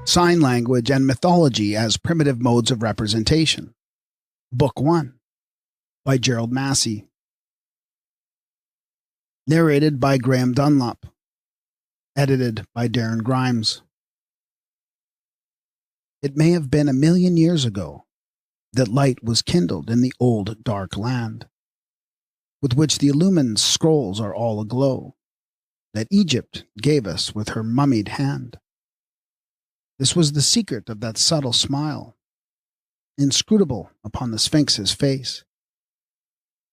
Sign Language and Mythology as Primitive Modes of Representation. Book 1 by Gerald Massey. Narrated by Graham Dunlop. Edited by Darren Grimes. It may have been 1,000,000 years ago that light was kindled in the old dark land, with which the illumined scrolls are all aglow, that Egypt gave us with her mummied hand. This was the secret of that subtle smile, inscrutable upon the Sphinx's face,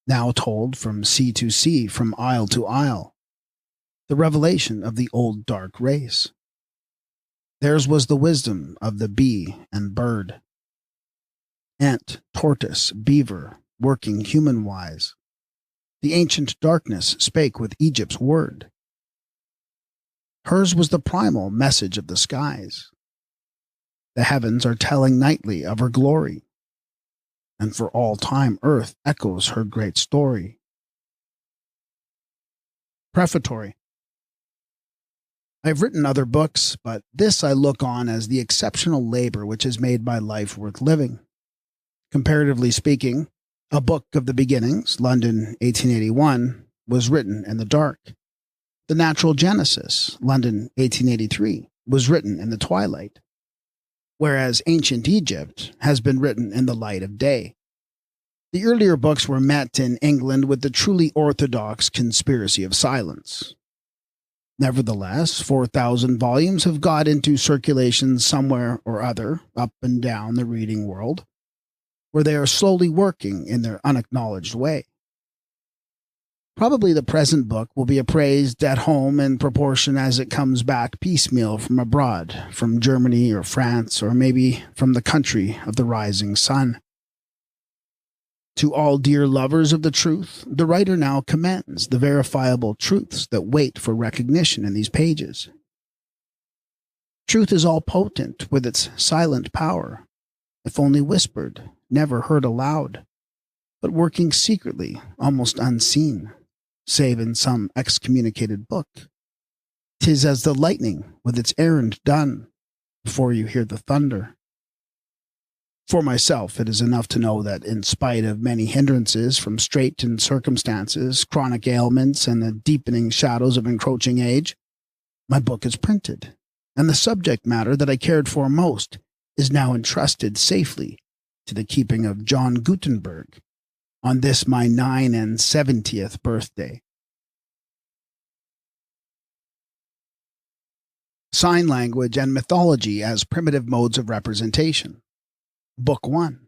now told from sea to sea, from isle to isle, the revelation of the old dark race. Theirs was the wisdom of the bee and bird, ant, tortoise, beaver, working human-wise. The ancient darkness spake with Egypt's word. Hers was the primal message of the skies. The heavens are telling nightly of her glory, and for all time earth echoes her great story. Prefatory. I have written other books, but this I look on as the exceptional labor which has made my life worth living. Comparatively speaking, A Book of the Beginnings, London, 1881, was written in the dark. The Natural Genesis, London, 1883, was written in the twilight, whereas Ancient Egypt has been written in the light of day. The earlier books were met in England with the truly orthodox conspiracy of silence. Nevertheless, 4,000 volumes have got into circulation somewhere or other, up and down the reading world, where they are slowly working in their unacknowledged way. Probably the present book will be appraised at home in proportion as it comes back piecemeal from abroad, from Germany or France, or maybe from the country of the rising sun. To all dear lovers of the truth, the writer now commends the verifiable truths that wait for recognition in these pages. Truth is all potent with its silent power, if only whispered, never heard aloud, but working secretly, almost unseen, save in some excommunicated book. 'Tis as the lightning with its errand done, before you hear the thunder. For myself, it is enough to know that in spite of many hindrances from straitened circumstances, chronic ailments, and the deepening shadows of encroaching age, my book is printed, and the subject matter that I cared for most is now entrusted safely to the keeping of John Gutenberg on this my 79th birthday. Sign Language and Mythology as Primitive Modes of Representation. Book 1.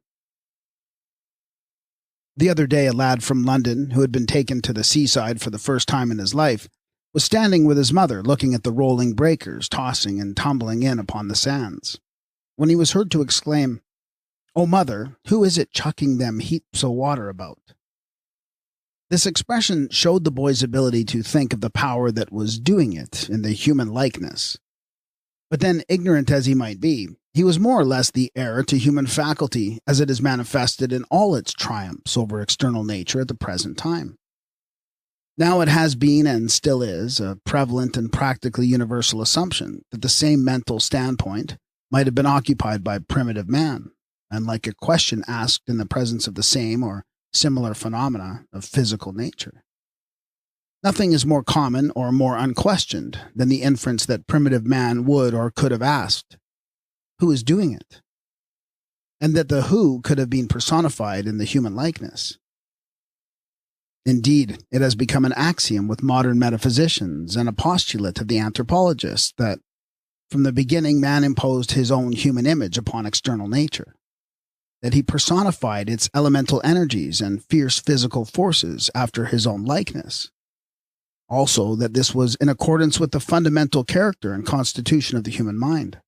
The other day, a lad from London, who had been taken to the seaside for the first time in his life, was standing with his mother looking at the rolling breakers tossing and tumbling in upon the sands, when he was heard to exclaim, "Oh, mother, who is it chucking them heaps of water about?" This expression showed the boy's ability to think of the power that was doing it in the human likeness. But then, ignorant as he might be, he was more or less the heir to human faculty as it is manifested in all its triumphs over external nature at the present time. Now it has been, and still is, a prevalent and practically universal assumption that the same mental standpoint might have been occupied by primitive man, and like a question asked in the presence of the same or similar phenomena of physical nature. Nothing is more common or more unquestioned than the inference that primitive man would or could have asked, "Who is doing it?" and that the who could have been personified in the human likeness. Indeed, it has become an axiom with modern metaphysicians and a postulate of the anthropologists that, from the beginning, man imposed his own human image upon external nature, that he personified its elemental energies and fierce physical forces after his own likeness. Also, that this was in accordance with the fundamental character and constitution of the human mind.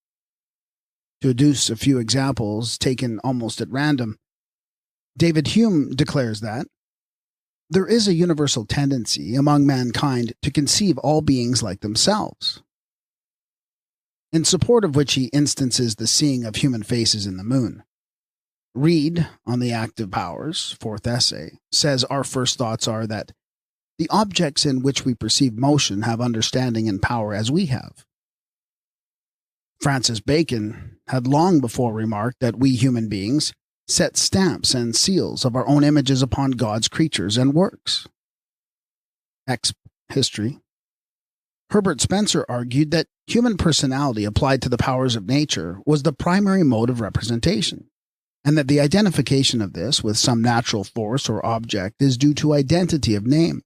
To adduce a few examples taken almost at random, David Hume declares that there is a universal tendency among mankind to conceive all beings like themselves, in support of which he instances the seeing of human faces in the moon. Reed, on the active powers, 4th essay, says our first thoughts are that the objects in which we perceive motion have understanding and power as we have. Francis Bacon had long before remarked that we human beings set stamps and seals of our own images upon God's creatures and works. History. Herbert Spencer argued that human personality applied to the powers of nature was the primary mode of representation, and that the identification of this with some natural force or object is due to identity of name.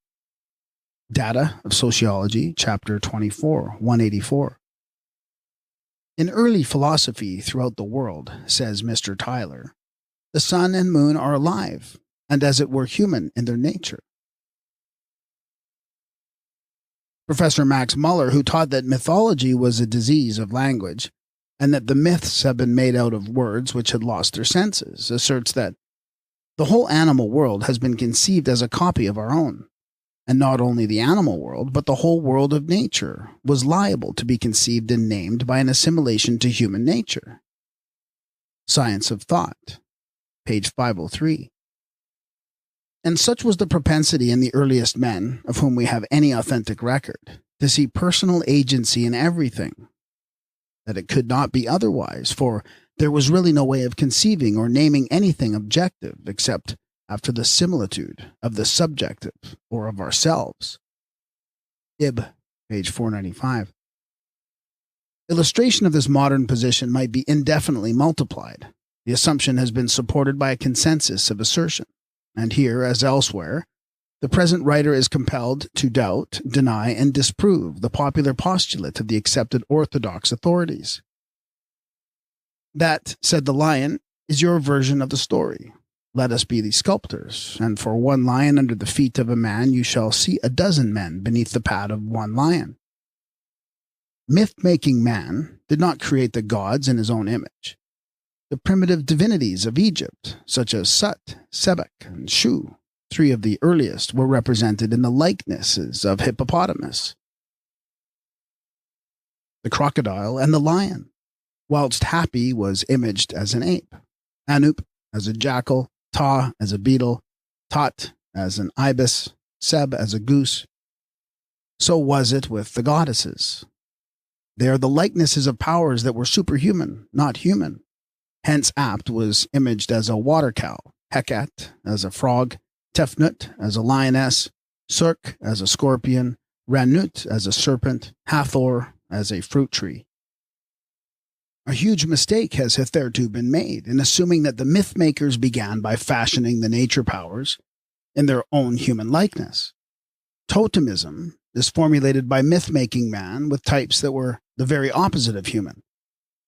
Data of Sociology, Chapter 24, 184. In early philosophy throughout the world, says Mr. Tyler, the sun and moon are alive, and as it were human in their nature. Professor Max Muller, who taught that mythology was a disease of language, and that the myths have been made out of words which had lost their senses, asserts that the whole animal world has been conceived as a copy of our own, and not only the animal world, but the whole world of nature was liable to be conceived and named by an assimilation to human nature. Science of Thought, page 503. And such was the propensity in the earliest men, of whom we have any authentic record, to see personal agency in everything, that it could not be otherwise, for there was really no way of conceiving or naming anything objective except after the similitude of the subjective or of ourselves. Ib, page 495. Illustration of this modern position might be indefinitely multiplied. The assumption has been supported by a consensus of assertion. And here, as elsewhere, the present writer is compelled to doubt, deny, and disprove the popular postulate of the accepted orthodox authorities. That, said the lion, is your version of the story. Let us be the sculptors, and for one lion under the feet of a man you shall see a dozen men beneath the pad of one lion. Myth-making man did not create the gods in his own image. The primitive divinities of Egypt, such as Sut, Sebek, and Shu, three of the earliest, were represented in the likenesses of hippopotamus, the crocodile, and the lion, whilst Hapi was imaged as an ape, Anup as a jackal, Ta as a beetle, Tot as an ibis, Seb as a goose. So was it with the goddesses. They are the likenesses of powers that were superhuman, not human. Hence Apt was imaged as a water cow, Hecate as a frog, Tefnut as a lioness, Surk as a scorpion, Ranut as a serpent, Hathor as a fruit tree. A huge mistake has hitherto been made in assuming that the myth-makers began by fashioning the nature powers in their own human likeness. Totemism is formulated by myth-making man with types that were the very opposite of human,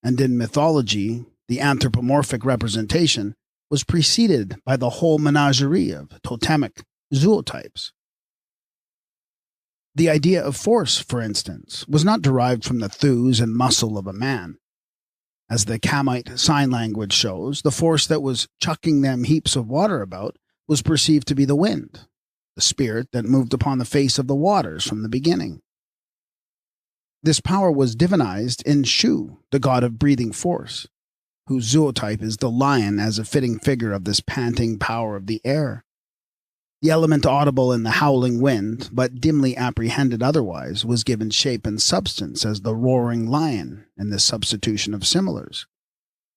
and in mythology, the anthropomorphic representation was preceded by the whole menagerie of totemic zootypes. The idea of force, for instance, was not derived from the thews and muscle of a man. As the Kamite sign language shows, the force that was chucking them heaps of water about was perceived to be the wind, the spirit that moved upon the face of the waters from the beginning. This power was divinized in Shu, the god of breathing force, whose zootype is the lion as a fitting figure of this panting power of the air. The element audible in the howling wind, but dimly apprehended otherwise, was given shape and substance as the roaring lion in this substitution of similars.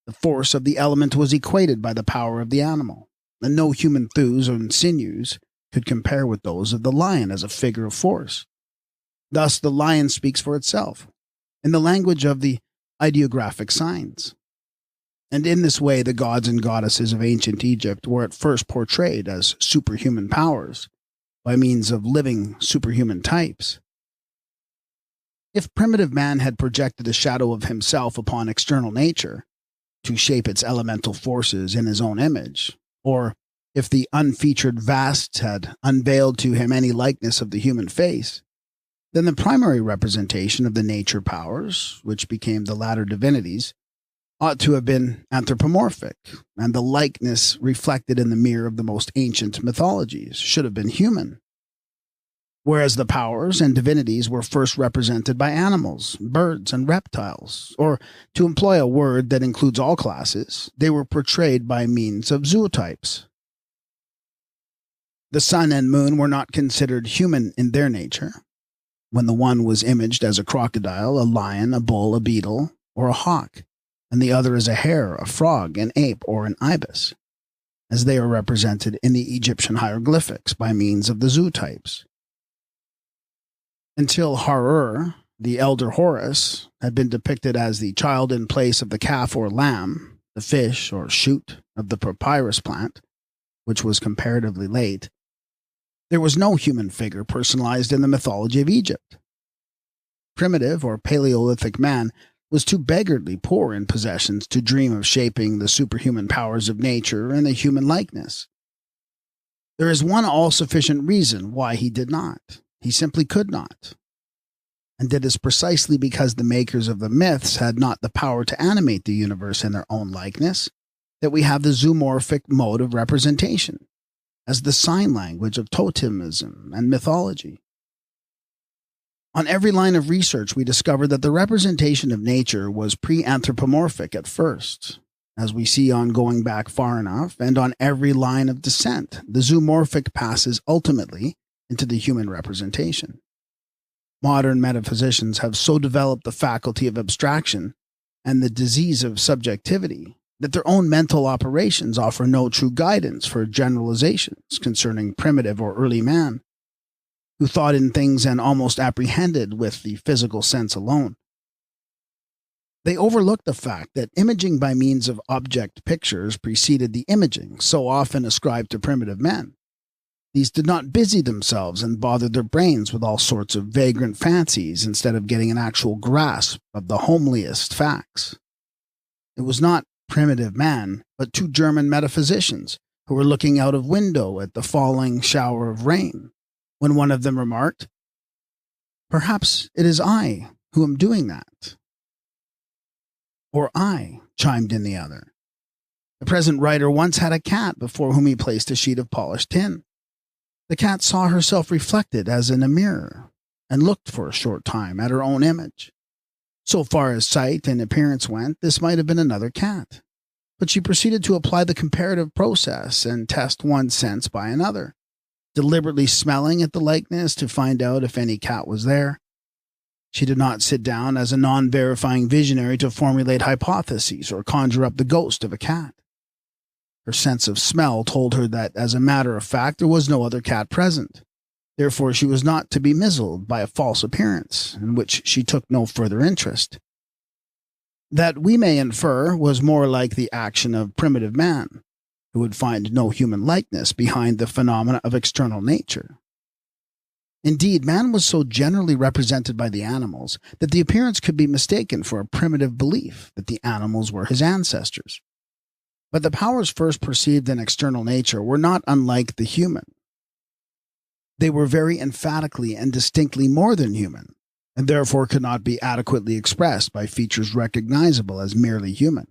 The force of the element was equated by the power of the animal, and no human thews or sinews could compare with those of the lion as a figure of force. Thus the lion speaks for itself, in the language of the ideographic signs. And in this way the gods and goddesses of ancient Egypt were at first portrayed as superhuman powers, by means of living superhuman types. If primitive man had projected a shadow of himself upon external nature, to shape its elemental forces in his own image, or if the unfeatured vasts had unveiled to him any likeness of the human face, then the primary representation of the nature powers, which became the latter divinities, ought to have been anthropomorphic, and the likeness reflected in the mirror of the most ancient mythologies should have been human. Whereas the powers and divinities were first represented by animals, birds, and reptiles, or, to employ a word that includes all classes, they were portrayed by means of zootypes. The sun and moon were not considered human in their nature. When the one was imaged as a crocodile, a lion, a bull, a beetle, or a hawk, and the other as a hare, a frog, an ape, or an ibis, as they are represented in the Egyptian hieroglyphics by means of the zootypes. Until Harur, the elder Horus, had been depicted as the child in place of the calf or lamb, the fish or shoot of the papyrus plant, which was comparatively late, there was no human figure personalized in the mythology of Egypt. Primitive or Paleolithic man was too beggarly poor in possessions to dream of shaping the superhuman powers of nature in a human likeness. There is one all-sufficient reason why he did not. He simply could not. And it is precisely because the makers of the myths had not the power to animate the universe in their own likeness that we have the zoomorphic mode of representation, as the sign language of totemism and mythology. On every line of research, we discovered that the representation of nature was pre-anthropomorphic at first, as we see on going back far enough, and on every line of descent, the zoomorphic passes ultimately into the human representation. Modern metaphysicians have so developed the faculty of abstraction and the disease of subjectivity that their own mental operations offer no true guidance for generalizations concerning primitive or early man, who thought in things and almost apprehended with the physical sense alone. They overlook the fact that imaging by means of object pictures preceded the imaging so often ascribed to primitive men. These did not busy themselves and bother their brains with all sorts of vagrant fancies instead of getting an actual grasp of the homeliest facts. It was not primitive man, but two German metaphysicians who were looking out of window at the falling shower of rain, when one of them remarked, "Perhaps it is I who am doing that." "Or I," chimed in the other. The present writer once had a cat before whom he placed a sheet of polished tin. The cat saw herself reflected as in a mirror, and looked for a short time at her own image. So far as sight and appearance went, this might have been another cat. But she proceeded to apply the comparative process and test one sense by another, deliberately smelling at the likeness to find out if any cat was there. She did not sit down as a non-verifying visionary to formulate hypotheses or conjure up the ghost of a cat. Her sense of smell told her that, as a matter of fact, there was no other cat present. Therefore, she was not to be misled by a false appearance, in which she took no further interest. That, we may infer, was more like the action of primitive man, who would find no human likeness behind the phenomena of external nature. Indeed, man was so generally represented by the animals that the appearance could be mistaken for a primitive belief that the animals were his ancestors. But the powers first perceived in external nature were not unlike the human. They were very emphatically and distinctly more than human, and therefore could not be adequately expressed by features recognizable as merely human.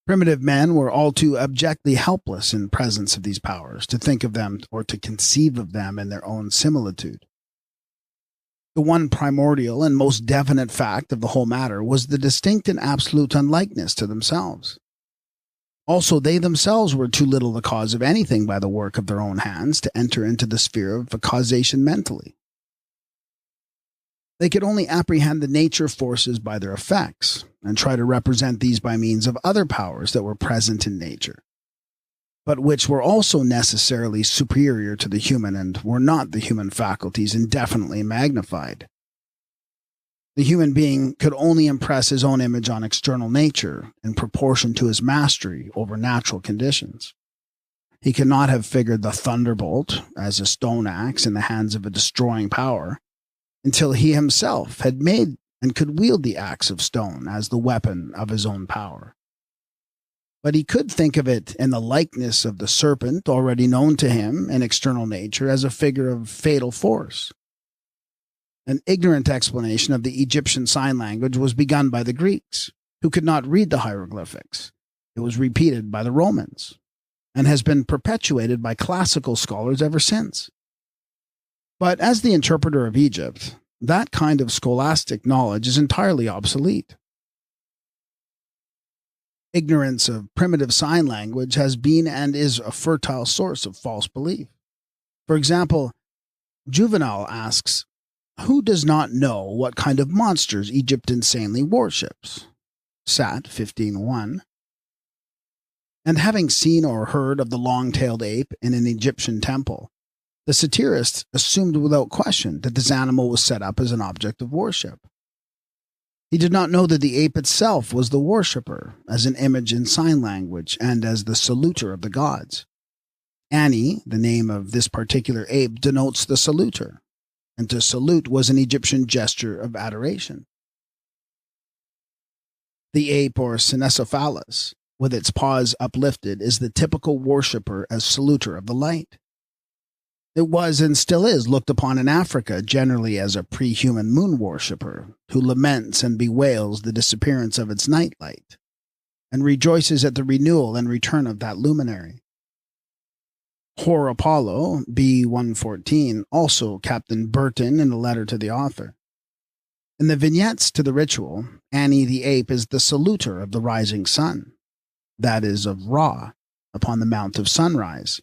Primitive men were all too abjectly helpless in presence of these powers to think of them or to conceive of them in their own similitude. The one primordial and most definite fact of the whole matter was the distinct and absolute unlikeness to themselves. Also, they themselves were too little the cause of anything by the work of their own hands to enter into the sphere of causation mentally. They could only apprehend the nature forces by their effects, and try to represent these by means of other powers that were present in nature, but which were also necessarily superior to the human and were not the human faculties indefinitely magnified. The human being could only impress his own image on external nature in proportion to his mastery over natural conditions. He could not have figured the thunderbolt as a stone axe in the hands of a destroying power until he himself had made and could wield the axe of stone as the weapon of his own power. But he could think of it in the likeness of the serpent already known to him in external nature as a figure of fatal force. An ignorant explanation of the Egyptian sign language was begun by the Greeks, who could not read the hieroglyphics. It was repeated by the Romans, and has been perpetuated by classical scholars ever since. But as the interpreter of Egypt, that kind of scholastic knowledge is entirely obsolete. Ignorance of primitive sign language has been and is a fertile source of false belief. For example, Juvenal asks, who does not know what kind of monsters Egypt insanely worships? Sat 15:1. And having seen or heard of the long-tailed ape in an Egyptian temple, the satirist assumed without question that this animal was set up as an object of worship. He did not know that the ape itself was the worshipper, as an image in sign language and as the saluter of the gods. Ani, the name of this particular ape, denotes the saluter, and to salute was an Egyptian gesture of adoration. The ape, or Cynocephalus, with its paws uplifted, is the typical worshipper as saluter of the light. It was and still is looked upon in Africa generally as a pre-human moon worshipper who laments and bewails the disappearance of its night light and rejoices at the renewal and return of that luminary. Hor Apollo, B. 114, also Captain Burton in a letter to the author. In the vignettes to the ritual, Ani the ape is the saluter of the rising sun, that is of Ra, upon the Mount of Sunrise.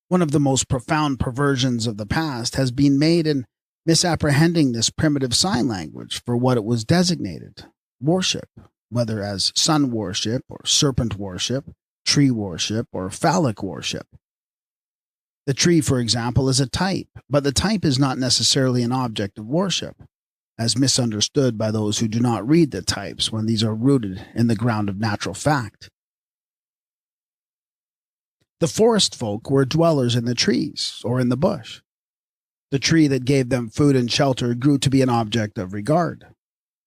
One of the most profound perversions of the past has been made in misapprehending this primitive sign language for what it was designated, worship, whether as sun worship or serpent worship, tree worship, or phallic worship. The tree, for example, is a type, but the type is not necessarily an object of worship, as misunderstood by those who do not read the types when these are rooted in the ground of natural fact. The forest folk were dwellers in the trees or in the bush. The tree that gave them food and shelter grew to be an object of regard.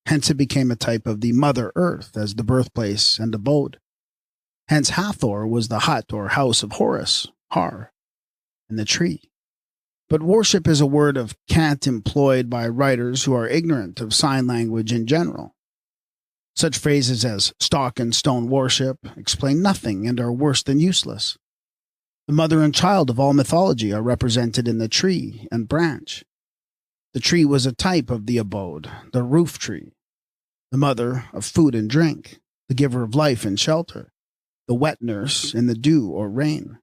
Hence it became a type of the Mother Earth as the birthplace and abode. Hence Hathor was the hut or house of Horus, Har, and the tree. But worship is a word of cant employed by writers who are ignorant of sign language in general. Such phrases as stock and stone worship explain nothing and are worse than useless. The mother and child of all mythology are represented in the tree and branch. The tree was a type of the abode, the roof tree, the mother of food and drink, the giver of life and shelter, the wet nurse in the dew or rain,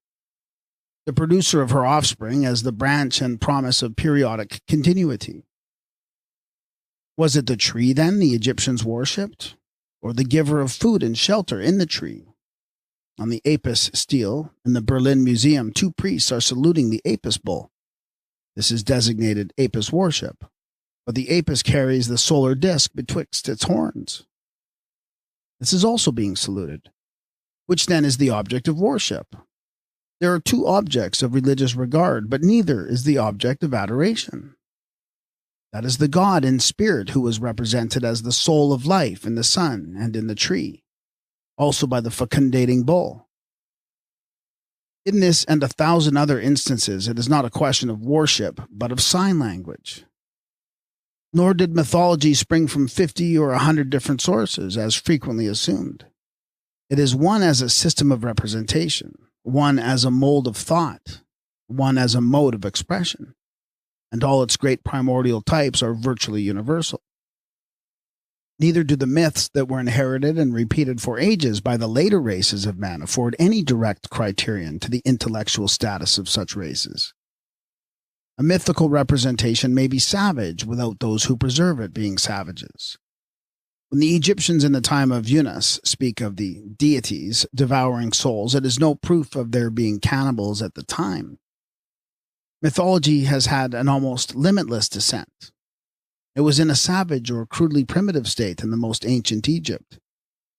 the producer of her offspring as the branch and promise of periodic continuity. Was it the tree, then, the Egyptians worshipped, or the giver of food and shelter in the tree? On the Apis stele in the Berlin Museum, two priests are saluting the Apis bull. This is designated Apis worship, but the Apis carries the solar disk betwixt its horns. This is also being saluted. Which then is the object of worship? There are two objects of religious regard, but neither is the object of adoration. That is the God in spirit who was represented as the soul of life in the sun and in the tree, also by the fecundating bull. In this and 1,000 other instances, it is not a question of worship, but of sign language. Nor did mythology spring from 50 or 100 different sources, as frequently assumed. It is one as a system of representation, one as a mold of thought, one as a mode of expression, and all its great primordial types are virtually universal. Neither do the myths that were inherited and repeated for ages by the later races of men afford any direct criterion to the intellectual status of such races. A mythical representation may be savage without those who preserve it being savages. When the Egyptians in the time of Unas speak of the deities devouring souls, it is no proof of their being cannibals at the time. Mythology has had an almost limitless descent. It was in a savage or crudely primitive state in the most ancient Egypt.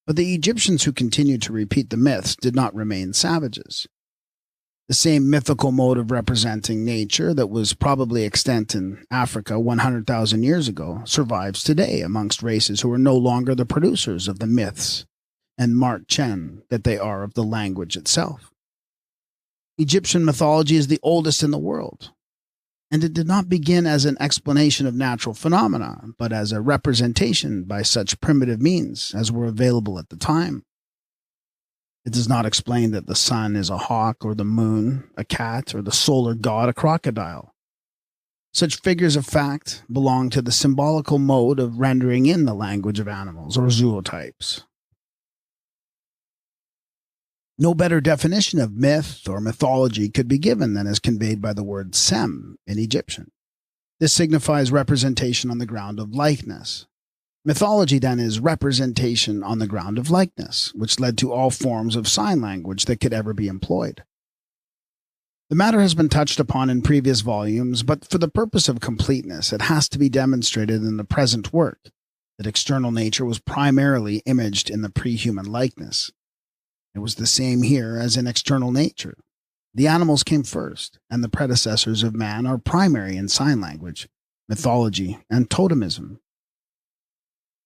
But the Egyptians who continued to repeat the myths did not remain savages. The same mythical mode of representing nature that was probably extant in Africa 100,000 years ago survives today amongst races who are no longer the producers of the myths and Mark Chen that they are of the language itself. Egyptian mythology is the oldest in the world. And it did not begin as an explanation of natural phenomena, but as a representation by such primitive means as were available at the time. It does not explain that the sun is a hawk or the moon a cat or the solar god a crocodile. Such figures of fact belong to the symbolical mode of rendering in the language of animals or zootypes. No better definition of myth or mythology could be given than is conveyed by the word sem in Egyptian. This signifies representation on the ground of likeness. Mythology, then, is representation on the ground of likeness, which led to all forms of sign language that could ever be employed. The matter has been touched upon in previous volumes, but for the purpose of completeness, it has to be demonstrated in the present work that external nature was primarily imaged in the pre-human likeness. It was the same here as in external nature. The animals came first, and the predecessors of man are primary in sign language, mythology, and totemism.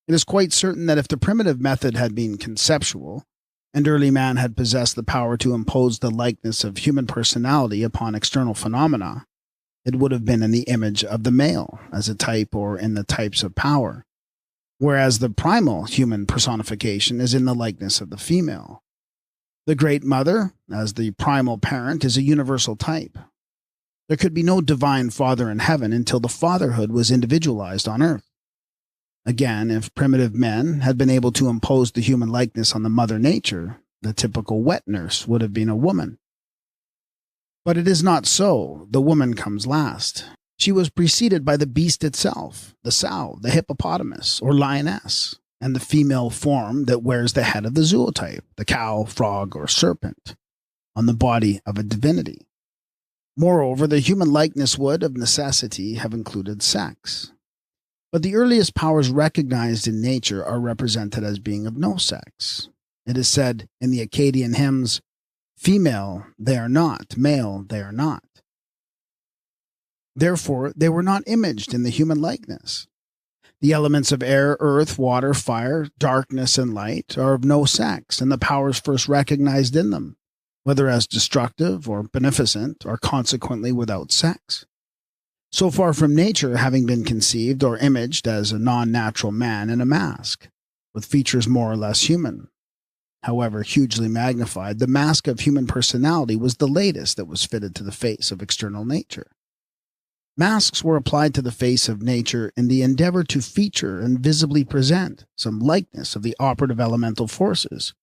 It is quite certain that if the primitive method had been conceptual, and early man had possessed the power to impose the likeness of human personality upon external phenomena, it would have been in the image of the male as a type or in the types of power, whereas the primal human personification is in the likeness of the female. The Great Mother, as the primal parent, is a universal type. There could be no divine father in heaven until the fatherhood was individualized on earth. Again, if primitive men had been able to impose the human likeness on the mother nature, the typical wet nurse would have been a woman. But it is not so. The woman comes last. She was preceded by the beast itself, the sow, the hippopotamus, or lioness, and the female form that wears the head of the zootype, the cow, frog, or serpent, on the body of a divinity. Moreover, the human likeness would, of necessity, have included sex. But the earliest powers recognized in nature are represented as being of no sex. It is said in the Akkadian hymns, "Female they are not, male they are not." Therefore, they were not imaged in the human likeness. The elements of air, earth, water, fire, darkness, and light are of no sex, and the powers first recognized in them, whether as destructive or beneficent, are consequently without sex. So far from nature having been conceived or imaged as a non-natural man in a mask, with features more or less human. However hugely magnified, the mask of human personality was the latest that was fitted to the face of external nature. Masks were applied to the face of nature in the endeavor to feature and visibly present some likeness of the operative elemental forces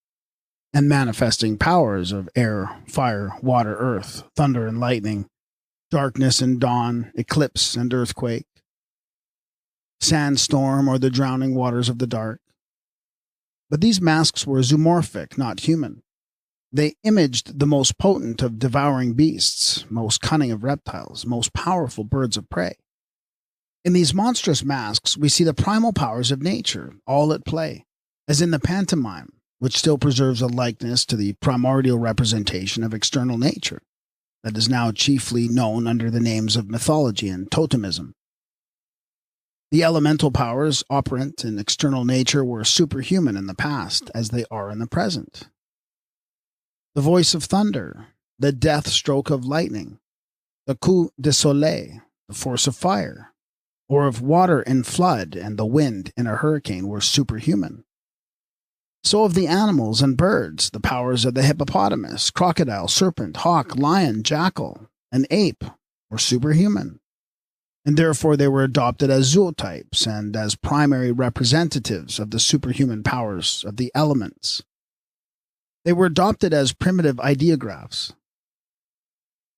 and manifesting powers of air, fire, water, earth, thunder and lightning, darkness and dawn, eclipse and earthquake, sandstorm or the drowning waters of the dark. But these masks were zoomorphic, not human. They imaged the most potent of devouring beasts, most cunning of reptiles, most powerful birds of prey. In these monstrous masks, we see the primal powers of nature, all at play, as in the pantomime, which still preserves a likeness to the primordial representation of external nature that is now chiefly known under the names of mythology and totemism. The elemental powers operant in external nature were superhuman in the past, as they are in the present. The voice of thunder, the death stroke of lightning, the coup de soleil, the force of fire, or of water in flood and the wind in a hurricane were superhuman. So of the animals and birds, the powers of the hippopotamus, crocodile, serpent, hawk, lion, jackal, and ape were superhuman, and therefore they were adopted as zootypes and as primary representatives of the superhuman powers of the elements. They were adopted as primitive ideographs.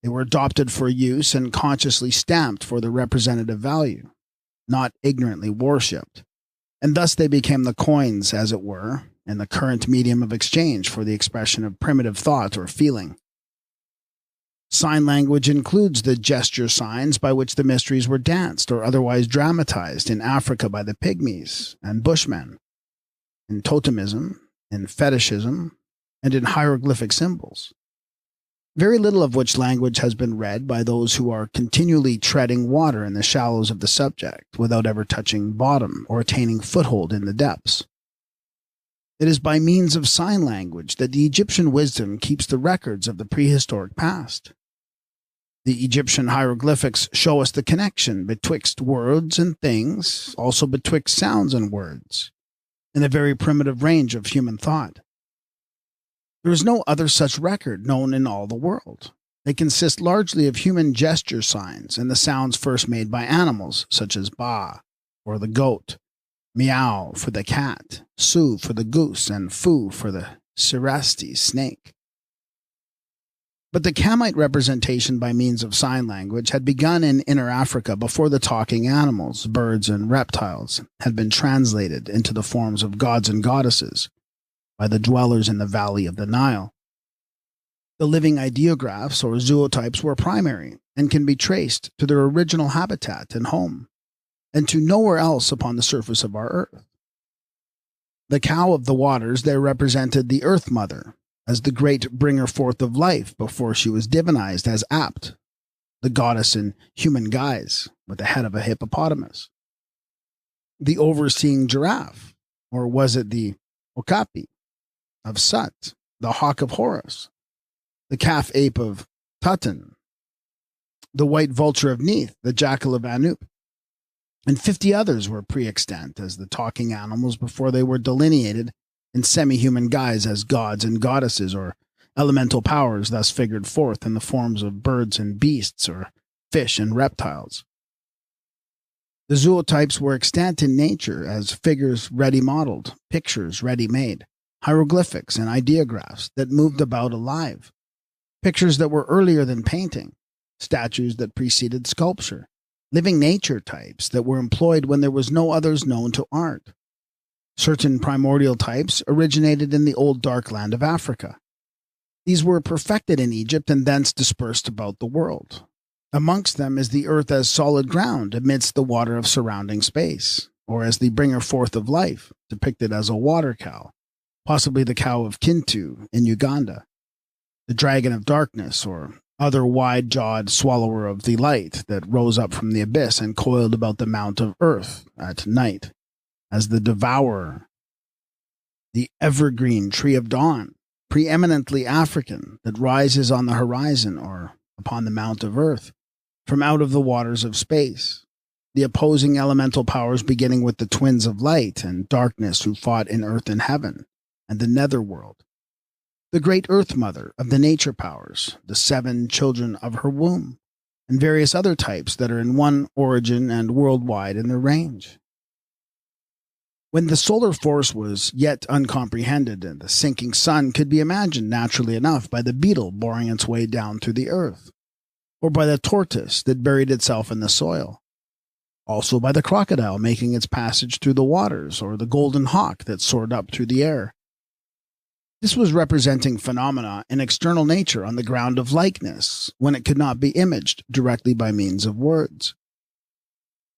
They were adopted for use and consciously stamped for their representative value, not ignorantly worshipped, and thus they became the coins, as it were, in the current medium of exchange for the expression of primitive thought or feeling. Sign language includes the gesture signs by which the mysteries were danced or otherwise dramatized in Africa by the Pygmies and Bushmen, in totemism, in fetishism, and in hieroglyphic symbols. Very little of which language has been read by those who are continually treading water in the shallows of the subject without ever touching bottom or attaining foothold in the depths. It is by means of sign language that the Egyptian wisdom keeps the records of the prehistoric past. The Egyptian hieroglyphics show us the connection betwixt words and things, also betwixt sounds and words, in a very primitive range of human thought. There is no other such record known in all the world. They consist largely of human gesture signs and the sounds first made by animals, such as ba, for the goat, meow for the cat, su for the goose, and fu for the cerastes snake. But the Kamite representation by means of sign language had begun in Inner Africa before the talking animals, birds, and reptiles had been translated into the forms of gods and goddesses by the dwellers in the valley of the Nile. The living ideographs or zootypes were primary and can be traced to their original habitat and home, and to nowhere else upon the surface of our earth. The cow of the waters there represented the Earth Mother, as the great bringer forth of life before she was divinized as Apt, the goddess in human guise, with the head of a hippopotamus. The overseeing giraffe, or was it the Okapi of Sut, the hawk of Horus, the calf ape of Tutun, the white vulture of Neith, the jackal of Anup, and 50 others were pre-extant as the talking animals before they were delineated in semi-human guise as gods and goddesses or elemental powers, thus figured forth in the forms of birds and beasts or fish and reptiles. The zootypes were extant in nature as figures ready-modeled, pictures ready-made, hieroglyphics and ideographs that moved about alive, pictures that were earlier than painting, statues that preceded sculpture, living nature types that were employed when there was no others known to art. Certain primordial types originated in the old dark land of Africa. These were perfected in Egypt and thence dispersed about the world. Amongst them is the earth as solid ground amidst the water of surrounding space, or as the bringer forth of life, depicted as a water cow, possibly the cow of Kintu in Uganda, the dragon of darkness, or other wide-jawed swallower of the light that rose up from the abyss and coiled about the mount of earth at night, as the devourer, the evergreen tree of dawn, preeminently African, that rises on the horizon or upon the mount of earth, from out of the waters of space, the opposing elemental powers beginning with the twins of light and darkness who fought in earth and heaven, and the netherworld, the great Earth Mother of the nature powers, the 7 children of her womb, and various other types that are in one origin and worldwide in their range. When the solar force was yet uncomprehended and the sinking sun could be imagined naturally enough by the beetle boring its way down through the earth, or by the tortoise that buried itself in the soil, also by the crocodile making its passage through the waters, or the golden hawk that soared up through the air. This was representing phenomena in external nature on the ground of likeness, when it could not be imaged directly by means of words.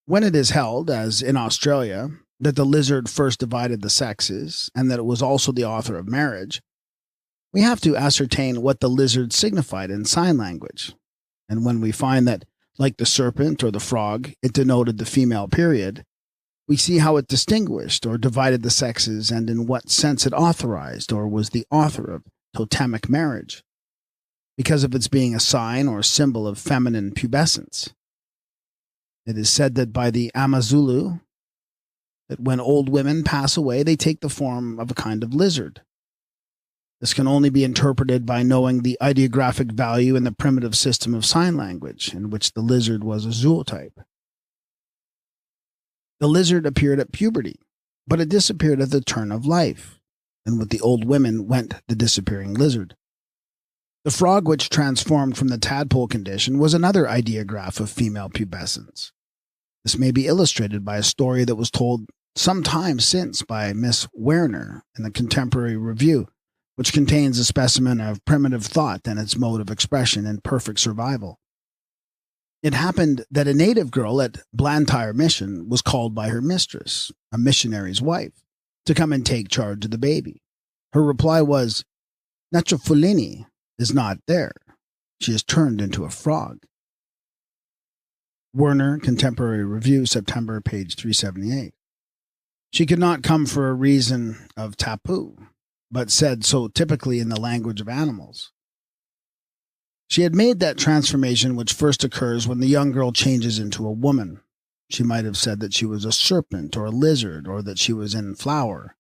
When it is held, as in Australia, that the lizard first divided the sexes, and that it was also the author of marriage, we have to ascertain what the lizard signified in sign language. And when we find that, like the serpent or the frog, it denoted the female period, we see how it distinguished or divided the sexes and in what sense it authorized or was the author of totemic marriage, because of its being a sign or symbol of feminine pubescence. It is said that by the Amazulu, that when old women pass away, they take the form of a kind of lizard. This can only be interpreted by knowing the ideographic value in the primitive system of sign language, in which the lizard was a zootype. The lizard appeared at puberty, but it disappeared at the turn of life, and with the old women went the disappearing lizard. The frog which transformed from the tadpole condition was another ideograph of female pubescence. This may be illustrated by a story that was told some time since by Miss Werner in the Contemporary Review, which contains a specimen of primitive thought and its mode of expression in perfect survival. It happened that a native girl at Blantyre Mission was called by her mistress, a missionary's wife, to come and take charge of the baby. Her reply was, "Nachofulini is not there. She is turned into a frog." Werner, Contemporary Review, September, page 378. She could not come for a reason of tapu, but said so typically in the language of animals. She had made that transformation which first occurs when the young girl changes into a woman. She might have said that she was a serpent or a lizard, or that she was in flower.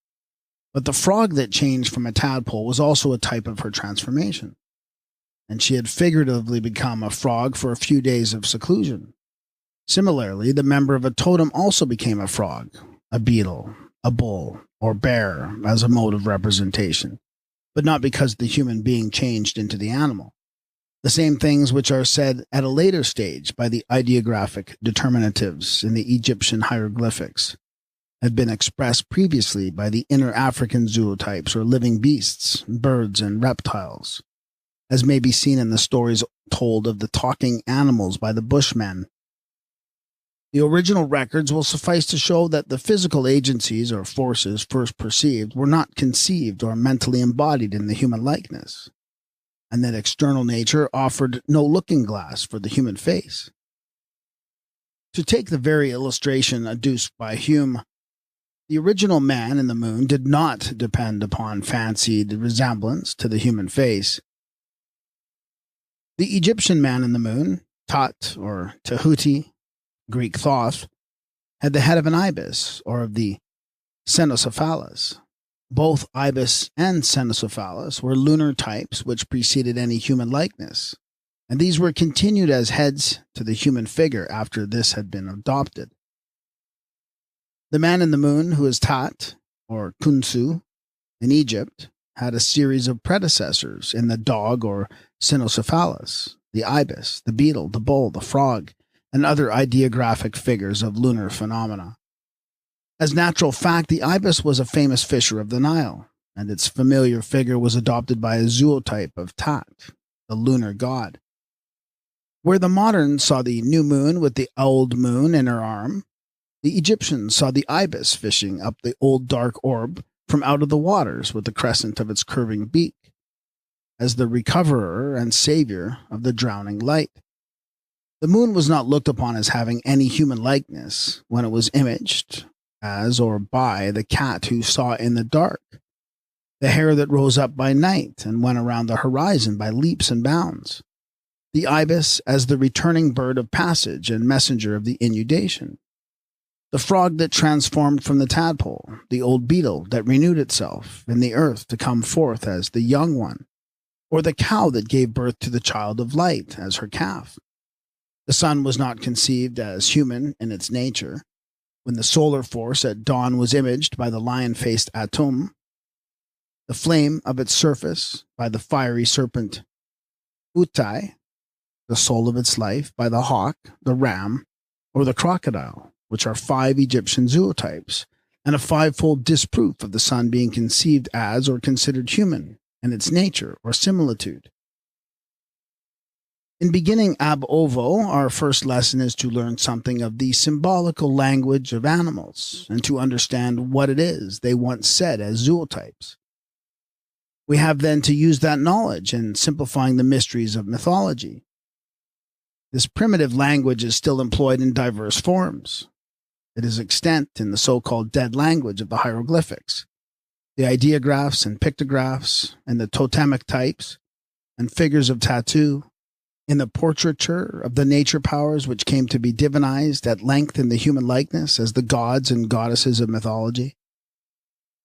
But the frog that changed from a tadpole was also a type of her transformation, and she had figuratively become a frog for a few days of seclusion. Similarly, the member of a totem also became a frog, a beetle, a bull, or bear as a mode of representation, but not because the human being changed into the animal. The same things which are said at a later stage by the ideographic determinatives in the Egyptian hieroglyphics had been expressed previously by the inner African zootypes or living beasts, birds, and reptiles, as may be seen in the stories told of the talking animals by the Bushmen. The original records will suffice to show that the physical agencies or forces first perceived were not conceived or mentally embodied in the human likeness, and that external nature offered no looking-glass for the human face. To take the very illustration adduced by Hume, the original man in the moon did not depend upon fancied resemblance to the human face. The Egyptian man in the moon, Tut or Tehuti, Greek Thoth, had the head of an ibis or of the Cynocephalus. Both ibis and Cynocephalus were lunar types which preceded any human likeness, and these were continued as heads to the human figure after this had been adopted. The man in the moon, who is Tat, or Khunsu, in Egypt, had a series of predecessors in the dog or Cynocephalus, the ibis, the beetle, the bull, the frog, and other ideographic figures of lunar phenomena. As natural fact, the ibis was a famous fisher of the Nile, and its familiar figure was adopted by a zootype of Tat, the lunar god. Where the moderns saw the new moon with the old moon in her arm, the Egyptians saw the ibis fishing up the old dark orb from out of the waters with the crescent of its curving beak, as the recoverer and savior of the drowning light. The moon was not looked upon as having any human likeness when it was imaged as or by the cat who saw in the dark, the hare that rose up by night and went around the horizon by leaps and bounds, the ibis as the returning bird of passage and messenger of the inundation, the frog that transformed from the tadpole, the old beetle that renewed itself in the earth to come forth as the young one, or the cow that gave birth to the child of light as her calf. The sun was not conceived as human in its nature, when the solar force at dawn was imaged by the lion-faced Atum, the flame of its surface by the fiery serpent Utai, the soul of its life by the hawk, the ram, or the crocodile, which are 5 Egyptian zootypes, and a 5-fold disproof of the sun being conceived as or considered human in its nature or similitude. In beginning ab ovo, our first lesson is to learn something of the symbolical language of animals and to understand what it is they once said as zootypes. We have then to use that knowledge in simplifying the mysteries of mythology. This primitive language is still employed in diverse forms. It is extant in the so-called dead language of the hieroglyphics, the ideographs and pictographs, and the totemic types and figures of tattoo, in the portraiture of the nature powers which came to be divinized at length in the human likeness as the gods and goddesses of mythology,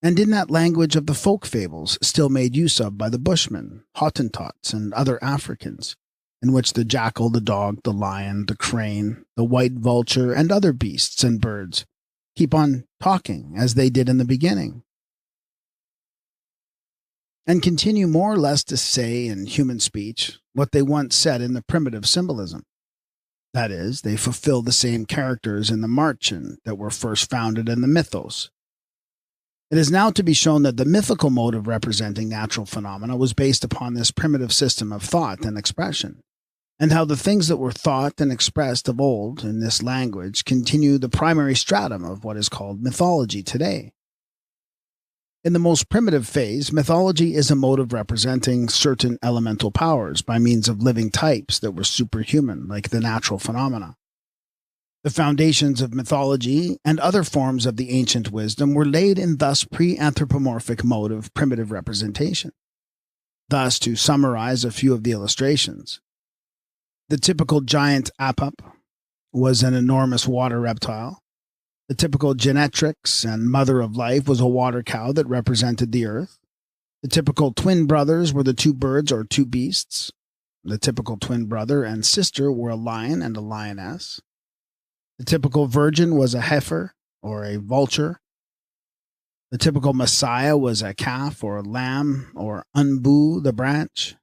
and in that language of the folk fables still made use of by the Bushmen, Hottentots, and other Africans, in which the jackal, the dog, the lion, the crane, the white vulture, and other beasts and birds keep on talking as they did in the beginning, and continue more or less to say in human speech what they once said in the primitive symbolism. That is, they fulfill the same characters in the marchen that were first founded in the mythos. It is now to be shown that the mythical mode of representing natural phenomena was based upon this primitive system of thought and expression, and how the things that were thought and expressed of old in this language continue the primary stratum of what is called mythology today. In the most primitive phase, mythology is a mode of representing certain elemental powers by means of living types that were superhuman, like the natural phenomena. The foundations of mythology and other forms of the ancient wisdom were laid in thus pre-anthropomorphic mode of primitive representation. Thus, to summarize a few of the illustrations, the typical giant Apap was an enormous water reptile. The typical genetrix and mother of life was a water cow that represented the earth. The typical twin brothers were the 2 birds or 2 beasts. The typical twin brother and sister were a lion and a lioness. The typical virgin was a heifer or a vulture. The typical messiah was a calf or a lamb or unbu, the branch.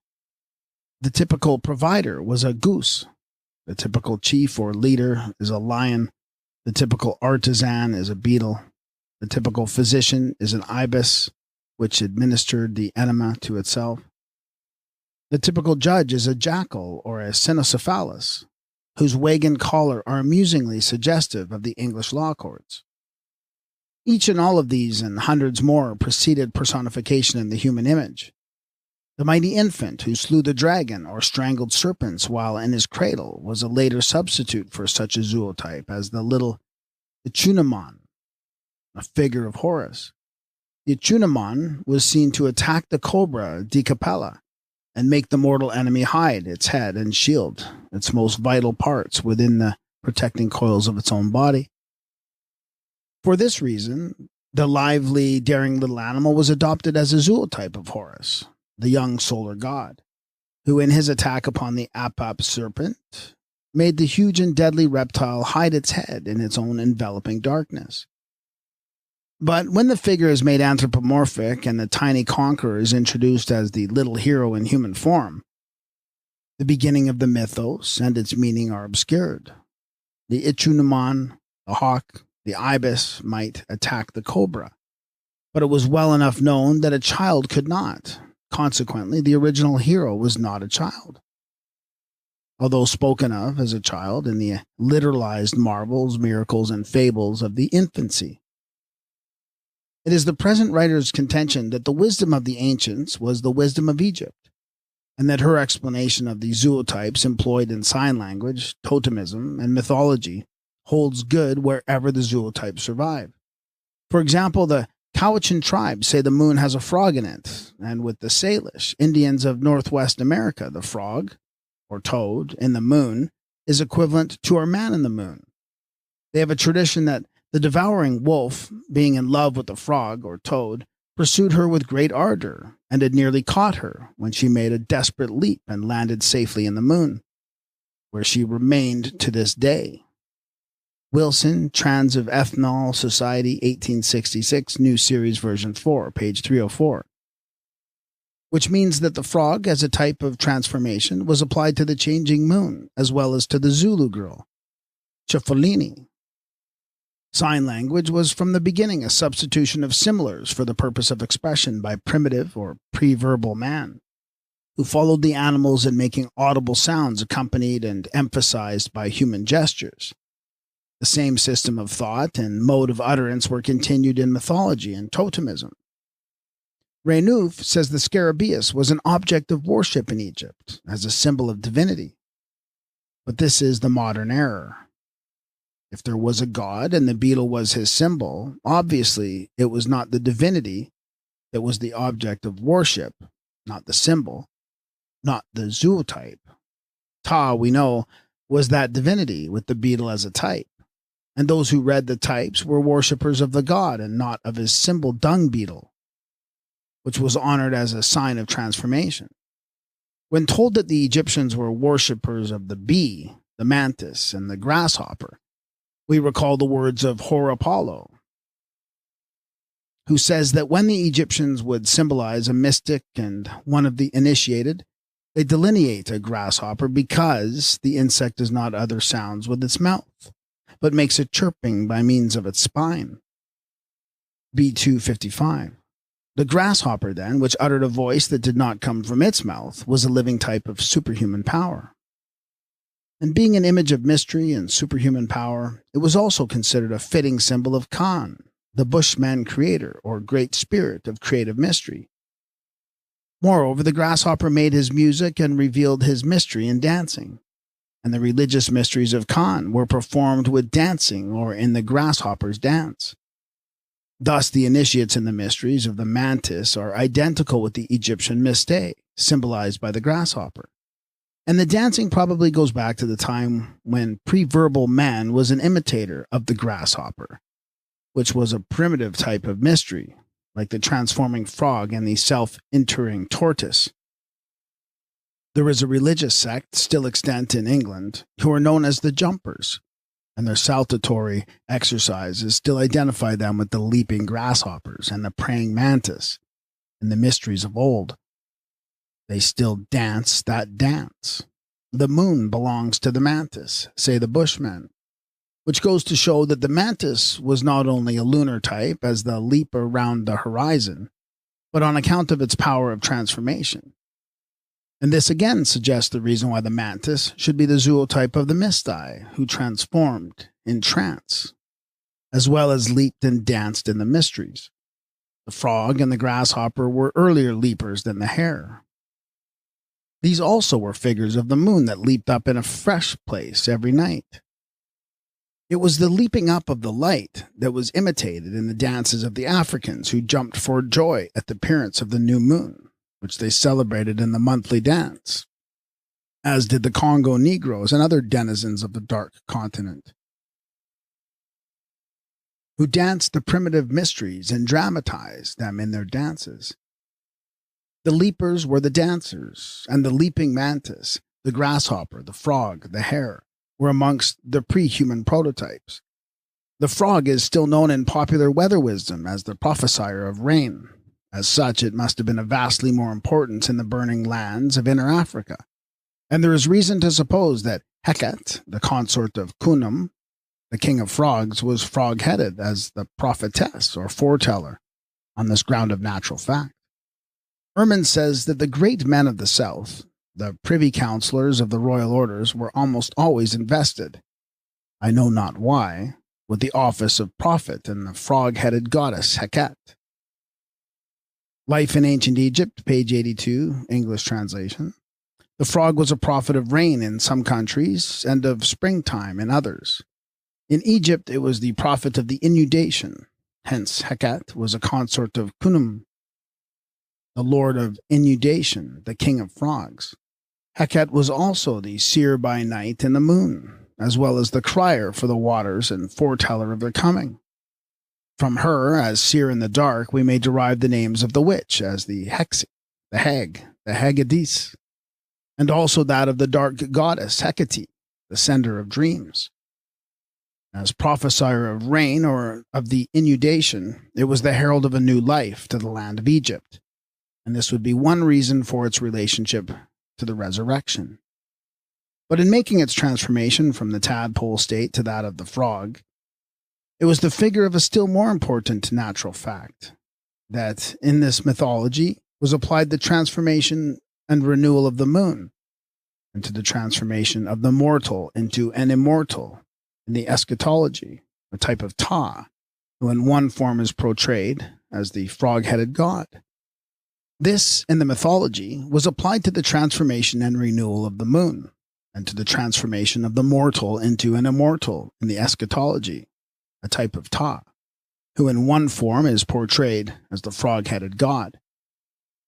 The typical provider was a goose. The typical chief or leader is a lion. The typical artisan is a beetle. The typical physician is an ibis, which administered the enema to itself. The typical judge is a jackal or a cynocephalus, whose wig and collar are amusingly suggestive of the English law courts. Each and all of these and hundreds more preceded personification in the human image. The mighty infant who slew the dragon or strangled serpents while in his cradle was a later substitute for such a zootype as the little Echunamon, a figure of Horus. The Echunamon was seen to attack the cobra Decapella and make the mortal enemy hide its head and shield, its most vital parts, within the protecting coils of its own body. For this reason, the lively, daring little animal was adopted as a zootype of Horus, the young solar god, who in his attack upon the Apap serpent made the huge and deadly reptile hide its head in its own enveloping darkness. But when the figure is made anthropomorphic and the tiny conqueror is introduced as the little hero in human form, the beginning of the mythos and its meaning are obscured. The Echunamon, the hawk, the ibis might attack the cobra, but it was well enough known that a child could not. Consequently, the original hero was not a child, although spoken of as a child in the literalized marvels, miracles, and fables of the infancy. It is the present writer's contention that the wisdom of the ancients was the wisdom of Egypt, and that her explanation of the zootypes employed in sign language, totemism, and mythology holds good wherever the zootypes survive. For example, the Cowichan tribes say the moon has a frog in it, and with the Salish Indians of Northwest America, the frog, or toad, in the moon is equivalent to our man in the moon. They have a tradition that the devouring wolf, being in love with the frog, or toad, pursued her with great ardor, and had nearly caught her when she made a desperate leap and landed safely in the moon, where she remained to this day. Wilson, Trans of Ethnol Society, 1866, New Series Version 4, page 304. Which means that the frog, as a type of transformation, was applied to the changing moon, as well as to the Zulu girl, Chifolini. Sign language was from the beginning a substitution of similars for the purpose of expression by primitive or pre-verbal man, who followed the animals in making audible sounds accompanied and emphasized by human gestures. The same system of thought and mode of utterance were continued in mythology and totemism. Renouf says the scarabaeus was an object of worship in Egypt as a symbol of divinity. But this is the modern error. If there was a god and the beetle was his symbol, obviously it was not the divinity that was the object of worship, not the symbol, not the zootype. Ta, we know, was that divinity with the beetle as a type. And those who read the types were worshippers of the god and not of his symbol dung beetle, which was honored as a sign of transformation. When told that the Egyptians were worshippers of the bee, the mantis, and the grasshopper, we recall the words of Horapollo, who says that when the Egyptians would symbolize a mystic and one of the initiated, they delineate a grasshopper because the insect does not utter sounds with its mouth, but makes a chirping by means of its spine. B255. The grasshopper, then, which uttered a voice that did not come from its mouth, was a living type of superhuman power. And being an image of mystery and superhuman power, it was also considered a fitting symbol of Khan, the Bushman creator, or great spirit of creative mystery. Moreover, the grasshopper made his music and revealed his mystery in dancing, and the religious mysteries of Khan were performed with dancing or in the grasshopper's dance. Thus, the initiates in the mysteries of the mantis are identical with the Egyptian mystay, symbolized by the grasshopper. And the dancing probably goes back to the time when pre-verbal man was an imitator of the grasshopper, which was a primitive type of mystery, like the transforming frog and the self-interring tortoise. There is a religious sect still extant in England who are known as the Jumpers, and their saltatory exercises still identify them with the leaping grasshoppers and the praying mantis and the mysteries of old. They still dance that dance. The moon belongs to the mantis, say the Bushmen, which goes to show that the mantis was not only a lunar type as the leap around the horizon, but on account of its power of transformation. And this again suggests the reason why the mantis should be the zootype of the Mistai, who transformed in trance, as well as leaped and danced in the mysteries. The frog and the grasshopper were earlier leapers than the hare. These also were figures of the moon that leaped up in a fresh place every night. It was the leaping up of the light that was imitated in the dances of the Africans who jumped for joy at the appearance of the new moon, which they celebrated in the monthly dance, as did the Congo Negroes and other denizens of the Dark Continent, who danced the primitive mysteries and dramatized them in their dances. The leapers were the dancers, and the leaping mantis, the grasshopper, the frog, the hare, were amongst the pre-human prototypes. The frog is still known in popular weather wisdom as the prophesier of rain. As such, it must have been of vastly more importance in the burning lands of Inner Africa. And there is reason to suppose that Heket, the consort of Khnum, the king of frogs, was frog-headed as the prophetess or foreteller on this ground of natural fact. Ehrman says that the great men of the South, the privy councillors of the royal orders, were almost always invested, I know not why, with the office of prophet and the frog-headed goddess Heket. Life in Ancient Egypt, page 82, English translation. The frog was a prophet of rain in some countries and of springtime in others. In Egypt, it was the prophet of the inundation. Hence, Heket was a consort of Khnum, the lord of inundation, the king of frogs. Heket was also the seer by night in the moon, as well as the crier for the waters and foreteller of their coming. From her, as seer in the dark, we may derive the names of the witch as the Hexi, the Hag, the Haggadis, and also that of the dark goddess Hecate, the sender of dreams. As prophesier of rain or of the inundation, it was the herald of a new life to the land of Egypt, and this would be one reason for its relationship to the resurrection. But in making its transformation from the tadpole state to that of the frog, it was the figure of a still more important natural fact, that in this mythology was applied the transformation and renewal of the moon, and to the transformation of the mortal into an immortal in the eschatology, a type of Ta, who in one form is portrayed as the frog-headed god. This, in the mythology, was applied to the transformation and renewal of the moon, and to the transformation of the mortal into an immortal in the eschatology, a type of Ta, who in one form is portrayed as the frog-headed god.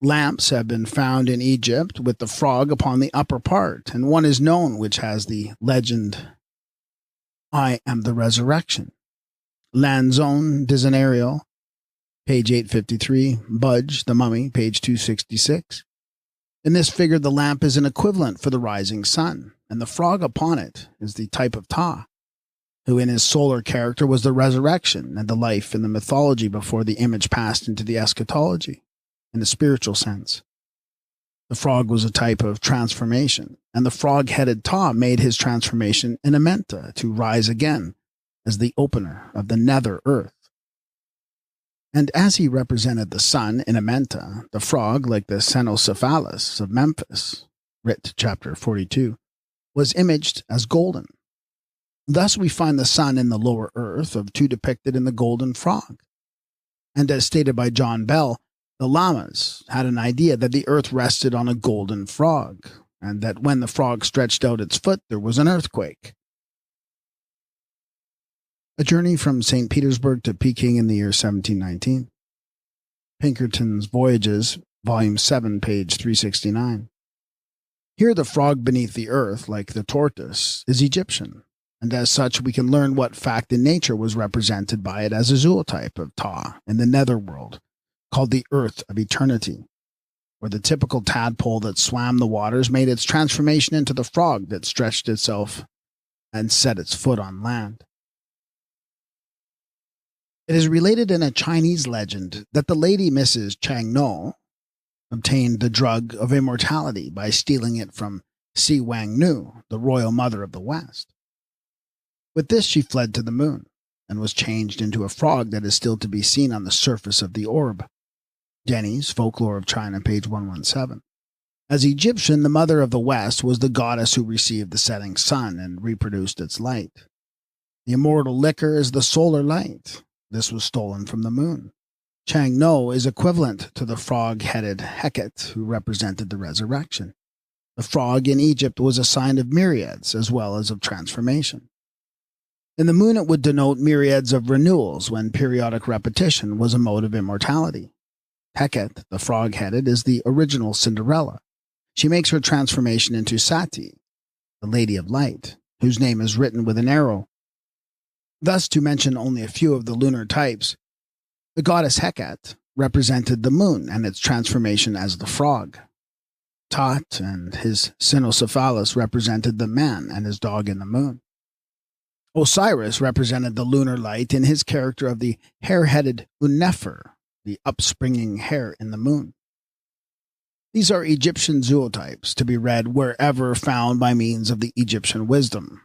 Lamps have been found in Egypt with the frog upon the upper part, and one is known which has the legend, I am the resurrection. Lanzone Dizenario, page 853, Budge, the Mummy, page 266. In this figure, the lamp is an equivalent for the rising sun, and the frog upon it is the type of Ta, who in his solar character was the resurrection and the life in the mythology before the image passed into the eschatology, in a spiritual sense. The frog was a type of transformation, and the frog-headed Ta made his transformation in Amenta to rise again as the opener of the nether earth. And as he represented the sun in Amenta, the frog, like the Cynocephalus of Memphis, writ chapter 42, was imaged as golden. Thus we find the sun in the lower earth of two depicted in the golden frog. And as stated by John Bell, the Lamas had an idea that the earth rested on a golden frog, and that when the frog stretched out its foot, there was an earthquake. A Journey from St. Petersburg to Peking in the year 1719. Pinkerton's Voyages, Volume 7, page 369. Here the frog beneath the earth, like the tortoise, is Egyptian, and as such we can learn what fact in nature was represented by it as a zootype of Ta in the netherworld, called the Earth of Eternity, where the typical tadpole that swam the waters made its transformation into the frog that stretched itself and set its foot on land. It is related in a Chinese legend that the lady Mrs. Chang No, obtained the drug of immortality by stealing it from Si Wang Nu, the royal mother of the West. With this she fled to the moon, and was changed into a frog that is still to be seen on the surface of the orb. Denny's Folklore of China, page 117. As Egyptian, the mother of the West was the goddess who received the setting sun and reproduced its light. The immortal liquor is the solar light. This was stolen from the moon. Chang No is equivalent to the frog-headed Heket, who represented the resurrection. The frog in Egypt was a sign of myriads as well as of transformation. In the moon it would denote myriads of renewals when periodic repetition was a mode of immortality. Heket, the frog-headed, is the original Cinderella. She makes her transformation into Sati, the Lady of Light, whose name is written with an arrow. Thus, to mention only a few of the lunar types, the goddess Heket represented the moon and its transformation as the frog. Tot and his cynocephalus represented the man and his dog in the moon. Osiris represented the lunar light in his character of the hare-headed Unnefer, the upspringing hare in the moon. These are Egyptian zootypes to be read wherever found by means of the Egyptian wisdom.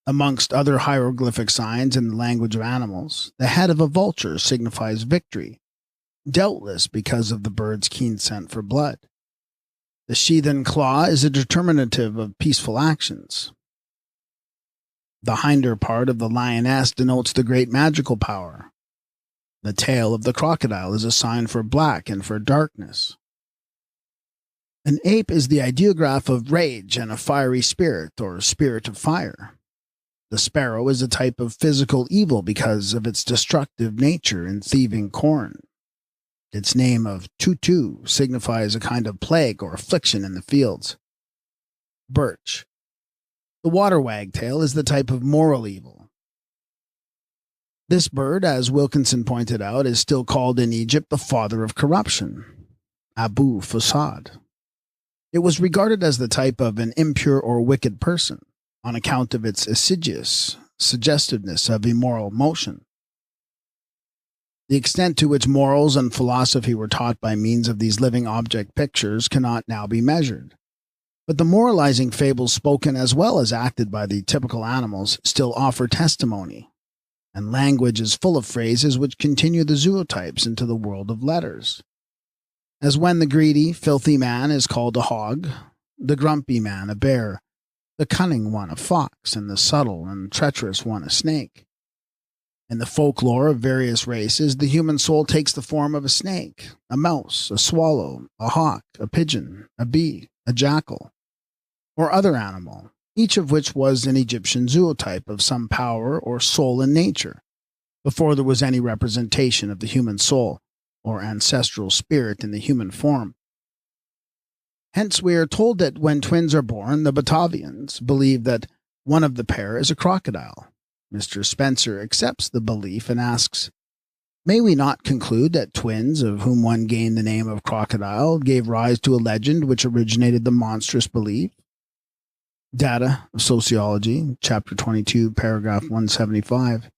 Amongst other hieroglyphic signs in the language of animals, the head of a vulture signifies victory, doubtless because of the bird's keen scent for blood. The sheathen claw is a determinative of peaceful actions. The hinder part of the lioness denotes the great magical power. The tail of the crocodile is a sign for black and for darkness. An ape is the ideograph of rage and a fiery spirit, or spirit of fire. The sparrow is a type of physical evil because of its destructive nature in thieving corn. Its name of tutu signifies a kind of plague or affliction in the fields. Birch. The water wagtail is the type of moral evil. This bird, as Wilkinson pointed out, is still called in Egypt the father of corruption, Abu Fasad. It was regarded as the type of an impure or wicked person, on account of its assiduous suggestiveness of immoral motion. The extent to which morals and philosophy were taught by means of these living object pictures cannot now be measured. But the moralizing fables spoken as well as acted by the typical animals still offer testimony, and language is full of phrases which continue the zootypes into the world of letters. As when the greedy, filthy man is called a hog, the grumpy man a bear, the cunning one a fox, and the subtle and treacherous one a snake. In the folklore of various races, the human soul takes the form of a snake, a mouse, a swallow, a hawk, a pigeon, a bee, a jackal, or other animal, each of which was an Egyptian zootype of some power or soul in nature, before there was any representation of the human soul or ancestral spirit in the human form. Hence we are told that when twins are born, the Batavians believe that one of the pair is a crocodile. Mr. Spencer accepts the belief and asks, "May we not conclude that twins, of whom one gained the name of crocodile, gave rise to a legend which originated the monstrous belief?" Data of Sociology, Chapter 22, Paragraph 175.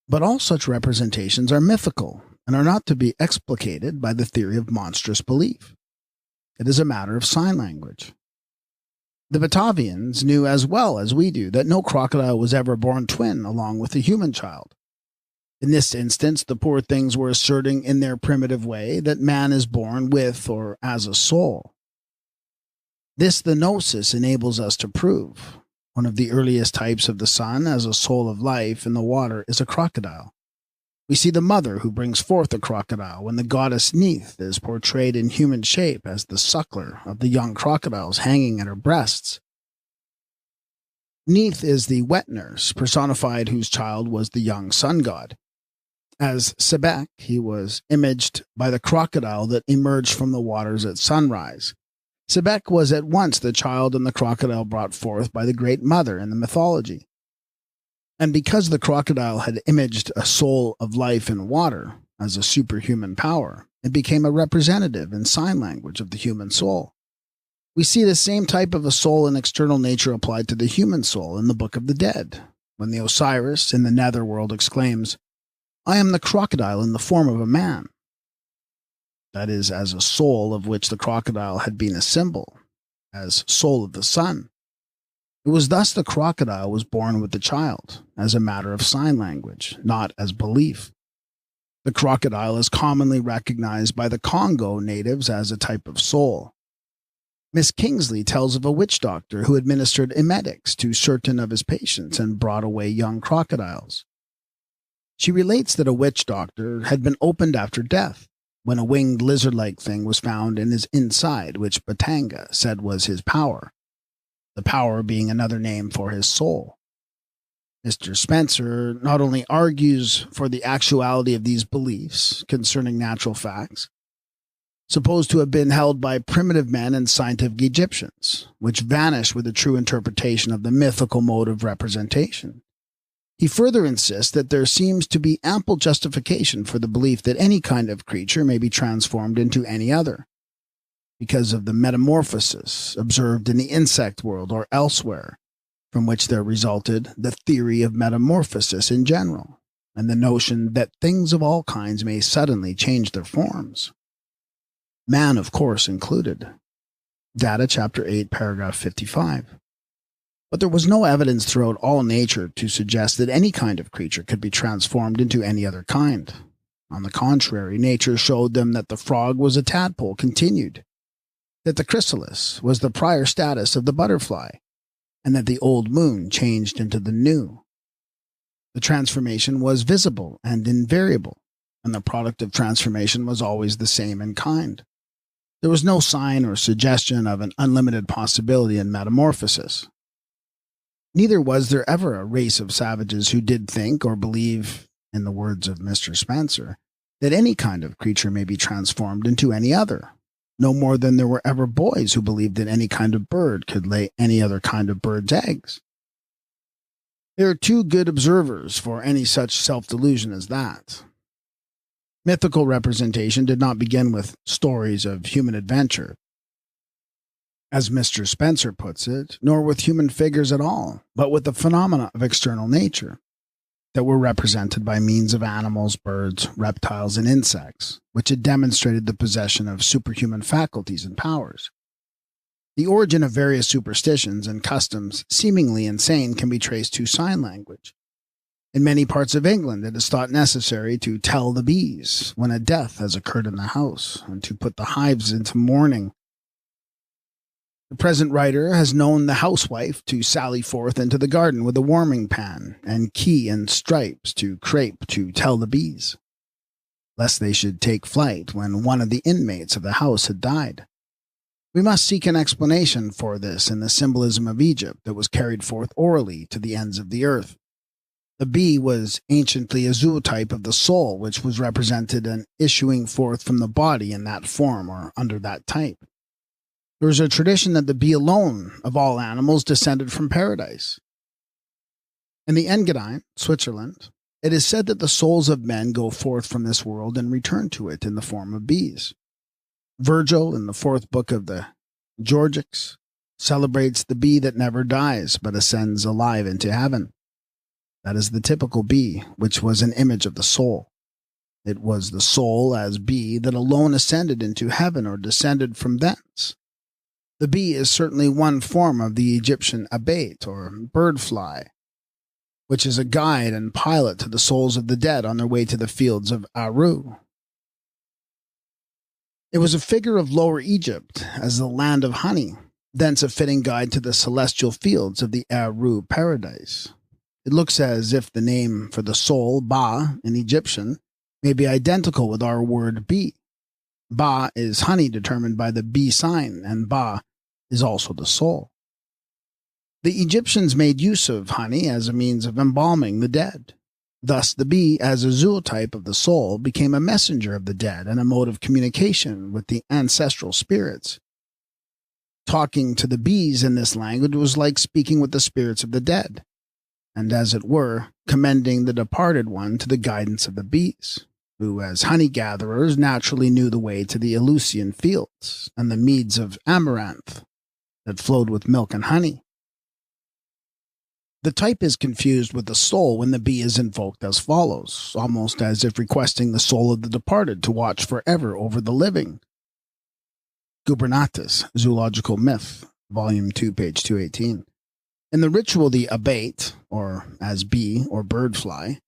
But all such representations are mythical and are not to be explicated by the theory of monstrous belief. It is a matter of sign language. The Batavians knew as well as we do that no crocodile was ever born twin along with a human child. In this instance, the poor things were asserting in their primitive way that man is born with or as a soul. This the gnosis enables us to prove. One of the earliest types of the sun as a soul of life in the water is a crocodile. We see the mother who brings forth a crocodile when the goddess Neith is portrayed in human shape as the suckler of the young crocodiles hanging at her breasts. Neith is the wet nurse personified whose child was the young sun god. As Sebek, he was imaged by the crocodile that emerged from the waters at sunrise. Sebek was at once the child and the crocodile brought forth by the great mother in the mythology. And because the crocodile had imaged a soul of life in water as a superhuman power, it became a representative in sign language of the human soul. We see the same type of a soul and external nature applied to the human soul in the Book of the Dead, when the Osiris in the netherworld exclaims, "I am the crocodile in the form of a man." that is, as a soul of which the crocodile had been a symbol, as soul of the sun. It was thus the crocodile was born with the child, as a matter of sign language, not as belief. The crocodile is commonly recognized by the Congo natives as a type of soul. Miss Kingsley tells of a witch doctor who administered emetics to certain of his patients and brought away young crocodiles. She relates that a witch doctor had been opened after death, when a winged lizard-like thing was found in his inside, which Batanga said was his power, the power being another name for his soul. Mr. Spencer not only argues for the actuality of these beliefs concerning natural facts, supposed to have been held by primitive men and scientific Egyptians, which vanish with the true interpretation of the mythical mode of representation. He further insists that there seems to be ample justification for the belief that any kind of creature may be transformed into any other, because of the metamorphosis observed in the insect world or elsewhere, from which there resulted the theory of metamorphosis in general, and the notion that things of all kinds may suddenly change their forms. Man, of course, included. Data chapter 8, paragraph 55. But there was no evidence throughout all nature to suggest that any kind of creature could be transformed into any other kind. On the contrary, nature showed them that the frog was a tadpole continued, that the chrysalis was the prior status of the butterfly, and that the old moon changed into the new. The transformation was visible and invariable, and the product of transformation was always the same in kind. There was no sign or suggestion of an unlimited possibility in metamorphosis. Neither was there ever a race of savages who did think or believe, in the words of Mr. Spencer, that any kind of creature may be transformed into any other, no more than there were ever boys who believed that any kind of bird could lay any other kind of bird's eggs. They are too good observers for any such self-delusion as that. Mythical representation did not begin with stories of human adventure, as Mr. Spencer puts it, nor with human figures at all, but with the phenomena of external nature that were represented by means of animals, birds, reptiles, and insects, which had demonstrated the possession of superhuman faculties and powers. The origin of various superstitions and customs seemingly insane can be traced to sign language. In many parts of England, it is thought necessary to tell the bees when a death has occurred in the house, and to put the hives into mourning. The present writer has known the housewife to sally forth into the garden with a warming pan and key and stripes to crape to tell the bees, lest they should take flight when one of the inmates of the house had died. We must seek an explanation for this in the symbolism of Egypt that was carried forth orally to the ends of the earth. The bee was anciently a zootype of the soul, which was represented and issuing forth from the body in that form or under that type. There is a tradition that the bee alone of all animals descended from paradise. In the Engadine, Switzerland, it is said that the souls of men go forth from this world and return to it in the form of bees. Virgil, in the 4th book of the Georgics, celebrates the bee that never dies but ascends alive into heaven. That is the typical bee, which was an image of the soul. It was the soul as bee that alone ascended into heaven or descended from thence. The bee is certainly one form of the Egyptian abate, or bird fly, which is a guide and pilot to the souls of the dead on their way to the fields of Aru. It was a figure of Lower Egypt as the land of honey, thence a fitting guide to the celestial fields of the Aru paradise. It looks as if the name for the soul, Ba, in Egyptian, may be identical with our word bee. Ba is honey determined by the bee sign, and Ba is also the soul. The Egyptians made use of honey as a means of embalming the dead. Thus, the bee, as a zootype of the soul, became a messenger of the dead and a mode of communication with the ancestral spirits. Talking to the bees in this language was like speaking with the spirits of the dead, and as it were, commending the departed one to the guidance of the bees, who, as honey-gatherers, naturally knew the way to the Eleusinian fields and the meads of amaranth that flowed with milk and honey. The type is confused with the soul when the bee is invoked as follows, almost as if requesting the soul of the departed to watch forever over the living. Gubernatus, Zoological Myth, Volume 2, page 218. In the ritual, the abate, or as bee or bird fly,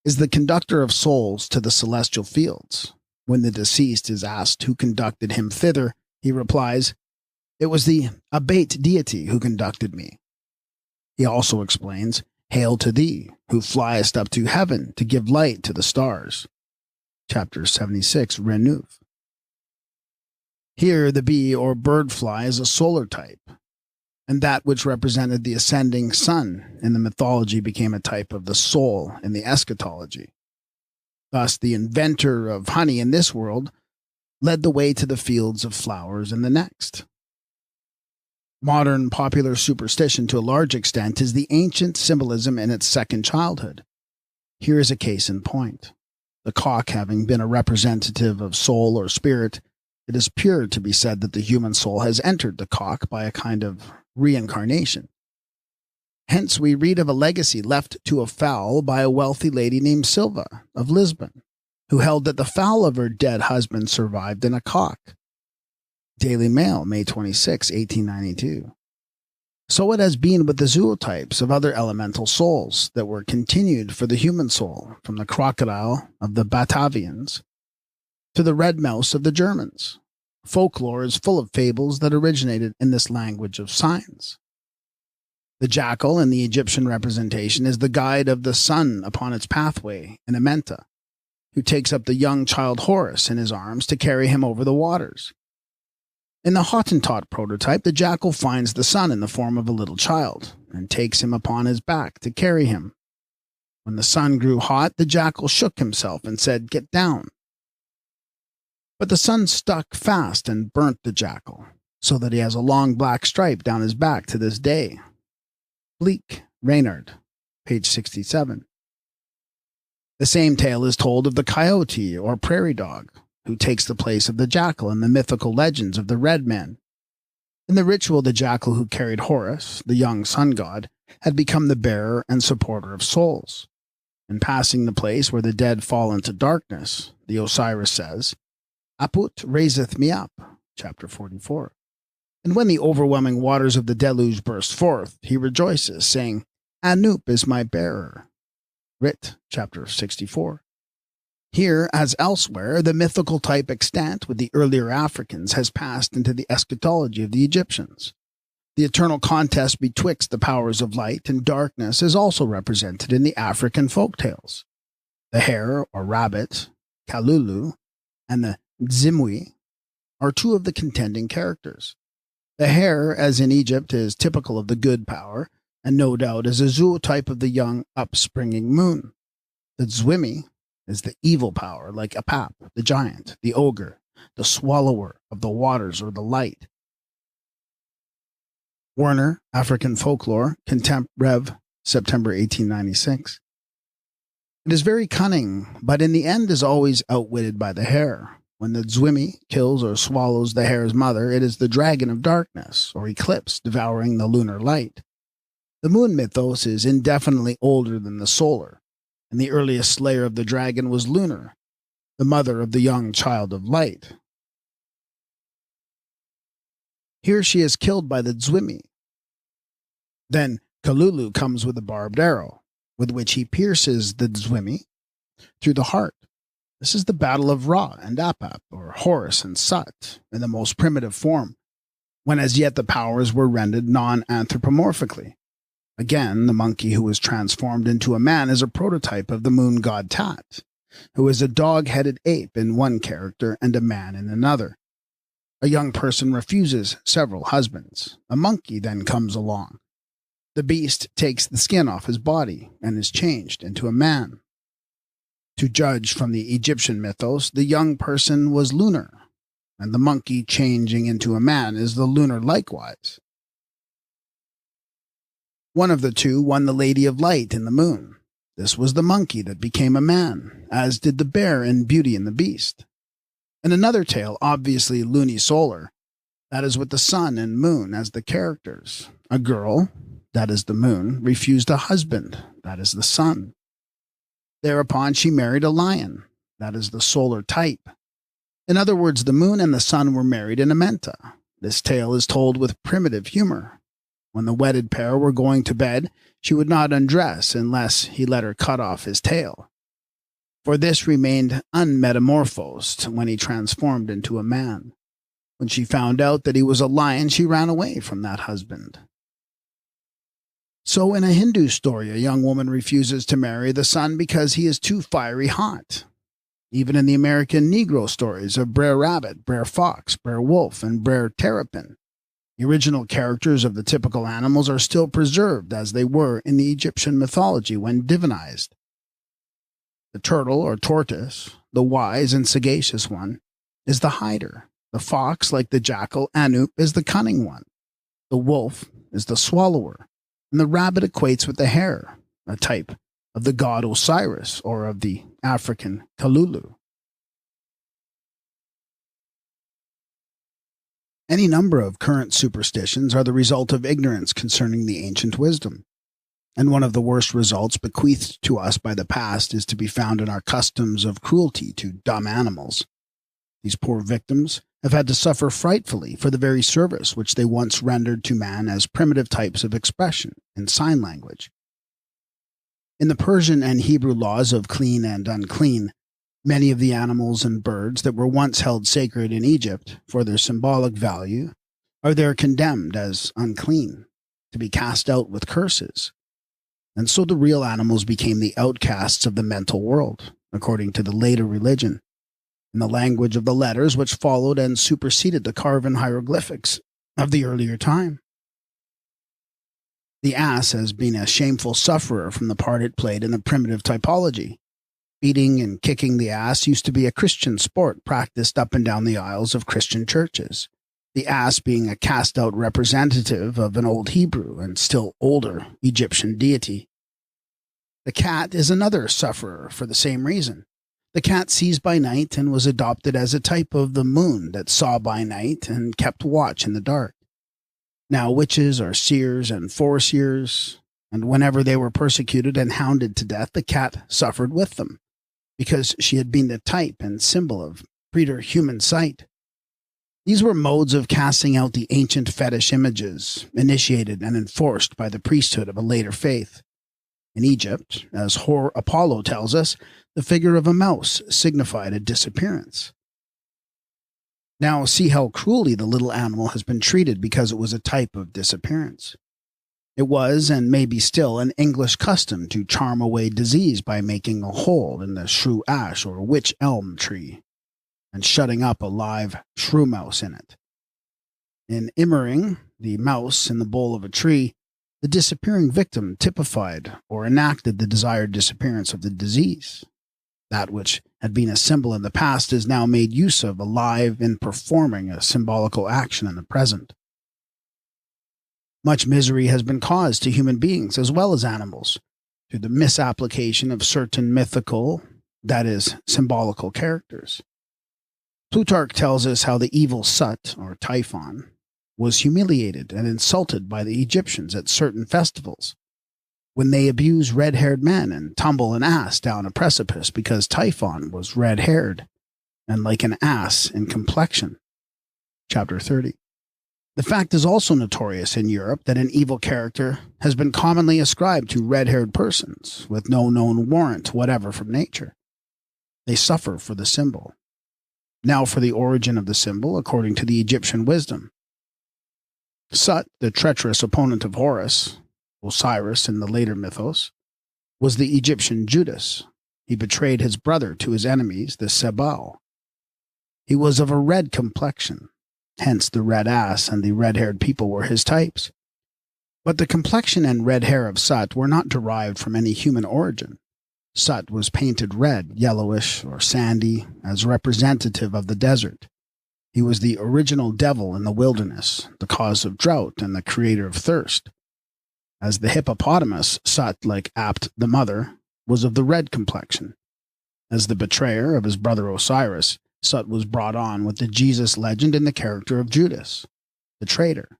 is the conductor of souls to the celestial fields. When the deceased is asked who conducted him thither, he replies, "It was the abate deity who conducted me." He also explains, "Hail to thee, who fliest up to heaven to give light to the stars." Chapter 76, Renouve. Here the bee or bird fly is a solar type, and that which represented the ascending sun in the mythology became a type of the soul in the eschatology. Thus, the inventor of honey in this world led the way to the fields of flowers in the next. Modern popular superstition, to a large extent, is the ancient symbolism in its second childhood. Here is a case in point. The cock having been a representative of soul or spirit, it is pure to be said that the human soul has entered the cock by a kind of reincarnation. Hence we read of a legacy left to a fowl by a wealthy lady named Silva of Lisbon, who held that the fowl of her dead husband survived in a cock. Daily Mail, May 26, 1892. So it has been with the zootypes of other elemental souls that were continued for the human soul, from the crocodile of the Batavians to the red mouse of the Germans. Folklore is full of fables that originated in this language of signs. The jackal in the Egyptian representation is the guide of the sun upon its pathway in Amenta, who takes up the young child Horus in his arms to carry him over the waters. In the Hottentot prototype, the jackal finds the sun in the form of a little child and takes him upon his back to carry him. When the sun grew hot, the jackal shook himself and said, "Get down." But the sun stuck fast and burnt the jackal, so that he has a long black stripe down his back to this day. Bleak, Reynard, page 67. The same tale is told of the coyote or prairie dog, who takes the place of the jackal in the mythical legends of the red men. In the ritual, the jackal who carried Horus, the young sun god, had become the bearer and supporter of souls. In passing the place where the dead fall into darkness, the Osiris says, "Aput raiseth me up," chapter 44. And when the overwhelming waters of the deluge burst forth, he rejoices, saying, "Anup is my bearer." Writ, chapter 64. Here, as elsewhere, the mythical type extant with the earlier Africans has passed into the eschatology of the Egyptians. The eternal contest betwixt the powers of light and darkness is also represented in the African folk tales. The hare or rabbit, Kalulu, and the Dzimwi are two of the contending characters. The hare, as in Egypt, is typical of the good power, and no doubt is a zootype of the young, upspringing moon. The Zwimi is the evil power, like Apap, the giant, the ogre, the swallower of the waters or the light. Warner, African Folklore, Contempt Rev., September 1896. It is very cunning, but in the end is always outwitted by the hare. When the Zwimi kills or swallows the hare's mother, it is the dragon of darkness, or eclipse, devouring the lunar light. The moon mythos is indefinitely older than the solar, and the earliest slayer of the dragon was Lunar, the mother of the young child of light. Here she is killed by the Zwimi. Then Kalulu comes with a barbed arrow, with which he pierces the Zwimi through the heart. This is the battle of Ra and Apap, or Horus and Sut, in the most primitive form, when as yet the powers were rendered non-anthropomorphically. Again, the monkey who was transformed into a man is a prototype of the moon god Tat, who is a dog-headed ape in one character and a man in another. A young person refuses several husbands. A monkey then comes along. The beast takes the skin off his body and is changed into a man. To judge from the Egyptian mythos, the young person was lunar, and the monkey changing into a man is the lunar likewise. One of the two won the Lady of Light in the moon. This was the monkey that became a man, as did the bear in Beauty and the Beast. In another tale, obviously lunisolar, that is with the sun and moon as the characters, a girl, that is the moon, refused a husband, that is the sun. Thereupon she married a lion, that is the solar type. In other words, the moon and the sun were married in a menta. This tale is told with primitive humor. When the wedded pair were going to bed, she would not undress unless he let her cut off his tail. For this remained unmetamorphosed when he transformed into a man. When she found out that he was a lion, she ran away from that husband. So in a Hindu story, a young woman refuses to marry the sun because he is too fiery hot. Even in the American Negro stories of Brer Rabbit, Brer Fox, Brer Wolf, and Brer Terrapin, the original characters of the typical animals are still preserved as they were in the Egyptian mythology when divinized. The turtle or tortoise, the wise and sagacious one, is the hider. The fox, like the jackal, Anup, is the cunning one. The wolf is the swallower, and the rabbit equates with the hare, a type of the god Osiris or of the African Kalulu. Any number of current superstitions are the result of ignorance concerning the ancient wisdom, and one of the worst results bequeathed to us by the past is to be found in our customs of cruelty to dumb animals. These poor victims have had to suffer frightfully for the very service which they once rendered to man as primitive types of expression in sign language. In the Persian and Hebrew laws of clean and unclean, many of the animals and birds that were once held sacred in Egypt for their symbolic value are there condemned as unclean, to be cast out with curses. And so the real animals became the outcasts of the mental world, according to the later religion, in the language of the letters which followed and superseded the carven hieroglyphics of the earlier time. The ass has been a shameful sufferer from the part it played in the primitive typology. Beating and kicking the ass used to be a Christian sport practiced up and down the aisles of Christian churches, the ass being a cast-out representative of an old Hebrew and still older Egyptian deity. The cat is another sufferer for the same reason. The cat sees by night and was adopted as a type of the moon that saw by night and kept watch in the dark. Now witches are seers and foreseers, and whenever they were persecuted and hounded to death, the cat suffered with them, because she had been the type and symbol of preter-human sight. These were modes of casting out the ancient fetish images, initiated and enforced by the priesthood of a later faith. In Egypt, as Hor Apollo tells us, the figure of a mouse signified a disappearance. Now see how cruelly the little animal has been treated because it was a type of disappearance. It was, and may be still, an English custom to charm away disease by making a hole in the shrew ash or witch elm tree, and shutting up a live shrew mouse in it. In Immering, the mouse in the bole of a tree, the disappearing victim typified or enacted the desired disappearance of the disease. That which had been a symbol in the past is now made use of alive in performing a symbolical action in the present. Much misery has been caused to human beings as well as animals through the misapplication of certain mythical, that is, symbolical characters. Plutarch tells us how the evil Sut, or Typhon, was humiliated and insulted by the Egyptians at certain festivals, when they abuse red-haired men and tumble an ass down a precipice because Typhon was red-haired and like an ass in complexion. Chapter 30. The fact is also notorious in Europe that an evil character has been commonly ascribed to red-haired persons with no known warrant whatever from nature. They suffer for the symbol. Now for the origin of the symbol, according to the Egyptian wisdom. Sut, the treacherous opponent of Horus, Osiris in the later mythos, was the Egyptian Judas. He betrayed his brother to his enemies, the Sebal. He was of a red complexion, hence the red ass and the red-haired people were his types. But the complexion and red hair of Sut were not derived from any human origin. Sut was painted red, yellowish, or sandy, as representative of the desert. He was the original devil in the wilderness, the cause of drought and the creator of thirst. As the hippopotamus, Sut, like Apt the mother, was of the red complexion. As the betrayer of his brother Osiris, Sut was brought on with the Jesus legend in the character of Judas, the traitor.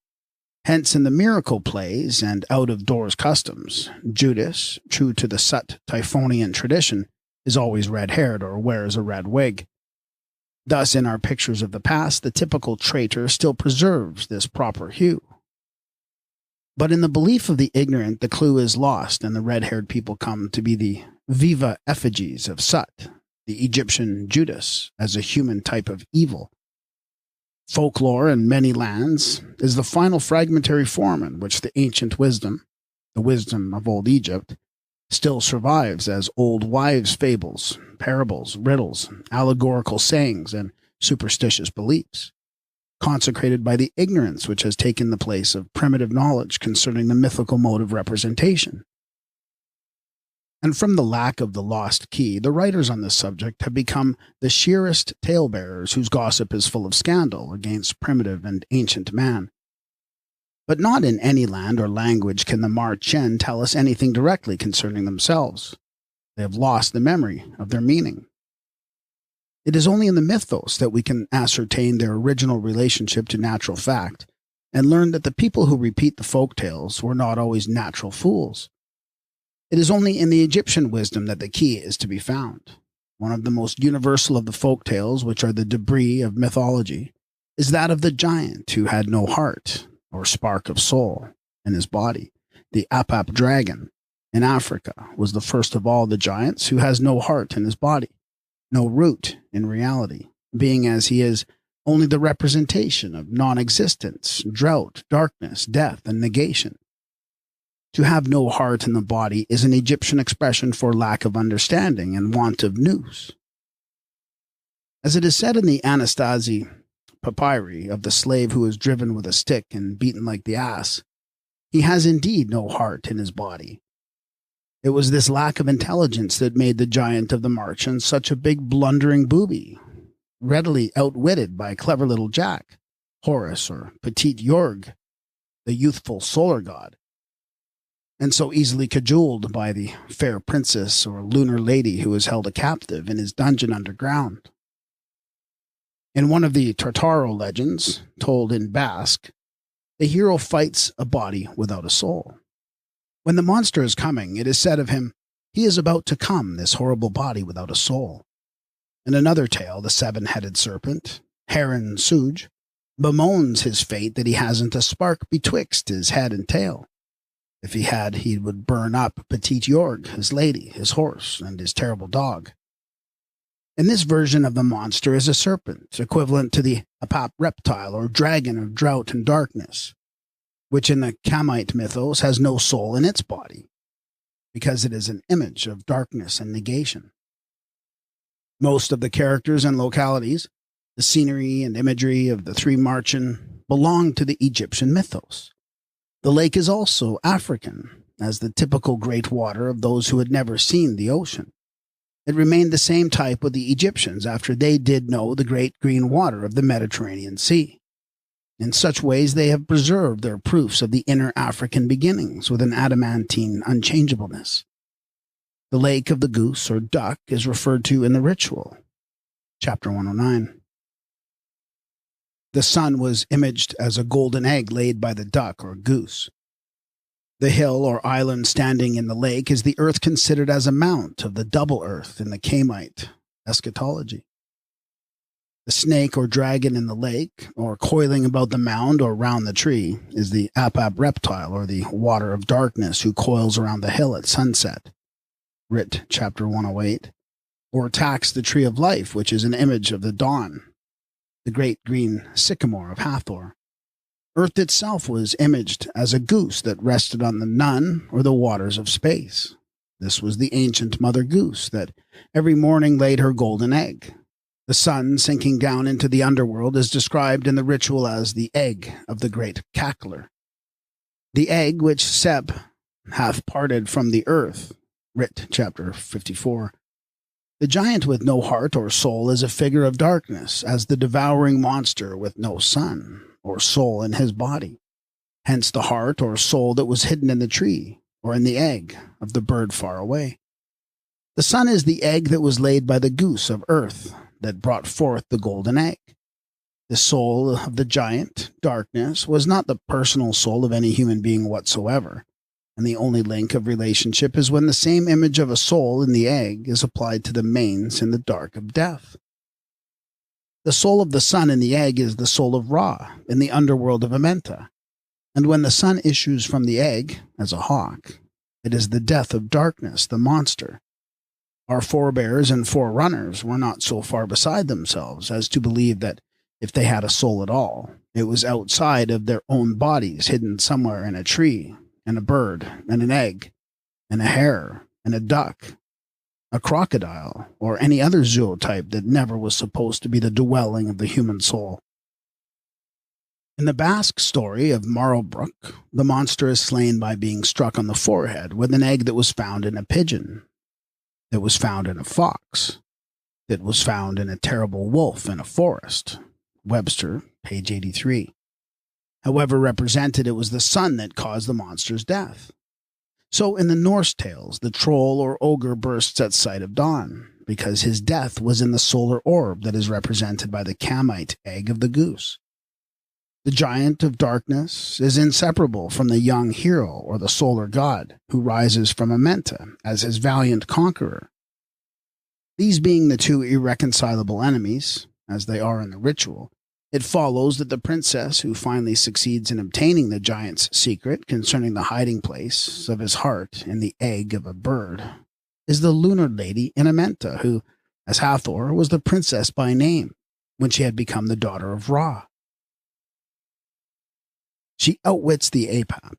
Hence, in the miracle plays and out-of-doors customs, Judas, true to the Sut Typhonian tradition, is always red-haired or wears a red wig. Thus, in our pictures of the past, the typical traitor still preserves this proper hue. But in the belief of the ignorant, the clue is lost, and the red-haired people come to be the viva effigies of Sut, the Egyptian Judas, as a human type of evil. Folklore in many lands is the final fragmentary form in which the ancient wisdom, the wisdom of old Egypt, still survives as old wives' fables, parables, riddles, allegorical sayings, and superstitious beliefs, consecrated by the ignorance which has taken the place of primitive knowledge concerning the mythical mode of representation. And from the lack of the lost key, the writers on this subject have become the sheerest talebearers whose gossip is full of scandal against primitive and ancient man. But not in any land or language can the Mar-Chen tell us anything directly concerning themselves. They have lost the memory of their meaning. It is only in the mythos that we can ascertain their original relationship to natural fact, and learn that the people who repeat the folk tales were not always natural fools. It is only in the Egyptian wisdom that the key is to be found. One of the most universal of the folk tales, which are the debris of mythology, is that of the giant who had no heart or spark of soul in his body. The Apap dragon in Africa was the first of all the giants who has no heart in his body, no root in reality, being as he is only the representation of non-existence, drought, darkness, death, and negation. To have no heart in the body is an Egyptian expression for lack of understanding and want of nous. As it is said in the Anastasia papyri of the slave who is driven with a stick and beaten like the ass, he has indeed no heart in his body. It was this lack of intelligence that made the giant of the Marchen such a big blundering booby, readily outwitted by clever little Jack, Horus, or Petit Jorg, the youthful solar god, and so easily cajoled by the fair princess or lunar lady who is held a captive in his dungeon underground. In one of the Tartaro legends, told in Basque, the hero fights a body without a soul. When the monster is coming, it is said of him, "He is about to come, this horrible body without a soul." In another tale, the seven-headed serpent, Heron Suj, bemoans his fate that he hasn't a spark betwixt his head and tail. If he had, he would burn up Petit Jorg, his lady, his horse, and his terrible dog. In this version of the monster is a serpent, equivalent to the Apap reptile or dragon of drought and darkness, which in the Kamite mythos has no soul in its body, because it is an image of darkness and negation. Most of the characters and localities, the scenery and imagery of the three Marchen, belong to the Egyptian mythos. The lake is also African, as the typical great water of those who had never seen the ocean. It remained the same type with the Egyptians after they did know the great green water of the Mediterranean Sea. In such ways they have preserved their proofs of the inner African beginnings with an adamantine unchangeableness. The lake of the goose or duck is referred to in the ritual, chapter 109. The sun was imaged as a golden egg laid by the duck or goose. The hill or island standing in the lake is the earth considered as a mount of the double earth in the Kamite eschatology. The snake or dragon in the lake, or coiling about the mound or round the tree, is the Apap reptile or the water of darkness who coils around the hill at sunset, Writ chapter 108, or attacks the tree of life, which is an image of the dawn, the great green sycamore of Hathor. Earth itself was imaged as a goose that rested on the Nun or the waters of space. This was the ancient mother goose that every morning laid her golden egg. The sun sinking down into the underworld is described in the ritual as the egg of the great cackler. The egg which Seb hath parted from the earth, Writ chapter 54. The giant with no heart or soul is a figure of darkness, as the devouring monster with no sun or soul in his body. Hence the heart or soul that was hidden in the tree, or in the egg of the bird far away. The sun is the egg that was laid by the goose of earth, that brought forth the golden egg. The soul of the giant, darkness, was not the personal soul of any human being whatsoever, and the only link of relationship is when the same image of a soul in the egg is applied to the manes in the dark of death. The soul of the sun in the egg is the soul of Ra in the underworld of Amenta, and when the sun issues from the egg, as a hawk, it is the death of darkness, the monster. Our forebears and forerunners were not so far beside themselves as to believe that if they had a soul at all, it was outside of their own bodies, hidden somewhere in a tree, and a bird, and an egg, and a hare, and a duck, a crocodile, or any other zootype that never was supposed to be the dwelling of the human soul. In the Basque story of Marlbrook, the monster is slain by being struck on the forehead with an egg that was found in a pigeon, that was found in a fox, that was found in a terrible wolf in a forest. Webster, page 83. However represented, it was the sun that caused the monster's death. So in the Norse tales, the troll or ogre bursts at sight of dawn, because his death was in the solar orb that is represented by the camite egg of the goose. The giant of darkness is inseparable from the young hero or the solar god, who rises from Amenta as his valiant conqueror. These being the two irreconcilable enemies, as they are in the ritual, it follows that the princess who finally succeeds in obtaining the giant's secret concerning the hiding place of his heart in the egg of a bird is the lunar lady in Amenta, who, as Hathor, was the princess by name when she had become the daughter of Ra. She outwits the Apap,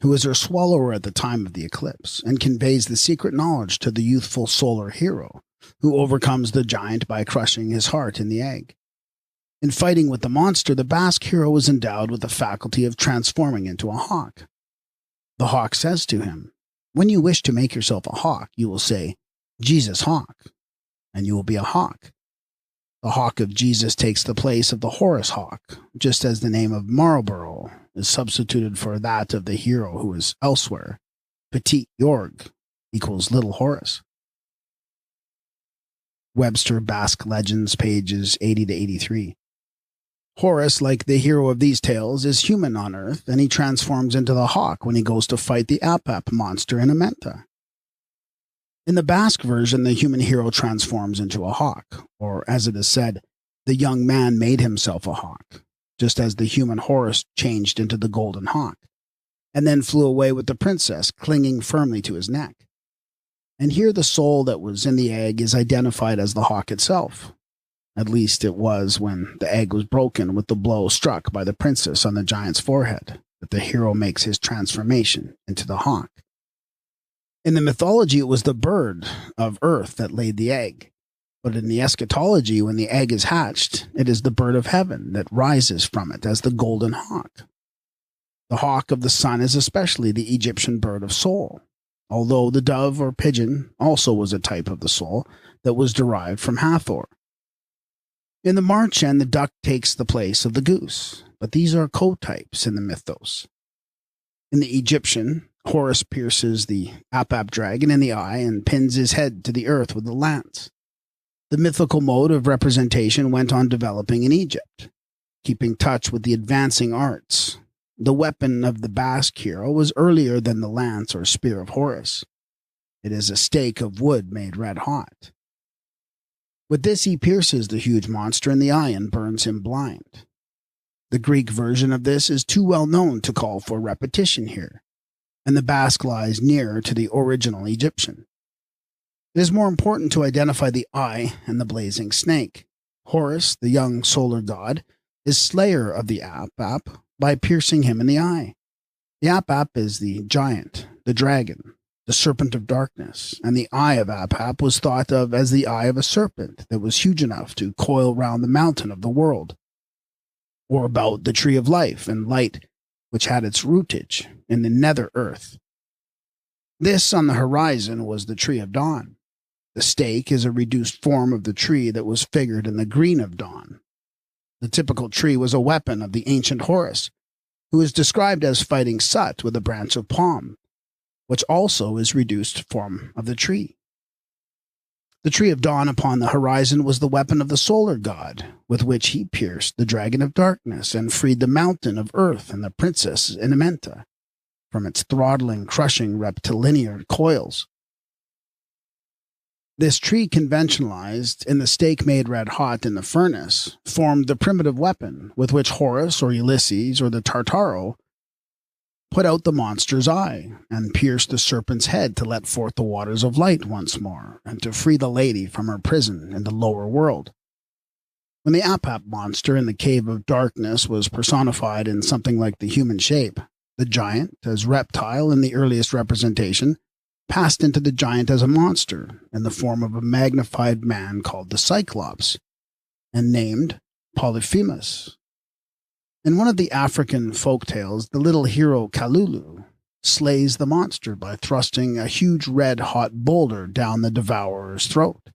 who is her swallower at the time of the eclipse, and conveys the secret knowledge to the youthful solar hero, who overcomes the giant by crushing his heart in the egg. In fighting with the monster, the Basque hero is endowed with the faculty of transforming into a hawk. The hawk says to him, "When you wish to make yourself a hawk, you will say, 'Jesus Hawk,' and you will be a hawk." The hawk of Jesus takes the place of the Horus hawk, just as the name of Marlborough is substituted for that of the hero who is elsewhere. Petit Jorg equals Little Horus. Webster Basque Legends, pages 80 to 83. Horus, like the hero of these tales, is human on Earth, and he transforms into the hawk when he goes to fight the Apap monster in Amenta. In the Basque version, the human hero transforms into a hawk, or as it is said, the young man made himself a hawk, just as the human Horus changed into the golden hawk, and then flew away with the princess clinging firmly to his neck. And here the soul that was in the egg is identified as the hawk itself. At least it was when the egg was broken with the blow struck by the princess on the giant's forehead, that the hero makes his transformation into the hawk. In the mythology, it was the bird of earth that laid the egg. But in the eschatology, when the egg is hatched, it is the bird of heaven that rises from it as the golden hawk. The hawk of the sun is especially the Egyptian bird of soul, although the dove or pigeon also was a type of the soul that was derived from Hathor. In the Marchen, the duck takes the place of the goose, but these are co-types in the mythos. In the Egyptian, Horus pierces the Apap dragon in the eye and pins his head to the earth with a lance. The mythical mode of representation went on developing in Egypt, keeping touch with the advancing arts. The weapon of the Basque hero was earlier than the lance or spear of Horus. It is a stake of wood made red hot. With this he pierces the huge monster in the eye and burns him blind. The Greek version of this is too well known to call for repetition here, and the Basque lies nearer to the original Egyptian. It is more important to identify the eye and the blazing snake. Horus, the young solar god, is slayer of the Apap by piercing him in the eye. The Apap is the giant, the dragon, the serpent of darkness, and the eye of Apap was thought of as the eye of a serpent that was huge enough to coil round the mountain of the world, or about the tree of life and light, which had its rootage in the nether earth. This on the horizon was the tree of dawn. The stake is a reduced form of the tree that was figured in the green of dawn. The typical tree was a weapon of the ancient Horus, who is described as fighting Sut with a branch of palm, which also is reduced form of the tree. The tree of dawn upon the horizon was the weapon of the solar god, with which he pierced the dragon of darkness and freed the mountain of earth and the princess Inimenta from its throttling, crushing reptilinear coils. This tree, conventionalized in the stake made red hot in the furnace, formed the primitive weapon with which Horus or Ulysses or the Tartaro put out the monster's eye and pierced the serpent's head to let forth the waters of light once more and to free the lady from her prison in the lower world. When the Apap monster in the cave of darkness was personified in something like the human shape, the giant, as reptile in the earliest representation, passed into the giant as a monster in the form of a magnified man called the Cyclops, and named Polyphemus. In one of the African folk tales, the little hero Kalulu slays the monster by thrusting a huge red-hot boulder down the devourer's throat.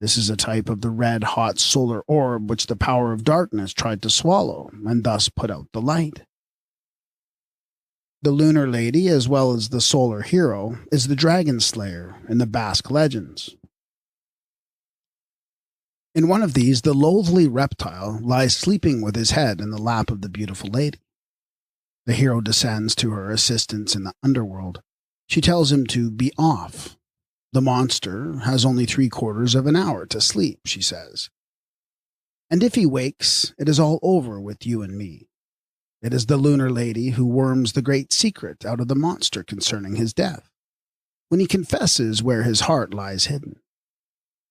This is a type of the red-hot solar orb which the power of darkness tried to swallow and thus put out the light. The lunar lady, as well as the solar hero, is the dragon slayer in the Basque legends. In one of these, the loathly reptile lies sleeping with his head in the lap of the beautiful lady. The hero descends to her assistance in the underworld. She tells him to be off. The monster has only 3/4 of an hour to sleep, she says. And if he wakes, it is all over with you and me. It is the lunar lady who worms the great secret out of the monster concerning his death, when he confesses where his heart lies hidden.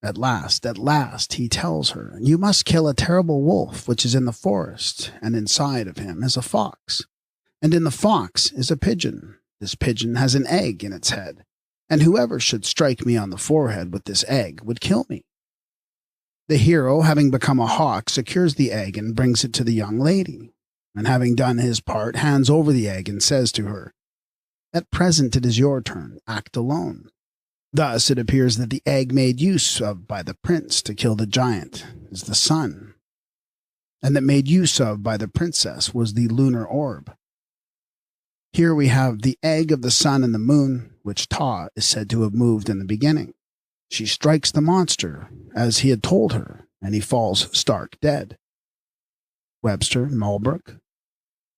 At last, he tells her, you must kill a terrible wolf which is in the forest, and inside of him is a fox. And in the fox is a pigeon. This pigeon has an egg in its head, and whoever should strike me on the forehead with this egg would kill me. The hero, having become a hawk, secures the egg and brings it to the young lady, and having done his part, hands over the egg and says to her, at present it is your turn, act alone. Thus it appears that the egg made use of by the prince to kill the giant is the sun, and that made use of by the princess was the lunar orb. Here we have the egg of the sun and the moon, which Ta is said to have moved in the beginning. She strikes the monster, as he had told her, and he falls stark dead. Webster, Malbrook.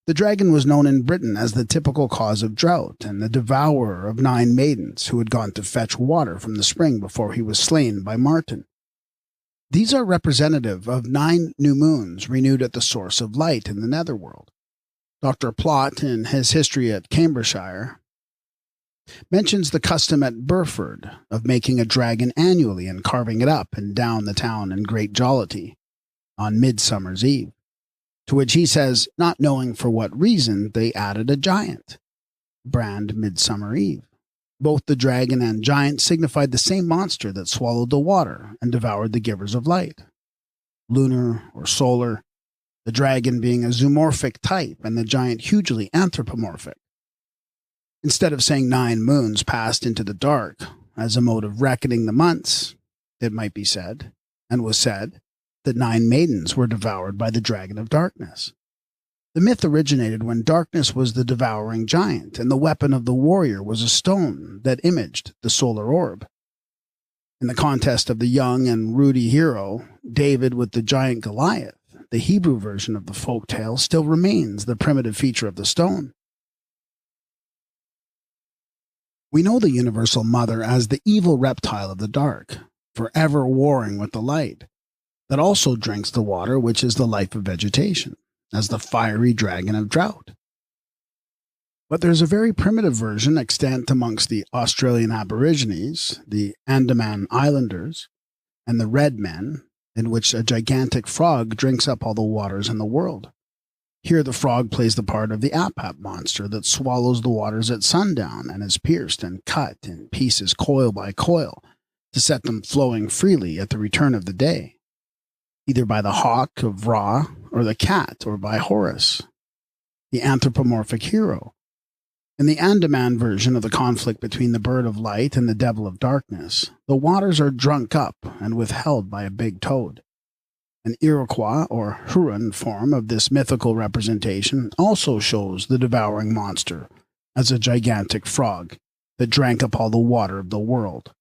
The dragon was known in Britain as the typical cause of drought and the devourer of 9 maidens who had gone to fetch water from the spring before he was slain by Martin. These are representative of 9 new moons renewed at the source of light in the netherworld. Dr. Plott, in his history at Cambridgeshire, mentions the custom at Burford of making a dragon annually and carving it up and down the town in great jollity on Midsummer's Eve. To which he says, not knowing for what reason, they added a giant. Brand Midsummer Eve. Both the dragon and giant signified the same monster that swallowed the water and devoured the givers of light. Lunar or solar, the dragon being a zoomorphic type and the giant hugely anthropomorphic. Instead of saying 9 moons passed into the dark as a mode of reckoning the months, it might be said, and was said, that 9 maidens were devoured by the dragon of darkness. The myth originated when darkness was the devouring giant, and the weapon of the warrior was a stone that imaged the solar orb. In the contest of the young and ruddy hero, David with the giant Goliath, the Hebrew version of the folk tale still remains the primitive feature of the stone. We know the universal mother as the evil reptile of the dark, forever warring with the light, that also drinks the water which is the life of vegetation, as the fiery dragon of drought. But there's a very primitive version extant amongst the Australian Aborigines, the Andaman Islanders, and the Red Men, in which a gigantic frog drinks up all the waters in the world. Here the frog plays the part of the Apap monster that swallows the waters at sundown and is pierced and cut in pieces coil by coil to set them flowing freely at the return of the day, either by the hawk of Ra or the cat or by Horus, the anthropomorphic hero. In the Andaman version of the conflict between the bird of light and the devil of darkness, the waters are drunk up and withheld by a big toad. An Iroquois or Huron form of this mythical representation also shows the devouring monster as a gigantic frog that drank up all the water of the world.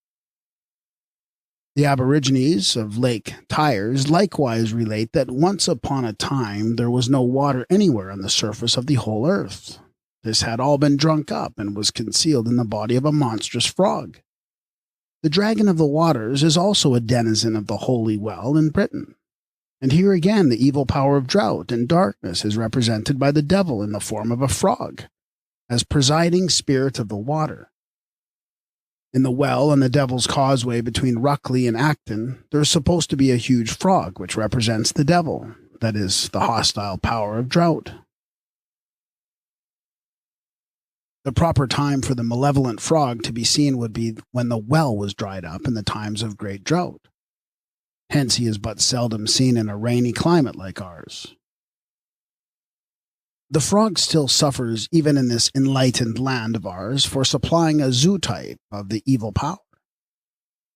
The Aborigines of Lake Tyers likewise relate that once upon a time there was no water anywhere on the surface of the whole earth. This had all been drunk up and was concealed in the body of a monstrous frog. The dragon of the waters is also a denizen of the Holy Well in Britain. And here again the evil power of drought and darkness is represented by the devil in the form of a frog, as presiding spirit of the water. In the well on the Devil's Causeway between Ruckley and Acton, there is supposed to be a huge frog which represents the devil, that is, the hostile power of drought. The proper time for the malevolent frog to be seen would be when the well was dried up in the times of great drought. Hence he is but seldom seen in a rainy climate like ours. The frog still suffers even in this enlightened land of ours for supplying a zootype of the evil power.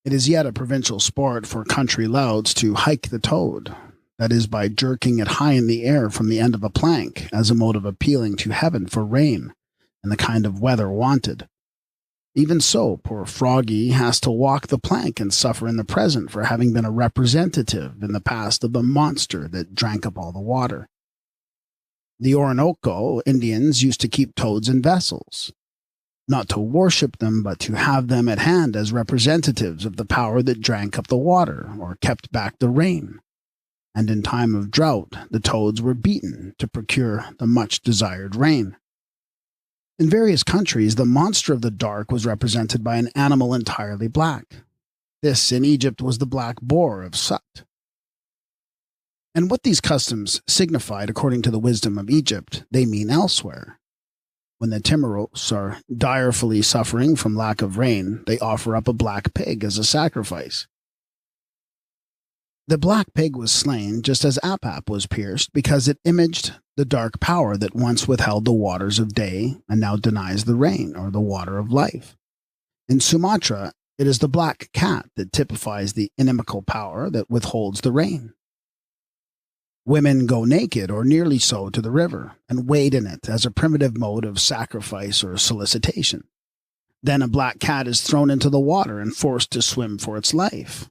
It is yet a provincial sport for country louds to hike the toad, that is by jerking it high in the air from the end of a plank as a mode of appealing to heaven for rain and the kind of weather wanted. Even so, poor Froggy has to walk the plank and suffer in the present for having been a representative in the past of the monster that drank up all the water. The Orinoco Indians used to keep toads in vessels, not to worship them, but to have them at hand as representatives of the power that drank up the water or kept back the rain. And in time of drought, the toads were beaten to procure the much-desired rain. In various countries, the monster of the dark was represented by an animal entirely black. This, in Egypt, was the black boar of Sut. And what these customs signified, according to the wisdom of Egypt, they mean elsewhere. When the Timuros are direfully suffering from lack of rain, they offer up a black pig as a sacrifice. The black pig was slain just as Apap was pierced because it imaged the dark power that once withheld the waters of day and now denies the rain or the water of life. In Sumatra, it is the black cat that typifies the inimical power that withholds the rain. Women go naked or nearly so to the river and wade in it as a primitive mode of sacrifice or solicitation. Then a black cat is thrown into the water and forced to swim for its life.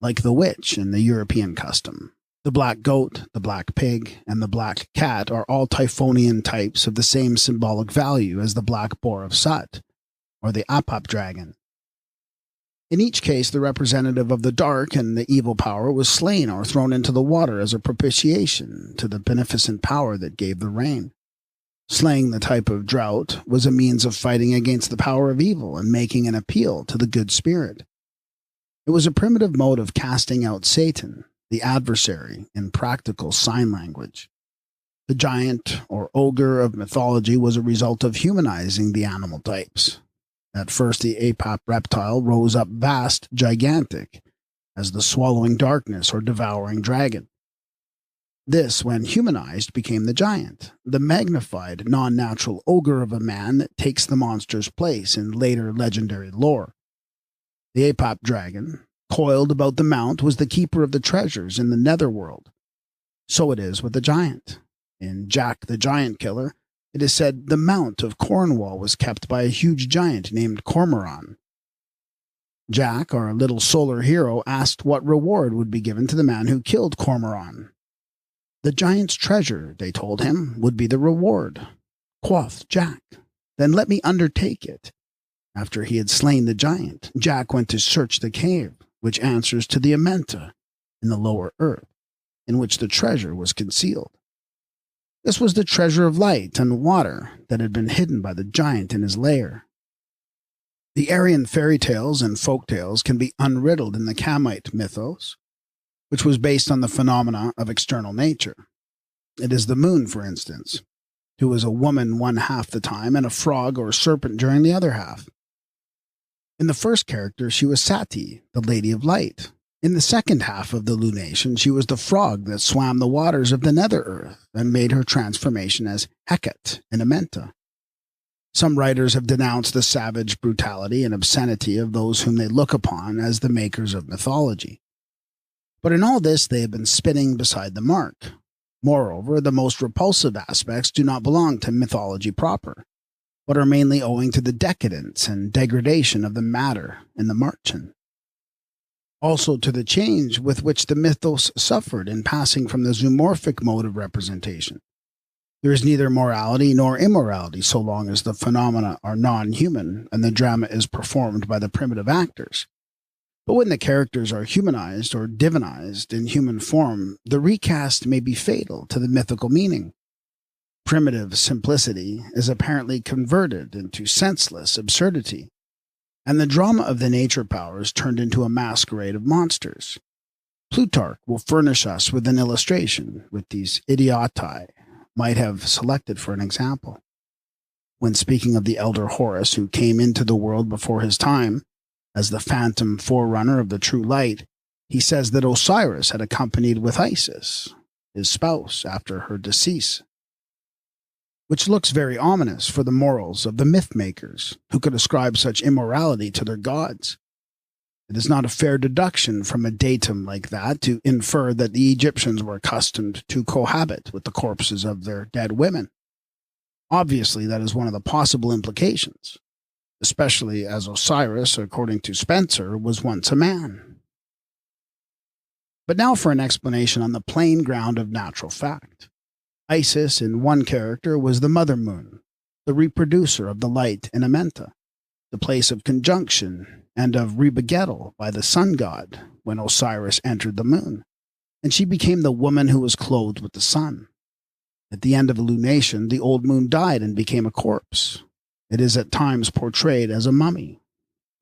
Like the witch in the European custom, the black goat, the black pig, and the black cat are all Typhonian types of the same symbolic value as the black boar of Sut, or the Apap dragon. In each case, the representative of the dark and the evil power was slain or thrown into the water as a propitiation to the beneficent power that gave the rain. Slaying the type of drought was a means of fighting against the power of evil and making an appeal to the good spirit. It was a primitive mode of casting out Satan, the adversary, in practical sign language. The giant or ogre of mythology was a result of humanizing the animal types. At first, the Apap reptile rose up vast, gigantic, as the swallowing darkness or devouring dragon. This, when humanized, became the giant, the magnified, non-natural ogre of a man that takes the monster's place in later legendary lore. The Apap dragon, coiled about the mount, was the keeper of the treasures in the netherworld. So it is with the giant. In Jack the Giant Killer, it is said the mount of Cornwall was kept by a huge giant named Cormoran. Jack, our little solar hero, asked what reward would be given to the man who killed Cormoran. The giant's treasure, they told him, would be the reward. Quoth Jack, "Then let me undertake it." After he had slain the giant, Jack went to search the cave, which answers to the Amenta, in the lower earth, in which the treasure was concealed. This was the treasure of light and water that had been hidden by the giant in his lair. The Aryan fairy tales and folk tales can be unriddled in the Kamite mythos, which was based on the phenomena of external nature. It is the moon, for instance, who is a woman one half the time and a frog or serpent during the other half. In the first character, she was Sati, the Lady of Light. In the second half of the lunation, she was the frog that swam the waters of the nether earth and made her transformation as Hecate in Amenta. Some writers have denounced the savage brutality and obscenity of those whom they look upon as the makers of mythology. But in all this, they have been spinning beside the mark. Moreover, the most repulsive aspects do not belong to mythology proper, but are mainly owing to the decadence and degradation of the matter in the marchen. also to the change with which the mythos suffered in passing from the zoomorphic mode of representation. There is neither morality nor immorality so long as the phenomena are non-human and the drama is performed by the primitive actors. But when the characters are humanized or divinized in human form, the recast may be fatal to the mythical meaning. Primitive simplicity is apparently converted into senseless absurdity, and the drama of the nature powers turned into a masquerade of monsters. Plutarch will furnish us with an illustration with these idioti might have selected for an example. When speaking of the elder Horus who came into the world before his time, as the phantom forerunner of the true light, he says that Osiris had accompanied with Isis, his spouse, after her decease, which looks very ominous for the morals of the myth-makers, who could ascribe such immorality to their gods. It is not a fair deduction from a datum like that to infer that the Egyptians were accustomed to cohabit with the corpses of their dead women. Obviously, that is one of the possible implications, especially as Osiris, according to Spencer, was once a man. But now for an explanation on the plain ground of natural fact. Isis, in one character, was the mother moon, the reproducer of the light in Amenta, the place of conjunction and of rebegettal by the sun god when Osiris entered the moon, and she became the woman who was clothed with the sun. At the end of illumination, the old moon died and became a corpse. It is at times portrayed as a mummy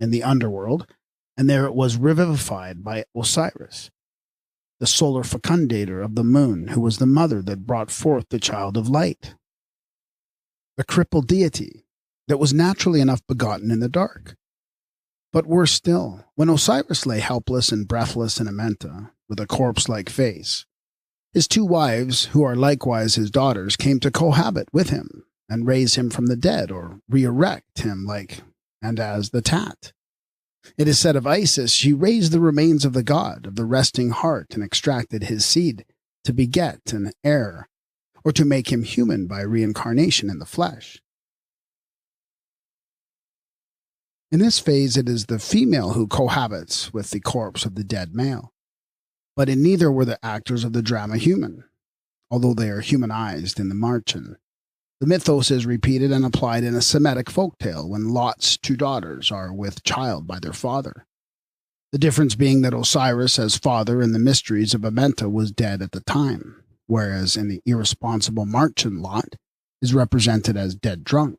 in the underworld, and there it was revivified by Osiris, the solar fecundator of the moon, who was the mother that brought forth the child of light. A crippled deity that was naturally enough begotten in the dark. But worse still, when Osiris lay helpless and breathless in Amenta, with a corpse-like face, his two wives, who are likewise his daughters, came to cohabit with him and raise him from the dead, or re-erect him like and as the tat. It is said of Isis, she raised the remains of the god of the resting heart and extracted his seed to beget an heir, or to make him human by reincarnation in the flesh. In this phase, it is the female who cohabits with the corpse of the dead male. But in neither were the actors of the drama human, although they are humanized in the Marchen. The mythos is repeated and applied in a Semitic folktale when Lot's two daughters are with child by their father. The difference being that Osiris as father in the mysteries of Amenta was dead at the time, whereas in the irresponsible Marchen Lot is represented as dead drunk.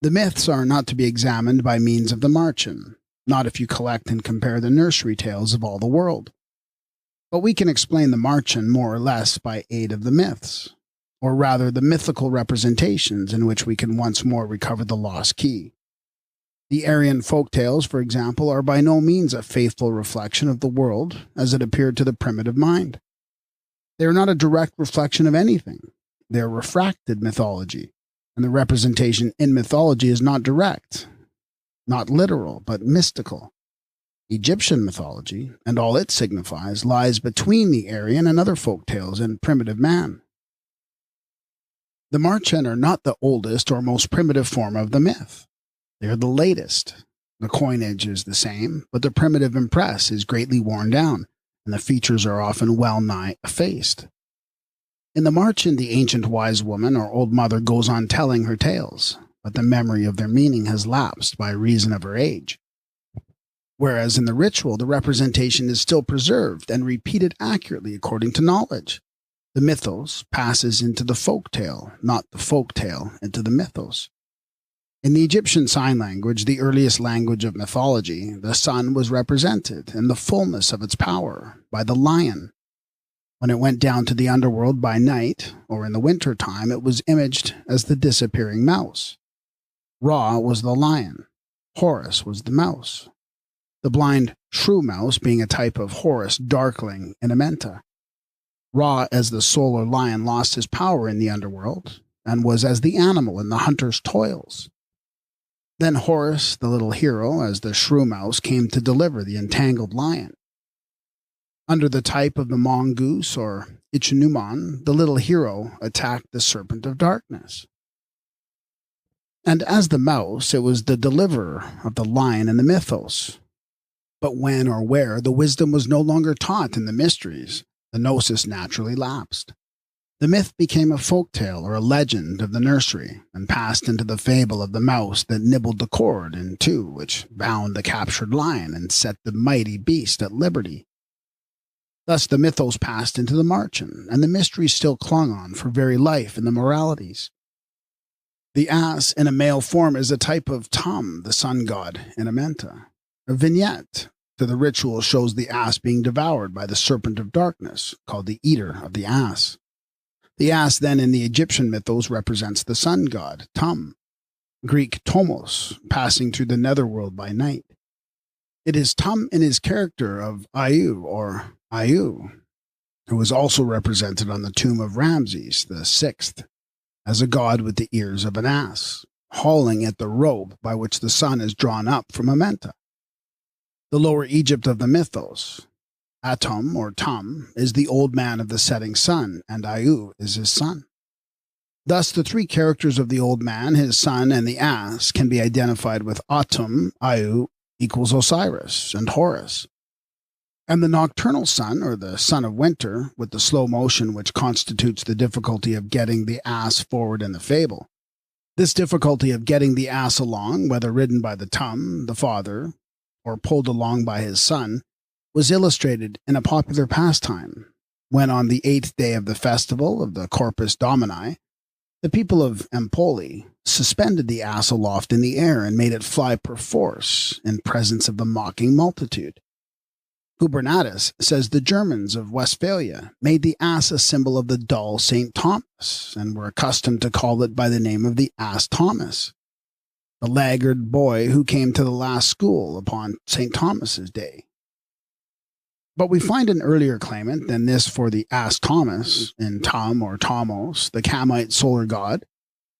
The myths are not to be examined by means of the Marchen, not if you collect and compare the nursery tales of all the world. But we can explain the Marchen more or less by aid of the myths, or rather the mythical representations in which we can once more recover the lost key. The Aryan folktales, for example, are by no means a faithful reflection of the world as it appeared to the primitive mind. They are not a direct reflection of anything. They are refracted mythology, and the representation in mythology is not direct, not literal, but mystical. Egyptian mythology, and all it signifies, lies between the Aryan and other folktales and primitive man. The Marchen are not the oldest or most primitive form of the myth. They are the latest. The coinage is the same, but the primitive impress is greatly worn down, and the features are often well-nigh effaced. In the Marchen, the ancient wise woman or old mother goes on telling her tales, but the memory of their meaning has lapsed by reason of her age. Whereas in the ritual, the representation is still preserved and repeated accurately according to knowledge. The mythos passes into the folktale, not the folktale into the mythos. In the Egyptian Sign Language, the earliest language of mythology, the sun was represented in the fullness of its power by the lion. When it went down to the underworld by night, or in the winter time, it was imaged as the disappearing mouse. Ra was the lion. Horus was the mouse. The blind shrew mouse being a type of Horus darkling in Amenta. Ra as the solar lion lost his power in the underworld, and was as the animal in the hunter's toils. Then Horus, the little hero, as the shrew mouse, came to deliver the entangled lion. Under the type of the mongoose or Ichneumon, the little hero attacked the serpent of darkness. And as the mouse, it was the deliverer of the lion in the mythos. But when or where the wisdom was no longer taught in the mysteries, the gnosis naturally lapsed. The myth became a folk tale or a legend of the nursery, and passed into the fable of the mouse that nibbled the cord in two, which bound the captured lion and set the mighty beast at liberty. Thus the mythos passed into the marchen, and the mystery still clung on for very life in the moralities. The ass in a male form is a type of Tum, the sun god, in Amenta. A vignette to the ritual shows the ass being devoured by the serpent of darkness, called the eater of the ass. The ass then in the Egyptian mythos represents the sun god, Tum, Greek Tomos, passing through the netherworld by night. It is Tum in his character of Ayu, or Ayu, who is also represented on the tomb of Ramses the Sixth as a god with the ears of an ass, hauling at the rope by which the sun is drawn up from Amenta. The lower Egypt of the mythos, Atum or Tum, is the old man of the setting sun, and Ayu is his son. Thus the three characters of the old man, his son, and the ass can be identified with Atum, Ayu equals Osiris, and Horus. And the nocturnal sun, or the sun of winter, with the slow motion which constitutes the difficulty of getting the ass forward in the fable. This difficulty of getting the ass along, whether ridden by the Tum, the father, or pulled along by his son, was illustrated in a popular pastime, when on the 8th day of the festival of the Corpus Domini, the people of Empoli suspended the ass aloft in the air and made it fly perforce in presence of the mocking multitude. Hubernatus says the Germans of Westphalia made the ass a symbol of the dull St. Thomas, and were accustomed to call it by the name of the ass Thomas, the laggard boy who came to the last school upon St. Thomas's day. But we find an earlier claimant than this for the ass Thomas in Tum or Thamos, the Camite solar god,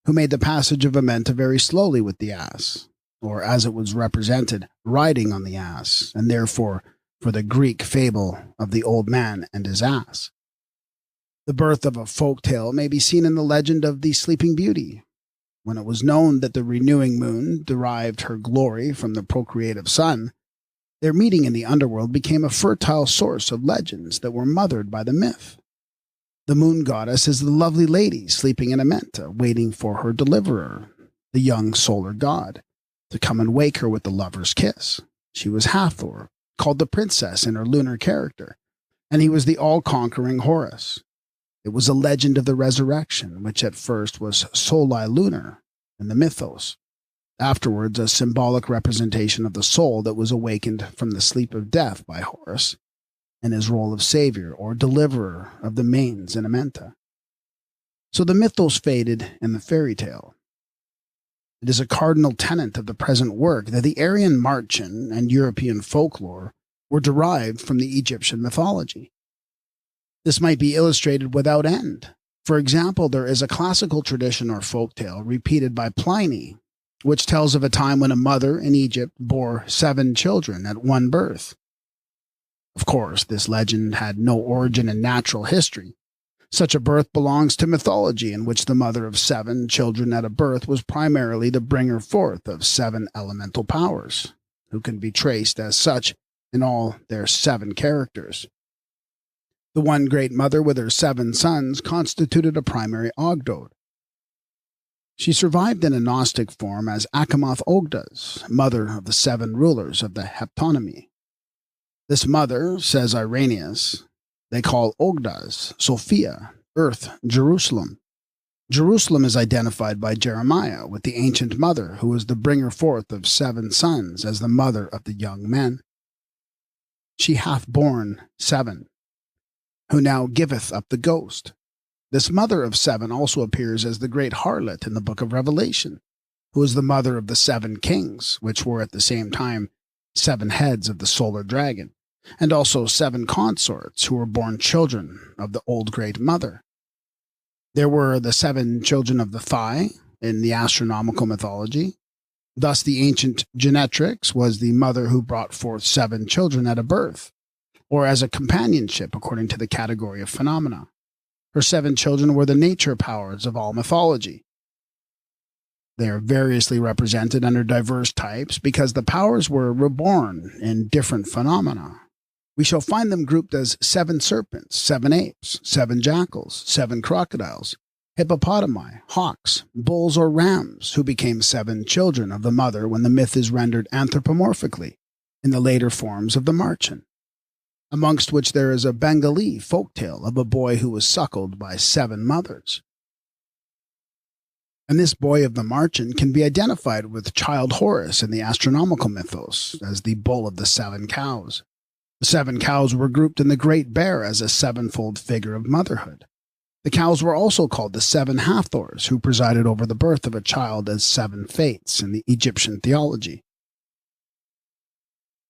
who made the passage of Amenta very slowly with the ass, or as it was represented, riding on the ass, and therefore for the Greek fable of the old man and his ass. The birth of a folk tale may be seen in the legend of the Sleeping Beauty. When it was known that the renewing moon derived her glory from the procreative sun, their meeting in the underworld became a fertile source of legends that were mothered by the myth. The moon goddess is the lovely lady sleeping in Amenta, waiting for her deliverer, the young solar god, to come and wake her with the lover's kiss. She was Hathor, called the princess in her lunar character, and he was the all-conquering Horus. It was a legend of the resurrection, which at first was soli lunar in the mythos, afterwards a symbolic representation of the soul that was awakened from the sleep of death by Horus in his role of savior or deliverer of the mains in Amenta. So the mythos faded in the fairy tale. It is a cardinal tenet of the present work that the Aryan Marchen and European folklore were derived from the Egyptian mythology. This might be illustrated without end. For example, there is a classical tradition or folktale repeated by Pliny, which tells of a time when a mother in Egypt bore 7 children at one birth. Of course, this legend had no origin in natural history. Such a birth belongs to mythology, in which the mother of 7 children at a birth was primarily the bringer forth of 7 elemental powers, who can be traced as such in all their 7 characters. The one great mother with her 7 sons constituted a primary Ogdoad. She survived in a Gnostic form as Achamoth Ogdas, mother of the 7 rulers of the Heptonymy. This mother, says Irenaeus, they call Ogdas, Sophia, Earth, Jerusalem. Jerusalem is identified by Jeremiah with the ancient mother who was the bringer forth of 7 sons as the mother of the young men. She hath borne 7, who now giveth up the ghost. This mother of 7 also appears as the great harlot in the book of Revelation, who is the mother of the 7 kings, which were at the same time 7 heads of the solar dragon, and also 7 consorts who were born children of the old great mother. There were the 7 children of the thigh in the astronomical mythology. Thus the ancient Genetrix was the mother who brought forth 7 children at a birth, or as a companionship according to the category of phenomena. Her 7 children were the nature powers of all mythology. They are variously represented under diverse types because the powers were reborn in different phenomena. We shall find them grouped as 7 serpents, 7 apes, 7 jackals, 7 crocodiles, hippopotami, hawks, bulls or rams, who became 7 children of the mother when the myth is rendered anthropomorphically in the later forms of the Marchen, amongst which there is a Bengali folktale of a boy who was suckled by 7 mothers. And this boy of the Marchen can be identified with child Horus in the astronomical mythos as the bull of the 7 cows. The 7 cows were grouped in the Great Bear as a 7-fold figure of motherhood. The cows were also called the 7 Hathors, who presided over the birth of a child as 7 fates in the Egyptian theology.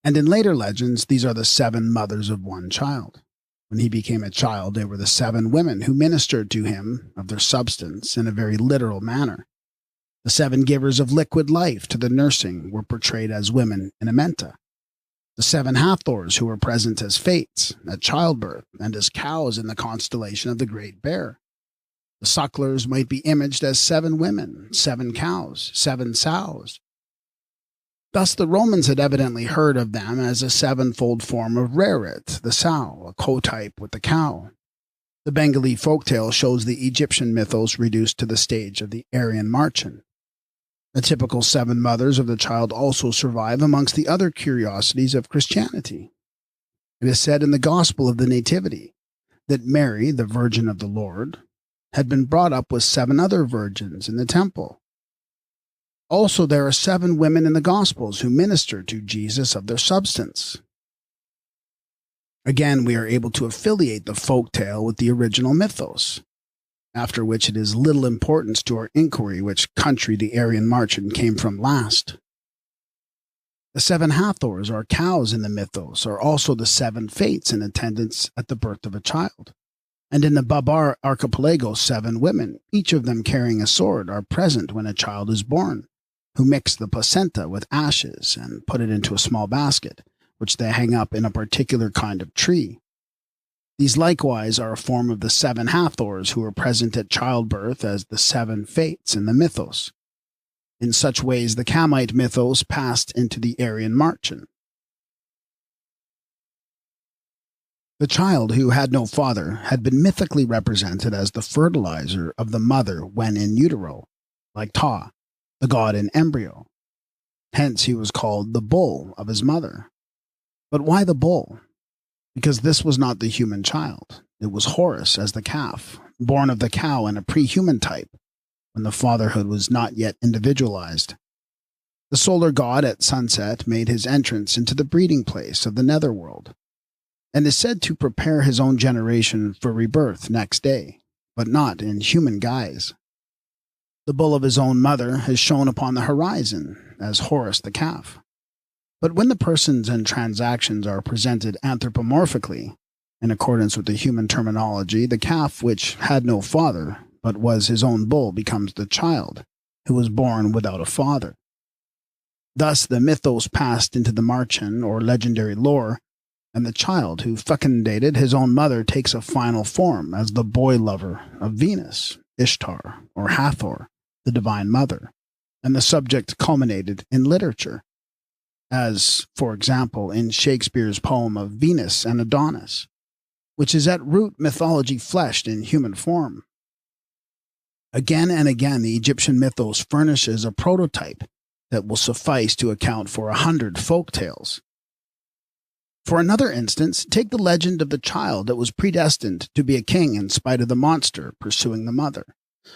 And in later legends, these are the 7 mothers of one child. When he became a child, they were the 7 women who ministered to him of their substance in a very literal manner. The 7 givers of liquid life to the nursing were portrayed as women in Amenta. The 7 Hathors who were present as fates at childbirth and as cows in the constellation of the Great Bear. The sucklers might be imaged as 7 women, 7 cows, 7 sows. Thus the Romans had evidently heard of them as a 7-fold form of Rerit, the sow, a co-type with the cow. The Bengali folktale shows the Egyptian mythos reduced to the stage of the Aryan Marchen. The typical 7 mothers of the child also survive amongst the other curiosities of Christianity. It is said in the Gospel of the Nativity that Mary, the Virgin of the Lord, had been brought up with 7 other virgins in the temple. Also, there are 7 women in the Gospels who minister to Jesus of their substance. Again, we are able to affiliate the folktale with the original mythos, after which it is little importance to our inquiry which country the Aryan Marchen came from last. The 7 Hathors, or cows in the mythos, are also the 7 fates in attendance at the birth of a child. And in the Babar archipelago, 7 women, each of them carrying a sword, are present when a child is born, who mix the placenta with ashes and put it into a small basket, which they hang up in a particular kind of tree. These likewise are a form of the 7 Hathors who are present at childbirth as the 7 fates in the mythos. In such ways, the Kamite mythos passed into the Aryan Marchen. The child who had no father had been mythically represented as the fertilizer of the mother when in utero, like Ta, the god in embryo. Hence he was called the bull of his mother. But why the bull? Because this was not the human child. It was Horus as the calf, born of the cow in a pre-human type, when the fatherhood was not yet individualized. The solar god at sunset made his entrance into the breeding place of the netherworld, and is said to prepare his own generation for rebirth next day, but not in human guise. The bull of his own mother is shown upon the horizon as Horus the calf. But when the persons and transactions are presented anthropomorphically, in accordance with the human terminology, the calf which had no father, but was his own bull, becomes the child, who was born without a father. Thus the mythos passed into the Marchen, or legendary lore, and the child who fecundated his own mother takes a final form as the boy-lover of Venus, Ishtar, or Hathor, the divine mother, and the subject culminated in literature, as, for example, in Shakespeare's poem of Venus and Adonis, which is at root mythology fleshed in human form. Again and again, the Egyptian mythos furnishes a prototype that will suffice to account for 100 folk tales. For another instance, take the legend of the child that was predestined to be a king in spite of the monster pursuing the mother,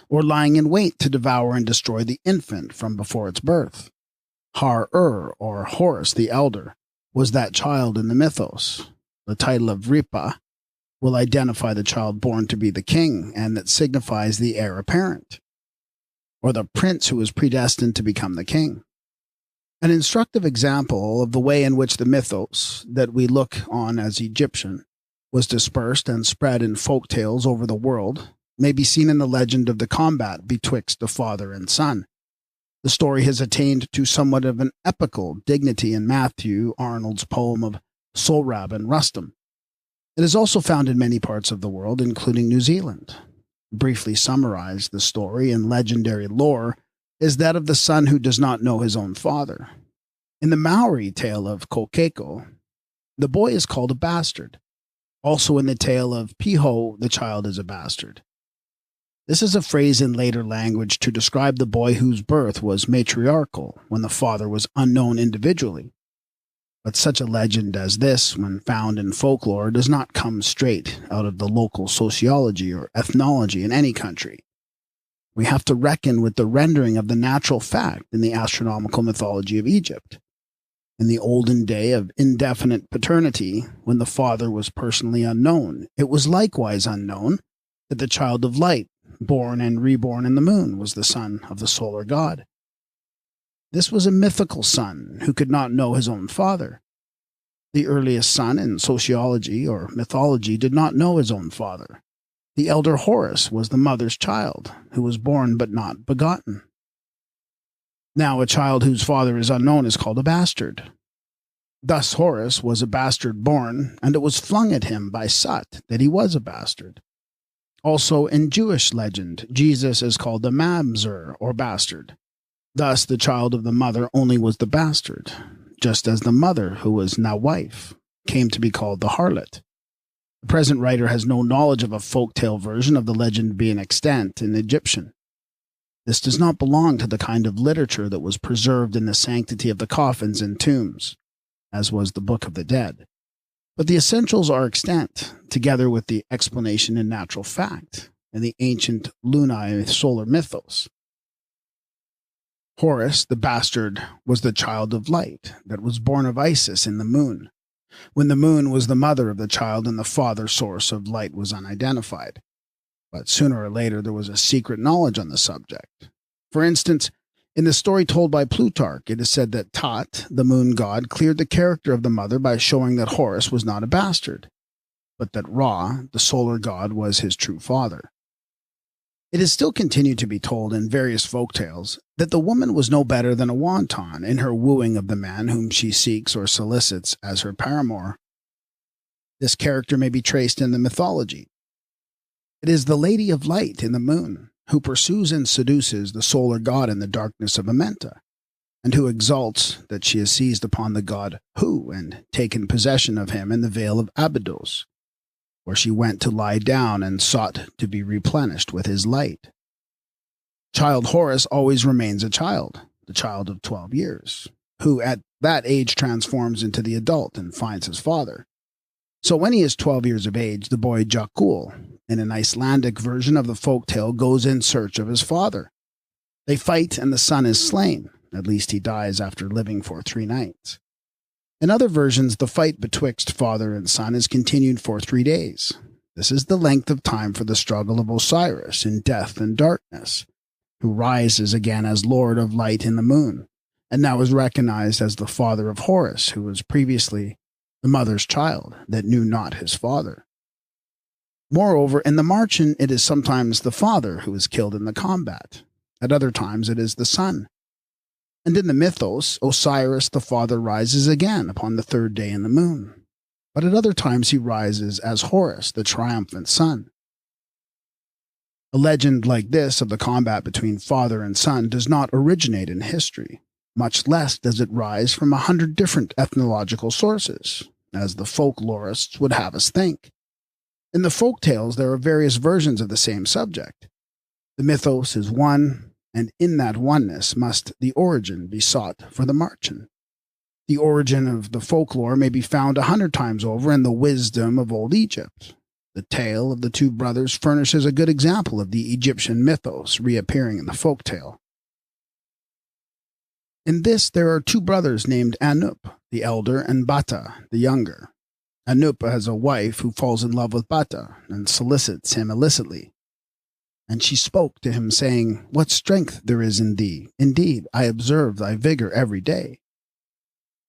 or lying in wait to devour and destroy the infant from before its birth. Har-ur, or Horus the Elder, was that child in the mythos. The title of Ripa will identify the child born to be the king, and that signifies the heir apparent, or the prince who was predestined to become the king. An instructive example of the way in which the mythos that we look on as Egyptian was dispersed and spread in folk tales over the world may be seen in the legend of the combat betwixt the father and son. The story has attained to somewhat of an epical dignity in Matthew Arnold's poem of Sohrab and Rustum. It is also found in many parts of the world, including New Zealand. Briefly summarize the story in legendary lore, is that of the son who does not know his own father. In the Maori tale of Kokeko, the boy is called a bastard. Also in the tale of Piho, the child is a bastard. This is a phrase in later language to describe the boy whose birth was matriarchal when the father was unknown individually. But such a legend as this, when found in folklore, does not come straight out of the local sociology or ethnology in any country. We have to reckon with the rendering of the natural fact in the astronomical mythology of Egypt. In the olden day of indefinite paternity, when the father was personally unknown, it was likewise unknown that the child of light, born and reborn in the moon, was the son of the solar god. This was a mythical son who could not know his own father. The earliest son in sociology or mythology did not know his own father. The elder Horus was the mother's child, who was born but not begotten. Now a child whose father is unknown is called a bastard. Thus Horus was a bastard born, and it was flung at him by Sut that he was a bastard. Also in Jewish legend, Jesus is called the mamzer, or bastard. Thus the child of the mother only was the bastard, just as the mother, who was now wife, came to be called the harlot. The present writer has no knowledge of a folk-tale version of the legend being extant in Egyptian. This does not belong to the kind of literature that was preserved in the sanctity of the coffins and tombs, as was the Book of the Dead. But the essentials are extant, together with the explanation in natural fact, in the ancient lunar solar mythos. Horus, the bastard, was the child of light that was born of Isis in the moon, when the moon was the mother of the child and the father source of light was unidentified. But sooner or later there was a secret knowledge on the subject. For instance, in the story told by Plutarch, it is said that Tot, the moon god, cleared the character of the mother by showing that Horus was not a bastard, but that Ra, the solar god, was his true father. It is still continued to be told in various folktales that the woman was no better than a wanton in her wooing of the man whom she seeks or solicits as her paramour. This character may be traced in the mythology. It is the Lady of Light in the moon, who pursues and seduces the solar god in the darkness of Amenta, and who exalts that she has seized upon the god Hu and taken possession of him in the vale of Abydos, where she went to lie down and sought to be replenished with his light. Child Horus always remains a child, the child of 12 years, who at that age transforms into the adult and finds his father. So when he is 12 years of age, the boy Jakul, in an Icelandic version of the folktale, goes in search of his father. They fight and the son is slain. At least he dies after living for 3 nights. In other versions, the fight betwixt father and son is continued for 3 days. This is the length of time for the struggle of Osiris in death and darkness, who rises again as Lord of Light in the moon, and now is recognized as the father of Horus, who was previously the mother's child that knew not his father. Moreover, in the Marchen, it is sometimes the father who is killed in the combat. At other times, it is the son. And in the mythos, Osiris the father rises again upon the 3rd day in the moon. But at other times he rises as Horus, the triumphant son. A legend like this of the combat between father and son does not originate in history, much less does it rise from 100 different ethnological sources, as the folklorists would have us think. In the folk tales, there are various versions of the same subject. The mythos is one, and in that oneness must the origin be sought for the Marchen. The origin of the folklore may be found 100 times over in the wisdom of old Egypt. The tale of the 2 brothers furnishes a good example of the Egyptian mythos reappearing in the folk tale. In this, there are 2 brothers named Anup, the elder, and Bata, the younger. Anup has a wife who falls in love with Bata and solicits him illicitly. And she spoke to him, saying, "What strength there is in thee! Indeed, I observe thy vigor every day."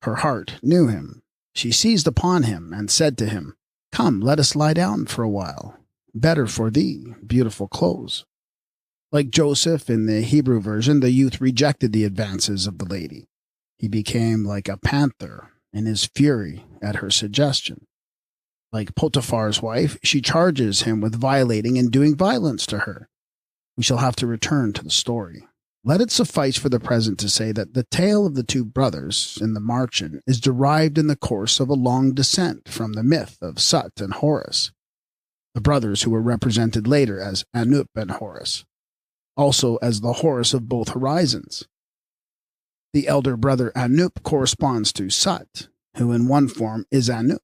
Her heart knew him. She seized upon him and said to him, "Come, let us lie down for a while. Better for thee, beautiful clothes." Like Joseph in the Hebrew version, the youth rejected the advances of the lady. He became like a panther in his fury at her suggestion. Like Potiphar's wife, she charges him with violating and doing violence to her. We shall have to return to the story. Let it suffice for the present to say that the tale of the two brothers in the Marchen is derived in the course of a long descent from the myth of Sut and Horus, the brothers who were represented later as Anup and Horus, also as the Horus of both horizons. The elder brother Anup corresponds to Sut, who in one form is Anup.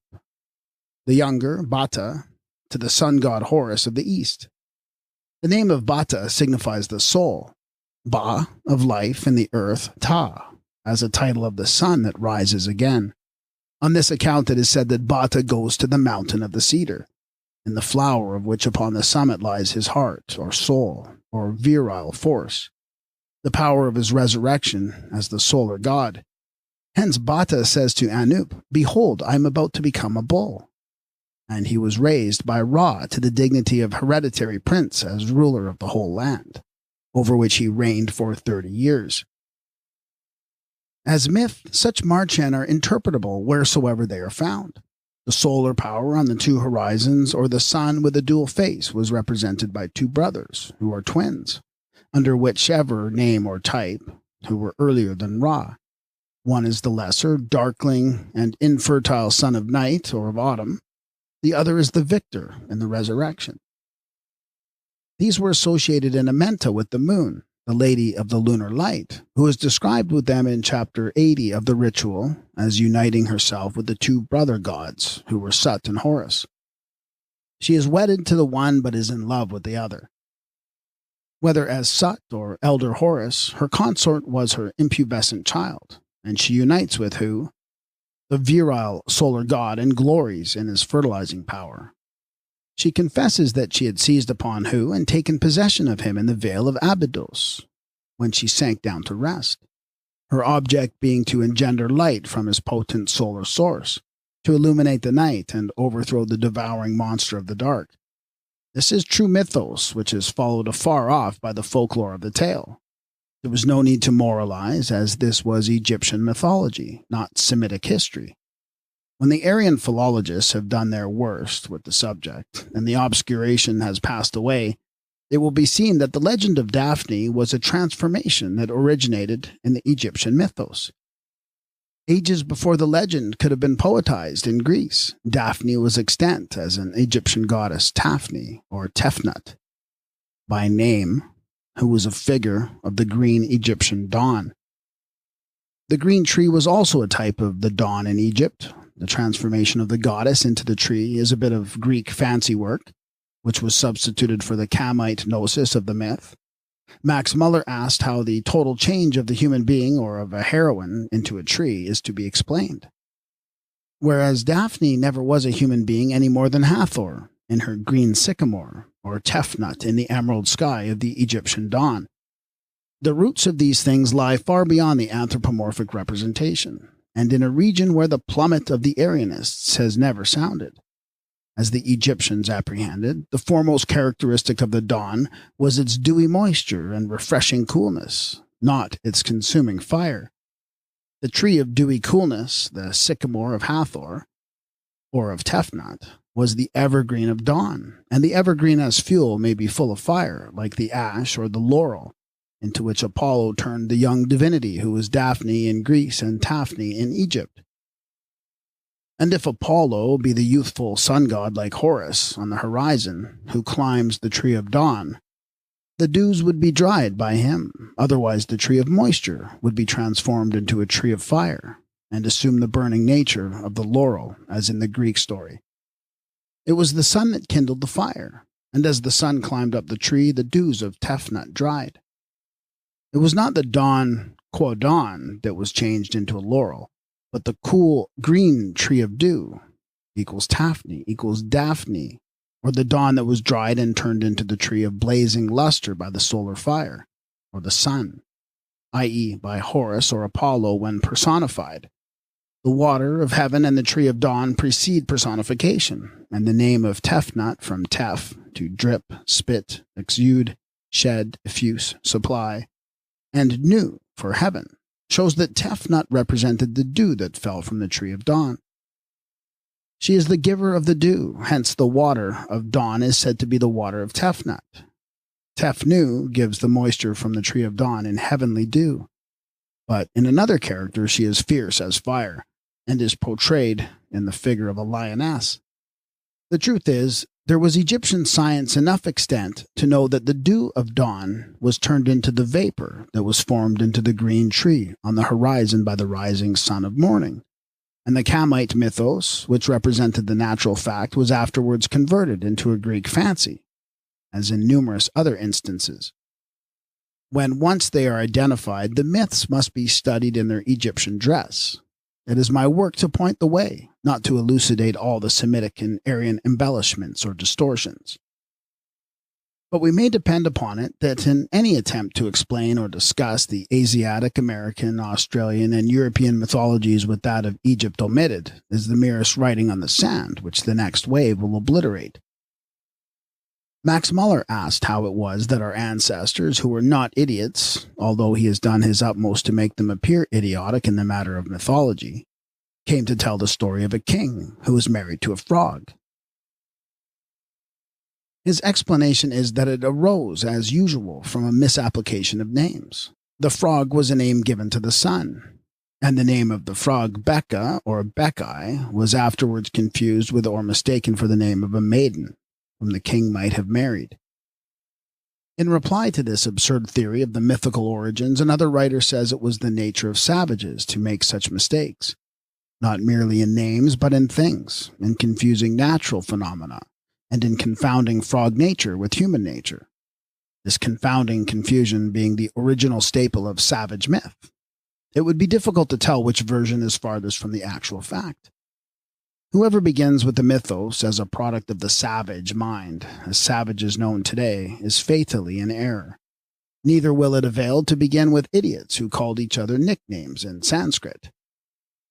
The younger, Bata, to the sun god Horus of the east. The name of Bata signifies the soul, Ba, of life in the earth, Ta, as a title of the sun that rises again. On this account it is said that Bata goes to the mountain of the cedar, in the flower of which upon the summit lies his heart, or soul, or virile force, the power of his resurrection as the solar god. Hence Bata says to Anup, "Behold, I am about to become a bull." And he was raised by Ra to the dignity of hereditary prince as ruler of the whole land, over which he reigned for 30 years. As myth, such Marchen are interpretable wheresoever they are found. The solar power on the two horizons, or the sun with a dual face, was represented by two brothers, who are twins, under whichever name or type, who were earlier than Ra. One is the lesser, darkling, and infertile son of night, or of autumn. The other is the victor in the resurrection. These were associated in Amenta with the moon, the lady of the lunar light, who is described with them in chapter 80 of the ritual as uniting herself with the two brother gods, who were Sut and Horus. She is wedded to the one but is in love with the other. Whether as Sut or elder Horus, her consort was her impubescent child, and she unites with who? The virile solar god, and glories in his fertilizing power. She confesses that she had seized upon Hu and taken possession of him in the vale of Abydos, when she sank down to rest, her object being to engender light from his potent solar source, to illuminate the night and overthrow the devouring monster of the dark. This is true mythos, which is followed afar off by the folklore of the tale. There was no need to moralize, as this was Egyptian mythology, not Semitic history. When the Aryan philologists have done their worst with the subject, and the obscuration has passed away, it will be seen that the legend of Daphne was a transformation that originated in the Egyptian mythos. Ages before the legend could have been poetized in Greece, Daphne was extant as an Egyptian goddess Taphne, or Tefnut, by name, who was a figure of the green Egyptian dawn. The green tree was also a type of the dawn in Egypt. The transformation of the goddess into the tree is a bit of Greek fancy work, which was substituted for the Kamite gnosis of the myth. Max Muller asked how the total change of the human being or of a heroine into a tree is to be explained. Whereas Daphne never was a human being any more than Hathor in her green sycamore, or Tefnut in the emerald sky of the Egyptian dawn. The roots of these things lie far beyond the anthropomorphic representation, and in a region where the plummet of the Aryanists has never sounded. As the Egyptians apprehended, the foremost characteristic of the dawn was its dewy moisture and refreshing coolness, not its consuming fire. The tree of dewy coolness, the sycamore of Hathor, or of Tefnut, was the evergreen of dawn, and the evergreen as fuel may be full of fire, like the ash or the laurel, into which Apollo turned the young divinity who was Daphne in Greece and Taphne in Egypt. And if Apollo be the youthful sun god like Horus on the horizon, who climbs the tree of dawn, the dews would be dried by him, otherwise the tree of moisture would be transformed into a tree of fire, and assume the burning nature of the laurel, as in the Greek story. It was the sun that kindled the fire, and as the sun climbed up the tree, the dews of Tefnut dried. It was not the dawn, qua dawn, that was changed into a laurel, but the cool green tree of dew equals Taphne equals Daphne, or the dawn that was dried and turned into the tree of blazing luster by the solar fire, or the sun, i.e. by Horus or Apollo when personified. The water of heaven and the tree of dawn precede personification, and the name of Tefnut from Tef, to drip, spit, exude, shed, effuse, supply, and Nu for heaven, shows that Tefnut represented the dew that fell from the tree of dawn. She is the giver of the dew, hence the water of dawn is said to be the water of Tefnut. Tefnu gives the moisture from the tree of dawn in heavenly dew. But in another character, she is fierce as fire, and is portrayed in the figure of a lioness. The truth is, there was Egyptian science enough extent to know that the dew of dawn was turned into the vapor that was formed into the green tree on the horizon by the rising sun of morning. And the Kamite mythos, which represented the natural fact, was afterwards converted into a Greek fancy, as in numerous other instances. When once they are identified, the myths must be studied in their Egyptian dress. It is my work to point the way, not to elucidate all the Semitic and Aryan embellishments or distortions. But we may depend upon it that in any attempt to explain or discuss the Asiatic, American, Australian, and European mythologies with that of Egypt omitted is the merest writing on the sand, which the next wave will obliterate. Max Muller asked how it was that our ancestors, who were not idiots, although he has done his utmost to make them appear idiotic in the matter of mythology, came to tell the story of a king who was married to a frog. His explanation is that it arose, as usual, from a misapplication of names. The frog was a name given to the sun, and the name of the frog Becca, or Beckai, was afterwards confused with or mistaken for the name of a maiden, whom the king might have married. In reply to this absurd theory of the mythical origins, another writer says it was the nature of savages to make such mistakes, not merely in names but in things, in confusing natural phenomena, and in confounding frog nature with human nature, this confounding confusion being the original staple of savage myth. It would be difficult to tell which version is farthest from the actual fact. Whoever begins with the mythos as a product of the savage mind, as savages known today, is fatally in error. Neither will it avail to begin with idiots who called each other nicknames in Sanskrit.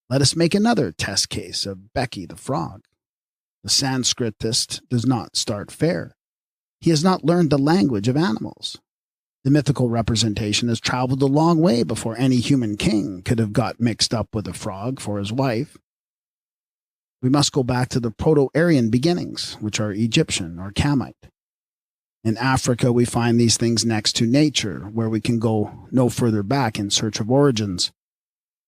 Let us make another test case of Becky the frog. The Sanskritist does not start fair. He has not learned the language of animals. The mythical representation has traveled a long way before any human king could have got mixed up with a frog for his wife. We must go back to the Proto-Aryan beginnings, which are Egyptian or Kamite. In Africa, we find these things next to nature, where we can go no further back in search of origins.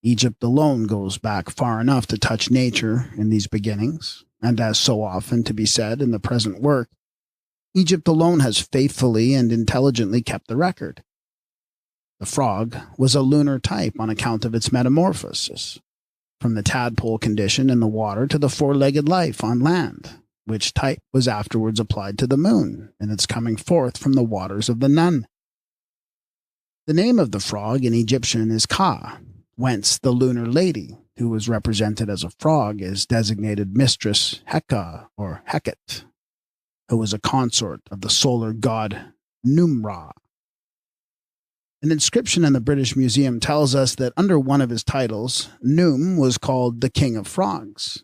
Egypt alone goes back far enough to touch nature in these beginnings, and as so often to be said in the present work, Egypt alone has faithfully and intelligently kept the record. The frog was a lunar type on account of its metamorphosis, from the tadpole condition in the water to the four-legged life on land, which type was afterwards applied to the moon in its coming forth from the waters of the Nun. The name of the frog in Egyptian is Ka, whence the lunar lady, who was represented as a frog, is designated Mistress Heka or Heket, who was a consort of the solar god Numra. An inscription in the British Museum tells us that under one of his titles, Num was called the King of Frogs.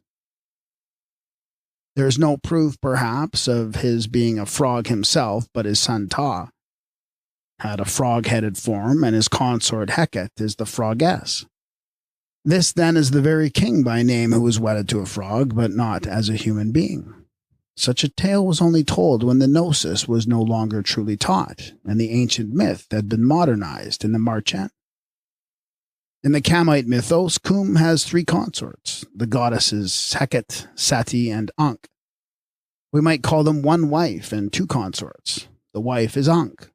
There is no proof, perhaps, of his being a frog himself, but his son Ta had a frog-headed form, and his consort Heket is the frogess. This, then, is the very king by name who was wedded to a frog, but not as a human being. Such a tale was only told when the gnosis was no longer truly taught, and the ancient myth had been modernized in the Marchen. In the Kamite mythos, Kum has three consorts, the goddesses Heket, Sati, and Ankh. We might call them one wife and two consorts. The wife is Ankh,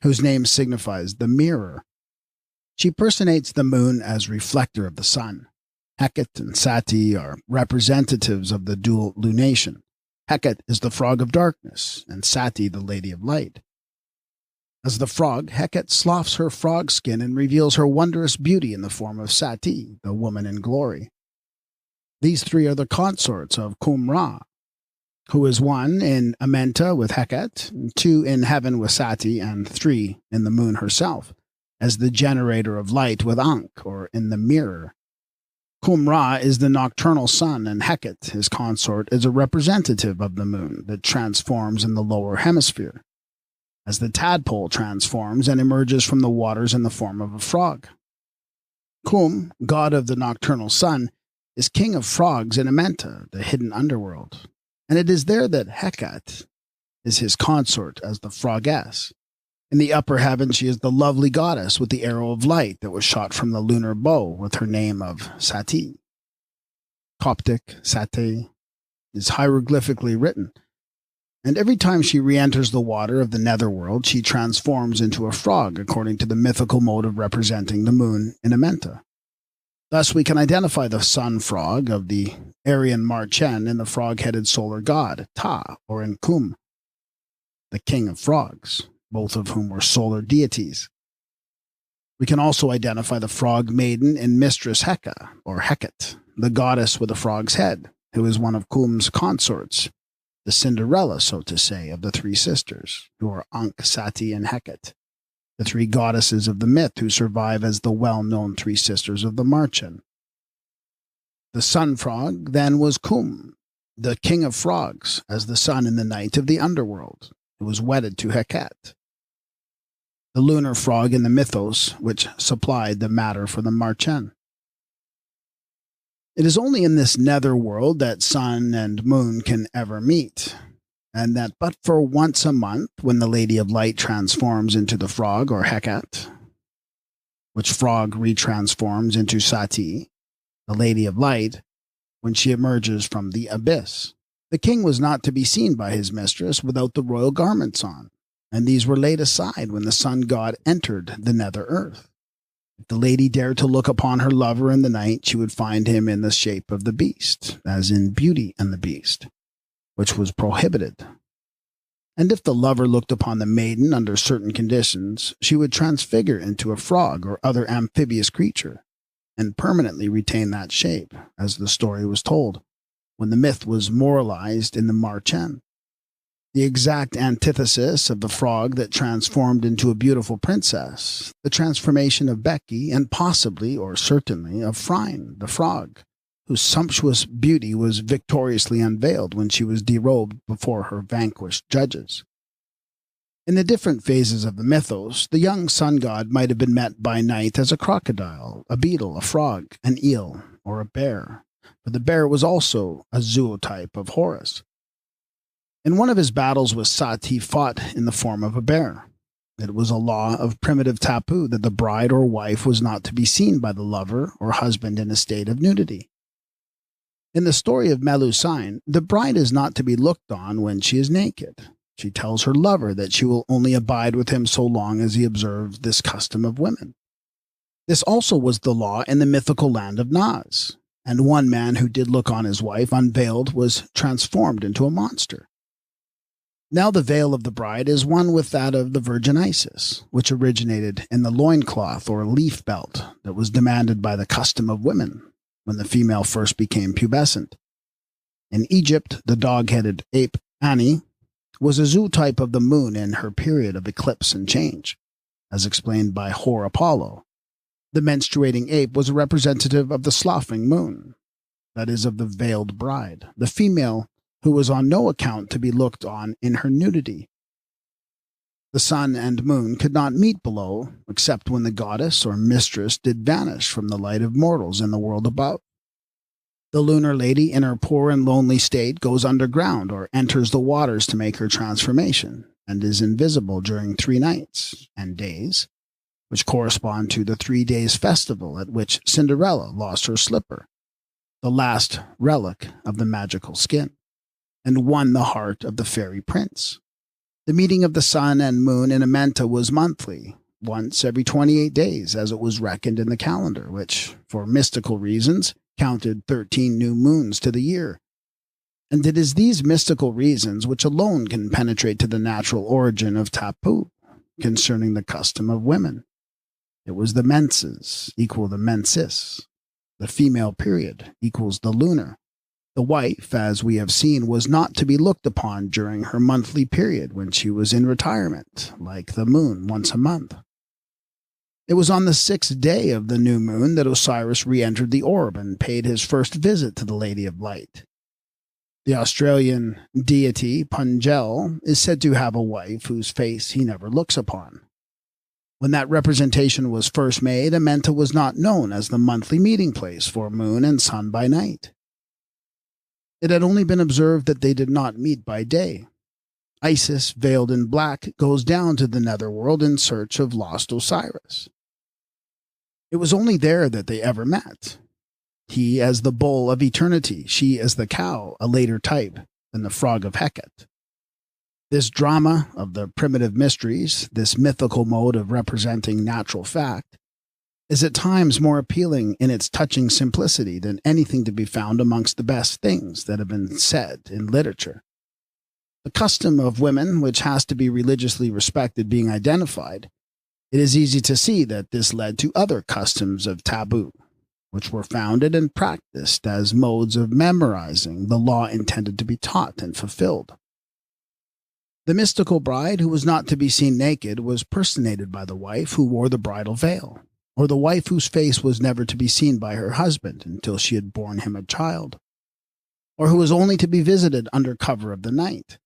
whose name signifies the mirror. She personates the moon as reflector of the sun. Heket and Sati are representatives of the dual lunation. Heket is the frog of darkness, and Sati the lady of light. As the frog, Heket sloughs her frog skin and reveals her wondrous beauty in the form of Sati, the woman in glory. These three are the consorts of Kum-Ra, who is one in Amenta with Heket, two in heaven with Sati, and three in the moon herself, as the generator of light with Ankh, or in the mirror. Kum-Ra is the nocturnal sun, and Heket, his consort, is a representative of the moon that transforms in the lower hemisphere, as the tadpole transforms and emerges from the waters in the form of a frog. Kum, god of the nocturnal sun, is king of frogs in Amenta, the hidden underworld, and it is there that Heket is his consort as the frogess. In the upper heaven, she is the lovely goddess with the arrow of light that was shot from the lunar bow with her name of Sati. Coptic, Sati, is hieroglyphically written, and every time she re-enters the water of the netherworld, she transforms into a frog according to the mythical mode of representing the moon in Amenta. Thus, we can identify the sun frog of the Aryan Marchen in the frog-headed solar god, Ta, or in Kum, the king of frogs, both of whom were solar deities. We can also identify the frog maiden in Mistress Heka, or Heket, the goddess with a frog's head, who is one of Kum's consorts, the Cinderella, so to say, of the three sisters, who are Ankh, Sati, and Heket, the three goddesses of the myth who survive as the well-known three sisters of the Marchen. The sun frog then was Kum, the king of frogs, as the sun in the night of the underworld, who was wedded to Heket, the lunar frog in the mythos which supplied the matter for the Marchen. It is only in this nether world that sun and moon can ever meet, and that but for once a month, when the Lady of Light transforms into the frog or Heket, which frog retransforms into Sati, the Lady of Light, when she emerges from the abyss. The king was not to be seen by his mistress without the royal garments on, and these were laid aside when the sun god entered the nether earth. If the lady dared to look upon her lover in the night, she would find him in the shape of the beast, as in Beauty and the Beast, which was prohibited. And if the lover looked upon the maiden under certain conditions, she would transfigure into a frog or other amphibious creature, and permanently retain that shape, as the story was told, when the myth was moralized in the Marchen. The exact antithesis of the frog that transformed into a beautiful princess, the transformation of Becky, and possibly, or certainly, of Phryne, the frog, whose sumptuous beauty was victoriously unveiled when she was derobed before her vanquished judges. In the different phases of the mythos, the young sun god might have been met by night as a crocodile, a beetle, a frog, an eel, or a bear, for the bear was also a zootype of Horus. In one of his battles with Sat, he fought in the form of a bear. It was a law of primitive taboo that the bride or wife was not to be seen by the lover or husband in a state of nudity. In the story of Melusine, the bride is not to be looked on when she is naked. She tells her lover that she will only abide with him so long as he observes this custom of women. This also was the law in the mythical land of Naz, and one man who did look on his wife unveiled was transformed into a monster. Now the veil of the bride is one with that of the Virgin Isis, which originated in the loincloth or leaf belt that was demanded by the custom of women when the female first became pubescent. In Egypt, the dog-headed ape Ani was a zootype of the moon in her period of eclipse and change, as explained by Hor Apollo. The menstruating ape was a representative of the sloughing moon, that is, of the veiled bride, the female who was on no account to be looked on in her nudity. The sun and moon could not meet below, except when the goddess or mistress did vanish from the light of mortals in the world above. The lunar lady in her poor and lonely state goes underground or enters the waters to make her transformation, and is invisible during 3 nights and days, which correspond to the 3 days festival at which Cinderella lost her slipper, the last relic of the magical skin, and won the heart of the fairy prince. The meeting of the sun and moon in Amenta was monthly, once every 28 days, as it was reckoned in the calendar, which, for mystical reasons, counted 13 new moons to the year. And it is these mystical reasons which alone can penetrate to the natural origin of taboo concerning the custom of women. It was the menses equal the mensis, the female period equals the lunar. The wife, as we have seen, was not to be looked upon during her monthly period when she was in retirement, like the moon once a month. It was on the 6th day of the new moon that Osiris re-entered the orb and paid his first visit to the Lady of Light. The Australian deity Pungel is said to have a wife whose face he never looks upon. When that representation was first made, Amenta was not known as the monthly meeting place for moon and sun by night. It had only been observed that they did not meet by day. Isis, veiled in black, goes down to the netherworld in search of lost Osiris. It was only there that they ever met. He as the bull of eternity, she as the cow, a later type than the frog of Hecate. This drama of the primitive mysteries, this mythical mode of representing natural fact, is at times more appealing in its touching simplicity than anything to be found amongst the best things that have been said in literature. The custom of women, which has to be religiously respected, being identified, it is easy to see that this led to other customs of taboo, which were founded and practiced as modes of memorizing the law intended to be taught and fulfilled. The mystical bride who was not to be seen naked was personated by the wife who wore the bridal veil, or the wife whose face was never to be seen by her husband until she had borne him a child, or who was only to be visited under cover of the night.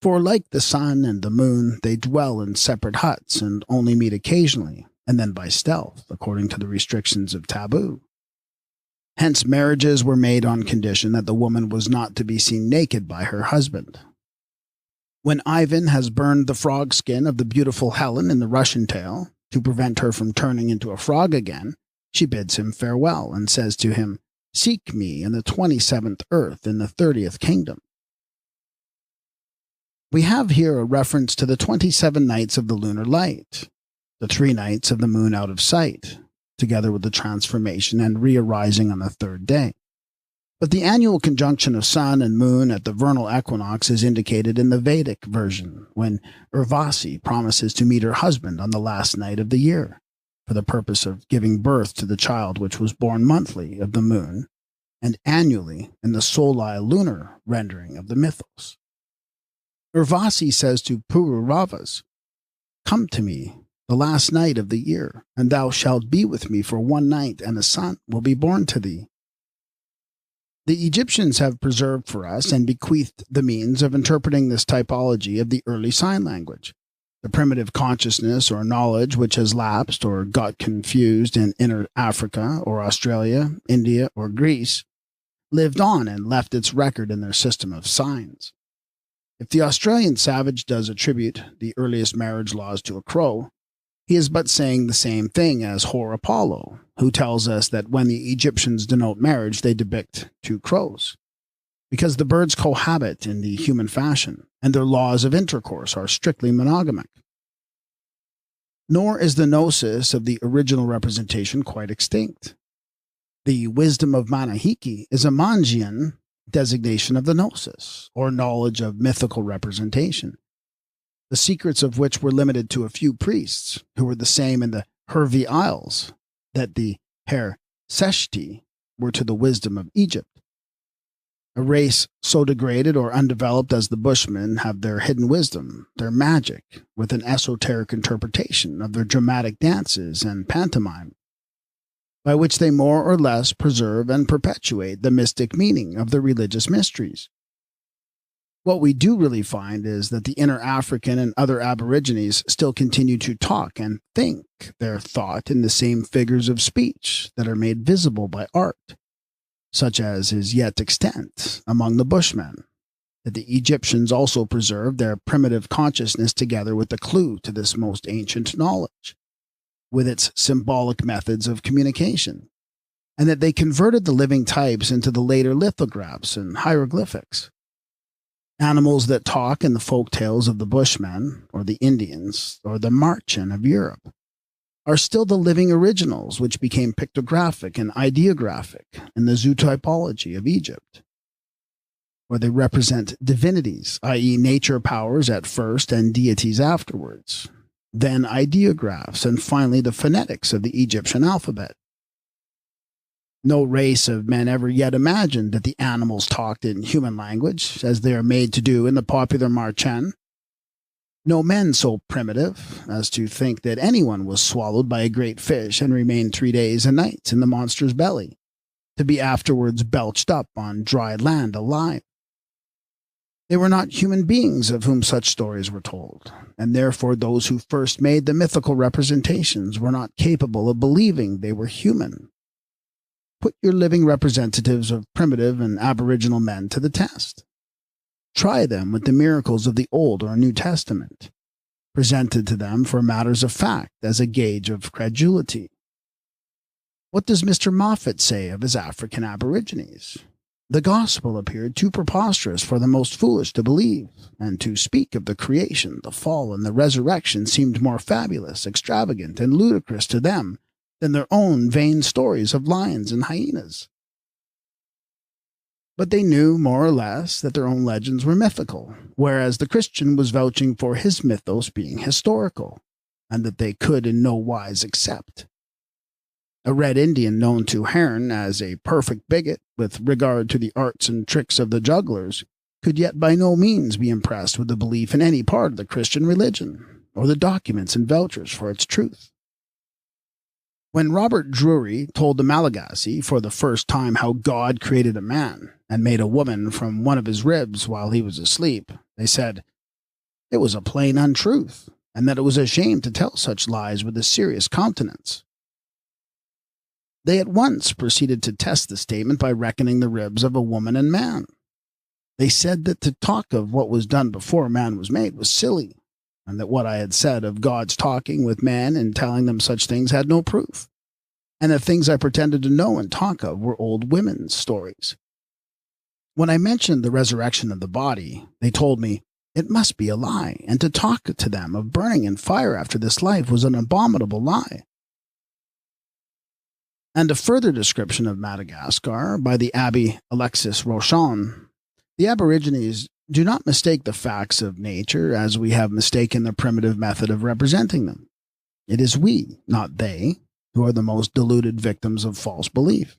For like the sun and the moon, they dwell in separate huts and only meet occasionally, and then by stealth, according to the restrictions of taboo. Hence marriages were made on condition that the woman was not to be seen naked by her husband. When Ivan has burned the frog skin of the beautiful Helen in the Russian tale, to prevent her from turning into a frog again, she bids him farewell and says to him, "Seek me in the 27th earth in the 30th kingdom." We have here a reference to the 27 nights of the lunar light, the 3 nights of the moon out of sight, together with the transformation and re-arising on the 3rd day. But the annual conjunction of sun and moon at the vernal equinox is indicated in the Vedic version, when Urvasi promises to meet her husband on the last night of the year, for the purpose of giving birth to the child which was born monthly of the moon, and annually in the solai lunar rendering of the mythos. Urvasi says to Pururavas, "Come to me the last night of the year, and thou shalt be with me for 1 night, and a son will be born to thee." The Egyptians have preserved for us and bequeathed the means of interpreting this typology of the early sign language. The primitive consciousness or knowledge which has lapsed or got confused in inner Africa or Australia, India, or Greece lived on and left its record in their system of signs. If the Australian savage does attribute the earliest marriage laws to a crow, he is but saying the same thing as Hor Apollo, who tells us that when the Egyptians denote marriage, they depict 2 crows, because the birds cohabit in the human fashion, and their laws of intercourse are strictly monogamic. Nor is the gnosis of the original representation quite extinct. The wisdom of Manahiki is a Manjian designation of the gnosis, or knowledge of mythical representation, the secrets of which were limited to a few priests, who were the same in the Hervey Isles that the Her Seshti were to the wisdom of Egypt. A race so degraded or undeveloped as the Bushmen have their hidden wisdom, their magic, with an esoteric interpretation of their dramatic dances and pantomime, by which they more or less preserve and perpetuate the mystic meaning of the religious mysteries. What we do really find is that the inner African and other aborigines still continue to talk and think their thought in the same figures of speech that are made visible by art, such as is yet extant among the Bushmen, that the Egyptians also preserved their primitive consciousness together with the clue to this most ancient knowledge, with its symbolic methods of communication, and that they converted the living types into the later lithographs and hieroglyphics. Animals that talk in the folk tales of the Bushmen, or the Indians, or the Marchen of Europe, are still the living originals which became pictographic and ideographic in the zootypology of Egypt, where they represent divinities, i.e. nature powers at first and deities afterwards, then ideographs, and finally the phonetics of the Egyptian alphabet. No race of men ever yet imagined that the animals talked in human language, as they are made to do in the popular Marchen. No men so primitive as to think that anyone was swallowed by a great fish and remained 3 days and nights in the monster's belly, to be afterwards belched up on dry land alive. They were not human beings of whom such stories were told, and therefore those who first made the mythical representations were not capable of believing they were human. Put your living representatives of primitive and aboriginal men to the test. try them with the miracles of the Old or New Testament, presented to them for matters of fact as a gauge of credulity. What does Mr. Moffat say of his African Aborigines? The gospel appeared too preposterous for the most foolish to believe, and to speak of the creation, the fall, and the resurrection seemed more fabulous, extravagant, and ludicrous to them than their own vain stories of lions and hyenas. But they knew, more or less, that their own legends were mythical, whereas the Christian was vouching for his mythos being historical, and that they could in no wise accept. A Red Indian known to Hearn as a perfect bigot with regard to the arts and tricks of the jugglers could yet by no means be impressed with the belief in any part of the Christian religion, or the documents and vouchers for its truth. When Robert Drury told the Malagasy for the first time how God created a man and made a woman from one of his ribs while he was asleep, they said it was a plain untruth, and that it was a shame to tell such lies with a serious countenance. They at once proceeded to test the statement by reckoning the ribs of a woman and man. They said that to talk of what was done before man was made was silly, and that what I had said of God's talking with man and telling them such things had no proof, and the things I pretended to know and talk of were old women's stories. When I mentioned the resurrection of the body, they told me it must be a lie, and to talk to them of burning in fire after this life was an abominable lie. And a further description of Madagascar by the Abbé Alexis Rochon. The Aborigines do not mistake the facts of nature as we have mistaken the primitive method of representing them. It is we, not they, who are the most deluded victims of false belief.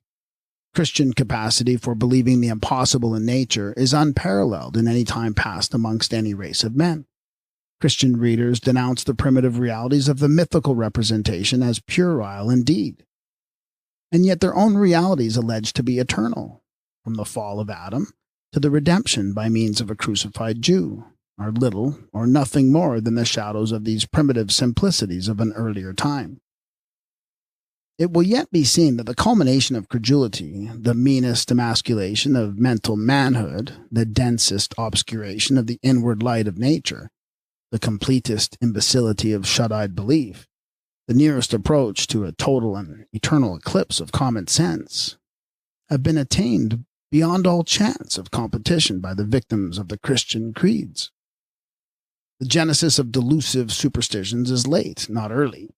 Christian capacity for believing the impossible in nature is unparalleled in any time past amongst any race of men. Christian readers denounce the primitive realities of the mythical representation as puerile indeed. And yet their own reality is alleged to be eternal, from the fall of Adam to the redemption by means of a crucified Jew, are little or nothing more than the shadows of these primitive simplicities of an earlier time. It will yet be seen that the culmination of credulity, the meanest emasculation of mental manhood, the densest obscuration of the inward light of nature, the completest imbecility of shut-eyed belief, the nearest approach to a total and eternal eclipse of common sense, have been attained beyond all chance of competition by the victims of the Christian creeds. The genesis of delusive superstitions is late, not early.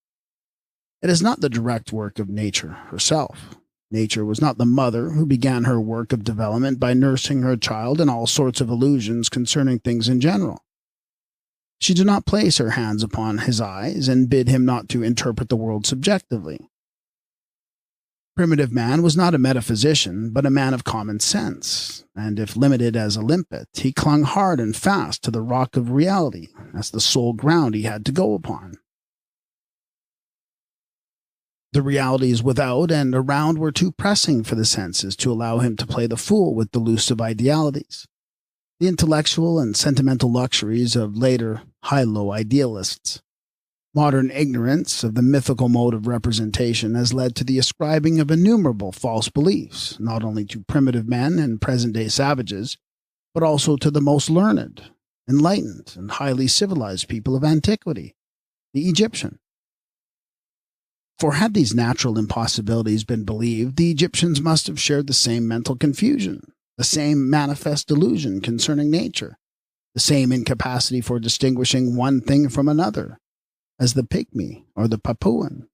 It is not the direct work of nature herself. Nature was not the mother who began her work of development by nursing her child in all sorts of illusions concerning things in general. She did not place her hands upon his eyes and bid him not to interpret the world subjectively. Primitive man was not a metaphysician, but a man of common sense, and if limited as a limpet, he clung hard and fast to the rock of reality as the sole ground he had to go upon. The realities without and around were too pressing for the senses to allow him to play the fool with delusive idealities. The intellectual and sentimental luxuries of later high-low idealists. Modern ignorance of the mythical mode of representation has led to the ascribing of innumerable false beliefs, not only to primitive men and present-day savages, but also to the most learned, enlightened, and highly civilized people of antiquity, the Egyptian. For had these natural impossibilities been believed, the Egyptians must have shared the same mental confusion, the same manifest delusion concerning nature, the same incapacity for distinguishing one thing from another, as the Pygmy or the Papuan.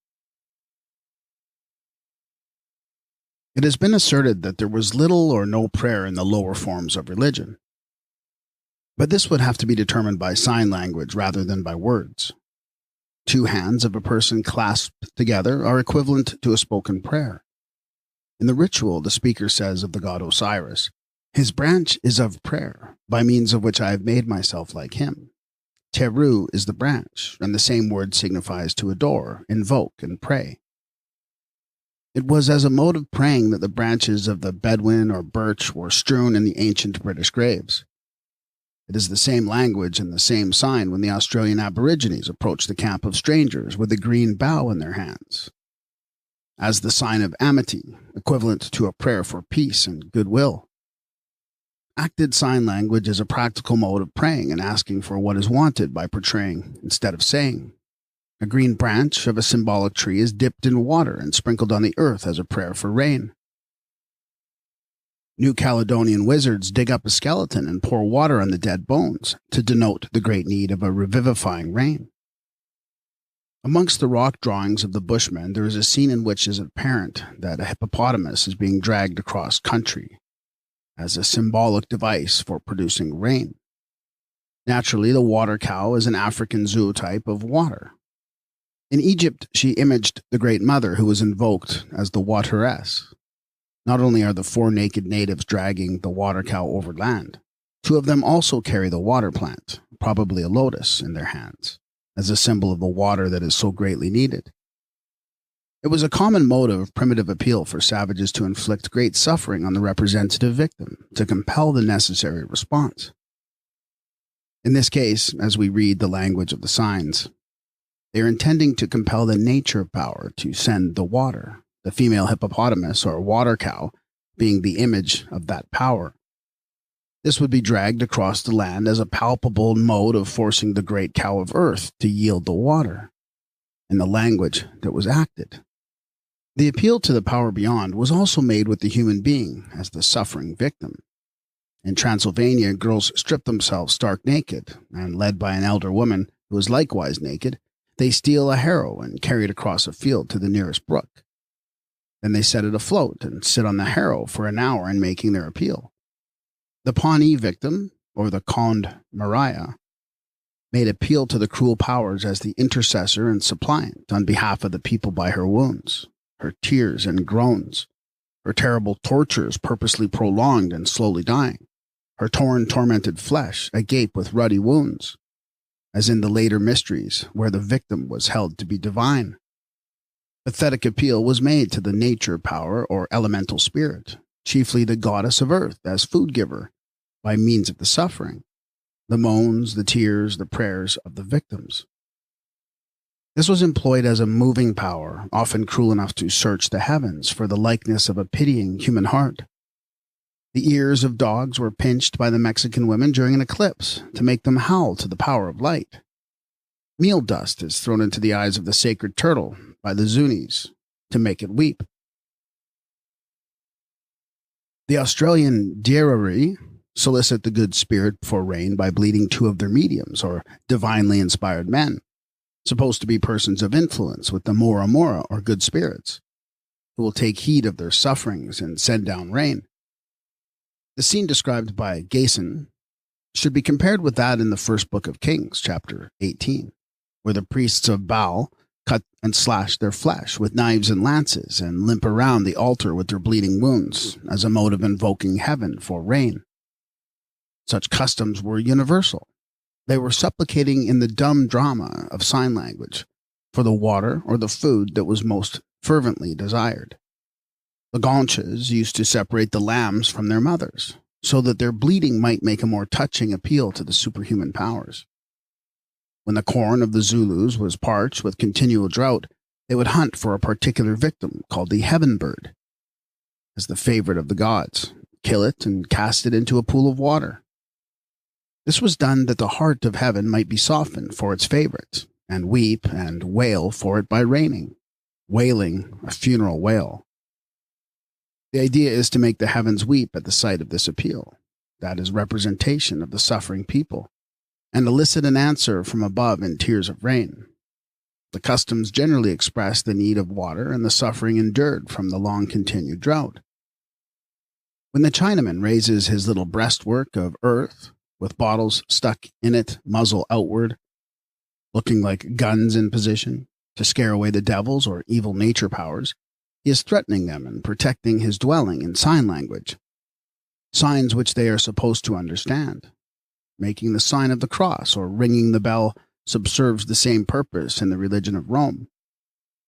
It has been asserted that there was little or no prayer in the lower forms of religion. But this would have to be determined by sign language rather than by words. 2 hands of a person clasped together are equivalent to a spoken prayer. In the ritual, the speaker says of the god Osiris, "His branch is of prayer, by means of which I have made myself like him." Teru is the branch, and the same word signifies to adore, invoke, and pray. It was as a mode of praying that the branches of the Bedouin or birch were strewn in the ancient British graves. It is the same language and the same sign when the Australian Aborigines approach the camp of strangers with a green bough in their hands, as the sign of amity, equivalent to a prayer for peace and goodwill. Acted sign language is a practical mode of praying and asking for what is wanted by portraying instead of saying. A green branch of a symbolic tree is dipped in water and sprinkled on the earth as a prayer for rain. New Caledonian wizards dig up a skeleton and pour water on the dead bones to denote the great need of a revivifying rain. Amongst the rock drawings of the Bushmen, there is a scene in which it is apparent that a hippopotamus is being dragged across country as a symbolic device for producing rain. Naturally, the water cow is an African zootype of water. In Egypt, she imaged the Great Mother, who was invoked as the wateress. Not only are the 4 naked natives dragging the water cow over land, 2 of them also carry the water plant, probably a lotus, in their hands, as a symbol of the water that is so greatly needed. It was a common motive of primitive appeal for savages to inflict great suffering on the representative victim, to compel the necessary response. In this case, as we read the language of the signs, they are intending to compel the nature power to send the water, the female hippopotamus or water cow being the image of that power. This would be dragged across the land as a palpable mode of forcing the great cow of earth to yield the water, in the language that was acted. The appeal to the power beyond was also made with the human being as the suffering victim. In Transylvania, girls stripped themselves stark naked, and led by an elder woman who was likewise naked, they steal a harrow and carry it across a field to the nearest brook. Then they set it afloat and sit on the harrow for an hour in making their appeal. The Pawnee victim, or the Conde Maria, made appeal to the cruel powers as the intercessor and suppliant on behalf of the people by her wounds, her tears and groans, her terrible tortures purposely prolonged and slowly dying, her torn, tormented flesh agape with ruddy wounds, as in the later mysteries where the victim was held to be divine. Pathetic appeal was made to the nature power or elemental spirit, chiefly the goddess of earth as food giver, by means of the suffering, the moans, the tears, the prayers of the victims. This was employed as a moving power, often cruel enough to search the heavens for the likeness of a pitying human heart. The ears of dogs were pinched by the Mexican women during an eclipse to make them howl to the power of light. Meal dust is thrown into the eyes of the sacred turtle by the Zunis to make it weep. The Australian Dierari solicit the good spirit for rain by bleeding 2 of their mediums, or divinely inspired men, supposed to be persons of influence with the Mora Mora, or good spirits, who will take heed of their sufferings and send down rain. The scene described by Gayson should be compared with that in the first book of Kings, chapter 18, where the priests of Baal cut and slash their flesh with knives and lances and limp around the altar with their bleeding wounds as a mode of invoking heaven for rain. Such customs were universal. They were supplicating in the dumb drama of sign language for the water or the food that was most fervently desired. The Gaunches used to separate the lambs from their mothers, so that their bleeding might make a more touching appeal to the superhuman powers. When the corn of the Zulus was parched with continual drought, they would hunt for a particular victim called the heaven bird, as the favorite of the gods, kill it and cast it into a pool of water. This was done that the heart of heaven might be softened for its favorite, and weep and wail for it by raining, wailing a funeral wail. The idea is to make the heavens weep at the sight of this appeal, that is representation of the suffering people, and elicit an answer from above in tears of rain. The customs generally express the need of water and the suffering endured from the long-continued drought. When the Chinaman raises his little breastwork of earth, with bottles stuck in it, muzzle outward, looking like guns in position, to scare away the devils or evil nature powers, he is threatening them and protecting his dwelling in sign language, signs which they are supposed to understand. Making the sign of the cross or ringing the bell subserves the same purpose in the religion of Rome.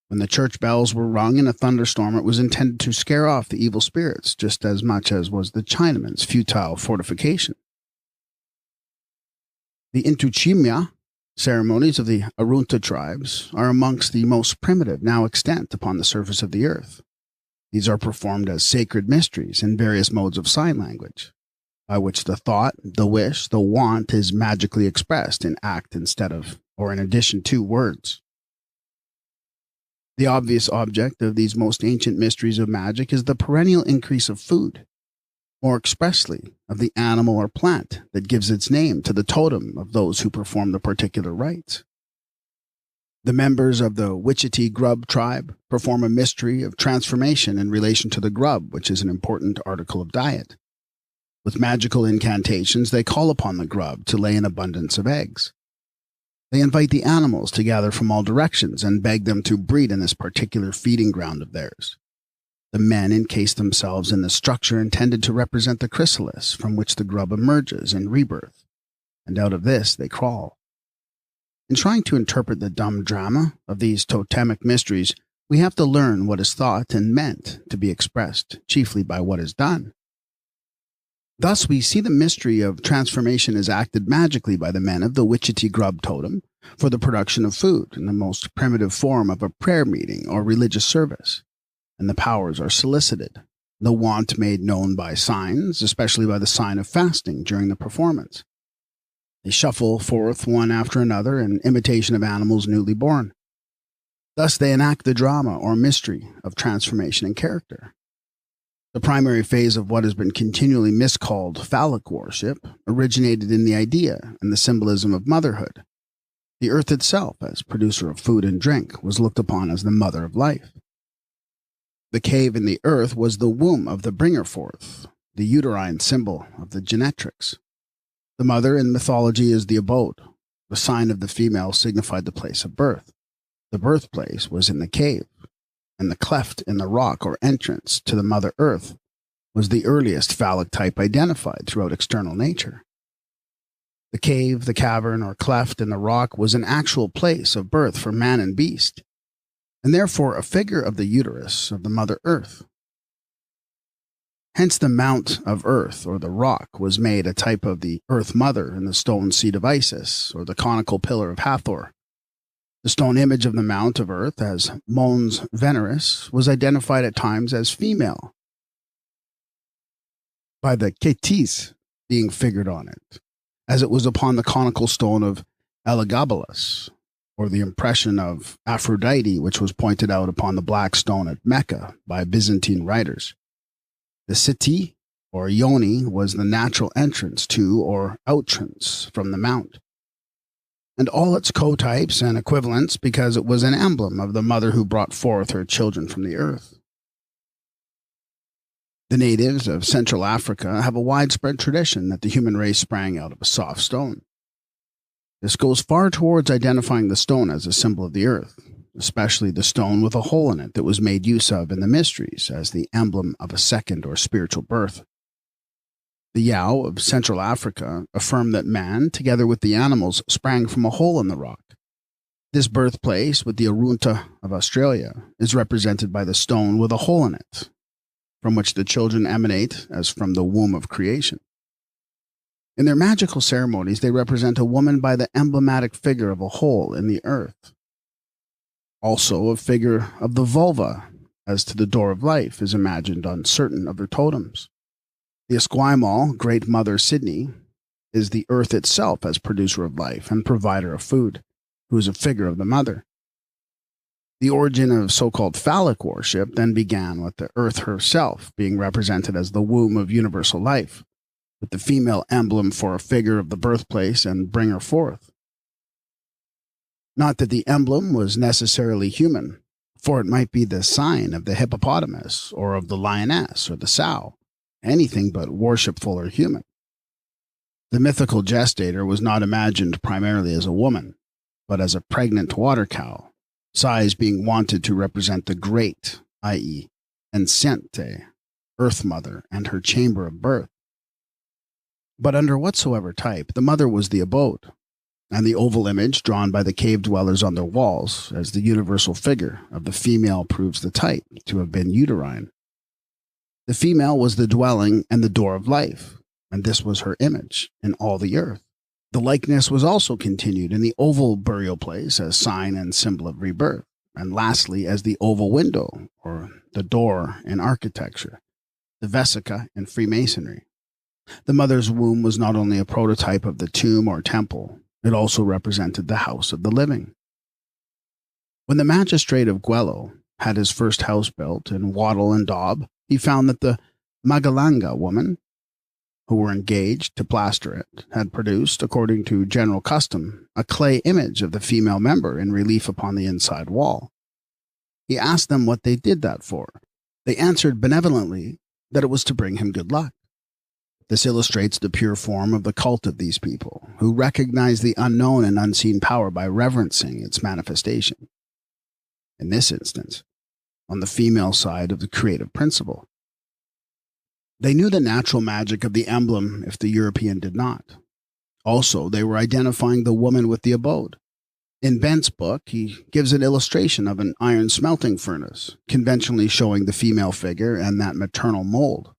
When the church bells were rung in a thunderstorm, it was intended to scare off the evil spirits just as much as was the Chinaman's futile fortification. The Intuchimia ceremonies of the Arunta tribes are amongst the most primitive now extant upon the surface of the earth. These are performed as sacred mysteries in various modes of sign language, by which the thought, the wish, the want is magically expressed in act instead of, or in addition to, words. The obvious object of these most ancient mysteries of magic is the perennial increase of food, more expressly of the animal or plant that gives its name to the totem of those who perform the particular rites. The members of the Wichita grub tribe perform a mystery of transformation in relation to the grub, which is an important article of diet. With magical incantations, they call upon the grub to lay an abundance of eggs. They invite the animals to gather from all directions and beg them to breed in this particular feeding ground of theirs. The men encase themselves in the structure intended to represent the chrysalis from which the grub emerges in rebirth, and out of this they crawl. In trying to interpret the dumb drama of these totemic mysteries, we have to learn what is thought and meant to be expressed, chiefly by what is done. Thus, we see the mystery of transformation is acted magically by the men of the Wichita grub totem for the production of food in the most primitive form of a prayer meeting or religious service, and the powers are solicited, the want made known by signs, especially by the sign of fasting during the performance. They shuffle forth one after another in imitation of animals newly born. Thus they enact the drama or mystery of transformation in character. The primary phase of what has been continually miscalled phallic worship originated in the idea and the symbolism of motherhood. The earth itself, as producer of food and drink, was looked upon as the mother of life. The cave in the earth was the womb of the bringer forth, the uterine symbol of the genetrix. The mother in mythology is the abode. The sign of the female signified the place of birth. The birthplace was in the cave, and the cleft in the rock or entrance to the Mother Earth was the earliest phallic type identified throughout external nature. The cave, the cavern, or cleft in the rock was an actual place of birth for man and beast, and therefore a figure of the uterus of the Mother Earth. Hence the mount of earth, or the rock, was made a type of the Earth Mother in the stone seat of Isis, or the conical pillar of Hathor. The stone image of the mount of earth, as Mons Veneris, was identified at times as female, by the Ketis being figured on it, as it was upon the conical stone of Elagabalus, or the impression of Aphrodite, which was pointed out upon the black stone at Mecca by Byzantine writers. The Siti, or Yoni, was the natural entrance to or outrance from the mount, and all its co-types and equivalents because it was an emblem of the mother who brought forth her children from the earth. The natives of Central Africa have a widespread tradition that the human race sprang out of a soft stone. This goes far towards identifying the stone as a symbol of the earth, especially the stone with a hole in it that was made use of in the mysteries as the emblem of a second or spiritual birth. The Yao of Central Africa affirm that man, together with the animals, sprang from a hole in the rock. This birthplace, with the Arunta of Australia, is represented by the stone with a hole in it, from which the children emanate as from the womb of creation. In their magical ceremonies, they represent a woman by the emblematic figure of a hole in the earth. Also, a figure of the vulva, as to the door of life, is imagined on certain of their totems. The Esquimalt, Great Mother Sydney, is the earth itself as producer of life and provider of food, who is a figure of the mother. The origin of so-called phallic worship then began with the earth herself being represented as the womb of universal life, with the female emblem for a figure of the birthplace and bringer forth. Not that the emblem was necessarily human, for it might be the sign of the hippopotamus or of the lioness or the sow, anything but worshipful or human. The mythical gestator was not imagined primarily as a woman, but as a pregnant water cow, size being wanted to represent the great, i.e., Encente, Earth Mother, and her chamber of birth. But under whatsoever type, the mother was the abode, and the oval image drawn by the cave dwellers on their walls as the universal figure of the female proves the type to have been uterine. The female was the dwelling and the door of life, and this was her image in all the earth. The likeness was also continued in the oval burial place as sign and symbol of rebirth, and lastly as the oval window, or the door in architecture, the vesica in Freemasonry. The mother's womb was not only a prototype of the tomb or temple, it also represented the house of the living. When the magistrate of Guello had his first house built in Wattle and Daub, he found that the Magalanga woman, who were engaged to plaster it, had produced, according to general custom, a clay image of the female member in relief upon the inside wall. He asked them what they did that for. They answered benevolently that it was to bring him good luck. This illustrates the pure form of the cult of these people, who recognize the unknown and unseen power by reverencing its manifestation. In this instance, on the female side of the creative principle. They knew the natural magic of the emblem if the European did not. Also, they were identifying the woman with the abode. In Bent's book, he gives an illustration of an iron smelting furnace, conventionally showing the female figure and that maternal mold.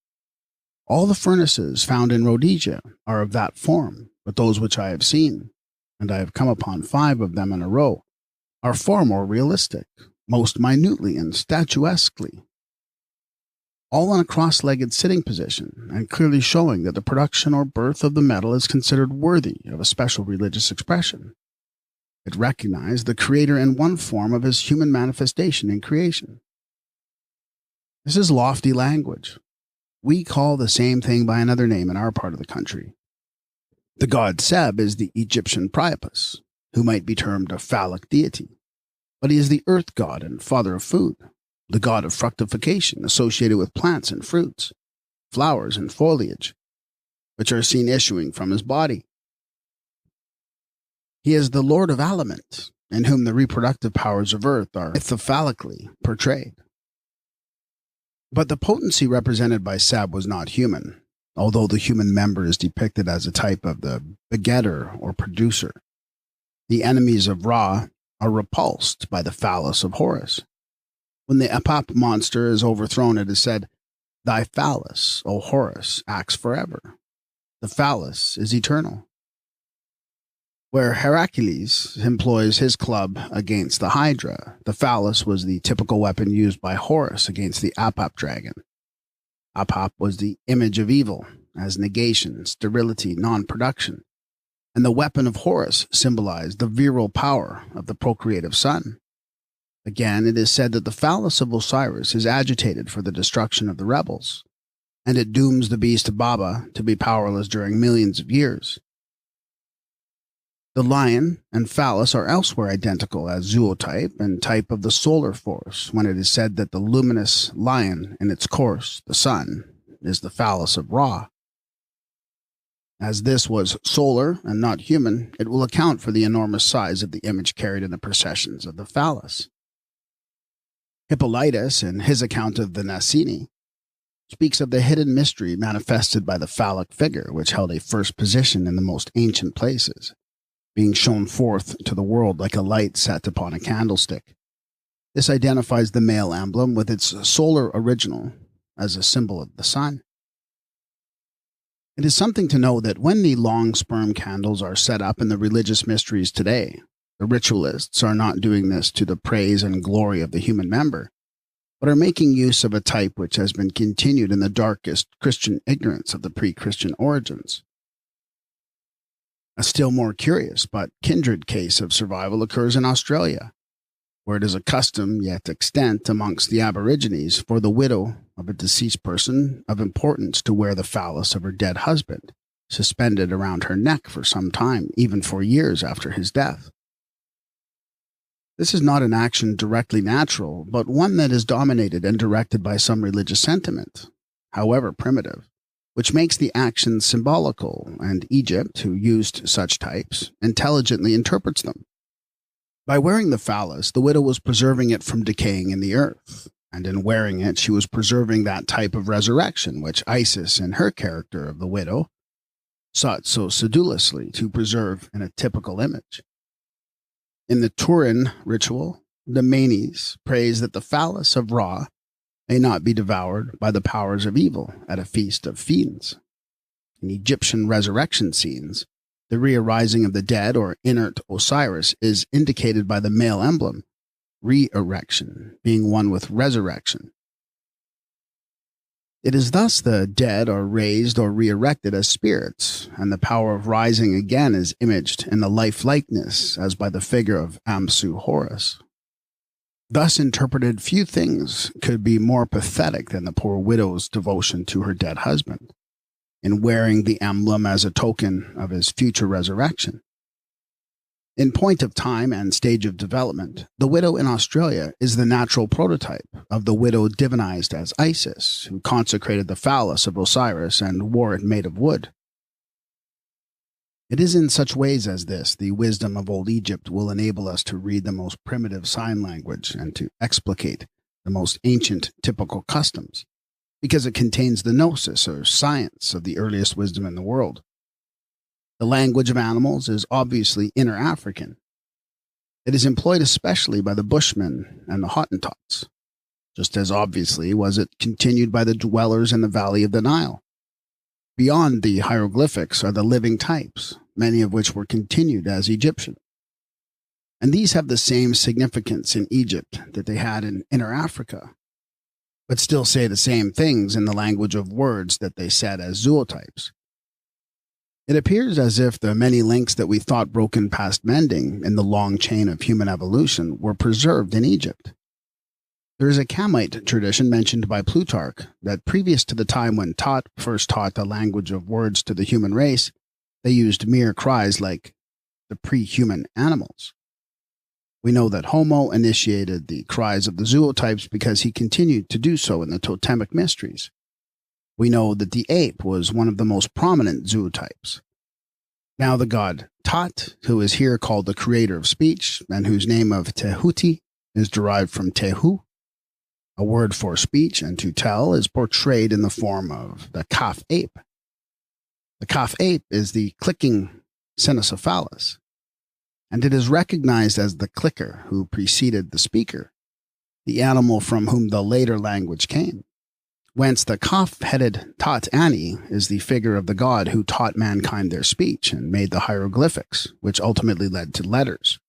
All the furnaces found in Rhodesia are of that form, but those which I have seen, and I have come upon 5 of them in a row, are far more realistic, most minutely and statuesquely, all in a cross-legged sitting position, and clearly showing that the production or birth of the metal is considered worthy of a special religious expression. It recognized the Creator in one form of his human manifestation in creation. This is lofty language. We call the same thing by another name in our part of the country. The god Seb is the Egyptian Priapus, who might be termed a phallic deity, but he is the earth god and father of food, the god of fructification associated with plants and fruits, flowers and foliage, which are seen issuing from his body. He is the lord of aliment, in whom the reproductive powers of earth are mythophallically portrayed. But the potency represented by Seb was not human, although the human member is depicted as a type of the begetter or producer. The enemies of Ra are repulsed by the phallus of Horus. When the Apap monster is overthrown, it is said, "Thy phallus, O Horus, acts forever. The phallus is eternal." Where Heracles employs his club against the Hydra, the phallus was the typical weapon used by Horus against the Apap dragon. Apap was the image of evil, as negation, sterility, non-production, and the weapon of Horus symbolized the virile power of the procreative sun. Again, it is said that the phallus of Osiris is agitated for the destruction of the rebels, and it dooms the beast Baba to be powerless during millions of years. The lion and phallus are elsewhere identical as zootype and type of the solar force, when it is said that the luminous lion in its course, the sun, is the phallus of Ra. As this was solar and not human, it will account for the enormous size of the image carried in the processions of the phallus. Hippolytus, in his account of the Nasini, speaks of the hidden mystery manifested by the phallic figure, which held a first position in the most ancient places, being shown forth to the world like a light set upon a candlestick. This identifies the male emblem with its solar original as a symbol of the sun. It is something to know that when the long sperm candles are set up in the religious mysteries today, the ritualists are not doing this to the praise and glory of the human member, but are making use of a type which has been continued in the darkest Christian ignorance of the pre-Christian origins. A still more curious but kindred case of survival occurs in Australia, where it is a custom yet extant amongst the Aborigines for the widow of a deceased person of importance to wear the phallus of her dead husband, suspended around her neck for some time, even for years after his death. This is not an action directly natural, but one that is dominated and directed by some religious sentiment, however primitive, which makes the action symbolical, and Egypt, who used such types, intelligently interprets them. By wearing the phallus, the widow was preserving it from decaying in the earth, and in wearing it she was preserving that type of resurrection which Isis, in her character of the widow, sought so sedulously to preserve in a typical image. In the Turin ritual, the Manes prays that the phallus of Ra may not be devoured by the powers of evil at a feast of fiends. In Egyptian resurrection scenes, the re-arising of the dead or inert Osiris is indicated by the male emblem, re-erection, being one with resurrection. It is thus the dead are raised or re-erected as spirits, and the power of rising again is imaged in the life-likeness as by the figure of Amsu Horus. Thus interpreted, few things could be more pathetic than the poor widow's devotion to her dead husband, in wearing the emblem as a token of his future resurrection. In point of time and stage of development, the widow in Australia is the natural prototype of the widow divinized as Isis, who consecrated the phallus of Osiris and wore it made of wood. It is in such ways as this the wisdom of old Egypt will enable us to read the most primitive sign language and to explicate the most ancient typical customs, because it contains the gnosis or science of the earliest wisdom in the world. The language of animals is obviously inner-African. It is employed especially by the Bushmen and the Hottentots. Just as obviously was it continued by the dwellers in the valley of the Nile. Beyond the hieroglyphics are the living types, many of which were continued as Egyptian. And these have the same significance in Egypt that they had in Inner Africa, but still say the same things in the language of words that they said as zootypes. It appears as if the many links that we thought broken past mending in the long chain of human evolution were preserved in Egypt. There is a Kamite tradition mentioned by Plutarch that previous to the time when Tot first taught the language of words to the human race, they used mere cries like the pre-human animals. We know that Homo initiated the cries of the zootypes because he continued to do so in the totemic mysteries. We know that the ape was one of the most prominent zootypes. Now the god Tot, who is here called the creator of speech, and whose name of Tehuti is derived from Tehu, a word for speech, and to tell is portrayed in the form of the calf ape. The calf ape is the clicking cynocephalus, and it is recognized as the clicker who preceded the speaker, the animal from whom the later language came. Whence the calf-headed TOTEMISM is the figure of the god who taught mankind their speech and made the hieroglyphics, which ultimately led to letters.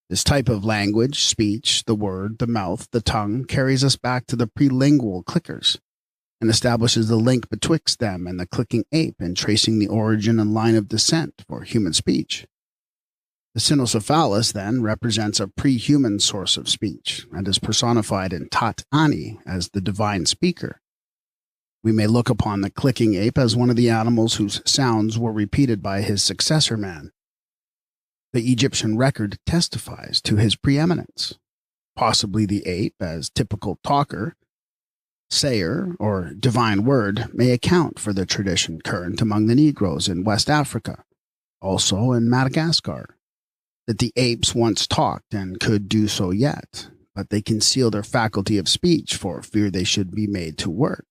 This type of language, speech, the word, the mouth, the tongue, carries us back to the prelingual clickers and establishes the link betwixt them and the clicking ape in tracing the origin and line of descent for human speech. The cynocephalus, then, represents a pre-human source of speech and is personified in Tot-Ani as the divine speaker. We may look upon the clicking ape as one of the animals whose sounds were repeated by his successor man. The Egyptian record testifies to his preeminence. Possibly the ape, as typical talker, sayer, or divine word, may account for the tradition current among the Negroes in West Africa, also in Madagascar. That the apes once talked and could do so yet, but they conceal their faculty of speech for fear they should be made to work.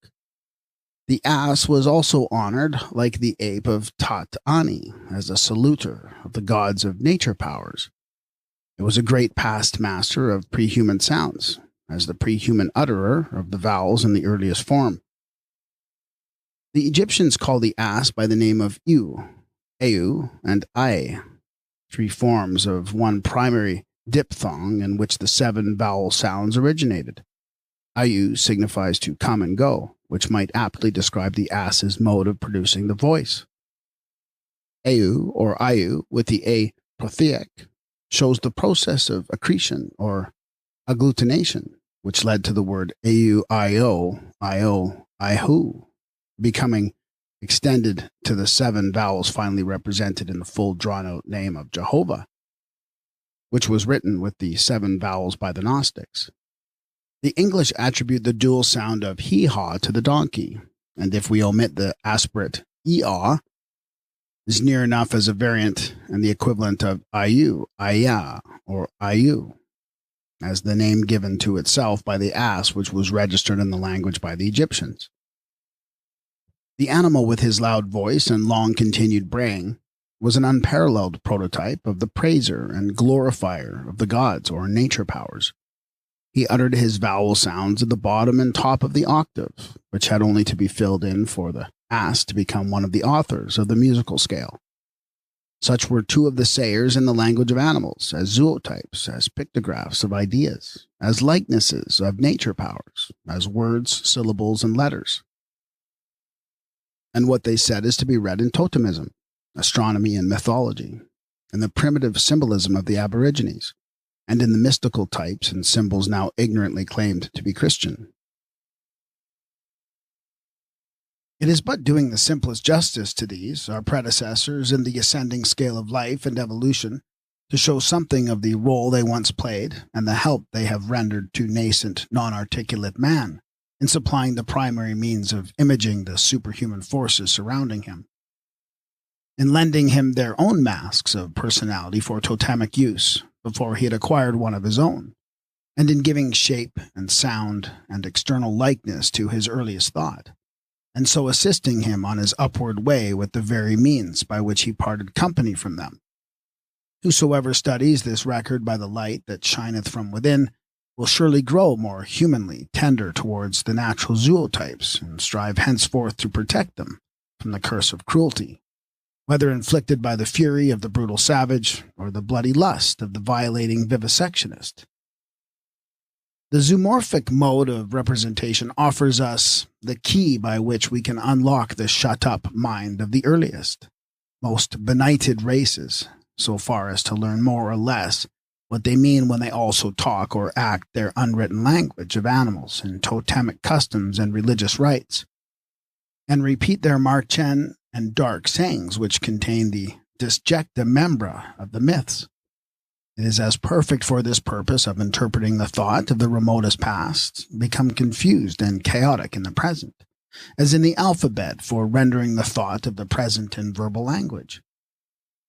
The ass was also honored, like the ape of Tot-Ani, as a saluter of the gods of nature powers. It was a great past master of pre-human sounds, as the pre-human utterer of the vowels in the earliest form. The Egyptians called the ass by the name of Eu, and Ai, three forms of one primary diphthong in which the 7 vowel sounds originated. Ayu signifies to come and go, which might aptly describe the ass's mode of producing the voice. Eu, or Ayu, with the A protheic, shows the process of accretion, or agglutination, which led to the word Au-io, io, ihu, becoming extended to the 7 vowels finally represented in the full drawn-out name of Jehovah, which was written with the 7 vowels by the Gnostics. The English attribute the dual sound of hee-haw to the donkey, and if we omit the aspirate ee-aw, is near enough as a variant and the equivalent of ayu, aya, or ayu, as the name given to itself by the ass which was registered in the language by the Egyptians. The animal with his loud voice and long-continued braying was an unparalleled prototype of the praiser and glorifier of the gods or nature powers. He uttered his vowel sounds at the bottom and top of the octave, which had only to be filled in for the ass to become one of the authors of the musical scale. Such were 2 of the sayers in the language of animals, as zootypes, as pictographs of ideas, as likenesses of nature powers, as words, syllables, and letters. And what they said is to be read in totemism, astronomy and mythology, in the primitive symbolism of the Aborigines, and in the mystical types and symbols now ignorantly claimed to be Christian. It is but doing the simplest justice to these, our predecessors in the ascending scale of life and evolution, to show something of the role they once played and the help they have rendered to nascent, non-articulate man in supplying the primary means of imaging the superhuman forces surrounding him, in lending him their own masks of personality for totemic use before he had acquired one of his own, and in giving shape and sound and external likeness to his earliest thought, and so assisting him on his upward way with the very means by which he parted company from them. Whosoever studies this record by the light that shineth from within will surely grow more humanly tender towards the natural zootypes and strive henceforth to protect them from the curse of cruelty, whether inflicted by the fury of the brutal savage or the bloody lust of the violating vivisectionist. The zoomorphic mode of representation offers us the key by which we can unlock the shut-up mind of the earliest, most benighted races, so far as to learn more or less what they mean when they also talk or act their unwritten language of animals and totemic customs and religious rites, and repeat their Marchen and dark sayings which contain the disjecta membra of the myths. It is as perfect for this purpose of interpreting the thought of the remotest past, become confused and chaotic in the present, as in the alphabet for rendering the thought of the present in verbal language.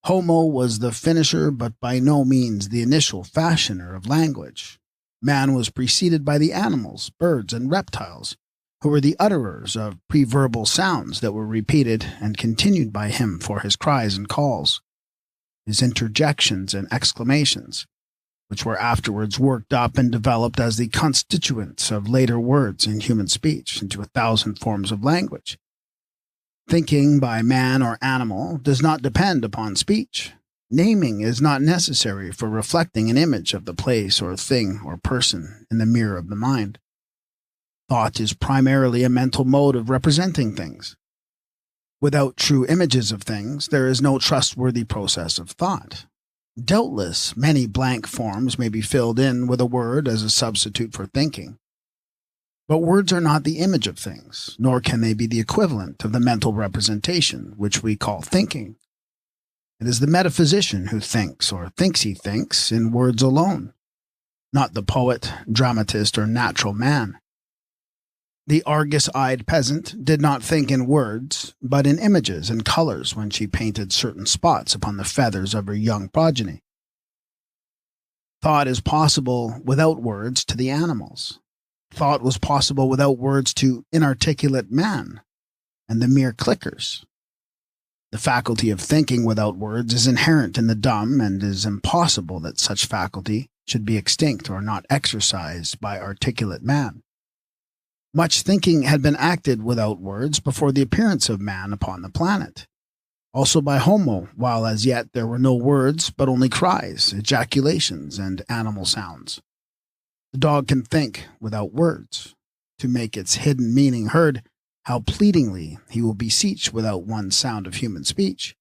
Homo was the finisher, but by no means the initial fashioner of language. Man was preceded by the animals, birds, and reptiles, who were the utterers of preverbal sounds that were repeated and continued by him for his cries and calls, his interjections and exclamations, which were afterwards worked up and developed as the constituents of later words in human speech into 1,000 forms of language. Thinking by man or animal does not depend upon speech. Naming is not necessary for reflecting an image of the place or thing or person in the mirror of the mind. Thought is primarily a mental mode of representing things. Without true images of things, there is no trustworthy process of thought. Doubtless, many blank forms may be filled in with a word as a substitute for thinking. But words are not the image of things, nor can they be the equivalent of the mental representation, which we call thinking. It is the metaphysician who thinks, or thinks he thinks, in words alone, not the poet, dramatist, or natural man. The Argus-eyed peasant did not think in words, but in images and colors when she painted certain spots upon the feathers of her young progeny. Thought is possible without words to the animals. Thought was possible without words to inarticulate man and the mere clickers. The faculty of thinking without words is inherent in the dumb, and it is impossible that such faculty should be extinct or not exercised by articulate man. Much thinking had been acted without words before the appearance of man upon the planet, also by Homo, while as yet there were no words but only cries, ejaculations, and animal sounds. The dog can think without words. To make its hidden meaning heard, how pleadingly he will beseech without one sound of human speech.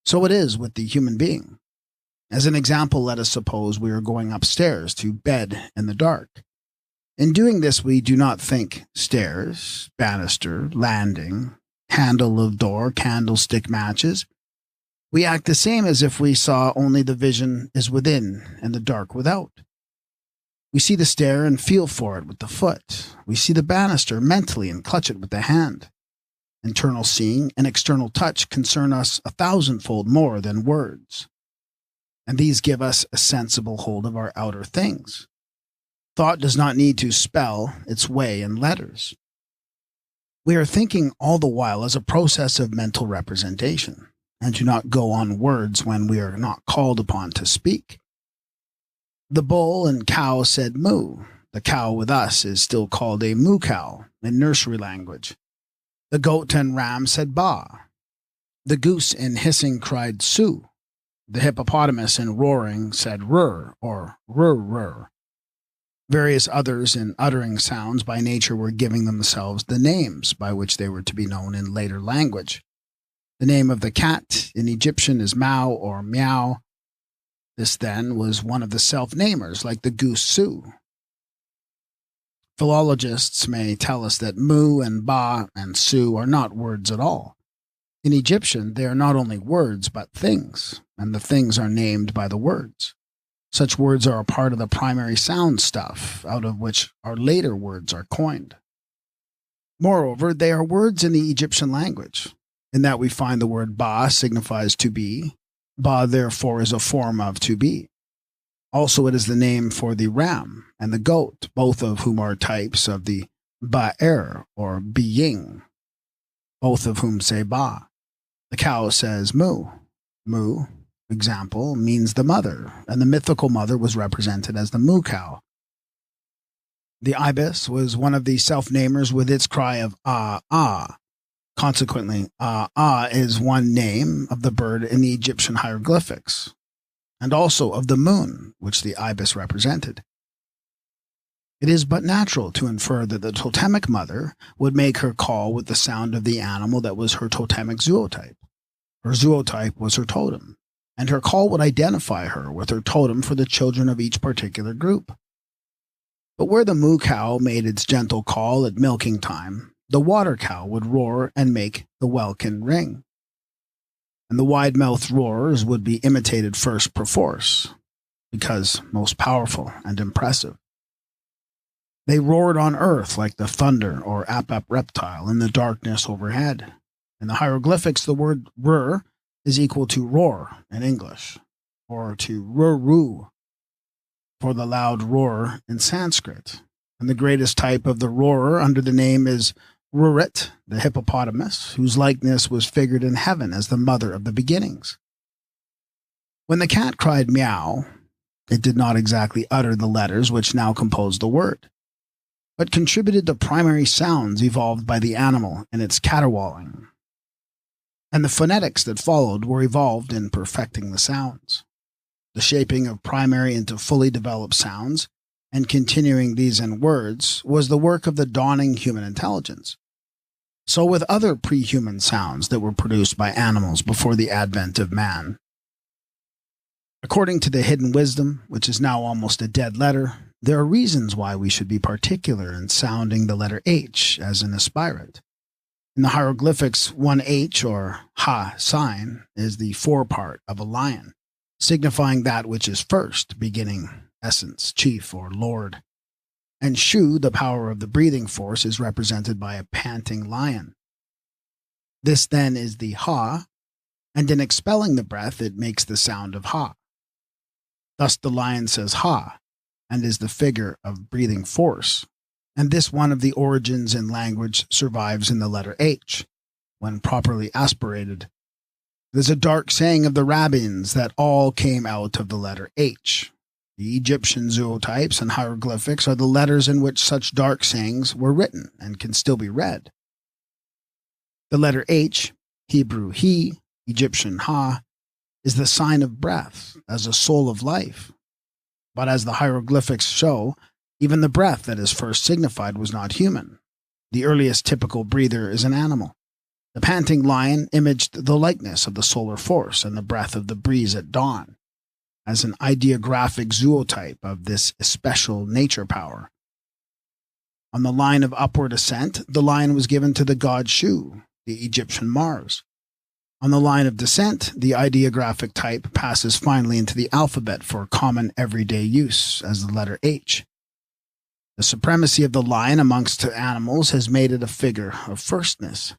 So it is with the human being. As an example, let us suppose we are going upstairs to bed in the dark. In doing this, we do not think stairs, banister, landing, handle of door, candlestick matches. We act the same as if we saw only the vision is within and the dark without. We see the stair and feel for it with the foot. We see the banister mentally and clutch it with the hand. Internal seeing and external touch concern us 1,000-fold more than words, and these give us a sensible hold of our outer things. Thought does not need to spell its way in letters. We are thinking all the while as a process of mental representation, and do not go on words when we are not called upon to speak. The bull and cow said moo. The cow with us is still called a moo cow in nursery language. The goat and ram said ba. The goose in hissing cried su. The hippopotamus in roaring said rur or rur rur. Various others in uttering sounds by nature were giving themselves the names by which they were to be known in later language. The name of the cat in Egyptian is Mao or Meow. This then was one of the self-namers, like the goose Su. Philologists may tell us that Mu and Ba and Su are not words at all. In Egyptian, they are not only words, but things, and the things are named by the words. Such words are a part of the primary sound stuff, out of which our later words are coined. Moreover, they are words in the Egyptian language, in that we find the word Ba signifies to be. Ba, therefore, is a form of to be. Also, it is the name for the ram and the goat, both of whom are types of the Ba'er, or being, both of whom say Ba. The cow says Mu. Mu, example, means the mother, and the mythical mother was represented as the Mu cow. The ibis was one of the self-namers with its cry of ah, ah. Consequently, ah, ah is one name of the bird in the Egyptian hieroglyphics, and also of the moon, which the ibis represented. It is but natural to infer that the totemic mother would make her call with the sound of the animal that was her totemic zootype. Her zootype was her totem, and her call would identify her with her totem for the children of each particular group. But where the moo cow made its gentle call at milking time, the water cow would roar and make the welkin ring. And the wide-mouthed roarers would be imitated first perforce, because most powerful and impressive. They roared on earth like the thunder or apap reptile in the darkness overhead. In the hieroglyphics, the word rur is equal to roar in English, or to ruru for the loud roar in Sanskrit. And the greatest type of the roarer under the name is Rurit, the hippopotamus, whose likeness was figured in heaven as the mother of the beginnings. When the cat cried meow, it did not exactly utter the letters which now compose the word, but contributed the primary sounds evolved by the animal in its caterwauling. And the phonetics that followed were evolved in perfecting the sounds. The shaping of primary into fully developed sounds, and continuing these in words, was the work of the dawning human intelligence. So with other pre-human sounds that were produced by animals before the advent of man. According to the hidden wisdom, which is now almost a dead letter, there are reasons why we should be particular in sounding the letter H as an aspirate. In the hieroglyphics, one H, or Ha sign, is the forepart of a lion, signifying that which is first, beginning, essence, chief, or lord. And Shu, the power of the breathing force, is represented by a panting lion. This then is the Ha, and in expelling the breath it makes the sound of Ha. Thus the lion says Ha, and is the figure of breathing force. And this one of the origins in language survives in the letter H, when properly aspirated. There's a dark saying of the rabbins that all came out of the letter H. The Egyptian zootypes and hieroglyphics are the letters in which such dark sayings were written and can still be read. The letter H, Hebrew He, Egyptian Ha, is the sign of breath as a soul of life. But as the hieroglyphics show, even the breath that is first signified was not human. The earliest typical breather is an animal. The panting lion imaged the likeness of the solar force and the breath of the breeze at dawn, as an ideographic zootype of this especial nature power. On the line of upward ascent, the lion was given to the god Shu, the Egyptian Mars. On the line of descent, the ideographic type passes finally into the alphabet for common everyday use as the letter H. The supremacy of the lion amongst animals has made it a figure of firstness.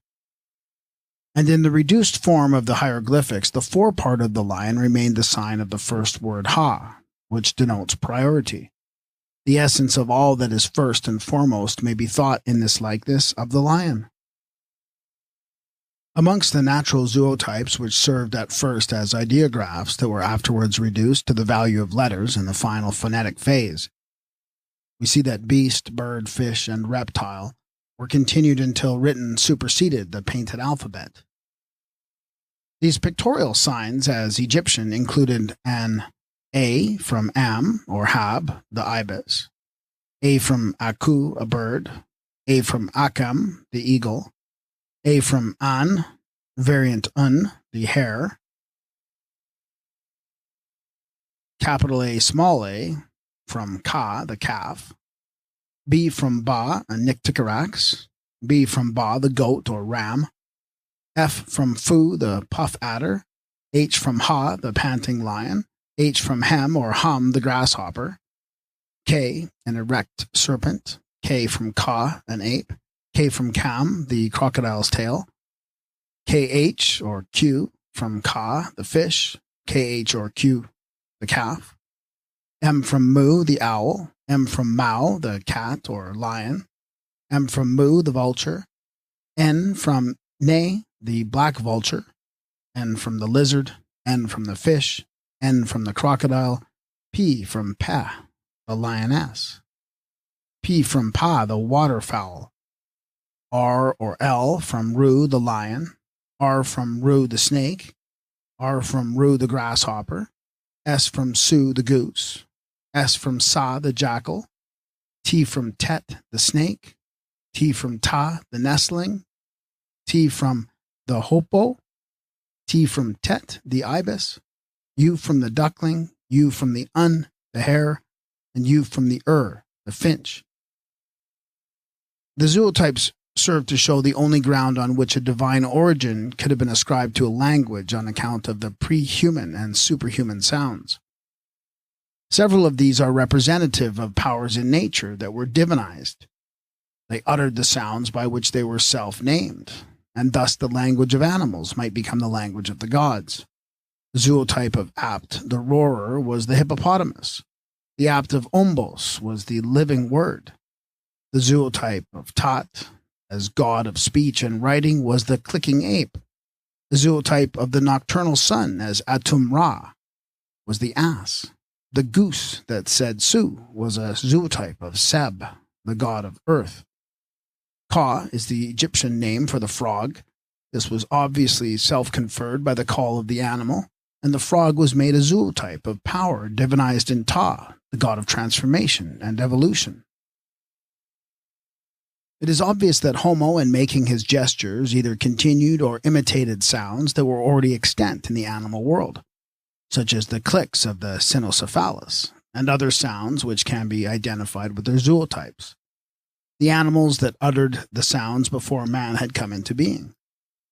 And in the reduced form of the hieroglyphics, the forepart of the lion remained the sign of the first word Ha, which denotes priority. The essence of all that is first and foremost may be thought in this likeness of the lion. Amongst the natural zootypes which served at first as ideographs that were afterwards reduced to the value of letters in the final phonetic phase, we see that beast, bird, fish, and reptile were continued until written superseded the painted alphabet. These pictorial signs, as Egyptian, included an A from Am, or Hab, the ibis, A from Aku, a bird. A from Akam, the eagle. A from An, variant Un, the hare. Capital A, small a, from Ka, the calf. B from Ba, a Nycticerax. B from Ba, the goat or ram. F from Fu, the puff adder. H from Ha, the panting lion. H from Hem or Hum, the grasshopper. K, an erect serpent. K from Ka, an ape. K from Kam, the crocodile's tail. KH or Q from Ka, the fish. KH or Q, the calf. M from Mu, the owl. M from Mao, the cat or lion. M from Mu, the vulture. N from Ne, the black vulture. N from the lizard. N from the fish. N from the crocodile. P from Pa, the lioness. P from Pa, the waterfowl. R or L from Ru, the lion. R from Ru, the snake. R from Ru, the grasshopper. S from Su, the goose. S from Sa, the jackal. T from Tet, the snake. T from Ta, the nestling. T from the hopo. T from Tet, the ibis. U from the duckling. U from the the hare. And U from the the finch. The zootypes serve to show the only ground on which a divine origin could have been ascribed to a language on account of the pre-human and superhuman sounds. Several of these are representative of powers in nature that were divinized. They uttered the sounds by which they were self-named, and thus the language of animals might become the language of the gods. The zootype of Apt, the roarer, was the hippopotamus. The Apt of Ombos was the living word. The zootype of Tot, as god of speech and writing, was the clicking ape. The zootype of the nocturnal sun, as Atum Ra, was the ass. The goose that said Su was a zootype of Seb, the god of earth. Ka is the Egyptian name for the frog. This was obviously self-conferred by the call of the animal, and the frog was made a zootype of power divinized in Ta, the god of transformation and evolution. It is obvious that Homo, in making his gestures, either continued or imitated sounds that were already extant in the animal world, such as the clicks of the cynocephalus, and other sounds which can be identified with their zootypes, the animals that uttered the sounds before man had come into being.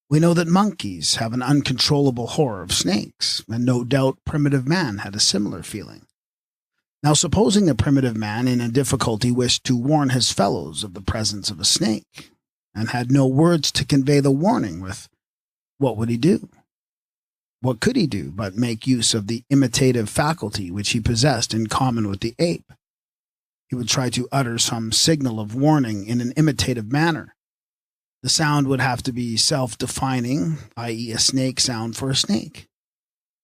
We know that monkeys have an uncontrollable horror of snakes, and no doubt primitive man had a similar feeling. Now, supposing the primitive man in a difficulty wished to warn his fellows of the presence of a snake, and had no words to convey the warning with, what would he do? What could he do but make use of the imitative faculty which he possessed in common with the ape? He would try to utter some signal of warning in an imitative manner. The sound would have to be self-defining, i.e. a snake sound for a snake.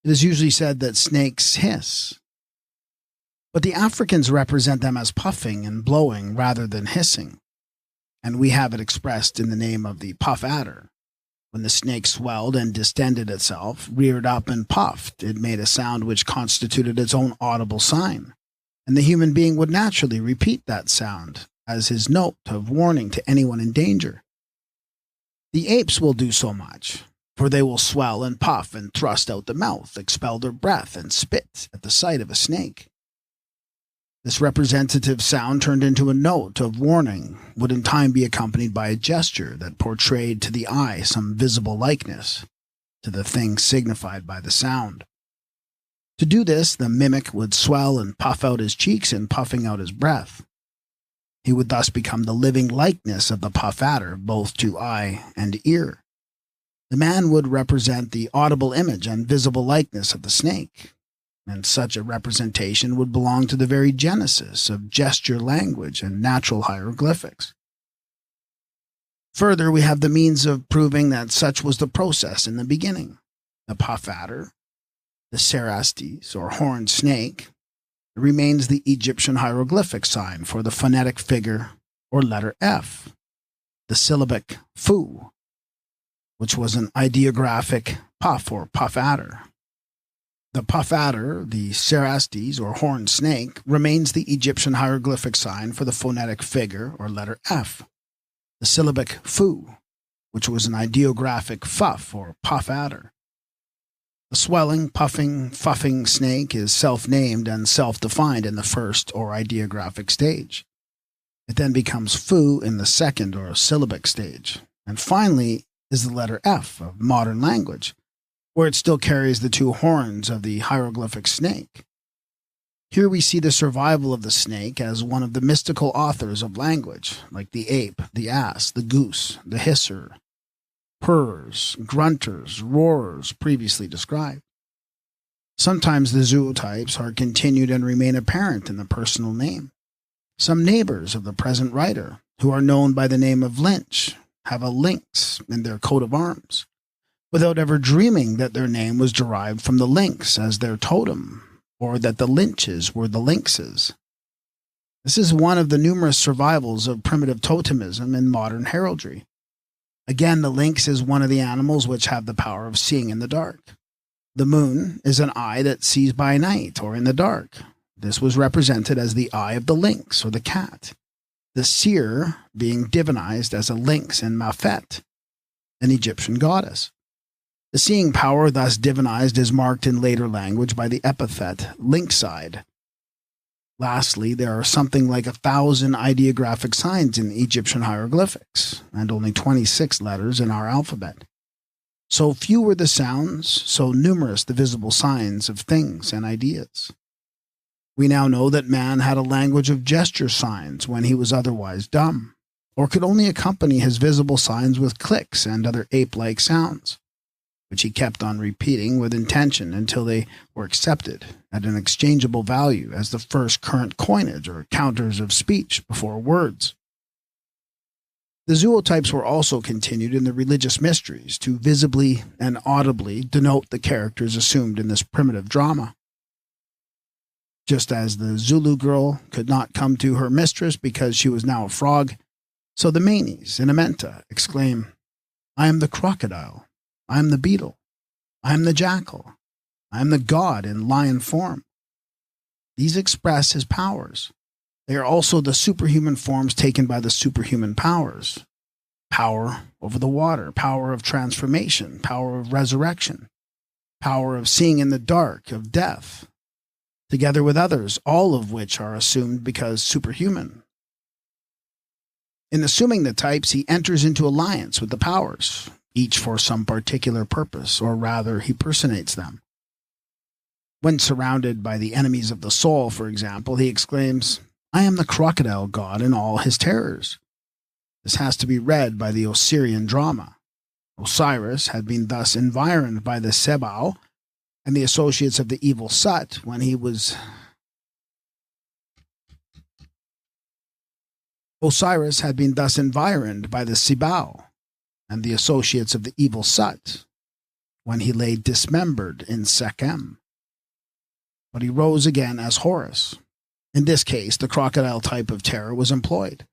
It is usually said that snakes hiss, but the Africans represent them as puffing and blowing rather than hissing, and we have it expressed in the name of the puff adder. When the snake swelled and distended itself, reared up and puffed, it made a sound which constituted its own audible sign, and the human being would naturally repeat that sound as his note of warning to anyone in danger. The apes will do so much, for they will swell and puff and thrust out the mouth, expel their breath, and spit at the sight of a snake. This representative sound, turned into a note of warning, would in time be accompanied by a gesture that portrayed to the eye some visible likeness to the thing signified by the sound. To do this, the mimic would swell and puff out his cheeks in puffing out his breath. He would thus become the living likeness of the puff adder, both to eye and ear. The man would represent the audible image and visible likeness of the snake, and such a representation would belong to the very genesis of gesture language and natural hieroglyphics. Further, we have the means of proving that such was the process in the beginning. The puff adder, the cerastes, or horned snake, remains the Egyptian hieroglyphic sign for the phonetic figure or letter F, the syllabic fu, which was an ideographic puff or puff adder. The puff adder, the cerastes or horned snake, remains the Egyptian hieroglyphic sign for the phonetic figure or letter F. The syllabic fu, which was an ideographic fuff or puff adder. The swelling, puffing, fuffing snake is self-named and self-defined in the first or ideographic stage. It then becomes fu in the second or syllabic stage. And finally is the letter F of modern language, where it still carries the two horns of the hieroglyphic snake. Here we see the survival of the snake as one of the mystical authors of language, like the ape, the ass, the goose, the hisser, purrs, grunters, roars previously described. Sometimes the zootypes are continued and remain apparent in the personal name. Some neighbors of the present writer, who are known by the name of Lynch, have a lynx in their coat of arms, without ever dreaming that their name was derived from the lynx as their totem, or that the lynches were the lynxes. This is one of the numerous survivals of primitive totemism in modern heraldry. Again, the lynx is one of the animals which have the power of seeing in the dark. The moon is an eye that sees by night or in the dark. This was represented as the eye of the lynx or the cat. The seer being divinized as a lynx in Mafet, an Egyptian goddess. The seeing power thus divinized is marked in later language by the epithet lynx-eyed. Lastly, there are something like 1,000 ideographic signs in Egyptian hieroglyphics, and only 26 letters in our alphabet. So few were the sounds, so numerous the visible signs of things and ideas. We now know that man had a language of gesture signs when he was otherwise dumb, or could only accompany his visible signs with clicks and other ape-like sounds, which he kept on repeating with intention until they were accepted at an exchangeable value as the first current coinage or counters of speech before words. The zootypes were also continued in the religious mysteries to visibly and audibly denote the characters assumed in this primitive drama. Just as the Zulu girl could not come to her mistress because she was now a frog, so the Manes in Amenta exclaim, "I am the crocodile, I am the beetle, I am the jackal, I am the god in lion form." These express his powers. They are also the superhuman forms taken by the superhuman powers. Power over the water, power of transformation, power of resurrection, power of seeing in the dark, of death, together with others, all of which are assumed because superhuman. In assuming the types, he enters into alliance with the powers, each for some particular purpose, or rather, he personates them. When surrounded by the enemies of the soul, for example, he exclaims, "I am the crocodile god in all his terrors." This has to be read by the Osirian drama. Osiris had been thus environed by the Sebao and the associates of the evil Sut when he was Osiris had been thus environed by the Sibao and the associates of the evil Sut when he lay dismembered in Sekhem. But he rose again as Horus. In this case, the crocodile type of terror was employed,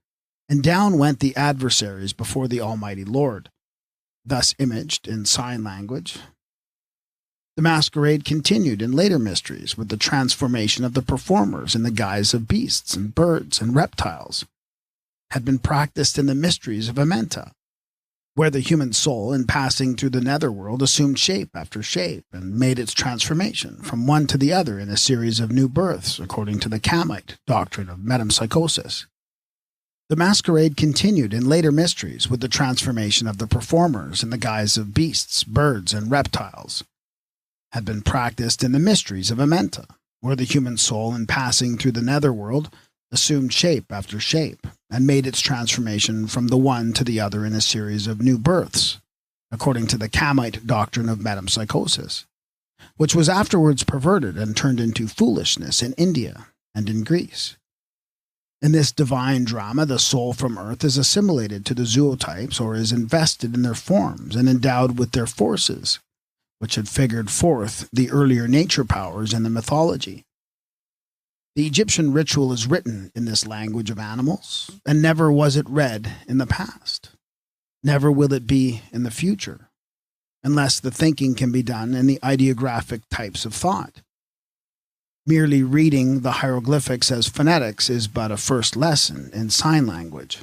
and down went the adversaries before the Almighty Lord, thus imaged in sign language. The masquerade continued in later mysteries with the transformation of the performers in the guise of beasts and birds and reptiles, had been practiced in the mysteries of Amenta, where the human soul, in passing through the netherworld, assumed shape after shape and made its transformation from one to the other in a series of new births, according to the Kamite doctrine of metempsychosis. The masquerade continued in later mysteries with the transformation of the performers in the guise of beasts, birds, and reptiles, had been practiced in the mysteries of Amenta, where the human soul, in passing through the netherworld, assumed shape after shape, and made its transformation from the one to the other in a series of new births, according to the Kamite doctrine of metempsychosis, which was afterwards perverted and turned into foolishness in India and in Greece. In this divine drama, the soul from earth is assimilated to the zootypes or is invested in their forms and endowed with their forces, which had figured forth the earlier nature powers in the mythology. The Egyptian ritual is written in this language of animals, and never was it read in the past. Never will it be in the future. unless the thinking can be done in the ideographic types of thought. Merely reading the hieroglyphics as phonetics is but a first lesson in sign language.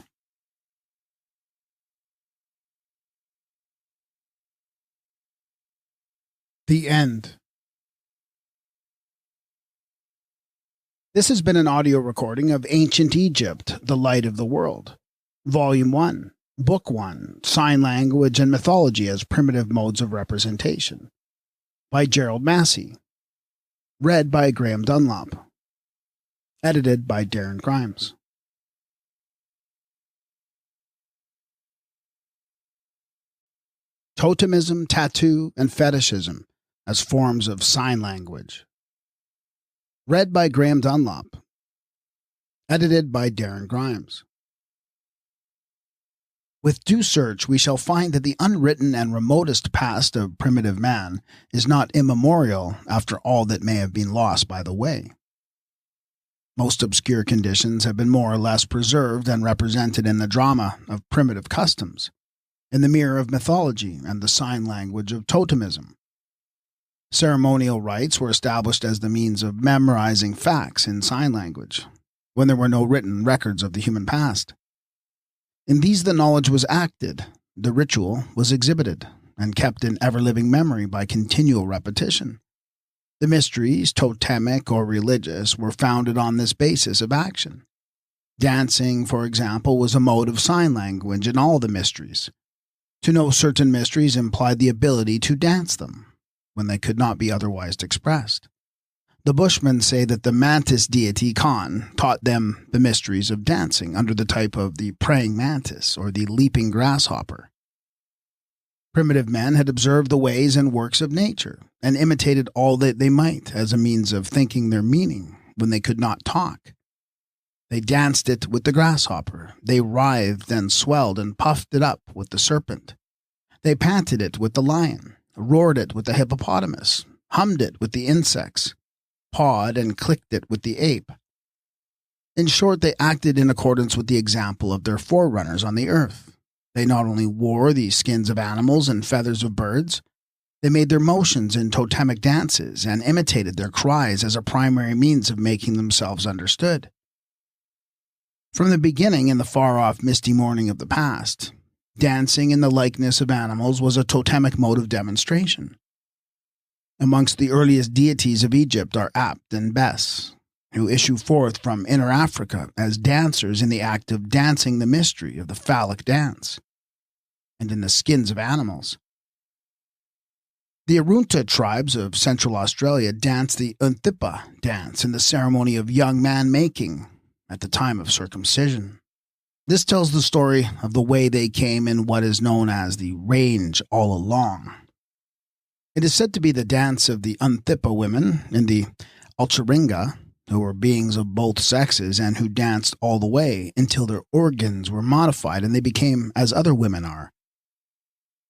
The End. This has been an audio recording of Ancient Egypt, the Light of the World, Volume 1, Book 1, Sign Language and Mythology as Primitive Modes of Representation, by Gerald Massey. Read by Graham Dunlop. Edited by Darren Grimes. Totemism, Tattoo, and Fetishism as Forms of Sign Language. Read by Graham Dunlop. Edited by Darren Grimes. With due search, we shall find that the unwritten and remotest past of primitive man is not immemorial after all that may have been lost by the way. Most obscure conditions have been more or less preserved and represented in the drama of primitive customs, in the mirror of mythology and the sign language of totemism. Ceremonial rites were established as the means of memorizing facts in sign language, when there were no written records of the human past. In these the knowledge was acted, the ritual was exhibited, and kept in ever-living memory by continual repetition. The mysteries, totemic or religious, were founded on this basis of action. Dancing, for example, was a mode of sign language in all the mysteries. To know certain mysteries implied the ability to dance them, when they could not be otherwise expressed. The Bushmen say that the mantis deity Khan taught them the mysteries of dancing under the type of the praying mantis or the leaping grasshopper. Primitive men had observed the ways and works of nature and imitated all that they might as a means of thinking their meaning when they could not talk. They danced it with the grasshopper. They writhed and swelled and puffed it up with the serpent. They panted it with the lion, roared it with the hippopotamus, hummed it with the insects, pawed and clicked it with the ape. In short, they acted in accordance with the example of their forerunners on the earth. They not only wore the skins of animals and feathers of birds, they made their motions in totemic dances and imitated their cries as a primary means of making themselves understood. From the beginning, in the far-off misty morning of the past, dancing in the likeness of animals was a totemic mode of demonstration. Amongst the earliest deities of Egypt are Apt and Bes, who issue forth from Inner Africa as dancers in the act of dancing the mystery of the phallic dance, and in the skins of animals. The Arunta tribes of Central Australia dance the Unthipa dance in the ceremony of young man making at the time of circumcision. This tells the story of the way they came in what is known as the range all along. It is said to be the dance of the Unthipa women in the Ulcharinga, who were beings of both sexes and who danced all the way until their organs were modified and they became as other women are.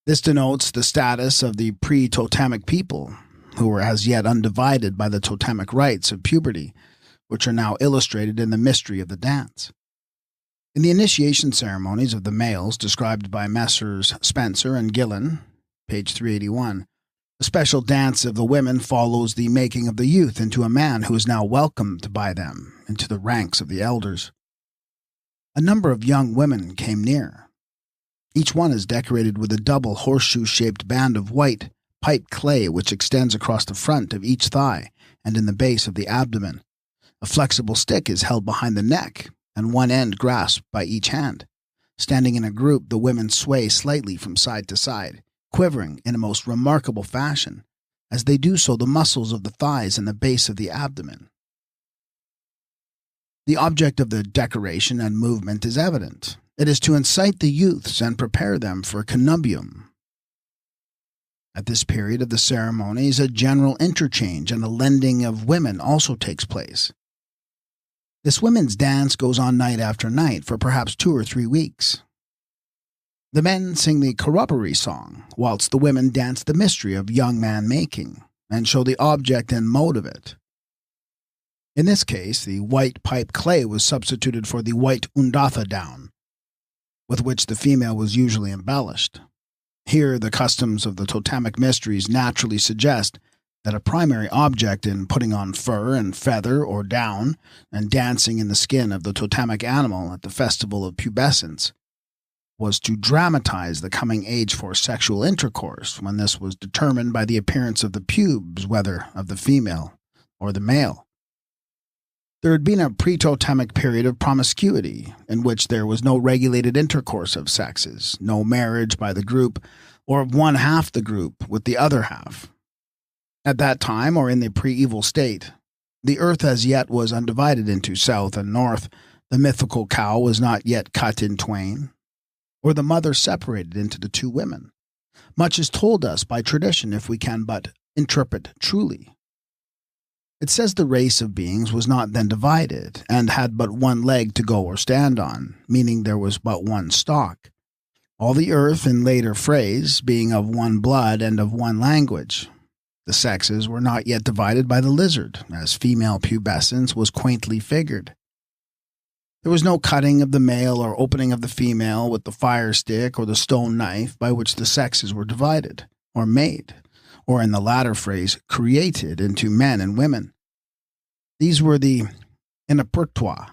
This denotes the status of the pre-totemic people, who were as yet undivided by the totemic rites of puberty, which are now illustrated in the mystery of the dance. In the initiation ceremonies of the males described by Messrs. Spencer and Gillen, page 381, the special dance of the women follows the making of the youth into a man who is now welcomed by them into the ranks of the elders. A number of young women came near. Each one is decorated with a double horseshoe-shaped band of white, piped clay which extends across the front of each thigh and in the base of the abdomen. A flexible stick is held behind the neck, and one end grasped by each hand. Standing in a group, the women sway slightly from side to side, quivering in a most remarkable fashion. As they do so, the muscles of the thighs and the base of the abdomen. The object of the decoration and movement is evident. It is to incite the youths and prepare them for connubium. At this period of the ceremonies, a general interchange and a lending of women also takes place. This women's dance goes on night after night for perhaps 2 or 3 weeks. The men sing the corroboree song, whilst the women dance the mystery of young man making, and show the object and mode of it. In this case, the white pipe clay was substituted for the white undatha down, with which the female was usually embellished. Here, the customs of the totemic mysteries naturally suggest that a primary object in putting on fur and feather or down and dancing in the skin of the totemic animal at the festival of pubescence was to dramatize the coming age for sexual intercourse, when this was determined by the appearance of the pubes, whether of the female or the male. There had been a pre-totemic period of promiscuity, in which there was no regulated intercourse of sexes, no marriage by the group, or of one half the group with the other half. At that time, or in the pre-evil state, the earth as yet was undivided into south and north, the mythical cow was not yet cut in twain, or the mother separated into the two women. Much is told us by tradition if we can but interpret truly. It says the race of beings was not then divided, and had but one leg to go or stand on, meaning there was but one stock. All the earth, in later phrase, being of one blood and of one language. The sexes were not yet divided by the lizard, as female pubescence was quaintly figured. There was no cutting of the male or opening of the female with the fire stick or the stone knife by which the sexes were divided, or made, or in the latter phrase, created into men and women. These were the inapertois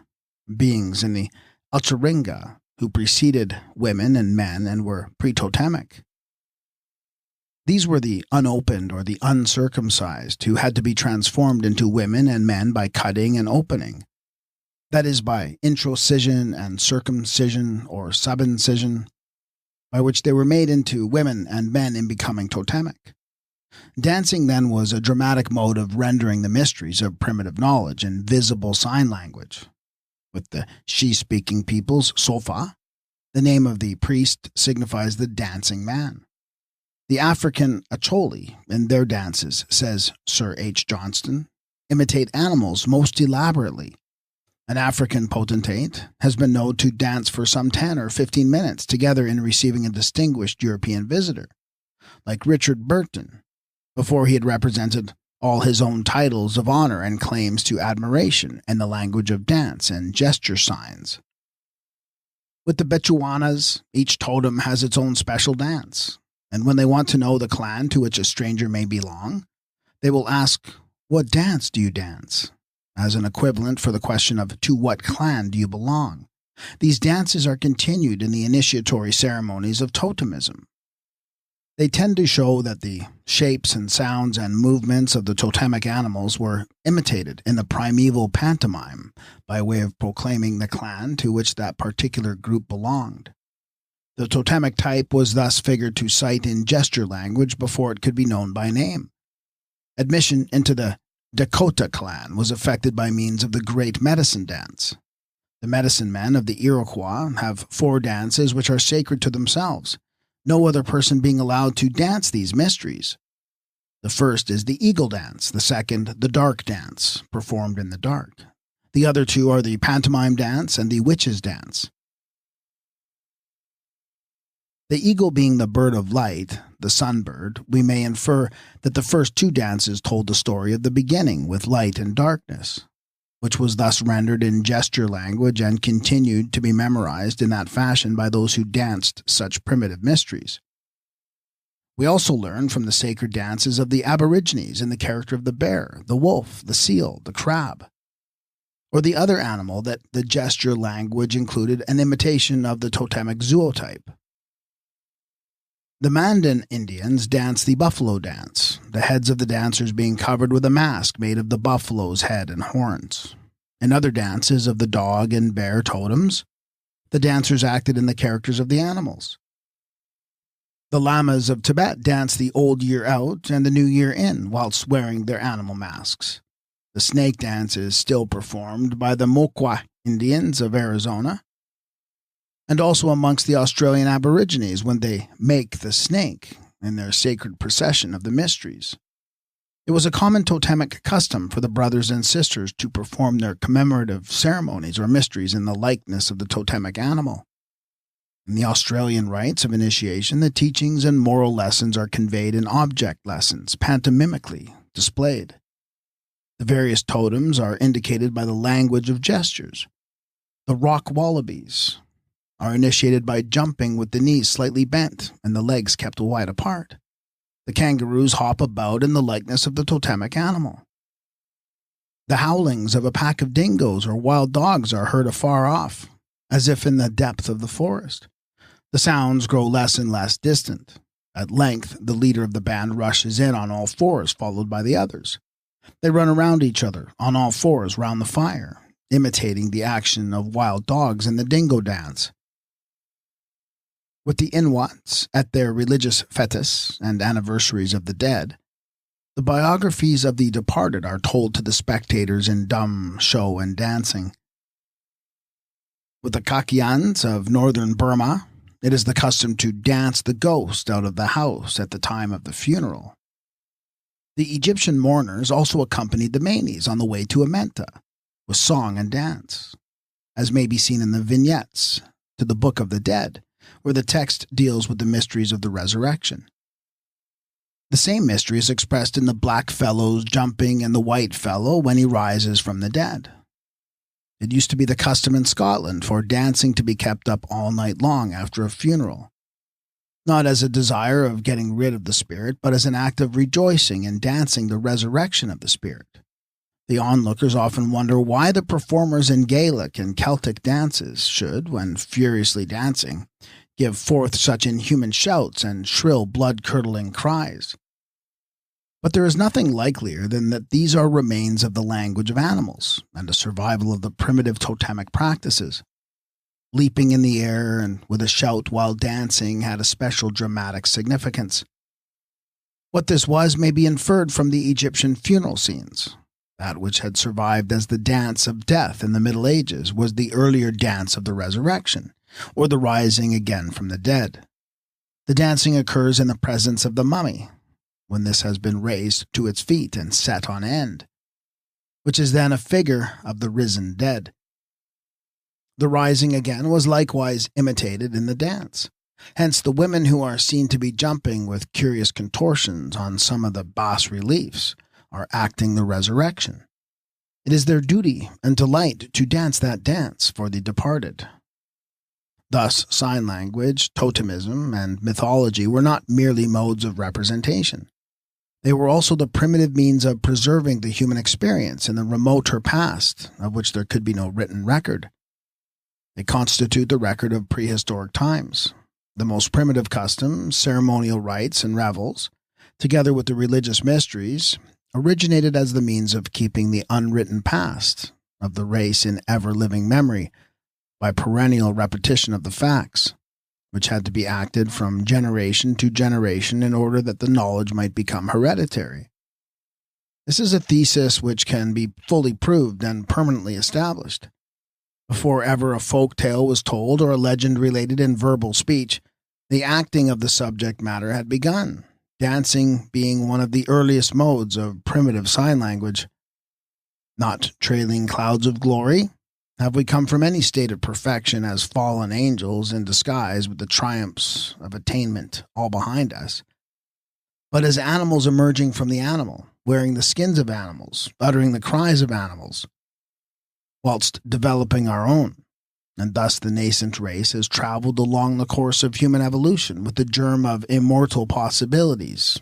beings in the Ulcharinga, who preceded women and men and were pre-totemic. These were the unopened or the uncircumcised, who had to be transformed into women and men by cutting and opening. That is, by introcision and circumcision or subincision, by which they were made into women and men in becoming totemic. Dancing then was a dramatic mode of rendering the mysteries of primitive knowledge in visible sign language. With the she-speaking peoples, Sofa, the name of the priest signifies the dancing man. The African Acholi, in their dances, says Sir H. Johnston, imitate animals most elaborately. An African potentate has been known to dance for some 10 or 15 minutes together in receiving a distinguished European visitor, like Richard Burton, before he had represented all his own titles of honor and claims to admiration in the language of dance and gesture signs. With the Bechuanas, each totem has its own special dance, and when they want to know the clan to which a stranger may belong, they will ask, "What dance do you dance?" as an equivalent for the question of, "To what clan do you belong?" These dances are continued in the initiatory ceremonies of totemism. They tend to show that the shapes and sounds and movements of the totemic animals were imitated in the primeval pantomime by way of proclaiming the clan to which that particular group belonged. The totemic type was thus figured to sight in gesture language before it could be known by name. Admission into the Dakota clan was effected by means of the Great Medicine Dance. The medicine men of the Iroquois have 4 dances which are sacred to themselves, no other person being allowed to dance these mysteries. The first is the Eagle Dance, the second the Dark Dance, performed in the dark. The other 2 are the Pantomime Dance and the Witches' Dance. The eagle being the bird of light, the sunbird, we may infer that the first 2 dances told the story of the beginning with light and darkness, which was thus rendered in gesture language and continued to be memorized in that fashion by those who danced such primitive mysteries. We also learn from the sacred dances of the Aborigines in the character of the bear, the wolf, the seal, the crab, or the other animal that the gesture language included an imitation of the totemic zootype. The Mandan Indians dance the buffalo dance, the heads of the dancers being covered with a mask made of the buffalo's head and horns. In other dances of the dog and bear totems, the dancers acted in the characters of the animals. The Lamas of Tibet dance the Old Year out and the New Year in whilst wearing their animal masks. The snake dance is still performed by the Moqua Indians of Arizona, and also amongst the Australian Aborigines when they make the snake in their sacred procession of the mysteries. It was a common totemic custom for the brothers and sisters to perform their commemorative ceremonies or mysteries in the likeness of the totemic animal. In the Australian rites of initiation, the teachings and moral lessons are conveyed in object lessons, pantomimically displayed. The various totems are indicated by the language of gestures. The rock wallabies, are initiated by jumping with the knees slightly bent and the legs kept wide apart. The kangaroos hop about in the likeness of the totemic animal. The howlings of a pack of dingoes or wild dogs are heard afar off, as if in the depth of the forest. The sounds grow less and less distant. At length, the leader of the band rushes in on all fours, followed by the others. They run around each other, on all fours, round the fire, imitating the action of wild dogs in the dingo dance. With the Inuits at their religious fetes and anniversaries of the dead, the biographies of the departed are told to the spectators in dumb show and dancing. With the Kakians of northern Burma, it is the custom to dance the ghost out of the house at the time of the funeral. The Egyptian mourners also accompanied the Manis on the way to Amenta, with song and dance, as may be seen in the vignettes to the Book of the Dead, where the text deals with the mysteries of the resurrection. The same mystery is expressed in the black fellow's jumping and the white fellow when he rises from the dead. It used to be the custom in Scotland for dancing to be kept up all night long after a funeral, not as a desire of getting rid of the spirit, but as an act of rejoicing and dancing the resurrection of the spirit. The onlookers often wonder why the performers in Gaelic and Celtic dances should, when furiously dancing, give forth such inhuman shouts and shrill, blood-curdling cries. But there is nothing likelier than that these are remains of the language of animals and a survival of the primitive totemic practices. Leaping in the air and with a shout while dancing had a special dramatic significance. What this was may be inferred from the Egyptian funeral scenes. That which had survived as the dance of death in the Middle Ages was the earlier dance of the resurrection, or the rising again from the dead. The dancing occurs in the presence of the mummy, when this has been raised to its feet and set on end, which is then a figure of the risen dead. The rising again was likewise imitated in the dance. Hence the women who are seen to be jumping with curious contortions on some of the bas-reliefs are acting the resurrection. It is their duty and delight to dance that dance for the departed. Thus, sign language, totemism, and mythology were not merely modes of representation. They were also the primitive means of preserving the human experience in the remoter past, of which there could be no written record. They constitute the record of prehistoric times. The most primitive customs, ceremonial rites, and revels, together with the religious mysteries, originated as the means of keeping the unwritten past of the race in ever-living memory by perennial repetition of the facts, which had to be acted from generation to generation in order that the knowledge might become hereditary. This is a thesis which can be fully proved and permanently established. Before ever a folk tale was told or a legend related in verbal speech, the acting of the subject matter had begun, dancing being one of the earliest modes of primitive sign language. Not trailing clouds of glory, have we come from any state of perfection as fallen angels in disguise with the triumphs of attainment all behind us, but as animals emerging from the animal, wearing the skins of animals, uttering the cries of animals, whilst developing our own, and thus the nascent race has traveled along the course of human evolution with the germ of immortal possibilities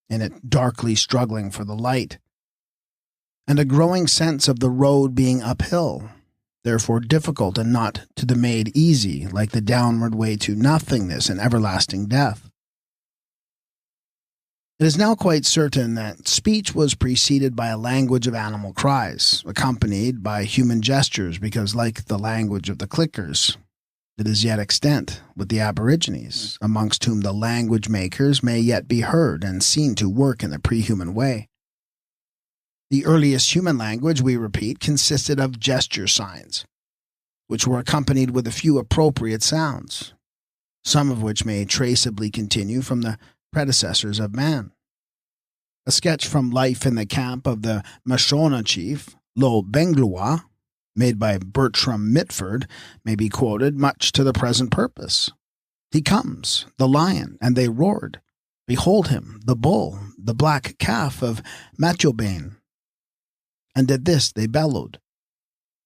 in it darkly struggling for the light, and a growing sense of the road being uphill, therefore difficult and not to be made easy, like the downward way to nothingness and everlasting death. It is now quite certain that speech was preceded by a language of animal cries, accompanied by human gestures, because like the language of the clickers, it is yet extant with the aborigines, amongst whom the language makers may yet be heard and seen to work in the pre-human way. The earliest human language, we repeat, consisted of gesture signs, which were accompanied with a few appropriate sounds, some of which may traceably continue from the predecessors of man. A sketch from life in the camp of the Mashona chief, Lo Benglua, made by Bertram Mitford, may be quoted much to the present purpose. He comes, the lion, and they roared. Behold him, the bull, the black calf of Matjobane. And at this they bellowed.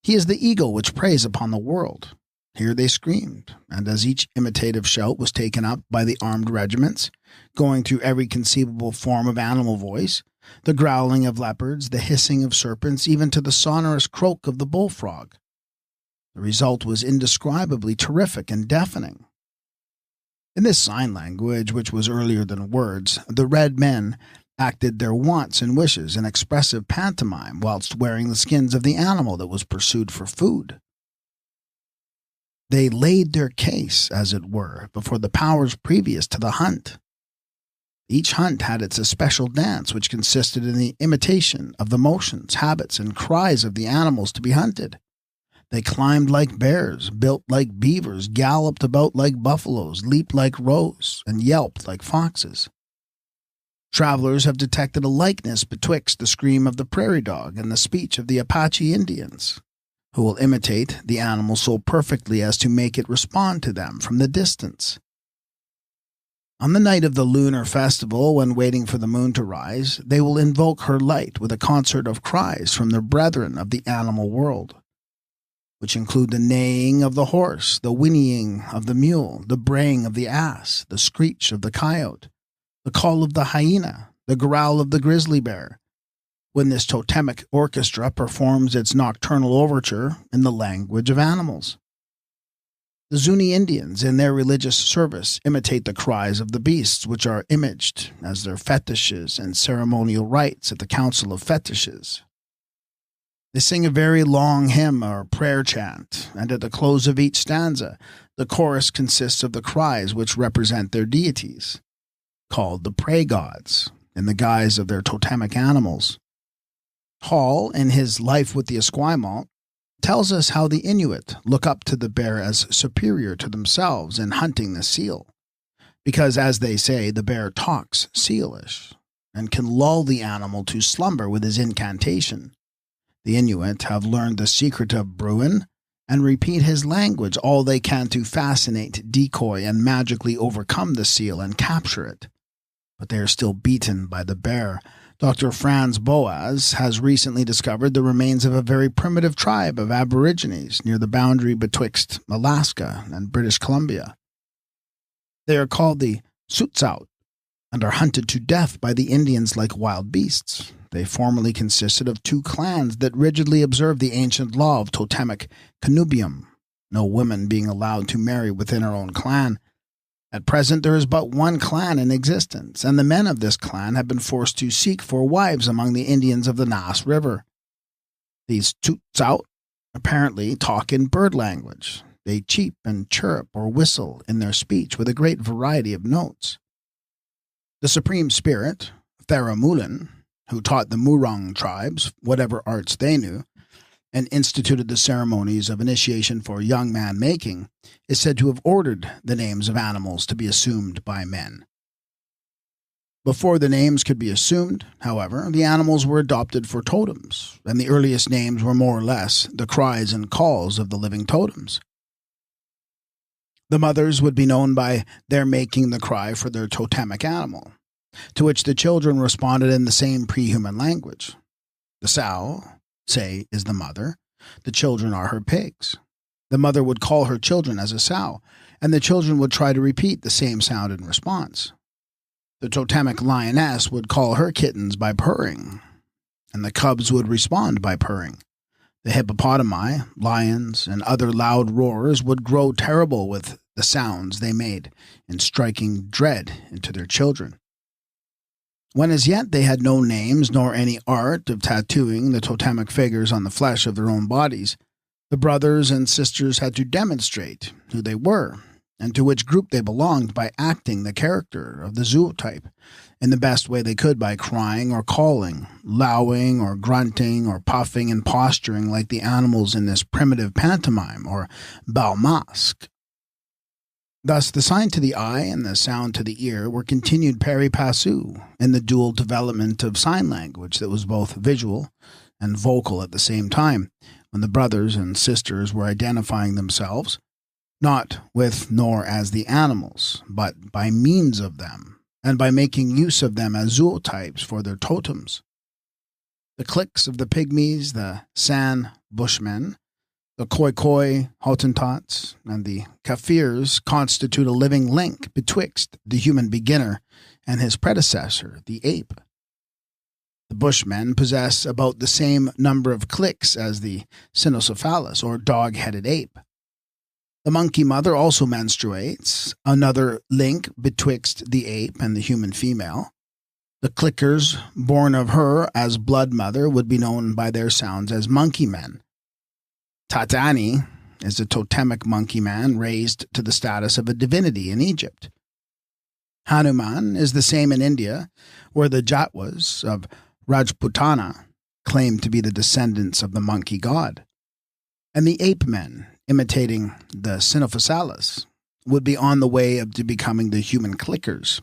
He is the eagle which preys upon the world. Here they screamed, and as each imitative shout was taken up by the armed regiments, going through every conceivable form of animal voice, the growling of leopards, the hissing of serpents, even to the sonorous croak of the bullfrog, the result was indescribably terrific and deafening. In this sign language, which was earlier than words, the red men acted their wants and wishes in expressive pantomime whilst wearing the skins of the animal that was pursued for food. They laid their case, as it were, before the powers previous to the hunt. Each hunt had its especial dance, which consisted in the imitation of the motions, habits, and cries of the animals to be hunted. They climbed like bears, built like beavers, galloped about like buffaloes, leaped like roes, and yelped like foxes. Travelers have detected a likeness betwixt the scream of the prairie dog and the speech of the Apache Indians, who will imitate the animal so perfectly as to make it respond to them from the distance. On the night of the lunar festival, when waiting for the moon to rise, they will invoke her light with a concert of cries from their brethren of the animal world, which include the neighing of the horse, the whinnying of the mule, the braying of the ass, the screech of the coyote, the call of the hyena, the growl of the grizzly bear, when this totemic orchestra performs its nocturnal overture in the language of animals. The Zuni Indians, in their religious service, imitate the cries of the beasts, which are imaged as their fetishes and ceremonial rites at the Council of Fetishes. They sing a very long hymn or prayer chant, and at the close of each stanza, the chorus consists of the cries which represent their deities, called the prey gods, in the guise of their totemic animals. Hall, in his Life with the Esquimalt, tells us how the Inuit look up to the bear as superior to themselves in hunting the seal, because, as they say, the bear talks sealish, and can lull the animal to slumber with his incantation. The Inuit have learned the secret of Bruin, and repeat his language all they can to fascinate, decoy, and magically overcome the seal and capture it. But they are still beaten by the bear. Dr. Franz Boas has recently discovered the remains of a very primitive tribe of Aborigines near the boundary betwixt Alaska and British Columbia. They are called the Tsuutsaut and are hunted to death by the Indians like wild beasts. They formerly consisted of two clans that rigidly observed the ancient law of totemic connubium, no women being allowed to marry within her own clan. At present there is but one clan in existence, and the men of this clan have been forced to seek for wives among the Indians of the Nass River. These Tsuutsaut apparently talk in bird language. They cheep and chirp or whistle in their speech with a great variety of notes. The supreme spirit, Theramulin, who taught the Murung tribes whatever arts they knew, and instituted the ceremonies of initiation for young man making, is said to have ordered the names of animals to be assumed by men. Before the names could be assumed, however, the animals were adopted for totems, and the earliest names were more or less the cries and calls of the living totems. The mothers would be known by their making the cry for their totemic animal, to which the children responded in the same pre-human language. The sow, say, is the mother. The children are her pigs. The mother would call her children as a sow, and the children would try to repeat the same sound in response. The totemic lioness would call her kittens by purring, and the cubs would respond by purring. The hippopotami, lions, and other loud roarers would grow terrible with the sounds they made, in striking dread into their children. When as yet they had no names nor any art of tattooing the totemic figures on the flesh of their own bodies, the brothers and sisters had to demonstrate who they were and to which group they belonged by acting the character of the zootype in the best way they could by crying or calling, lowing or grunting or puffing and posturing like the animals in this primitive pantomime or bal masque. Thus, the sign to the eye and the sound to the ear were continued pari passu in the dual development of sign language that was both visual and vocal at the same time, when the brothers and sisters were identifying themselves, not with nor as the animals, but by means of them, and by making use of them as zootypes for their totems. The cliques of the pygmies, the San Bushmen, The Khoikhoi, Hottentots, and the Kafirs constitute a living link betwixt the human beginner and his predecessor, the ape. The Bushmen possess about the same number of clicks as the cynocephalus, or dog-headed ape. The monkey mother also menstruates, another link betwixt the ape and the human female. The clickers born of her as blood mother would be known by their sounds as monkey men. Tatani is a totemic monkey man raised to the status of a divinity in Egypt. Hanuman is the same in India, where the Jatwas of Rajputana claim to be the descendants of the monkey god. And the ape men, imitating the cynocephalus, would be on the way to becoming the human clickers.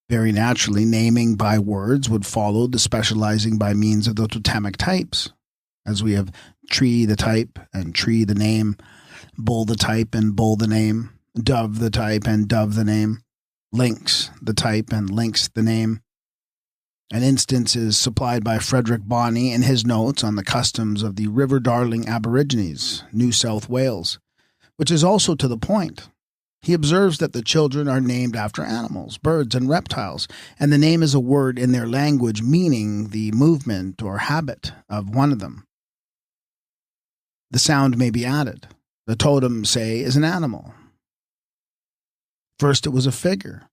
Very naturally, naming by words would follow the specializing by means of the totemic types, as we have tree the type and tree the name, bull the type and bull the name, dove the type and dove the name, lynx the type and lynx the name. An instance is supplied by Frederick Bonney in his notes on the customs of the river-darling Aborigines, New South Wales, which is also to the point. He observes that the children are named after animals, birds, and reptiles, and the name is a word in their language meaning the movement or habit of one of them. The sound may be added. The totem, say, is an animal. First it was a figure,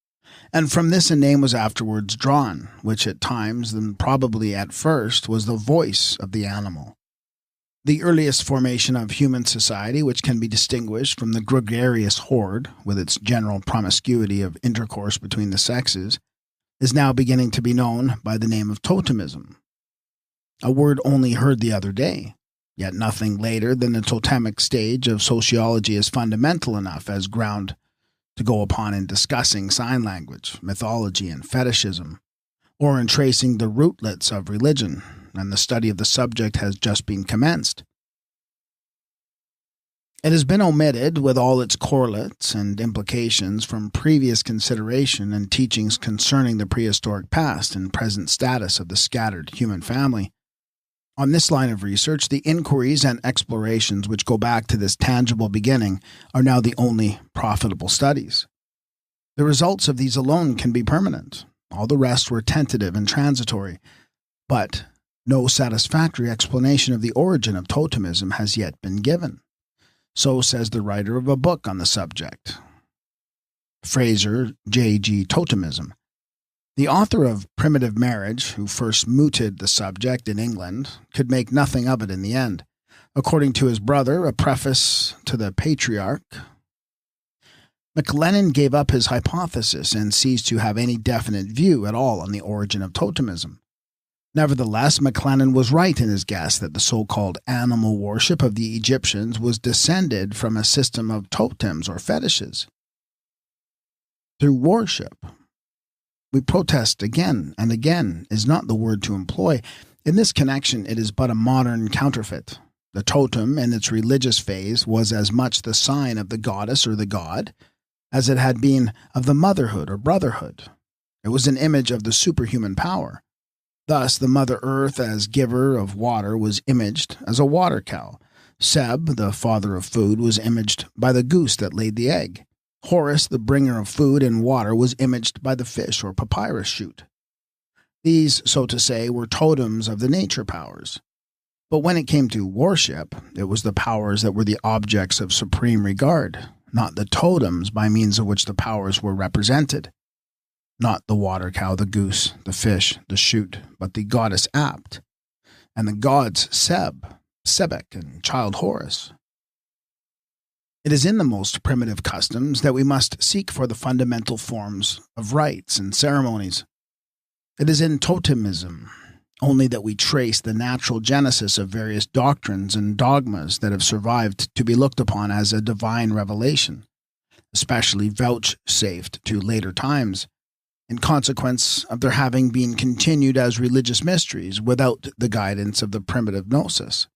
and from this a name was afterwards drawn, which at times, and probably at first, was the voice of the animal. The earliest formation of human society, which can be distinguished from the gregarious horde, with its general promiscuity of intercourse between the sexes, is now beginning to be known by the name of totemism, a word only heard the other day. Yet nothing later than the totemic stage of sociology is fundamental enough as ground to go upon in discussing sign language, mythology, and fetishism, or in tracing the rootlets of religion, and the study of the subject has just been commenced. It has been omitted with all its correlates and implications from previous consideration and teachings concerning the prehistoric past and present status of the scattered human family. On this line of research, the inquiries and explorations which go back to this tangible beginning are now the only profitable studies. The results of these alone can be permanent. All the rest were tentative and transitory, but no satisfactory explanation of the origin of totemism has yet been given. So says the writer of a book on the subject, Fraser J.G. Totemism. The author of Primitive Marriage, who first mooted the subject in England, could make nothing of it in the end. According to his brother, a preface to the Patriarch, MacLennan gave up his hypothesis and ceased to have any definite view at all on the origin of totemism. Nevertheless, MacLennan was right in his guess that the so-called animal worship of the Egyptians was descended from a system of totems or fetishes. Through worship, we protest again and again is not the word to employ. In this connection, it is but a modern counterfeit. The totem, in its religious phase, was as much the sign of the goddess or the god as it had been of the motherhood or brotherhood. It was an image of the superhuman power. Thus, the Mother Earth as giver of water was imaged as a water cow. Seb, the father of food, was imaged by the goose that laid the egg. Horus, the bringer of food and water, was imaged by the fish or papyrus shoot. These, so to say, were totems of the nature powers. But when it came to worship, it was the powers that were the objects of supreme regard, not the totems by means of which the powers were represented. Not the water cow, the goose, the fish, the shoot, but the goddess Apt, and the gods Seb, Sebek, and child Horus. It is in the most primitive customs that we must seek for the fundamental forms of rites and ceremonies. It is in totemism only that we trace the natural genesis of various doctrines and dogmas that have survived to be looked upon as a divine revelation, especially vouchsafed to later times, in consequence of their having been continued as religious mysteries without the guidance of the primitive gnosis.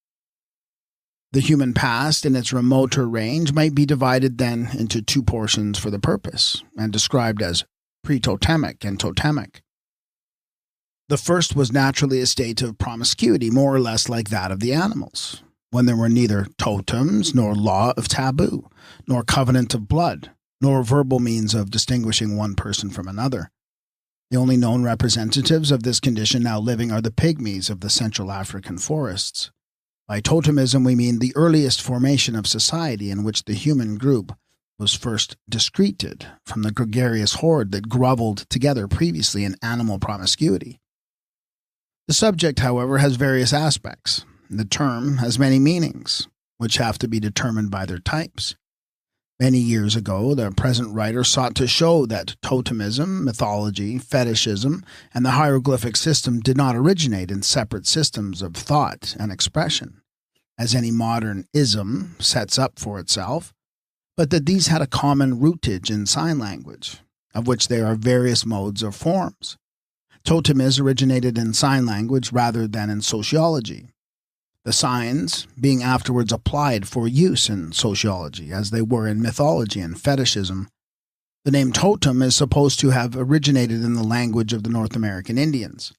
The human past in its remoter range might be divided then into two portions for the purpose, and described as pre-totemic and totemic. The first was naturally a state of promiscuity, more or less like that of the animals. when there were neither totems, nor law of taboo, nor covenant of blood, nor verbal means of distinguishing one person from another. The only known representatives of this condition now living are the pygmies of the Central African forests. By totemism we mean the earliest formation of society in which the human group was first discreted from the gregarious horde that grovelled together previously in animal promiscuity. The subject, however, has various aspects. The term has many meanings, which have to be determined by their types. Many years ago, the present writer sought to show that totemism, mythology, fetishism, and the hieroglyphic system did not originate in separate systems of thought and expression, as any modern ism sets up for itself, but that these had a common rootage in sign language, of which there are various modes or forms. Totemism originated in sign language rather than in sociology, the signs being afterwards applied for use in sociology, as they were in mythology and fetishism. The name totem is supposed to have originated in the language of the North American Indians.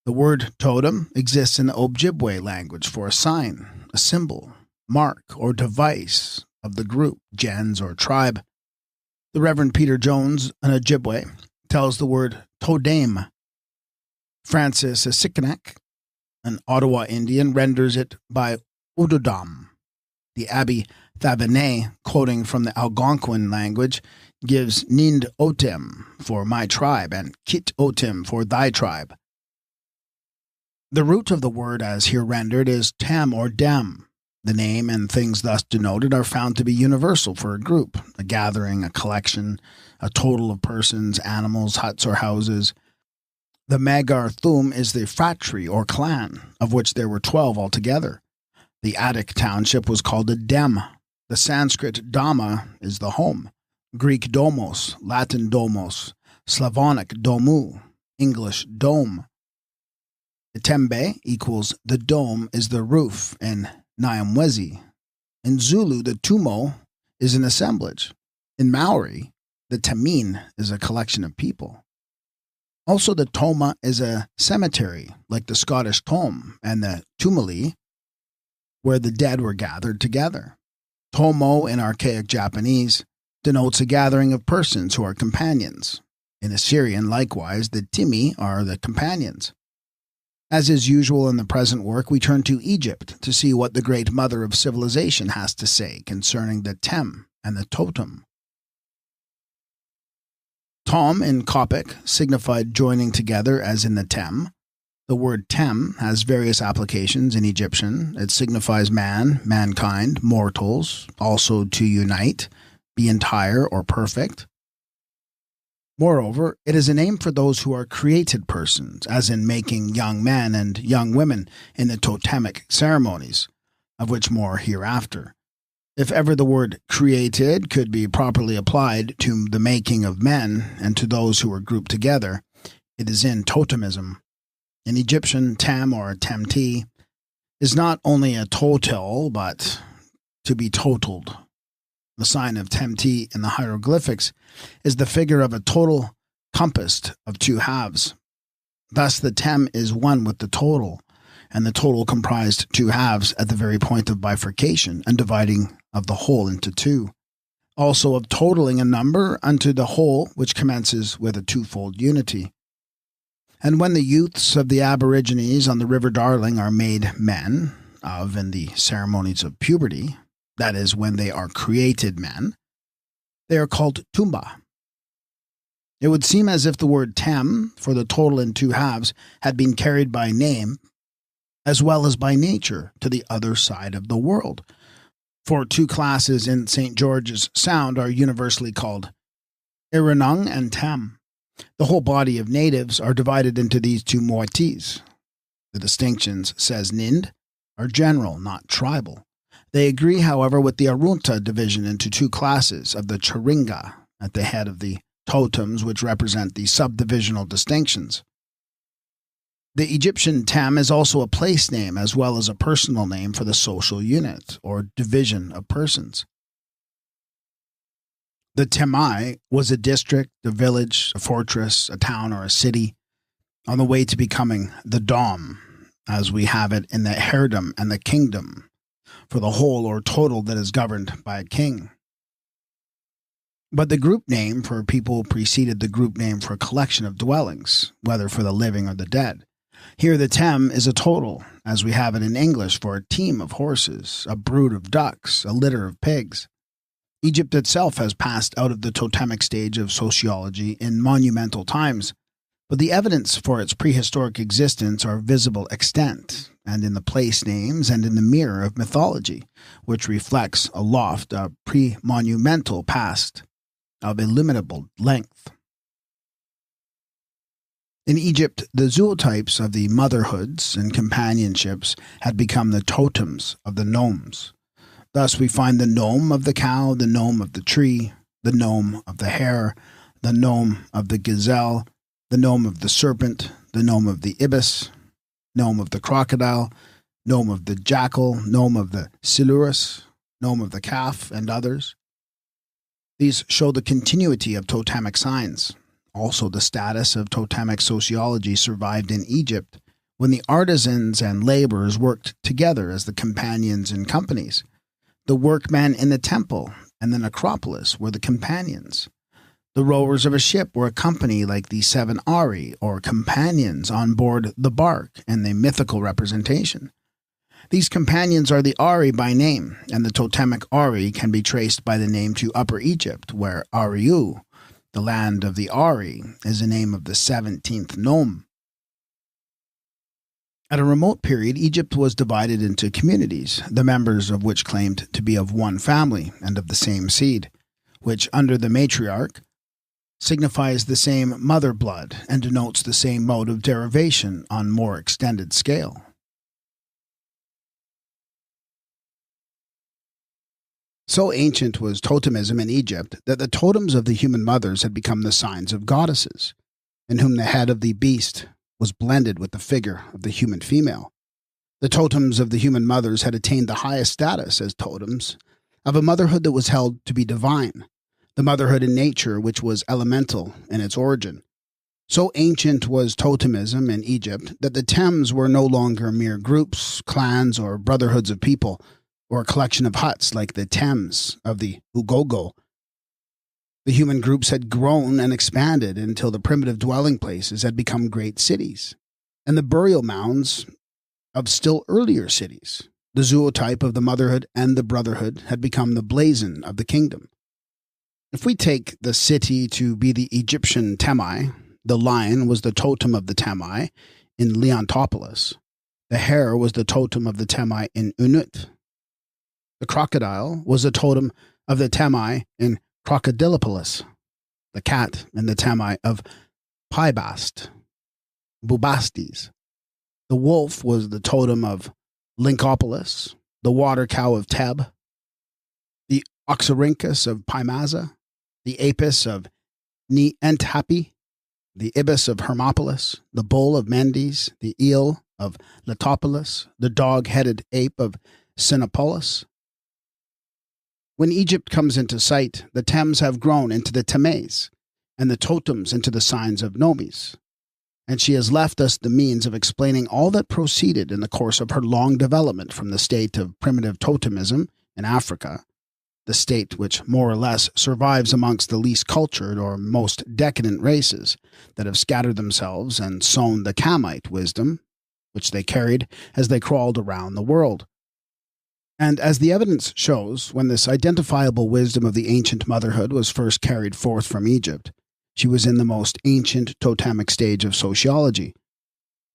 The word totem exists in the Ojibwe language for a sign, a symbol, mark, or device of the group, gens, or tribe. The Reverend Peter Jones, an Ojibwe, tells the word todame. Francis Asikinek, an Ottawa Indian, renders it by Udodam. The Abbé Thavenet, quoting from the Algonquin language, gives Nind Otem for my tribe and Kit Otem for thy tribe. The root of the word as here rendered is tam or dem. The name and things thus denoted are found to be universal for a group, a gathering, a collection, a total of persons, animals, huts, or houses. The Magar Thum is the phratry or clan, of which there were 12 altogether. The Attic township was called a dem. The Sanskrit Dhamma is the home, Greek domos, Latin domos, Slavonic domu, English dome. The Tembe equals the dome is the roof in Nyamwezi. In Zulu, the tumo is an assemblage. In Maori, the tamin is a collection of people. Also, the toma is a cemetery, like the Scottish Tom, and the tumuli, where the dead were gathered together. Tomo, in archaic Japanese, denotes a gathering of persons who are companions. In Assyrian, likewise, the timi are the companions. As is usual in the present work, we turn to Egypt to see what the great mother of civilization has to say concerning the tem and the totem. Tom in Coptic signified joining together as in the tem. The word tem has various applications in Egyptian. It signifies man, mankind, mortals, also to unite, be entire or perfect. Moreover, it is a name for those who are created persons, as in making young men and young women in the totemic ceremonies, of which more hereafter. If ever the word created could be properly applied to the making of men and to those who were grouped together, it is in totemism. In Egyptian, tem or temti is not only a total, but to be totaled. The sign of temti in the hieroglyphics is the figure of a total compassed of two halves. Thus the tem is one with the total, and the total comprised two halves at the very point of bifurcation and dividing of the whole into two. Also of totaling a number unto the whole which commences with a twofold unity. And when the youths of the Aborigines on the River Darling are made men of in the ceremonies of puberty, that is, when they are created men, they are called tumba. It would seem as if the word tem, for the total in two halves, had been carried by name, as well as by nature, to the other side of the world. For two classes in St. George's Sound are universally called Iranung and Tem. The whole body of natives are divided into these two moieties. The distinctions, says Nind, are general, not tribal. They agree, however, with the Arunta division into two classes of the Chiringa at the head of the totems, which represent the subdivisional distinctions. The Egyptian Tem is also a place name as well as a personal name for the social unit or division of persons. The Temai was a district, a village, a fortress, a town, or a city on the way to becoming the Dom, as we have it in the heirdom and the kingdom for the whole or total that is governed by a king. But the group name for people preceded the group name for a collection of dwellings, whether for the living or the dead. Here the tem is a total, as we have it in English for a team of horses, a brood of ducks, a litter of pigs. Egypt itself has passed out of the totemic stage of sociology in monumental times, but the evidence for its prehistoric existence are visible extant, and in the place names and in the mirror of mythology, which reflects aloft a pre-monumental past of illimitable length. In Egypt, the zootypes of the motherhoods and companionships had become the totems of the gnomes. Thus we find the gnome of the cow, the gnome of the tree, the gnome of the hare, the gnome of the gazelle, the gnome of the serpent, the gnome of the ibis, gnome of the crocodile, gnome of the jackal, gnome of the silurus, gnome of the calf, and others. These show the continuity of totemic signs. Also, the status of totemic sociology survived in Egypt when the artisans and laborers worked together as the companions in companies. The workmen in the temple and the necropolis were the companions. The rowers of a ship were a company like the 7 Ari, or companions, on board the bark in the mythical representation. These companions are the Ari by name, and the totemic Ari can be traced by the name to Upper Egypt, where Ariu, the land of the Ari, is the name of the 17th gnome. At a remote period, Egypt was divided into communities, the members of which claimed to be of one family and of the same seed, which, under the matriarch, signifies the same mother blood and denotes the same mode of derivation on more extended scale. So ancient was totemism in Egypt that the totems of the human mothers had become the signs of goddesses, in whom the head of the beast was blended with the figure of the human female. The totems of the human mothers had attained the highest status as totems of a motherhood that was held to be divine, the motherhood in nature which was elemental in its origin. So ancient was totemism in Egypt that the Thames were no longer mere groups, clans, or brotherhoods of people, or a collection of huts like the Thames of the Ugogo. The human groups had grown and expanded until the primitive dwelling places had become great cities, and the burial mounds of still earlier cities. The zootype of the motherhood and the brotherhood had become the blazon of the kingdom. If we take the city to be the Egyptian Temi, the lion was the totem of the Temi in Leontopolis. The hare was the totem of the Temi in Unut. The crocodile was the totem of the Temi in Crocodilopolis. The cat in the Temi of Pybast, Bubastes. The wolf was the totem of Lyncopolis, the water cow of Teb, the Oxyrhynchus of Pymaza, the apis of Nienthapi, the ibis of Hermopolis, the bull of Mendes, the eel of Letopolis, the dog-headed ape of Sinopolis. When Egypt comes into sight, the Thames have grown into the Temes, and the totems into the signs of Nomes. And she has left us the means of explaining all that proceeded in the course of her long development from the state of primitive totemism in Africa, the state which more or less survives amongst the least cultured or most decadent races that have scattered themselves and sown the Kamite wisdom, which they carried as they crawled around the world. And as the evidence shows, when this identifiable wisdom of the ancient motherhood was first carried forth from Egypt, she was in the most ancient totemic stage of sociology.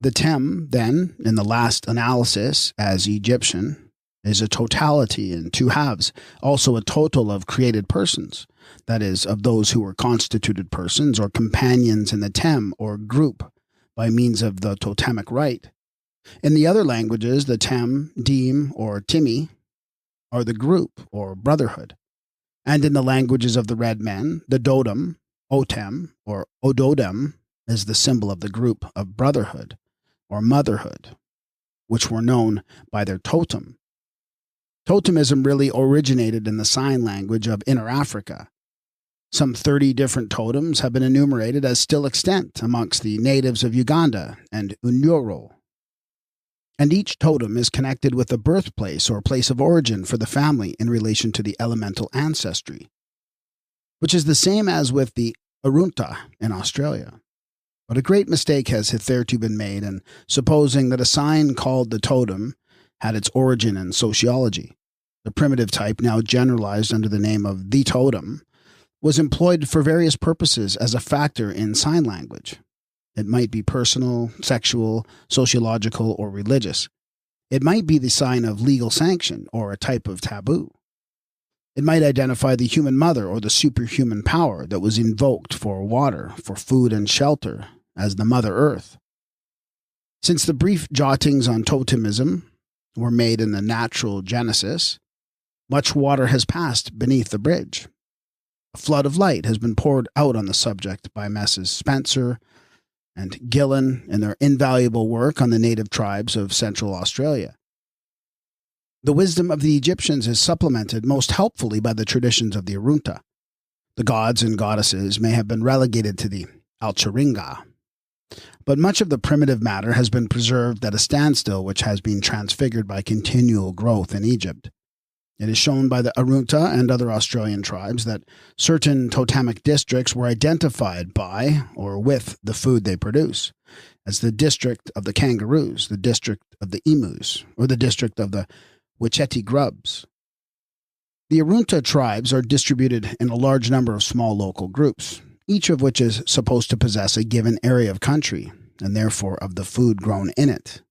The Tem, then, in the last analysis, as Egyptian, is a totality in two halves, also a total of created persons, that is, of those who were constituted persons or companions in the Tem or group by means of the totemic rite. In the other languages, the Tem, Deem, or Timi are the group or brotherhood. And in the languages of the red men, the Dodem, Otem, or Ododem is the symbol of the group of brotherhood or motherhood, which were known by their totem. Totemism really originated in the sign language of Inner Africa. Some 30 different totems have been enumerated as still extant amongst the natives of Uganda and Unyoro. and each totem is connected with the birthplace or place of origin for the family in relation to the elemental ancestry, which is the same as with the Arunta in Australia. But a great mistake has hitherto been made in supposing that a sign called the totem had its origin in sociology. The primitive type, now generalized under the name of the totem, was employed for various purposes as a factor in sign language. It might be personal, sexual, sociological, or religious. It might be the sign of legal sanction or a type of taboo. It might identify the human mother or the superhuman power that was invoked for water, for food and shelter, as the Mother Earth. Since the brief jottings on totemism were made in the natural Genesis, much water has passed beneath the bridge. A flood of light has been poured out on the subject by Messrs. Spencer and Gillen in their invaluable work on the native tribes of Central Australia. The wisdom of the Egyptians is supplemented most helpfully by the traditions of the Arunta. The gods and goddesses may have been relegated to the Alcharinga, but much of the primitive matter has been preserved at a standstill, which has been transfigured by continual growth in Egypt. It is shown by the Arunta and other Australian tribes that certain totemic districts were identified by or with the food they produce, as the district of the kangaroos, the district of the emus, or the district of the Wicheti grubs. The Arunta tribes are distributed in a large number of small local groups, each of which is supposed to possess a given area of country, and therefore of the food grown in it.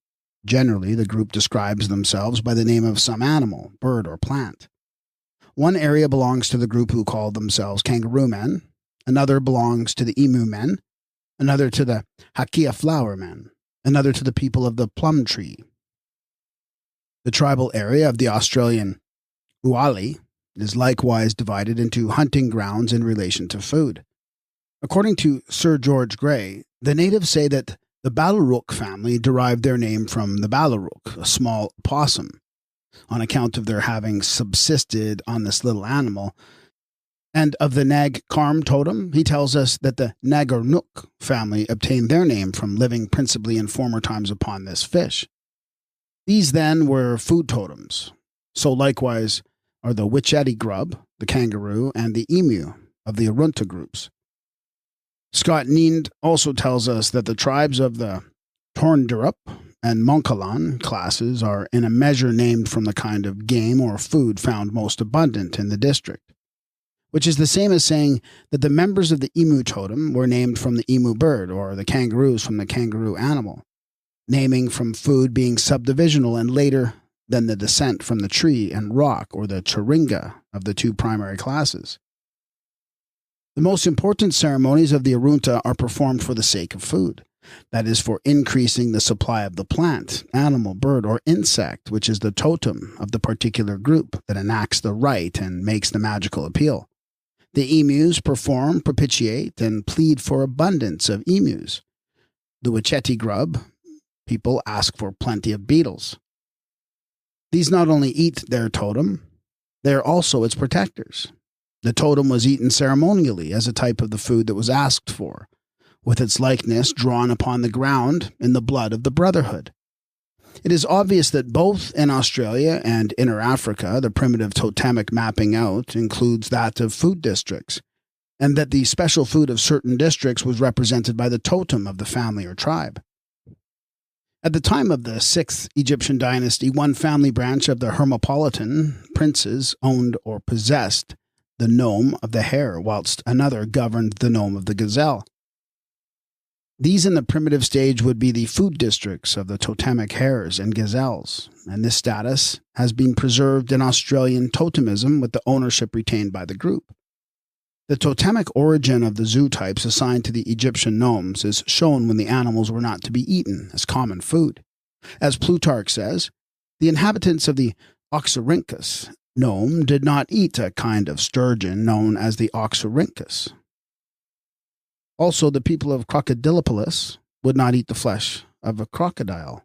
Generally, the group describes themselves by the name of some animal, bird, or plant. One area belongs to the group who call themselves kangaroo men, another belongs to the emu men, another to the hakia flower men, another to the people of the plum tree. The tribal area of the Australian Uali is likewise divided into hunting grounds in relation to food. According to Sir George Grey, the natives say that the Balaruk family derived their name from the Balaruk, a small opossum, on account of their having subsisted on this little animal. And of the Nag Karm totem, he tells us that the Nagornuk family obtained their name from living principally in former times upon this fish. These then were food totems. So likewise are the Wicheti grub, the kangaroo, and the emu of the Arunta groups. Scott Need also tells us that the tribes of the Torndirup and Monkalan classes are in a measure named from the kind of game or food found most abundant in the district, which is the same as saying that the members of the emu totem were named from the emu bird or the kangaroos from the kangaroo animal, naming from food being subdivisional and later than the descent from the tree and rock or the charinga of the two primary classes. The most important ceremonies of the Arunta are performed for the sake of food, that is, for increasing the supply of the plant, animal, bird, or insect, which is the totem of the particular group that enacts the rite and makes the magical appeal. The emus perform, propitiate, and plead for abundance of emus. The Wicheti grub people ask for plenty of beetles. These not only eat their totem, they are also its protectors. The totem was eaten ceremonially as a type of the food that was asked for, with its likeness drawn upon the ground in the blood of the brotherhood. It is obvious that both in Australia and Inner Africa, the primitive totemic mapping out includes that of food districts, and that the special food of certain districts was represented by the totem of the family or tribe. At the time of the 6th Egyptian dynasty, one family branch of the Hermopolitan princes owned or possessed the nome of the hare, whilst another governed the nome of the gazelle. These in the primitive stage would be the food districts of the totemic hares and gazelles, and this status has been preserved in Australian totemism with the ownership retained by the group. The totemic origin of the zoo types assigned to the Egyptian nomes is shown when the animals were not to be eaten as common food. As Plutarch says, the inhabitants of the Oxyrhynchus nome did not eat a kind of sturgeon known as the Oxyrhynchus. Also, the people of Crocodilopolis would not eat the flesh of a crocodile.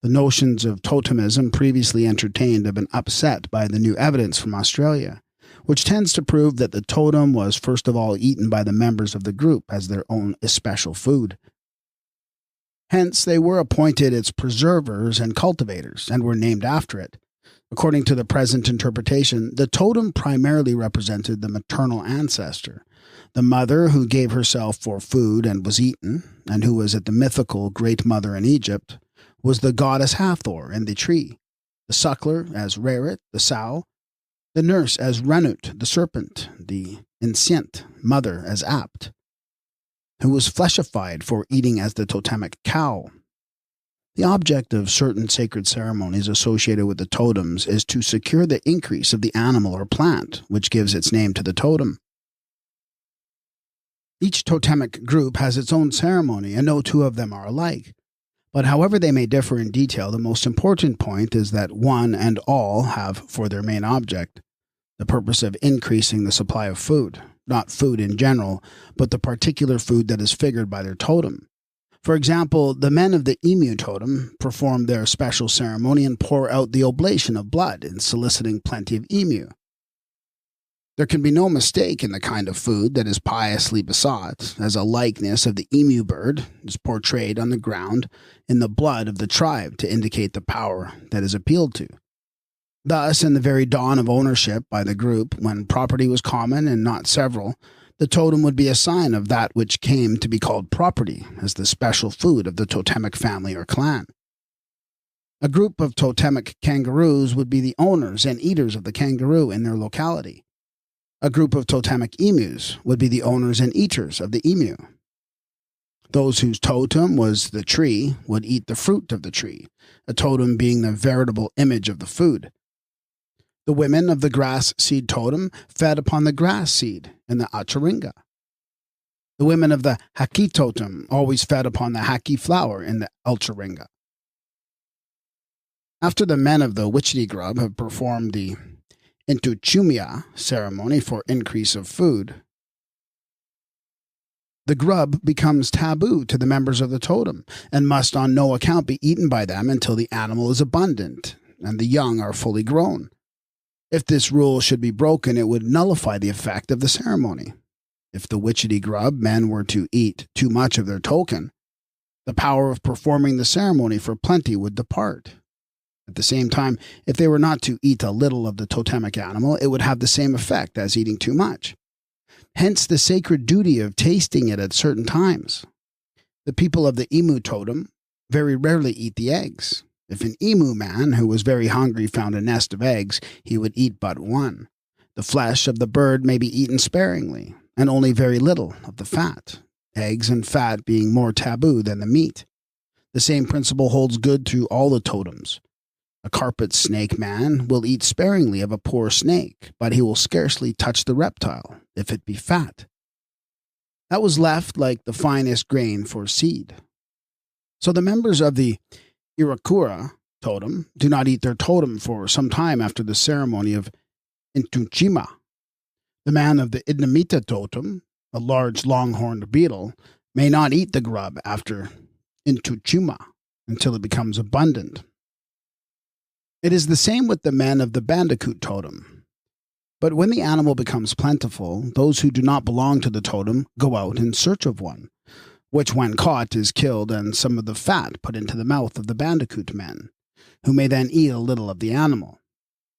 The notions of totemism previously entertained have been upset by the new evidence from Australia, which tends to prove that the totem was first of all eaten by the members of the group as their own especial food. Hence, they were appointed its preservers and cultivators, and were named after it. According to the present interpretation, the totem primarily represented the maternal ancestor, the mother who gave herself for food and was eaten, and who was at the mythical Great Mother in Egypt, was the goddess Hathor in the tree, the suckler as Rerit, the sow, the nurse as Renut, the serpent, the inscient mother as Apt, who was fleshified for eating as the totemic cow. The object of certain sacred ceremonies associated with the totems is to secure the increase of the animal or plant, which gives its name to the totem. Each totemic group has its own ceremony, and no two of them are alike. But however they may differ in detail, the most important point is that one and all have for their main object the purpose of increasing the supply of food, not food in general, but the particular food that is figured by their totem. For example, the men of the emu totem perform their special ceremony and pour out the oblation of blood in soliciting plenty of emu. There can be no mistake in the kind of food that is piously besought, as a likeness of the emu bird is portrayed on the ground in the blood of the tribe to indicate the power that is appealed to. Thus, in the very dawn of ownership by the group, when property was common and not several, the totem would be a sign of that which came to be called property, as the special food of the totemic family or clan. A group of totemic kangaroos would be the owners and eaters of the kangaroo in their locality. A group of totemic emus would be the owners and eaters of the emu. Those whose totem was the tree would eat the fruit of the tree, a totem being the veritable image of the food. The women of the grass seed totem fed upon the grass seed in the acharinga. The women of the haki totem always fed upon the haki flower in the acharinga. After the men of the witchetty grub have performed the intuchumia ceremony for increase of food, the grub becomes taboo to the members of the totem and must on no account be eaten by them until the animal is abundant and the young are fully grown. If this rule should be broken, it would nullify the effect of the ceremony. If the witchetty grub men were to eat too much of their token, the power of performing the ceremony for plenty would depart. At the same time, if they were not to eat a little of the totemic animal, it would have the same effect as eating too much. Hence the sacred duty of tasting it at certain times. The people of the emu totem very rarely eat the eggs. If an emu man who was very hungry found a nest of eggs, he would eat but one. The flesh of the bird may be eaten sparingly, and only very little of the fat, eggs and fat being more taboo than the meat. The same principle holds good to all the totems. A carpet snake man will eat sparingly of a poor snake, but he will scarcely touch the reptile, if it be fat. That was left like the finest grain for seed. So the members of the Irakura totem do not eat their totem for some time after the ceremony of Intuchima. The man of the Idnamita totem, a large long-horned beetle, may not eat the grub after Intuchima until it becomes abundant. It is the same with the men of the bandicoot totem. But when the animal becomes plentiful, those who do not belong to the totem go out in search of one, which when caught is killed and some of the fat put into the mouth of the bandicoot men, who may then eat a little of the animal.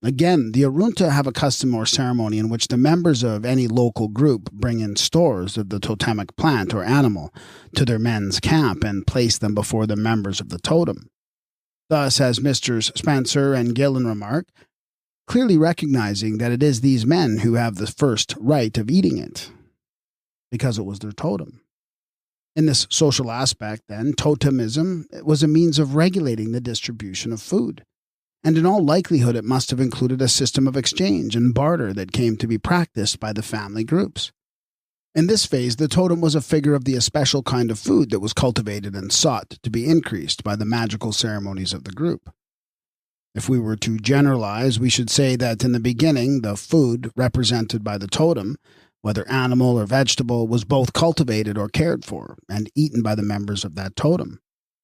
Again, the Arunta have a custom or ceremony in which the members of any local group bring in stores of the totemic plant or animal to their men's camp and place them before the members of the totem. Thus, as Messrs. Spencer and Gillen remark, clearly recognizing that it is these men who have the first right of eating it, because it was their totem. In this social aspect, then, totemism was a means of regulating the distribution of food, and in all likelihood it must have included a system of exchange and barter that came to be practiced by the family groups. In this phase, the totem was a figure of the especial kind of food that was cultivated and sought to be increased by the magical ceremonies of the group. If we were to generalize, we should say that in the beginning, the food represented by the totem, whether animal or vegetable, was both cultivated or cared for, and eaten by the members of that totem.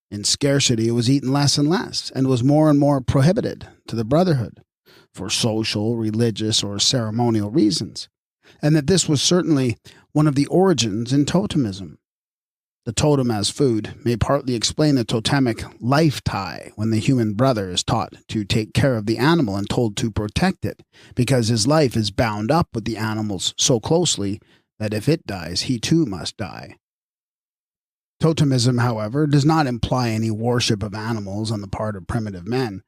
In scarcity, it was eaten less and less, and was more and more prohibited to the brotherhood, for social, religious, or ceremonial reasons, and that this was certainly one of the origins in totemism. The totem as food may partly explain the totemic life tie when the human brother is taught to take care of the animal and told to protect it, because his life is bound up with the animal's so closely that if it dies, he too must die. Totemism, however, does not imply any worship of animals on the part of primitive men.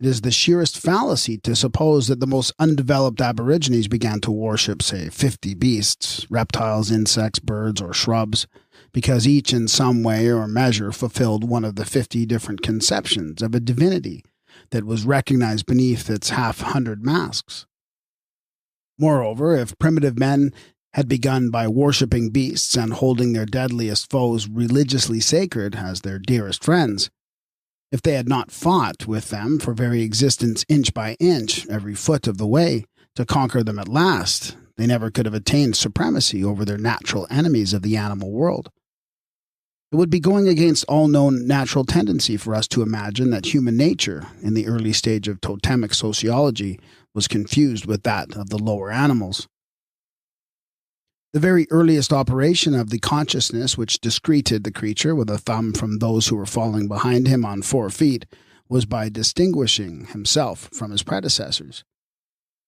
It is the sheerest fallacy to suppose that the most undeveloped aborigines began to worship, say, 50 beasts, reptiles, insects, birds, or shrubs, because each in some way or measure fulfilled one of the 50 different conceptions of a divinity that was recognized beneath its half-hundred masks. Moreover, if primitive men had begun by worshipping beasts and holding their deadliest foes religiously sacred as their dearest friends, if they had not fought with them for very existence inch by inch, every foot of the way, to conquer them at last, they never could have attained supremacy over their natural enemies of the animal world. It would be going against all known natural tendency for us to imagine that human nature, in the early stage of totemic sociology, was confused with that of the lower animals. The very earliest operation of the consciousness which discreted the creature with a thumb from those who were falling behind him on 4 feet was by distinguishing himself from his predecessors.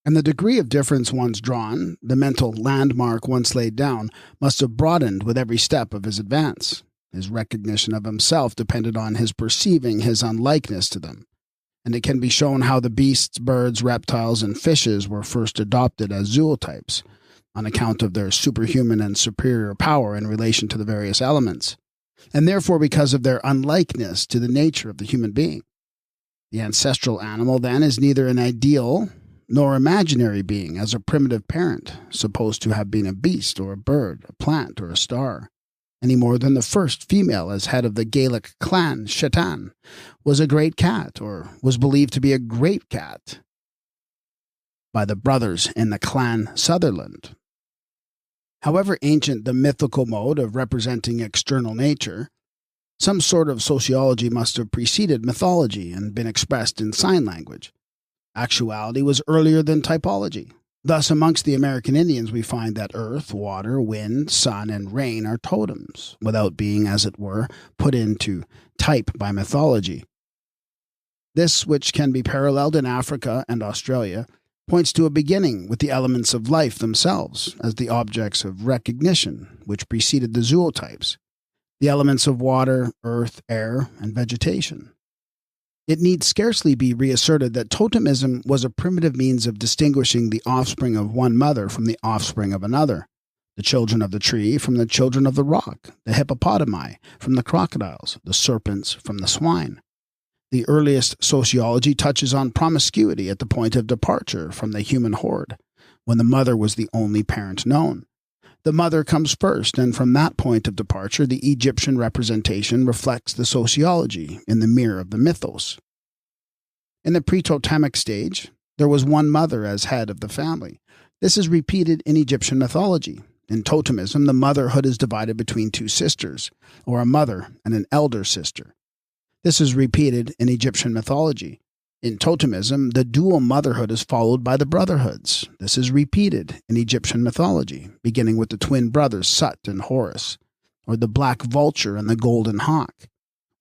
And the degree of difference once drawn, the mental landmark once laid down, must have broadened with every step of his advance. His recognition of himself depended on his perceiving his unlikeness to them, and it can be shown how the beasts, birds, reptiles, and fishes were first adopted as zootypes, on account of their superhuman and superior power in relation to the various elements, and therefore because of their unlikeness to the nature of the human being. The ancestral animal, then, is neither an ideal nor imaginary being as a primitive parent, supposed to have been a beast or a bird, a plant or a star, any more than the first female as head of the Gaelic clan, Shetan, was a great cat, or was believed to be a great cat by the brothers in the clan Sutherland. However ancient the mythical mode of representing external nature, some sort of sociology must have preceded mythology and been expressed in sign language. Actuality was earlier than typology. Thus, amongst the American Indians we find that earth, water, wind, sun, and rain are totems, without being, as it were, put into type by mythology. This, which can be paralleled in Africa and Australia, points to a beginning with the elements of life themselves as the objects of recognition which preceded the zootypes, the elements of water, earth, air, and vegetation. It need scarcely be reasserted that totemism was a primitive means of distinguishing the offspring of one mother from the offspring of another, the children of the tree from the children of the rock, the hippopotami from the crocodiles, the serpents from the swine. The earliest sociology touches on promiscuity at the point of departure from the human horde, when the mother was the only parent known. The mother comes first, and from that point of departure the Egyptian representation reflects the sociology in the mirror of the mythos. In the pre-totemic stage, there was one mother as head of the family. This is repeated in Egyptian mythology. In totemism, the motherhood is divided between 2 sisters, or a mother and an elder sister. This is repeated in Egyptian mythology. In totemism, the dual motherhood is followed by the brotherhoods. This is repeated in Egyptian mythology, beginning with the twin brothers Sut and Horus, or the black vulture and the golden hawk,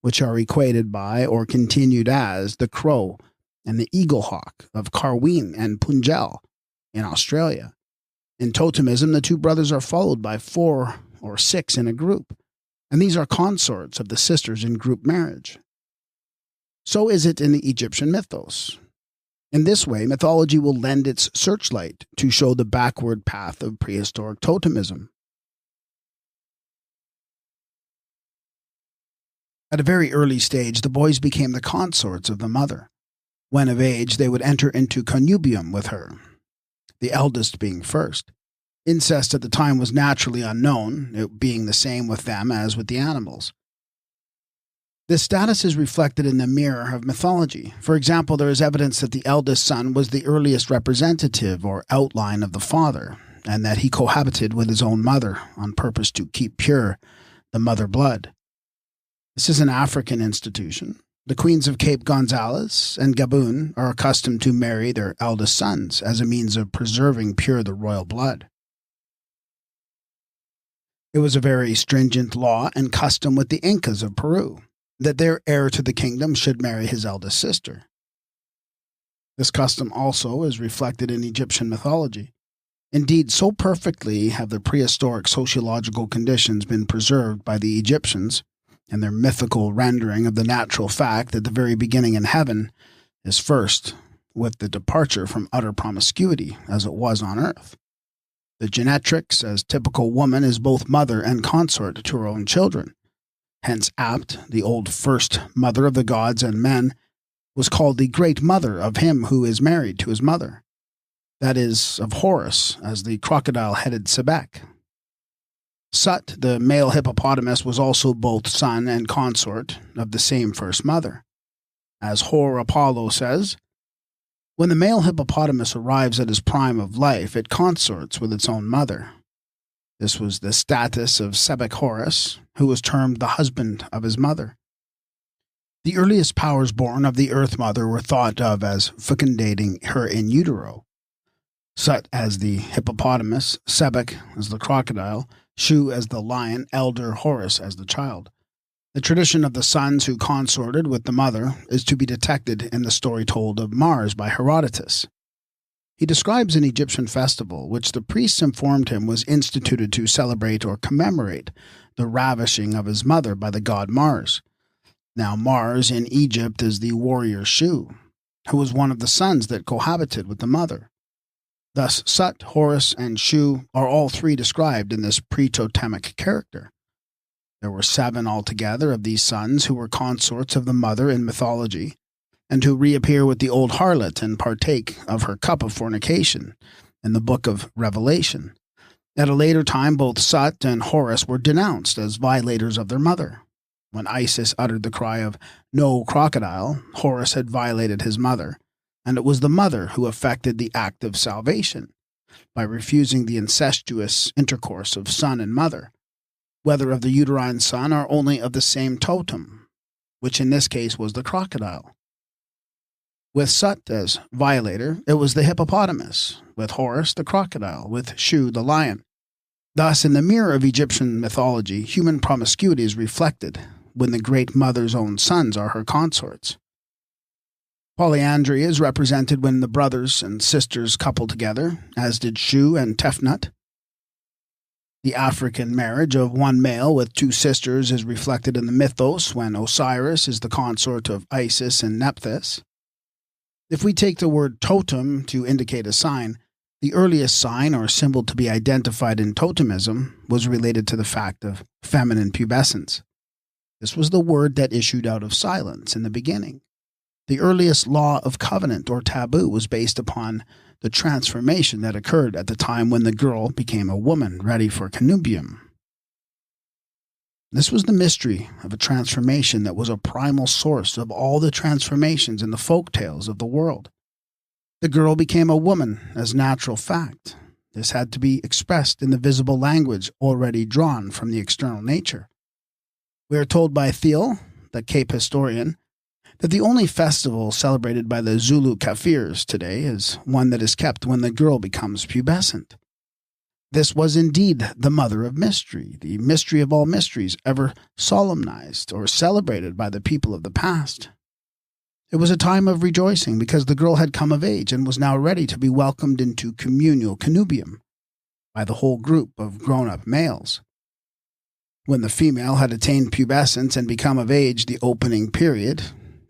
which are equated by or continued as the crow and the eagle hawk of Carween and Punjel in Australia. In totemism, the 2 brothers are followed by 4 or 6 in a group, and these are consorts of the sisters in group marriage. So is it in the Egyptian mythos. In this way, mythology will lend its searchlight to show the backward path of prehistoric totemism. At a very early stage, the boys became the consorts of the mother. When of age, they would enter into connubium with her, the eldest being first. Incest at the time was naturally unknown, it being the same with them as with the animals. This status is reflected in the mirror of mythology. For example, there is evidence that the eldest son was the earliest representative or outline of the father, and that he cohabited with his own mother on purpose to keep pure the mother blood. This is an African institution. The queens of Cape Gonzales and Gabon are accustomed to marry their eldest sons as a means of preserving pure the royal blood. It was a very stringent law and custom with the Incas of Peru that their heir to the kingdom should marry his eldest sister. This custom also is reflected in Egyptian mythology. Indeed, so perfectly have the prehistoric sociological conditions been preserved by the Egyptians and their mythical rendering of the natural fact that the very beginning in heaven is first with the departure from utter promiscuity as it was on earth. The genetrix, as typical woman, is both mother and consort to her own children. Hence Apt, the old first mother of the gods and men, was called the great mother of him who is married to his mother. That is, of Horus, as the crocodile-headed Sebek. Sut, the male hippopotamus, was also both son and consort of the same first mother. As Hor Apollo says, when the male hippopotamus arrives at his prime of life, it consorts with its own mother. This was the status of Sebek Horus, who was termed the husband of his mother. The earliest powers born of the Earth Mother were thought of as fecundating her in utero. Sut as the hippopotamus, Sebek as the crocodile, Shu as the lion, elder Horus as the child. The tradition of the sons who consorted with the mother is to be detected in the story told of Mars by Herodotus. He describes an Egyptian festival which the priests informed him was instituted to celebrate or commemorate the ravishing of his mother by the god Mars. Now Mars in Egypt is the warrior Shu, who was one of the sons that cohabited with the mother. Thus Sut, Horus, and Shu are all three described in this pre-totemic character. There were 7 altogether of these sons who were consorts of the mother in mythology, and who reappear with the old harlot and partake of her cup of fornication in the book of Revelation. At a later time, both Sut and Horus were denounced as violators of their mother. When Isis uttered the cry of "No crocodile," Horus had violated his mother, and it was the mother who effected the act of salvation by refusing the incestuous intercourse of son and mother, whether of the uterine son or only of the same totem, which in this case was the crocodile. With Sut as violator, it was the hippopotamus, with Horus the crocodile, with Shu the lion. Thus, in the mirror of Egyptian mythology, human promiscuity is reflected when the great mother's own sons are her consorts. Polyandry is represented when the brothers and sisters couple together, as did Shu and Tefnut. The African marriage of one male with 2 sisters is reflected in the mythos when Osiris is the consort of Isis and Nephthys. If we take the word totem to indicate a sign, the earliest sign or symbol to be identified in totemism was related to the fact of feminine pubescence. This was the word that issued out of silence in the beginning. The earliest law of covenant or taboo was based upon the transformation that occurred at the time when the girl became a woman ready for connubium. This was the mystery of a transformation that was a primal source of all the transformations in the folk tales of the world. The girl became a woman as natural fact. This had to be expressed in the visible language already drawn from the external nature. We are told by Thiel, the Cape historian, that the only festival celebrated by the Zulu Kafirs today is one that is kept when the girl becomes pubescent. This was indeed the mother of mystery, the mystery of all mysteries ever solemnized or celebrated by the people of the past. It was a time of rejoicing because the girl had come of age and was now ready to be welcomed into communal connubium by the whole group of grown-up males. When the female had attained pubescence and become of age, the opening period,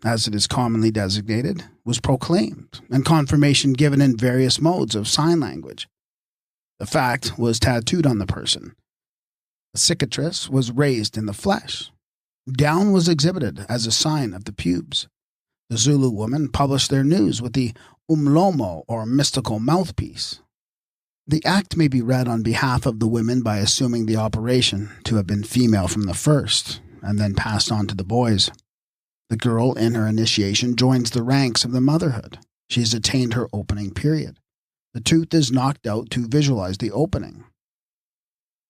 as it is commonly designated, was proclaimed, and confirmation given in various modes of sign language. The fact was tattooed on the person. A cicatrice was raised in the flesh. Down was exhibited as a sign of the pubes. The Zulu women published their news with the umlomo, or mystical mouthpiece. The act may be read on behalf of the women by assuming the operation to have been female from the first, and then passed on to the boys. The girl, in her initiation, joins the ranks of the motherhood. She has attained her opening period. The tooth is knocked out to visualize the opening.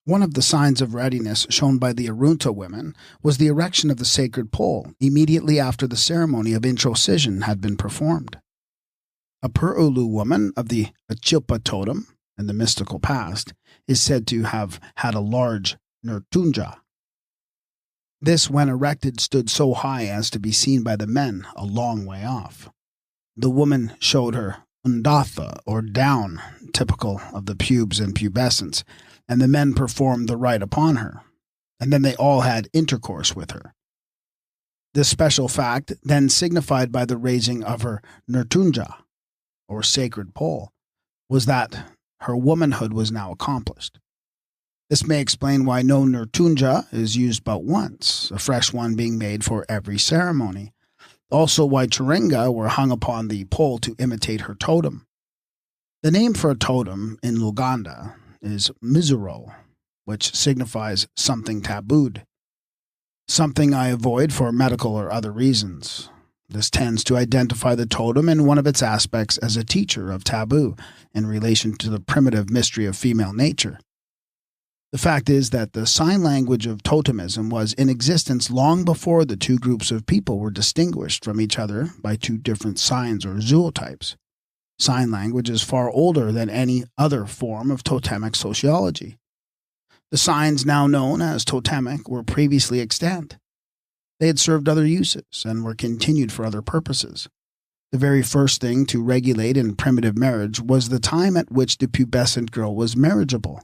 One of the signs of readiness shown by the Arunta women was the erection of the sacred pole immediately after the ceremony of introcision had been performed. A Purulu woman of the Achilpa totem, in the mystical past, is said to have had a large Nurtunja. This, when erected, stood so high as to be seen by the men a long way off. The woman showed her undatha, or down, typical of the pubes and pubescence, and the men performed the rite upon her, and then they all had intercourse with her. This special fact, then signified by the raising of her nurtunja, or sacred pole, was that her womanhood was now accomplished. This may explain why no nurtunja is used but once, a fresh one being made for every ceremony. Also why charinga were hung upon the pole to imitate her totem. The name for a totem in Luganda is mizuro, which signifies something tabooed, something I avoid for medical or other reasons. This tends to identify the totem in one of its aspects as a teacher of taboo in relation to the primitive mystery of female nature. The fact is that the sign language of totemism was in existence long before the two groups of people were distinguished from each other by two different signs or zootypes. Sign language is far older than any other form of totemic sociology. The signs now known as totemic were previously extant. They had served other uses and were continued for other purposes. The very first thing to regulate in primitive marriage was the time at which the pubescent girl was marriageable.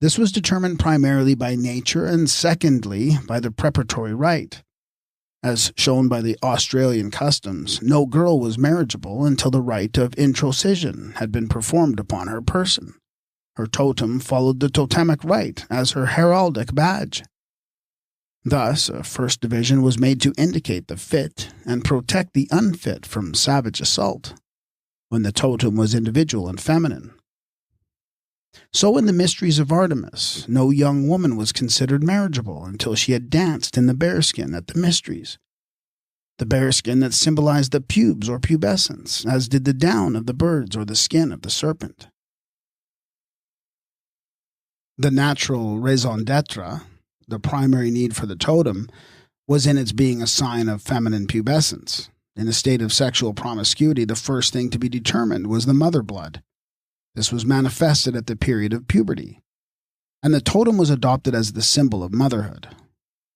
This was determined primarily by nature and secondly by the preparatory rite. As shown by the Australian customs, no girl was marriageable until the rite of introcision had been performed upon her person. Her totem followed the totemic rite as her heraldic badge. Thus, a first division was made to indicate the fit and protect the unfit from savage assault, when the totem was individual and feminine. So in the mysteries of Artemis, no young woman was considered marriageable until she had danced in the bearskin at the mysteries. The bearskin that symbolized the pubes or pubescence, as did the down of the birds or the skin of the serpent. The natural raison d'etre, the primary need for the totem, was in its being a sign of feminine pubescence. In a state of sexual promiscuity, the first thing to be determined was the mother blood. This was manifested at the period of puberty, and the totem was adopted as the symbol of motherhood.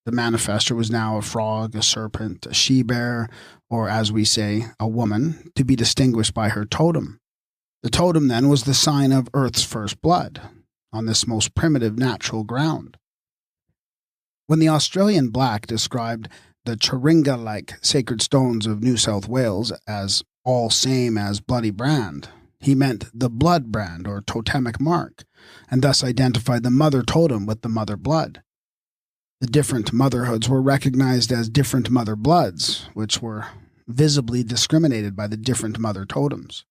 The manifester was now a frog, a serpent, a she-bear, or, as we say, a woman, to be distinguished by her totem. The totem, then, was the sign of Earth's first blood, on this most primitive natural ground. When the Australian Black described the charinga-like sacred stones of New South Wales as all same as bloody brand, he meant the blood brand or totemic mark, and thus identified the mother totem with the mother blood. The different motherhoods were recognized as different mother bloods, which were visibly discriminated by the different mother totems.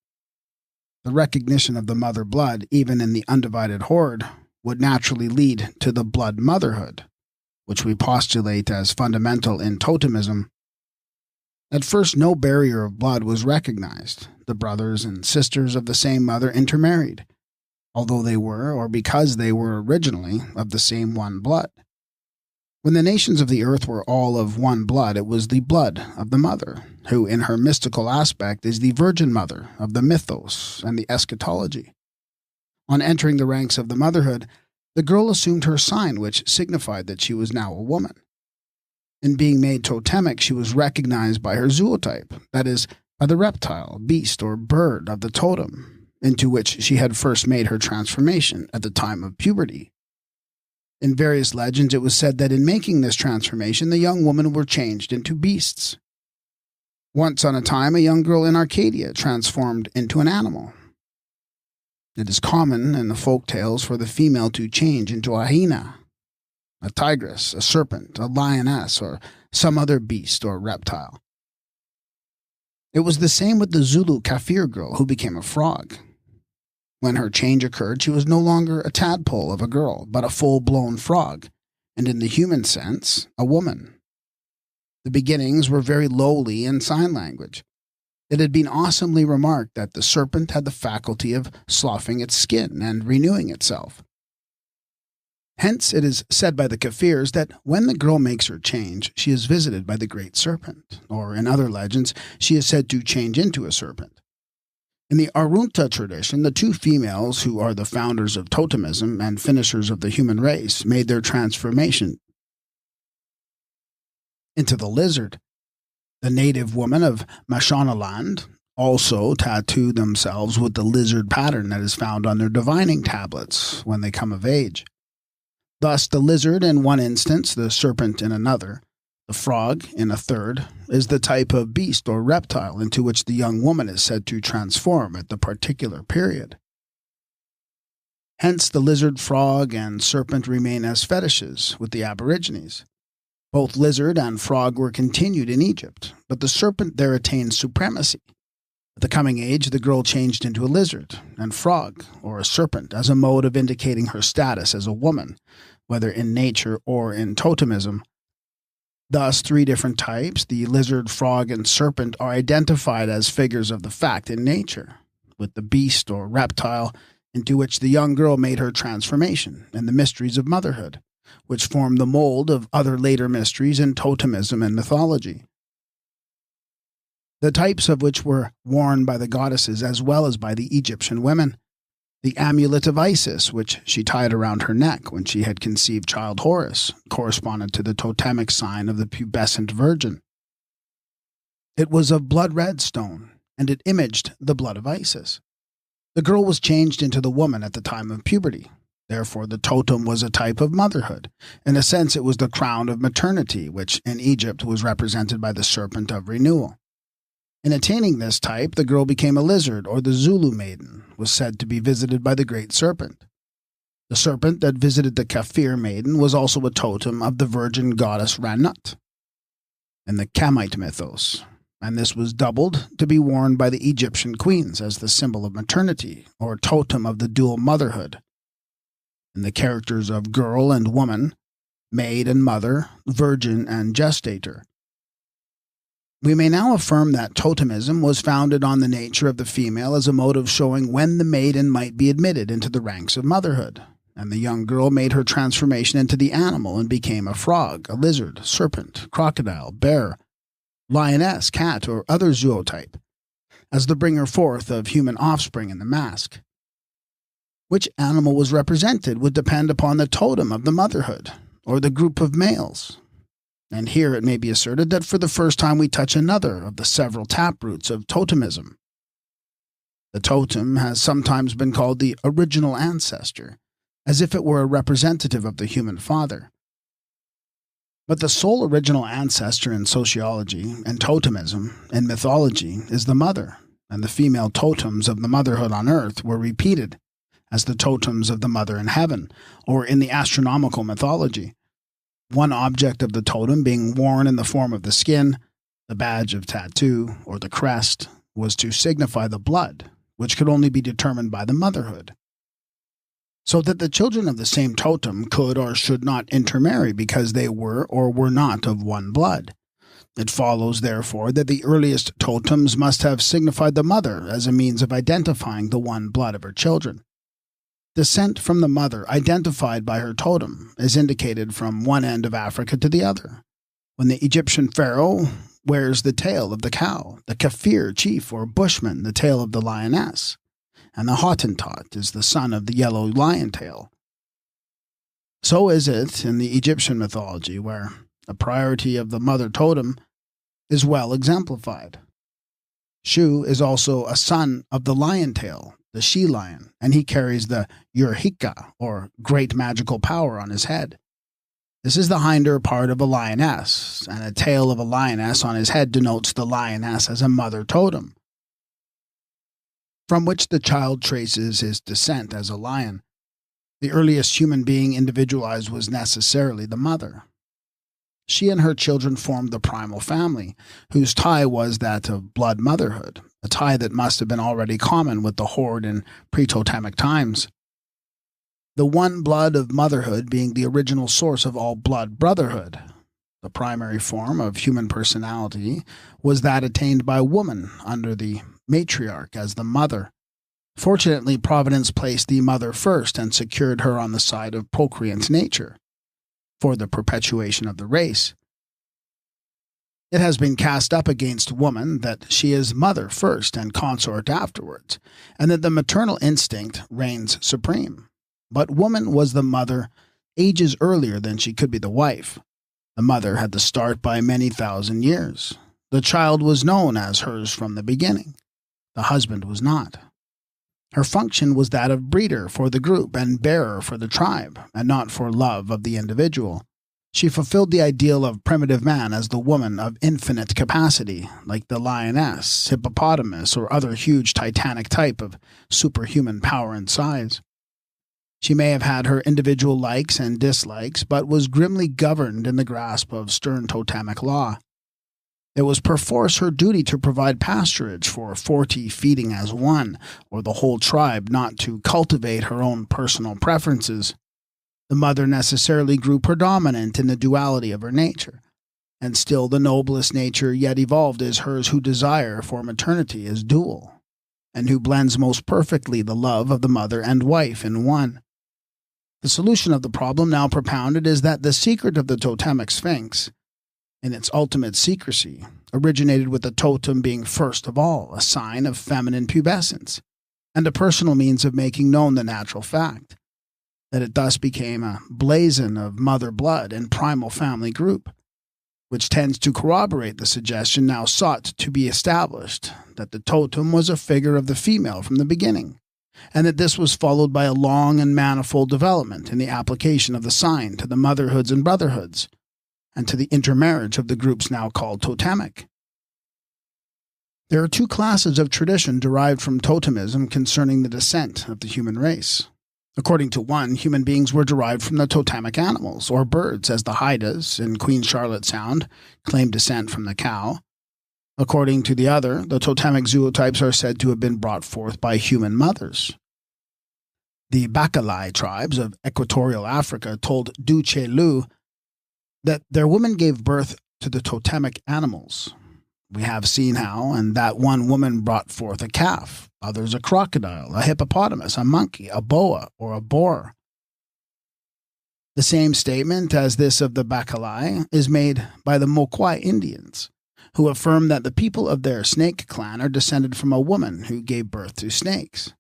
The recognition of the mother blood, even in the undivided horde, would naturally lead to the blood motherhood, which we postulate as fundamental in totemism. At first, no barrier of blood was recognized. The brothers and sisters of the same mother intermarried, although they were, or because they were originally, of the same one blood. When the nations of the earth were all of one blood, it was the blood of the mother, who in her mystical aspect is the virgin mother of the mythos and the eschatology. On entering the ranks of the motherhood, the girl assumed her sign, which signified that she was now a woman. In being made totemic, she was recognized by her zootype, that is, by the reptile, beast, or bird of the totem, into which she had first made her transformation at the time of puberty. In various legends, it was said that in making this transformation, the young women were changed into beasts. Once on a time, a young girl in Arcadia transformed into an animal. It is common in the folk tales for the female to change into a hyena, a tigress, a serpent, a lioness, or some other beast or reptile. It was the same with the Zulu Kafir girl who became a frog. When her change occurred, she was no longer a tadpole of a girl, but a full-blown frog, and in the human sense, a woman. The beginnings were very lowly in sign language. It had been awesomely remarked that the serpent had the faculty of sloughing its skin and renewing itself. Hence it is said by the Kafirs that when the girl makes her change, she is visited by the great serpent, or in other legends, she is said to change into a serpent. In the Arunta tradition, the two females who are the founders of totemism and finishers of the human race made their transformation into the lizard. The native women of Mashonaland also tattoo themselves with the lizard pattern that is found on their divining tablets when they come of age. Thus, the lizard in one instance, the serpent in another, the frog in a third, is the type of beast or reptile into which the young woman is said to transform at the particular period. Hence, the lizard, frog, and serpent remain as fetishes with the Aborigines. Both lizard and frog were continued in Egypt, but the serpent there attained supremacy. At the coming age, the girl changed into a lizard and frog, or a serpent, as a mode of indicating her status as a woman, whether in nature or in totemism. Thus, three different types, the lizard, frog, and serpent, are identified as figures of the fact in nature, with the beast or reptile into which the young girl made her transformation, and the mysteries of motherhood, which form the mold of other later mysteries in totemism and mythology. The types of which were worn by the goddesses as well as by the Egyptian women. The amulet of Isis, which she tied around her neck when she had conceived child Horus, corresponded to the totemic sign of the pubescent virgin. It was of blood-red stone, and it imaged the blood of Isis. The girl was changed into the woman at the time of puberty. Therefore, the totem was a type of motherhood. In a sense, it was the crown of maternity, which in Egypt was represented by the serpent of renewal. In attaining this type, the girl became a lizard, or the Zulu maiden, was said to be visited by the great serpent. The serpent that visited the Kafir maiden was also a totem of the virgin goddess Ranut in the Kamite mythos, and this was doubled to be worn by the Egyptian queens as the symbol of maternity, or totem of the dual motherhood. In the characters of girl and woman, maid and mother, virgin and gestator. We may now affirm that totemism was founded on the nature of the female as a mode of showing when the maiden might be admitted into the ranks of motherhood, and the young girl made her transformation into the animal and became a frog, a lizard, serpent, crocodile, bear, lioness, cat, or other zootype, as the bringer forth of human offspring in the mask. Which animal was represented would depend upon the totem of the motherhood, or the group of males. And here it may be asserted that for the first time we touch another of the several taproots of totemism. The totem has sometimes been called the original ancestor, as if it were a representative of the human father. But the sole original ancestor in sociology and totemism and mythology is the mother, and the female totems of the motherhood on earth were repeated as the totems of the mother in heaven, or in the astronomical mythology. One object of the totem being worn in the form of the skin, the badge of tattoo, or the crest, was to signify the blood, which could only be determined by the motherhood. So that the children of the same totem could or should not intermarry because they were or were not of one blood. It follows, therefore, that the earliest totems must have signified the mother as a means of identifying the one blood of her children. Descent from the mother, identified by her totem, is indicated from one end of Africa to the other. When the Egyptian pharaoh wears the tail of the cow, the Kafir chief or bushman the tail of the lioness, and the Hottentot is the son of the yellow lion tail. So is it in the Egyptian mythology, where the priority of the mother totem is well exemplified. Shu is also a son of the lion tail, the she-lion, and he carries the Urhika, or great magical power, on his head. This is the hinder part of a lioness, and a tail of a lioness on his head denotes the lioness as a mother totem, from which the child traces his descent as a lion. The earliest human being individualized was necessarily the mother. She and her children formed the primal family, whose tie was that of blood motherhood, a tie that must have been already common with the horde in pre-totemic times. The one blood of motherhood being the original source of all blood brotherhood. The primary form of human personality was that attained by woman under the matriarch as the mother. Fortunately, Providence placed the mother first and secured her on the side of procreant nature for the perpetuation of the race. It has been cast up against woman that she is mother first and consort afterwards, and that the maternal instinct reigns supreme. But woman was the mother ages earlier than she could be the wife. The mother had the start by many thousand years. The child was known as hers from the beginning. The husband was not. Her function was that of breeder for the group and bearer for the tribe, and not for love of the individual. She fulfilled the ideal of primitive man as the woman of infinite capacity, like the lioness, hippopotamus, or other huge titanic type of superhuman power and size. She may have had her individual likes and dislikes, but was grimly governed in the grasp of stern totemic law. It was perforce her duty to provide pasturage for 40 feeding as one, or the whole tribe, not to cultivate her own personal preferences. The mother necessarily grew predominant in the duality of her nature, and still the noblest nature yet evolved is hers who desire for maternity is dual, and who blends most perfectly the love of the mother and wife in one. The solution of the problem now propounded is that the secret of the totemic sphinx, in its ultimate secrecy, originated with the totem being first of all a sign of feminine pubescence, and a personal means of making known the natural fact, that it thus became a blazon of mother blood and primal family group, which tends to corroborate the suggestion now sought to be established that the totem was a figure of the female from the beginning, and that this was followed by a long and manifold development in the application of the sign to the motherhoods and brotherhoods, and to the intermarriage of the groups now called totemic. There are two classes of tradition derived from totemism concerning the descent of the human race. According to one, human beings were derived from the totemic hainas, or birds, as the Haidas in Queen Charlotte Sound claim descent from the cow. According to the other, the totemic zootypes are said to have been brought forth by human mothers. The Bakalai tribes of equatorial Africa told Duce Lu that their women gave birth to the totemic animals. We have seen how, and that one woman brought forth a calf, others a crocodile, a hippopotamus, a monkey, a boa, or a boar. The same statement as this of the Bakalai is made by the Mokwai Indians, who affirm that the people of their snake clan are descended from a woman who gave birth to snakes.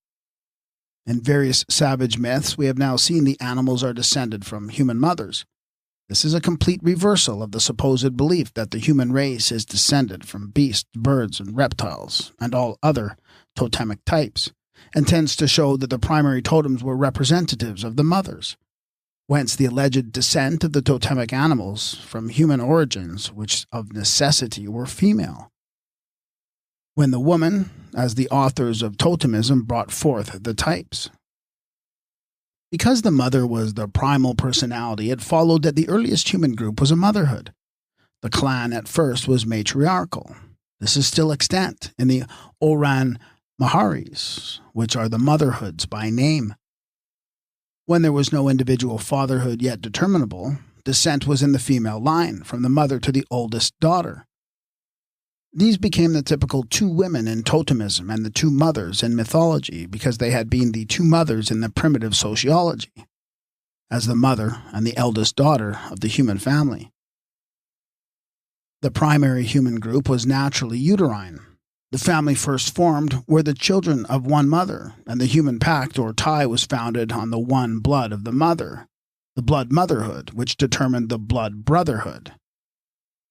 In various savage myths, we have now seen the animals are descended from human mothers. This is a complete reversal of the supposed belief that the human race is descended from beasts, birds, and reptiles, and all other totemic types, and tends to show that the primary totems were representatives of the mothers, whence the alleged descent of the totemic animals from human origins, which of necessity were female. When the woman, as the authors of totemism, brought forth the types. Because the mother was the primal personality, it followed that the earliest human group was a motherhood. The clan at first was matriarchal. This is still extant in the Oran Maharis, which are the motherhoods by name. When there was no individual fatherhood yet determinable, descent was in the female line, from the mother to the oldest daughter. These became the typical two women in totemism and the two mothers in mythology because they had been the two mothers in the primitive sociology, as the mother and the eldest daughter of the human family. The primary human group was naturally uterine. The family first formed were the children of one mother, and the human pact or tie was founded on the one blood of the mother, the blood motherhood, which determined the blood brotherhood.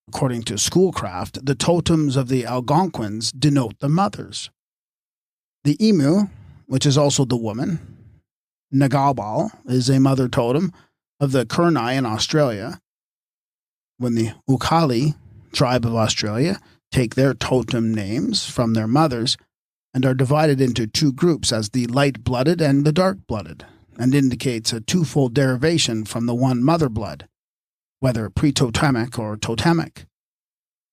According to Schoolcraft, the totems of the Algonquins denote the mothers. The emu, which is also the woman, Nagabal, is a mother totem of the Kurnai in Australia. When the Ukali tribe of Australia take their totem names from their mothers and are divided into two groups as the light-blooded and the dark-blooded, and indicates a twofold derivation from the one mother blood, whether pre-totemic or totemic.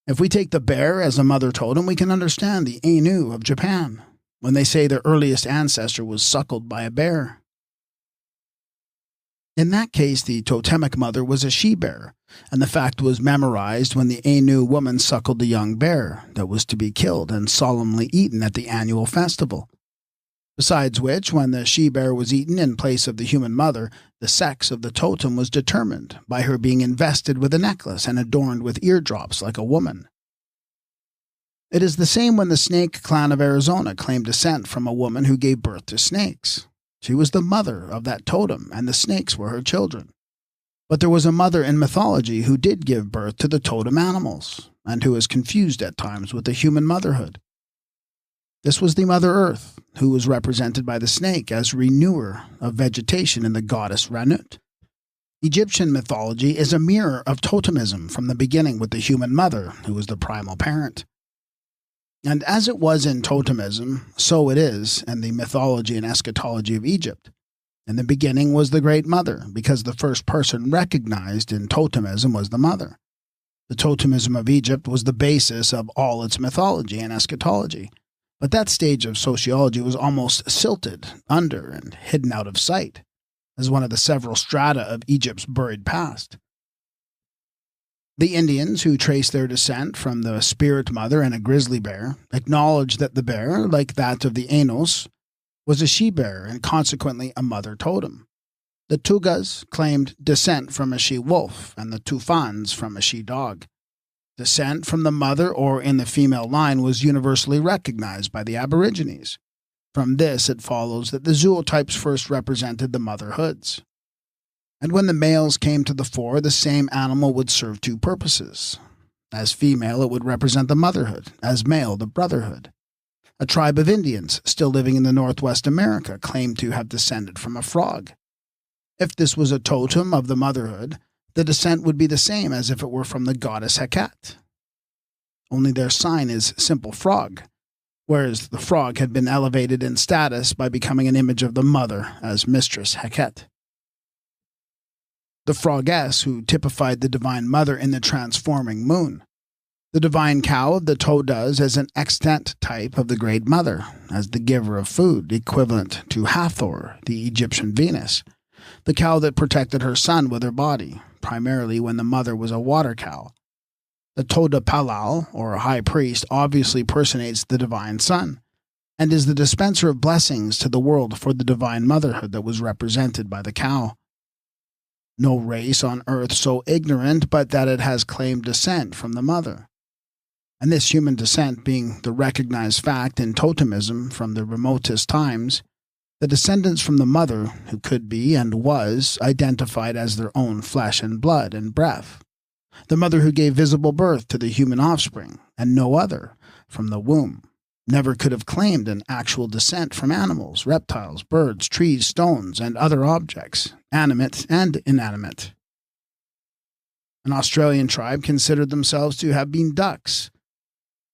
If we take the bear as a mother totem, we can understand the Ainu of Japan, when they say their earliest ancestor was suckled by a bear. In that case, the totemic mother was a she-bear, and the fact was memorized when the Ainu woman suckled the young bear that was to be killed and solemnly eaten at the annual festival. Besides which, when the she-bear was eaten in place of the human mother, the sex of the totem was determined by her being invested with a necklace and adorned with eardrops like a woman, It is the same when the Snake clan of Arizona claimed descent from a woman who gave birth to snakes. She was the mother of that totem, and the snakes were her children. But there was a mother in mythology who did give birth to the totem animals, and who is confused at times with the human motherhood. This was the Mother Earth, who was represented by the snake as renewer of vegetation in the goddess Ranut. Egyptian mythology is a mirror of totemism from the beginning with the human mother, who was the primal parent. And as it was in totemism, so it is in the mythology and eschatology of Egypt. In the beginning was the Great Mother, because the first person recognized in totemism was the mother. The totemism of Egypt was the basis of all its mythology and eschatology. But that stage of sociology was almost silted under and hidden out of sight as one of the several strata of Egypt's buried past. The Indians, who traced their descent from the spirit mother and a grizzly bear, acknowledged that the bear, like that of the Ainos, was a she-bear and consequently a mother totem. The Tugas claimed descent from a she-wolf and the Tufans from a she-dog. Descent from the mother or in the female line was universally recognized by the Aborigines. From this it follows that the zootypes first represented the motherhoods. And when the males came to the fore, the same animal would serve two purposes. As female, it would represent the motherhood, as male, the brotherhood. A tribe of Indians, still living in the Northwest America, claimed to have descended from a frog. If this was a totem of the motherhood, the descent would be the same as if it were from the goddess Heket. Only their sign is simple frog, whereas the frog had been elevated in status by becoming an image of the mother as Mistress Heket. The frogess who typified the Divine Mother in the transforming moon. The divine cow of the Todas is an extant type of the Great Mother, as the giver of food, equivalent to Hathor, the Egyptian Venus, the cow that protected her son with her body, primarily when the mother was a water cow. The Toda Palal, or high priest, obviously personates the divine son, and is the dispenser of blessings to the world for the divine motherhood that was represented by the cow. No race on earth so ignorant but that it has claimed descent from the mother. And this human descent being the recognized fact in totemism from the remotest times, the descendants from the mother, who could be and was identified as their own flesh and blood and breath, the mother who gave visible birth to the human offspring, and no other, from the womb, never could have claimed an actual descent from animals, reptiles, birds, trees, stones, and other objects, animate and inanimate. An Australian tribe considered themselves to have been ducks,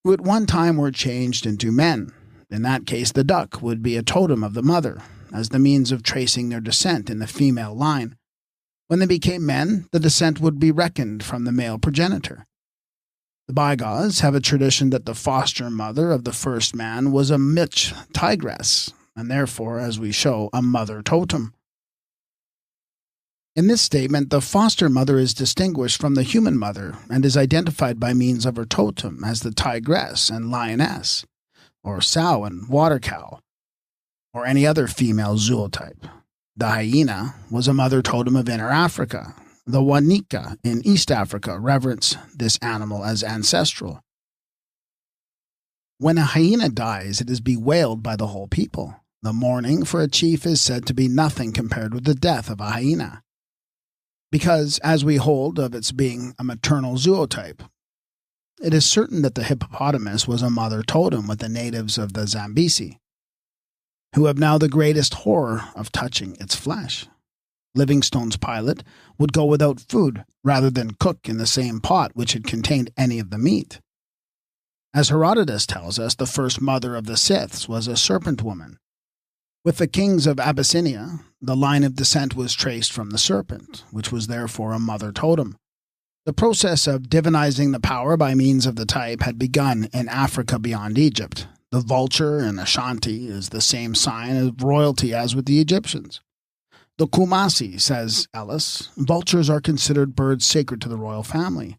who at one time were changed into men. In that case, the duck would be a totem of the mother, as the means of tracing their descent in the female line. When they became men, the descent would be reckoned from the male progenitor. The Bygauds have a tradition that the foster mother of the first man was a Mitch tigress, and therefore, as we show, a mother totem. In this statement, the foster mother is distinguished from the human mother and is identified by means of her totem as the tigress and lioness, or sow and water cow, or any other female zootype. The hyena was a mother totem of Inner Africa. The Wanika in East Africa reverence this animal as ancestral. When a hyena dies, it is bewailed by the whole people. The mourning for a chief is said to be nothing compared with the death of a hyena, because, as we hold of its being a maternal zootype, it is certain that the hippopotamus was a mother totem with the natives of the Zambesi, who have now the greatest horror of touching its flesh. Livingstone's pilot would go without food rather than cook in the same pot which had contained any of the meat. As Herodotus tells us, the first mother of the Scyths was a serpent woman. With the kings of Abyssinia, the line of descent was traced from the serpent, which was therefore a mother totem. The process of divinizing the power by means of the type had begun in Africa beyond Egypt. The vulture in Ashanti is the same sign of royalty as with the Egyptians. The Kumasi, says Ellis, vultures are considered birds sacred to the royal family.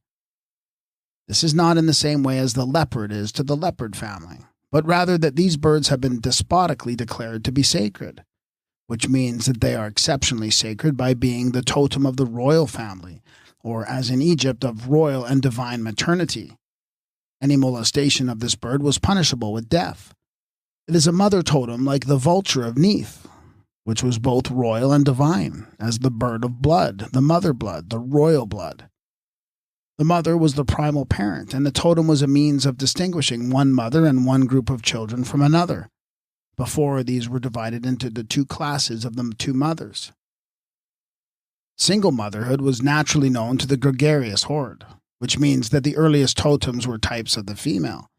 This is not in the same way as the leopard is to the leopard family, but rather that these birds have been despotically declared to be sacred, which means that they are exceptionally sacred by being the totem of the royal family, or as in Egypt, of royal and divine maternity. Any molestation of this bird was punishable with death. It is a mother totem like the vulture of Neath, which was both royal and divine, as the bird of blood, the mother blood, the royal blood. The mother was the primal parent, and the totem was a means of distinguishing one mother and one group of children from another. Before, these were divided into the two classes of the two mothers. Single motherhood was naturally known to the gregarious horde, which means that the earliest totems were types of the female.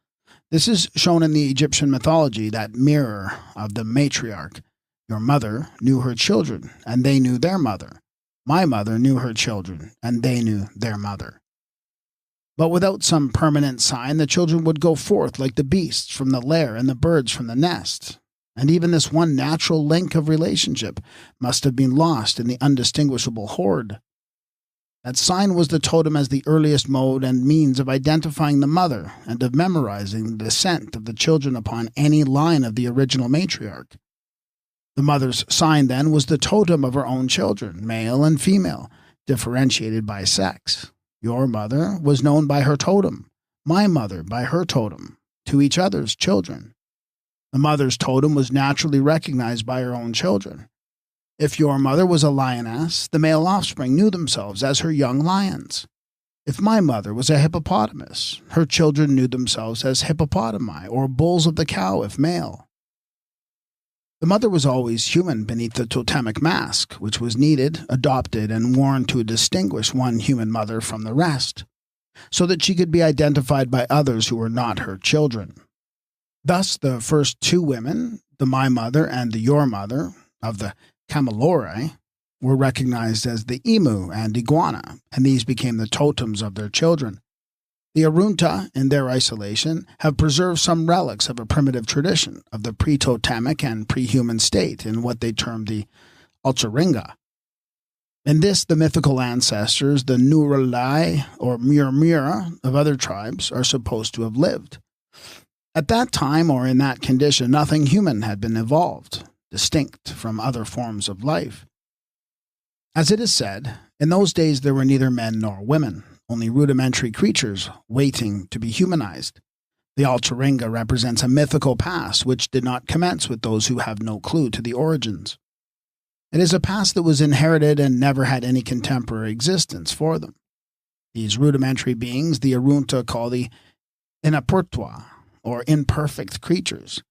This is shown in the Egyptian mythology, that mirror of the matriarch. Your mother knew her children, and they knew their mother. My mother knew her children, and they knew their mother. But without some permanent sign, the children would go forth like the beasts from the lair and the birds from the nest. And even this one natural link of relationship must have been lost in the undistinguishable horde. That sign was the totem as the earliest mode and means of identifying the mother and of memorizing the descent of the children upon any line of the original matriarch. The mother's sign, then, was the totem of her own children, male and female, differentiated by sex. Your mother was known by her totem, my mother by her totem, to each other's children. The mother's totem was naturally recognized by her own children. If your mother was a lioness, the male offspring knew themselves as her young lions. If my mother was a hippopotamus, her children knew themselves as hippopotami, or bulls of the cow if male. The mother was always human beneath the totemic mask, which was needed, adopted, and worn to distinguish one human mother from the rest, so that she could be identified by others who were not her children. Thus, the first two women, the my mother and the your mother, of the Camelore, were recognized as the emu and iguana, and these became the totems of their children. The Arunta, in their isolation, have preserved some relics of a primitive tradition of the pre-totemic and pre-human state in what they term the Ulcharinga. In this, the mythical ancestors, the Nuralai or Murmura of other tribes, are supposed to have lived. At that time, or in that condition, nothing human had been evolved, distinct from other forms of life. As it is said, in those days there were neither men nor women, only rudimentary creatures waiting to be humanized. The Ulcharinga represents a mythical past which did not commence with those who have no clue to the origins. It is a past that was inherited and never had any contemporary existence for them. These rudimentary beings the Arunta call the Inapurtua, or imperfect creatures.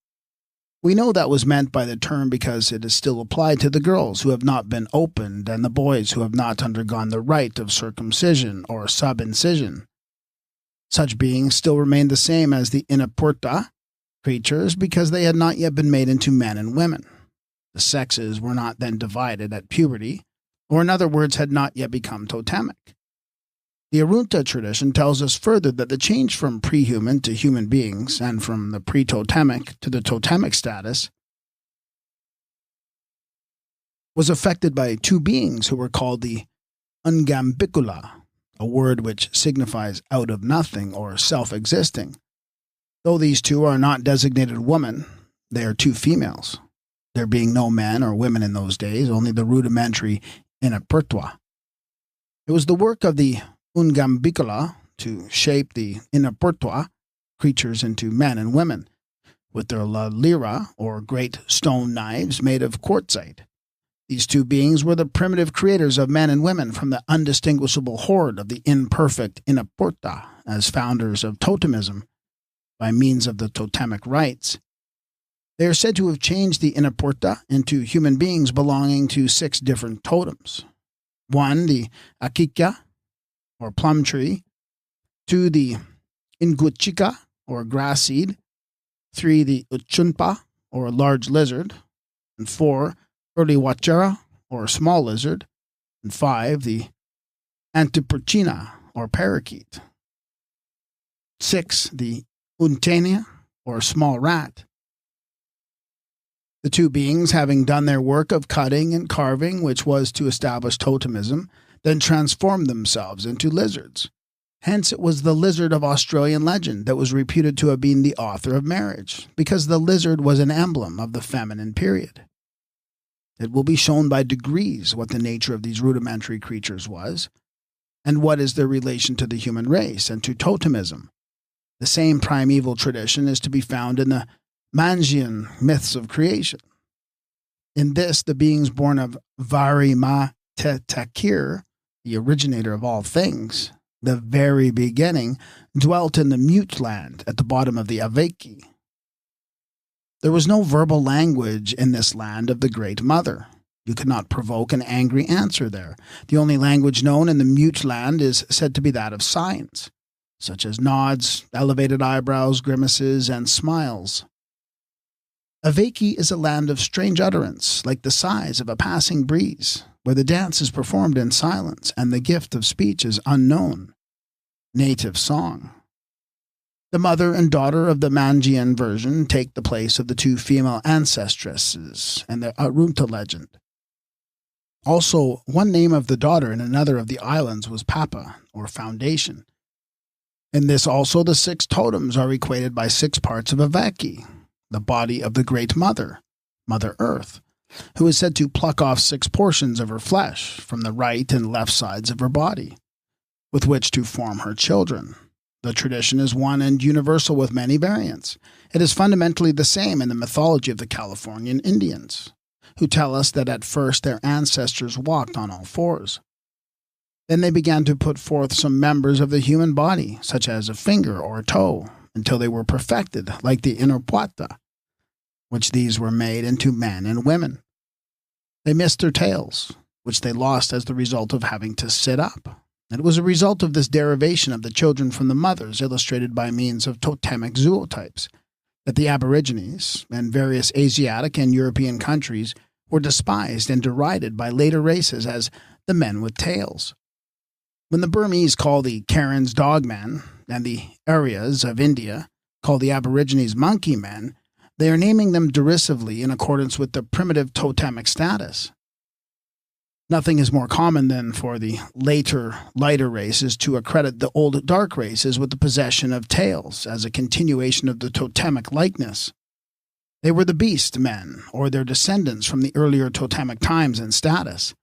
We know that was meant by the term because it is still applied to the girls who have not been opened and the boys who have not undergone the rite of circumcision or subincision. Such beings still remain the same as the Inapurta creatures because they had not yet been made into men and women. The sexes were not then divided at puberty, or in other words, had not yet become totemic. The Arunta tradition tells us further that the change from pre-human to human beings and from the pre-totemic to the totemic status was affected by two beings who were called the Ungambicula, a word which signifies out of nothing or self-existing. Though these two are not designated women, they are two females, there being no men or women in those days, only the rudimentary Inapurtua. It was the work of the Ungambicula to shape the Inapurtua creatures into men and women, with their la lira, or great stone knives made of quartzite. These two beings were the primitive creators of men and women from the undistinguishable horde of the imperfect Inapurta as founders of totemism by means of the totemic rites. They are said to have changed the Inapurta into human beings belonging to 6 different totems. 1, the Akika, or plum tree. 2, the Inguchika, or grass seed. 3, the Uchunpa, or large lizard. And 4, early Wachara, or small lizard. And 5, the Antipurchina, or parakeet. 6, the Untania, or small rat. The two beings, having done their work of cutting and carving, which was to establish totemism, then transformed themselves into lizards. Hence it was the lizard of Australian legend that was reputed to have been the author of marriage, because the lizard was an emblem of the feminine period. It will be shown by degrees what the nature of these rudimentary creatures was, and what is their relation to the human race and to totemism. The same primeval tradition is to be found in the Mangean myths of creation. In this, the beings born of Vari-Ma-Te-Takir, the originator of all things, the very beginning, dwelt in the mute land at the bottom of the Aveki. There was no verbal language in this land of the Great Mother. You could not provoke an angry answer there. The only language known in the mute land is said to be that of signs, such as nods, elevated eyebrows, grimaces, and smiles. Aveki is a land of strange utterance, like the sighs of a passing breeze, where the dance is performed in silence and the gift of speech is unknown. Native song. The mother and daughter of the Mangean version take the place of the two female ancestresses and the Arunta legend. Also, one name of the daughter in another of the islands was Papa, or foundation. In this also the 6 totems are equated by 6 parts of Aveki, the body of the Great Mother, Mother Earth, who is said to pluck off 6 portions of her flesh from the right and left sides of her body, with which to form her children. The tradition is one and universal with many variants. It is fundamentally the same in the mythology of the Californian Indians, who tell us that at first their ancestors walked on all 4s. Then they began to put forth some members of the human body, such as a finger or a toe, until they were perfected, like the Inupuata, which these were made into men and women. They missed their tails, which they lost as the result of having to sit up. It was a result of this derivation of the children from the mothers, illustrated by means of totemic zootypes, that the Aborigines and various Asiatic and European countries were despised and derided by later races as the men with tails. When the Burmese call the Karens dogmen and the Aryas of India call the Aborigines monkey men, they are naming them derisively in accordance with the primitive totemic status. Nothing is more common than for the later, lighter races to accredit the old dark races with the possession of tails as a continuation of the totemic likeness. They were the beast men, or their descendants from the earlier totemic times and status.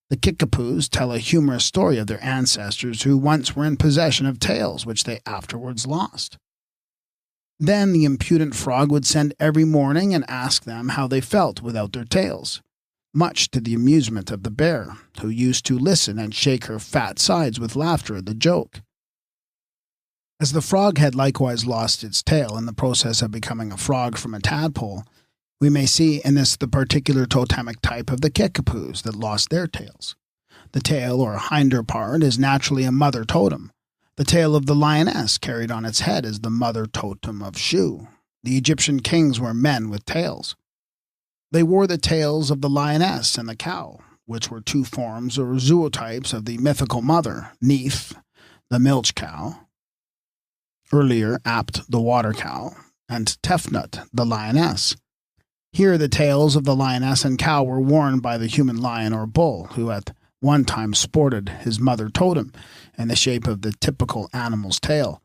The Kickapoos tell a humorous story of their ancestors who once were in possession of tails, which they afterwards lost. Then the impudent frog would send every morning and ask them how they felt without their tails, much to the amusement of the bear, who used to listen and shake her fat sides with laughter at the joke. As the frog had likewise lost its tail in the process of becoming a frog from a tadpole, we may see in this the particular totemic type of the Kickapoos that lost their tails. The tail, or hinder part, is naturally a mother totem. The tail of the lioness carried on its head is the mother totem of Shu. The Egyptian kings were men with tails. They wore the tails of the lioness and the cow, which were 2 forms or zootypes of the mythical mother, Neith, the milch cow, earlier Apt, the water cow, and Tefnut, the lioness. Here the tails of the lioness and cow were worn by the human lion or bull, who at one time sported his mother totem in the shape of the typical animal's tail.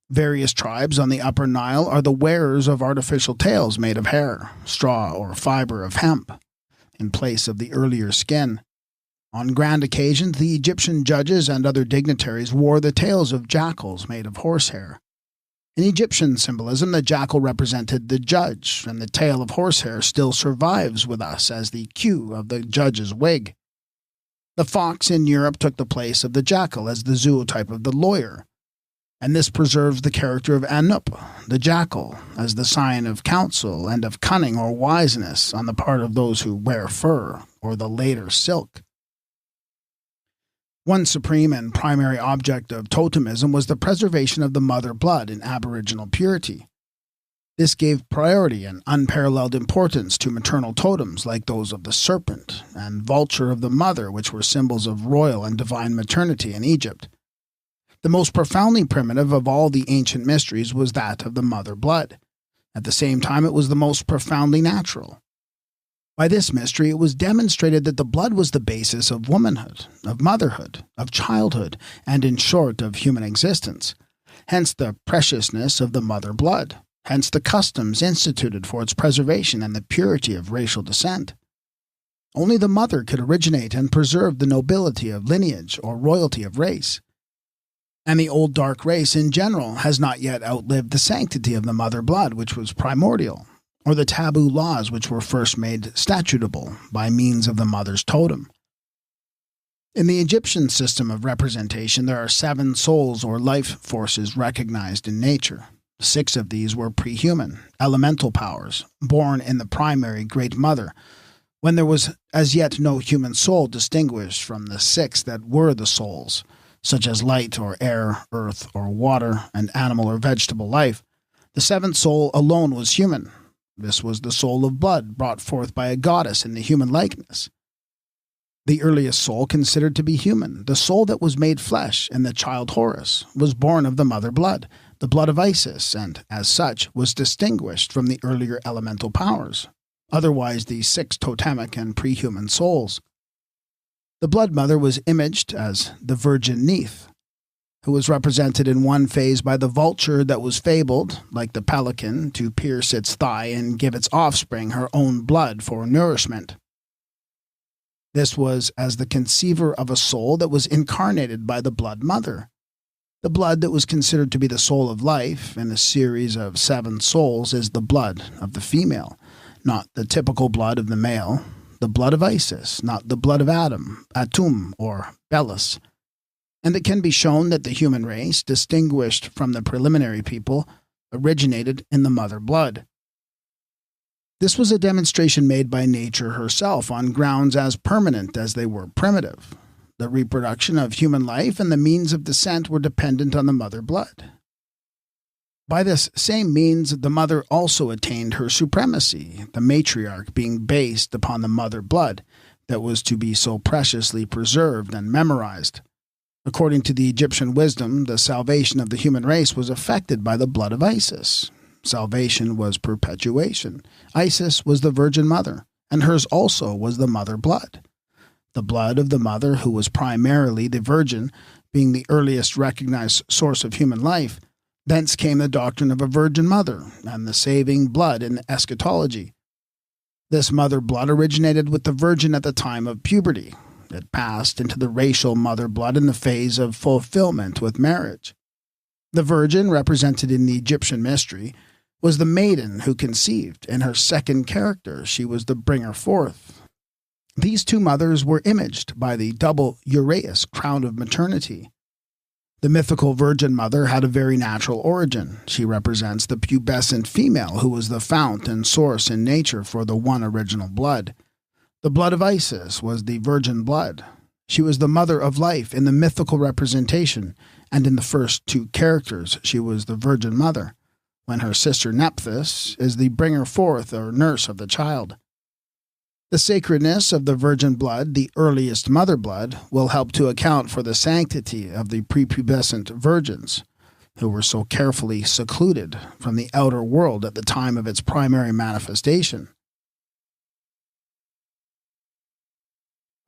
Various tribes on the Upper Nile are the wearers of artificial tails made of hair, straw, or fiber of hemp, in place of the earlier skin. On grand occasions, the Egyptian judges and other dignitaries wore the tails of jackals made of horsehair. In Egyptian symbolism, the jackal represented the judge, and the tail of horsehair still survives with us as the queue of the judge's wig. The fox in Europe took the place of the jackal as the zootype of the lawyer, and this preserves the character of Anup, the jackal, as the sign of counsel and of cunning or wiseness on the part of those who wear fur, or the later silk. One supreme and primary object of totemism was the preservation of the mother blood in aboriginal purity. This gave priority and unparalleled importance to maternal totems like those of the serpent and vulture of the mother, which were symbols of royal and divine maternity in Egypt. The most profoundly primitive of all the ancient mysteries was that of the mother blood. At the same time, it was the most profoundly natural. By this mystery, it was demonstrated that the blood was the basis of womanhood, of motherhood, of childhood, and in short, of human existence. Hence the preciousness of the mother blood. Hence the customs instituted for its preservation and the purity of racial descent. Only the mother could originate and preserve the nobility of lineage or royalty of race. And the old dark race in general has not yet outlived the sanctity of the mother blood, which was primordial, or the taboo laws which were first made statutable by means of the mother's totem. In the Egyptian system of representation, there are 7 souls or life forces recognized in nature. 6 of these were pre-human, elemental powers, born in the primary Great Mother, when there was as yet no human soul distinguished from the 6 that were the souls, such as light or air, earth or water, and animal or vegetable life. The 7th soul alone was human. This was the soul of blood, brought forth by a goddess in the human likeness. The earliest soul considered to be human, the soul that was made flesh in the child Horus, was born of the mother blood, the blood of Isis, and, as such, was distinguished from the earlier elemental powers, otherwise the 6 totemic and pre-human souls. The blood mother was imaged as the Virgin Neith, who was represented in one phase by the vulture that was fabled, like the pelican, to pierce its thigh and give its offspring her own blood for nourishment. This was as the conceiver of a soul that was incarnated by the blood mother. The blood that was considered to be the soul of life in a series of 7 souls is the blood of the female, not the typical blood of the male, the blood of Isis, not the blood of Adam, Atum, or Belus. And it can be shown that the human race, distinguished from the preliminary people, originated in the mother blood. This was a demonstration made by nature herself on grounds as permanent as they were primitive. The reproduction of human life and the means of descent were dependent on the mother blood. By this same means, the mother also attained her supremacy, the matriarch being based upon the mother blood that was to be so preciously preserved and memorized. According to the Egyptian wisdom, the salvation of the human race was affected by the blood of Isis. Salvation was perpetuation. Isis was the Virgin Mother, and hers also was the mother blood. The blood of the mother, who was primarily the Virgin, being the earliest recognized source of human life, thence came the doctrine of a Virgin Mother and the saving blood in eschatology. This mother blood originated with the Virgin at the time of puberty. It passed into the racial mother blood in the phase of fulfillment with marriage. The Virgin, represented in the Egyptian mystery, was the maiden who conceived. In her second character, she was the bringer forth. These 2 mothers were imaged by the double uraeus crown of maternity. The mythical Virgin Mother had a very natural origin. She represents the pubescent female who was the fount and source in nature for the one original blood. The blood of Isis was the virgin blood. She was the mother of life in the mythical representation, and in the first 2 characters she was the Virgin Mother, when her sister Nephthys is the bringer forth or nurse of the child. The sacredness of the virgin blood, the earliest mother blood, will help to account for the sanctity of the prepubescent virgins, who were so carefully secluded from the outer world at the time of its primary manifestation.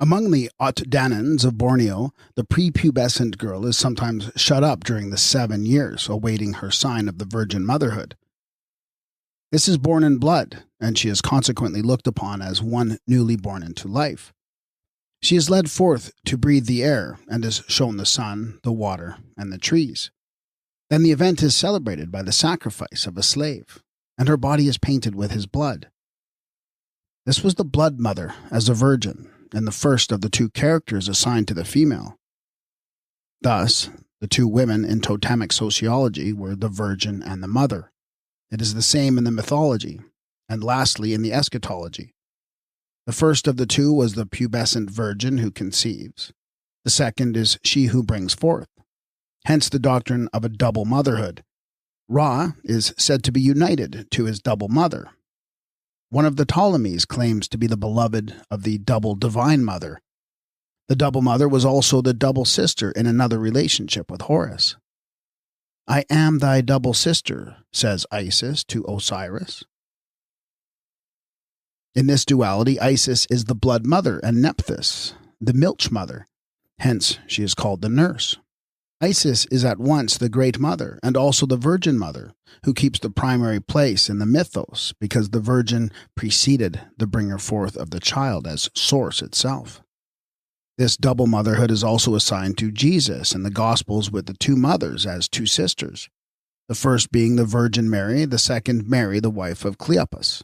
Among the Otdanans of Borneo, the prepubescent girl is sometimes shut up during the 7 years, awaiting her sign of the virgin motherhood. This is born in blood, and she is consequently looked upon as one newly born into life. She is led forth to breathe the air, and is shown the sun, the water, and the trees. Then the event is celebrated by the sacrifice of a slave, and her body is painted with his blood. This was the blood mother as a virgin, and the first of the 2 characters assigned to the female. Thus, the 2 women in totemic sociology were the Virgin and the Mother. It is the same in the mythology, and lastly in the eschatology. The first of the 2 was the pubescent virgin who conceives. The second is she who brings forth. Hence the doctrine of a double motherhood. Ra is said to be united to his double mother. One of the Ptolemies claims to be the beloved of the double divine mother. The double mother was also the double sister in another relationship with Horus. "I am thy double sister," says Isis to Osiris. In this duality, Isis is the blood mother and Nephthys, the milch mother. Hence, she is called the nurse. Isis is at once the Great Mother and also the Virgin Mother, who keeps the primary place in the mythos because the Virgin preceded the bringer forth of the child as source itself. This double motherhood is also assigned to Jesus in the Gospels with the two mothers as two sisters, the first being the Virgin Mary, the second Mary, the wife of Cleopas.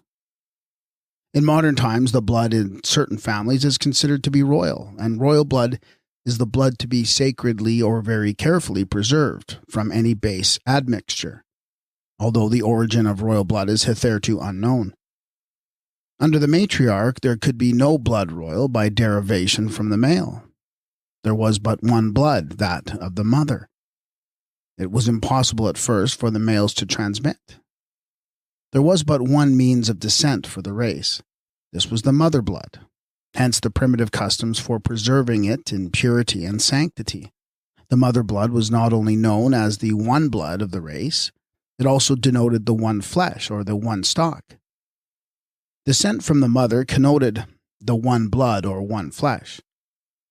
In modern times, the blood in certain families is considered to be royal, and royal blood is the blood to be sacredly or very carefully preserved from any base admixture, although the origin of royal blood is hitherto unknown. Under the matriarch, there could be no blood royal by derivation from the male. There was but one blood, that of the mother. It was impossible at first for the males to transmit. There was but one means of descent for the race. This was the mother blood, hence the primitive customs for preserving it in purity and sanctity. The mother blood was not only known as the one blood of the race, it also denoted the one flesh or the one stock. Descent from the mother connoted the one blood or one flesh.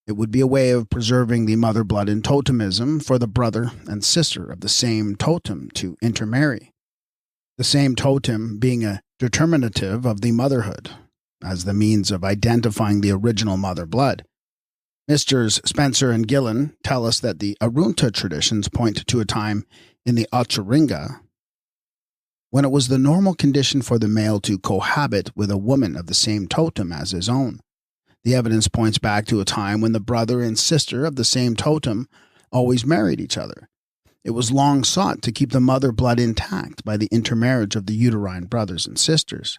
It would be a way of preserving the mother blood in totemism for the brother and sister of the same totem to intermarry, the same totem being a determinative of the motherhood, as the means of identifying the original mother blood. Misters Spencer and Gillen tell us that the Arunta traditions point to a time in the Ocharinga when it was the normal condition for the male to cohabit with a woman of the same totem as his own. The evidence points back to a time when the brother and sister of the same totem always married each other. It was long sought to keep the mother blood intact by the intermarriage of the uterine brothers and sisters.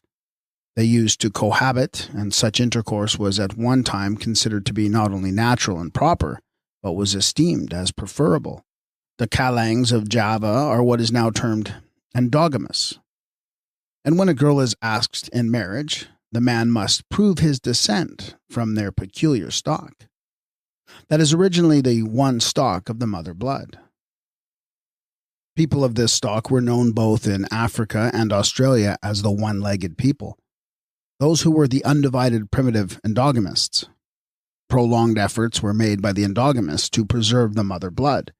They used to cohabit, and such intercourse was at one time considered to be not only natural and proper, but was esteemed as preferable. The Kalangs of Java are what is now termed endogamous. And when a girl is asked in marriage, the man must prove his descent from their peculiar stock. That is originally the one stock of the mother blood. People of this stock were known both in Africa and Australia as the one-legged people, those who were the undivided primitive endogamists. Prolonged efforts were made by the endogamists to preserve the mother blood,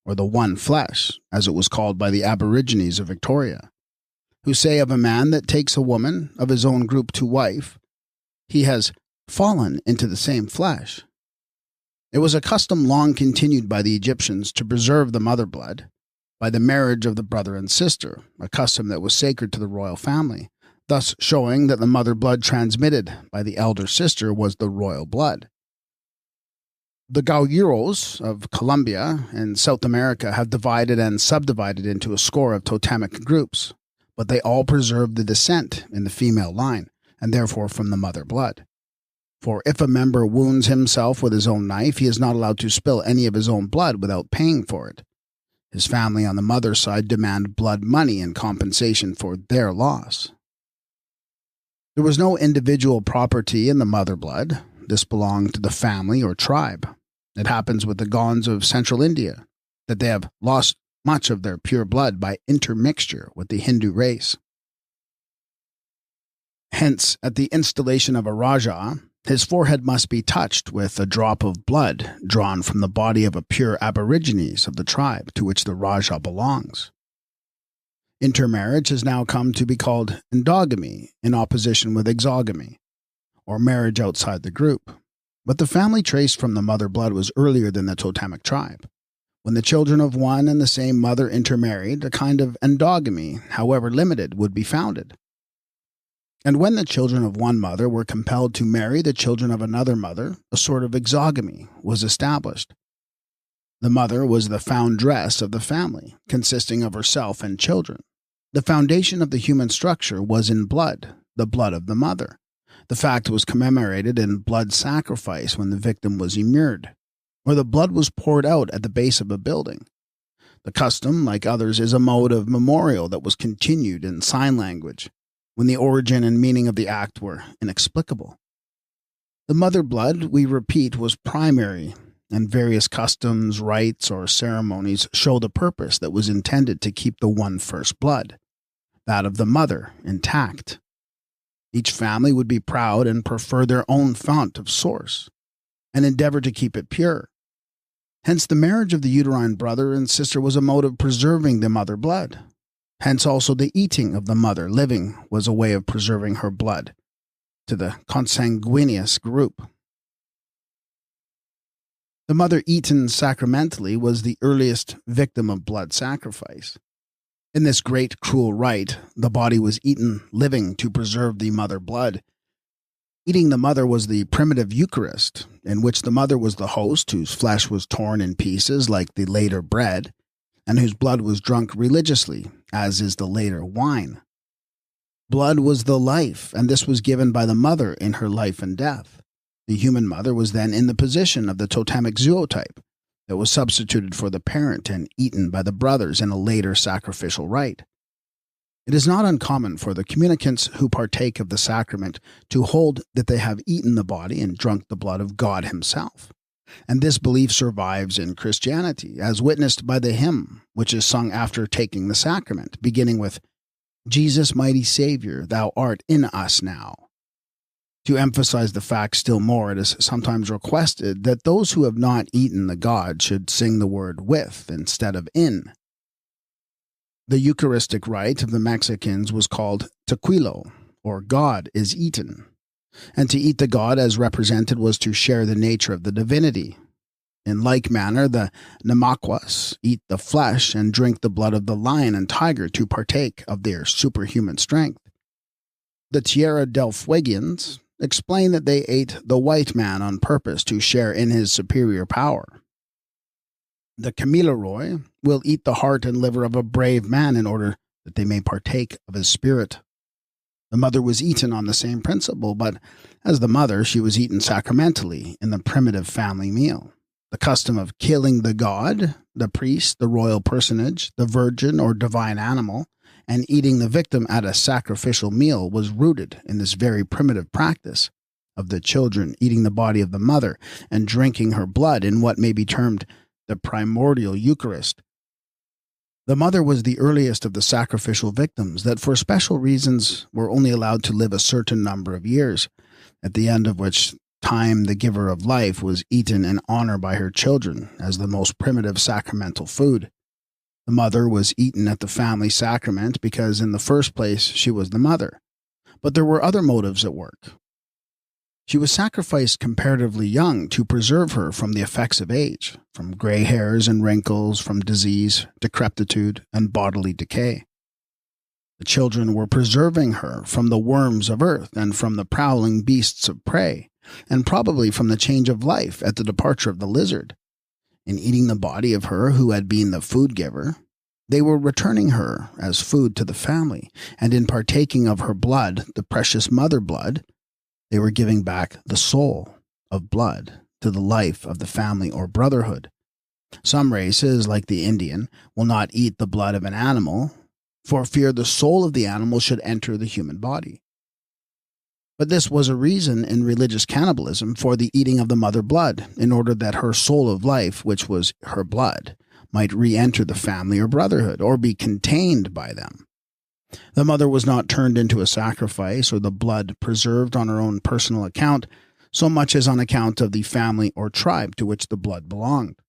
or the one flesh, as it was called by the Aborigines of Victoria, who say of a man that takes a woman of his own group to wife, he has fallen into the same flesh. It was a custom long continued by the Egyptians to preserve the mother blood by the marriage of the brother and sister, a custom that was sacred to the royal family, thus showing that the mother blood transmitted by the elder sister was the royal blood. The Guayuros of Colombia and South America have divided and subdivided into a score of totemic groups, but they all preserve the descent in the female line, and therefore from the mother blood. For if a member wounds himself with his own knife, he is not allowed to spill any of his own blood without paying for it. His family on the mother's side demand blood money in compensation for their loss. There was no individual property in the mother blood. This belonged to the family or tribe. It happens with the Gonds of central India, that they have lost much of their pure blood by intermixture with the Hindu race. Hence, at the installation of a Raja, his forehead must be touched with a drop of blood drawn from the body of a pure Aborigines of the tribe to which the Raja belongs. Intermarriage has now come to be called endogamy in opposition with exogamy, or marriage outside the group. But the family trace from the mother blood was earlier than the totemic tribe. When the children of one and the same mother intermarried, a kind of endogamy, however limited, would be founded. And when the children of one mother were compelled to marry the children of another mother, a sort of exogamy was established. The mother was the foundress of the family, consisting of herself and children. The foundation of the human structure was in blood, the blood of the mother. The fact was commemorated in blood sacrifice when the victim was immured, or the blood was poured out at the base of a building. The custom, like others, is a mode of memorial that was continued in sign language, when the origin and meaning of the act were inexplicable. The mother blood, we repeat, was primary, and various customs, rites, or ceremonies show the purpose that was intended to keep the one first blood, that of the mother, intact. Each family would be proud and prefer their own fount of source, and endeavor to keep it pure. Hence the marriage of the uterine brother and sister was a mode of preserving the mother blood. Hence also the eating of the mother living was a way of preserving her blood to the consanguineous group. The mother eaten sacramentally was the earliest victim of blood sacrifice. In this great cruel rite, the body was eaten living to preserve the mother blood. Eating the mother was the primitive Eucharist, in which the mother was the host whose flesh was torn in pieces like the later bread, and whose blood was drunk religiously, as is the later wine. Blood was the life, and this was given by the mother in her life and death. The human mother was then in the position of the totemic zootype that was substituted for the parent and eaten by the brothers in a later sacrificial rite. It is not uncommon for the communicants who partake of the sacrament to hold that they have eaten the body and drunk the blood of God himself. And this belief survives in Christianity, as witnessed by the hymn, which is sung after taking the sacrament, beginning with, "Jesus, mighty Savior, thou art in us now." To emphasize the fact still more, it is sometimes requested that those who have not eaten the God should sing the word with instead of in. The Eucharistic rite of the Mexicans was called tequilo, or God is eaten. And to eat the God as represented was to share the nature of the divinity. In like manner, the Namaquas eat the flesh and drink the blood of the lion and tiger to partake of their superhuman strength. The Tierra del Fuegians explain that they ate the white man on purpose to share in his superior power. The Kamilaroi will eat the heart and liver of a brave man in order that they may partake of his spirit. The mother was eaten on the same principle, but as the mother, she was eaten sacramentally in the primitive family meal. The custom of killing the god, the priest, the royal personage, the virgin or divine animal, and eating the victim at a sacrificial meal was rooted in this very primitive practice of the children eating the body of the mother and drinking her blood in what may be termed the primordial Eucharist. The mother was the earliest of the sacrificial victims that for special reasons were only allowed to live a certain number of years, at the end of which time the giver of life was eaten in honor by her children as the most primitive sacramental food. The mother was eaten at the family sacrament because in the first place she was the mother, but there were other motives at work. She was sacrificed comparatively young to preserve her from the effects of age, from gray hairs and wrinkles, from disease, decrepitude, and bodily decay. The children were preserving her from the worms of earth and from the prowling beasts of prey, and probably from the change of life at the departure of the lizard. In eating the body of her who had been the food giver, they were returning her as food to the family, and in partaking of her blood, the precious mother blood, they were giving back the soul of blood to the life of the family or brotherhood. Some races, like the Indian, will not eat the blood of an animal, for fear the soul of the animal should enter the human body. But this was a reason in religious cannibalism for the eating of the mother blood, in order that her soul of life, which was her blood, might re-enter the family or brotherhood, or be contained by them. The mother was not turned into a sacrifice or the blood preserved on her own personal account, so much as on account of the family or tribe to which the blood belonged.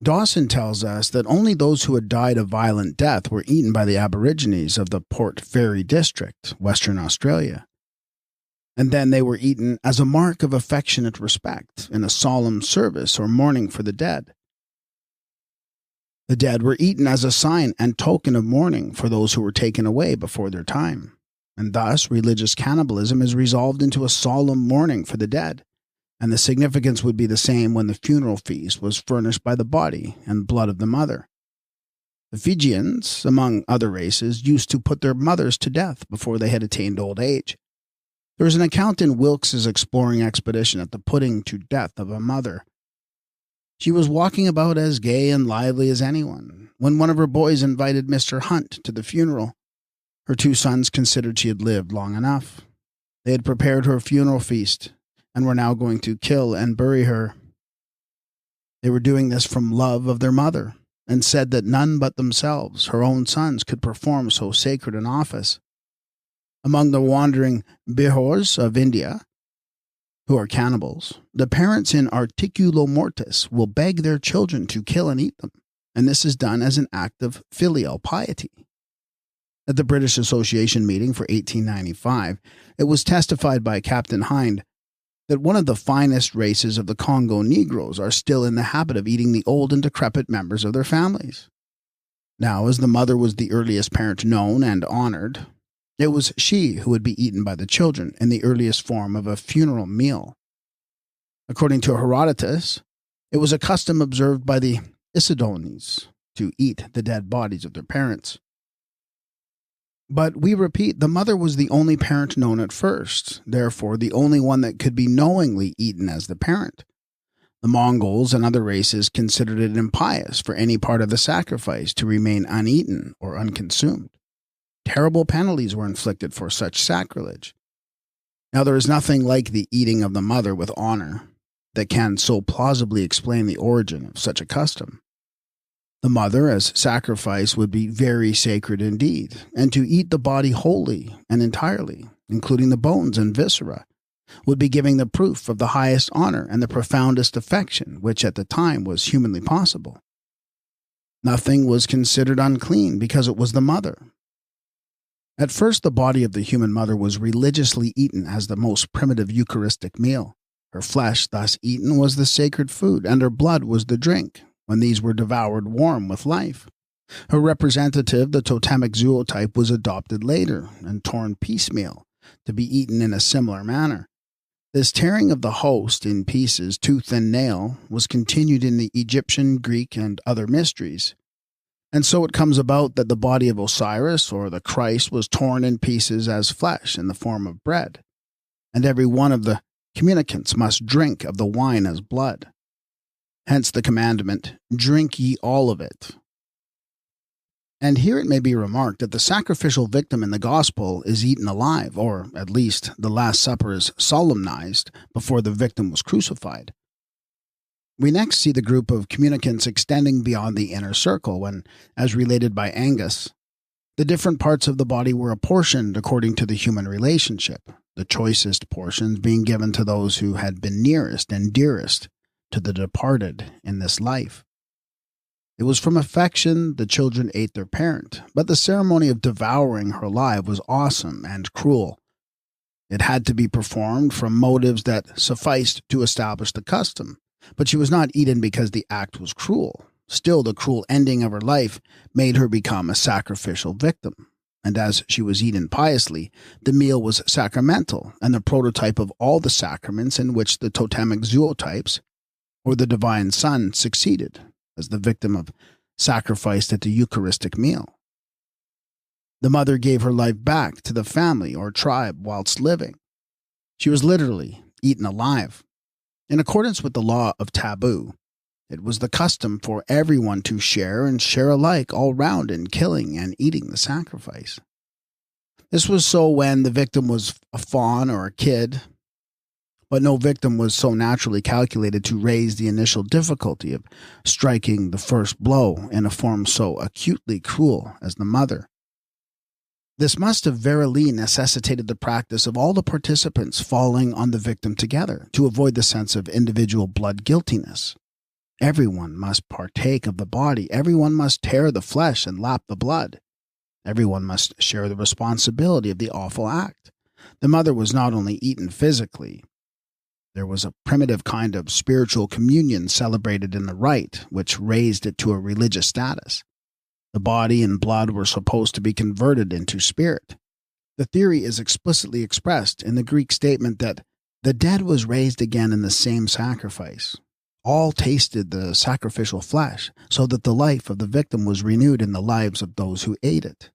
Dawson tells us that only those who had died a violent death were eaten by the Aborigines of the Port Fairy district, Western Australia. And then they were eaten as a mark of affectionate respect in a solemn service or mourning for the dead. The dead were eaten as a sign and token of mourning for those who were taken away before their time, and thus religious cannibalism is resolved into a solemn mourning for the dead, and the significance would be the same when the funeral feast was furnished by the body and blood of the mother. The Fijians, among other races, used to put their mothers to death before they had attained old age. There is an account in Wilkes's exploring expedition at the putting to death of a mother. She was walking about as gay and lively as anyone, when one of her boys invited Mr. Hunt to the funeral. Her two sons considered she had lived long enough. They had prepared her funeral feast, and were now going to kill and bury her. They were doing this from love of their mother, and said that none but themselves, her own sons, could perform so sacred an office. Among the wandering Bihors of India, who are cannibals, the parents in articulo mortis will beg their children to kill and eat them, and this is done as an act of filial piety. At the British Association meeting for 1895, it was testified by Captain Hind that one of the finest races of the Congo Negroes are still in the habit of eating the old and decrepit members of their families. Now, as the mother was the earliest parent known and honored, it was she who would be eaten by the children in the earliest form of a funeral meal. According to Herodotus, it was a custom observed by the Isidones to eat the dead bodies of their parents. But we repeat, the mother was the only parent known at first, therefore the only one that could be knowingly eaten as the parent. The Mongols and other races considered it impious for any part of the sacrifice to remain uneaten or unconsumed. Terrible penalties were inflicted for such sacrilege. Now there is nothing like the eating of the mother with honor that can so plausibly explain the origin of such a custom. The mother as sacrifice would be very sacred indeed, and to eat the body wholly and entirely, including the bones and viscera, would be giving the proof of the highest honor and the profoundest affection which at the time was humanly possible. Nothing was considered unclean because it was the mother. At first the body of the human mother was religiously eaten as the most primitive Eucharistic meal. Her flesh thus eaten was the sacred food, and her blood was the drink, when these were devoured warm with life. Her representative, the totemic zootype, was adopted later and torn piecemeal to be eaten in a similar manner. This tearing of the host in pieces, tooth and nail, was continued in the Egyptian, Greek, and other mysteries. And so it comes about that the body of Osiris, or the Christ, was torn in pieces as flesh in the form of bread, and every one of the communicants must drink of the wine as blood. Hence the commandment, drink ye all of it. And here it may be remarked that the sacrificial victim in the gospel is eaten alive, or at least the Last Supper is solemnized before the victim was crucified. We next see the group of communicants extending beyond the inner circle when, as related by Angus, the different parts of the body were apportioned according to the human relationship, the choicest portions being given to those who had been nearest and dearest to the departed in this life. It was from affection the children ate their parent, but the ceremony of devouring her alive was awesome and cruel. It had to be performed from motives that sufficed to establish the custom, but she was not eaten because the act was cruel. Still, the cruel ending of her life made her become a sacrificial victim, and as she was eaten piously, the meal was sacramental and the prototype of all the sacraments in which the totemic zootypes, or the divine Son, succeeded as the victim of sacrifice at the Eucharistic meal. The mother gave her life back to the family or tribe whilst living. She was literally eaten alive. In accordance with the law of taboo, it was the custom for everyone to share and share alike all round in killing and eating the sacrifice. This was so when the victim was a fawn or a kid, but no victim was so naturally calculated to raise the initial difficulty of striking the first blow in a form so acutely cruel as the mother. This must have verily necessitated the practice of all the participants falling on the victim together to avoid the sense of individual blood guiltiness. Everyone must partake of the body, everyone must tear the flesh and lap the blood. Everyone must share the responsibility of the awful act. The mother was not only eaten physically, there was a primitive kind of spiritual communion celebrated in the rite, which raised it to a religious status. The body and blood were supposed to be converted into spirit. The theory is explicitly expressed in the Greek statement that the dead was raised again in the same sacrifice. All tasted the sacrificial flesh, so that the life of the victim was renewed in the lives of those who ate it.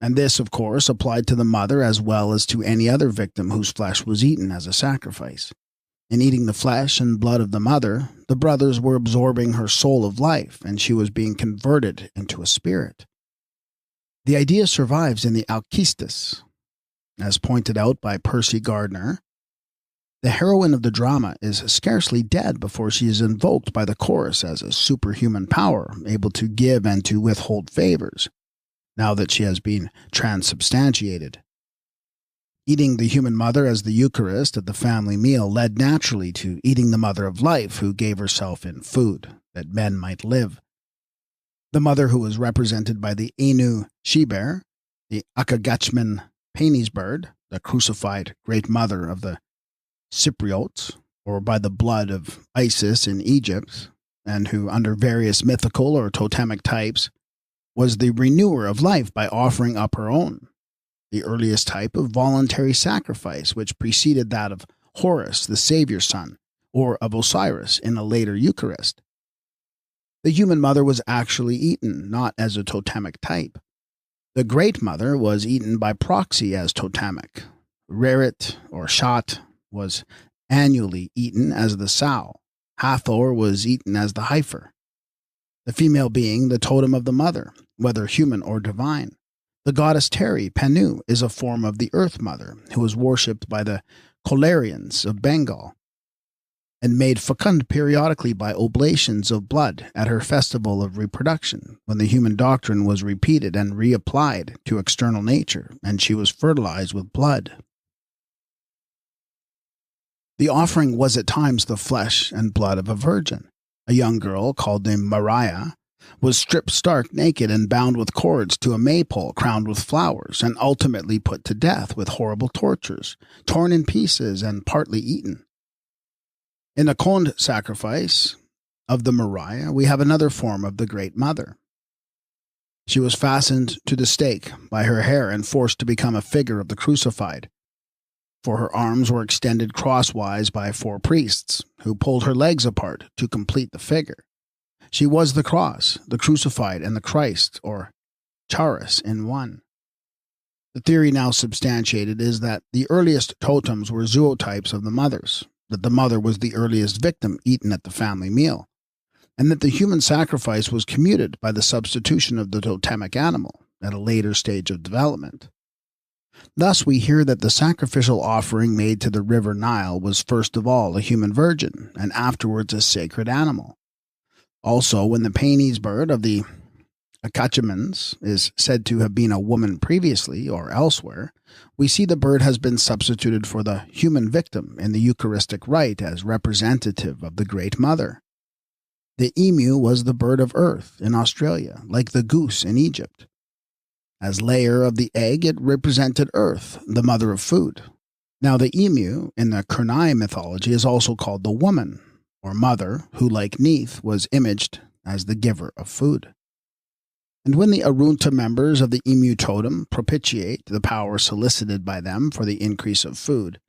And this, of course, applied to the mother as well as to any other victim whose flesh was eaten as a sacrifice. In eating the flesh and blood of the mother, the brothers were absorbing her soul of life, and she was being converted into a spirit. The idea survives in the Alcestis. As pointed out by Percy Gardner, the heroine of the drama is scarcely dead before she is invoked by the chorus as a superhuman power, able to give and to withhold favors, now that she has been transubstantiated. Eating the human mother as the Eucharist at the family meal led naturally to eating the mother of life who gave herself in food, that men might live. The mother who was represented by the Anu she-bear, the Akagachman Penis bird, the crucified great mother of the Cypriotes, or by the blood of Isis in Egypt, and who, under various mythical or totemic types, was the renewer of life by offering up her own, the earliest type of voluntary sacrifice which preceded that of Horus, the Savior's son, or of Osiris in a later Eucharist. The human mother was actually eaten, not as a totemic type. The Great Mother was eaten by proxy as totemic. Rerit, or Shat, was annually eaten as the sow. Hathor was eaten as the heifer. The female being the totem of the mother, whether human or divine. The goddess Teri, Penu, is a form of the Earth Mother, who was worshipped by the Kolarians of Bengal, and made fecund periodically by oblations of blood at her festival of reproduction, when the human doctrine was repeated and reapplied to external nature, and she was fertilized with blood. The offering was at times the flesh and blood of a virgin. A young girl, called the Maria, was stripped stark naked and bound with cords to a maypole crowned with flowers, and ultimately put to death with horrible tortures, torn in pieces and partly eaten. In the Conde sacrifice of the Maria, we have another form of the Great Mother. She was fastened to the stake by her hair and forced to become a figure of the crucified, for her arms were extended crosswise by 4 priests, who pulled her legs apart to complete the figure. She was the cross, the crucified, and the Christ, or Charis, in one. The theory now substantiated is that the earliest totems were zootypes of the mothers, that the mother was the earliest victim eaten at the family meal, and that the human sacrifice was commuted by the substitution of the totemic animal at a later stage of development. Thus we hear that the sacrificial offering made to the river Nile was first of all a human virgin, and afterwards a sacred animal. Also, when the Panies bird of the Akachemens is said to have been a woman previously or elsewhere, we see the bird has been substituted for the human victim in the Eucharistic rite as representative of the Great Mother. The emu was the bird of earth in Australia, like the goose in Egypt. As layer of the egg, it represented earth, the mother of food. Now the emu in the Kurnai mythology is also called the woman, or mother, who, like Neith, was imaged as the giver of food. And when the Arunta members of the emu totem propitiate the power solicited by them for the increase of food,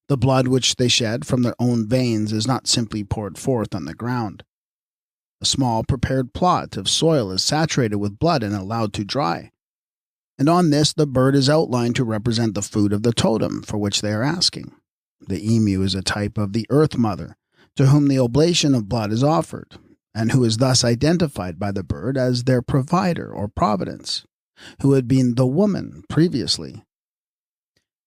the blood which they shed from their own veins is not simply poured forth on the ground. A small prepared plot of soil is saturated with blood and allowed to dry, and on this the bird is outlined to represent the food of the totem for which they are asking. The emu is a type of the Earth Mother, to whom the oblation of blood is offered, and who is thus identified by the bird as their provider or providence, who had been the woman previously.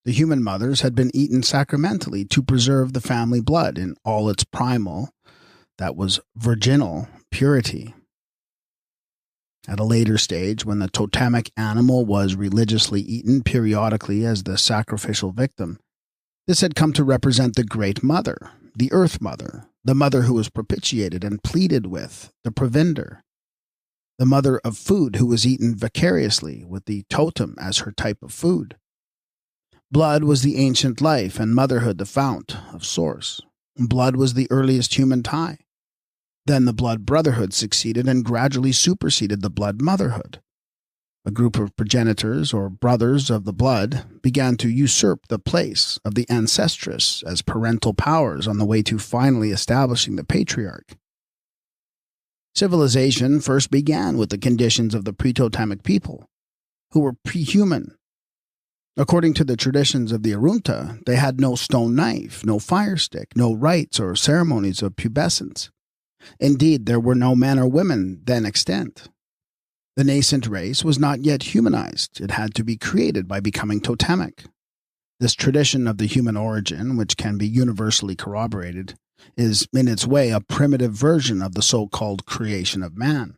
The human mothers had been eaten sacramentally to preserve the family blood in all its primal, that was virginal, purity. At a later stage, when the totemic animal was religiously eaten periodically as the sacrificial victim, this had come to represent the Great Mother, the Earth Mother, the mother who was propitiated and pleaded with, the provender, the mother of food who was eaten vicariously with the totem as her type of food. Blood was the ancient life and motherhood the fount of source. Blood was the earliest human tie. Then the blood brotherhood succeeded and gradually superseded the blood motherhood. A group of progenitors or brothers of the blood began to usurp the place of the ancestress as parental powers on the way to finally establishing the patriarch. Civilization first began with the conditions of the pre-totemic people, who were pre-human. According to the traditions of the Arunta, they had no stone knife, no fire stick, no rites or ceremonies of pubescence. Indeed, there were no men or women then extant. The nascent race was not yet humanized. It had to be created by becoming totemic. This tradition of the human origin, which can be universally corroborated, is in its way a primitive version of the so-called creation of man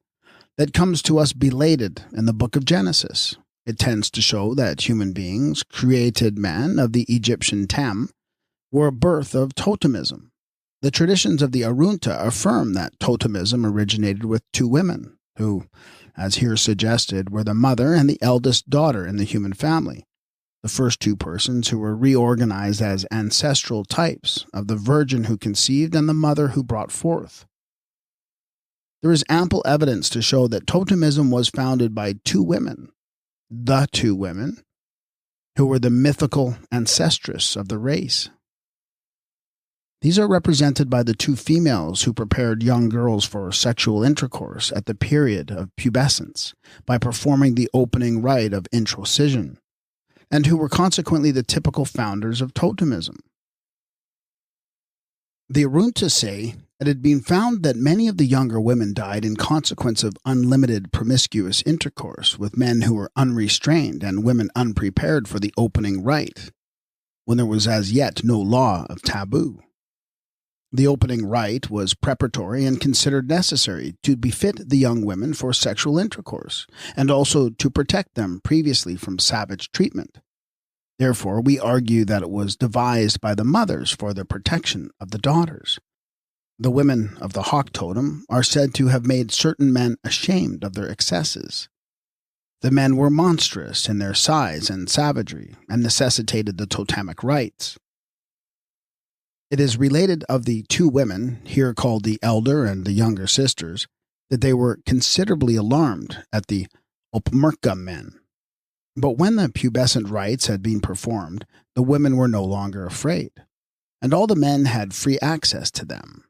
that comes to us belated in the book of Genesis. It tends to show that human beings, created men of the Egyptian Tem, were a birth of totemism. The traditions of the Arunta affirm that totemism originated with 2 women, who, as here suggested, were the mother and the eldest daughter in the human family, the first two persons who were reorganized as ancestral types of the virgin who conceived and the mother who brought forth. There is ample evidence to show that totemism was founded by two women, the two women, who were the mythical ancestress of the race. These are represented by the two females who prepared young girls for sexual intercourse at the period of pubescence by performing the opening rite of introcision, and who were consequently the typical founders of totemism. The Arunta say it had been found that many of the younger women died in consequence of unlimited promiscuous intercourse with men who were unrestrained and women unprepared for the opening rite, when there was as yet no law of taboo. The opening rite was preparatory and considered necessary to befit the young women for sexual intercourse, and also to protect them previously from savage treatment. Therefore, we argue that it was devised by the mothers for the protection of the daughters. The women of the hawk totem are said to have made certain men ashamed of their excesses. The men were monstrous in their size and savagery, and necessitated the totemic rites. It is related of the two women, here called the elder and the younger sisters, that they were considerably alarmed at the Opmerka men. But when the pubescent rites had been performed, the women were no longer afraid, and all the men had free access to them.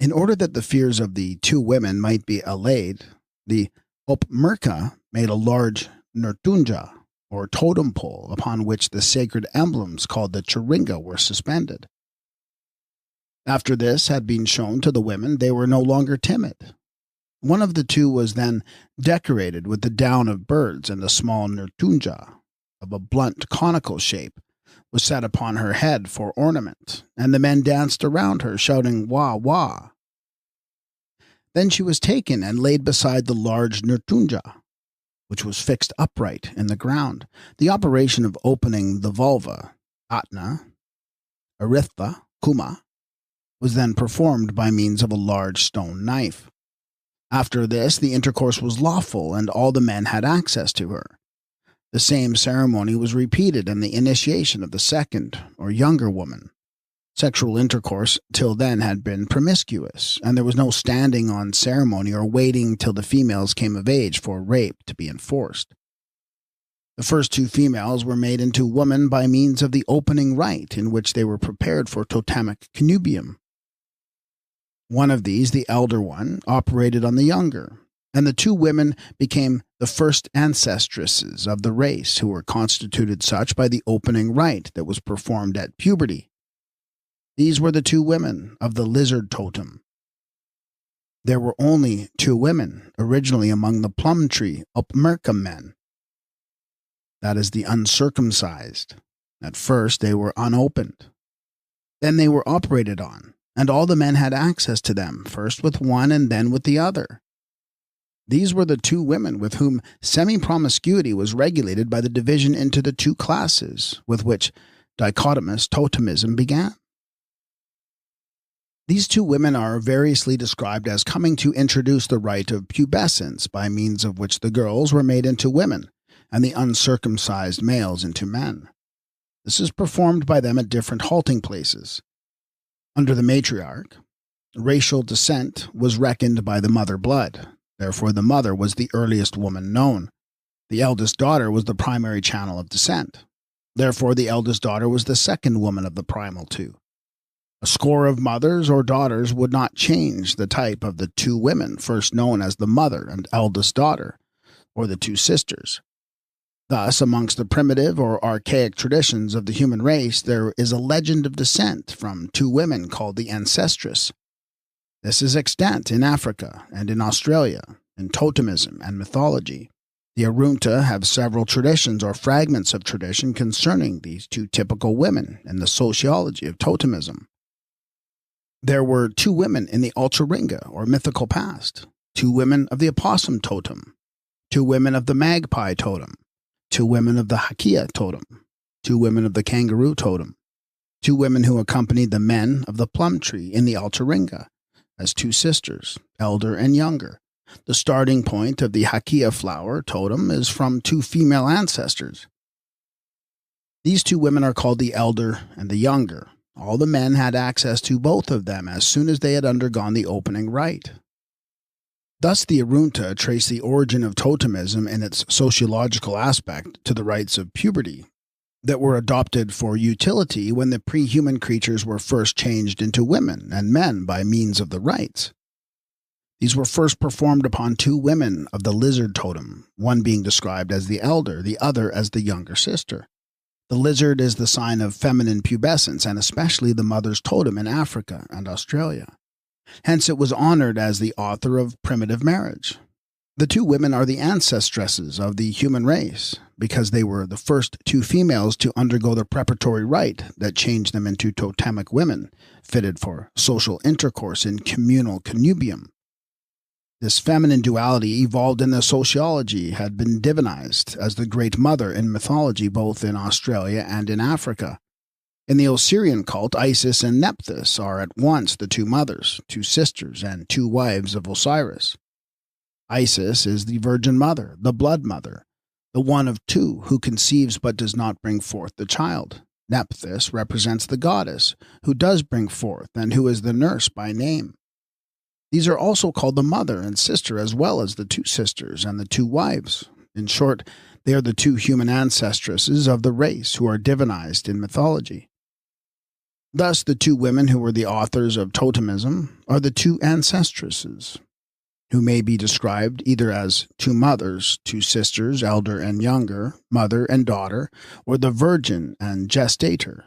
In order that the fears of the two women might be allayed, the Opmerka made a large nertunja, or totem pole, upon which the sacred emblems called the chiringa were suspended. After this had been shown to the women, they were no longer timid. One of the two was then decorated with the down of birds, and a small nertunja, of a blunt conical shape, was set upon her head for ornament, and the men danced around her, shouting, "Wah, wah." Then she was taken and laid beside the large nertunja, which was fixed upright in the ground. The operation of opening the vulva, atna, aritha, kuma, was then performed by means of a large stone knife. After this, the intercourse was lawful, and all the men had access to her. The same ceremony was repeated in the initiation of the second, or younger woman. Sexual intercourse till then had been promiscuous, and there was no standing on ceremony or waiting till the females came of age for rape to be enforced. The first two females were made into women by means of the opening rite, in which they were prepared for totemic connubium. One of these, the elder one, operated on the younger, and the two women became the first ancestresses of the race, who were constituted such by the opening rite that was performed at puberty. These were the two women of the lizard totem. There were only two women originally among the plum tree Opmerka men, that is, the uncircumcised. At first they were unopened. Then they were operated on, and all the men had access to them, first with one and then with the other. These were the two women with whom semi-promiscuity was regulated by the division into the two classes with which dichotomous totemism began. These two women are variously described as coming to introduce the rite of pubescence, by means of which the girls were made into women, and the uncircumcised males into men. This is performed by them at different halting places. Under the matriarch, racial descent was reckoned by the mother blood. Therefore, the mother was the earliest woman known. The eldest daughter was the primary channel of descent. Therefore, the eldest daughter was the second woman of the primal two. A score of mothers or daughters would not change the type of the two women first known as the mother and eldest daughter, or the two sisters. Thus, amongst the primitive or archaic traditions of the human race, there is a legend of descent from two women called the ancestress. This is extant in Africa and in Australia, in totemism and mythology. The Arunta have several traditions or fragments of tradition concerning these two typical women in the sociology of totemism. There were two women in the Ultraringa, or mythical past, two women of the opossum totem, two women of the magpie totem, two women of the Hakia totem, two women of the kangaroo totem, two women who accompanied the men of the plum tree in the Ultraringa as two sisters, elder and younger. The starting point of the Hakia flower totem is from two female ancestors. These two women are called the elder and the younger. All the men had access to both of them as soon as they had undergone the opening rite. Thus the Arunta trace the origin of totemism in its sociological aspect to the rites of puberty that were adopted for utility when the pre-human creatures were first changed into women and men by means of the rites. These were first performed upon two women of the lizard totem, one being described as the elder, the other as the younger sister. The lizard is the sign of feminine pubescence and especially the mother's totem in Africa and Australia. Hence it was honored as the author of primitive marriage. The two women are the ancestresses of the human race because they were the first two females to undergo the preparatory rite that changed them into totemic women, fitted for social intercourse in communal connubium. This feminine duality evolved in the sociology, had been divinized as the Great Mother in mythology both in Australia and in Africa. In the Osirian cult, Isis and Nephthys are at once the two mothers, two sisters, and two wives of Osiris. Isis is the Virgin Mother, the Blood Mother, the one of two who conceives but does not bring forth the child. Nephthys represents the goddess, who does bring forth and who is the nurse by name. These are also called the mother and sister as well as the two sisters and the two wives. In short, they are the two human ancestresses of the race who are divinized in mythology. Thus, the two women who were the authors of totemism are the two ancestresses, who may be described either as two mothers, two sisters, elder and younger, mother and daughter, or the virgin and gestator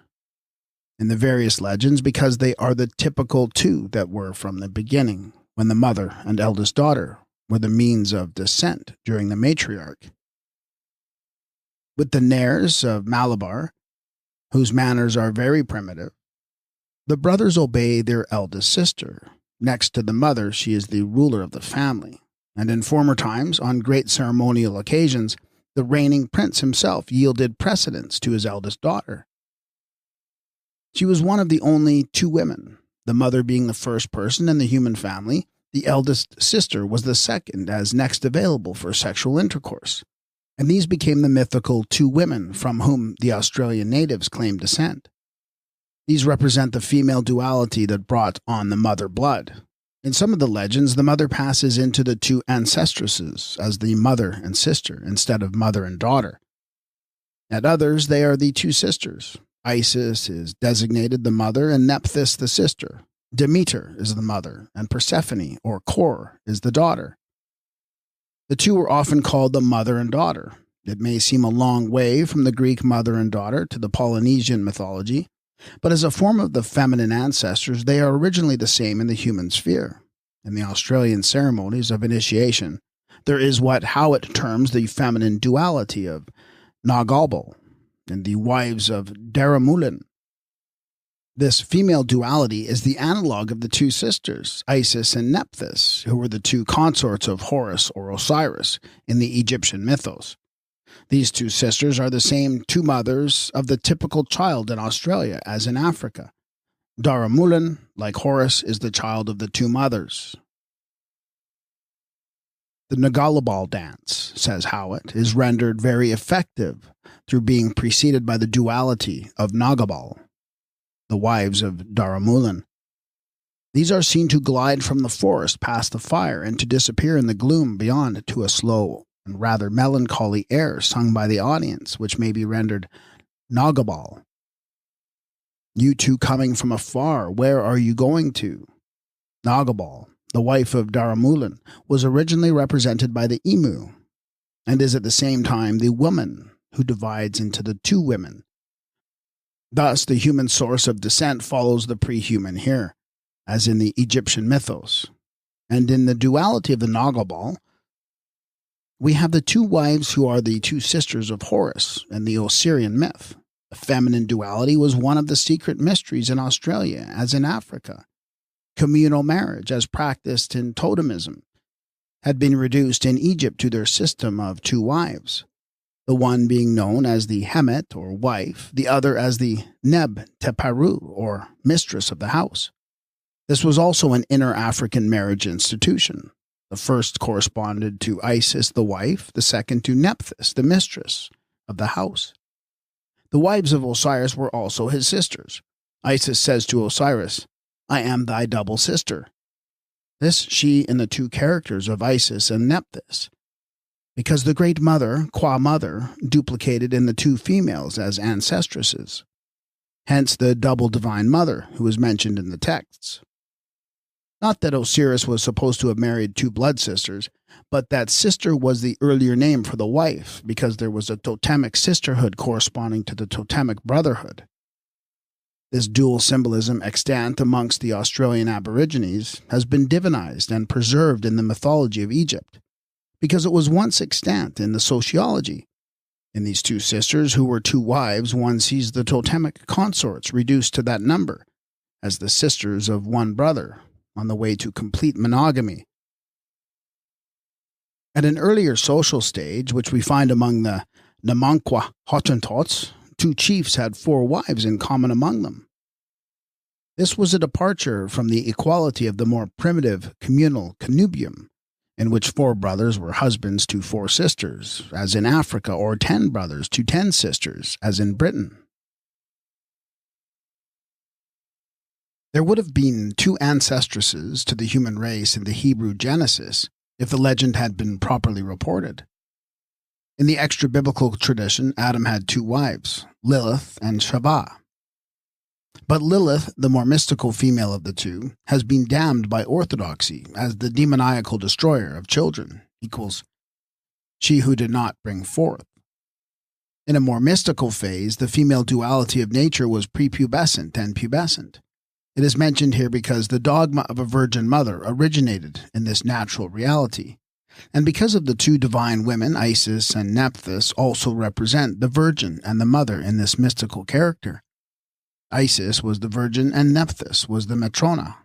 in the various legends because they are the typical two that were from the beginning, when the mother and eldest daughter were the means of descent during the matriarch. With the Nares of Malabar, whose manners are very primitive, the brothers obey their eldest sister. Next to the mother, she is the ruler of the family, and in former times, on great ceremonial occasions, the reigning prince himself yielded precedence to his eldest daughter. She was one of the only two women, the mother being the first person in the human family. The eldest sister was the second as next available for sexual intercourse, and these became the mythical two women from whom the Australian natives claim descent. These represent the female duality that brought on the mother blood. In some of the legends, the mother passes into the two ancestresses as the mother and sister instead of mother and daughter. At others, they are the two sisters. Isis is designated the mother and Nephthys the sister. Demeter is the mother, and Persephone, or Kor, is the daughter. The two are often called the mother and daughter. It may seem a long way from the Greek mother and daughter to the Polynesian mythology, but as a form of the feminine ancestors, they are originally the same in the human sphere. In the Australian ceremonies of initiation, there is what Howitt terms the feminine duality of Nagalbal and the wives of Daramulin. This female duality is the analog of the two sisters, Isis and Nephthys, who were the two consorts of Horus or Osiris in the Egyptian mythos. These two sisters are the same two mothers of the typical child in Australia as in Africa. Daramulin, like Horus, is the child of the two mothers. The Nagalbal dance, says Howitt, is rendered very effective through being preceded by the duality of Nagabal, the wives of Daramulin. These are seen to glide from the forest past the fire and to disappear in the gloom beyond to a slow and rather melancholy air sung by the audience, which may be rendered Nagabal. You two coming from afar, where are you going to? Nagabal, the wife of Daramulin, was originally represented by the emu, and is at the same time the woman who divides into the two women. Thus, the human source of descent follows the pre-human here, as in the Egyptian mythos. And in the duality of the Nagabal, we have the two wives who are the two sisters of Horus in the Osirian myth. The feminine duality was one of the secret mysteries in Australia, as in Africa. Communal marriage, as practiced in totemism, had been reduced in Egypt to their system of two wives, the one being known as the Hemet, or wife, the other as the Neb Teparu, or mistress of the house. This was also an inner African marriage institution. The first corresponded to Isis, the wife, the second to Nephthys, the mistress of the house. The wives of Osiris were also his sisters. Isis says to Osiris, "I am thy double sister." This she in the two characters of Isis and Nephthys, because the Great Mother, qua mother, duplicated in the two females as ancestresses. Hence the double divine mother who is mentioned in the texts. Not that Osiris was supposed to have married two blood sisters, but that sister was the earlier name for the wife, because there was a totemic sisterhood corresponding to the totemic brotherhood. This dual symbolism extant amongst the Australian Aborigines has been divinized and preserved in the mythology of Egypt, because it was once extant in the sociology. In these two sisters, who were two wives, one sees the totemic consorts reduced to that number, as the sisters of one brother, on the way to complete monogamy. At an earlier social stage, which we find among the Namanqua Hottentots, two chiefs had 4 wives in common among them. This was a departure from the equality of the more primitive communal connubium, in which 4 brothers were husbands to 4 sisters, as in Africa, or 10 brothers to 10 sisters, as in Britain. There would have been 2 ancestresses to the human race in the Hebrew Genesis if the legend had been properly reported. In the extra-biblical tradition, Adam had 2 wives, Lilith and Shavah. But Lilith, the more mystical female of the two, has been damned by orthodoxy as the demoniacal destroyer of children, equals she who did not bring forth. In a more mystical phase, the female duality of nature was prepubescent and pubescent. It is mentioned here because the dogma of a virgin mother originated in this natural reality, and because of the 2 divine women, Isis and Nephthys, also represent the virgin and the mother in this mystical character. Isis was the virgin and Nephthys was the matrona.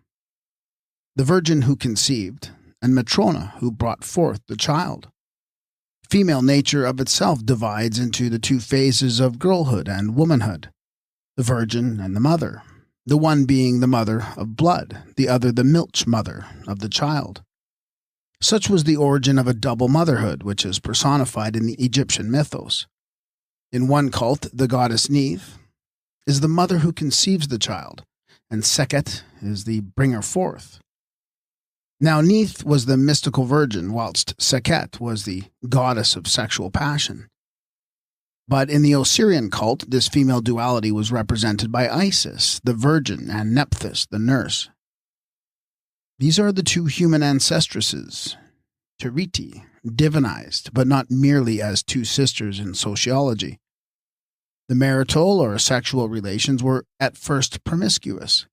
The virgin who conceived, and matrona who brought forth the child. Female nature of itself divides into the 2 phases of girlhood and womanhood, the virgin and the mother, the one being the mother of blood, the other the milch mother of the child. Such was the origin of a double motherhood, which is personified in the Egyptian mythos. In one cult, the goddess Neith is the mother who conceives the child, and Sekhet is the bringer forth. Now Neith was the mystical virgin, whilst Sekhet was the goddess of sexual passion. But in the Osirian cult, this female duality was represented by Isis, the virgin, and Nephthys, the nurse. These are the 2 human ancestresses, Teriti, divinized, but not merely as 2 sisters in sociology. The marital or sexual relations were at first promiscuous.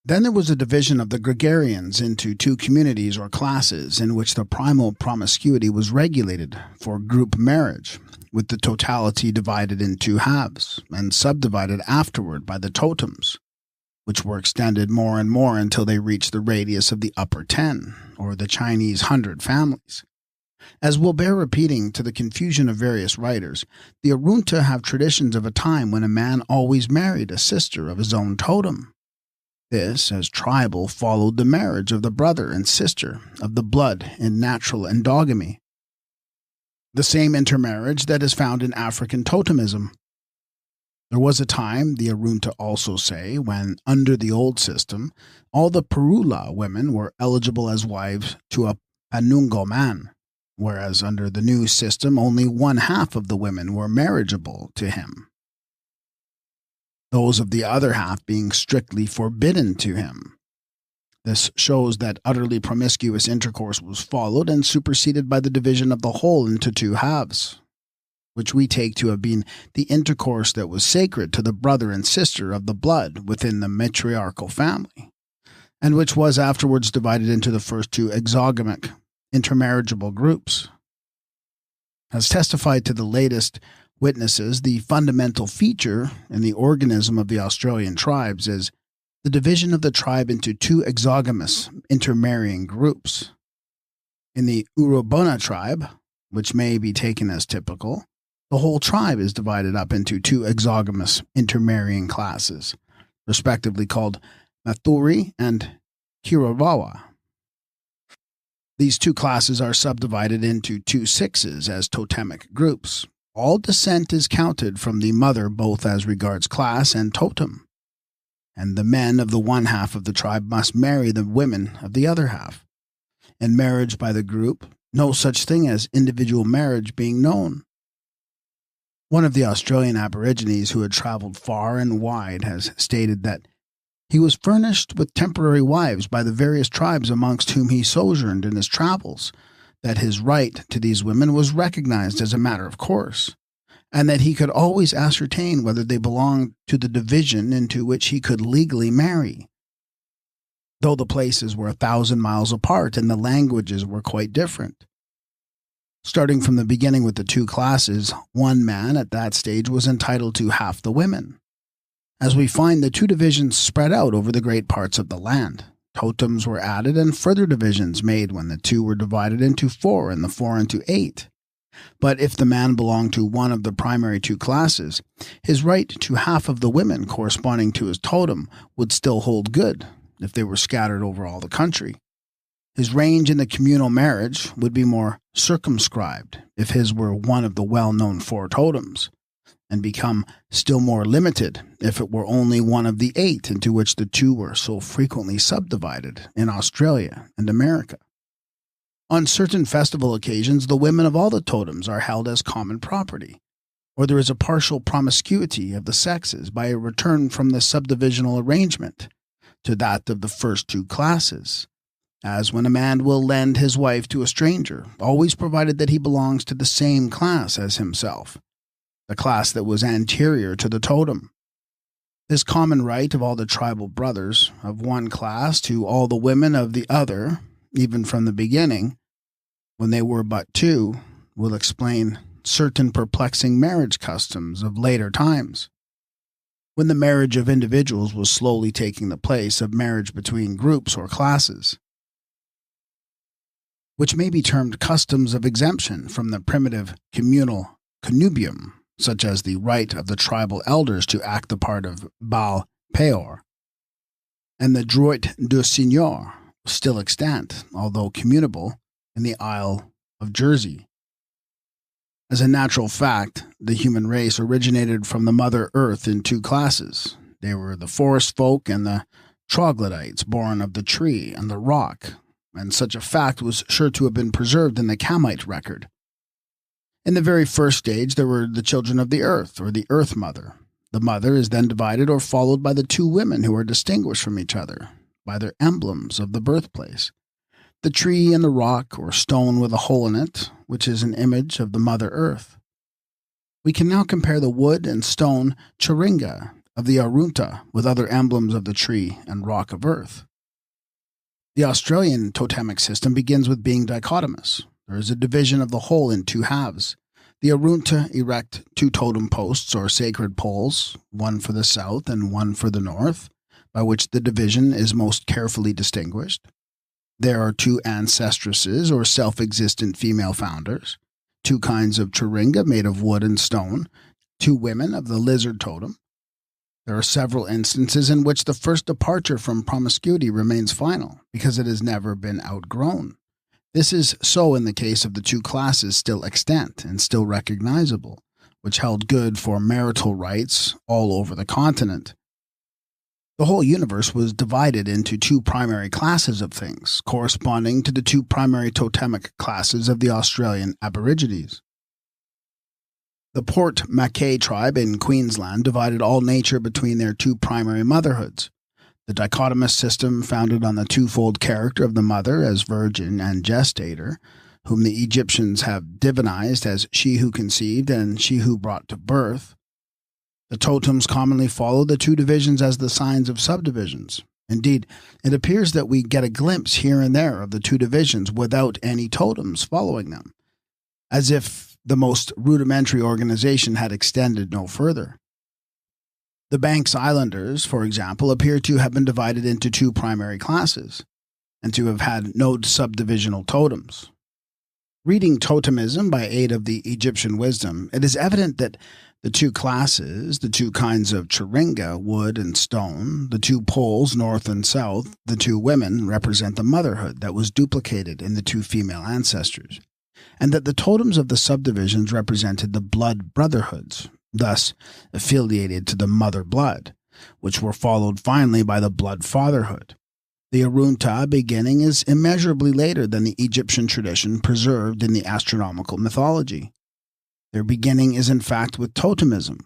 Then there was a division of the gregarians into 2 communities or classes in which the primal promiscuity was regulated for group marriage, with the totality divided in 2 halves and subdivided afterward by the totems, which were extended more and more until they reached the radius of the upper 10, or the Chinese 100 families. As will bear repeating to the confusion of various writers, the Arunta have traditions of a time when a man always married a sister of his own totem. This, as tribal, followed the marriage of the brother and sister of the blood in natural endogamy. The same intermarriage that is found in African totemism. There was a time, the Arunta also say, when, under the old system, all the Perula women were eligible as wives to a Panungo man, whereas under the new system only 1/2 of the women were marriageable to him, those of the other half being strictly forbidden to him. This shows that utterly promiscuous intercourse was followed and superseded by the division of the whole into 2 halves, which we take to have been the intercourse that was sacred to the brother and sister of the blood within the matriarchal family, and which was afterwards divided into the first 2 exogamic, intermarriageable groups. As testified to the latest witnesses, the fundamental feature in the organism of the Australian tribes is the division of the tribe into 2 exogamous intermarrying groups. In the Urubona tribe, which may be taken as typical, the whole tribe is divided up into 2 exogamous intermarrying classes, respectively called Mathuri and Kiravawa. These 2 classes are subdivided into 2 sixes as totemic groups, all descent is counted from the mother both as regards class and totem, and the men of the one half of the tribe must marry the women of the other half. In marriage by the group, no such thing as individual marriage being known. One of the Australian Aborigines who had traveled far and wide has stated that he was furnished with temporary wives by the various tribes amongst whom he sojourned in his travels, that his right to these women was recognized as a matter of course, and that he could always ascertain whether they belonged to the division into which he could legally marry, though the places were 1,000 miles apart and the languages were quite different. Starting from the beginning with the two classes, one man at that stage was entitled to half the women. As we find, the two divisions spread out over the great parts of the land. Totems were added and further divisions made when the two were divided into 4 and the 4 into 8. But if the man belonged to one of the primary two classes, his right to half of the women corresponding to his totem would still hold good if they were scattered over all the country. His range in the communal marriage would be more circumscribed if his were one of the well-known 4 totems, and become still more limited if it were only one of the 8 into which the two were so frequently subdivided in Australia and America. On certain festival occasions, the women of all the totems are held as common property, or there is a partial promiscuity of the sexes by a return from the subdivisional arrangement to that of the first two classes, as when a man will lend his wife to a stranger, always provided that he belongs to the same class as himself, the class that was anterior to the totem. This common right of all the tribal brothers of one class to all the women of the other, even from the beginning, when they were but 2, will explain certain perplexing marriage customs of later times, when the marriage of individuals was slowly taking the place of marriage between groups or classes, which may be termed customs of exemption from the primitive communal connubium, such as the right of the tribal elders to act the part of Baal Peor, and the droit du seigneur, still extant, although communable, in the Isle of Jersey. As a natural fact, the human race originated from the Mother Earth in 2 classes. They were the forest folk and the troglodytes born of the tree and the rock, and such a fact was sure to have been preserved in the Kamite record. In the very first stage, there were the children of the earth, or the earth mother. The mother is then divided or followed by the 2 women who are distinguished from each other by their emblems of the birthplace, the tree and the rock or stone with a hole in it, which is an image of the Mother Earth. We can now compare the wood and stone charinga of the Arunta with other emblems of the tree and rock of earth. The Australian totemic system begins with being dichotomous. There is a division of the whole in 2 halves. The Arunta erect 2 totem posts or sacred poles, one for the south and one for the north, by which the division is most carefully distinguished. There are 2 ancestresses or self-existent female founders, 2 kinds of charinga made of wood and stone, 2 women of the lizard totem. There are several instances in which the first departure from promiscuity remains final, because it has never been outgrown. This is so in the case of the 2 classes still extant and still recognizable, which held good for marital rights all over the continent. The whole universe was divided into 2 primary classes of things, corresponding to the 2 primary totemic classes of the Australian Aborigines. The Port Mackay tribe in Queensland divided all nature between their 2 primary motherhoods. The dichotomous system founded on the twofold character of the mother as virgin and gestator, whom the Egyptians have divinized as she who conceived and she who brought to birth. The totems commonly follow the 2 divisions as the signs of subdivisions. Indeed, it appears that we get a glimpse here and there of the 2 divisions without any totems following them, as if the most rudimentary organization had extended no further. The Banks Islanders, for example, appear to have been divided into 2 primary classes, and to have had no subdivisional totems. Reading Totemism by aid of the Egyptian wisdom, it is evident that the 2 classes, the 2 kinds of charinga, wood and stone, the 2 poles, north and south, the 2 women, represent the motherhood that was duplicated in the 2 female ancestors. and that the totems of the subdivisions represented the blood brotherhoods, thus affiliated to the mother blood, which were followed finally by the blood fatherhood. The Arunta beginning is immeasurably later than the Egyptian tradition preserved in the astronomical mythology. Their beginning is in fact with totemism.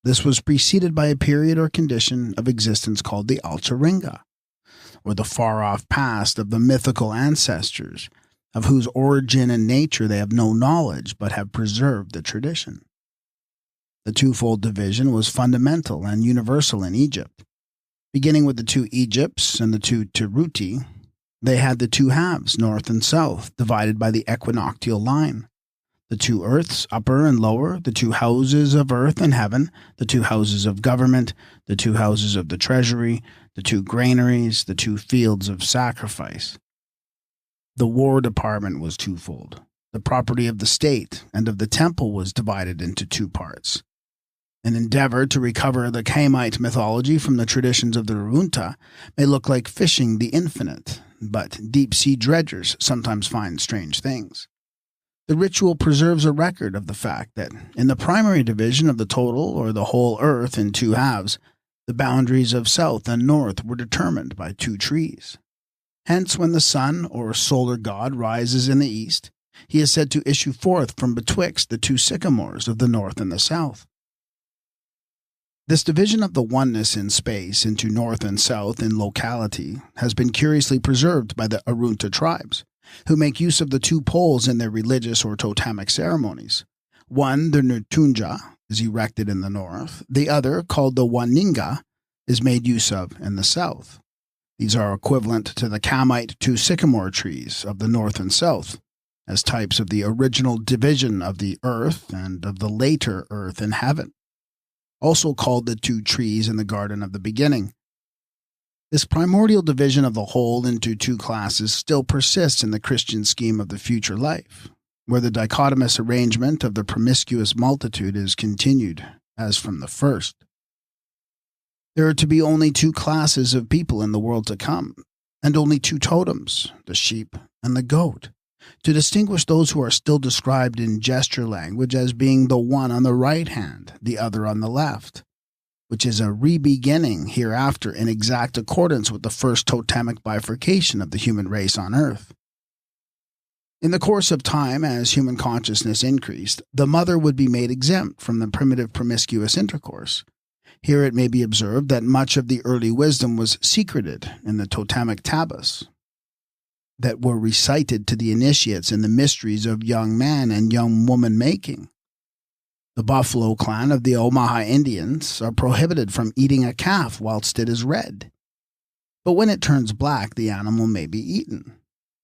This was preceded by a period or condition of existence called the Alcharinga, or the far-off past of the mythical ancestors, of whose origin and nature they have no knowledge but have preserved the tradition. The twofold division was fundamental and universal in Egypt. Beginning with the two Egypts and the two Tiruti, they had the two halves, north and south, divided by the equinoctial line. The two earths, upper and lower, the two houses of earth and heaven, the two houses of government, the two houses of the treasury, the two granaries, the two fields of sacrifice. The war department was twofold. The property of the state and of the temple was divided into two parts. An endeavor to recover the Kamite mythology from the traditions of the Arunta may look like fishing the infinite, but deep-sea dredgers sometimes find strange things. The ritual preserves a record of the fact that, in the primary division of the total or the whole earth in two halves, the boundaries of south and north were determined by two trees. Hence, when the sun or solar god rises in the east, he is said to issue forth from betwixt the two sycamores of the north and the south. This division of the oneness in space into north and south in locality has been curiously preserved by the Arunta tribes, who make use of the two poles in their religious or totemic ceremonies. One, the Nutunja, is erected in the north. The other, called the Waninga, is made use of in the south. These are equivalent to the Kamite two sycamore trees of the north and south, as types of the original division of the earth and of the later earth and heaven, also called the two trees in the Garden of the Beginning. This primordial division of the whole into two classes still persists in the Christian scheme of the future life, where the dichotomous arrangement of the promiscuous multitude is continued, as from the first. There are to be only two classes of people in the world to come, and only two totems, the sheep and the goat, to distinguish those who are still described in gesture language as being the one on the right hand, the other on the left, which is a re-beginning hereafter in exact accordance with the first totemic bifurcation of the human race on earth. In the course of time, as human consciousness increased, the mother would be made exempt from the primitive promiscuous intercourse. Here it may be observed that much of the early wisdom was secreted in the totemic tablets that were recited to the initiates in the mysteries of young man and young woman making. The Buffalo clan of the Omaha Indians are prohibited from eating a calf whilst it is red. But when it turns black, the animal may be eaten.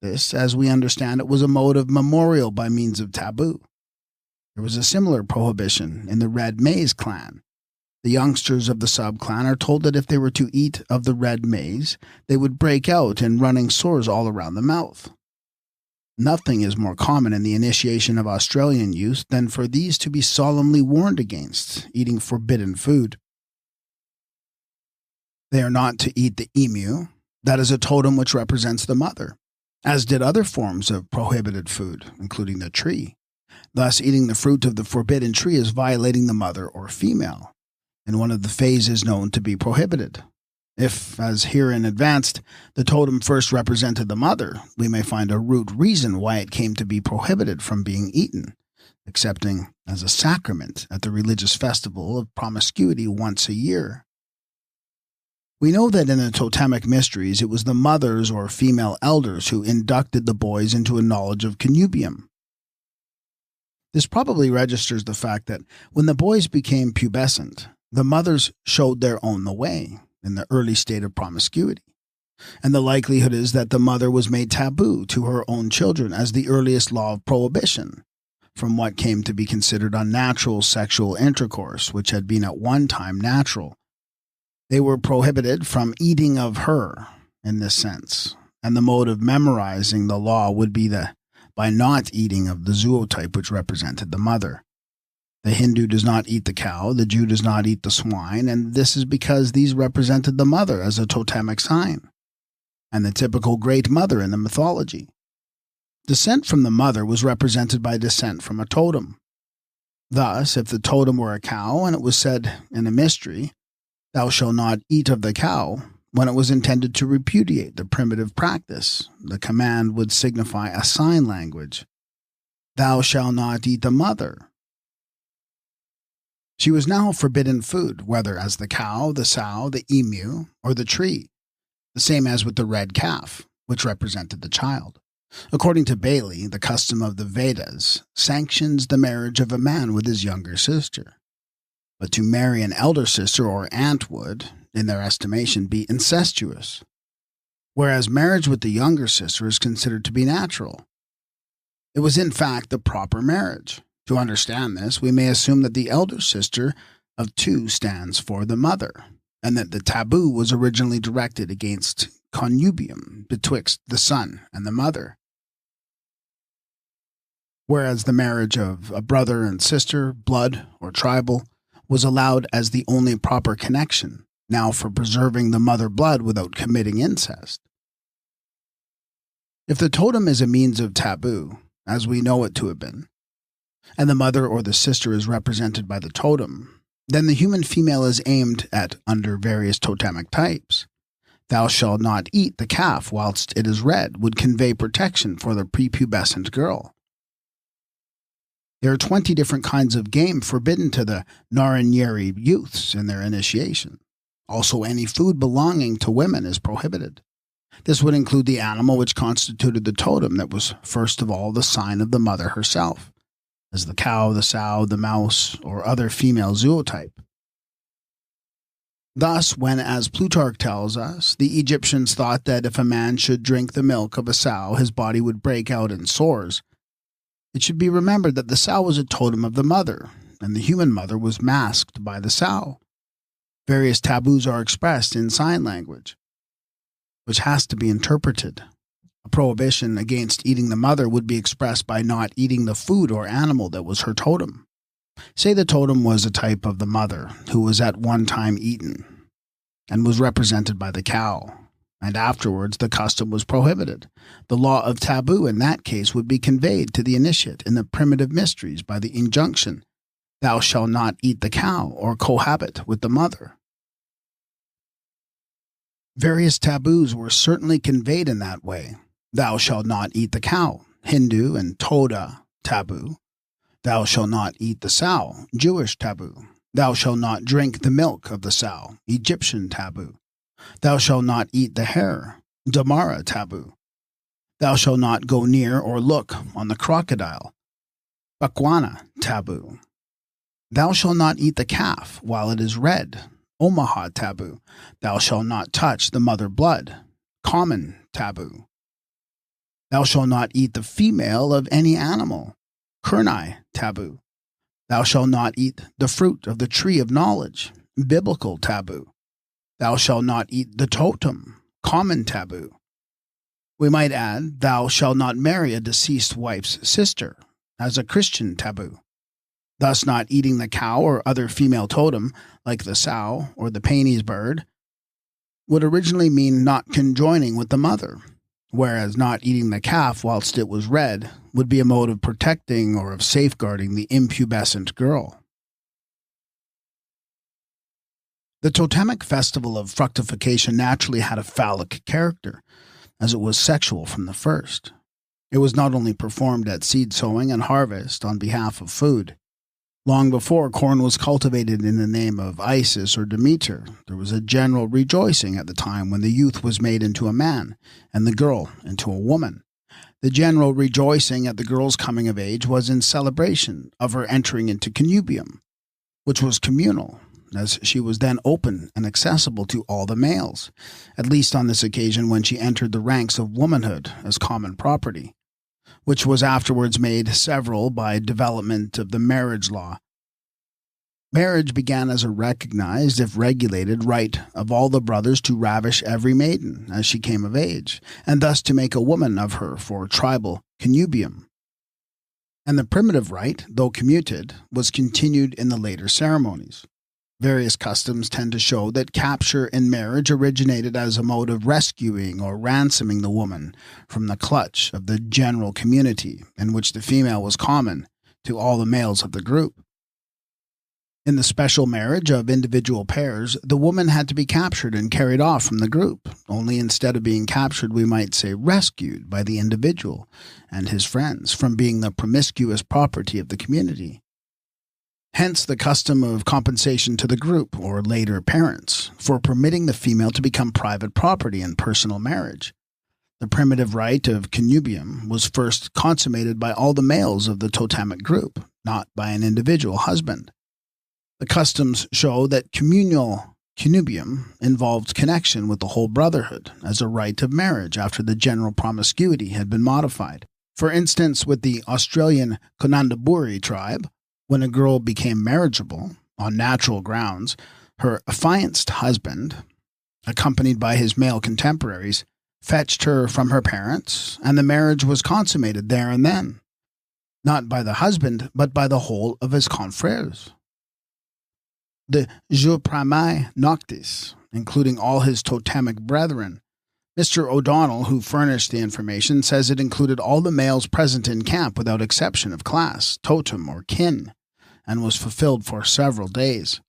This, as we understand it, was a mode of memorial by means of taboo. There was a similar prohibition in the Red Maize clan. The youngsters of the sub-clan are told that if they were to eat of the red maize, they would break out in running sores all around the mouth. Nothing is more common in the initiation of Australian youth than for these to be solemnly warned against eating forbidden food. They are not to eat the emu, that is a totem which represents the mother, as did other forms of prohibited food, including the tree. Thus, eating the fruit of the forbidden tree is violating the mother or female, in one of the phases known to be prohibited. If, as herein advanced, the totem first represented the mother, we may find a root reason why it came to be prohibited from being eaten, excepting as a sacrament at the religious festival of promiscuity once a year. We know that in the totemic mysteries it was the mothers or female elders who inducted the boys into a knowledge of connubium. This probably registers the fact that when the boys became pubescent, the mothers showed their own the way in the early state of promiscuity, and the likelihood is that the mother was made taboo to her own children as the earliest law of prohibition, from what came to be considered unnatural sexual intercourse, which had been at one time natural. They were prohibited from eating of her in this sense, and the mode of memorizing the law would be by not eating of the zootype which represented the mother. The Hindu does not eat the cow, the Jew does not eat the swine, and this is because these represented the mother as a totemic sign, and the typical great mother in the mythology. Descent from the mother was represented by descent from a totem. Thus, if the totem were a cow and it was said in a mystery, "Thou shalt not eat of the cow," when it was intended to repudiate the primitive practice, the command would signify a sign language. "Thou shalt not eat the mother." She was now forbidden food, whether as the cow, the sow, the emu, or the tree, the same as with the red calf, which represented the child. According to Bailey, the custom of the Vedas sanctions the marriage of a man with his younger sister. But to marry an elder sister or aunt would, in their estimation, be incestuous, whereas marriage with the younger sister is considered to be natural. It was in fact the proper marriage. To understand this, we may assume that the elder sister of two stands for the mother, and that the taboo was originally directed against connubium betwixt the son and the mother, whereas the marriage of a brother and sister, blood or tribal, was allowed as the only proper connection, now for preserving the mother blood without committing incest. If the totem is a means of taboo, as we know it to have been, and the mother or the sister is represented by the totem, then the human female is aimed at under various totemic types. "Thou shalt not eat the calf whilst it is red" would convey protection for the prepubescent girl. There are 20 different kinds of game forbidden to the Naranyeri youths in their initiation. Also, any food belonging to women is prohibited. This would include the animal which constituted the totem that was first of all the sign of the mother herself, as the cow, the sow, the mouse, or other female zootype. Thus, when, as Plutarch tells us, the Egyptians thought that if a man should drink the milk of a sow, his body would break out in sores, it should be remembered that the sow was a totem of the mother, and the human mother was masked by the sow. Various taboos are expressed in sign language, which has to be interpreted. A prohibition against eating the mother would be expressed by not eating the food or animal that was her totem. Say the totem was a type of the mother who was at one time eaten and was represented by the cow, and afterwards the custom was prohibited. The law of taboo in that case would be conveyed to the initiate in the primitive mysteries by the injunction, "Thou shalt not eat the cow or cohabit with the mother." Various taboos were certainly conveyed in that way. "Thou shalt not eat the cow," Hindu and Toda taboo. "Thou shalt not eat the sow," Jewish taboo. "Thou shalt not drink the milk of the sow," Egyptian taboo. "Thou shalt not eat the hare," Damara taboo. "Thou shalt not go near or look on the crocodile," Bakwana taboo. "Thou shalt not eat the calf while it is red," Omaha taboo. "Thou shalt not touch the mother blood," common taboo. "Thou shalt not eat the female of any animal," Kurnai taboo. "Thou shalt not eat the fruit of the tree of knowledge," biblical taboo. "Thou shalt not eat the totem," common taboo. We might add, "Thou shalt not marry a deceased wife's sister," as a Christian taboo. Thus not eating the cow or other female totem, like the sow or the Panies bird, would originally mean not conjoining with the mother, whereas not eating the calf whilst it was red would be a mode of protecting or of safeguarding the impubescent girl. The totemic festival of fructification naturally had a phallic character, as it was sexual from the first. It was not only performed at seed sowing and harvest on behalf of food. Long before corn was cultivated in the name of Isis or Demeter, there was a general rejoicing at the time when the youth was made into a man and the girl into a woman. The general rejoicing at the girl's coming of age was in celebration of her entering into connubium, which was communal, as she was then open and accessible to all the males, at least on this occasion when she entered the ranks of womanhood as common property, which was afterwards made several by development of the marriage law. Marriage began as a recognized, if regulated, right of all the brothers to ravish every maiden as she came of age, and thus to make a woman of her for tribal connubium. And the primitive right, though commuted, was continued in the later ceremonies. Various customs tend to show that capture in marriage originated as a mode of rescuing or ransoming the woman from the clutch of the general community, in which the female was common to all the males of the group. In the special marriage of individual pairs, the woman had to be captured and carried off from the group, only instead of being captured, we might say rescued by the individual and his friends from being the promiscuous property of the community. Hence the custom of compensation to the group, or later parents, for permitting the female to become private property in personal marriage. The primitive rite of connubium was first consummated by all the males of the totemic group, not by an individual husband. The customs show that communal connubium involved connection with the whole brotherhood as a rite of marriage after the general promiscuity had been modified. For instance, with the Australian Konandaburi tribe, when a girl became marriageable on natural grounds, her affianced husband, accompanied by his male contemporaries, fetched her from her parents, and the marriage was consummated there and then, not by the husband, but by the whole of his confrères. The Jour Prime Noctis, including all his totemic brethren. Mr. O'Donnell, who furnished the information, says it included all the males present in camp without exception of class, totem, or kin, and was fulfilled for several days.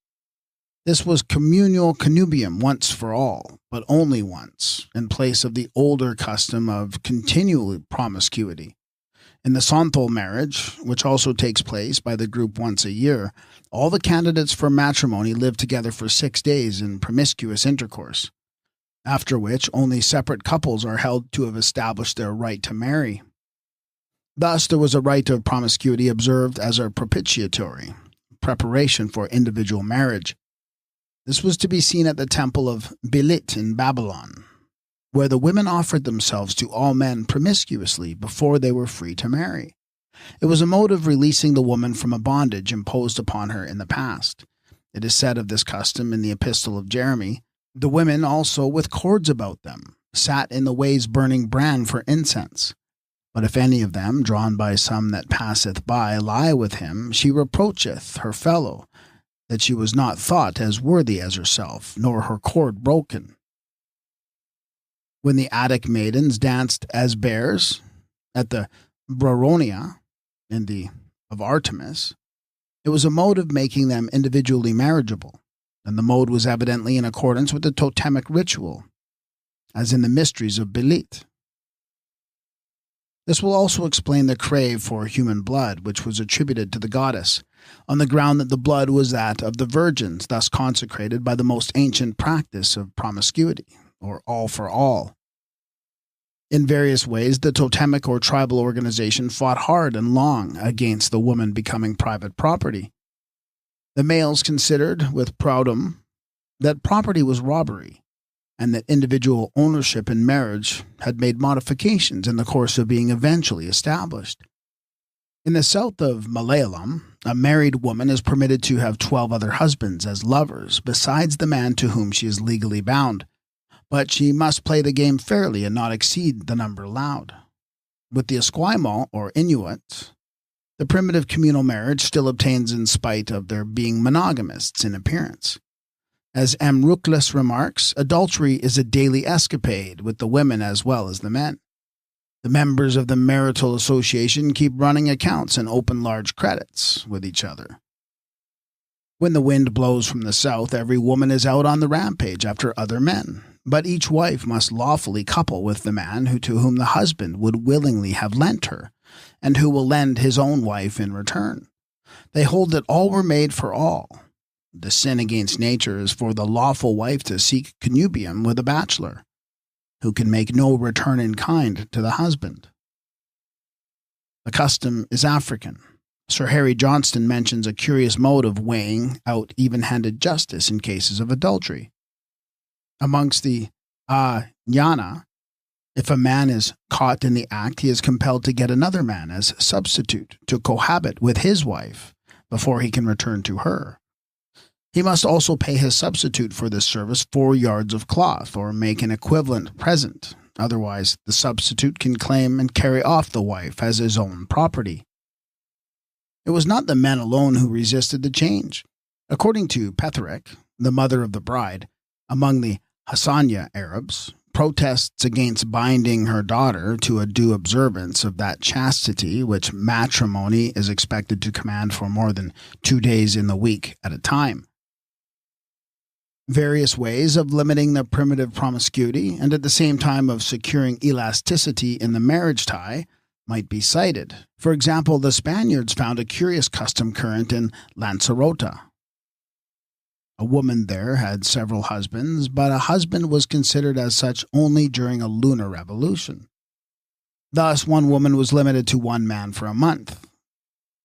This was communal connubium once for all, but only once, in place of the older custom of continual promiscuity. In the Santhal marriage, which also takes place by the group once a year, all the candidates for matrimony live together for 6 days in promiscuous intercourse, after which only separate couples are held to have established their right to marry. Thus, there was a rite of promiscuity observed as a propitiatory preparation for individual marriage. This was to be seen at the temple of Belit in Babylon, where the women offered themselves to all men promiscuously before they were free to marry. It was a mode of releasing the woman from a bondage imposed upon her in the past. It is said of this custom in the Epistle of Jeremy, the women also with cords about them sat in the ways burning bran for incense. But if any of them, drawn by some that passeth by, lie with him, she reproacheth her fellow, that she was not thought as worthy as herself, nor her cord broken. When the Attic maidens danced as bears at the Bronia of Artemis, it was a mode of making them individually marriageable, and the mode was evidently in accordance with the totemic ritual, as in the mysteries of Belit. This will also explain the crave for human blood, which was attributed to the goddess, on the ground that the blood was that of the virgins, thus consecrated by the most ancient practice of promiscuity, or all for all. In various ways, the totemic or tribal organization fought hard and long against the woman becoming private property. The males considered with proudum that property was robbery, and that individual ownership in marriage had made modifications in the course of being eventually established. In the south of Malayalam, a married woman is permitted to have 12 other husbands as lovers, besides the man to whom she is legally bound, but she must play the game fairly and not exceed the number allowed. With the Esquimalt, or Inuits, the primitive communal marriage still obtains in spite of their being monogamists in appearance. As M. Rucklus remarks, adultery is a daily escapade with the women as well as the men. The members of the marital association keep running accounts and open large credits with each other. When the wind blows from the south, every woman is out on the rampage after other men, but each wife must lawfully couple with the man to whom the husband would willingly have lent her, and who will lend his own wife in return. They hold that all were made for all. The sin against nature is for the lawful wife to seek connubium with a bachelor, who can make no return in kind to the husband. The custom is African. Sir Harry Johnston mentions a curious mode of weighing out even-handed justice in cases of adultery. Amongst the Nyana, if a man is caught in the act, he is compelled to get another man as substitute to cohabit with his wife before he can return to her. He must also pay his substitute for this service 4 yards of cloth, or make an equivalent present. Otherwise, the substitute can claim and carry off the wife as his own property. It was not the men alone who resisted the change. According to Petherick, the mother of the bride, among the Hassania Arabs, protests against binding her daughter to a due observance of that chastity which matrimony is expected to command for more than 2 days in the week at a time. Various ways of limiting the primitive promiscuity and at the same time of securing elasticity in the marriage tie might be cited. For example, the Spaniards found a curious custom current in Lanzarote. A woman there had several husbands, but a husband was considered as such only during a lunar revolution. Thus, one woman was limited to one man for a month,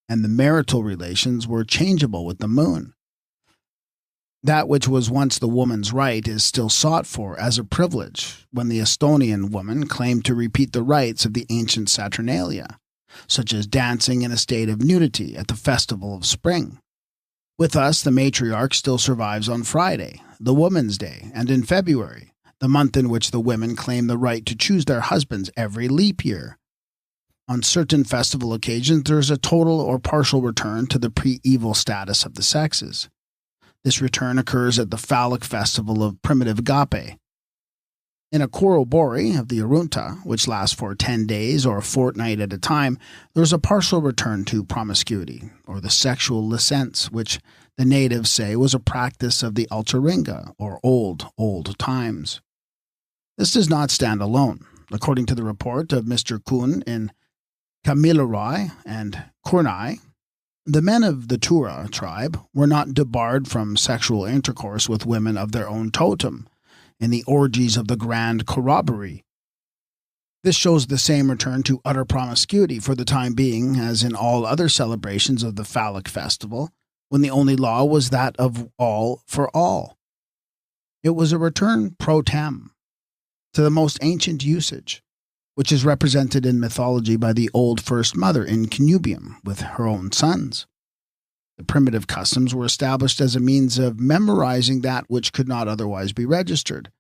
and the marital relations were changeable with the moon. That which was once the woman's right is still sought for as a privilege when the Estonian woman claimed to repeat the rites of the ancient Saturnalia, such as dancing in a state of nudity at the festival of spring. With us, the matriarch still survives on Friday, the Woman's Day, and in February, the month in which the women claim the right to choose their husbands every leap year. On certain festival occasions, there is a total or partial return to the pre-evil status of the sexes. This return occurs at the phallic festival of primitive agape. In a corrobori of the Arunta, which lasts for 10 days or a fortnight at a time, there is a partial return to promiscuity, or the sexual license, which the natives say was a practice of the Altaringa, or old times. This does not stand alone. According to the report of Mr. Kuhn in Kamilaroi and Kurnai, the men of the Tura tribe were not debarred from sexual intercourse with women of their own totem, in the orgies of the Grand Corroboree. This shows the same return to utter promiscuity for the time being as in all other celebrations of the phallic festival, when the only law was that of all for all. It was a return pro tem to the most ancient usage, which is represented in mythology by the old first mother in connubium with her own sons. The primitive customs were established as a means of memorizing that which could not otherwise be registered.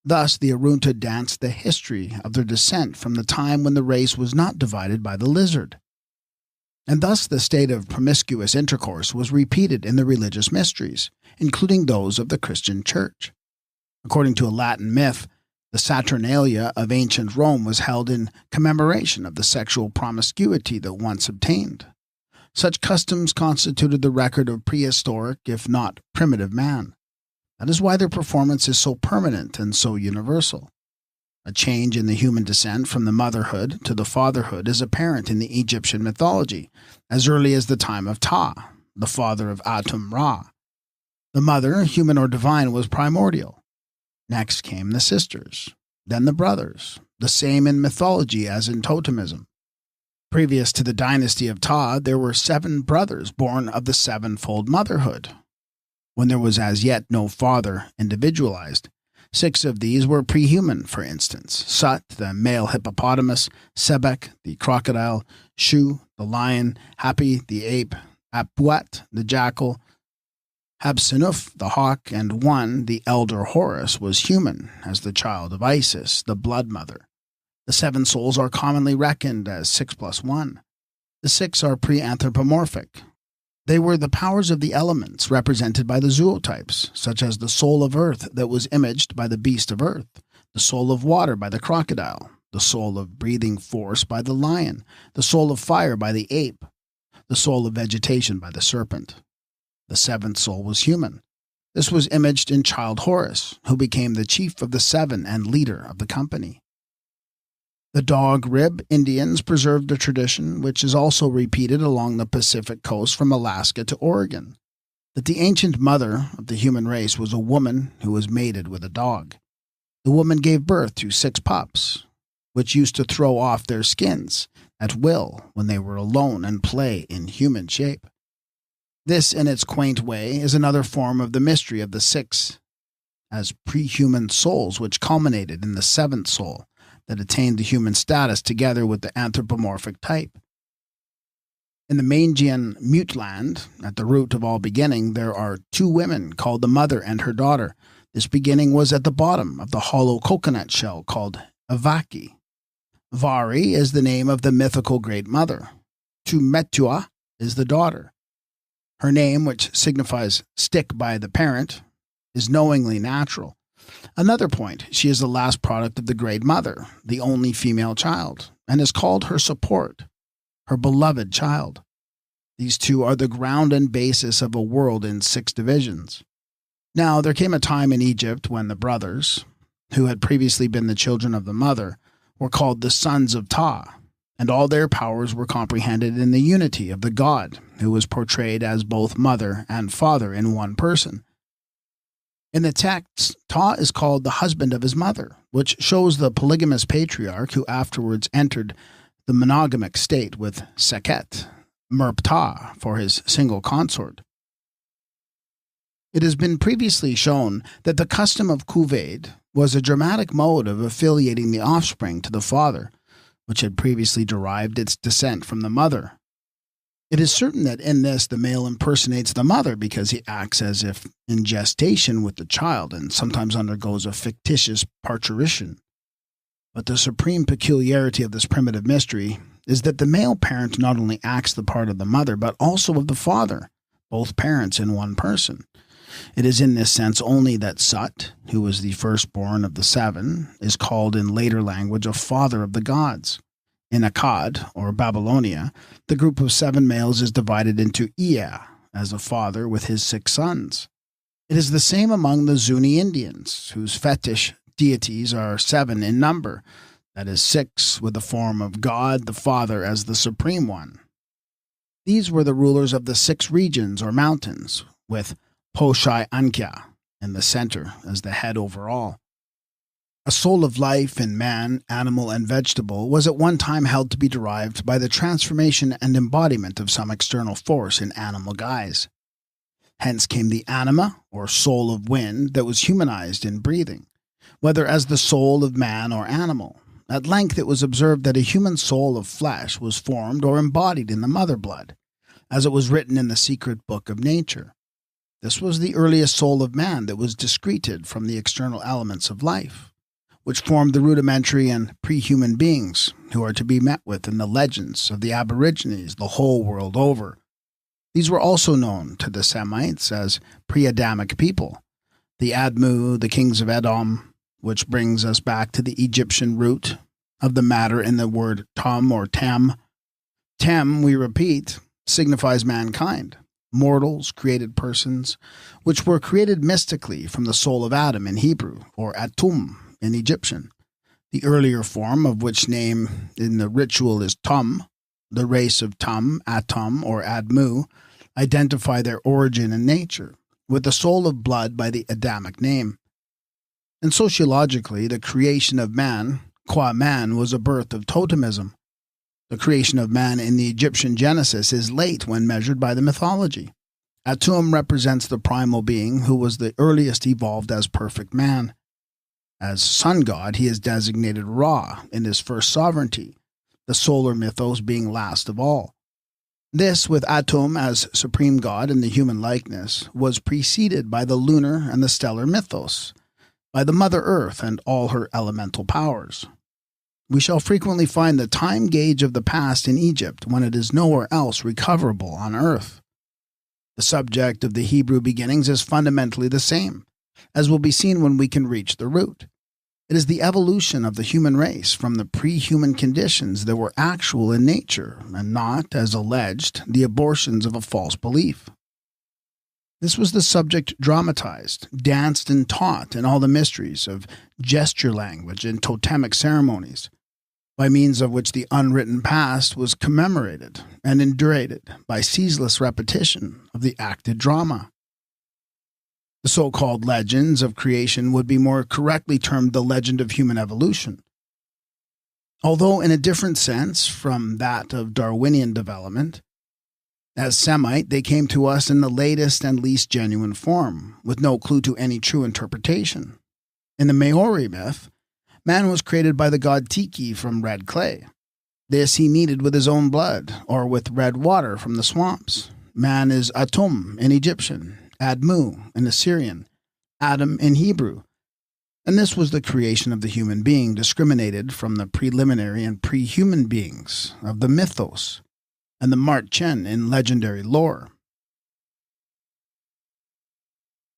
Thus, the Arunta danced the history of their descent from the time when the race was not divided by the lizard. And thus the state of promiscuous intercourse was repeated in the religious mysteries, including those of the Christian Church. According to a Latin myth, the Saturnalia of ancient Rome was held in commemoration of the sexual promiscuity that once obtained. Such customs constituted the record of prehistoric, if not primitive man. That is why their performance is so permanent and so universal. A change in the human descent from the motherhood to the fatherhood is apparent in the Egyptian mythology, as early as the time of Ptah, the father of Atum-Ra. The mother, human or divine, was primordial. Next came the sisters, then the brothers, the same in mythology as in totemism. Previous to the dynasty of Ptah, there were 7 brothers born of the sevenfold motherhood, when there was as yet no father individualized. 6 of these were prehuman, for instance: Sut, the male hippopotamus; Sebek, the crocodile; Shu, the lion; Hapi, the ape; Apuat, the jackal; Habsinuf, the hawk; and 1, the elder Horus, was human, as the child of Isis, the blood mother. The 7 souls are commonly reckoned as 6 plus 1. The 6 are pre-anthropomorphic. They were the powers of the elements represented by the zootypes, such as the soul of earth that was imaged by the beast of earth, the soul of water by the crocodile, the soul of breathing force by the lion, the soul of fire by the ape, the soul of vegetation by the serpent. The 7th soul was human. This was imaged in child Horus, who became the chief of the 7 and leader of the company. The Dog Rib Indians preserved a tradition which is also repeated along the Pacific coast from Alaska to Oregon, that the ancient mother of the human race was a woman who was mated with a dog. The woman gave birth to 6 pups, which used to throw off their skins at will when they were alone and play in human shape. This, in its quaint way, is another form of the mystery of the 6 as pre-human souls, which culminated in the 7th soul that attained the human status together with the anthropomorphic type. In the Mangian Mute Land, at the root of all beginning, there are 2 women called the mother and her daughter. This beginning was at the bottom of the hollow coconut shell called Avaki. Vari is the name of the mythical Great Mother. Tumetua is the daughter. Her name, which signifies stick by the parent, is knowingly natural. Another point, she is the last product of the Great Mother, the only female child, and is called her support, her beloved child. These two are the ground and basis of a world in 6 divisions. Now, there came a time in Egypt when the brothers, who had previously been the children of the mother, were called the sons of Ta, and all their powers were comprehended in the unity of the God, who was portrayed as both mother and father in one person. In the text, Ta is called the husband of his mother, which shows the polygamous patriarch who afterwards entered the monogamic state with Sekhet, Merptah, for his single consort. It has been previously shown that the custom of Kuvaid was a dramatic mode of affiliating the offspring to the father, which had previously derived its descent from the mother. It is certain that in this the male impersonates the mother because he acts as if in gestation with the child and sometimes undergoes a fictitious parturition. But the supreme peculiarity of this primitive mystery is that the male parent not only acts the part of the mother but also of the father, both parents in one person. It is in this sense only that Sut, who was the firstborn of the 7, is called in later language a father of the gods. In Akkad, or Babylonia, the group of 7 males is divided into Ea, as a father with his 6 sons. It is the same among the Zuni Indians, whose fetish deities are 7 in number, that is 6 with the form of God the Father as the supreme one. These were the rulers of the 6 regions or mountains, with Poshai Ankya in the center as the head over all. A soul of life in man, animal, and vegetable was at one time held to be derived by the transformation and embodiment of some external force in animal guise. Hence came the anima, or soul of wind, that was humanized in breathing, whether as the soul of man or animal. At length it was observed that a human soul of flesh was formed or embodied in the mother blood, as it was written in the secret book of nature. This was the earliest soul of man that was discreted from the external elements of life, which formed the rudimentary and pre-human beings who are to be met with in the legends of the Aborigines the whole world over. These were also known to the Semites as pre-Adamic people, the Admu, the kings of Edom, which brings us back to the Egyptian root of the matter in the word Tum or Tem. Tem, we repeat, signifies mankind, mortals, created persons, which were created mystically from the soul of Adam in Hebrew, or Atum in Egyptian, the earlier form of which name in the ritual is Tum. The race of Tum, Atum, or Admu identify their origin and nature, with the soul of blood by the Adamic name. And sociologically, the creation of man, qua man, was a birth of totemism. The creation of man in the Egyptian Genesis is late when measured by the mythology. Atum represents the primal being who was the earliest evolved as perfect man. As sun god, he is designated Ra in his first sovereignty, the solar mythos being last of all. This, with Atum as supreme god in the human likeness, was preceded by the lunar and the stellar mythos, by the Mother Earth and all her elemental powers. We shall frequently find the time gauge of the past in Egypt when it is nowhere else recoverable on earth. The subject of the Hebrew beginnings is fundamentally the same, as will be seen when we can reach the root. It is the evolution of the human race from the pre-human conditions that were actual in nature, and not, as alleged, the abortions of a false belief. This was the subject dramatized, danced, and taught in all the mysteries of gesture language and totemic ceremonies, by means of which the unwritten past was commemorated and indurated by ceaseless repetition of the acted drama. The so-called legends of creation would be more correctly termed the legend of human evolution. Although in a different sense from that of Darwinian development, as Semite they came to us in the latest and least genuine form, with no clue to any true interpretation. In the Maori myth, man was created by the god Tiki from red clay. This he kneaded with his own blood, or with red water from the swamps. Man is Atum in Egyptian, Admu in Assyrian, Adam in Hebrew, and this was the creation of the human being discriminated from the preliminary and pre-human beings of the mythos and the Marchen in legendary lore.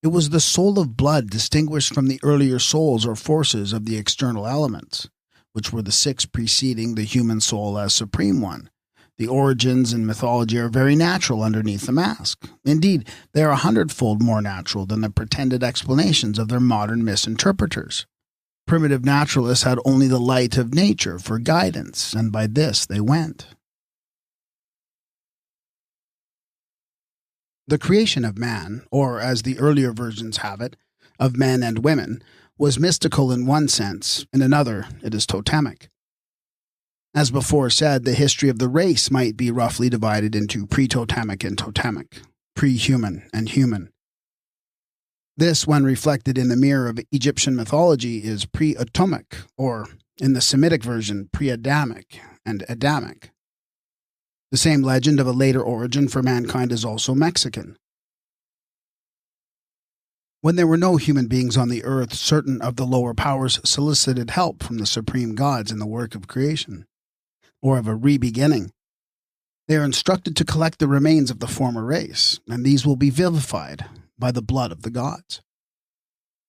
It was the soul of blood distinguished from the earlier souls or forces of the external elements, which were the six preceding the human soul as supreme one. The origins in mythology are very natural underneath the mask. Indeed, they are 100-fold more natural than the pretended explanations of their modern misinterpreters. Primitive naturalists had only the light of nature for guidance, and by this they went. The creation of man, or as the earlier versions have it, of men and women, was mystical in one sense, in another it is totemic. As before said, the history of the race might be roughly divided into pre-totemic and totemic, pre-human and human. This, when reflected in the mirror of Egyptian mythology, is pre-atomic, or, in the Semitic version, pre-Adamic and Adamic. The same legend of a later origin for mankind is also Mexican. When there were no human beings on the earth, certain of the lower powers solicited help from the supreme gods in the work of creation, or of a re-beginning. They are instructed to collect the remains of the former race, and these will be vivified by the blood of the gods.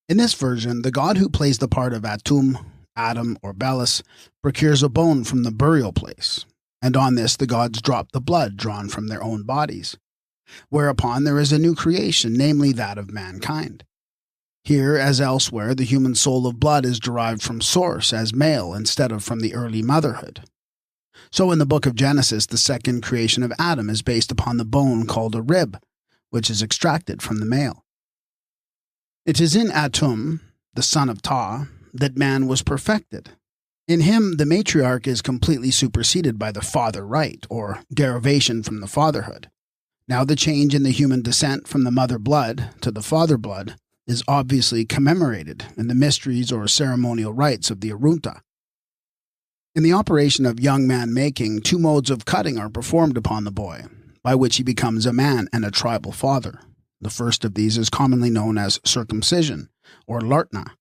In this version, the god who plays the part of Atum, Adam, or Belus procures a bone from the burial place, and on this the gods drop the blood drawn from their own bodies, whereupon there is a new creation, namely that of mankind. Here, as elsewhere, the human soul of blood is derived from source as male instead of from the early motherhood. So in the book of Genesis, the second creation of Adam is based upon the bone called a rib, which is extracted from the male. It is in Atum, the son of Ta, that man was perfected. In him, the matriarch is completely superseded by the father right, or derivation from the fatherhood. Now the change in the human descent from the mother blood to the father blood is obviously commemorated in the mysteries or ceremonial rites of the Arunta. In the operation of young man making, two modes of cutting are performed upon the boy, by which he becomes a man and a tribal father. The first of these is commonly known as circumcision, or lartna,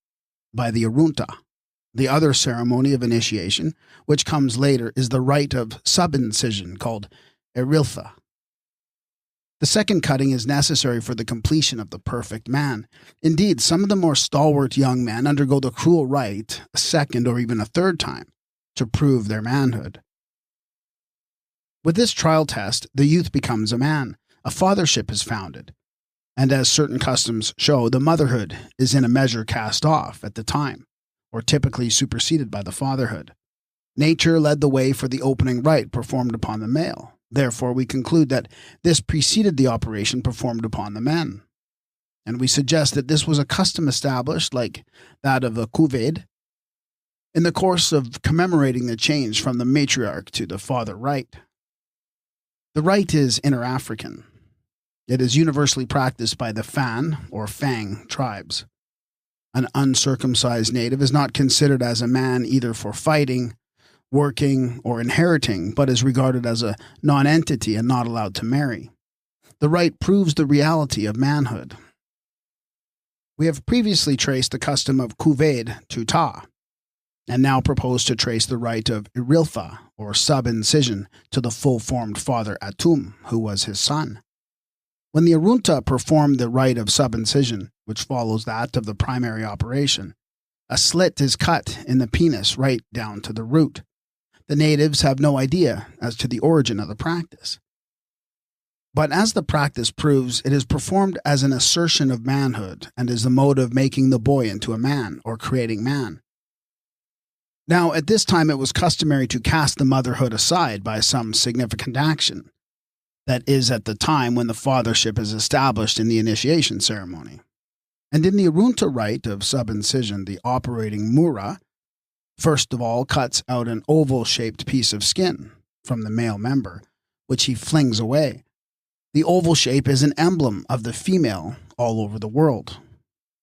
by the Arunta. The other ceremony of initiation, which comes later, is the rite of subincision, called eriltha. The second cutting is necessary for the completion of the perfect man. Indeed, some of the more stalwart young men undergo the cruel rite a second or even a third time to prove their manhood. With this trial test, the youth becomes a man, a fathership is founded, and as certain customs show, the motherhood is in a measure cast off at the time, or typically superseded by the fatherhood. Nature led the way for the opening rite performed upon the male. Therefore, we conclude that this preceded the operation performed upon the men. And we suggest that this was a custom established, like that of the Kuved, in the course of commemorating the change from the matriarch to the father rite. The rite is inter-African. It is universally practiced by the Fan, or Fang, tribes. An uncircumcised native is not considered as a man either for fighting, working, or inheriting, but is regarded as a non-entity and not allowed to marry. The rite proves the reality of manhood. We have previously traced the custom of Kuved to Ta, and now propose to trace the rite of Iriltha, or sub-incision, to the full-formed father Atum, who was his son. When the Arunta performed the rite of sub-incision, which follows that of the primary operation, a slit is cut in the penis right down to the root. The natives have no idea as to the origin of the practice. But as the practice proves, it is performed as an assertion of manhood and is the mode of making the boy into a man, or creating man. Now, at this time it was customary to cast the motherhood aside by some significant action. That is, at the time when the fathership is established in the initiation ceremony. And in the Arunta rite of sub-incision, the operating Mura, first of all cuts out an oval-shaped piece of skin from the male member, which he flings away. The oval shape is an emblem of the female all over the world.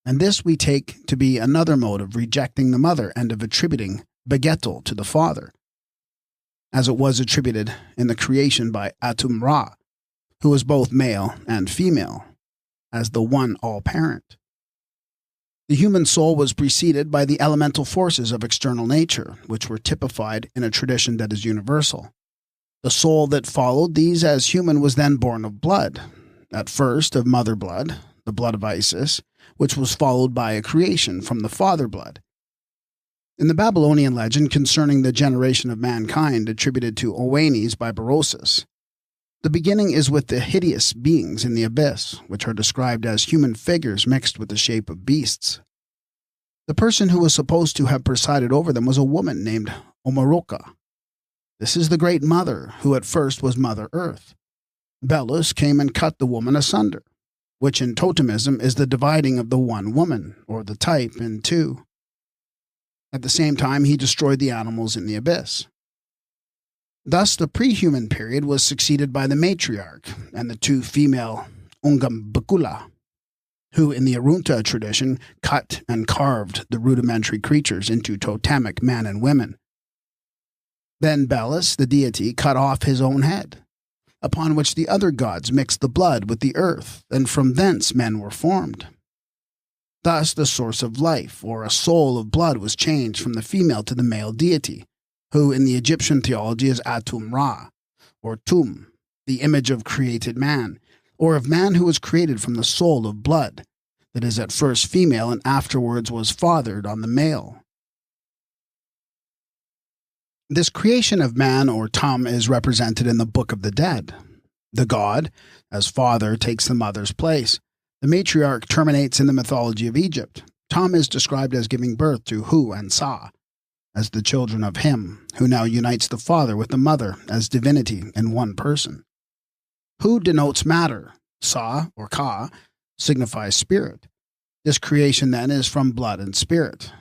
And this we take to be another mode of rejecting the mother and of attributing begetal to the father, as it was attributed in the creation by Atum Ra, who was both male and female, as the one all-parent. The human soul was preceded by the elemental forces of external nature, which were typified in a tradition that is universal. The soul that followed these as human was then born of blood, at first of mother blood, the blood of Isis, which was followed by a creation from the father blood. In the Babylonian legend concerning the generation of mankind attributed to Oannes by Berosus, the beginning is with the hideous beings in the abyss, which are described as human figures mixed with the shape of beasts. The person who was supposed to have presided over them was a woman named Omaroka. This is the Great Mother, who at first was Mother Earth. Belus came and cut the woman asunder, which in totemism is the dividing of the one woman, or the type, in two. At the same time, he destroyed the animals in the abyss. Thus, the pre-human period was succeeded by the matriarch and the two female Ungambakula, who in the Arunta tradition cut and carved the rudimentary creatures into totemic men and women. Then Belus, the deity, cut off his own head, upon which the other gods mixed the blood with the earth, and from thence men were formed. Thus the source of life, or a soul of blood, was changed from the female to the male deity, who in the Egyptian theology is Atum-Ra, or Tum, the image of created man, or of man who was created from the soul of blood, that is at first female and afterwards was fathered on the male. This creation of man, or Tum, is represented in the Book of the Dead. The god, as father, takes the mother's place. The matriarch terminates in the mythology of Egypt. Tum is described as giving birth to Hu and Sa, as the children of him, who now unites the father with the mother as divinity in one person. Hu denotes matter. Sa, or Ka, signifies spirit. This creation, then, is from blood and spirit,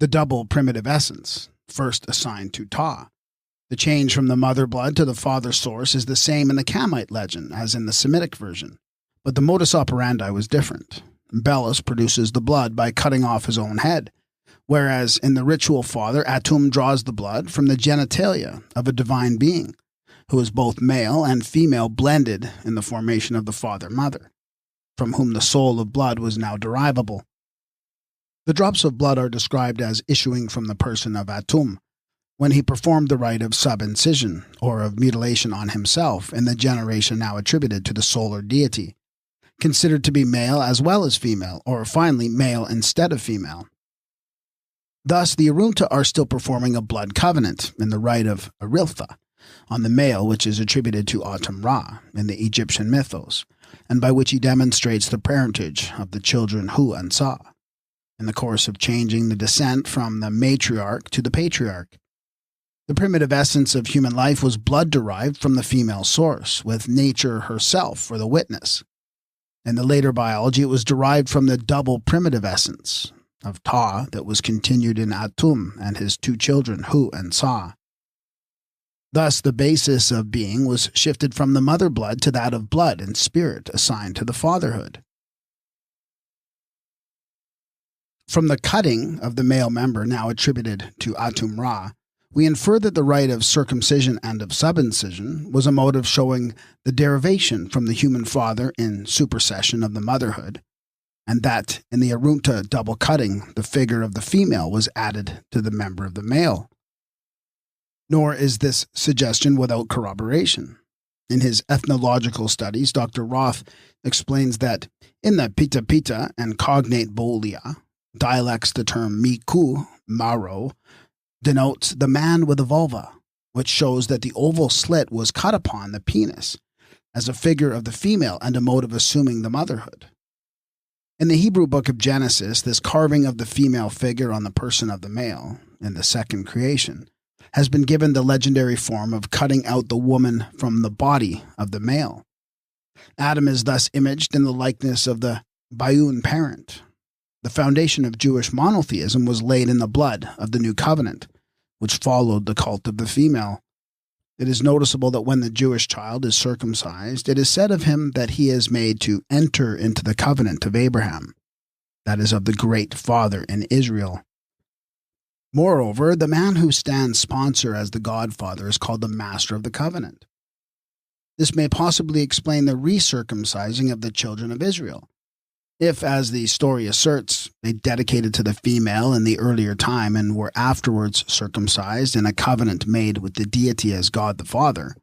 the double primitive essence, first assigned to Ta. The change from the mother blood to the father source is the same in the Kamite legend as in the Semitic version, but the modus operandi was different. Belus produces the blood by cutting off his own head, whereas in the ritual father, Atum draws the blood from the genitalia of a divine being, who is both male and female blended in the formation of the father-mother, from whom the soul of blood was now derivable. The drops of blood are described as issuing from the person of Atum, when he performed the rite of sub-incision, or of mutilation on himself, in the generation now attributed to the solar deity, considered to be male as well as female, or finally male instead of female. Thus, the Arunta are still performing a blood covenant in the rite of Ariltha on the male, which is attributed to Atum-Ra in the Egyptian mythos, and by which he demonstrates the parentage of the children Hu and Sa, in the course of changing the descent from the matriarch to the patriarch. The primitive essence of human life was blood derived from the female source, with nature herself for the witness. In the later biology, it was derived from the double primitive essence of Ta that was continued in Atum and his two children, Hu and Sa. Thus, the basis of being was shifted from the mother blood to that of blood and spirit assigned to the fatherhood. From the cutting of the male member now attributed to Atum-Ra, we infer that the rite of circumcision and of subincision was a mode of showing the derivation from the human father in supersession of the motherhood, and that in the Arunta double cutting, the figure of the female was added to the member of the male. Nor is this suggestion without corroboration. In his ethnological studies, Dr. Roth explains that in the Pita Pita and cognate Bolia dialects, the term Miku, Maro, denotes the man with a vulva, which shows that the oval slit was cut upon the penis as a figure of the female and a mode of assuming the motherhood. In the Hebrew book of Genesis, this carving of the female figure on the person of the male, in the second creation, has been given the legendary form of cutting out the woman from the body of the male. Adam is thus imaged in the likeness of the Bayun parent. The foundation of Jewish monotheism was laid in the blood of the new covenant, which followed the cult of the female. It is noticeable that when the Jewish child is circumcised, it is said of him that he is made to enter into the covenant of Abraham, that is, of the great father in Israel. Moreover, the man who stands sponsor as the godfather is called the master of the covenant. This may possibly explain the recircumcising of the children of Israel. If, as the story asserts, they dedicated to the female in the earlier time and were afterwards circumcised in a covenant made with the deity as God the Father,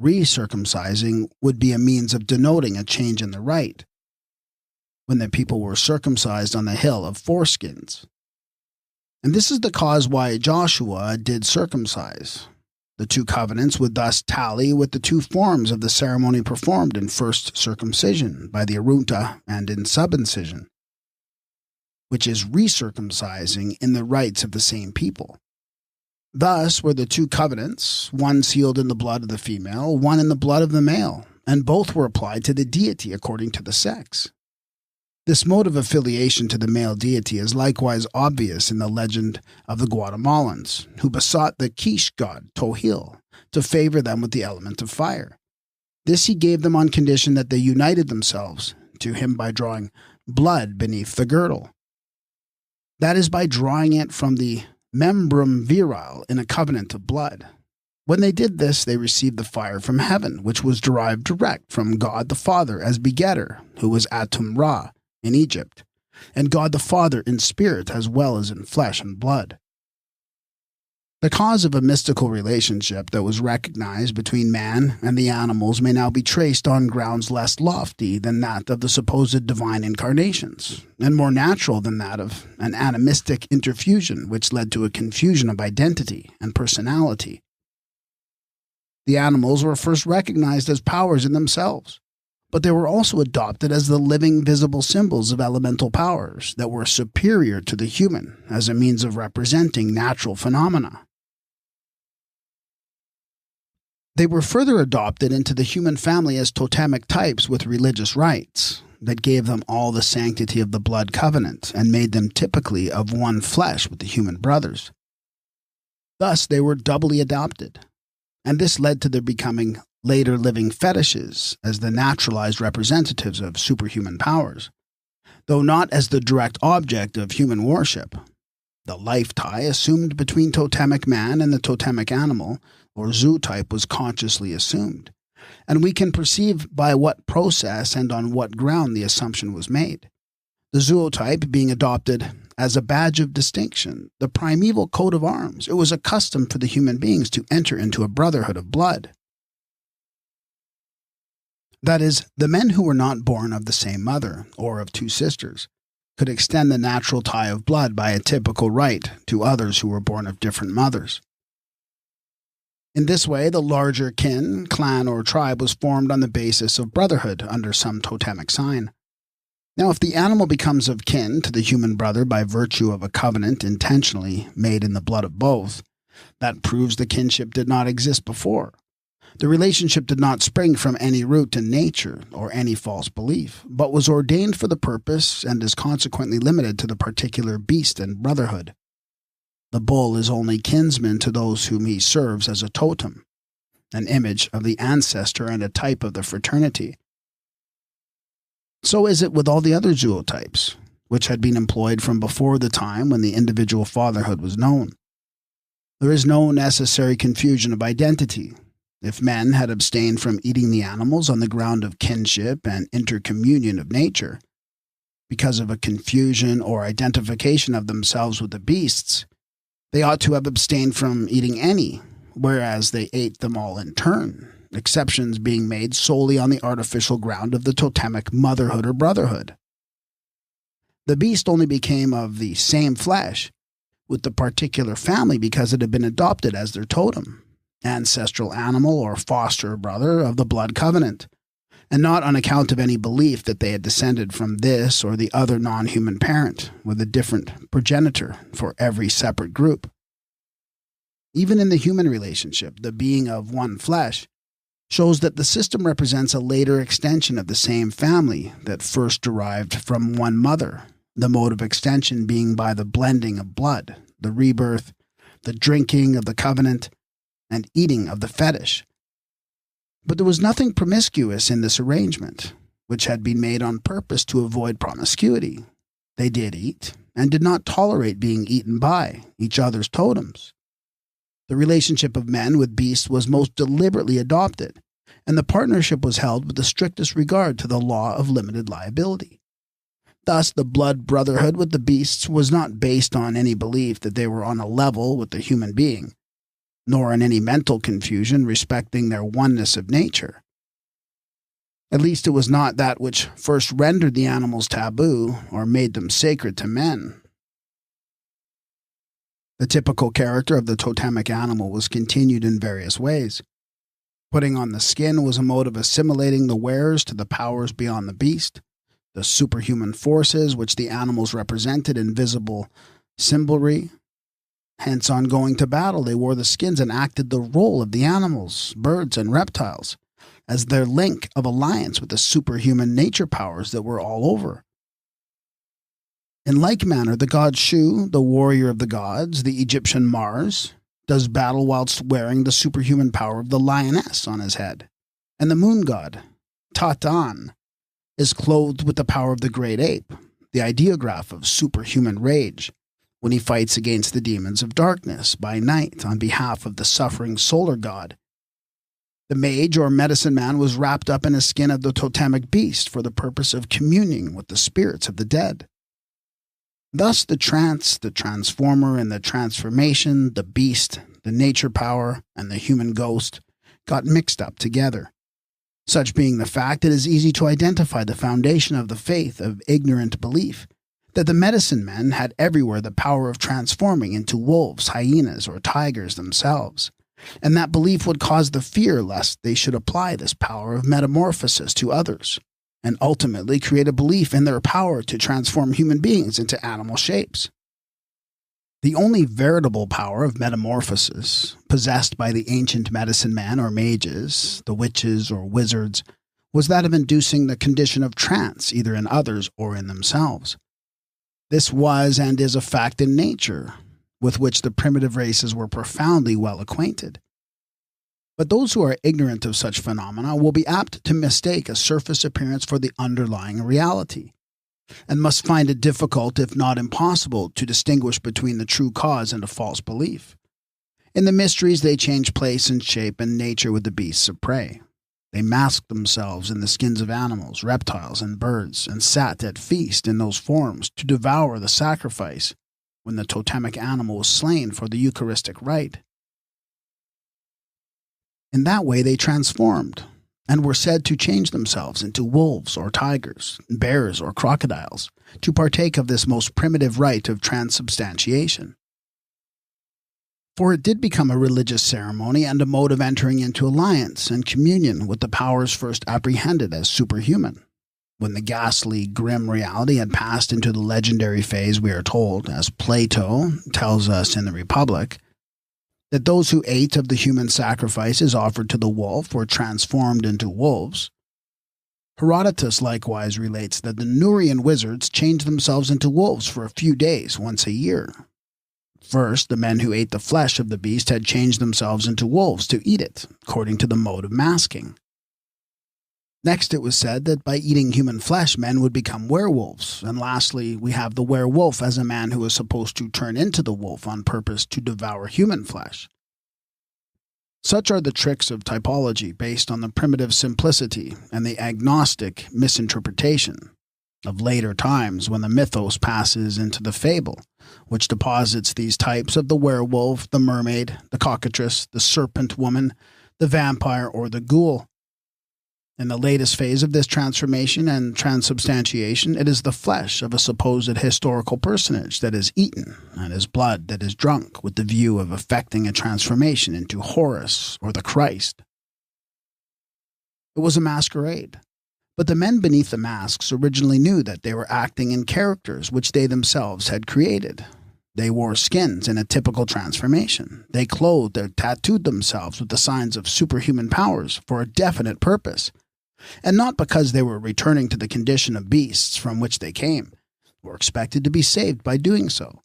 recircumcising would be a means of denoting a change in the rite. when the people were circumcised on the hill of foreskins. And this is the cause why Joshua did circumcise. The two covenants would thus tally with the two forms of the ceremony performed in first circumcision by the Arunta and in subincision, which is recircumcising in the rites of the same people. Thus were the two covenants, one sealed in the blood of the female, one in the blood of the male, and both were applied to the deity according to the sex. This mode of affiliation to the male deity is likewise obvious in the legend of the Guatemalans, who besought the Quiche god, Tohil, to favor them with the element of fire. This he gave them on condition that they united themselves to him by drawing blood beneath the girdle. That is, by drawing it from the membrum virile in a covenant of blood. When they did this, they received the fire from heaven, which was derived direct from God the Father as begetter, who was Atum Ra in Egypt, and God the Father in spirit as well as in flesh and blood. The cause of a mystical relationship that was recognized between man and the animals may now be traced on grounds less lofty than that of the supposed divine incarnations, and more natural than that of an animistic interfusion which led to a confusion of identity and personality. The animals were first recognized as powers in themselves, but they were also adopted as the living visible symbols of elemental powers that were superior to the human as a means of representing natural phenomena. They were further adopted into the human family as totemic types with religious rites that gave them all the sanctity of the blood covenant and made them typically of one flesh with the human brothers. Thus they were doubly adopted, and this led to their becoming later living fetishes as the naturalized representatives of superhuman powers, though not as the direct object of human worship. The life tie assumed between totemic man and the totemic animal, or zootype, was consciously assumed, and we can perceive by what process and on what ground the assumption was made. The zootype being adopted as a badge of distinction, the primeval coat of arms. It was a custom for the human beings to enter into a brotherhood of blood. That is, the men who were not born of the same mother, or of two sisters, could extend the natural tie of blood by a typical rite to others who were born of different mothers. In this way, the larger kin, clan, or tribe was formed on the basis of brotherhood under some totemic sign. Now, if the animal becomes of kin to the human brother by virtue of a covenant intentionally made in the blood of both, that proves the kinship did not exist before. The relationship did not spring from any root in nature or any false belief, but was ordained for the purpose and is consequently limited to the particular beast and brotherhood. The bull is only kinsman to those whom he serves as a totem, an image of the ancestor and a type of the fraternity. So is it with all the other zootypes, which had been employed from before the time when the individual fatherhood was known. There is no necessary confusion of identity. If men had abstained from eating the animals on the ground of kinship and intercommunion of nature, because of a confusion or identification of themselves with the beasts, they ought to have abstained from eating any, whereas they ate them all in turn, exceptions being made solely on the artificial ground of the totemic motherhood or brotherhood. The beast only became of the same flesh with the particular family because it had been adopted as their totem, ancestral animal or foster brother of the blood covenant, and not on account of any belief that they had descended from this or the other non-human parent with a different progenitor for every separate group. Even in the human relationship, the being of one flesh shows that the system represents a later extension of the same family that first derived from one mother, the mode of extension being by the blending of blood, the rebirth, the drinking of the covenant, and eating of the fetish. But there was nothing promiscuous in this arrangement, which had been made on purpose to avoid promiscuity. They did eat, and did not tolerate being eaten by each other's totems. The relationship of men with beasts was most deliberately adopted, and the partnership was held with the strictest regard to the law of limited liability. Thus, the blood brotherhood with the beasts was not based on any belief that they were on a level with the human being, nor in any mental confusion respecting their oneness of nature. At least it was not that which first rendered the animals taboo or made them sacred to men. The typical character of the totemic animal was continued in various ways. Putting on the skin was a mode of assimilating the wearers to the powers beyond the beast, the superhuman forces which the animals represented in visible symbolry. Hence, on going to battle, they wore the skins and acted the role of the animals, birds, and reptiles, as their link of alliance with the superhuman nature powers that were all over. In like manner, the god Shu, the warrior of the gods, the Egyptian Mars, does battle whilst wearing the superhuman power of the lioness on his head, and the moon god, Tatan, is clothed with the power of the great ape, the ideograph of superhuman rage, when he fights against the demons of darkness by night on behalf of the suffering solar god. The mage or medicine man was wrapped up in a skin of the totemic beast for the purpose of communing with the spirits of the dead. Thus the trance, the transformer, and the transformation, the beast, the nature power, and the human ghost got mixed up together. Such being the fact, it is easy to identify the foundation of the faith of ignorant belief, that the medicine men had everywhere the power of transforming into wolves, hyenas, or tigers themselves, and that belief would cause the fear lest they should apply this power of metamorphosis to others, and ultimately create a belief in their power to transform human beings into animal shapes. The only veritable power of metamorphosis possessed by the ancient medicine men or mages, the witches or wizards, was that of inducing the condition of trance either in others or in themselves. This was and is a fact in nature, with which the primitive races were profoundly well acquainted. But those who are ignorant of such phenomena will be apt to mistake a surface appearance for the underlying reality, and must find it difficult, if not impossible, to distinguish between the true cause and a false belief. In the mysteries they change place and shape and nature with the beasts of prey. They masked themselves in the skins of animals, reptiles, and birds, and sat at feast in those forms to devour the sacrifice when the totemic animal was slain for the Eucharistic rite. In that way they transformed, and were said to change themselves into wolves or tigers, bears or crocodiles, to partake of this most primitive rite of transubstantiation. For it did become a religious ceremony and a mode of entering into alliance and communion with the powers first apprehended as superhuman. When the ghastly, grim reality had passed into the legendary phase, we are told, as Plato tells us in the Republic, that those who ate of the human sacrifices offered to the wolf were transformed into wolves. Herodotus likewise relates that the Neurian wizards changed themselves into wolves for a few days once a year. First, the men who ate the flesh of the beast had changed themselves into wolves to eat it, according to the mode of masking. Next, it was said that by eating human flesh, men would become werewolves. And lastly, we have the werewolf as a man who is supposed to turn into the wolf on purpose to devour human flesh. Such are the tricks of typology based on the primitive simplicity and the agnostic misinterpretation of later times when the mythos passes into the fable, which deposits these types of the werewolf, the mermaid, the cockatrice, the serpent woman, the vampire, or the ghoul. In the latest phase of this transformation and transubstantiation, it is the flesh of a supposed historical personage that is eaten, and his blood that is drunk, with the view of effecting a transformation into Horus or the Christ. It was a masquerade, but the men beneath the masks originally knew that they were acting in characters which they themselves had created. They wore skins in a typical transformation. They clothed or tattooed themselves with the signs of superhuman powers for a definite purpose, and not because they were returning to the condition of beasts from which they came, or expected to be saved by doing so.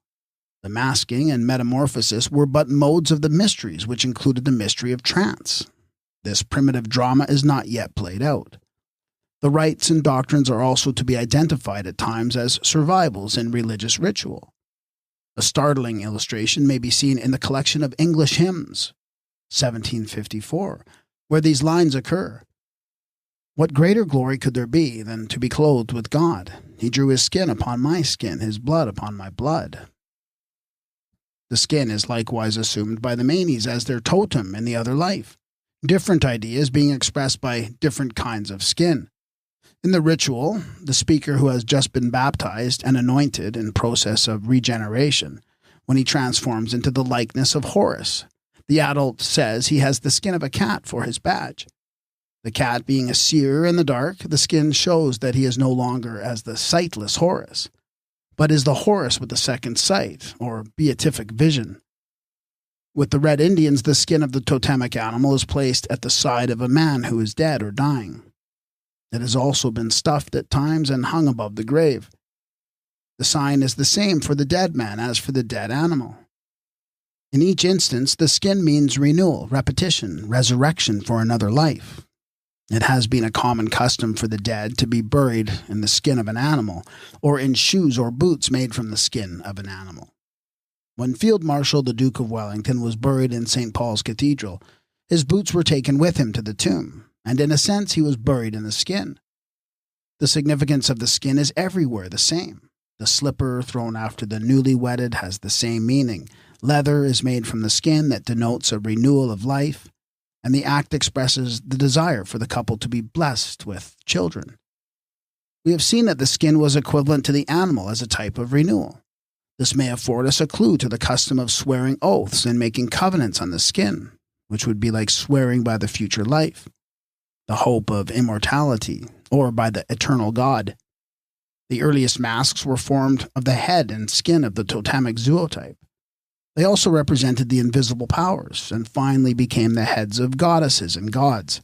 The masking and metamorphosis were but modes of the mysteries which included the mystery of trance. This primitive drama is not yet played out. The rites and doctrines are also to be identified at times as survivals in religious ritual. A startling illustration may be seen in the collection of English hymns, 1754, where these lines occur. What greater glory could there be than to be clothed with God? He drew his skin upon my skin, his blood upon my blood. The skin is likewise assumed by the Manes as their totem in the other life, different ideas being expressed by different kinds of skin. In the ritual, the speaker who has just been baptized and anointed in process of regeneration, when he transforms into the likeness of Horus, the adult says he has the skin of a cat for his badge. The cat being a seer in the dark, the skin shows that he is no longer as the sightless Horus, but is the Horus with the second sight, or beatific vision. With the Red Indians, the skin of the totemic animal is placed at the side of a man who is dead or dying. It has also been stuffed at times and hung above the grave. The sign is the same for the dead man as for the dead animal. In each instance, the skin means renewal, repetition, resurrection for another life. It has been a common custom for the dead to be buried in the skin of an animal, or in shoes or boots made from the skin of an animal. When Field Marshal the Duke of Wellington was buried in St. Paul's Cathedral, his boots were taken with him to the tomb, and in a sense he was buried in the skin. The significance of the skin is everywhere the same. The slipper thrown after the newly wedded has the same meaning. Leather is made from the skin that denotes a renewal of life, and the act expresses the desire for the couple to be blessed with children. We have seen that the skin was equivalent to the animal as a type of renewal. This may afford us a clue to the custom of swearing oaths and making covenants on the skin, which would be like swearing by the future life, the hope of immortality, or by the eternal God. The earliest masks were formed of the head and skin of the totemic zootype. They also represented the invisible powers, and finally became the heads of goddesses and gods.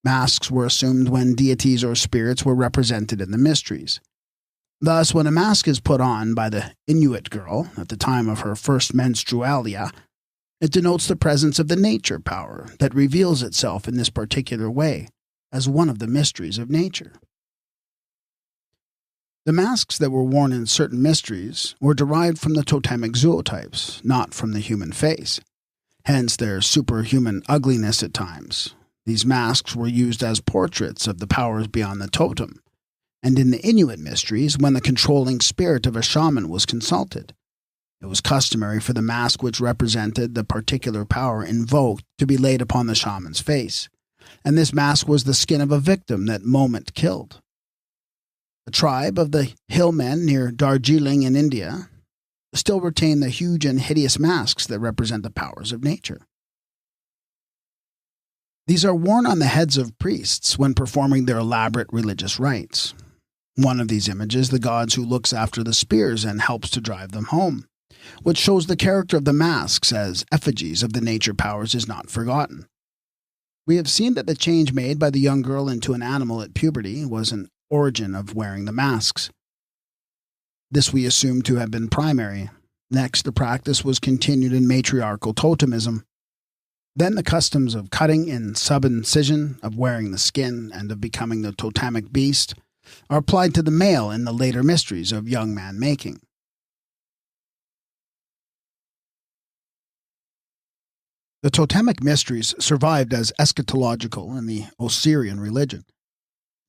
Masks were assumed when deities or spirits were represented in the mysteries. Thus, when a mask is put on by the Inuit girl at the time of her first menstrualia, it denotes the presence of the nature power that reveals itself in this particular way as one of the mysteries of nature. The masks that were worn in certain mysteries were derived from the totemic zootypes, not from the human face. Hence their superhuman ugliness at times. These masks were used as portraits of the powers beyond the totem, and in the Inuit mysteries, when the controlling spirit of a shaman was consulted, it was customary for the mask which represented the particular power invoked to be laid upon the shaman's face, and this mask was the skin of a victim that moment killed. The tribe of the hillmen near Darjeeling in India still retain the huge and hideous masks that represent the powers of nature. These are worn on the heads of priests when performing their elaborate religious rites. One of these images, the gods who looks after the spears and helps to drive them home, which shows the character of the masks as effigies of the nature powers is not forgotten. We have seen that the change made by the young girl into an animal at puberty was an origin of wearing the masks. This we assume to have been primary. Next, the practice was continued in matriarchal totemism. Then the customs of cutting and subincision, of wearing the skin, and of becoming the totemic beast are applied to the male in the later mysteries of young man making. The totemic mysteries survived as eschatological in the Osirian religion.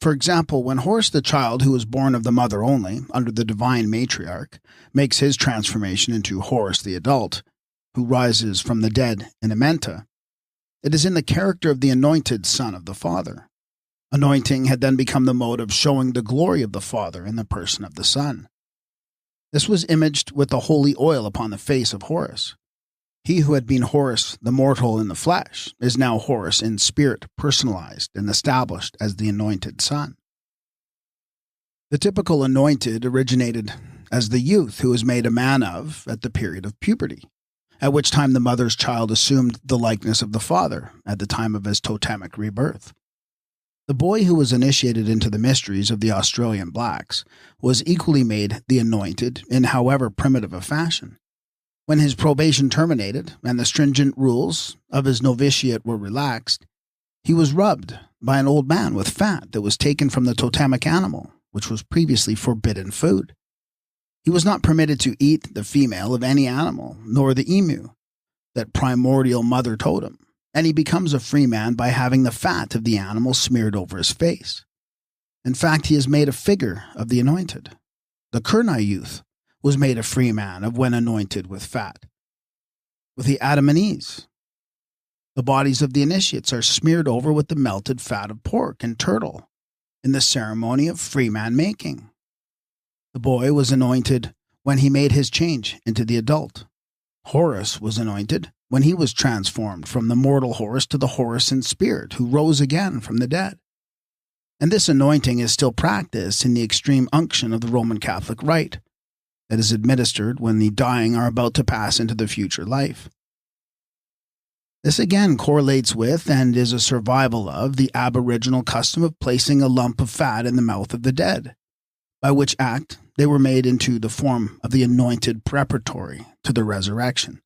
For example, when Horus the child, who was born of the mother only, under the divine matriarch, makes his transformation into Horus the adult, who rises from the dead in Amenta, it is in the character of the anointed son of the Father. Anointing had then become the mode of showing the glory of the Father in the person of the Son. This was imaged with the holy oil upon the face of Horus. He who had been Horus the mortal in the flesh is now Horus in spirit, personalized and established as the anointed son. The typical anointed originated as the youth who was made a man of at the period of puberty, at which time the mother's child assumed the likeness of the father at the time of his totemic rebirth. The boy who was initiated into the mysteries of the Australian blacks was equally made the anointed in however primitive a fashion. When his probation terminated and the stringent rules of his novitiate were relaxed, he was rubbed by an old man with fat that was taken from the totemic animal, which was previously forbidden food. He was not permitted to eat the female of any animal, nor the emu, that primordial mother totem, and he becomes a free man by having the fat of the animal smeared over his face. In fact, he is made a figure of the anointed. The Kurnai youth was made a free man of when anointed with fat. With the Adamanese, the bodies of the initiates are smeared over with the melted fat of pork and turtle, in the ceremony of freeman making. The boy was anointed when he made his change into the adult. Horus was anointed when he was transformed from the mortal Horus to the Horus in spirit, who rose again from the dead. And this anointing is still practiced in the extreme unction of the Roman Catholic rite that is administered when the dying are about to pass into the future life. This again correlates with and is a survival of the Aboriginal custom of placing a lump of fat in the mouth of the dead, by which act they were made into the form of the anointed preparatory to the resurrection.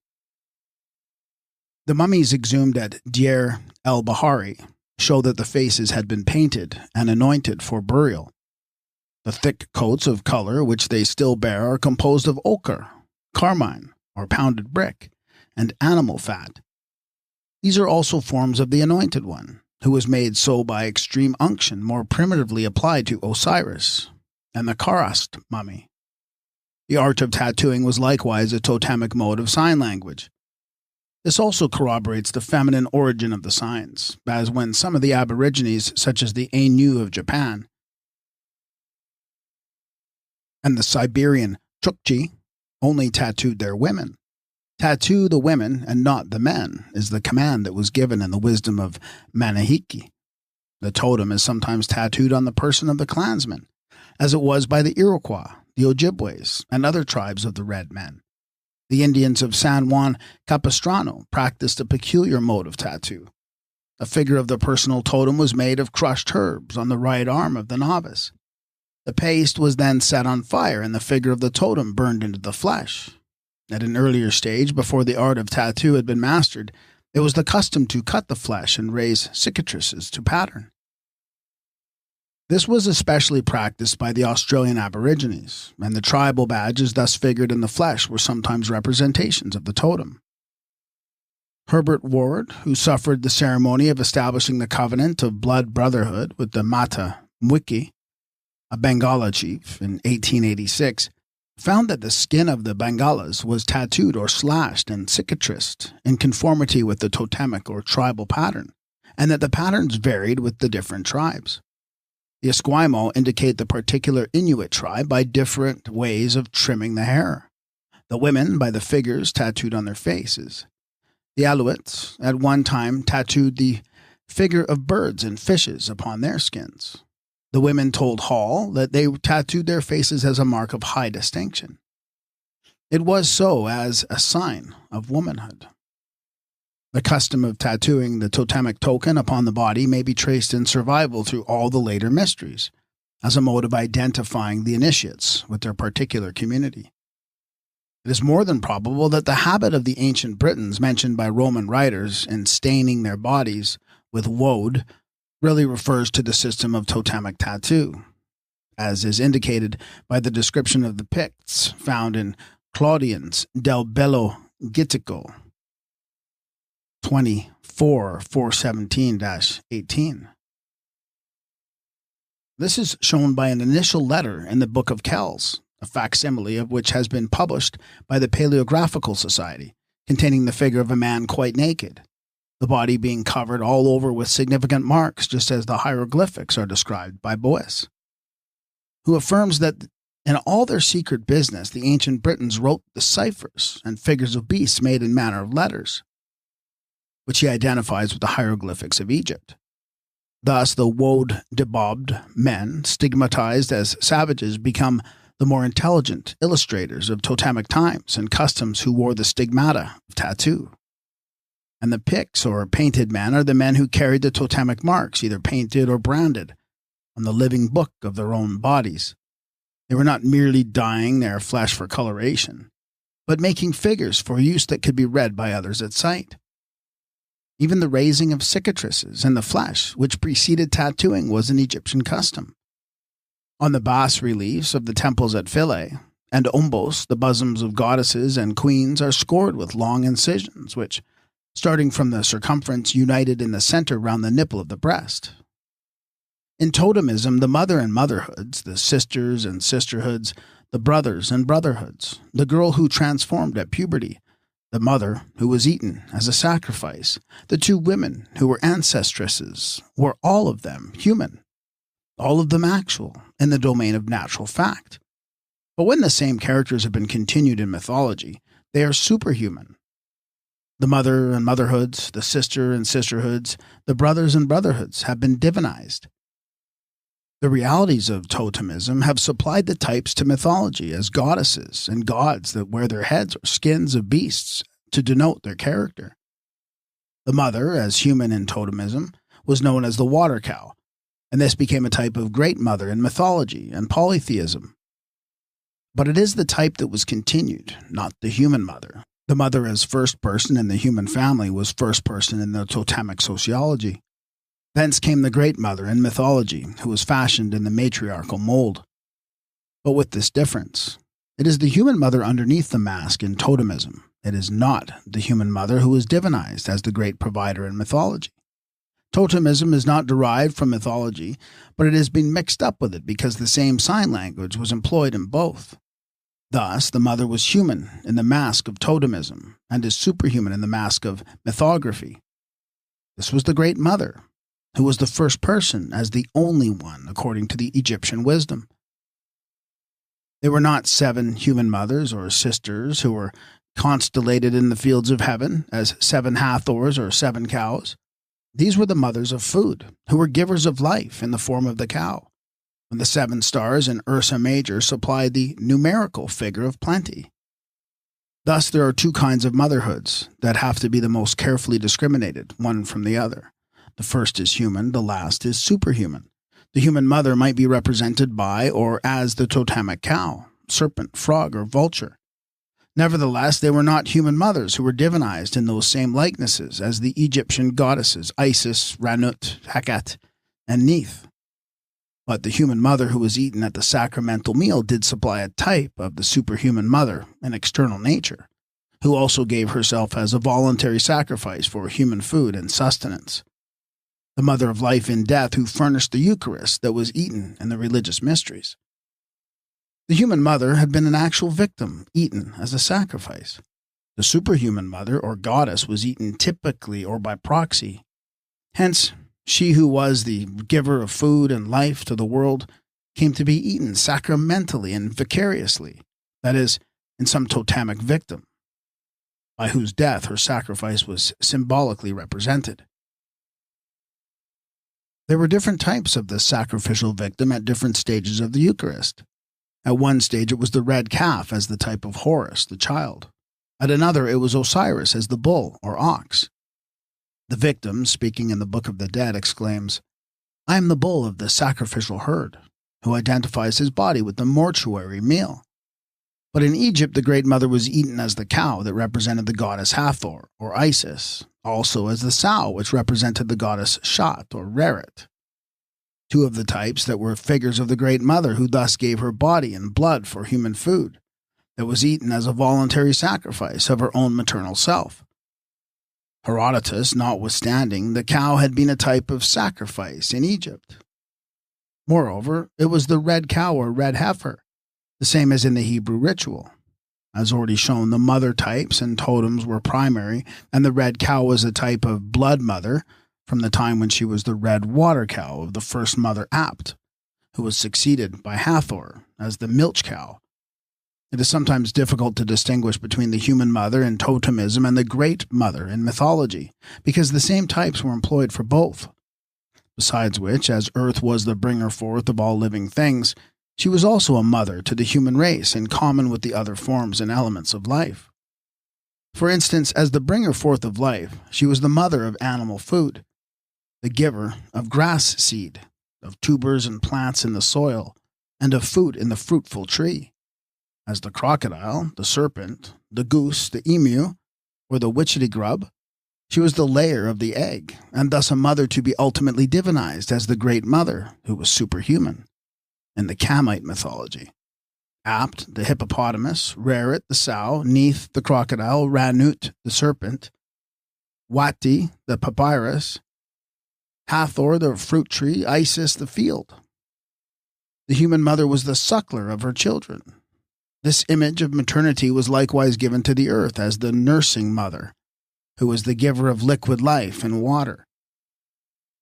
The mummies exhumed at Deir el-Bahari show that the faces had been painted and anointed for burial. The thick coats of color which they still bear are composed of ochre, carmine, or pounded brick, and animal fat. These are also forms of the Anointed One, who was made so by extreme unction more primitively applied to Osiris and the Karast mummy. The art of tattooing was likewise a totemic mode of sign language. This also corroborates the feminine origin of the signs, as when some of the Aborigines, such as the Ainu of Japan and the Siberian Chukchi, only tattooed their women. Tattoo the women and not the men is the command that was given in the wisdom of Manahiki. The totem is sometimes tattooed on the person of the clansman, as it was by the Iroquois, the Ojibways, and other tribes of the red men. The Indians of San Juan Capistrano practiced a peculiar mode of tattoo. A figure of the personal totem was made of crushed herbs on the right arm of the novice. The paste was then set on fire and the figure of the totem burned into the flesh. At an earlier stage, before the art of tattoo had been mastered, it was the custom to cut the flesh and raise cicatrices to pattern. This was especially practiced by the Australian Aborigines, and the tribal badges thus figured in the flesh were sometimes representations of the totem. Herbert Ward, who suffered the ceremony of establishing the covenant of blood brotherhood with the Mata Mwiki, a Bengala chief, in 1886, found that the skin of the Bengalas was tattooed or slashed and cicatrised in conformity with the totemic or tribal pattern, and that the patterns varied with the different tribes. The Esquimaux indicate the particular Inuit tribe by different ways of trimming the hair. The women by the figures tattooed on their faces. The Alouettes at one time tattooed the figure of birds and fishes upon their skins. The women told Hall that they tattooed their faces as a mark of high distinction. It was so as a sign of womanhood. The custom of tattooing the totemic token upon the body may be traced in survival through all the later mysteries, as a mode of identifying the initiates with their particular community. It is more than probable that the habit of the ancient Britons mentioned by Roman writers in staining their bodies with woad really refers to the system of totemic tattoo, as is indicated by the description of the Picts found in Claudian's Del Bello Gittico 24:417-18. This is shown by an initial letter in the Book of Kells, a facsimile of which has been published by the Paleographical Society, containing the figure of a man quite naked, the body being covered all over with significant marks, just as the hieroglyphics are described by Bois, who affirms that in all their secret business the ancient Britons wrote the ciphers and figures of beasts made in manner of letters, which he identifies with the hieroglyphics of Egypt. Thus, the woad-debobbed men, stigmatized as savages, become the more intelligent illustrators of totemic times and customs who wore the stigmata of tattoo. And the Picts, or painted men, are the men who carried the totemic marks, either painted or branded, on the living book of their own bodies. They were not merely dyeing their flesh for coloration, but making figures for use that could be read by others at sight. Even the raising of cicatrices in the flesh, which preceded tattooing, was an Egyptian custom. On the bas-reliefs of the temples at Philae and Ombos, the bosoms of goddesses and queens are scored with long incisions, which, starting from the circumference, united in the center round the nipple of the breast. In totemism, the mother and motherhoods, the sisters and sisterhoods, the brothers and brotherhoods, the girl who transformed at puberty, the mother who was eaten as a sacrifice, the two women who were ancestresses, were all of them human. all of them actual, in the domain of natural fact. But when the same characters have been continued in mythology, they are superhuman. The mother and motherhoods, the sister and sisterhoods, the brothers and brotherhoods have been divinized. The realities of totemism have supplied the types to mythology as goddesses and gods that wear their heads or skins of beasts to denote their character. The mother, as human in totemism, was known as the water cow, and this became a type of great mother in mythology and polytheism. But it is the type that was continued, not the human mother. The mother as first person in the human family was first person in the totemic sociology. Thence came the great mother in mythology, who was fashioned in the matriarchal mold. But with this difference, it is the human mother underneath the mask in totemism. It is not the human mother who is divinized as the great provider in mythology. Totemism is not derived from mythology, but it has been mixed up with it because the same sign language was employed in both. Thus, the mother was human in the mask of totemism and is superhuman in the mask of mythography. This was the great mother, who was the first person as the only one according to the Egyptian wisdom. They were not 7 human mothers or sisters who were constellated in the fields of heaven as 7 Hathors or 7 cows. These were the mothers of food, who were givers of life in the form of the cow, when the 7 stars in Ursa Major supplied the numerical figure of plenty. Thus there are 2 kinds of motherhoods that have to be the most carefully discriminated, one from the other. The first is human, the last is superhuman. The human mother might be represented by or as the totemic cow, serpent, frog, or vulture. Nevertheless, they were not human mothers who were divinized in those same likenesses as the Egyptian goddesses Isis, Ranut, Heket, and Neith. But the human mother who was eaten at the sacramental meal did supply a type of the superhuman mother, an external nature, who also gave herself as a voluntary sacrifice for human food and sustenance. The mother of life in death who furnished the Eucharist that was eaten in the religious mysteries. The human mother had been an actual victim, eaten as a sacrifice. The superhuman mother or goddess was eaten typically or by proxy. Hence, she who was the giver of food and life to the world came to be eaten sacramentally and vicariously, that is, in some totemic victim, by whose death her sacrifice was symbolically represented. There were different types of the sacrificial victim at different stages of the Eucharist. At one stage it was the red calf as the type of Horus, the child. At another it was Osiris as the bull or ox. The victim, speaking in the Book of the Dead, exclaims, "I am the bull of the sacrificial herd," who identifies his body with the mortuary meal. But in Egypt the Great Mother was eaten as the cow that represented the goddess Hathor or Isis, also as the sow which represented the goddess Shat or Reret. 2 of the types that were figures of the Great Mother who thus gave her body and blood for human food, that was eaten as a voluntary sacrifice of her own maternal self. Herodotus notwithstanding, the cow had been a type of sacrifice in Egypt. Moreover, it was the red cow or red heifer, the same as in the Hebrew ritual. As already shown, the mother types and totems were primary, and the red cow was a type of blood mother, from the time when she was the red water cow of the first mother Apt, who was succeeded by Hathor as the milch cow. It is sometimes difficult to distinguish between the human mother in totemism and the great mother in mythology, because the same types were employed for both. Besides which, as Earth was the bringer forth of all living things, she was also a mother to the human race in common with the other forms and elements of life. For instance, as the bringer forth of life, she was the mother of animal food, the giver of grass seed, of tubers and plants in the soil, and of fruit in the fruitful tree. As the crocodile, the serpent, the goose, the emu, or the witchetty grub, she was the layer of the egg, and thus a mother to be ultimately divinized as the Great Mother, who was superhuman, in the Kamite mythology. Apt, the hippopotamus, Reret, the sow, Neith, the crocodile, Ranut, the serpent, Wati, the papyrus, Hathor, the fruit tree, Isis, the field. The human mother was the suckler of her children. This image of maternity was likewise given to the earth as the nursing mother, who was the giver of liquid life and water.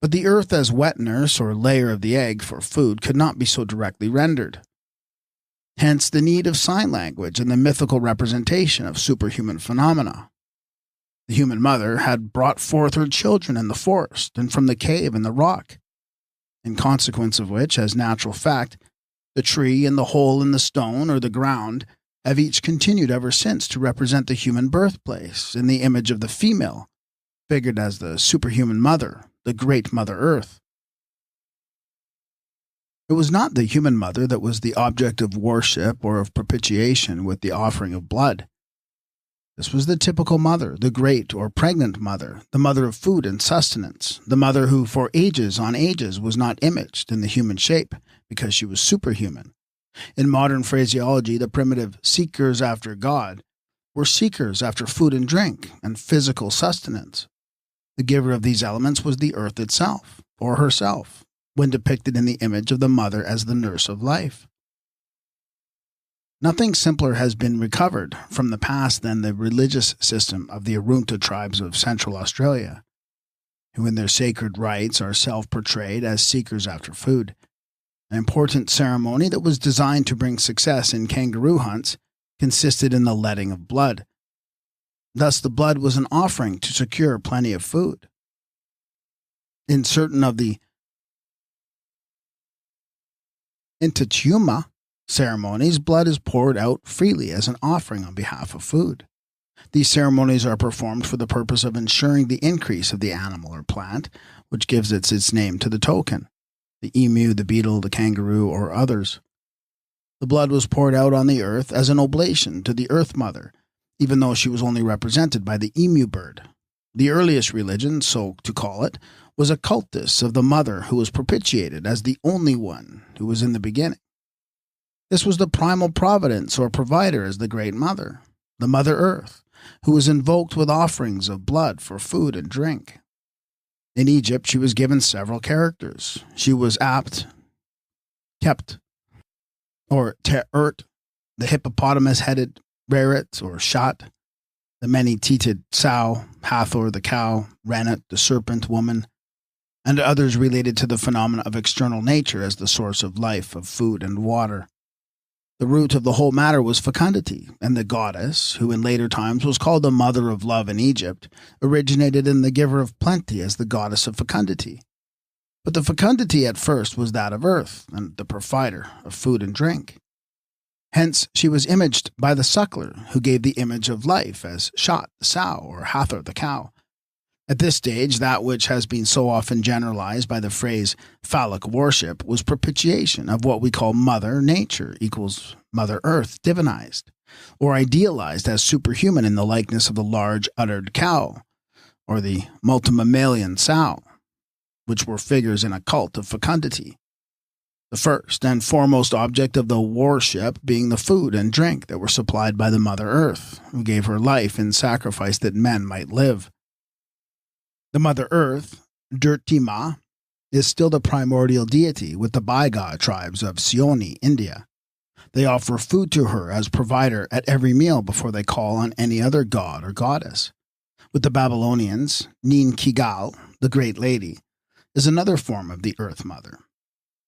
But the earth as wet nurse or layer of the egg for food could not be so directly rendered. Hence the need of sign language and the mythical representation of superhuman phenomena. The human mother had brought forth her children in the forest and from the cave and the rock, in consequence of which, as natural fact, the tree and the hole in the stone or the ground have each continued ever since to represent the human birthplace in the image of the female, figured as the superhuman mother, the great Mother Earth. It was not the human mother that was the object of worship or of propitiation with the offering of blood. This was the typical mother, the great or pregnant mother, the mother of food and sustenance, the mother who for ages on ages was not imaged in the human shape because she was superhuman. In modern phraseology, the primitive seekers after God were seekers after food and drink and physical sustenance. The giver of these elements was the earth itself, or herself, when depicted in the image of the mother as the nurse of life. Nothing simpler has been recovered from the past than the religious system of the Arunta tribes of Central Australia, who in their sacred rites are self-portrayed as seekers after food. An important ceremony that was designed to bring success in kangaroo hunts consisted in the letting of blood. Thus the blood was an offering to secure plenty of food. In certain of the Intachuma ceremonies, blood is poured out freely as an offering on behalf of food. These ceremonies are performed for the purpose of ensuring the increase of the animal or plant, which gives its name to the token, the emu, the beetle, the kangaroo, or others. The blood was poured out on the earth as an oblation to the Earth Mother, even though she was only represented by the emu bird. The earliest religion, so to call it, was a cultus of the mother who was propitiated as the only one who was in the beginning. This was the primal providence or provider as the Great Mother, the Mother Earth, who was invoked with offerings of blood for food and drink. In Egypt, she was given several characters. She was kept, or Te'ert, the hippopotamus-headed Reret or Shat, the many-teated sow, Hathor the cow, Renet the serpent woman, and others related to the phenomena of external nature as the source of life, of food and water. The root of the whole matter was fecundity, and the goddess, who in later times was called the mother of love in Egypt, originated in the giver of plenty as the goddess of fecundity. But the fecundity at first was that of earth, and the provider of food and drink. Hence she was imaged by the suckler, who gave the image of life as Shat the sow or Hathor the cow. At this stage, that which has been so often generalized by the phrase phallic worship was propitiation of what we call Mother Nature equals Mother Earth divinized, or idealized as superhuman in the likeness of the large uddered cow, or the multimammalian sow, which were figures in a cult of fecundity. The first and foremost object of the worship being the food and drink that were supplied by the Mother Earth, who gave her life in sacrifice that men might live. The Mother Earth, Dirtima, is still the primordial deity with the Baiga tribes of Sioni, India. They offer food to her as provider at every meal before they call on any other god or goddess. With the Babylonians, Nin Kigal, the Great Lady, is another form of the Earth Mother.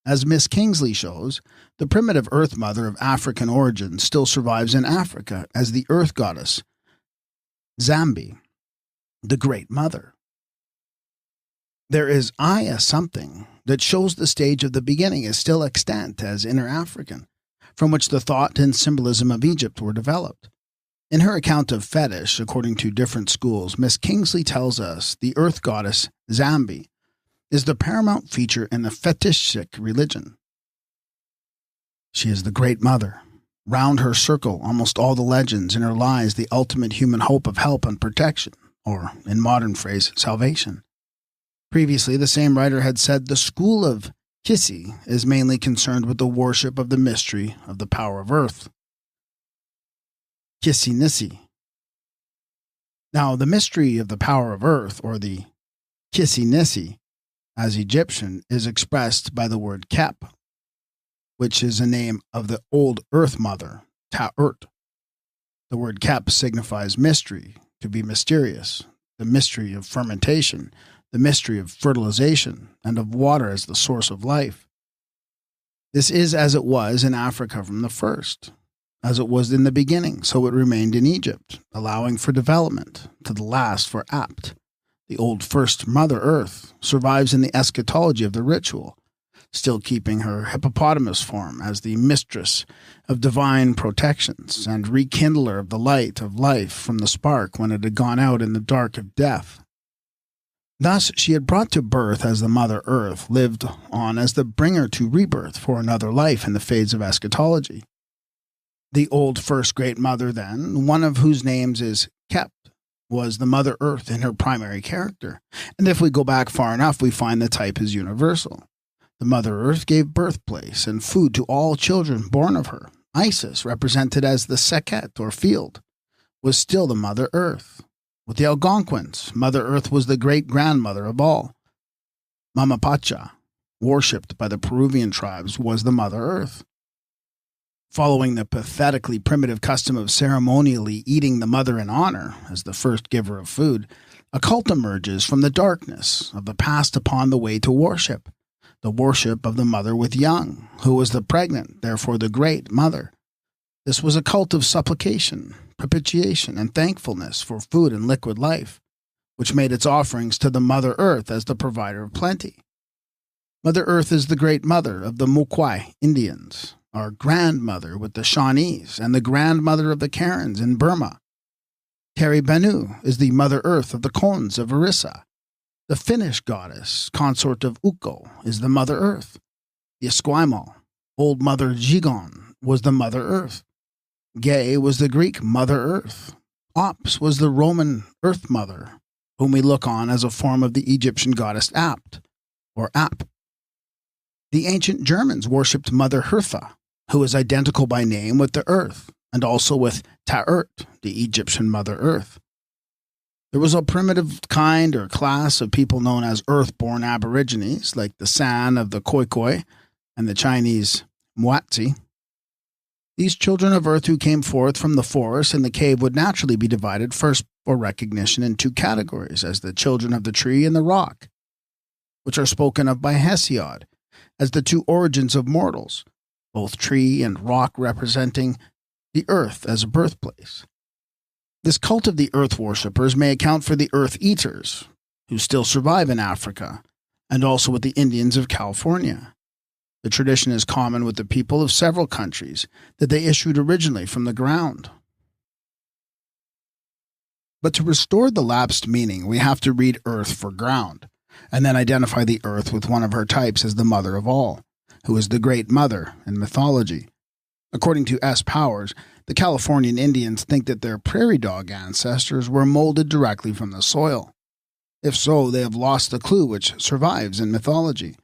As Miss Kingsley shows, the primitive Earth Mother of African origin still survives in Africa as the Earth Goddess, Zambi, the Great Mother. There is Aya something that shows the stage of the beginning is still extant as Inner African, from which the thought and symbolism of Egypt were developed. In her account of fetish, according to different schools, Miss Kingsley tells us the Earth Goddess, Zambi, is the paramount feature in the fetishistic religion. She is the Great Mother. Round her circle almost all the legends, in her lies the ultimate human hope of help and protection, or, in modern phrase, salvation. Previously, the same writer had said the school of Kissi is mainly concerned with the worship of the mystery of the power of earth. Kissi Nissi. Now, the mystery of the power of earth, or the Kissi Nissi, as Egyptian, is expressed by the word Kep, which is a name of the old Earth Mother, Ta'ert. The word Kep signifies mystery, to be mysterious, the mystery of fermentation, the mystery of fertilization and of water as the source of life. This is as it was in Africa from the first. As it was in the beginning, so it remained in Egypt, allowing for development, to the last for Apt. The old first Mother Earth survives in the eschatology of the ritual, still keeping her hippopotamus form as the mistress of divine protections and rekindler of the light of life from the spark when it had gone out in the dark of death. Thus she had brought to birth as the Mother Earth, lived on as the bringer to rebirth for another life in the fades of eschatology. The old first great mother, then, one of whose names is Kept, was the Mother Earth in her primary character, and if we go back far enough, we find the type is universal. The Mother Earth gave birthplace and food to all children born of her. Isis, represented as the Sekhet, or field, was still the Mother Earth. With the Algonquins, Mother Earth was the great-grandmother of all. Mama Pacha, worshipped by the Peruvian tribes, was the Mother Earth. Following the pathetically primitive custom of ceremonially eating the mother in honor as the first giver of food, occult emerges from the darkness of the past upon the way to worship, the worship of the mother with young, who was the pregnant, therefore the great mother. This was a cult of supplication, propitiation, and thankfulness for food and liquid life, which made its offerings to the Mother Earth as the provider of plenty. Mother Earth is the great mother of the Mukwai Indians, our grandmother with the Shawnees, and the grandmother of the Karens in Burma. Teri Benu is the Mother Earth of the Khons of Orissa. The Finnish goddess, consort of Ukko, is the Mother Earth. The Esquimalt, Old Mother Jigon, was the Mother Earth. Ge was the Greek Mother Earth. Ops was the Roman Earth Mother, whom we look on as a form of the Egyptian goddess Apt, or Ap. The ancient Germans worshipped Mother Hertha, who is identical by name with the Earth, and also with Ta'ert, the Egyptian Mother Earth. There was a primitive kind or class of people known as Earth-born Aborigines, like the San of the Khoikhoi and the Chinese Muatsi. These children of Earth who came forth from the forest and the cave would naturally be divided first for recognition in two categories, as the children of the tree and the rock, which are spoken of by Hesiod as the two origins of mortals, both tree and rock representing the earth as a birthplace. This cult of the earth worshippers may account for the earth eaters, who still survive in Africa, and also with the Indians of California. The tradition is common with the people of several countries that they issued originally from the ground. But to restore the lapsed meaning, we have to read earth for ground, and then identify the earth with one of her types as the mother of all, who is the Great Mother in mythology. According to S. Powers, the Californian Indians think that their prairie dog ancestors were molded directly from the soil. If so, they have lost the clue which survives in mythology.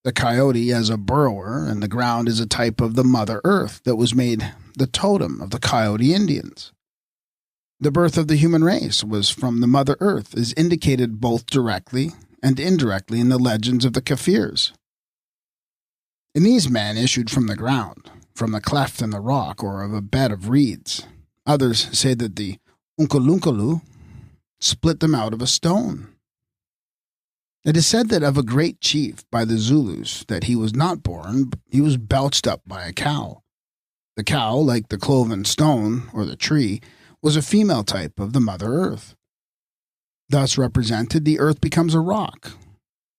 The coyote as a burrower and the ground is a type of the Mother Earth that was made the totem of the coyote Indians. The birth of the human race was from the Mother Earth is indicated both directly and indirectly in the legends of the Kafirs. And these men issued from the ground, from the cleft in the rock or of a bed of reeds. Others say that the Unkalunkalu split them out of a stone. It is said that of a great chief by the Zulus that he was not born, he was belched up by a cow. The cow, like the cloven stone or the tree, was a female type of the Mother Earth. Thus represented, the earth becomes a rock,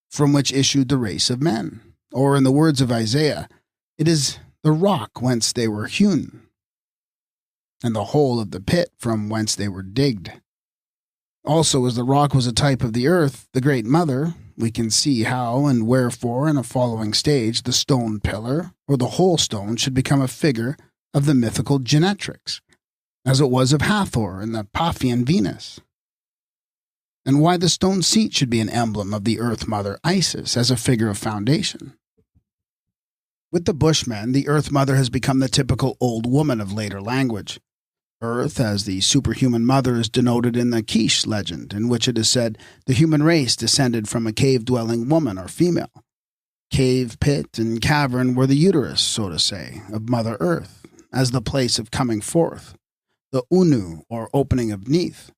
from which issued the race of men. Or in the words of Isaiah, it is the rock whence they were hewn, and the hole of the pit from whence they were digged. Also, as the rock was a type of the earth, the Great Mother, we can see how and wherefore in a following stage the stone pillar, or the whole stone, should become a figure of the mythical Genetrix, as it was of Hathor and the Paphian Venus. And why the stone seat should be an emblem of the Earth Mother Isis as a figure of foundation. With the Bushmen, the Earth Mother has become the typical old woman of later language. Earth, as the superhuman mother, is denoted in the Quiche legend, in which it is said the human race descended from a cave-dwelling woman or female. Cave, pit, and cavern were the uterus, so to say, of Mother Earth, as the place of coming forth, the Unu, or opening of Neith.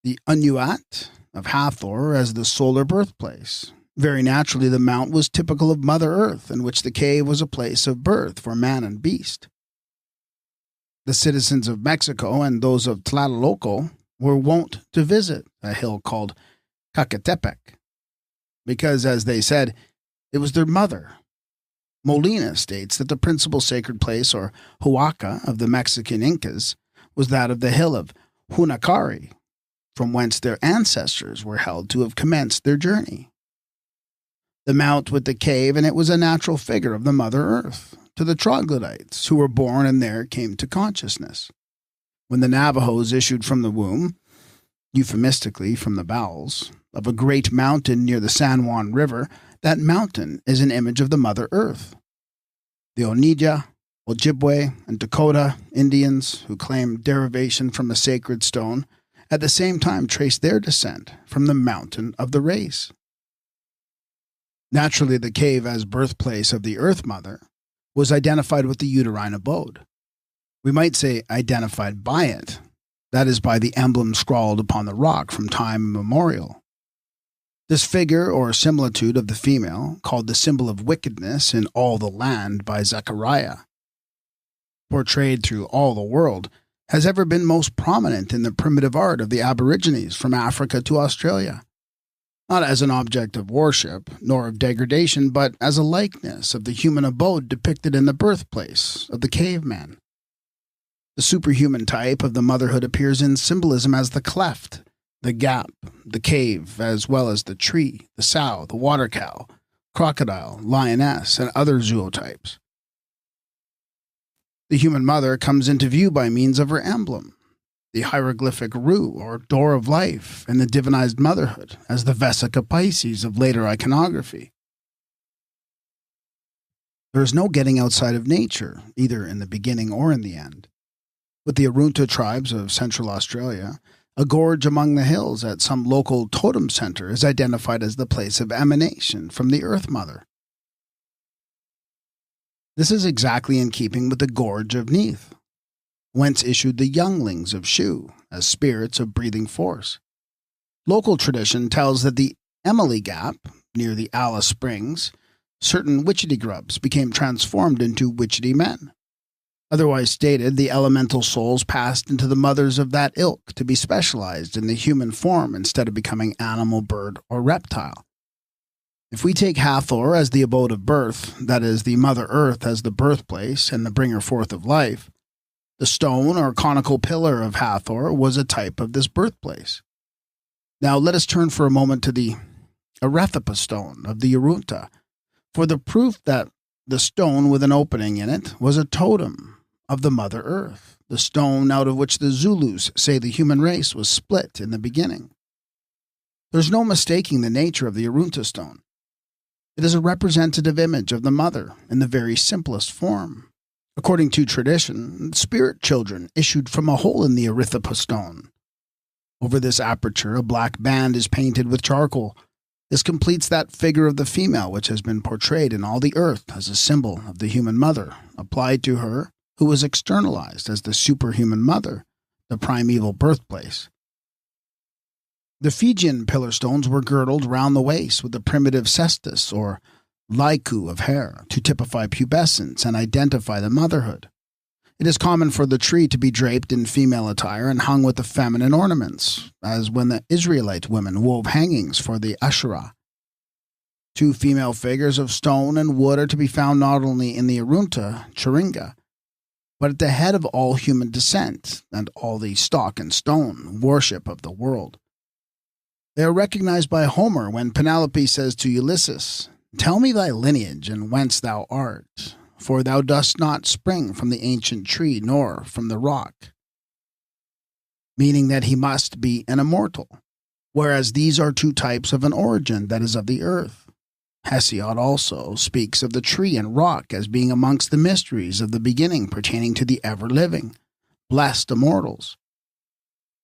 The Unuat, of Hathor as the solar birthplace. Very naturally, the mount was typical of Mother Earth, in which the cave was a place of birth for man and beast. The citizens of Mexico and those of Tlatelolco were wont to visit a hill called Cacatepec, because, as they said, it was their mother. Molina states that the principal sacred place, or Huaca, of the Mexican Incas was that of the hill of Hunacari, from whence their ancestors were held to have commenced their journey. The mount with the cave, and it was a natural figure of the Mother Earth to the troglodytes who were born and there came to consciousness. When the Navajos issued from the womb, euphemistically from the bowels, of a great mountain near the San Juan River, that mountain is an image of the Mother Earth. The Oneida, Ojibwe, and Dakota Indians, who claim derivation from a sacred stone, at the same time trace their descent from the mountain of the race. Naturally, the cave as birthplace of the Earth Mother was identified with the uterine abode. We might say identified by it, that is, by the emblem scrawled upon the rock from time immemorial. This figure or similitude of the female, called the symbol of wickedness in all the land by Zechariah, portrayed through all the world, has ever been most prominent in the primitive art of the Aborigines from Africa to Australia. Not as an object of worship, nor of degradation, but as a likeness of the human abode depicted in the birthplace of the caveman. The superhuman type of the motherhood appears in symbolism as the cleft, the gap, the cave, as well as the tree, the sow, the water cow, crocodile, lioness, and other zootypes. The human mother comes into view by means of her emblem, the hieroglyphic Ru, or door of life, and the divinized motherhood, as the Vesica Pisces of later iconography. There is no getting outside of nature, either in the beginning or in the end. With the Arunta tribes of Central Australia, a gorge among the hills at some local totem center is identified as the place of emanation from the Earth Mother. This is exactly in keeping with the gorge of Neath, whence issued the younglings of Shu as spirits of breathing force. Local tradition tells that the Emily Gap, near the Alice Springs, certain witchetty grubs became transformed into witchetty men. Otherwise stated, the elemental souls passed into the mothers of that ilk to be specialized in the human form instead of becoming animal, bird, or reptile. If we take Hathor as the abode of birth, that is, the Mother Earth as the birthplace and the bringer forth of life, the stone or conical pillar of Hathor was a type of this birthplace. Now let us turn for a moment to the Arethupa stone of the Arunta, for the proof that the stone with an opening in it was a totem of the Mother Earth, the stone out of which the Zulus say the human race was split in the beginning. There's no mistaking the nature of the Arunta stone. It is a representative image of the Mother in the very simplest form. According to tradition, spirit children issued from a hole in the Arethupa stone. Over this aperture, a black band is painted with charcoal. This completes that figure of the female which has been portrayed in all the earth as a symbol of the human mother, applied to her who was externalized as the superhuman mother, the primeval birthplace. The Fijian pillar stones were girdled round the waist with the primitive cestus, or laiku of hair, to typify pubescence and identify the motherhood. It is common for the tree to be draped in female attire and hung with the feminine ornaments, as when the Israelite women wove hangings for the Asherah. Two female figures of stone and wood are to be found not only in the Arunta, Chiringa, but at the head of all human descent and all the stock and stone worship of the world. They are recognized by Homer when Penelope says to Ulysses, "Tell me thy lineage and whence thou art, for thou dost not spring from the ancient tree nor from the rock," meaning that he must be an immortal, whereas these are two types of an origin that is of the earth. Hesiod also speaks of the tree and rock as being amongst the mysteries of the beginning pertaining to the ever-living, blessed immortals.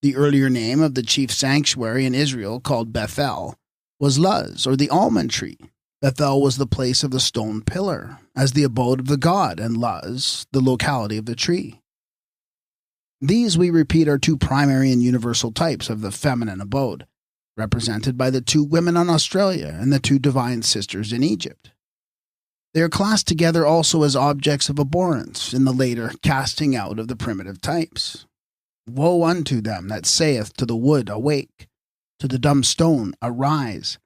The earlier name of the chief sanctuary in Israel, called Bethel, was Luz, or the almond tree. Bethel was the place of the stone pillar, as the abode of the god, and Luz, the locality of the tree. These, we repeat, are two primary and universal types of the feminine abode, represented by the two women in Australia and the two divine sisters in Egypt. They are classed together also as objects of abhorrence in the later casting out of the primitive types. Woe unto them that saith to the wood, Awake, to the dumb stone, Arise.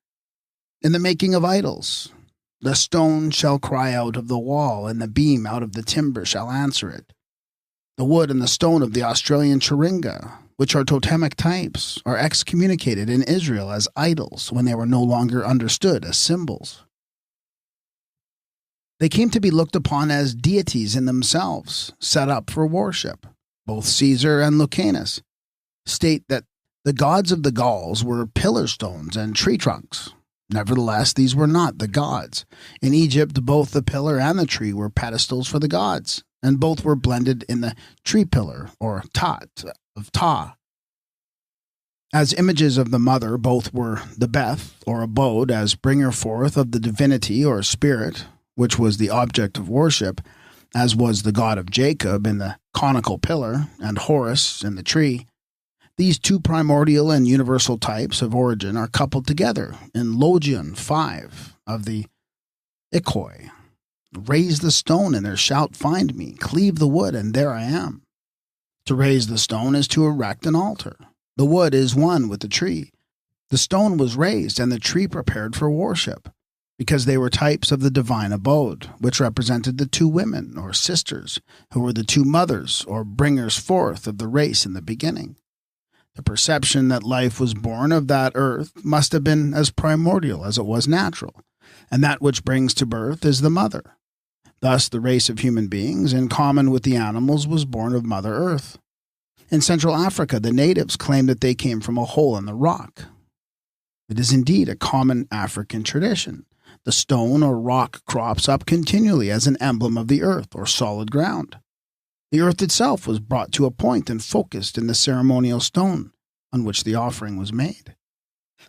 In the making of idols, the stone shall cry out of the wall, and the beam out of the timber shall answer it. The wood and the stone of the Australian Chiringa, which are totemic types, are excommunicated in Israel as idols when they were no longer understood as symbols. They came to be looked upon as deities in themselves, set up for worship. Both Caesar and Lucanus state that the gods of the Gauls were pillar stones and tree trunks. Nevertheless, these were not the gods. In Egypt, both the pillar and the tree were pedestals for the gods, and both were blended in the tree pillar, or Tat, of Ta. As images of the mother, both were the Beth, or abode, as bringer forth of the divinity or spirit, which was the object of worship, as was the god of Jacob in the conical pillar, and Horus in the tree. These two primordial and universal types of origin are coupled together in Logion 5 of the Ichoi. Raise the stone, and there shalt find me. Cleave the wood, and there I am. To raise the stone is to erect an altar. The wood is one with the tree. The stone was raised, and the tree prepared for worship, because they were types of the divine abode, which represented the two women, or sisters, who were the two mothers, or bringers forth of the race in the beginning. The perception that life was born of that earth must have been as primordial as it was natural, and that which brings to birth is the mother. Thus, the race of human beings, in common with the animals, was born of Mother Earth. In Central Africa, the natives claim that they came from a hole in the rock. It is indeed a common African tradition. The stone or rock crops up continually as an emblem of the earth or solid ground. The earth itself was brought to a point and focused in the ceremonial stone on which the offering was made.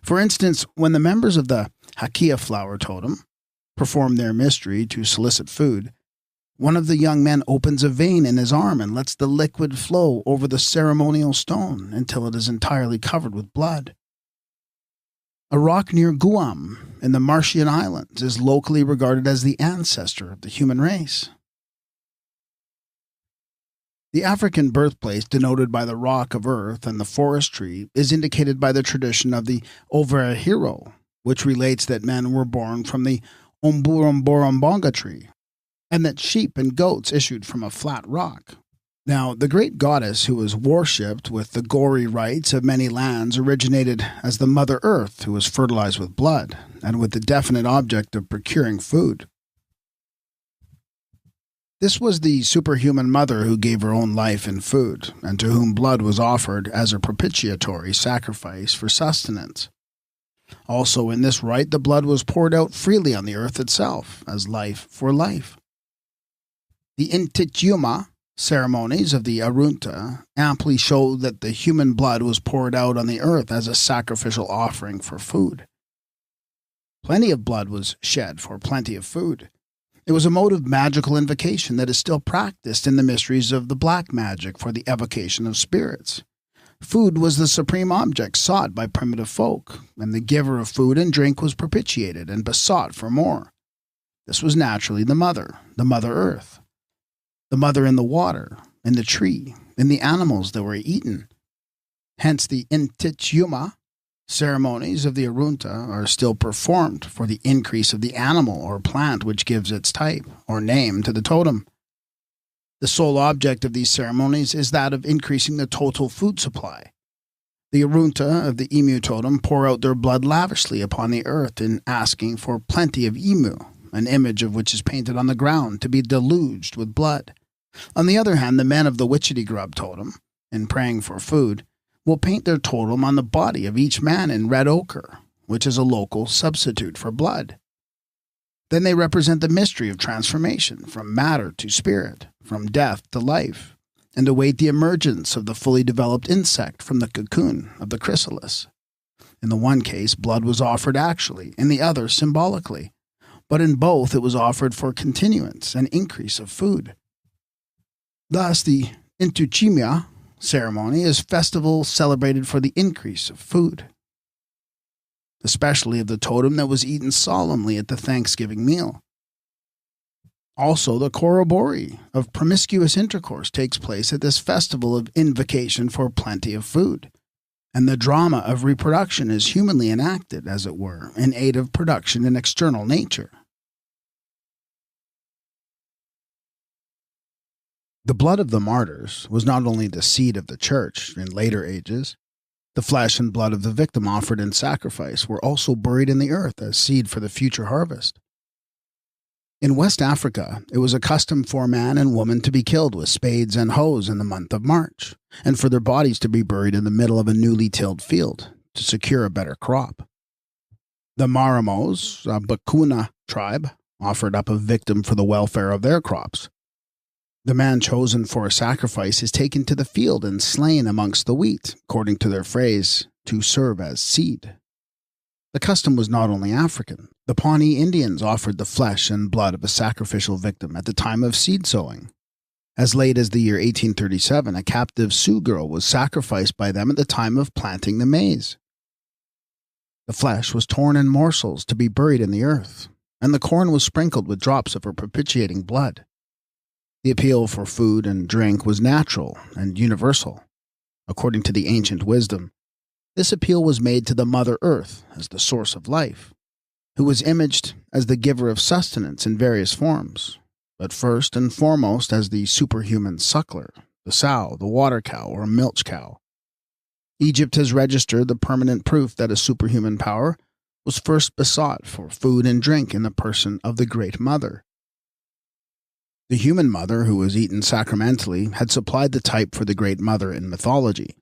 For instance, when the members of the Hakia flower totem perform their mystery to solicit food, one of the young men opens a vein in his arm and lets the liquid flow over the ceremonial stone until it is entirely covered with blood. A rock near Guam in the Martian Islands is locally regarded as the ancestor of the human race. The African birthplace, denoted by the rock of earth and the forest tree, is indicated by the tradition of the Overahiro, which relates that men were born from the Omburumborambonga tree, and that sheep and goats issued from a flat rock. Now, the great goddess who was worshipped with the gory rites of many lands originated as the Mother Earth, who was fertilized with blood, and with the definite object of procuring food. This was the superhuman mother who gave her own life in food, and to whom blood was offered as a propitiatory sacrifice for sustenance. Also, in this rite, the blood was poured out freely on the earth itself, as life for life. The Intitiuma ceremonies of the Arunta amply show that the human blood was poured out on the earth as a sacrificial offering for food. Plenty of blood was shed for plenty of food. It was a mode of magical invocation that is still practiced in the mysteries of the black magic for the evocation of spirits. Food was the supreme object sought by primitive folk, and the giver of food and drink was propitiated and besought for more. This was naturally the Mother Earth. The mother in the water, in the tree, in the animals that were eaten. Hence the Intitiuma ceremonies of the Arunta are still performed for the increase of the animal or plant which gives its type or name to the totem. The sole object of these ceremonies is that of increasing the total food supply. The Arunta of the emu totem pour out their blood lavishly upon the earth in asking for plenty of emu, an image of which is painted on the ground to be deluged with blood. On the other hand, the men of the Witchetty Grub totem, in praying for food, will paint their totem on the body of each man in red ochre, which is a local substitute for blood. Then they represent the mystery of transformation from matter to spirit, from death to life, and await the emergence of the fully developed insect from the cocoon of the chrysalis. In the one case, blood was offered actually, in the other symbolically, but in both it was offered for continuance and increase of food. Thus, the Intuchimia ceremony is festival celebrated for the increase of food. especially of the totem that was eaten solemnly at the Thanksgiving meal. Also, the corroboree of promiscuous intercourse takes place at this festival of invocation for plenty of food, and the drama of reproduction is humanly enacted, as it were, in aid of production in external nature. The blood of the martyrs was not only the seed of the Church in later ages. The flesh and blood of the victim offered in sacrifice were also buried in the earth as seed for the future harvest. In West Africa, it was a custom for man and woman to be killed with spades and hoes in the month of March, and for their bodies to be buried in the middle of a newly tilled field to secure a better crop. The Maramos, a Bakuna tribe, offered up a victim for the welfare of their crops. The man chosen for a sacrifice is taken to the field and slain amongst the wheat, according to their phrase, to serve as seed. The custom was not only African. The Pawnee Indians offered the flesh and blood of a sacrificial victim at the time of seed sowing. As late as the year 1837, a captive Sioux girl was sacrificed by them at the time of planting the maize. The flesh was torn in morsels to be buried in the earth, and the corn was sprinkled with drops of her propitiating blood. The appeal for food and drink was natural and universal. According to the ancient wisdom, this appeal was made to the Mother Earth as the source of life, who was imaged as the giver of sustenance in various forms, but first and foremost as the superhuman suckler, the sow, the water cow, or milch cow. Egypt has registered the permanent proof that a superhuman power was first besought for food and drink in the person of the Great Mother. The human mother, who was eaten sacramentally, had supplied the type for the Great Mother in mythology.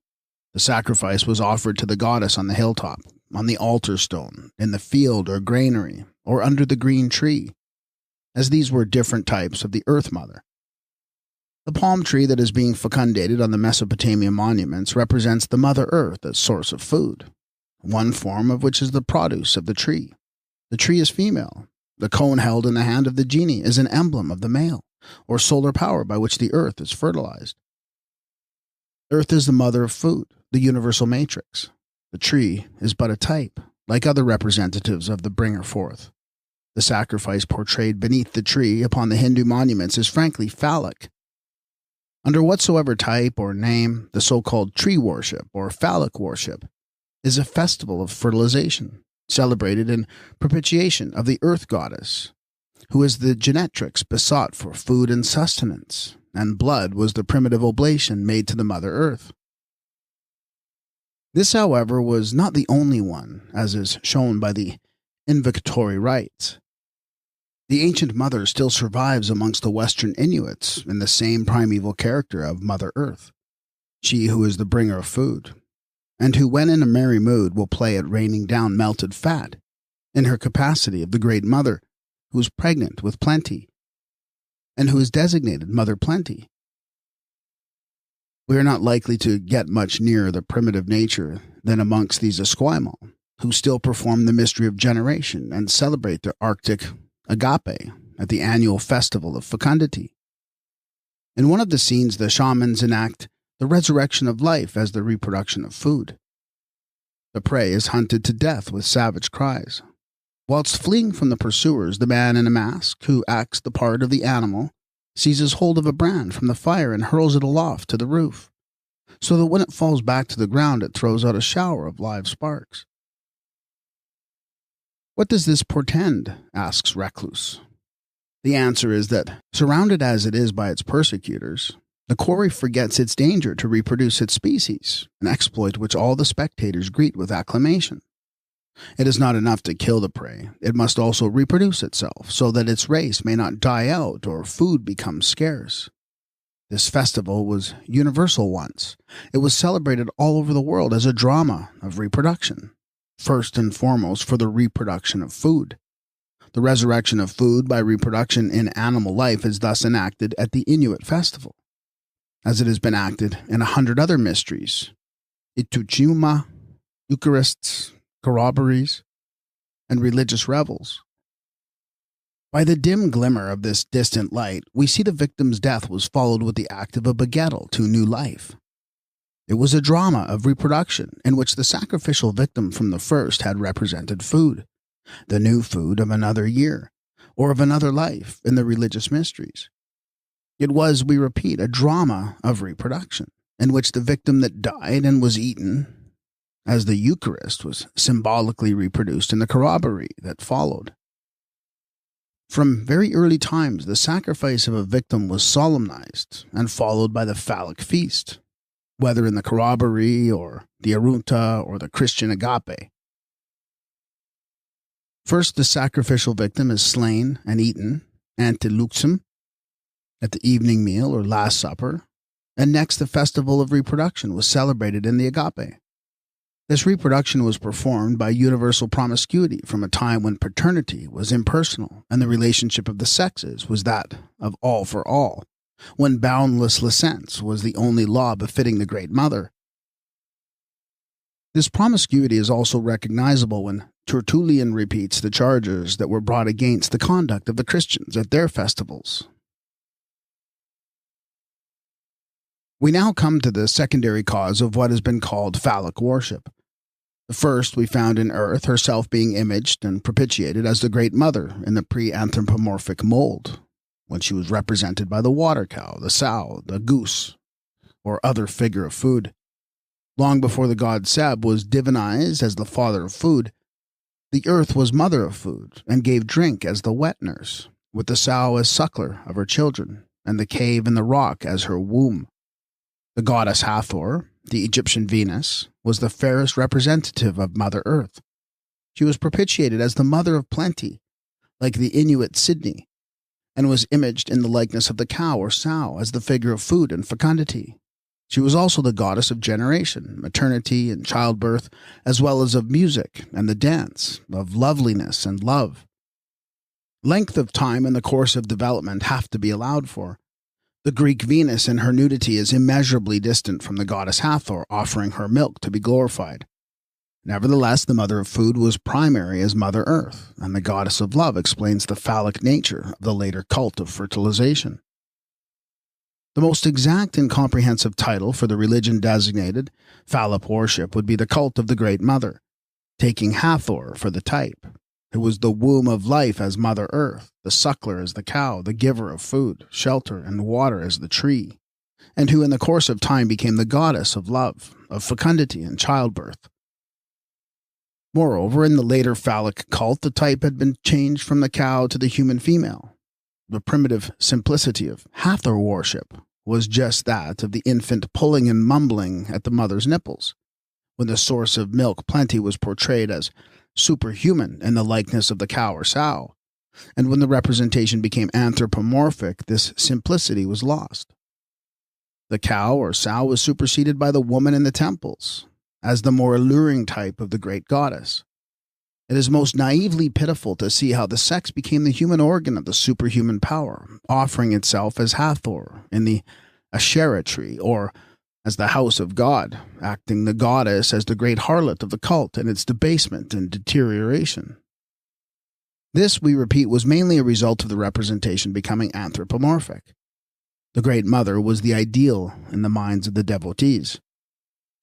The sacrifice was offered to the goddess on the hilltop, on the altar stone, in the field or granary, or under the green tree, as these were different types of the Earth Mother. The palm tree that is being fecundated on the Mesopotamian monuments represents the Mother Earth as source of food, one form of which is the produce of the tree. The tree is female. The cone held in the hand of the genie is an emblem of the male, or solar power by which the earth is fertilized. Earth is the mother of food, the universal matrix. The tree is but a type, like other representatives of the bringer forth. The sacrifice portrayed beneath the tree upon the Hindu monuments is frankly phallic. Under whatsoever type or name, the so-called tree worship or phallic worship is a festival of fertilization, celebrated in propitiation of the earth goddess, who is the genetrix besought for food and sustenance, and blood was the primitive oblation made to the Mother Earth. This, however, was not the only one, as is shown by the invocatory rites. The ancient mother still survives amongst the Western Inuits in the same primeval character of Mother Earth, she who is the bringer of food, and who, when in a merry mood, will play at raining down melted fat, in her capacity of the Great Mother, who is pregnant with plenty, and who is designated Mother Plenty. We are not likely to get much nearer the primitive nature than amongst these Esquimaux, who still perform the mystery of generation and celebrate their Arctic agape at the annual festival of fecundity. In one of the scenes, the shamans enact the resurrection of life as the reproduction of food. The prey is hunted to death with savage cries. Whilst fleeing from the pursuers, the man in a mask, who acts the part of the animal, seizes hold of a brand from the fire and hurls it aloft to the roof, so that when it falls back to the ground it throws out a shower of live sparks. "What does this portend?" asks Reclus. The answer is that, surrounded as it is by its persecutors, the quarry forgets its danger to reproduce its species, an exploit which all the spectators greet with acclamation. It is not enough to kill the prey, it must also reproduce itself, so that its race may not die out or food become scarce. This festival was universal once. It was celebrated all over the world as a drama of reproduction, first and foremost for the reproduction of food. The resurrection of food by reproduction in animal life is thus enacted at the Inuit festival, as it has been acted in 100 other mysteries, Ituchima, Eucharists, corroborees, and religious revels. By the dim glimmer of this distant light, we see the victim's death was followed with the act of a begettal to new life. It was a drama of reproduction in which the sacrificial victim from the first had represented food, the new food of another year, or of another life in the religious mysteries. It was, we repeat, a drama of reproduction in which the victim that died and was eaten, as the Eucharist, was symbolically reproduced in the corroboree that followed. From very early times, the sacrifice of a victim was solemnized and followed by the phallic feast, whether in the corroboree or the arunta or the Christian agape. First, the sacrificial victim is slain and eaten, ante luctum, at the evening meal or last supper, and next the festival of reproduction was celebrated in the agape. This reproduction was performed by universal promiscuity from a time when paternity was impersonal and the relationship of the sexes was that of all for all, when boundless license was the only law befitting the Great Mother. This promiscuity is also recognizable when Tertullian repeats the charges that were brought against the conduct of the Christians at their festivals. We now come to the secondary cause of what has been called phallic worship. The first we found in Earth, herself being imaged and propitiated as the Great Mother in the pre-anthropomorphic mold, when she was represented by the water cow, the sow, the goose, or other figure of food. Long before the god Seb was divinized as the father of food, the earth was mother of food and gave drink as the wet nurse, with the sow as suckler of her children, and the cave and the rock as her womb. The goddess Hathor, the Egyptian Venus, was the fairest representative of Mother Earth. She was propitiated as the mother of plenty, like the Inuit Sydney, and was imaged in the likeness of the cow or sow as the figure of food and fecundity. She was also the goddess of generation, maternity, and childbirth, as well as of music and the dance, of loveliness and love. Length of time and the course of development have to be allowed for. The Greek Venus in her nudity is immeasurably distant from the goddess Hathor offering her milk to be glorified. Nevertheless, the mother of food was primary as Mother Earth, and the goddess of love explains the phallic nature of the later cult of fertilization. The most exact and comprehensive title for the religion designated phallic worship would be the cult of the Great Mother, taking Hathor for the type, who was the womb of life as Mother Earth, the suckler as the cow, the giver of food, shelter, and water as the tree, and who in the course of time became the goddess of love, of fecundity and childbirth. Moreover, in the later phallic cult, the type had been changed from the cow to the human female. The primitive simplicity of Hathor worship was just that of the infant pulling and mumbling at the mother's nipples, when the source of milk plenty was portrayed as superhuman in the likeness of the cow or sow, and when the representation became anthropomorphic, this simplicity was lost. The cow or sow was superseded by the woman in the temples, as the more alluring type of the great goddess. It is most naively pitiful to see how the sex became the human organ of the superhuman power, offering itself as Hathor in the Asherah tree, or as the house of God, acting the goddess as the great harlot of the cult in its debasement and deterioration. This, we repeat, was mainly a result of the representation becoming anthropomorphic. The Great Mother was the ideal in the minds of the devotees.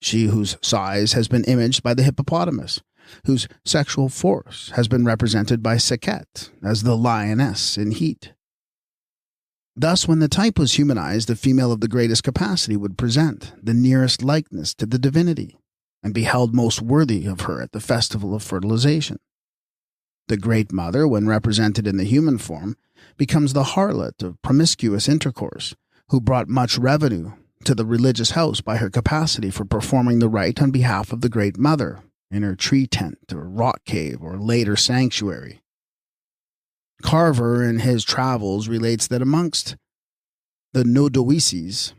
She whose size has been imaged by the hippopotamus, whose sexual force has been represented by Sekhet as the lioness in heat. Thus, when the type was humanized, the female of the greatest capacity would present the nearest likeness to the divinity, and be held most worthy of her at the festival of fertilization. The Great Mother, when represented in the human form, becomes the harlot of promiscuous intercourse, who brought much revenue to the religious house by her capacity for performing the rite on behalf of the Great Mother in her tree tent or rock cave or later sanctuary. Carver, in his travels, relates that amongst the Nodoises,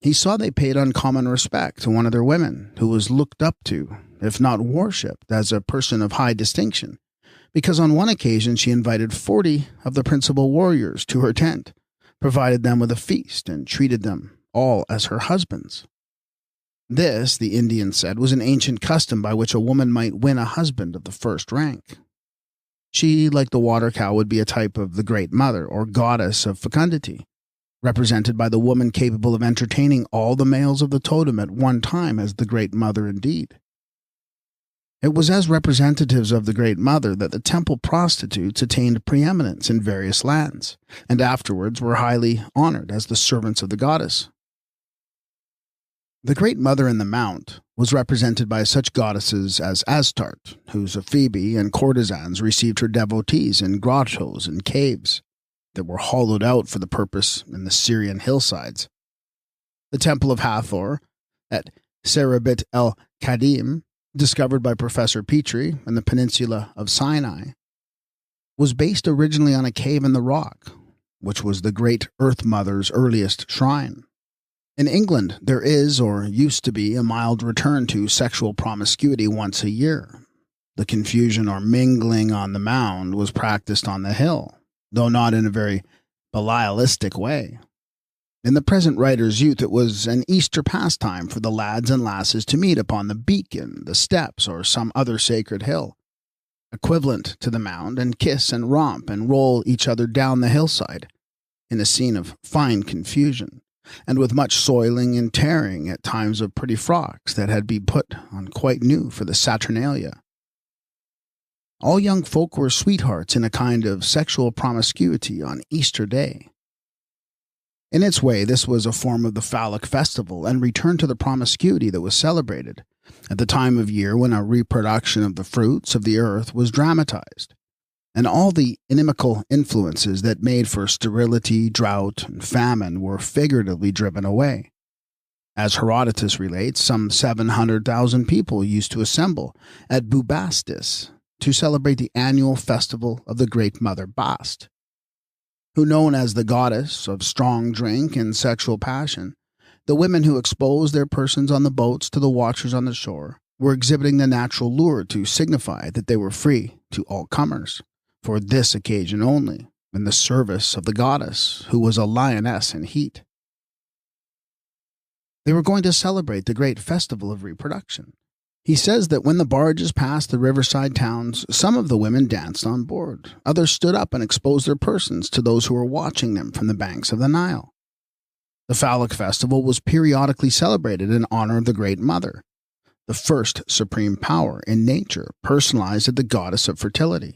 he saw they paid uncommon respect to one of their women, who was looked up to, if not worshipped, as a person of high distinction, because on one occasion she invited 40 of the principal warriors to her tent, provided them with a feast, and treated them all as her husbands. This, the Indian said, was an ancient custom by which a woman might win a husband of the first rank. She, like the water cow, would be a type of the Great Mother, or goddess of fecundity, represented by the woman capable of entertaining all the males of the totem at one time as the Great Mother indeed. It was as representatives of the Great Mother that the temple prostitutes attained preeminence in various lands, and afterwards were highly honored as the servants of the goddess. The Great Mother in the Mount was represented by such goddesses as Astarte, whose Phoebe and courtesans received her devotees in grottos and caves that were hollowed out for the purpose in the Syrian hillsides. The Temple of Hathor at Serabit el-Kadim, discovered by Professor Petrie in the peninsula of Sinai, was based originally on a cave in the rock, which was the Great Earth Mother's earliest shrine. In England, there is, or used to be, a mild return to sexual promiscuity once a year. The confusion or mingling on the mound was practiced on the hill, though not in a very Belialistic way. In the present writer's youth, it was an Easter pastime for the lads and lasses to meet upon the beacon, the steps, or some other sacred hill, equivalent to the mound, and kiss and romp and roll each other down the hillside, in a scene of fine confusion, and with much soiling and tearing at times of pretty frocks that had been put on quite new for the Saturnalia. All young folk were sweethearts in a kind of sexual promiscuity on Easter Day. In its way, this was a form of the phallic festival and return to the promiscuity that was celebrated at the time of year when a reproduction of the fruits of the earth was dramatized, and all the inimical influences that made for sterility, drought, and famine were figuratively driven away. As Herodotus relates, some 700,000 people used to assemble at Bubastis to celebrate the annual festival of the Great Mother Bast, who, known as the goddess of strong drink and sexual passion, the women who exposed their persons on the boats to the watchers on the shore were exhibiting the natural lure to signify that they were free to all comers, for this occasion only, in the service of the goddess, who was a lioness in heat. They were going to celebrate the great festival of reproduction. He says that when the barges passed the riverside towns, some of the women danced on board. Others stood up and exposed their persons to those who were watching them from the banks of the Nile. The phallic festival was periodically celebrated in honor of the Great Mother, the first supreme power in nature, personalized as the goddess of fertility,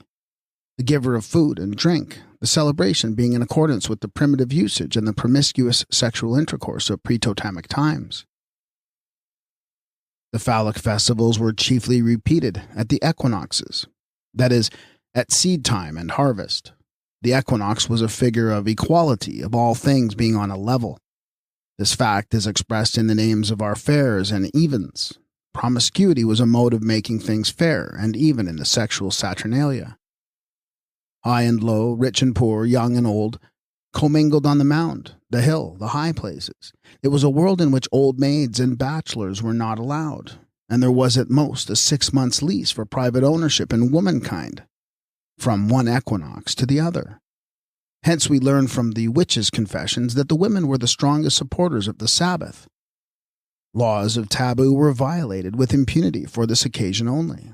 the giver of food and drink, the celebration being in accordance with the primitive usage and the promiscuous sexual intercourse of pre-totemic times. The phallic festivals were chiefly repeated at the equinoxes, that is, at seed time and harvest. The equinox was a figure of equality, of all things being on a level. This fact is expressed in the names of our fairs and evens. Promiscuity was a mode of making things fair and even in the sexual Saturnalia. High and low, rich and poor, young and old, commingled on the mound, the hill, the high places. It was a world in which old maids and bachelors were not allowed, and there was at most a 6 months' lease for private ownership in womankind, from one equinox to the other. Hence we learn from the witches' confessions that the women were the strongest supporters of the Sabbath. Laws of taboo were violated with impunity for this occasion only.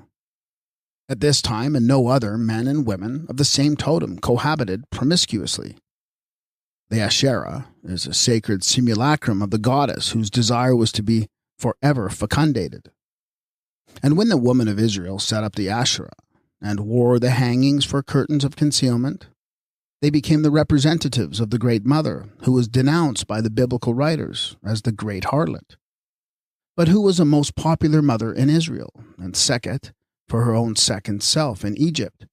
At this time and no other, men and women of the same totem cohabited promiscuously. The Asherah is a sacred simulacrum of the goddess whose desire was to be forever fecundated. And when the women of Israel set up the Asherah and wore the hangings for curtains of concealment, they became the representatives of the Great Mother, who was denounced by the biblical writers as the Great Harlot, but who was a most popular mother in Israel, and Sekhet for her own second self in Egypt.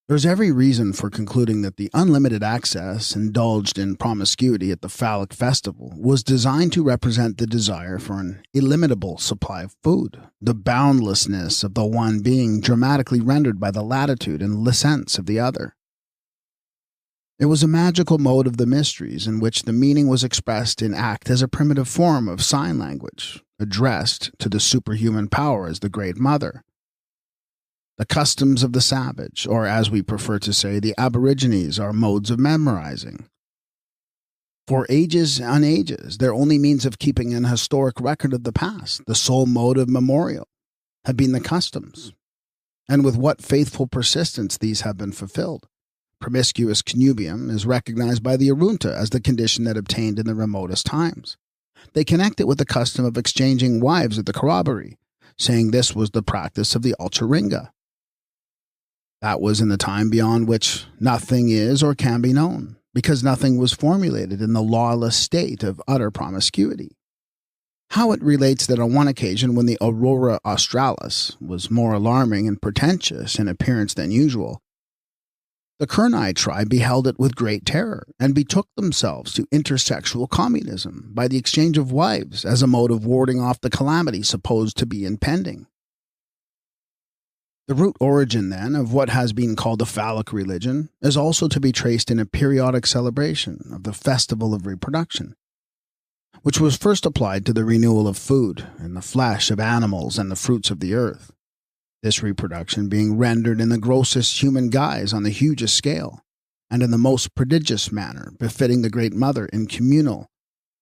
There's every reason for concluding that the unlimited access indulged in promiscuity at the phallic festival was designed to represent the desire for an illimitable supply of food, the boundlessness of the one being dramatically rendered by the latitude and license of the other. It was a magical mode of the mysteries in which the meaning was expressed in act as a primitive form of sign language, addressed to the superhuman power as the Great Mother. The customs of the savage, or as we prefer to say, the aborigines, are modes of memorizing. For ages and ages, their only means of keeping an historic record of the past, the sole mode of memorial, have been the customs. And with what faithful persistence these have been fulfilled, promiscuous connubium is recognized by the Arunta as the condition that obtained in the remotest times. They connect it with the custom of exchanging wives at the corroboree, saying this was the practice of the Ulcharinga. That was in the time beyond which nothing is or can be known, because nothing was formulated in the lawless state of utter promiscuity. How it relates that on one occasion when the aurora australis was more alarming and portentous in appearance than usual, the Kurnai tribe beheld it with great terror and betook themselves to intersexual communism by the exchange of wives as a mode of warding off the calamity supposed to be impending. The root origin, then, of what has been called the phallic religion is also to be traced in a periodic celebration of the festival of reproduction, which was first applied to the renewal of food and the flesh of animals and the fruits of the earth. This reproduction being rendered in the grossest human guise on the hugest scale, and in the most prodigious manner befitting the Great Mother in communal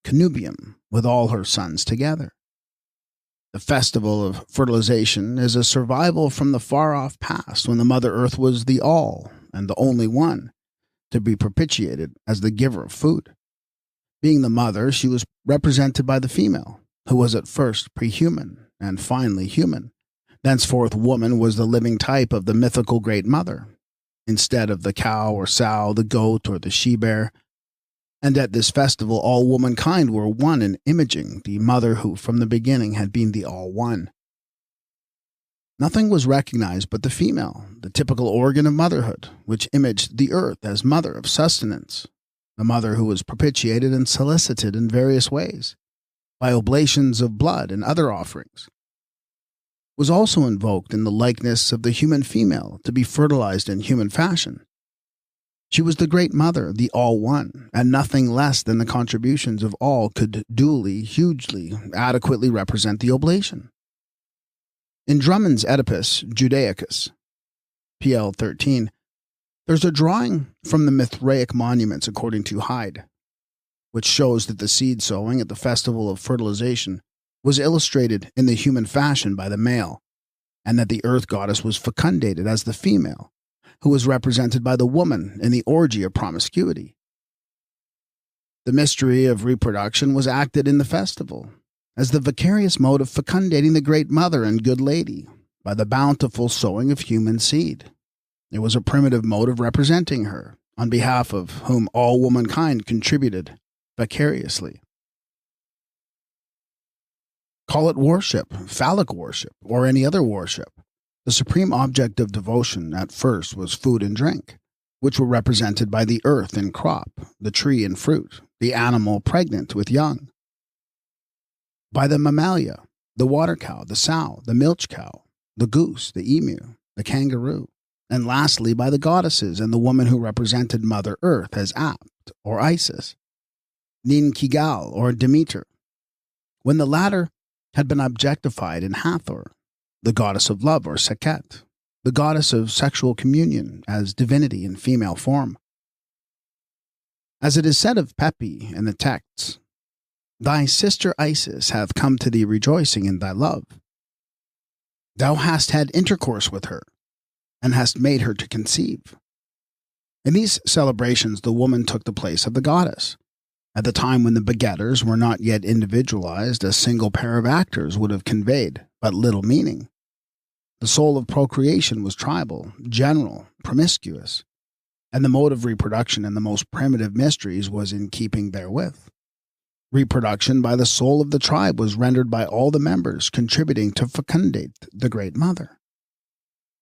connubium with all her sons together. The festival of fertilization is a survival from the far-off past when the Mother Earth was the all and the only one to be propitiated as the giver of food. Being the mother, she was represented by the female, who was at first prehuman and finally human. Thenceforth, woman was the living type of the mythical Great Mother, instead of the cow or sow, the goat or the she-bear. And at this festival, all womankind were one in imaging the Mother who from the beginning had been the All-One. Nothing was recognized but the female, the typical organ of motherhood, which imaged the earth as mother of sustenance, the mother who was propitiated and solicited in various ways, by oblations of blood and other offerings, was also invoked in the likeness of the human female to be fertilized in human fashion. She was the Great Mother, the All-One, and nothing less than the contributions of all could duly, hugely, adequately represent the oblation. In Drummond's Oedipus Judaicus, PL 13, there's a drawing from the Mithraic monuments according to Hyde, which shows that the seed sowing at the festival of fertilization was illustrated in the human fashion by the male, and that the earth goddess was fecundated as the female, who was represented by the woman in the orgy of promiscuity. The mystery of reproduction was acted in the festival, as the vicarious mode of fecundating the Great Mother and Good Lady by the bountiful sowing of human seed. It was a primitive mode of representing her, on behalf of whom all womankind contributed vicariously. Call it worship, phallic worship, or any other worship. The supreme object of devotion at first was food and drink, which were represented by the earth and crop, the tree and fruit, the animal pregnant with young. By the mammalia, the water cow, the sow, the milch cow, the goose, the emu, the kangaroo, and lastly by the goddesses and the woman who represented Mother Earth as Apt or Isis, Nin Kigal or Demeter. When the latter had been objectified in Hathor, the goddess of love or Sekhet, the goddess of sexual communion as divinity in female form. As it is said of Pepi in the texts, "Thy sister Isis hath come to thee rejoicing in thy love. Thou hast had intercourse with her, and hast made her to conceive." In these celebrations the woman took the place of the goddess. At the time when the begetters were not yet individualized, a single pair of actors would have conveyed but little meaning. The soul of procreation was tribal, general, promiscuous, and the mode of reproduction in the most primitive mysteries was in keeping therewith. Reproduction by the soul of the tribe was rendered by all the members contributing to fecundate the Great Mother.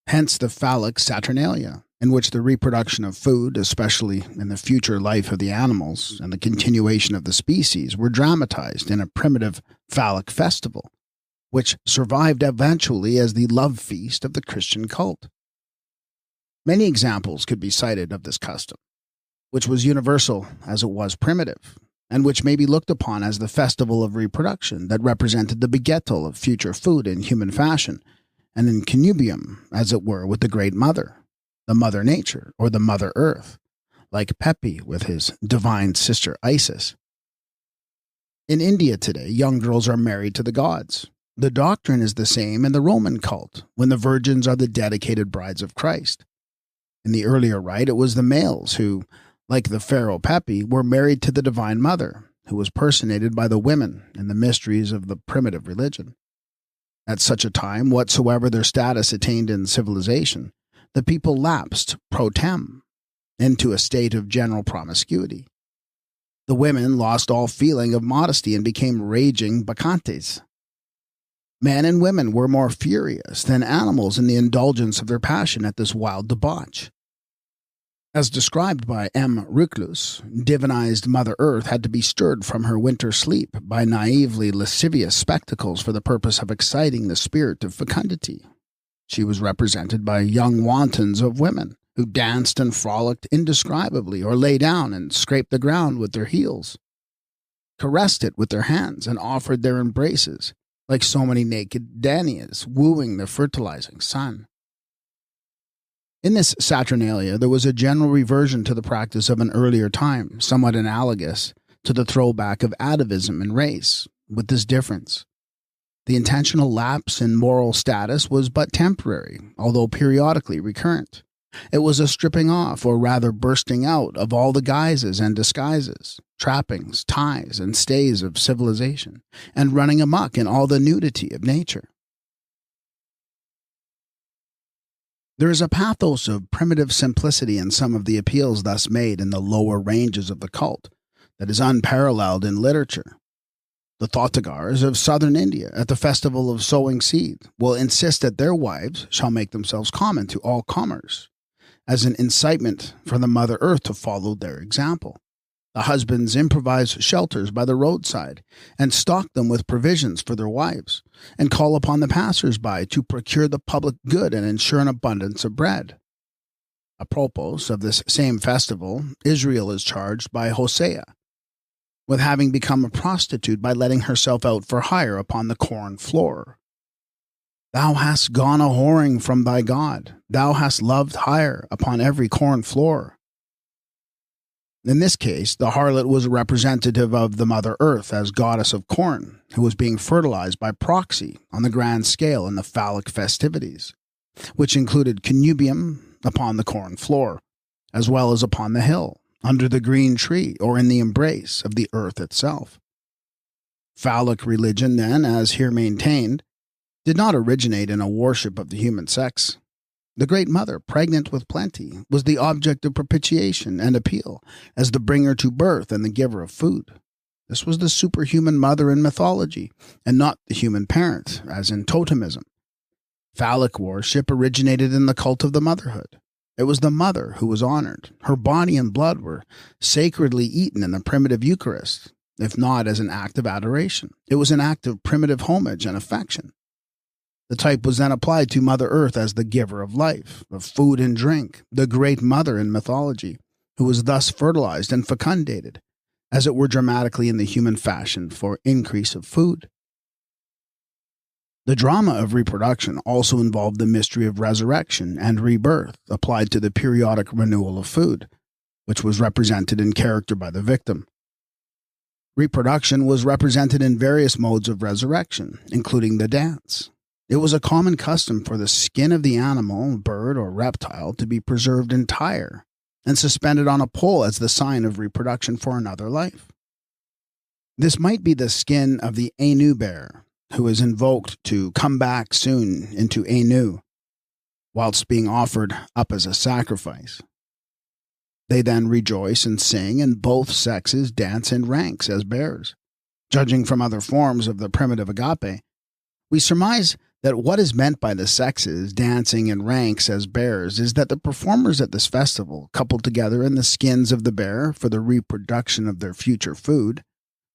Hence the phallic Saturnalia, in which the reproduction of food, especially in the future life of the animals and the continuation of the species, were dramatized in a primitive phallic festival, which survived eventually as the love feast of the Christian cult. Many examples could be cited of this custom, which was universal as it was primitive, and which may be looked upon as the festival of reproduction that represented the begettal of future food in human fashion, and in connubium, as it were, with the Great Mother, the Mother Nature, or the Mother Earth, like Pepi with his divine sister Isis. In India today, young girls are married to the gods. The doctrine is the same in the Roman cult, when the virgins are the dedicated brides of Christ. In the earlier rite, it was the males who, like the pharaoh Pepi, were married to the Divine Mother, who was personated by the women in the mysteries of the primitive religion. At such a time, whatsoever their status attained in civilization, the people lapsed pro tem into a state of general promiscuity. The women lost all feeling of modesty and became raging bacchantes. Men and women were more furious than animals in the indulgence of their passion at this wild debauch. As described by M. Reclus, divinized Mother Earth had to be stirred from her winter sleep by naively lascivious spectacles for the purpose of exciting the spirit of fecundity. She was represented by young wantons of women, who danced and frolicked indescribably, or lay down and scraped the ground with their heels, caressed it with their hands, and offered their embraces, like so many naked Danaas wooing the fertilizing sun. In this Saturnalia, there was a general reversion to the practice of an earlier time, somewhat analogous to the throwback of atavism in race, with this difference. The intentional lapse in moral status was but temporary, although periodically recurrent. It was a stripping off, or rather bursting out, of all the guises and disguises, trappings, ties, and stays of civilization, and running amok in all the nudity of nature. There is a pathos of primitive simplicity in some of the appeals thus made in the lower ranges of the cult that is unparalleled in literature. The Thothagars of southern India, at the festival of sowing seed, will insist that their wives shall make themselves common to all comers, as an incitement for the Mother Earth to follow their example. The husbands improvise shelters by the roadside, and stock them with provisions for their wives, and call upon the passers-by to procure the public good and ensure an abundance of bread. Apropos of this same festival, Israel is charged by Hosea with having become a prostitute by letting herself out for hire upon the corn floor. Thou hast gone a-whoring from thy God. Thou hast loved hire upon every corn floor. In this case, the harlot was a representative of the Mother Earth as goddess of corn, who was being fertilized by proxy on the grand scale in the phallic festivities, which included connubium upon the corn floor, as well as upon the hill, under the green tree, or in the embrace of the earth itself. Phallic religion, then, as here maintained, did not originate in a worship of the human sex. The Great Mother, pregnant with plenty, was the object of propitiation and appeal, as the bringer to birth and the giver of food. This was the superhuman mother in mythology, and not the human parent, as in totemism. Phallic worship originated in the cult of the motherhood. It was the mother who was honored. Her body and blood were sacredly eaten in the primitive Eucharist, if not as an act of adoration. It was an act of primitive homage and affection. The type was then applied to Mother Earth as the giver of life, of food and drink, the great mother in mythology, who was thus fertilized and fecundated, as it were dramatically in the human fashion for increase of food. The drama of reproduction also involved the mystery of resurrection and rebirth applied to the periodic renewal of food, which was represented in character by the victim. Reproduction was represented in various modes of resurrection, including the dance. It was a common custom for the skin of the animal, bird, or reptile to be preserved entire and suspended on a pole as the sign of reproduction for another life. This might be the skin of the Anu bear, who is invoked to come back soon into Anu, whilst being offered up as a sacrifice. They then rejoice and sing, and both sexes dance in ranks as bears. Judging from other forms of the primitive agape, we surmise that what is meant by the sexes dancing in ranks as bears is that the performers at this festival coupled together in the skins of the bear for the reproduction of their future food,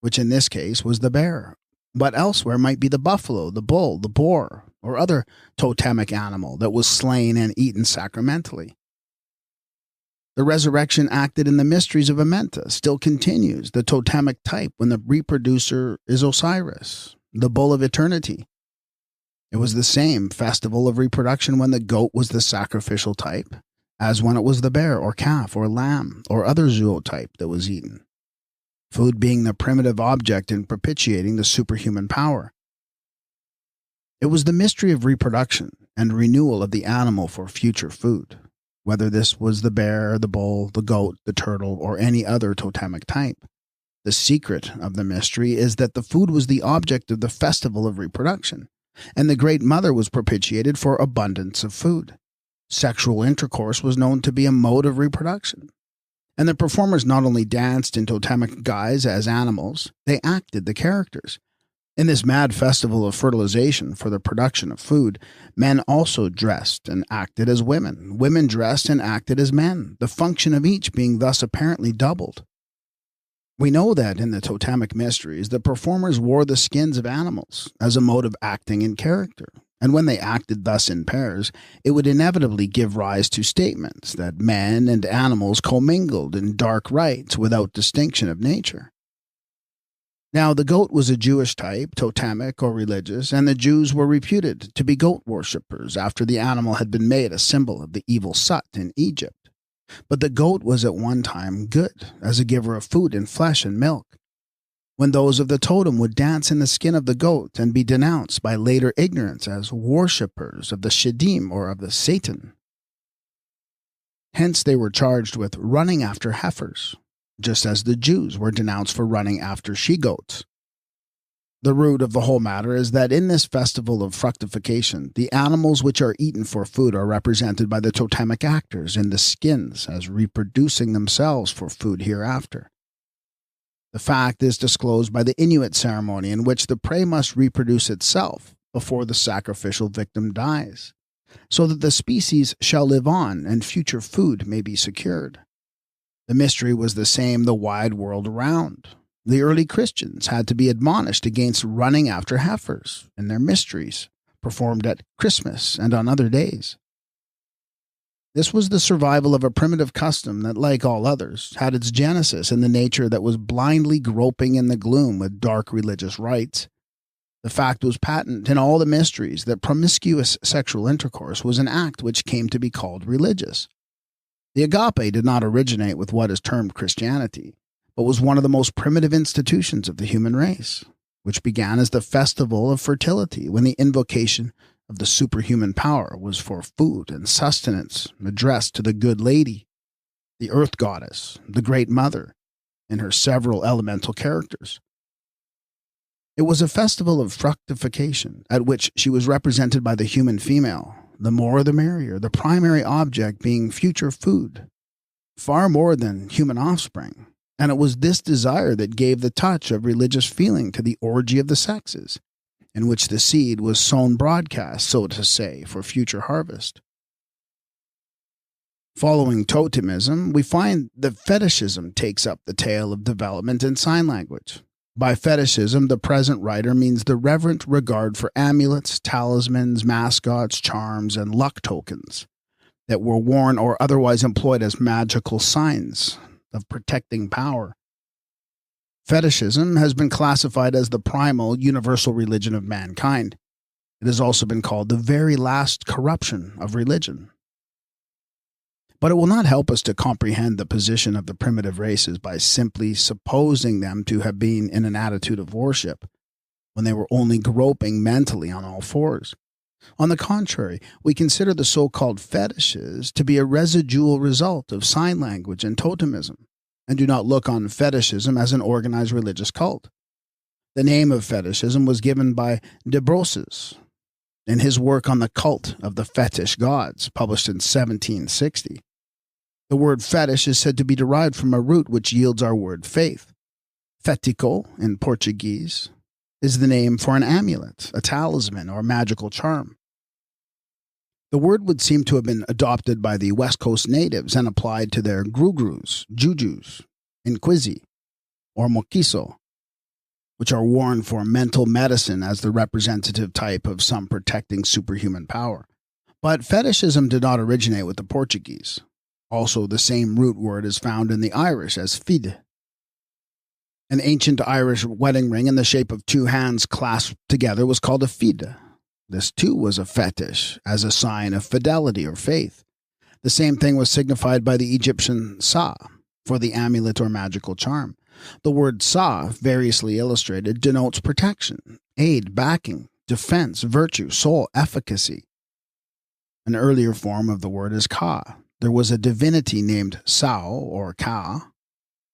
which in this case was the bear, but elsewhere might be the buffalo, the bull, the boar, or other totemic animal that was slain and eaten sacramentally. The resurrection acted in the mysteries of Amenta still continues, the totemic type when the reproducer is Osiris, the bull of eternity. It was the same festival of reproduction when the goat was the sacrificial type, as when it was the bear or calf or lamb or other zootype that was eaten, food being the primitive object in propitiating the superhuman power. It was the mystery of reproduction and renewal of the animal for future food. whether this was the bear, the bull, the goat, the turtle, or any other totemic type. The secret of the mystery is that the food was the object of the festival of reproduction, and the Great Mother was propitiated for abundance of food. Sexual intercourse was known to be a mode of reproduction, and the performers not only danced in totemic guise as animals, they acted the characters. In this mad festival of fertilization for the production of food, men also dressed and acted as women. Women dressed and acted as men, the function of each being thus apparently doubled. We know that in the totemic mysteries, the performers wore the skins of animals as a mode of acting in character, and when they acted thus in pairs, it would inevitably give rise to statements that men and animals commingled in dark rites without distinction of nature. Now, the goat was a Jewish type, totemic or religious, and the Jews were reputed to be goat worshippers after the animal had been made a symbol of the evil Sut in Egypt. But the goat was at one time good, as a giver of food and flesh and milk, when those of the totem would dance in the skin of the goat and be denounced by later ignorance as worshippers of the Sheddim or of the Satan. Hence they were charged with running after heifers, just as the Jews were denounced for running after she-goats. The root of the whole matter is that in this festival of fructification, the animals which are eaten for food are represented by the totemic actors in the skins as reproducing themselves for food hereafter. The fact is disclosed by the Inuit ceremony in which the prey must reproduce itself before the sacrificial victim dies, so that the species shall live on and future food may be secured. The mystery was the same the wide world around. The early Christians had to be admonished against running after heifers in their mysteries, performed at Christmas and on other days. This was the survival of a primitive custom that, like all others, had its genesis in the nature that was blindly groping in the gloom with dark religious rites. The fact was patent in all the mysteries that promiscuous sexual intercourse was an act which came to be called religious. The agape did not originate with what is termed Christianity, but was one of the most primitive institutions of the human race, which began as the festival of fertility when the invocation of the superhuman power was for food and sustenance addressed to the good lady, the earth goddess, the Great Mother, in her several elemental characters. It was a festival of fructification at which she was represented by the human female, the more the merrier, the primary object being future food, far more than human offspring. And it was this desire that gave the touch of religious feeling to the orgy of the sexes, in which the seed was sown broadcast, so to say, for future harvest. Following totemism, we find that fetishism takes up the tale of development in sign language. By fetishism, the present writer means the reverent regard for amulets, talismans, mascots, charms, and luck tokens that were worn or otherwise employed as magical signs of protecting power. Fetishism has been classified as the primal universal religion of mankind. It has also been called the very last corruption of religion. But it will not help us to comprehend the position of the primitive races by simply supposing them to have been in an attitude of worship, when they were only groping mentally on all fours. On the contrary, we consider the so-called fetishes to be a residual result of sign language and totemism, and do not look on fetishism as an organized religious cult. The name of fetishism was given by de Brosses in his work on the cult of the fetish gods, published in 1760. The word fetish is said to be derived from a root which yields our word faith. Fetico, in Portuguese, is the name for an amulet, a talisman, or magical charm. The word would seem to have been adopted by the West Coast natives and applied to their grugrus, jujus, inquisi, or moquiso, which are worn for mental medicine as the representative type of some protecting superhuman power. But fetishism did not originate with the Portuguese. Also, the same root word is found in the Irish as fide. An ancient Irish wedding ring in the shape of two hands clasped together was called a fide. This too was a fetish, as a sign of fidelity or faith. The same thing was signified by the Egyptian sa, for the amulet or magical charm. The word sa, variously illustrated, denotes protection, aid, backing, defense, virtue, soul, efficacy. An earlier form of the word is ka, there was a divinity named Sao, or Ka,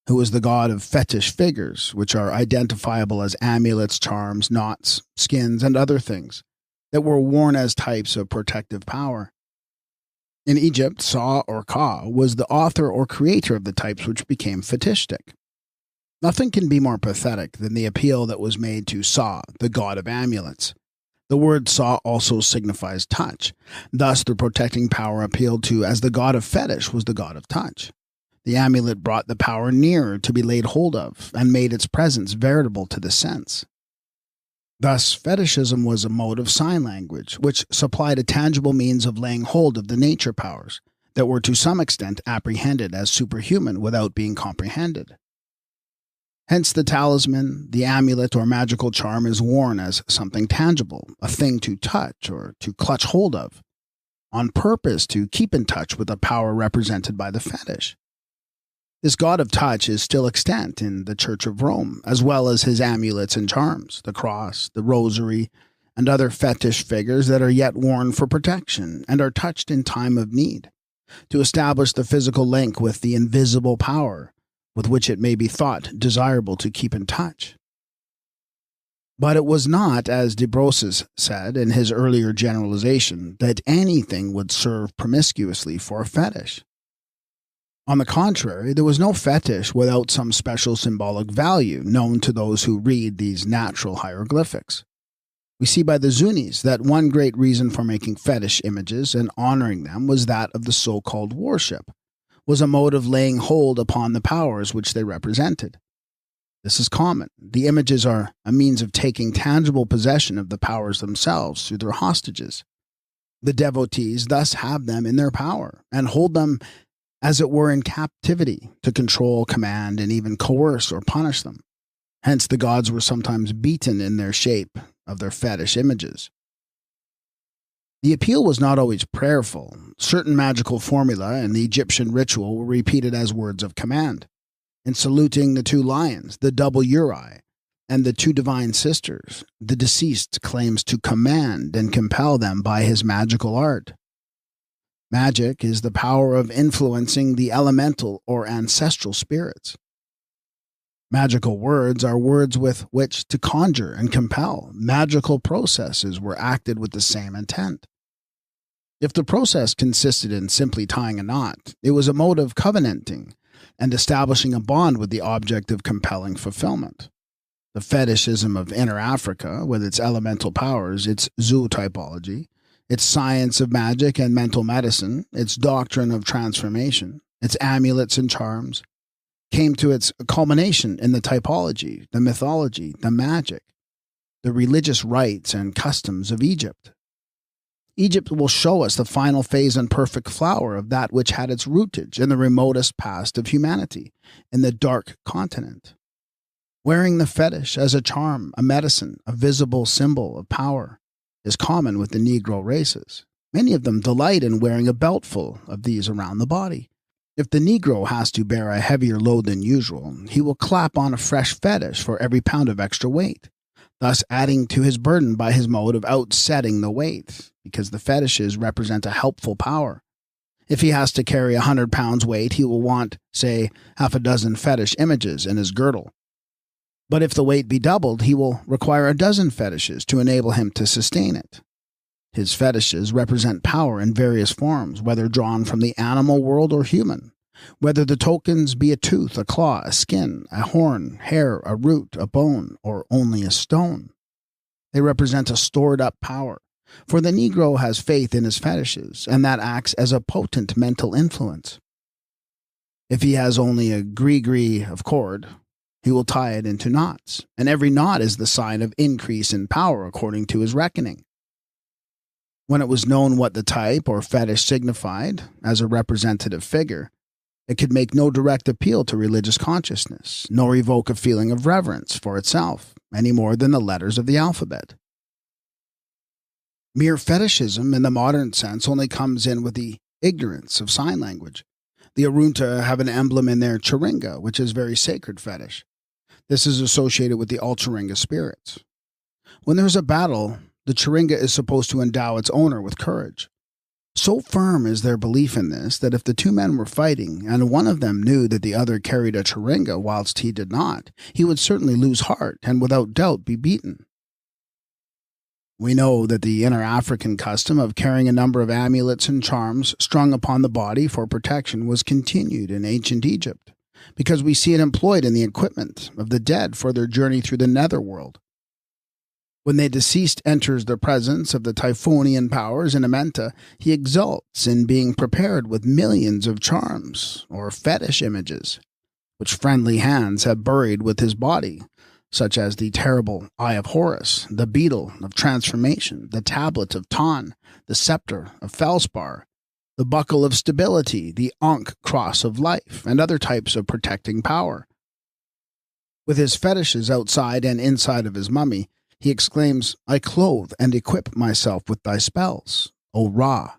who was the god of fetish figures, which are identifiable as amulets, charms, knots, skins, and other things that were worn as types of protective power. In Egypt, Sa, or Ka, was the author or creator of the types which became fetishistic. Nothing can be more pathetic than the appeal that was made to Sa, the god of amulets. The word Sa also signifies touch. Thus, the protecting power appealed to as the god of fetish was the god of touch. The amulet brought the power nearer to be laid hold of and made its presence veritable to the sense. Thus, fetishism was a mode of sign language, which supplied a tangible means of laying hold of the nature powers that were to some extent apprehended as superhuman without being comprehended. Hence the talisman, the amulet or magical charm is worn as something tangible, a thing to touch or to clutch hold of, on purpose to keep in touch with the power represented by the fetish. This god of touch is still extant in the Church of Rome, as well as his amulets and charms, the cross, the rosary, and other fetish figures that are yet worn for protection and are touched in time of need, to establish the physical link with the invisible power with which it may be thought desirable to keep in touch. But it was not, as de Brosses said in his earlier generalization, that anything would serve promiscuously for a fetish. On the contrary, there was no fetish without some special symbolic value known to those who read these natural hieroglyphics. We see by the Zunis that one great reason for making fetish images and honoring them was that of the so-called worship, was a mode of laying hold upon the powers which they represented. This is common. The images are a means of taking tangible possession of the powers themselves through their hostages. The devotees thus have them in their power and hold them as it were in captivity, to control, command, and even coerce or punish them. Hence the gods were sometimes beaten in their shape of their fetish images. The appeal was not always prayerful. Certain magical formula in the Egyptian ritual were repeated as words of command. In saluting the two lions, the double Uri, and the two divine sisters, the deceased claims to command and compel them by his magical art. Magic is the power of influencing the elemental or ancestral spirits. Magical words are words with which to conjure and compel. Magical processes were acted with the same intent. If the process consisted in simply tying a knot, it was a mode of covenanting and establishing a bond with the object of compelling fulfillment. The fetishism of Inner Africa, with its elemental powers, its zoo typology, its science of magic and mental medicine, its doctrine of transformation, its amulets and charms, came to its culmination in the typology, the mythology, the magic, the religious rites and customs of Egypt. Egypt will show us the final phase and perfect flower of that which had its rootage in the remotest past of humanity, in the dark continent. Wearing the fetish as a charm, a medicine, a visible symbol of power, is common with the Negro races. Many of them delight in wearing a beltful of these around the body. If the Negro has to bear a heavier load than usual, he will clap on a fresh fetish for every pound of extra weight, thus adding to his burden by his mode of outsetting the weight, because the fetishes represent a helpful power. If he has to carry 100 pounds weight, he will want, say, half a dozen fetish images in his girdle. But if the weight be doubled, he will require a dozen fetishes to enable him to sustain it. His fetishes represent power in various forms, whether drawn from the animal world or human, whether the tokens be a tooth, a claw, a skin, a horn, hair, a root, a bone, or only a stone. They represent a stored-up power, for the Negro has faith in his fetishes, and that acts as a potent mental influence. If he has only a gree-gree of cord, he will tie it into knots, and every knot is the sign of increase in power according to his reckoning. When it was known what the type or fetish signified as a representative figure, it could make no direct appeal to religious consciousness, nor evoke a feeling of reverence for itself, any more than the letters of the alphabet. Mere fetishism in the modern sense only comes in with the ignorance of sign language. The Arunta have an emblem in their chiringa, which is very sacred fetish. This is associated with the Alcharinga spirits. When there is a battle, the chiringa is supposed to endow its owner with courage. So firm is their belief in this that if the two men were fighting, and one of them knew that the other carried a chiringa whilst he did not, he would certainly lose heart and without doubt be beaten. We know that the inner African custom of carrying a number of amulets and charms strung upon the body for protection was continued in ancient Egypt, because we see it employed in the equipment of the dead for their journey through the netherworld. When the deceased enters the presence of the Typhonian powers in Amenta, he exults in being prepared with millions of charms, or fetish images, which friendly hands have buried with his body, such as the terrible Eye of Horus, the Beetle of Transformation, the Tablet of Ton, the Scepter of Felspar, the Buckle of Stability, the Ankh Cross of Life, and other types of protecting power. With his fetishes outside and inside of his mummy, he exclaims, "I clothe and equip myself with thy spells, O Ra."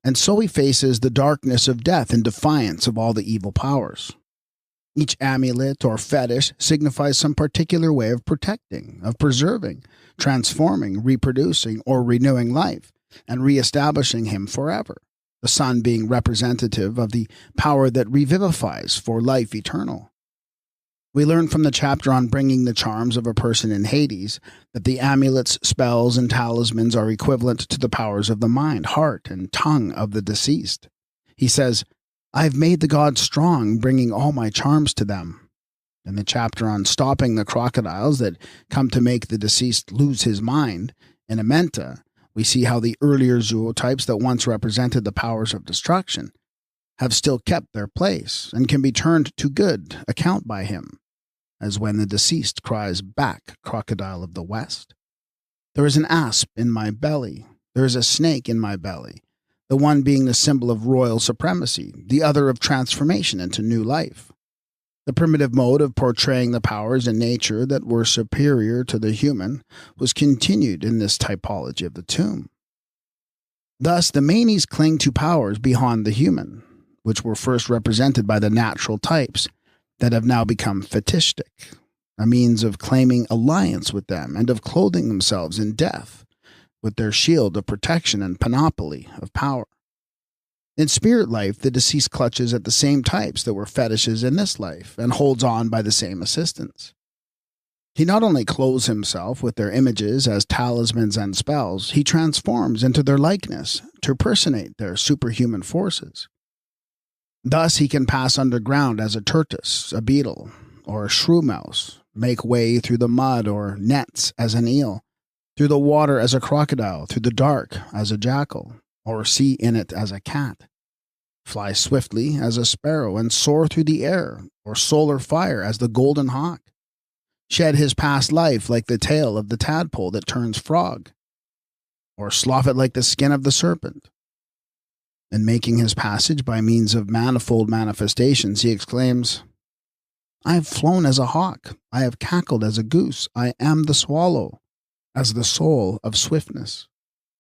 And so he faces the darkness of death in defiance of all the evil powers. Each amulet or fetish signifies some particular way of protecting, of preserving, transforming, reproducing, or renewing life, and re-establishing him forever, the sun being representative of the power that revivifies for life eternal. We learn from the chapter on bringing the charms of a person in Hades that the amulets, spells, and talismans are equivalent to the powers of the mind, heart, and tongue of the deceased. He says, "I have made the gods strong, bringing all my charms to them." In the chapter on stopping the crocodiles that come to make the deceased lose his mind, in Amenta, we see how the earlier zootypes that once represented the powers of destruction have still kept their place and can be turned to good account by him, as when the deceased cries back, "Crocodile of the West." There is an asp in my belly, there is a snake in my belly, the one being the symbol of royal supremacy, the other of transformation into new life. The primitive mode of portraying the powers in nature that were superior to the human was continued in this typology of the tomb. Thus, the Manes cling to powers beyond the human, which were first represented by the natural types that have now become fetishistic, a means of claiming alliance with them and of clothing themselves in death with their shield of protection and panoply of power. In spirit life, the deceased clutches at the same types that were fetishes in this life and holds on by the same assistance. He not only clothes himself with their images as talismans and spells, he transforms into their likeness to personate their superhuman forces. Thus he can pass underground as a tortoise, a beetle, or a shrew mouse, make way through the mud or nets as an eel, through the water as a crocodile, through the dark as a jackal, or see in it as a cat, fly swiftly as a sparrow, and soar through the air, or solar fire as the golden hawk, shed his past life like the tail of the tadpole that turns frog, or slough it like the skin of the serpent. In making his passage by means of manifold manifestations, he exclaims, "I have flown as a hawk, I have cackled as a goose, I am the swallow, as the soul of swiftness."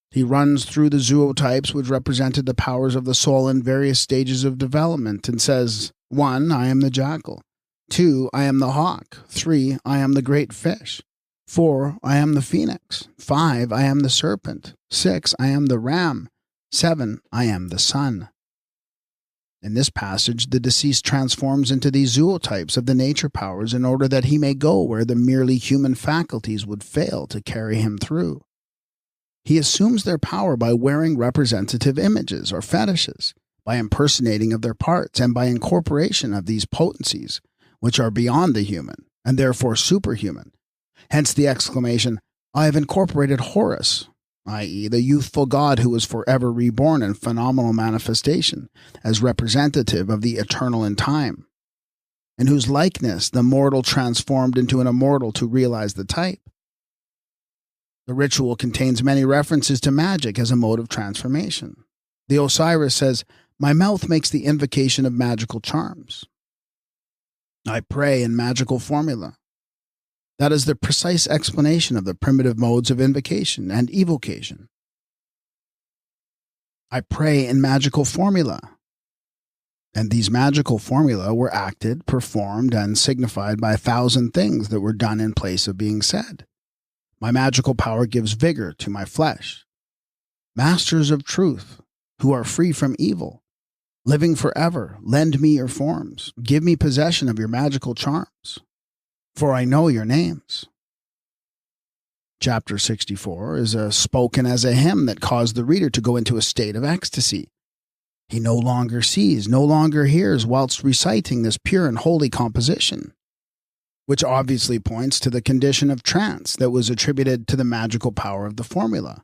He runs through the zootypes which represented the powers of the soul in various stages of development and says, 1. I am the jackal. 2. I am the hawk. 3. I am the great fish. 4. I am the phoenix. 5. I am the serpent. 6. I am the ram. 7. I am the sun. In this passage, the deceased transforms into these zootypes of the nature powers in order that he may go where the merely human faculties would fail to carry him through. He assumes their power by wearing representative images or fetishes, by impersonating of their parts, and by incorporation of these potencies, which are beyond the human, and therefore superhuman. Hence the exclamation, "I have incorporated Horus," i.e., the youthful god who was forever reborn in phenomenal manifestation, as representative of the eternal in time, in whose likeness the mortal transformed into an immortal to realize the type. The ritual contains many references to magic as a mode of transformation. The Osiris says, "My mouth makes the invocation of magical charms. I pray in magical formula." That is the precise explanation of the primitive modes of invocation and evocation. I pray in magical formula. And these magical formula were acted, performed, and signified by 1,000 things that were done in place of being said. My magical power gives vigor to my flesh. Masters of truth, who are free from evil, living forever, lend me your forms. Give me possession of your magical charms, for I know your names. Chapter 64 is spoken as a hymn that caused the reader to go into a state of ecstasy. He no longer sees, no longer hears, whilst reciting this pure and holy composition, which obviously points to the condition of trance that was attributed to the magical power of the formula.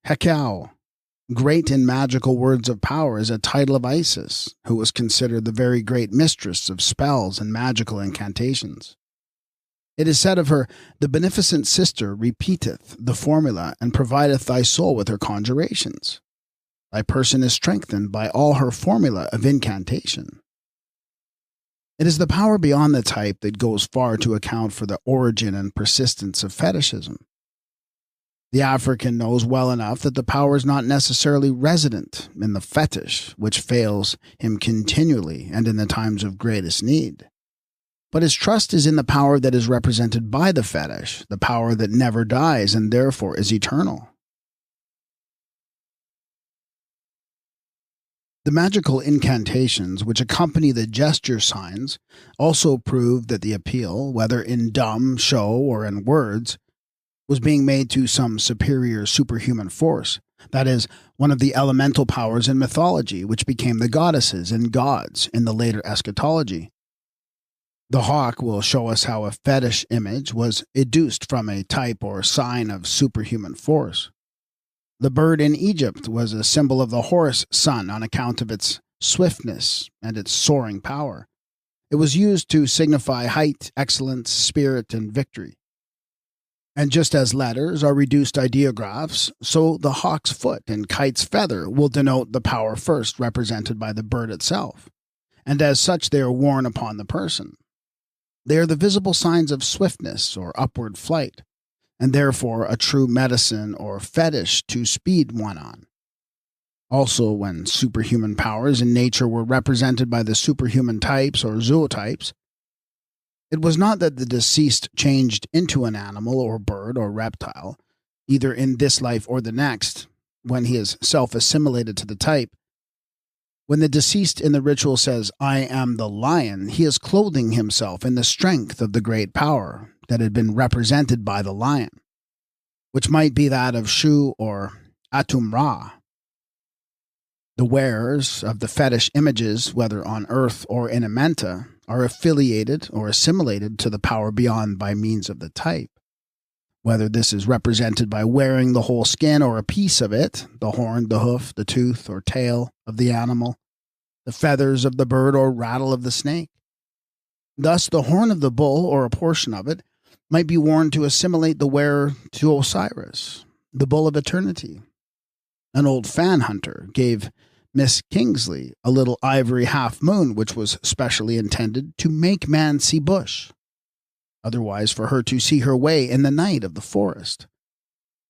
Hekau, great in magical words of power, is a title of Isis, who was considered the very great mistress of spells and magical incantations. It is said of her, the beneficent sister repeateth the formula and provideth thy soul with her conjurations. Thy person is strengthened by all her formula of incantation. It is the power beyond the type that goes far to account for the origin and persistence of fetishism. The African knows well enough that the power is not necessarily resident in the fetish, which fails him continually and in the times of greatest need. But his trust is in the power that is represented by the fetish, the power that never dies and therefore is eternal. The magical incantations which accompany the gesture signs also prove that the appeal, whether in dumb show or in words, was being made to some superior superhuman force, that is, one of the elemental powers in mythology, which became the goddesses and gods in the later eschatology. The hawk will show us how a fetish image was educed from a type or sign of superhuman force. The bird in Egypt was a symbol of the Horus sun on account of its swiftness and its soaring power. It was used to signify height, excellence, spirit, and victory. And just as letters are reduced ideographs, so the hawk's foot and kite's feather will denote the power first represented by the bird itself, and as such they are worn upon the person. They are the visible signs of swiftness or upward flight, and therefore a true medicine or fetish to speed one on. Also, when superhuman powers in nature were represented by the superhuman types or zootypes, it was not that the deceased changed into an animal or bird or reptile, either in this life or the next, when he is self-assimilated to the type. When the deceased in the ritual says, I am the lion, he is clothing himself in the strength of the great power that had been represented by the lion, which might be that of Shu or Atum-Ra. The wearers of the fetish images, whether on earth or in Amenta, are affiliated or assimilated to the power beyond by means of the type. Whether this is represented by wearing the whole skin or a piece of it, the horn, the hoof, the tooth, or tail of the animal, the feathers of the bird, or rattle of the snake. Thus, the horn of the bull, or a portion of it, might be worn to assimilate the wearer to Osiris, the bull of eternity. An old fan hunter gave Miss Kingsley a little ivory half-moon which was specially intended to make man see bush, otherwise for her to see her way in the night of the forest.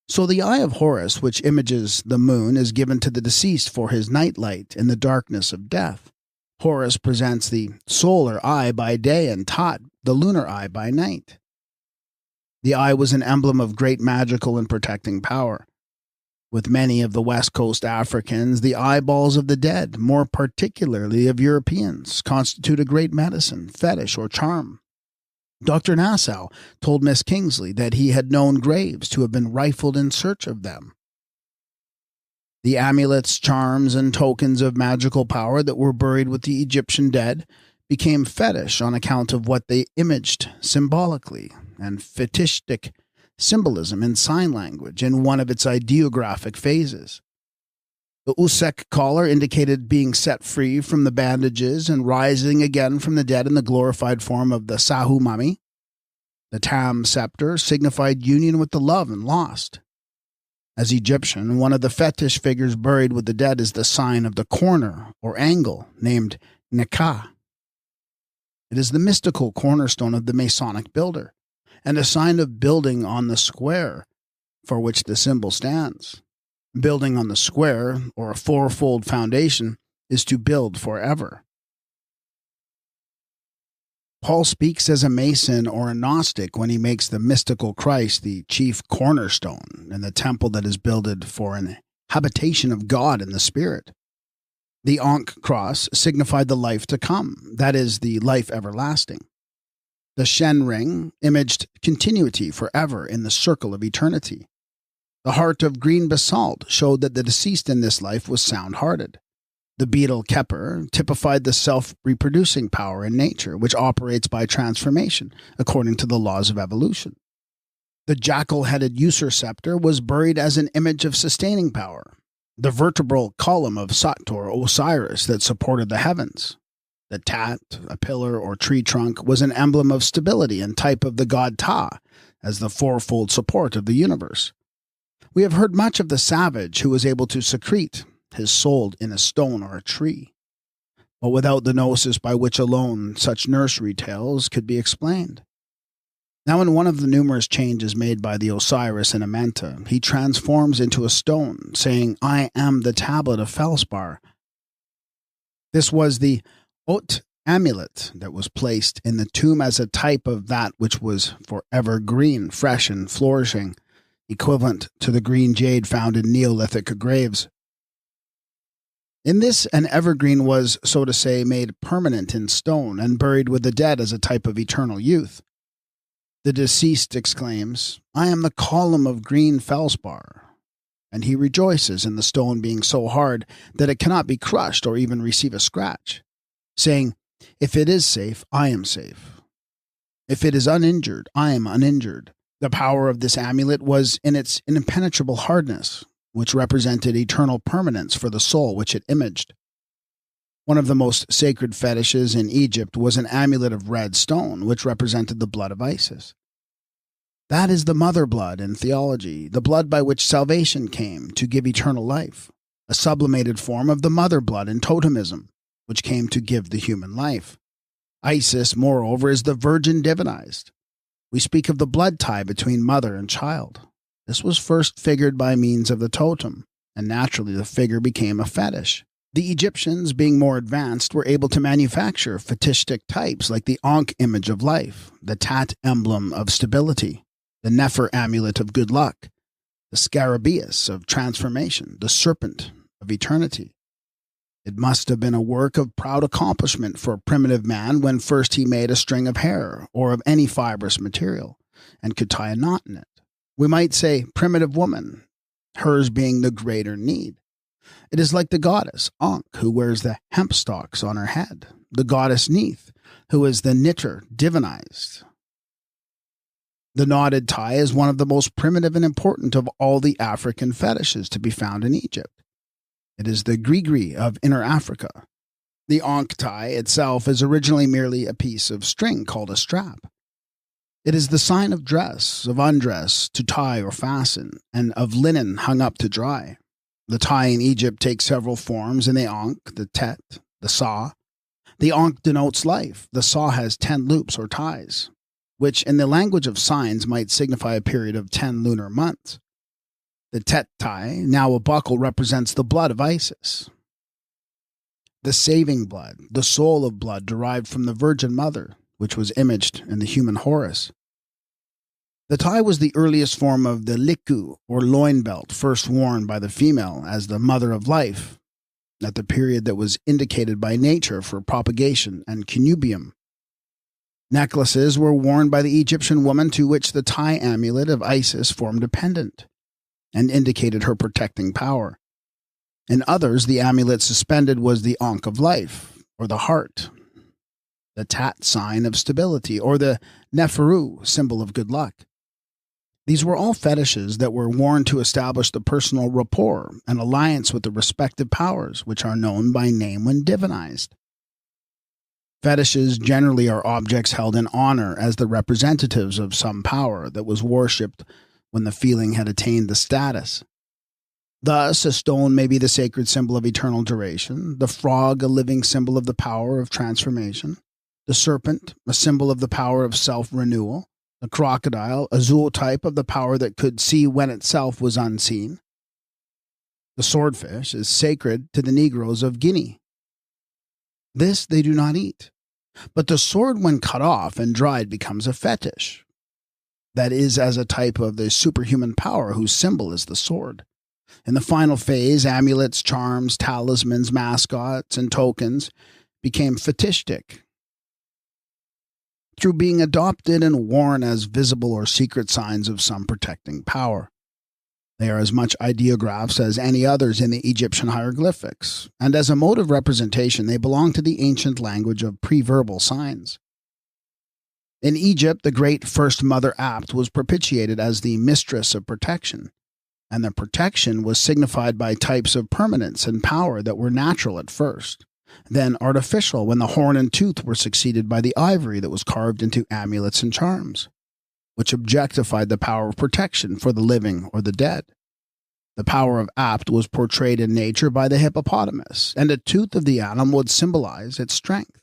So the eye of Horus, which images the moon, is given to the deceased for his night light in the darkness of death. Horus presents the solar eye by day and Tot, the lunar eye, by night. The eye was an emblem of great magical and protecting power. With many of the West Coast Africans, the eyeballs of the dead, more particularly of Europeans, constitute a great medicine, fetish, or charm. Dr. Nassau told Miss Kingsley that he had known graves to have been rifled in search of them. The amulets, charms, and tokens of magical power that were buried with the Egyptian dead became fetish on account of what they imaged symbolically, and fetishistic symbolism in sign language in one of its ideographic phases. The Usek collar indicated being set free from the bandages and rising again from the dead in the glorified form of the Sahu mummy. The Tam scepter signified union with the loved and lost. As Egyptian, one of the fetish figures buried with the dead is the sign of the corner or angle, named Nekah. It is the mystical cornerstone of the Masonic builder, and a sign of building on the square for which the symbol stands. Building on the square, or a fourfold foundation, is to build forever. Paul speaks as a Mason or a Gnostic when he makes the mystical Christ the chief cornerstone and the temple that is builded for an habitation of God in the Spirit. The Ankh cross signified the life to come, that is, the life everlasting. The Shen ring imaged continuity forever in the circle of eternity. The heart of green basalt showed that the deceased in this life was sound-hearted. The beetle Kepler typified the self-reproducing power in nature, which operates by transformation, according to the laws of evolution. The jackal-headed user scepter was buried as an image of sustaining power. The vertebral column of Sut or Osiris that supported the heavens. The tat, a pillar or tree trunk, was an emblem of stability and type of the god Ta, as the fourfold support of the universe. We have heard much of the savage who was able to secrete his soul in a stone or a tree, but without the gnosis by which alone such nursery tales could be explained. Now in one of the numerous changes made by the Osiris in Amenta, he transforms into a stone, saying, "I am the tablet of Felspar." This was the Haute amulet that was placed in the tomb as a type of that which was forever green, fresh and flourishing, equivalent to the green jade found in Neolithic graves. In this, an evergreen was, so to say, made permanent in stone and buried with the dead as a type of eternal youth. The deceased exclaims, "I am the column of green felspar," and he rejoices in the stone being so hard that it cannot be crushed or even receive a scratch, saying, "If it is safe, I am safe. If it is uninjured, I am uninjured." The power of this amulet was in its impenetrable hardness, which represented eternal permanence for the soul which it imaged. One of the most sacred fetishes in Egypt was an amulet of red stone, which represented the blood of Isis. That is the mother blood in theology, the blood by which salvation came to give eternal life, a sublimated form of the mother blood in totemism, which came to give the human life. Isis, moreover, is the virgin divinized. We speak of the blood tie between mother and child. This was first figured by means of the totem, and naturally the figure became a fetish. The Egyptians, being more advanced, were able to manufacture fetishistic types like the Ankh image of life, the Tat emblem of stability, the Nefer amulet of good luck, the Scarabaeus of transformation, the serpent of eternity. It must have been a work of proud accomplishment for a primitive man when first he made a string of hair or of any fibrous material and could tie a knot in it. We might say primitive woman, hers being the greater need. It is like the goddess Ankh, who wears the hemp stalks on her head, the goddess Neith, who is the knitter divinized. The knotted tie is one of the most primitive and important of all the African fetishes to be found in Egypt. It is the grigri of Inner Africa. The Ankh tie itself is originally merely a piece of string called a strap. It is the sign of dress, of undress, to tie or fasten, and of linen hung up to dry. The tie in Egypt takes several forms in the Ankh, the Tet, the Sa. The Ankh denotes life. The Sa has 10 loops or ties, which in the language of signs might signify a period of 10 lunar months. The Tet tie, now a buckle, represents the blood of Isis. The saving blood, the soul of blood derived from the Virgin Mother, which was imaged in the human Horus. The tie was the earliest form of the liku, or loin belt, first worn by the female as the mother of life, at the period that was indicated by nature for propagation and connubium. Necklaces were worn by the Egyptian woman to which the tie amulet of Isis formed a pendant, and indicated her protecting power. In others, the amulet suspended was the Ankh of life, or the heart, the Tat sign of stability, or the Neferu, symbol of good luck. These were all fetishes that were worn to establish the personal rapport and alliance with the respective powers, which are known by name when divinized. Fetishes generally are objects held in honor as the representatives of some power that was worshipped when the feeling had attained the status. Thus, a stone may be the sacred symbol of eternal duration, the frog a living symbol of the power of transformation, the serpent a symbol of the power of self-renewal, the crocodile a zootype of the power that could see when itself was unseen. The swordfish is sacred to the Negroes of Guinea. This they do not eat, But the sword, when cut off and dried, becomes a fetish. That is, as a type of the superhuman power whose symbol is the sword. In the final phase, amulets, charms, talismans, mascots, and tokens became fetishistic, through being adopted and worn as visible or secret signs of some protecting power. They are as much ideographs as any others in the Egyptian hieroglyphics, and as a mode of representation they belong to the ancient language of pre-verbal signs. In Egypt, the great First Mother Apt was propitiated as the mistress of protection, and the protection was signified by types of permanence and power that were natural at first, then artificial when the horn and tooth were succeeded by the ivory that was carved into amulets and charms, which objectified the power of protection for the living or the dead. The power of Apt was portrayed in nature by the hippopotamus, and a tooth of the animal would symbolize its strength.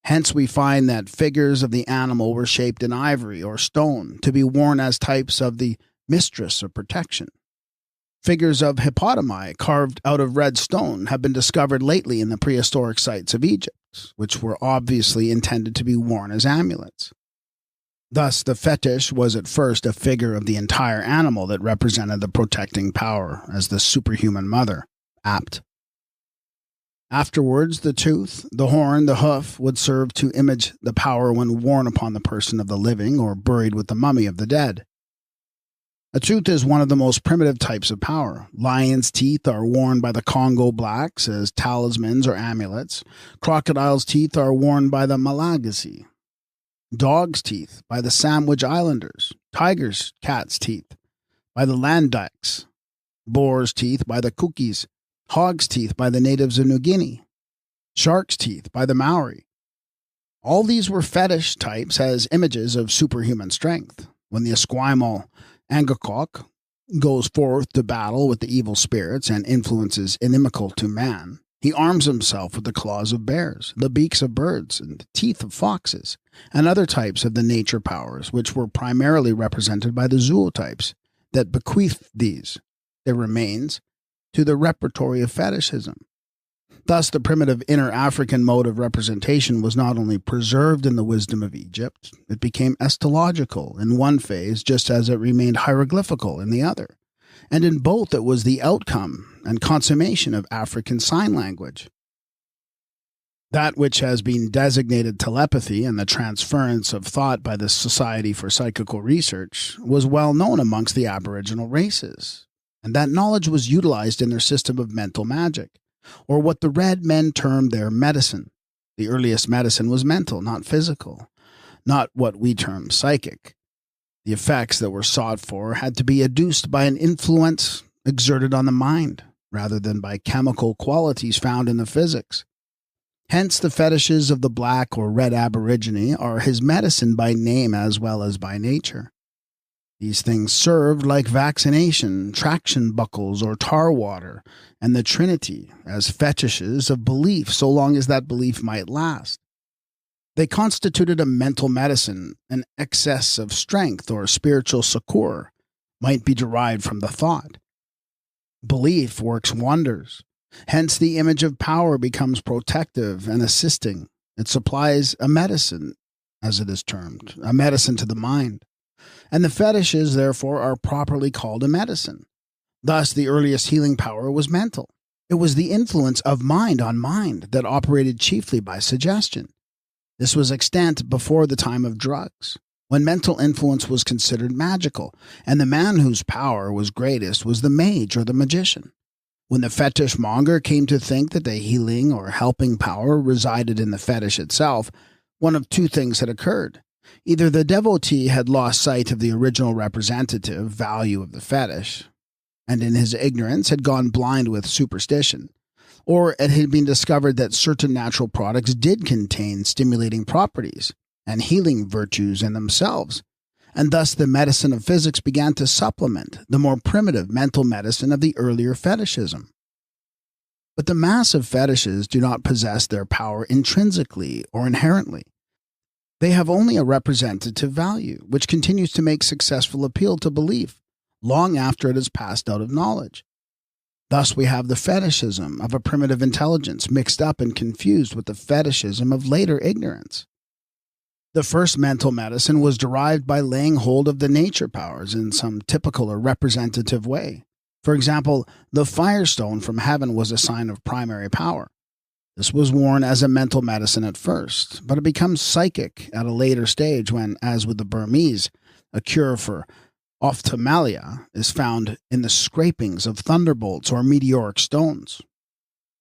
Hence we find that figures of the animal were shaped in ivory or stone to be worn as types of the mistress of protection. Figures of hippopotami carved out of red stone have been discovered lately in the prehistoric sites of Egypt, which were obviously intended to be worn as amulets. Thus, the fetish was at first a figure of the entire animal that represented the protecting power as the superhuman mother, Apt. Afterwards, the tooth, the horn, the hoof would serve to image the power when worn upon the person of the living or buried with the mummy of the dead. A tooth is one of the most primitive types of power. Lions' teeth are worn by the Congo blacks as talismans or amulets. Crocodiles' teeth are worn by the Malagasy. Dogs' teeth by the Sandwich Islanders. Tigers' cats' teeth by the Landaks. Boars' teeth by the Kukis. Hogs' teeth by the natives of New Guinea. Sharks' teeth by the Maori. All these were fetish types as images of superhuman strength. When the Esquimalt Angakok goes forth to battle with the evil spirits and influences inimical to man, he arms himself with the claws of bears, the beaks of birds, and the teeth of foxes, and other types of the nature powers, which were primarily represented by the zootypes that bequeathed their remains, to the repertory of fetishism. Thus, the primitive inner African mode of representation was not only preserved in the wisdom of Egypt, it became estological in one phase just as it remained hieroglyphical in the other, and in both it was the outcome and consummation of African Sign Language. That which has been designated telepathy and the transference of thought by the Society for Psychical Research was well known amongst the Aboriginal races, and that knowledge was utilized in their system of mental magic, or what the red men termed their medicine. The earliest medicine was mental, not physical, not what we term psychic. The effects that were sought for had to be adduced by an influence exerted on the mind, rather than by chemical qualities found in the physics. Hence, the fetishes of the black or red aborigine are his medicine by name as well as by nature. These things served like vaccination, traction buckles, or tar water, and the Trinity as fetishes of belief so long as that belief might last. They constituted a mental medicine. An excess of strength or spiritual succor might be derived from the thought. Belief works wonders. Hence, the image of power becomes protective and assisting. It supplies a medicine, as it is termed, a medicine to the mind. And the fetishes, therefore, are properly called a medicine. Thus, the earliest healing power was mental. It was the influence of mind on mind that operated chiefly by suggestion. This was extant before the time of drugs, when mental influence was considered magical, and the man whose power was greatest was the mage or the magician. When the fetish monger came to think that the healing or helping power resided in the fetish itself, one of two things had occurred. Either the devotee had lost sight of the original representative value of the fetish, and in his ignorance had gone blind with superstition, or it had been discovered that certain natural products did contain stimulating properties and healing virtues in themselves, and thus the medicine of physics began to supplement the more primitive mental medicine of the earlier fetishism. But the mass of fetishes do not possess their power intrinsically or inherently. They have only a representative value, which continues to make successful appeal to belief long after it has passed out of knowledge. Thus we have the fetishism of a primitive intelligence mixed up and confused with the fetishism of later ignorance. The first mental medicine was derived by laying hold of the nature powers in some typical or representative way. For example, the firestone from heaven was a sign of primary power. This was worn as a mental medicine at first, but it becomes psychic at a later stage when, as with the Burmese, a cure for ophthalmia is found in the scrapings of thunderbolts or meteoric stones.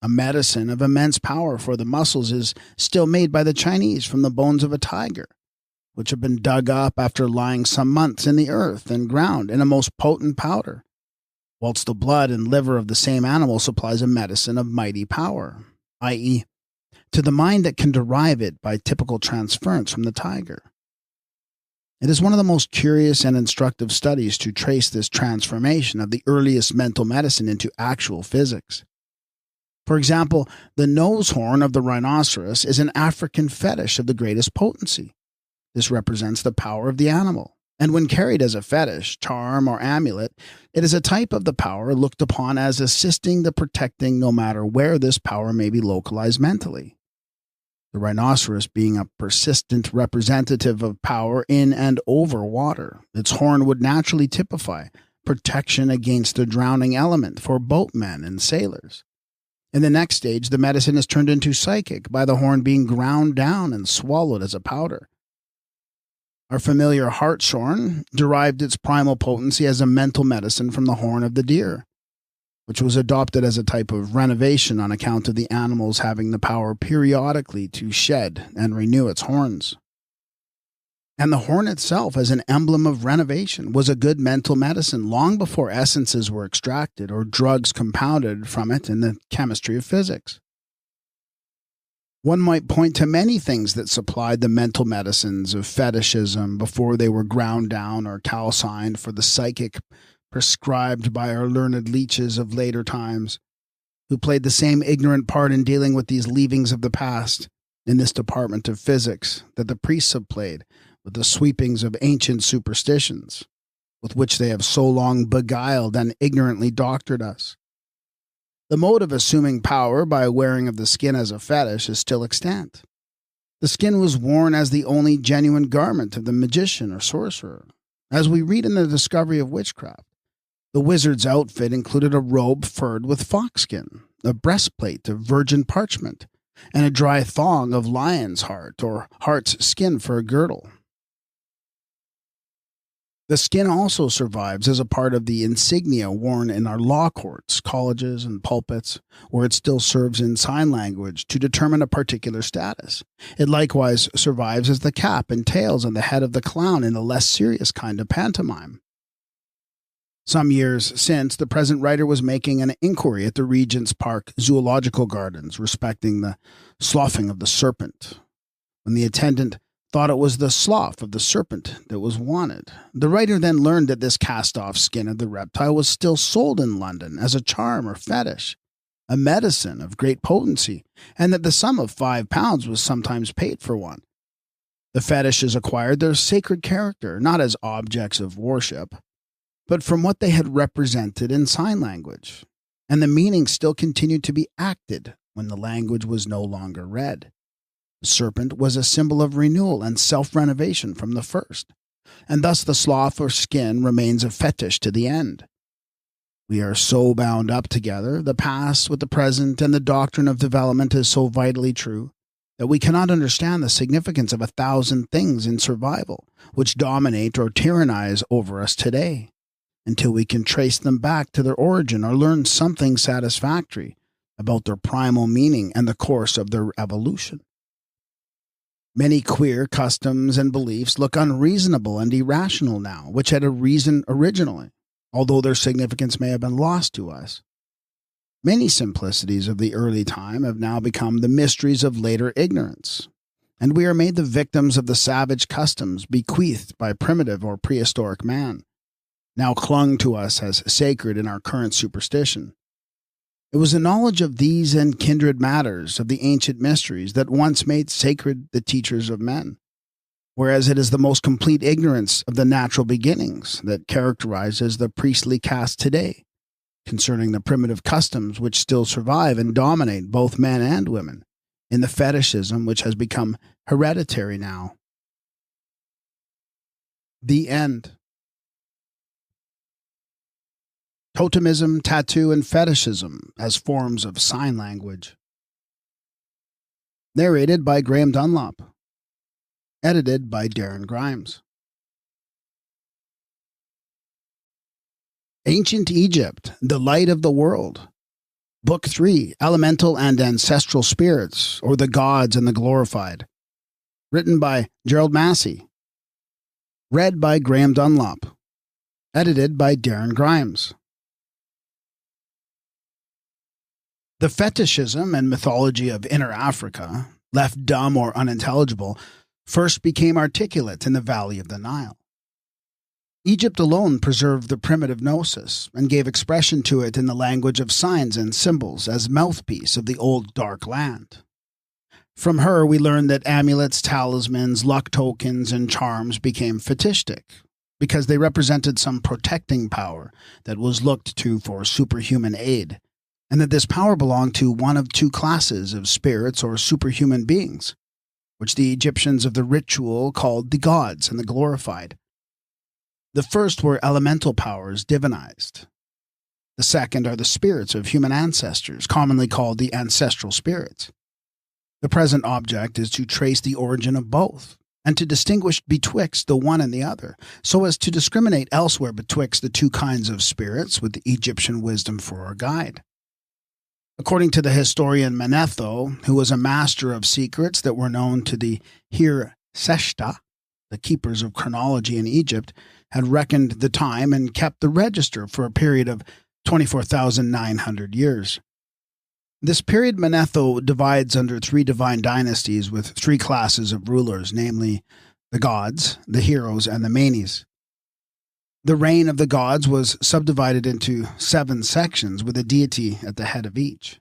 A medicine of immense power for the muscles is still made by the Chinese from the bones of a tiger, which have been dug up after lying some months in the earth and ground in a most potent powder, whilst the blood and liver of the same animal supplies a medicine of mighty power, i.e., to the mind that can derive it by typical transference from the tiger. It is one of the most curious and instructive studies to trace this transformation of the earliest mental medicine into actual physics. For example, the nose horn of the rhinoceros is an African fetish of the greatest potency. This represents the power of the animal, and when carried as a fetish, charm, or amulet, it is a type of the power looked upon as assisting the protecting no matter where this power may be localized mentally. The rhinoceros being a persistent representative of power in and over water, its horn would naturally typify protection against the drowning element for boatmen and sailors. In the next stage, the medicine is turned into psychic by the horn being ground down and swallowed as a powder. Our familiar hartshorn derived its primal potency as a mental medicine from the horn of the deer, which was adopted as a type of renovation on account of the animals having the power periodically to shed and renew its horns. And the horn itself, as an emblem of renovation, was a good mental medicine long before essences were extracted or drugs compounded from it in the chemistry of physics. One might point to many things that supplied the mental medicines of fetishism before they were ground down or calcined for the psychic prescribed by our learned leeches of later times, who played the same ignorant part in dealing with these leavings of the past in this department of physics that the priests have played with the sweepings of ancient superstitions, with which they have so long beguiled and ignorantly doctored us. The mode of assuming power by wearing of the skin as a fetish is still extant. The skin was worn as the only genuine garment of the magician or sorcerer. As we read in the discovery of witchcraft, the wizard's outfit included a robe furred with foxskin, a breastplate of virgin parchment, and a dry thong of lion's heart or hart's skin for a girdle. The skin also survives as a part of the insignia worn in our law courts, colleges, and pulpits, where it still serves in sign language to determine a particular status. It likewise survives as the cap and tails on the head of the clown in a less serious kind of pantomime. Some years since, the present writer was making an inquiry at the Regent's Park Zoological Gardens respecting the sloughing of the serpent, when the attendant thought it was the slough of the serpent that was wanted. The writer then learned that this cast-off skin of the reptile was still sold in London as a charm or fetish, a medicine of great potency, and that the sum of £5 was sometimes paid for one. The fetishes acquired their sacred character, not as objects of worship, but from what they had represented in sign language, and the meaning still continued to be acted when the language was no longer read. The serpent was a symbol of renewal and self-renovation from the first, and thus the slough or skin remains a fetish to the end. We are so bound up together, the past with the present, and the doctrine of development is so vitally true, that we cannot understand the significance of 1,000 things in survival, which dominate or tyrannize over us today, until we can trace them back to their origin or learn something satisfactory about their primal meaning and the course of their evolution. Many queer customs and beliefs look unreasonable and irrational now, which had a reason originally, although their significance may have been lost to us. Many simplicities of the early time have now become the mysteries of later ignorance, and we are made the victims of the savage customs bequeathed by primitive or prehistoric man, now clung to us as sacred in our current superstition. It was the knowledge of these and kindred matters of the ancient mysteries that once made sacred the teachers of men, whereas it is the most complete ignorance of the natural beginnings that characterizes the priestly caste today, concerning the primitive customs which still survive and dominate both men and women in the fetishism which has become hereditary now. The end. Totemism, tattoo, and fetishism as forms of sign language. Narrated by Graham Dunlop. Edited by Darren Grimes. Ancient Egypt, the Light of the World. Book 3, Elemental and Ancestral Spirits, or the Gods and the Glorified. Written by Gerald Massey. Read by Graham Dunlop. Edited by Darren Grimes. The fetishism and mythology of Inner Africa, left dumb or unintelligible, first became articulate in the valley of the Nile. Egypt alone preserved the primitive gnosis and gave expression to it in the language of signs and symbols as mouthpiece of the old dark land. From her we learn that amulets, talismans, luck tokens, and charms became fetishistic, because they represented some protecting power that was looked to for superhuman aid, and that this power belonged to one of two classes of spirits or superhuman beings, which the Egyptians of the ritual called the gods and the glorified. The first were elemental powers divinized. The second are the spirits of human ancestors, commonly called the ancestral spirits. The present object is to trace the origin of both, and to distinguish betwixt the one and the other, so as to discriminate elsewhere betwixt the two kinds of spirits with the Egyptian wisdom for our guide. According to the historian Manetho, who was a master of secrets that were known to the Seshta, the keepers of chronology in Egypt, had reckoned the time and kept the register for a period of 24,900 years. This period Manetho divides under three divine dynasties with three classes of rulers, namely the gods, the heroes, and the manes. The reign of the gods was subdivided into 7 sections with a deity at the head of each.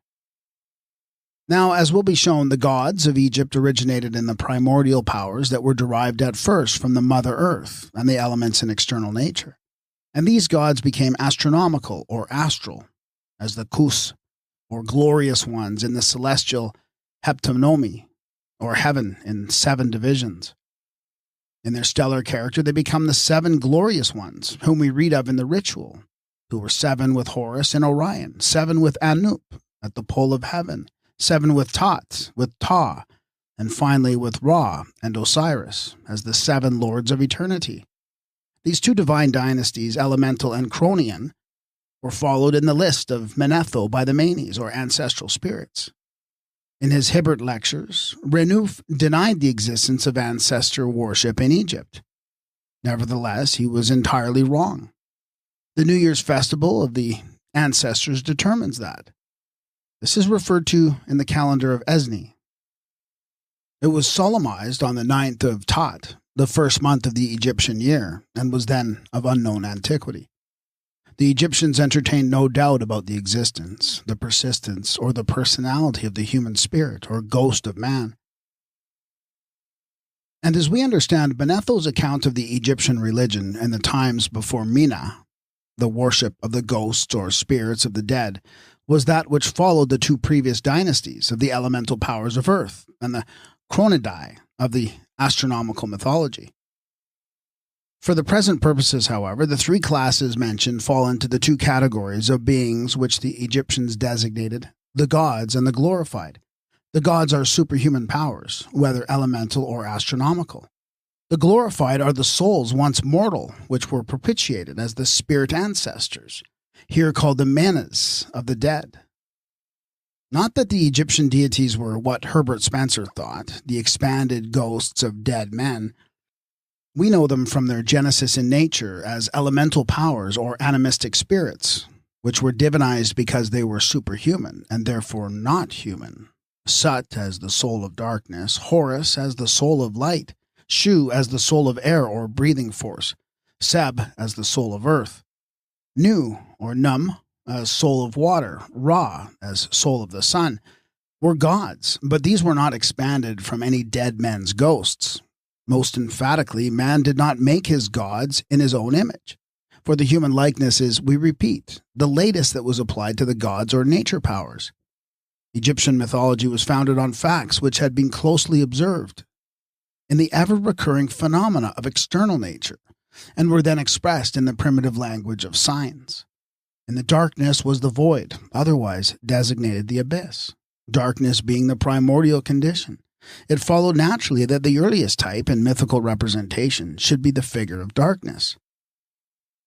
Now, as will be shown, the gods of Egypt originated in the primordial powers that were derived at first from the Mother Earth and the elements in external nature. And these gods became astronomical or astral, as the Kus, or glorious ones in the celestial heptanomy, or heaven in 7 divisions. In their stellar character, they become the 7 glorious ones, whom we read of in the ritual, who were 7 with Horus and Orion, 7 with Anup at the pole of heaven, 7 with Tot, with Ta, and finally with Ra and Osiris, as the 7 lords of eternity. These 2 divine dynasties, elemental and Cronian, were followed in the list of Manetho by the manes, or ancestral spirits. In his Hibbert lectures, Renouf denied the existence of ancestor worship in Egypt. Nevertheless, he was entirely wrong. The New Year's festival of the ancestors determines that. This is referred to in the calendar of Esni. It was solemnized on the 9th of Tot, the first month of the Egyptian year, and was then of unknown antiquity. The Egyptians entertained no doubt about the existence, the persistence, or the personality of the human spirit, or ghost of man. And as we understand Manetho's account of the Egyptian religion in the times before Mina, the worship of the ghosts or spirits of the dead, was that which followed the 2 previous dynasties of the elemental powers of earth and the Chronidae of the astronomical mythology. For the present purposes, however, the 3 classes mentioned fall into the 2 categories of beings which the Egyptians designated the gods and the glorified. The gods are superhuman powers, whether elemental or astronomical. The glorified are the souls once mortal, which were propitiated as the spirit ancestors, here called the manes of the dead. Not that the Egyptian deities were what Herbert Spencer thought, the expanded ghosts of dead men. We know them from their genesis in nature as elemental powers or animistic spirits, which were divinized because they were superhuman and therefore not human. Sut as the soul of darkness, Horus as the soul of light, Shu as the soul of air or breathing force, Seb as the soul of earth, Nu or Num as soul of water, Ra as soul of the sun, were gods, but these were not expanded from any dead men's ghosts. Most emphatically, man did not make his gods in his own image, For the human likeness is, we repeat, the latest that was applied to the gods or nature powers. Egyptian mythology was founded on facts which had been closely observed in the ever-recurring phenomena of external nature, and were then expressed in the primitive language of signs. In the darkness was the void, otherwise designated the abyss. Darkness being the primordial condition, it followed naturally that the earliest type in mythical representation should be the figure of darkness.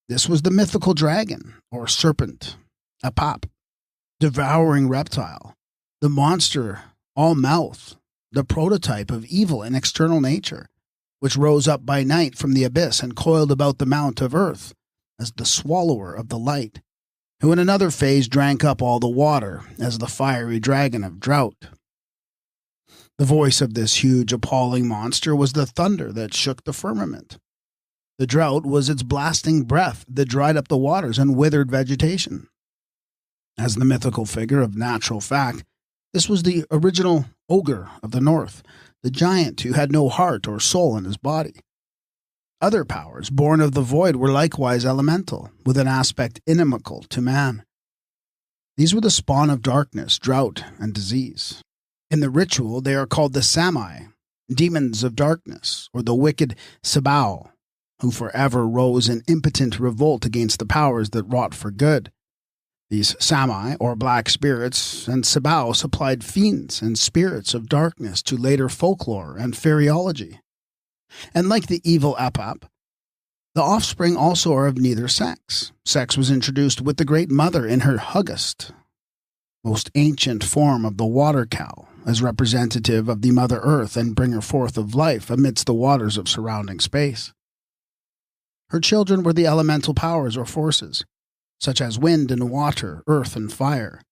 This was the mythical dragon, or serpent, Apap, devouring reptile, the monster, all mouth, the prototype of evil in external nature, which rose up by night from the abyss and coiled about the mount of earth as the swallower of the light, who in another phase drank up all the water as the fiery dragon of drought. The voice of this huge, appalling monster was the thunder that shook the firmament. The drought was its blasting breath that dried up the waters and withered vegetation. As the mythical figure of natural fact, this was the original ogre of the north, the giant who had no heart or soul in his body. Other powers, born of the void, were likewise elemental, with an aspect inimical to man. These were the spawn of darkness, drought, and disease. In the ritual, they are called the Samai, demons of darkness, or the wicked Sabao, who forever rose in impotent revolt against the powers that wrought for good. These Samai, or black spirits, and Sabao supplied fiends and spirits of darkness to later folklore and fairyology. And like the evil Apap, the offspring also are of neither sex. Sex was introduced with the Great Mother in her Huggest, most ancient form of the water cow, as representative of the Mother Earth and bringer forth of life amidst the waters of surrounding space. Her children were the elemental powers or forces, such as wind and water, earth and fire,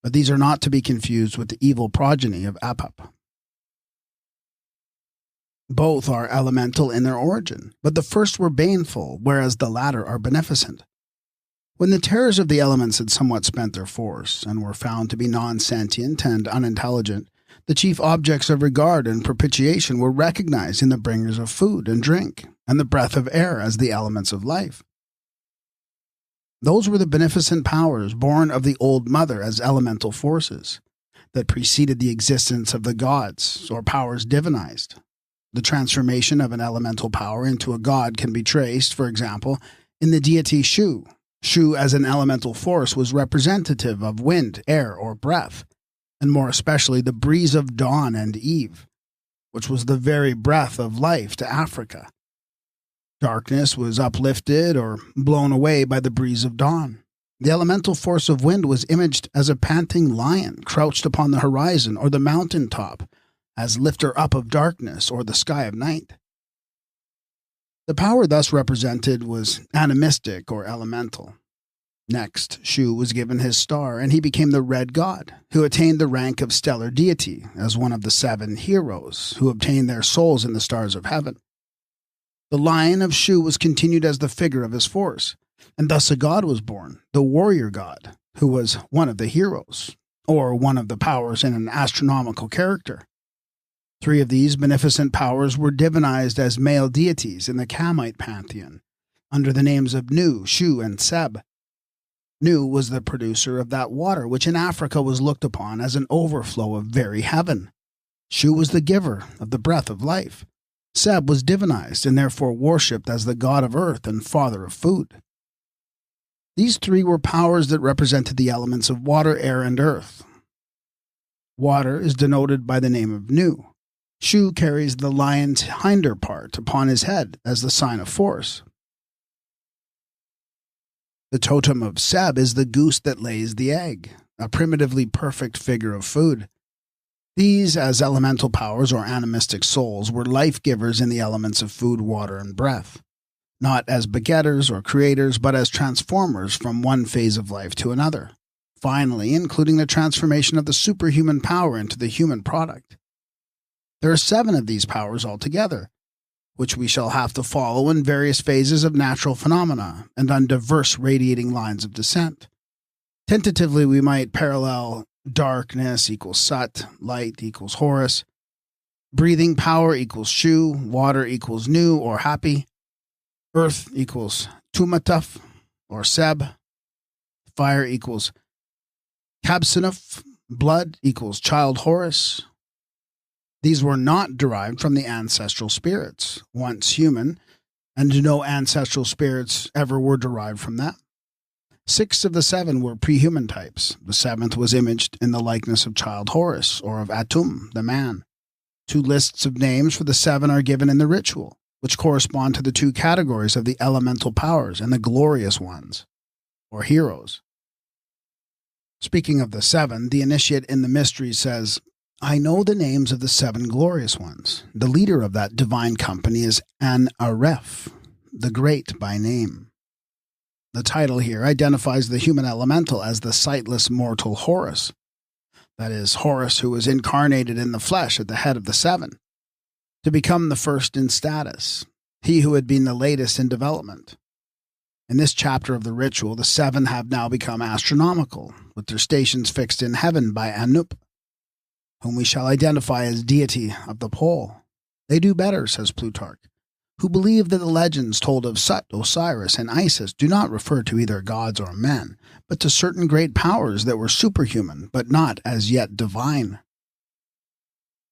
but these are not to be confused with the evil progeny of Apap. Both are elemental in their origin, but the first were baneful, whereas the latter are beneficent. When the terrors of the elements had somewhat spent their force, and were found to be non-sentient and unintelligent, the chief objects of regard and propitiation were recognized in the bringers of food and drink, and the breath of air as the elements of life. Those were the beneficent powers born of the Old Mother as elemental forces, that preceded the existence of the gods, or powers divinized. The transformation of an elemental power into a god can be traced, for example, in the deity Shu. Shu as an elemental force was representative of wind, air, or breath, and more especially the breeze of dawn and eve, which was the very breath of life to Africa. Darkness was uplifted or blown away by the breeze of dawn. The elemental force of wind was imaged as a panting lion crouched upon the horizon or the mountain top, as lifter up of darkness or the sky of night. The power thus represented was animistic or elemental. Next, Shu was given his star, and he became the Red God, who attained the rank of stellar deity as one of the 7 heroes who obtained their souls in the stars of heaven. The Lion of Shu was continued as the figure of his force, and thus a god was born, the warrior god, who was one of the heroes, or one of the powers in an astronomical character. 3 of these beneficent powers were divinized as male deities in the Kamite pantheon, under the names of Nu, Shu, and Seb. Nu was the producer of that water which in Africa was looked upon as an overflow of very heaven. Shu was the giver of the breath of life. Seb was divinized and therefore worshipped as the god of earth and father of food. These 3 were powers that represented the elements of water, air, and earth. Water is denoted by the name of Nu. Shu carries the lion's hinder part upon his head as the sign of force. The totem of Seb is the goose that lays the egg, a primitively perfect figure of food. These, as elemental powers or animistic souls, were life-givers in the elements of food, water, and breath, not as begetters or creators, but as transformers from one phase of life to another, finally including the transformation of the superhuman power into the human product. There are 7 of these powers altogether, which we shall have to follow in various phases of natural phenomena and on diverse radiating lines of descent. Tentatively, we might parallel darkness equals Sut, light equals Horus, breathing power equals Shu, water equals Nu or Happy, earth equals Tumatuf, or Seb. Fire equals Kabsinuf. Blood equals child Horus. These were not derived from the ancestral spirits, once human, and no ancestral spirits ever were derived from them. 6 of the 7 were pre-human types. The 7th was imaged in the likeness of child Horus, or of Atum, the man. 2 lists of names for the 7 are given in the ritual, which correspond to the 2 categories of the elemental powers and the glorious ones, or heroes. Speaking of the 7, the initiate in the mystery says, I know the names of the 7 glorious ones. The leader of that divine company is An-Aref, the Great by name. The title here identifies the human elemental as the sightless mortal Horus. That is, Horus who was incarnated in the flesh at the head of the 7, to become the first in status, he who had been the latest in development. In this chapter of the ritual, the 7 have now become astronomical, with their stations fixed in heaven by Anup, whom we shall identify as deity of the pole. They do better, says Plutarch, who believe that the legends told of Sut, Osiris, and Isis do not refer to either gods or men, but to certain great powers that were superhuman, but not as yet divine.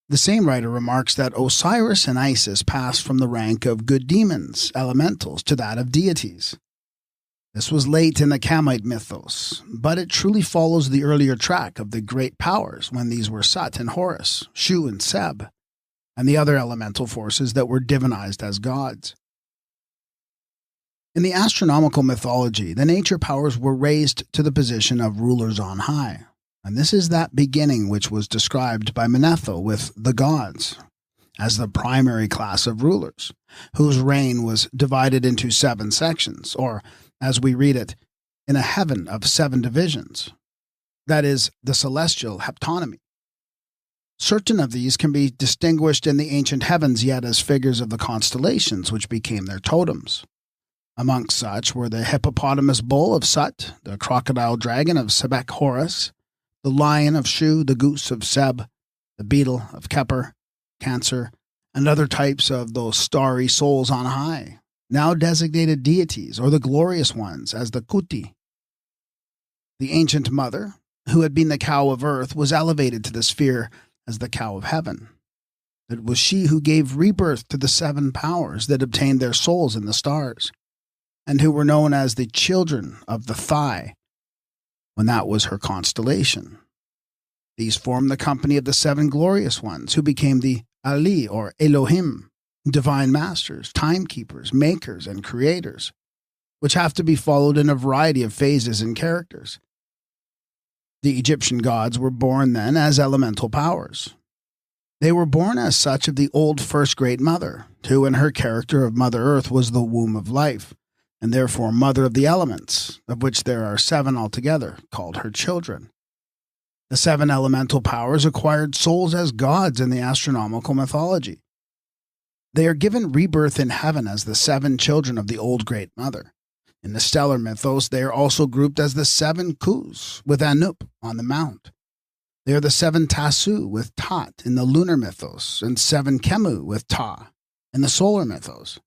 The same writer remarks that Osiris and Isis passed from the rank of good demons, elementals, to that of deities. This was late in the Kamite mythos, but it truly follows the earlier track of the great powers when these were Sut and Horus, Shu and Seb, and the other elemental forces that were divinized as gods. In the astronomical mythology, the nature powers were raised to the position of rulers on high, and this is that beginning which was described by Manetho with the gods as the primary class of rulers, whose reign was divided into 7 sections, or, as we read it, in a heaven of 7 divisions. That is, the celestial heptonymy. Certain of these can be distinguished in the ancient heavens yet as figures of the constellations which became their totems. Amongst such were the hippopotamus bull of Sut, the crocodile dragon of Sebek Horus, the lion of Shu, the goose of Seb, the beetle of Kepler, Cancer, and other types of those starry souls on high, now designated deities, or the glorious ones, as the Kuti. The ancient mother, who had been the cow of earth, was elevated to the sphere as the cow of heaven. It was she who gave rebirth to the 7 powers that obtained their souls in the stars, and who were known as the children of the thigh, when that was her constellation. These formed the company of the 7 glorious ones, who became the Ali, or Elohim, divine masters, timekeepers, makers, and creators, which have to be followed in a variety of phases and characters. The Egyptian gods were born then as elemental powers. They were born as such of the old first great mother, who in her character of Mother Earth was the womb of life, and therefore mother of the elements, of which there are 7 altogether, called her children. The 7 elemental powers acquired souls as gods in the astronomical mythology. They are given rebirth in heaven as the 7 children of the old great mother. In the stellar mythos, they are also grouped as the 7 Kus, with Anup on the mount. They are the 7 Tasu, with Tat in the lunar mythos, and 7 Kemu, with Ta in the solar mythos.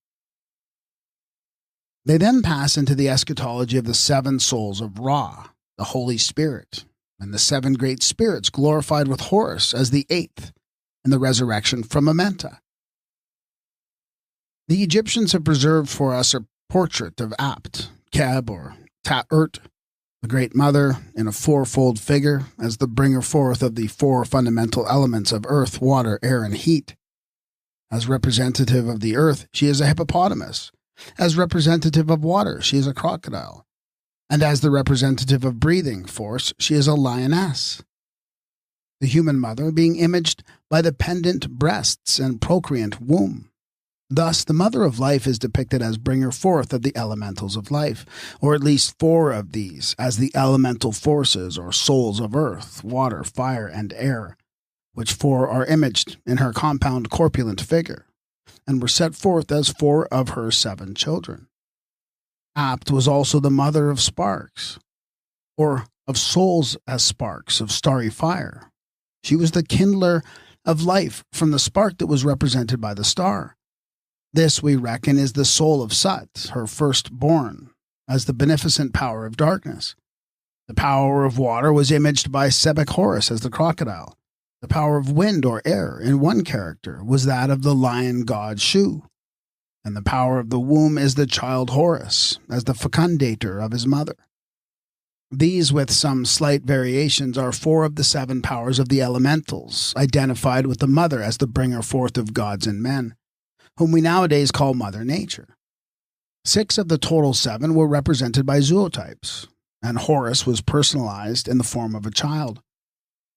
They then pass into the eschatology of the 7 souls of Ra, the Holy Spirit, and the 7 great spirits glorified with Horus as the 8th in the resurrection from Amenta. The Egyptians have preserved for us a portrait of Apt, Keb, or Ta-Urt, the Great Mother, in a 4-fold figure as the bringer forth of the 4 fundamental elements of earth, water, air, and heat. As representative of the earth, she is a hippopotamus. As representative of water, she is a crocodile. And as the representative of breathing force, she is a lioness. The human mother being imaged by the pendant breasts and procreant womb. Thus, the mother of life is depicted as bringer forth of the elementals of life, or at least 4 of these as the elemental forces or souls of earth, water, fire, and air, which 4 are imaged in her compound corpulent figure, and were set forth as 4 of her 7 children. Apt was also the mother of sparks, or of souls as sparks of starry fire. She was the kindler of life from the spark that was represented by the star. This, we reckon, is the soul of Sut, her firstborn, as the beneficent power of darkness. The power of water was imaged by Sebek Horus as the crocodile. The power of wind or air in one character was that of the lion god Shu. And the power of the womb is the child Horus, as the fecundator of his mother. These, with some slight variations, are 4 of the 7 powers of the elementals, identified with the mother as the bringer forth of gods and men, whom we nowadays call Mother Nature. 6 of the total 7 were represented by zootypes, and Horus was personalized in the form of a child.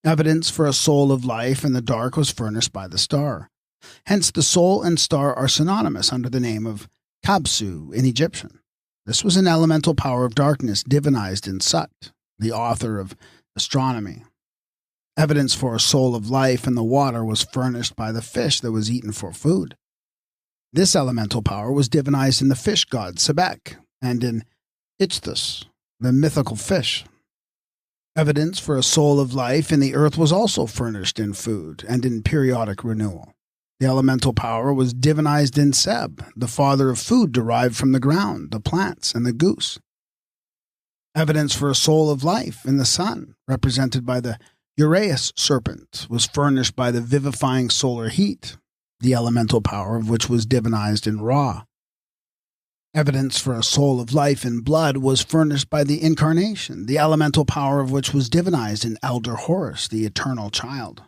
Evidence for a soul of life in the dark was furnished by the star. Hence, the soul and star are synonymous under the name of Kabsu in Egyptian. This was an elemental power of darkness divinized in Sut, the author of astronomy. Evidence for a soul of life in the water was furnished by the fish that was eaten for food. This elemental power was divinized in the fish god Sebek and in Ichthus, the mythical fish. Evidence for a soul of life in the earth was also furnished in food and in periodic renewal. The elemental power was divinized in Seb, the father of food derived from the ground, the plants, and the goose. Evidence for a soul of life in the sun, represented by the Uraeus serpent, was furnished by the vivifying solar heat, the elemental power of which was divinized in Ra. Evidence for a soul of life in blood was furnished by the incarnation, the elemental power of which was divinized in Elder Horus, the eternal child.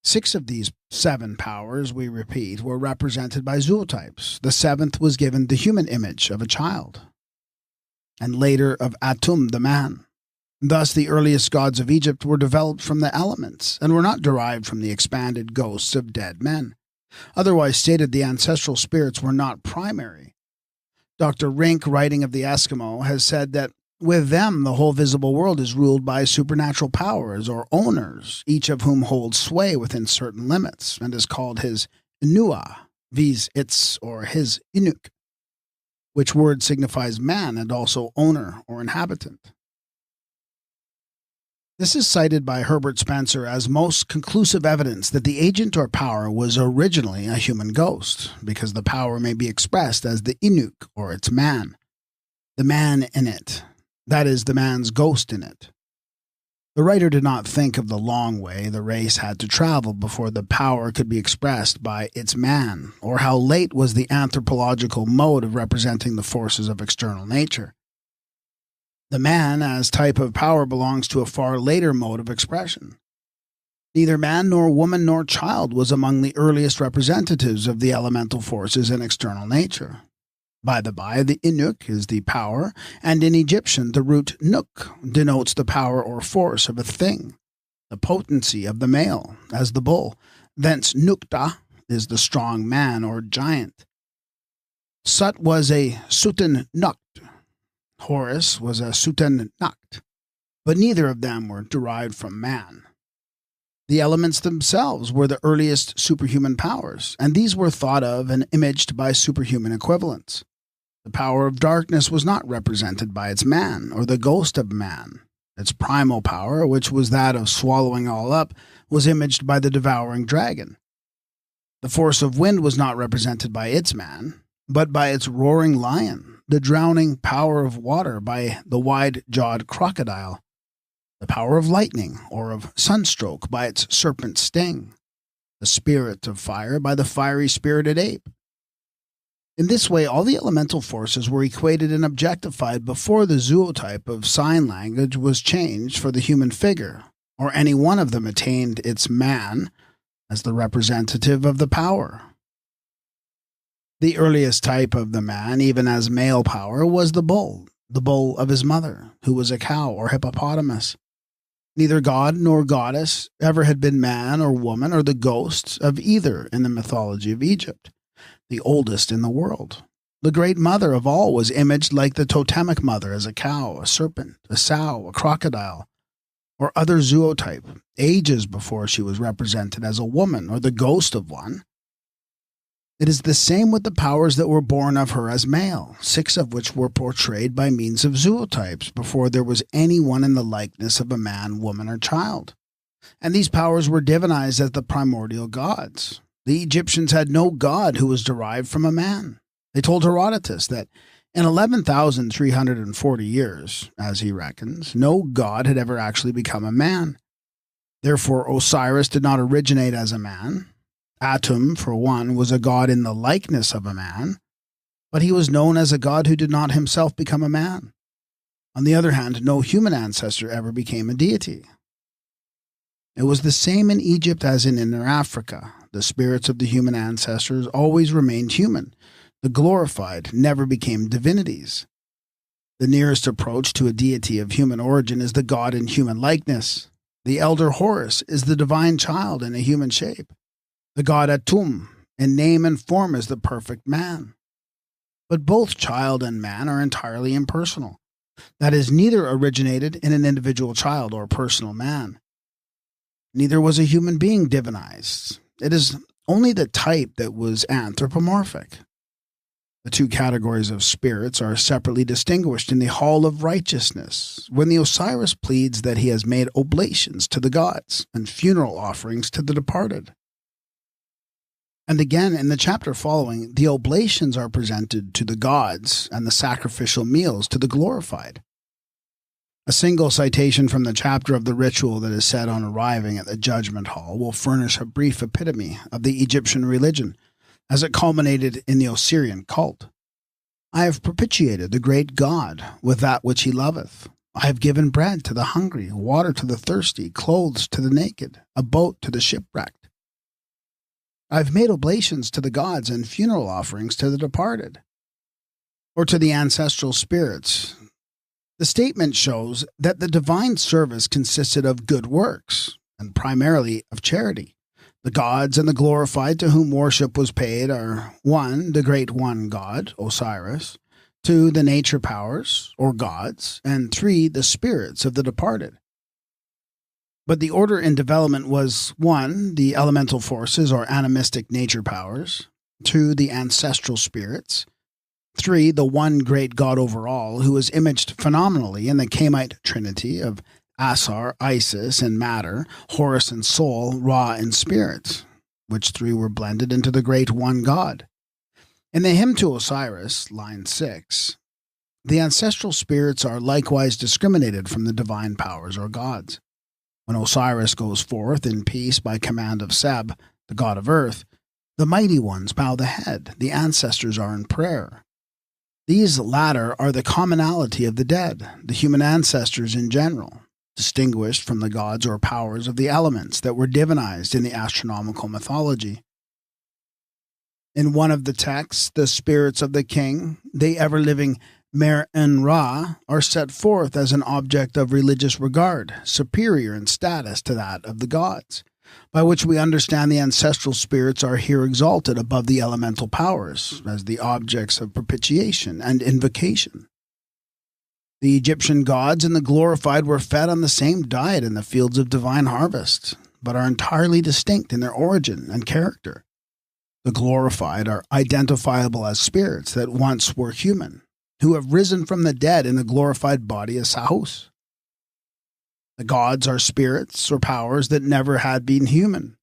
6 of these 7 powers, we repeat, were represented by zootypes. The 7th was given the human image of a child, and later of Atum, the man. Thus, the earliest gods of Egypt were developed from the elements, and were not derived from the expanded ghosts of dead men. Otherwise stated, the ancestral spirits were not primary. Dr. Rink, writing of the Eskimo, has said that with them, the whole visible world is ruled by supernatural powers or owners, each of whom holds sway within certain limits, and is called his Inua, viz. Its or his Inuk, which word signifies man and also owner or inhabitant. This is cited by Herbert Spencer as most conclusive evidence that the agent or power was originally a human ghost, because the power may be expressed as the Inuk or its man, the man in it. That is, the man's ghost in it. The writer did not think of the long way the race had to travel before the power could be expressed by its man, or how late was the anthropological mode of representing the forces of external nature. The man as type of power belongs to a far later mode of expression. Neither man nor woman nor child was among the earliest representatives of the elemental forces in external nature. By the by, the Inuk is the power, and in Egyptian the root nuk denotes the power or force of a thing, the potency of the male, as the bull. Thence Nukta is the strong man or giant. Sut was a Suten Nukt. Horus was a Suten Nukt, but neither of them were derived from man. The elements themselves were the earliest superhuman powers, and these were thought of and imaged by superhuman equivalents. The power of darkness was not represented by its man, or the ghost of man. Its primal power, which was that of swallowing all up, was imaged by the devouring dragon. The force of wind was not represented by its man, but by its roaring lion, the drowning power of water by the wide-jawed crocodile, the power of lightning, or of sunstroke, by its serpent sting, the spirit of fire by the fiery-spirited ape. In this way, all the elemental forces were equated and objectified before the zootype of sign language was changed for the human figure, or any one of them attained its man as the representative of the power. The earliest type of the man, even as male power, was the bull of his mother, who was a cow or hippopotamus. Neither god nor goddess ever had been man or woman or the ghosts of either in the mythology of Egypt, the oldest in the world. The great mother of all was imaged like the totemic mother as a cow, a serpent, a sow, a crocodile, or other zootype, ages before she was represented as a woman or the ghost of one. It is the same with the powers that were born of her as male, 6 of which were portrayed by means of zootypes before there was any one in the likeness of a man, woman, or child. And these powers were divinized as the primordial gods. The Egyptians had no god who was derived from a man. They told Herodotus that In 11,340 years, as he reckons, no god had ever actually become a man. Therefore, Osiris did not originate as a man. Atum, for one, was a god in the likeness of a man, but he was known as a god who did not himself become a man. On the other hand, no human ancestor ever became a deity. It was the same in Egypt as in Inner Africa. The spirits of the human ancestors always remained human. The glorified never became divinities. The nearest approach to a deity of human origin is the god in human likeness. The elder Horus is the divine child in a human shape. The god Atum, in name and form, is the perfect man. But both child and man are entirely impersonal. That is, neither originated in an individual child or personal man. Neither was a human being divinized. It is only the type that was anthropomorphic. The two categories of spirits are separately distinguished in the Hall of Righteousness, when the Osiris pleads that he has made oblations to the gods and funeral offerings to the departed. And again, in the chapter following, the oblations are presented to the gods and the sacrificial meals to the glorified. A single citation from the chapter of the ritual that is said on arriving at the judgment hall will furnish a brief epitome of the Egyptian religion, as it culminated in the Osirian cult. I have propitiated the great God with that which he loveth. I have given bread to the hungry, water to the thirsty, clothes to the naked, a boat to the shipwrecked. I have made oblations to the gods and funeral offerings to the departed, or to the ancestral spirits. The statement shows that the divine service consisted of good works, and primarily of charity. The gods and the glorified to whom worship was paid are 1. The great one god, Osiris, 2. The nature powers, or gods, and 3. The spirits of the departed. But the order in development was 1. The elemental forces, or animistic nature powers, 2. The ancestral spirits, 3. The one great god over all, who was imaged phenomenally in the Kamite trinity of Asar, Isis, and matter, Horus and soul, Ra and spirit, which 3 were blended into the great one God. In the hymn to Osiris, line 6, the ancestral spirits are likewise discriminated from the divine powers or gods. When Osiris goes forth in peace by command of Seb, the god of earth, the mighty ones bow the head, the ancestors are in prayer. These latter are the commonality of the dead, the human ancestors in general, distinguished from the gods or powers of the elements that were divinized in the astronomical mythology. In one of the texts, the spirits of the king, the ever-living Mer-en-Ra, are set forth as an object of religious regard, superior in status to that of the gods, by which we understand the ancestral spirits are here exalted above the elemental powers as the objects of propitiation and invocation. The Egyptian gods and the glorified were fed on the same diet in the fields of divine harvest, but are entirely distinct in their origin and character. The glorified are identifiable as spirits that once were human, who have risen from the dead in a glorified body as Sahus. The gods are spirits or powers that never had been human.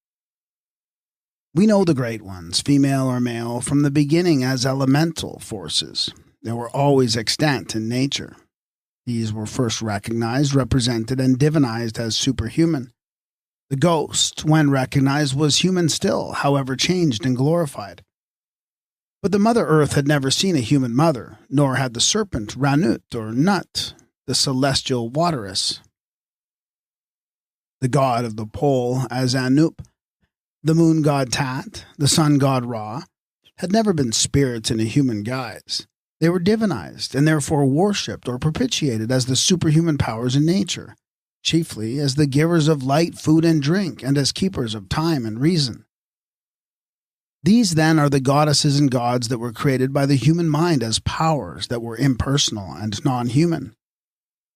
We know the great ones, female or male, from the beginning as elemental forces. They were always extant in nature. These were first recognized, represented, and divinized as superhuman. The ghost, when recognized, was human still, however changed and glorified. But the Mother Earth had never seen a human mother, nor had the serpent Ranut or Nut, the celestial wateress. The god of the pole, as Anup, the moon god Tat, the sun god Ra, had never been spirits in a human guise. They were divinized and therefore worshipped or propitiated as the superhuman powers in nature, chiefly as the givers of light, food, and drink, and as keepers of time and reason. These, then, are the goddesses and gods that were created by the human mind as powers that were impersonal and non-human.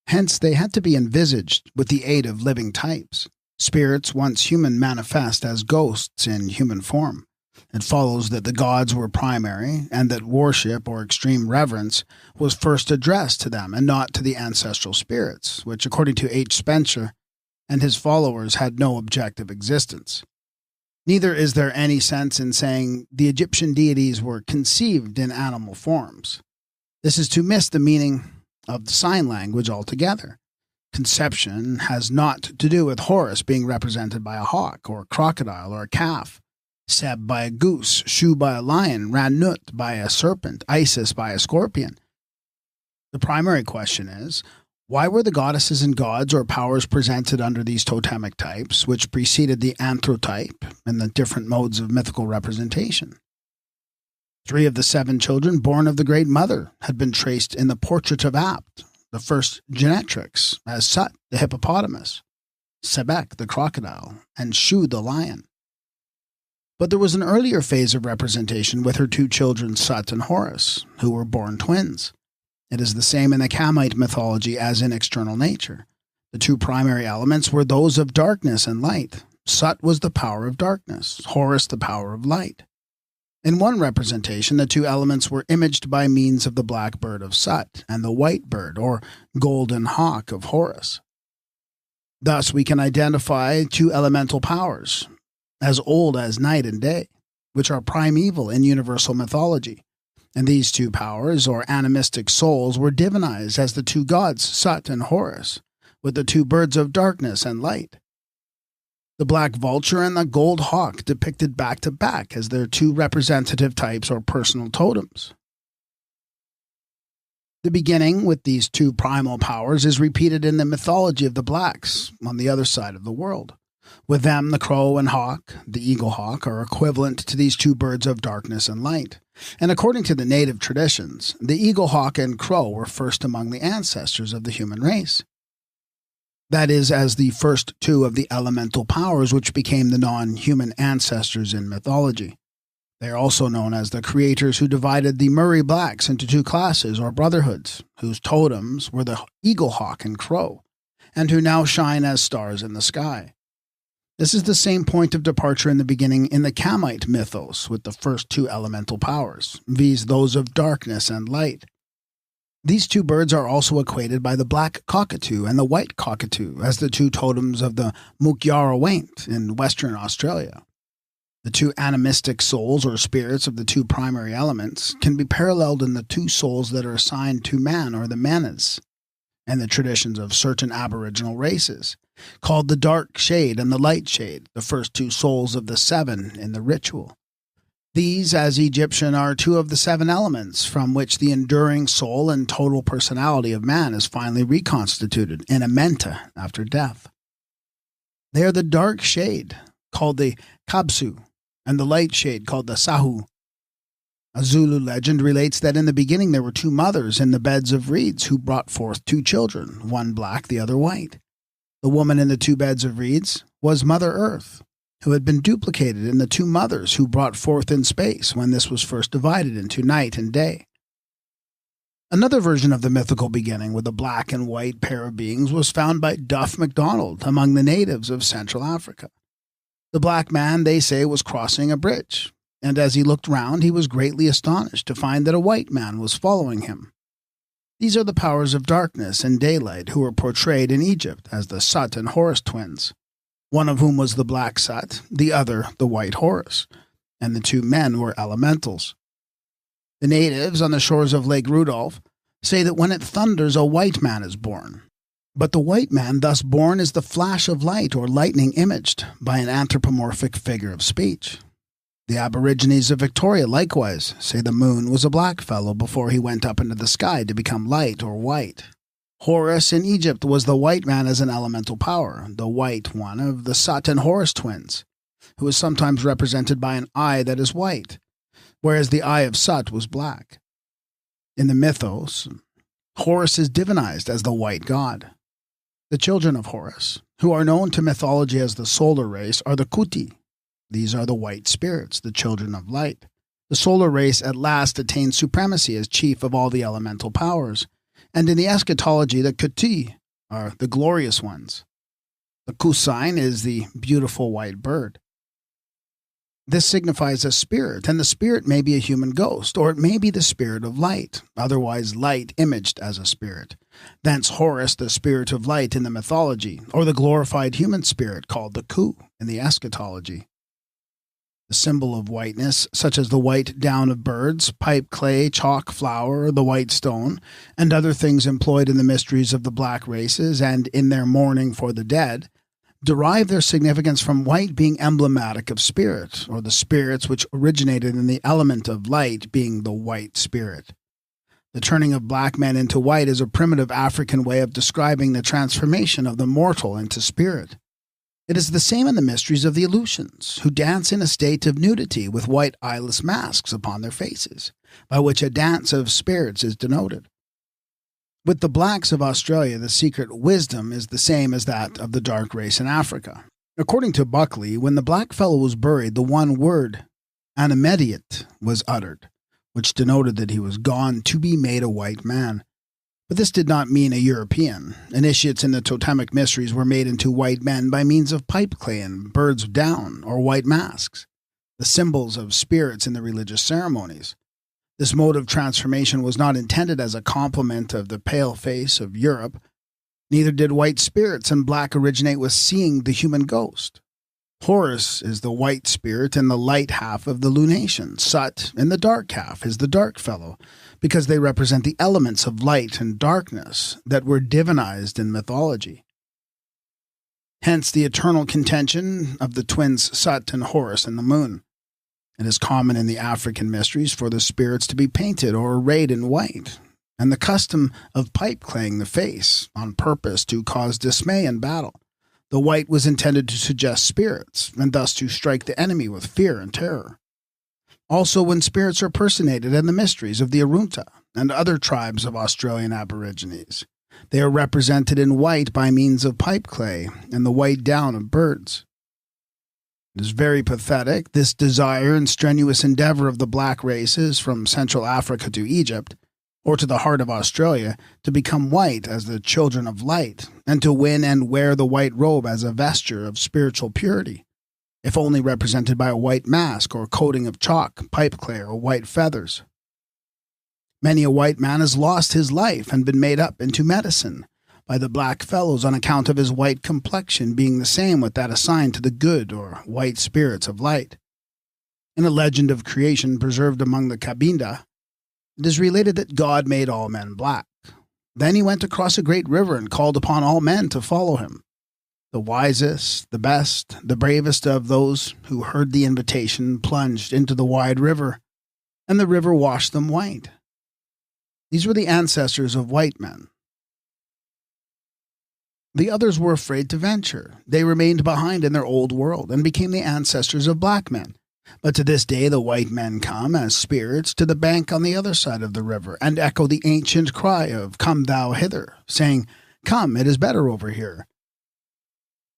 Hence, they had to be envisaged with the aid of living types. Spirits once human manifest as ghosts in human form. It follows that the gods were primary, and that worship or extreme reverence was first addressed to them and not to the ancestral spirits, which, according to H. Spencer and his followers, had no objective existence. Neither is there any sense in saying the Egyptian deities were conceived in animal forms. This is to miss the meaning of the sign language altogether. Conception has naught to do with Horus being represented by a hawk or a crocodile or a calf, Seb by a goose, Shu by a lion, Ranut by a serpent, Isis by a scorpion. The primary question is, why were the goddesses and gods or powers presented under these totemic types, which preceded the anthrotype and the different modes of mythical representation? 3 of the 7 children born of the Great Mother had been traced in the portrait of Apt, the first genetrix, as Sut, the hippopotamus, Sebek, the crocodile, and Shu, the lion. But there was an earlier phase of representation with her 2 children, Sut and Horus, who were born twins. It is the same in the Kamite mythology as in external nature. The 2 primary elements were those of darkness and light. Sut was the power of darkness, Horus the power of light. In one representation, the 2 elements were imaged by means of the black bird of Sut and the white bird, or golden hawk, of Horus. Thus we can identify 2 elemental powers, as old as night and day, which are primeval in universal mythology. And these 2 powers, or animistic souls, were divinized as the 2 gods, Sut and Horus, with the 2 birds of darkness and light. The black vulture and the gold hawk depicted back to back as their 2 representative types or personal totems. The beginning with these 2 primal powers is repeated in the mythology of the blacks on the other side of the world. With them, the crow and hawk, the eagle hawk, are equivalent to these 2 birds of darkness and light. And according to the native traditions, the eagle hawk and crow were first among the ancestors of the human race. That is, as the first 2 of the elemental powers which became the non-human ancestors in mythology. They are also known as the creators who divided the Murray blacks into 2 classes or brotherhoods, whose totems were the eagle hawk and crow, and who now shine as stars in the sky. This is the same point of departure in the beginning in the Kamite mythos with the first 2 elemental powers, viz. Those of darkness and light. These 2 birds are also equated by the black cockatoo and the white cockatoo as the 2 totems of the Mukyarawaint in Western Australia. The 2 animistic souls or spirits of the 2 primary elements can be paralleled in the 2 souls that are assigned to man or the manas, and the traditions of certain aboriginal races, called the dark shade and the light shade, the first 2 souls of the 7 in the ritual. These, as Egyptian, are 2 of the 7 elements from which the enduring soul and total personality of man is finally reconstituted in a menta after death. They are the dark shade, called the Kabsu, and the light shade, called the Sahu. A Zulu legend relates that in the beginning there were 2 mothers in the beds of reeds who brought forth 2 children, one black, the other white. The woman in the 2 beds of reeds was Mother Earth, who had been duplicated in the 2 mothers who brought forth in space when this was first divided into night and day. Another version of the mythical beginning with a black and white pair of beings was found by Duff MacDonald among the natives of Central Africa. The black man, they say, was crossing a bridge, and as he looked round he was greatly astonished to find that a white man was following him. These are the powers of darkness and daylight who were portrayed in Egypt as the Sut and Horus twins, one of whom was the black Sut, the other the white Horus, and the 2 men were elementals. The natives on the shores of Lake Rudolph say that when it thunders a white man is born, but the white man thus born is the flash of light or lightning imaged by an anthropomorphic figure of speech. The Aborigines of Victoria likewise say the moon was a black fellow before he went up into the sky to become light or white. Horus in Egypt was the white man as an elemental power, the white one of the Sut and Horus twins, who is sometimes represented by an eye that is white, whereas the eye of Sut was black. In the mythos, Horus is divinized as the white god. The children of Horus, who are known to mythology as the solar race, are the Kuti. These are the white spirits, the children of light. The solar race at last attains supremacy as chief of all the elemental powers, and in the eschatology the Kuti are the glorious ones. The Kusain is the beautiful white bird. This signifies a spirit, and the spirit may be a human ghost, or it may be the spirit of light, otherwise light imaged as a spirit. Thence Horus, the spirit of light in the mythology, or the glorified human spirit called the Ku in the eschatology. The symbol of whiteness, such as the white down of birds, pipe clay, chalk flour, the white stone, and other things employed in the mysteries of the black races and in their mourning for the dead, derive their significance from white being emblematic of spirit, or the spirits which originated in the element of light being the white spirit. The turning of black men into white is a primitive African way of describing the transformation of the mortal into spirit. It is the same in the mysteries of the Aleutians, who dance in a state of nudity with white eyeless masks upon their faces, by which a dance of spirits is denoted. With the blacks of Australia, the secret wisdom is the same as that of the dark race in Africa. According to Buckley, when the black fellow was buried, the one word, animediate, was uttered, which denoted that he was gone to be made a white man. But this did not mean a European. Initiates in the totemic mysteries were made into white men by means of pipe clay and birds of down, or white masks, the symbols of spirits in the religious ceremonies. This mode of transformation was not intended as a complement of the pale face of Europe. Neither did white spirits and black originate with seeing the human ghost. Horus is the white spirit in the light half of the lunation. Sut, in the dark half, is the dark fellow, because they represent the elements of light and darkness that were divinized in mythology. Hence the eternal contention of the twins Sut and Horus in the moon. It is common in the African mysteries for the spirits to be painted or arrayed in white, and the custom of pipe-claying the face on purpose to cause dismay in battle. The white was intended to suggest spirits, and thus to strike the enemy with fear and terror. Also, when spirits are personated in the mysteries of the Arunta and other tribes of Australian Aborigines, they are represented in white by means of pipe clay and the white down of birds. It is very pathetic, this desire and strenuous endeavor of the black races from Central Africa to Egypt, or to the heart of Australia, to become white as the children of light, and to win and wear the white robe as a vesture of spiritual purity, if only represented by a white mask or coating of chalk, pipe clay, or white feathers. Many a white man has lost his life and been made up into medicine by the black fellows on account of his white complexion being the same with that assigned to the good or white spirits of light. In a legend of creation preserved among the Cabinda, it is related that God made all men black. Then he went across a great river and called upon all men to follow him. The wisest, the best, the bravest of those who heard the invitation plunged into the wide river, and the river washed them white. These were the ancestors of white men. The others were afraid to venture. They remained behind in their old world and became the ancestors of black men. But to this day the white men come as spirits to the bank on the other side of the river and echo the ancient cry of "Come thou hither," saying, "Come, it is better over here."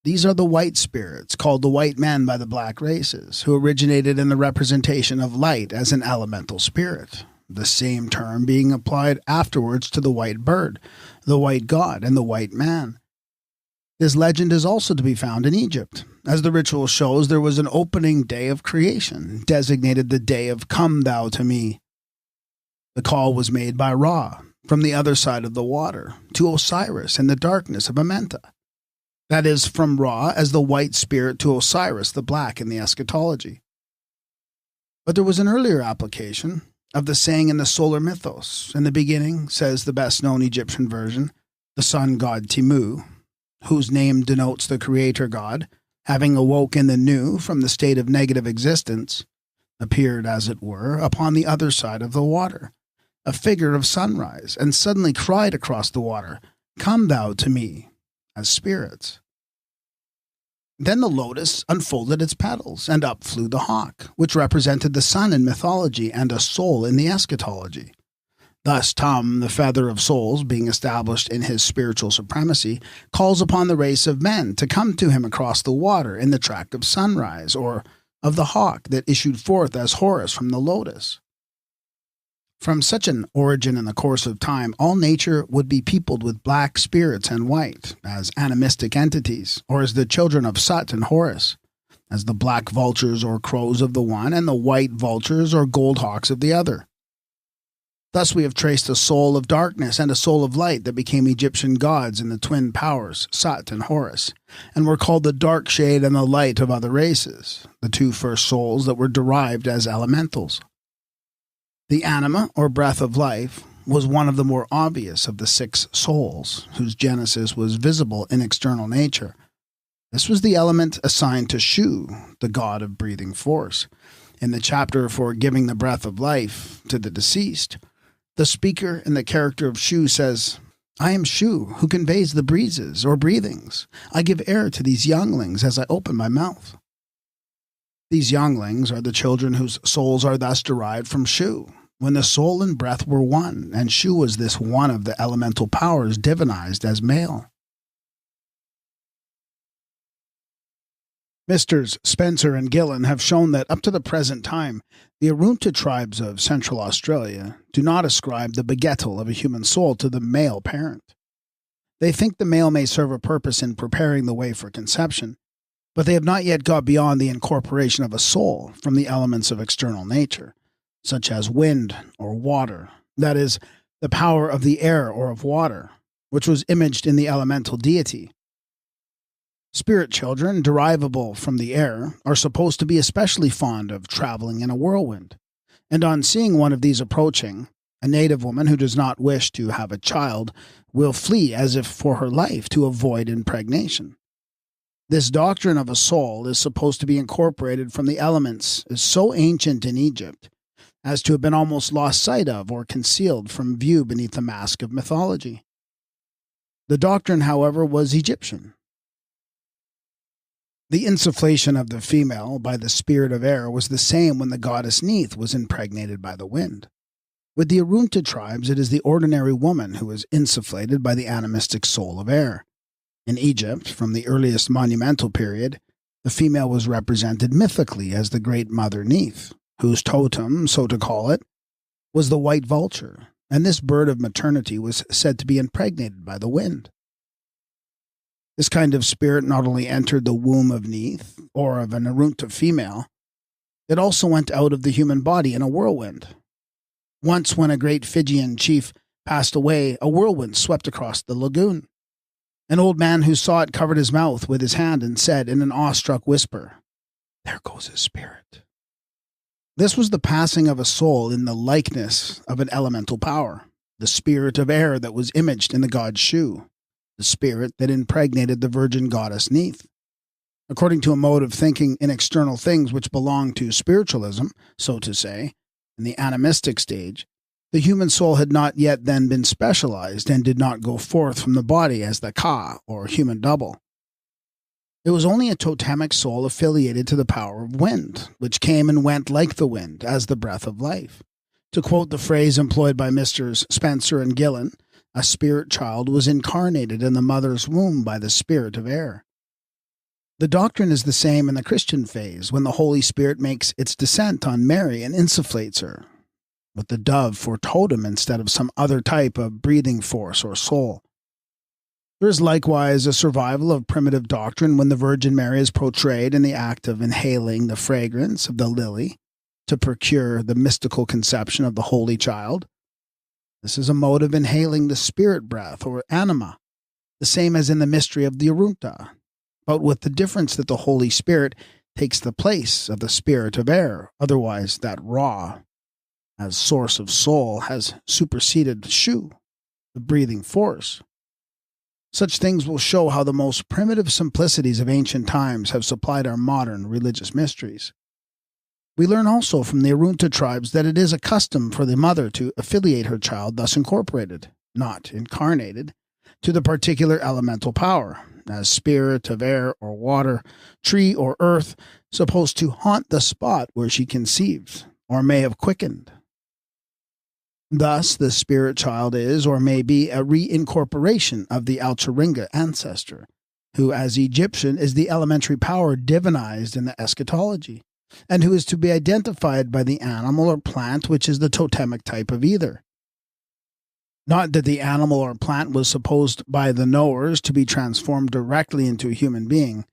These are the white spirits, called the white men by the black races, who originated in the representation of light as an elemental spirit, the same term being applied afterwards to the white bird, the white god, and the white man. This legend is also to be found in Egypt. As the ritual shows, there was an opening day of creation, designated the day of "Come thou to me." The call was made by Ra, from the other side of the water, to Osiris in the darkness of Amenta. That is, from Ra as the white spirit to Osiris the black in the eschatology. But there was an earlier application of the saying in the solar mythos. In the beginning, says the best-known Egyptian version, the sun god Timu, whose name denotes the creator god, having awoke in the new from the state of negative existence, appeared, as it were, upon the other side of the water, a figure of sunrise, and suddenly cried across the water, "Come thou to me," as spirits. Then the lotus unfolded its petals, and up flew the hawk, which represented the sun in mythology and a soul in the eschatology. Thus Tum, the feather of souls, being established in his spiritual supremacy, calls upon the race of men to come to him across the water in the track of sunrise, or of the hawk that issued forth as Horus from the lotus. From such an origin in the course of time, all nature would be peopled with black spirits and white, as animistic entities, or as the children of Sut and Horus, as the black vultures or crows of the one and the white vultures or gold hawks of the other. Thus we have traced a soul of darkness and a soul of light that became Egyptian gods in the twin powers, Sut and Horus, and were called the dark shade and the light of other races, the two first souls that were derived as elementals. The anima, or breath of life, was one of the more obvious of the 6 souls, whose genesis was visible in external nature. This was the element assigned to Shu, the god of breathing force. In the chapter for giving the breath of life to the deceased, the speaker in the character of Shu says, "I am Shu, who conveys the breezes or breathings. I give air to these younglings as I open my mouth." These younglings are the children whose souls are thus derived from Shu, when the soul and breath were one, and Shu was this one of the elemental powers divinized as male. Misters Spencer and Gillen have shown that up to the present time, the Arunta tribes of Central Australia do not ascribe the begettal of a human soul to the male parent. They think the male may serve a purpose in preparing the way for conception, but they have not yet got beyond the incorporation of a soul from the elements of external nature, such as wind or water, that is, the power of the air or of water, which was imaged in the elemental deity. Spirit children, derivable from the air, are supposed to be especially fond of traveling in a whirlwind, and on seeing one of these approaching, a native woman who does not wish to have a child will flee as if for her life to avoid impregnation. This doctrine of a soul is supposed to be incorporated from the elements is so ancient in Egypt as to have been almost lost sight of or concealed from view beneath the mask of mythology. The doctrine, however, was Egyptian. The insufflation of the female by the spirit of air was the same when the goddess Neith was impregnated by the wind. With the Arunta tribes, it is the ordinary woman who is insufflated by the animistic soul of air. In Egypt, from the earliest monumental period, the female was represented mythically as the great mother Neith, whose totem, so to call it, was the white vulture, and this bird of maternity was said to be impregnated by the wind. This kind of spirit not only entered the womb of Neith, or of an Arunta female, it also went out of the human body in a whirlwind. Once when a great Fijian chief passed away, a whirlwind swept across the lagoon. An old man who saw it covered his mouth with his hand and said in an awestruck whisper, "There goes his spirit." This was the passing of a soul in the likeness of an elemental power, the spirit of air that was imaged in the god Shu, the spirit that impregnated the virgin goddess Neith. According to a mode of thinking in external things which belonged to spiritualism, so to say, in the animistic stage, the human soul had not yet then been specialized and did not go forth from the body as the Ka, or human double. It was only a totemic soul affiliated to the power of wind, which came and went like the wind, as the breath of life. To quote the phrase employed by Misters Spencer and Gillen, a spirit child was incarnated in the mother's womb by the spirit of air. The doctrine is the same in the Christian phase, when the Holy Spirit makes its descent on Mary and insufflates her, with the dove for totem instead of some other type of breathing force or soul. There is likewise a survival of primitive doctrine when the Virgin Mary is portrayed in the act of inhaling the fragrance of the lily to procure the mystical conception of the Holy Child. This is a mode of inhaling the spirit breath, or anima, the same as in the mystery of the Arunta, but with the difference that the Holy Spirit takes the place of the spirit of air, otherwise that Ra, as source of soul, has superseded Shu, the breathing force. Such things will show how the most primitive simplicities of ancient times have supplied our modern religious mysteries. We learn also from the Arunta tribes that it is a custom for the mother to affiliate her child thus incorporated, not incarnated, to the particular elemental power, as spirit of air or water, tree or earth, supposed to haunt the spot where she conceives, or may have quickened. Thus, the spirit child is, or may be, a reincorporation of the Alcharinga ancestor, who as Egyptian is the elementary power divinized in the eschatology, and who is to be identified by the animal or plant which is the totemic type of either. Not that the animal or plant was supposed by the knowers to be transformed directly into a human being,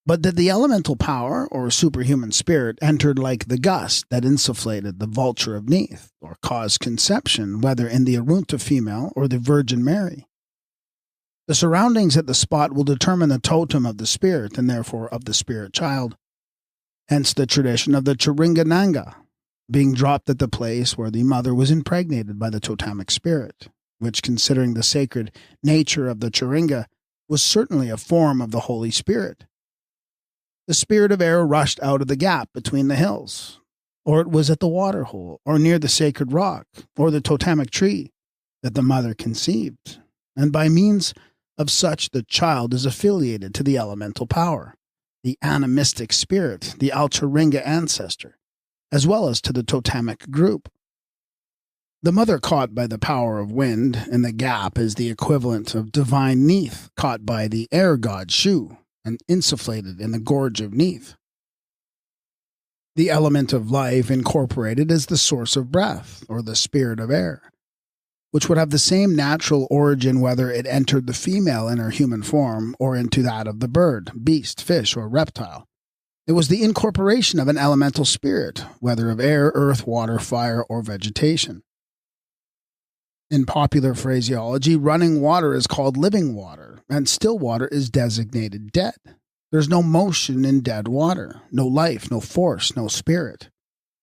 but that the elemental power, or superhuman spirit, entered like the gust that insufflated the vulture of Neith, or caused conception, whether in the Arunta female or the Virgin Mary. The surroundings at the spot will determine the totem of the spirit, and therefore of the spirit child. Hence the tradition of the Chiringananga being dropped at the place where the mother was impregnated by the totemic spirit, which, considering the sacred nature of the Chiringa, was certainly a form of the Holy Spirit. The spirit of air rushed out of the gap between the hills, or it was at the water hole, or near the sacred rock, or the totemic tree, that the mother conceived, and by means of such the child is affiliated to the elemental power, the animistic spirit, the Al-Chiringa ancestor, as well as to the totemic group. The mother caught by the power of wind in the gap is the equivalent of divine Neith caught by the air god Shu and insufflated in the gorge of Neith. The element of life incorporated is the source of breath, or the spirit of air, which would have the same natural origin whether it entered the female in her human form or into that of the bird, beast, fish, or reptile. It was the incorporation of an elemental spirit, whether of air, earth, water, fire, or vegetation. In popular phraseology, running water is called living water, and still water is designated dead. There's no motion in dead water, no life, no force, no spirit.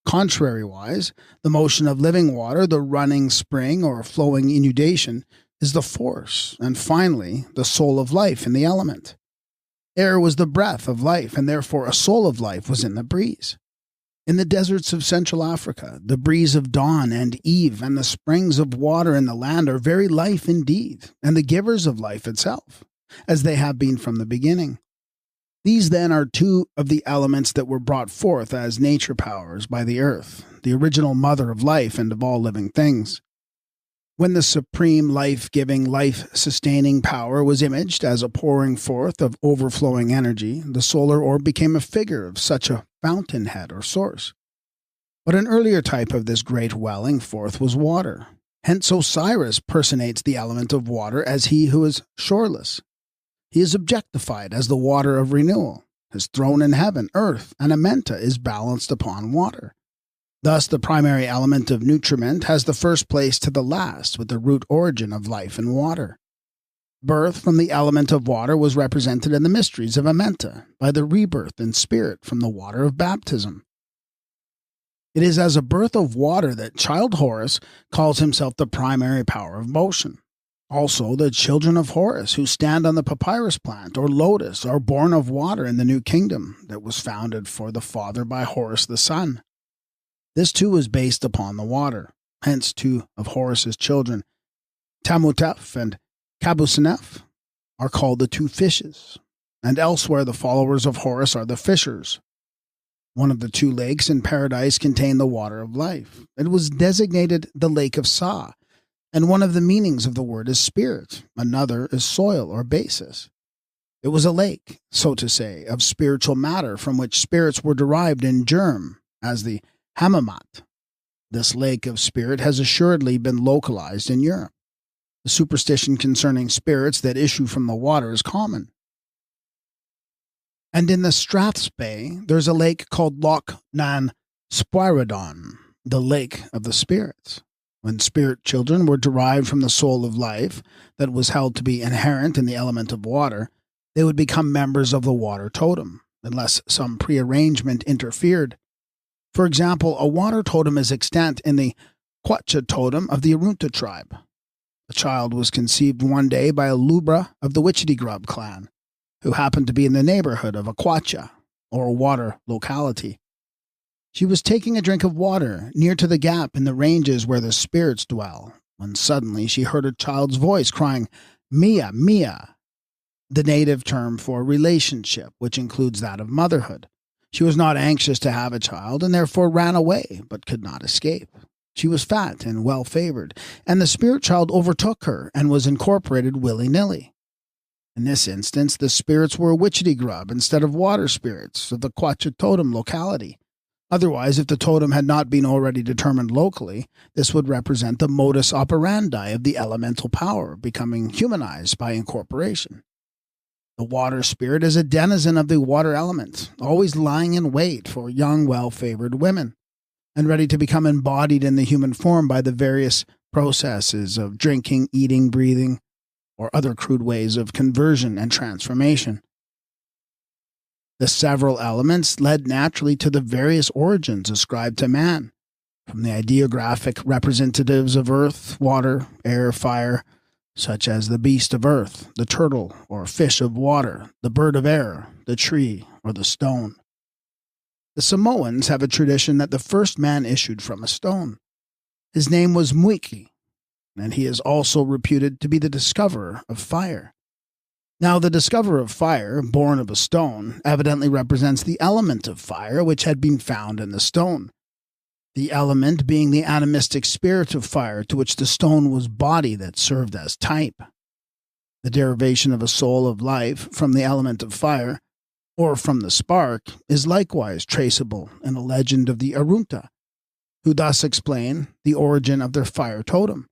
Contrariwise, the motion of living water, the running spring or flowing inundation, is the force, and finally, the soul of life in the element. Air was the breath of life, and therefore a soul of life was in the breeze. In the deserts of Central Africa, the breeze of dawn and eve and the springs of water in the land are very life indeed, and the givers of life itself, as they have been from the beginning. These then are two of the elements that were brought forth as nature powers by the earth, the original mother of life and of all living things. When the supreme life-giving, life-sustaining power was imaged as a pouring forth of overflowing energy, the solar orb became a figure of such a fountainhead or source. But an earlier type of this great welling forth was water. Hence Osiris personates the element of water as he who is shoreless. He is objectified as the water of renewal. His throne in heaven, earth, and Amenta is balanced upon water. Thus the primary element of nutriment has the first place to the last, with the root origin of life in water. Birth from the element of water was represented in the mysteries of Amenta by the rebirth in spirit from the water of baptism. It is as a birth of water that child Horus calls himself the primary power of motion. Also, the children of Horus who stand on the papyrus plant or lotus are born of water in the new kingdom that was founded for the father by Horus the son. This too is based upon the water. Hence, two of Horus's children, Tamutef and Kabusinef, are called the two fishes, and elsewhere the followers of Horus are the fishers. One of the two lakes in paradise contained the water of life. It was designated the Lake of Sa, and one of the meanings of the word is spirit, another is soil or basis. It was a lake, so to say, of spiritual matter from which spirits were derived in germ, as the Hamamat. This lake of spirit has assuredly been localized in Europe. The superstition concerning spirits that issue from the water is common. And in the Strathspey, there's a lake called Loch Nan Spyridon, the lake of the spirits. When spirit children were derived from the soul of life that was held to be inherent in the element of water, they would become members of the water totem, unless some prearrangement interfered. For example, a water totem is extant in the Kwacha totem of the Arunta tribe. The child was conceived one day by a lubra of the Wichity-Grub clan, who happened to be in the neighborhood of a Kwacha, or a water locality. She was taking a drink of water near to the gap in the ranges where the spirits dwell, when suddenly she heard a child's voice crying, "Mia, Mia," the native term for relationship, which includes that of motherhood. She was not anxious to have a child, and therefore ran away, but could not escape. She was fat and well-favored, and the spirit child overtook her and was incorporated willy-nilly. In this instance, the spirits were Wichity-Grub instead of water spirits of the Kwacha totem locality. Otherwise, if the totem had not been already determined locally, this would represent the modus operandi of the elemental power becoming humanized by incorporation. The water spirit is a denizen of the water element, always lying in wait for young, well-favored women, and ready to become embodied in the human form by the various processes of drinking, eating, breathing, or other crude ways of conversion and transformation. The several elements led naturally to the various origins ascribed to man, from the ideographic representatives of earth, water, air, fire, such as the beast of earth, the turtle or fish of water, the bird of air, the tree, or the stone. The Samoans have a tradition that the first man issued from a stone. His name was Muiki, and he is also reputed to be the discoverer of fire. Now, the discoverer of fire, born of a stone, evidently represents the element of fire which had been found in the stone, the element being the animistic spirit of fire to which the stone was body that served as type. The derivation of a soul of life from the element of fire, or from the spark, is likewise traceable in a legend of the Arunta, who thus explain the origin of their fire totem.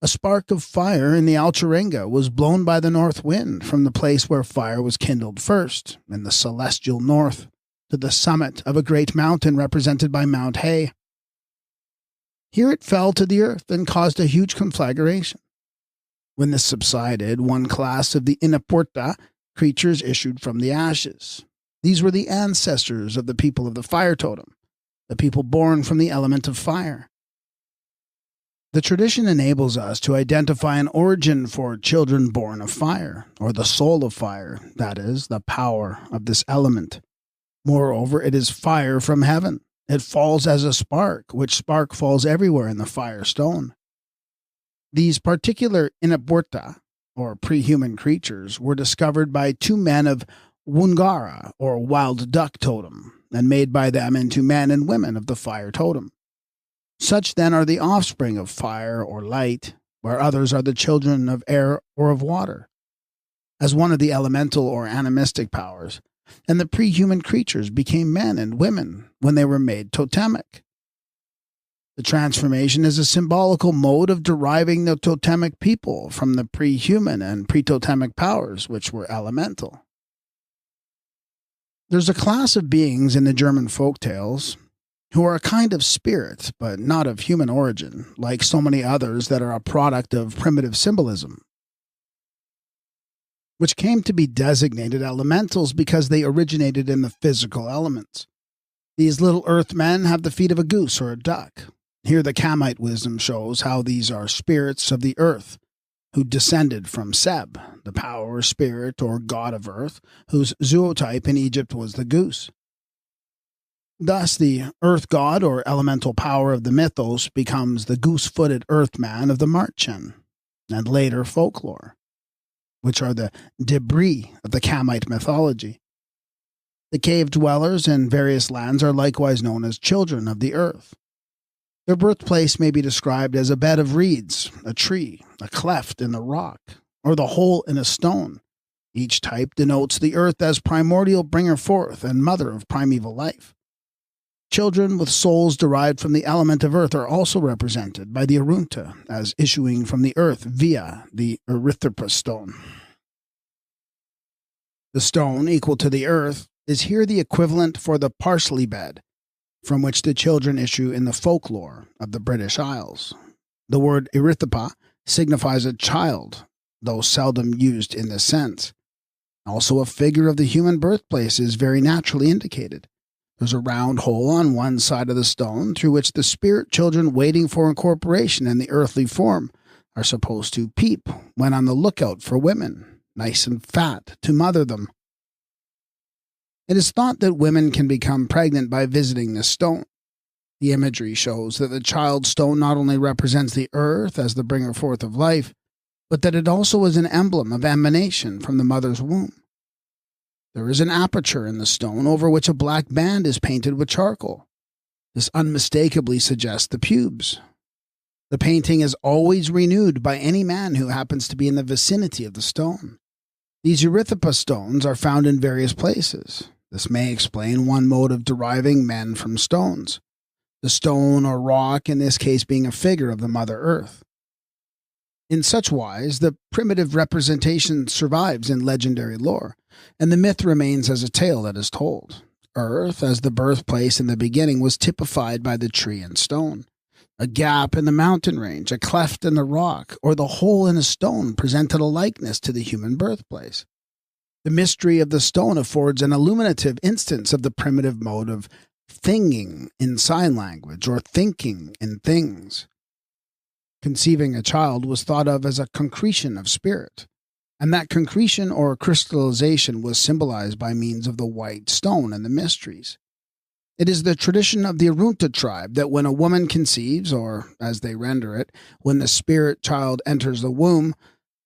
A spark of fire in the Alcharenga was blown by the north wind from the place where fire was kindled first, in the celestial north, to the summit of a great mountain represented by Mount Hay. Here it fell to the earth and caused a huge conflagration. When this subsided, one class of the Inaporta creatures issued from the ashes. These were the ancestors of the people of the fire totem, the people born from the element of fire. The tradition enables us to identify an origin for children born of fire, or the soul of fire, that is, the power of this element. Moreover, it is fire from heaven. It falls as a spark, which spark falls everywhere in the fire stone. These particular Inaporta, or pre-human creatures, were discovered by two men of Wungara, or wild duck totem, and made by them into men and women of the fire totem. Such then are the offspring of fire or light, where others are the children of air or of water, as one of the elemental or animistic powers, and the pre-human creatures became men and women when they were made totemic. The transformation is a symbolical mode of deriving the totemic people from the pre-human and pre-totemic powers, which were elemental. There's a class of beings in the German folktales who are a kind of spirit, but not of human origin, like so many others that are a product of primitive symbolism, which came to be designated elementals because they originated in the physical elements. These little earthmen have the feet of a goose or a duck. Here the Kamite wisdom shows how these are spirits of the earth, who descended from Seb, the power, spirit, or god of earth, whose zootype in Egypt was the goose. Thus, the earth god or elemental power of the mythos becomes the goose-footed earthman of the Marchen, and later folklore, which are the debris of the Kamite mythology. The cave dwellers in various lands are likewise known as children of the earth. Their birthplace may be described as a bed of reeds, a tree, a cleft in the rock, or the hole in a stone. Each type denotes the earth as primordial bringer forth and mother of primeval life. Children with souls derived from the element of earth are also represented by the Arunta as issuing from the earth via the Erythropa stone. The stone, equal to the earth, is here the equivalent for the parsley bed, from which the children issue in the folklore of the British Isles. The word Erythropa signifies a child, though seldom used in this sense. Also, a figure of the human birthplace is very naturally indicated. There's a round hole on one side of the stone through which the spirit children waiting for incorporation in the earthly form are supposed to peep when on the lookout for women, nice and fat, to mother them. It is thought that women can become pregnant by visiting this stone. The imagery shows that the child stone not only represents the earth as the bringer forth of life, but that it also is an emblem of emanation from the mother's womb. There is an aperture in the stone over which a black band is painted with charcoal. This unmistakably suggests the pubes. The painting is always renewed by any man who happens to be in the vicinity of the stone. These Erythropa stones are found in various places. This may explain one mode of deriving men from stones, the stone or rock in this case being a figure of the Mother Earth. In such wise, the primitive representation survives in legendary lore, and the myth remains as a tale that is told. Earth, as the birthplace in the beginning, was typified by the tree and stone. A gap in the mountain range, a cleft in the rock, or the hole in a stone presented a likeness to the human birthplace. The mystery of the stone affords an illuminative instance of the primitive mode of thinging in sign language, or thinking in things. Conceiving a child was thought of as a concretion of spirit, and that concretion or crystallization was symbolized by means of the white stone and the mysteries. It is the tradition of the Arunta tribe that when a woman conceives, or, as they render it, when the spirit child enters the womb,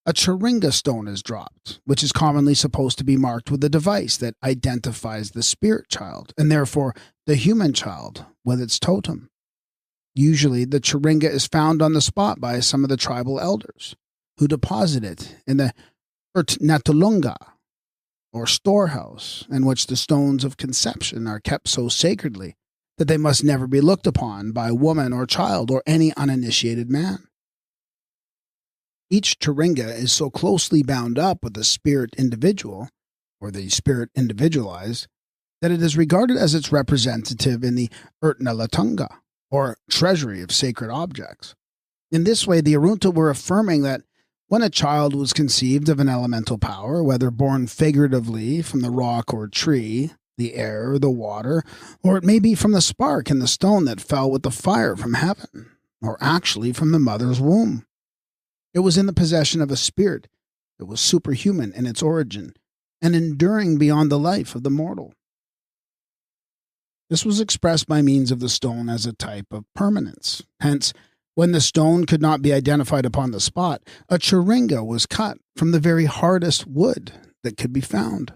a charinga stone is dropped, which is commonly supposed to be marked with a device that identifies the spirit child, and therefore the human child, with its totem. Usually the charinga is found on the spot by some of the tribal elders, who deposit it in the Natulunga, or storehouse, in which the stones of conception are kept so sacredly that they must never be looked upon by woman or child or any uninitiated man. Each charinga is so closely bound up with the spirit individual, or the spirit individualized, that it is regarded as its representative in the Urtnalatunga, or treasury of sacred objects. In this way, the Arunta were affirming that when a child was conceived of an elemental power, whether born figuratively from the rock or tree, the air, the water, or it may be from the spark in the stone that fell with the fire from heaven, or actually from the mother's womb, it was in the possession of a spirit that was superhuman in its origin and enduring beyond the life of the mortal. This was expressed by means of the stone as a type of permanence. Hence, when the stone could not be identified upon the spot, a charinga was cut from the very hardest wood that could be found.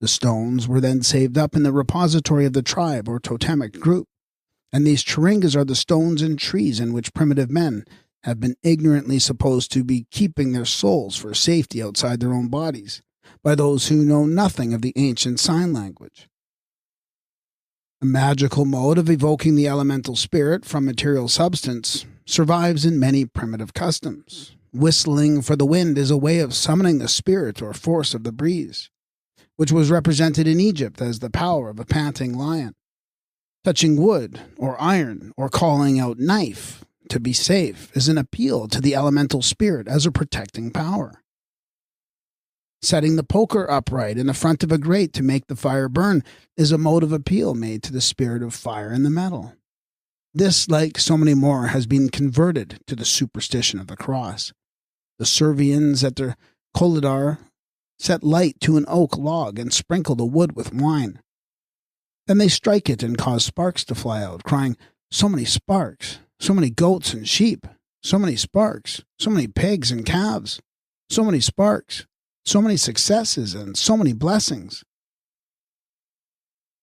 The stones were then saved up in the repository of the tribe or totemic group, and these charingas are the stones and trees in which primitive men have been ignorantly supposed to be keeping their souls for safety outside their own bodies by those who know nothing of the ancient sign language. A magical mode of evoking the elemental spirit from material substance survives in many primitive customs. Whistling for the wind is a way of summoning the spirit or force of the breeze, which was represented in Egypt as the power of a panting lion. Touching wood or iron or calling out knife to be safe is an appeal to the elemental spirit as a protecting power. Setting the poker upright in the front of a grate to make the fire burn is a mode of appeal made to the spirit of fire in the metal. This, like so many more, has been converted to the superstition of the cross. The Servians at their Kolidar set light to an oak log and sprinkle the wood with wine. Then they strike it and cause sparks to fly out, crying, "So many sparks, so many goats and sheep, so many sparks, so many pigs and calves, so many sparks, so many successes and so many blessings."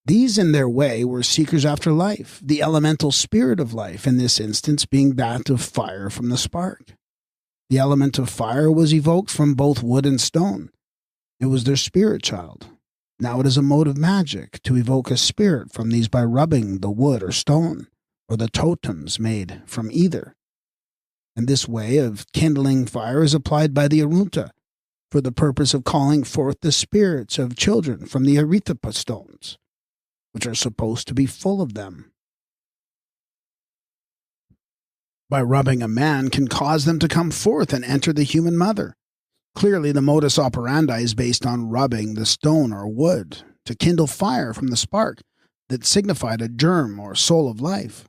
These, in their way, were seekers after life, the elemental spirit of life, in this instance being that of fire from the spark. The element of fire was evoked from both wood and stone. It was their spirit child. Now it is a mode of magic to evoke a spirit from these by rubbing the wood or stone, or the totems made from either. And this way of kindling fire is applied by the Arunta, for the purpose of calling forth the spirits of children from the Arethupa stones, which are supposed to be full of them. By rubbing a man can cause them to come forth and enter the human mother. Clearly, the modus operandi is based on rubbing the stone or wood to kindle fire from the spark that signified a germ or soul of life.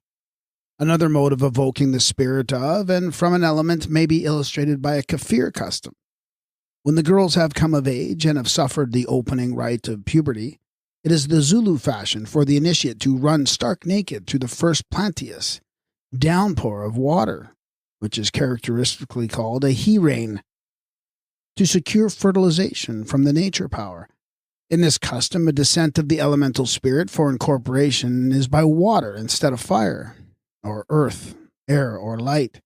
Another mode of evoking the spirit of and from an element may be illustrated by a kafir custom. When the girls have come of age and have suffered the opening rite of puberty, it is the Zulu fashion for the initiate to run stark naked through the first plenteous downpour of water, which is characteristically called a he-rain, to secure fertilization from the nature power. In this custom, a descent of the elemental spirit for incorporation is by water instead of fire, or earth, air, or light.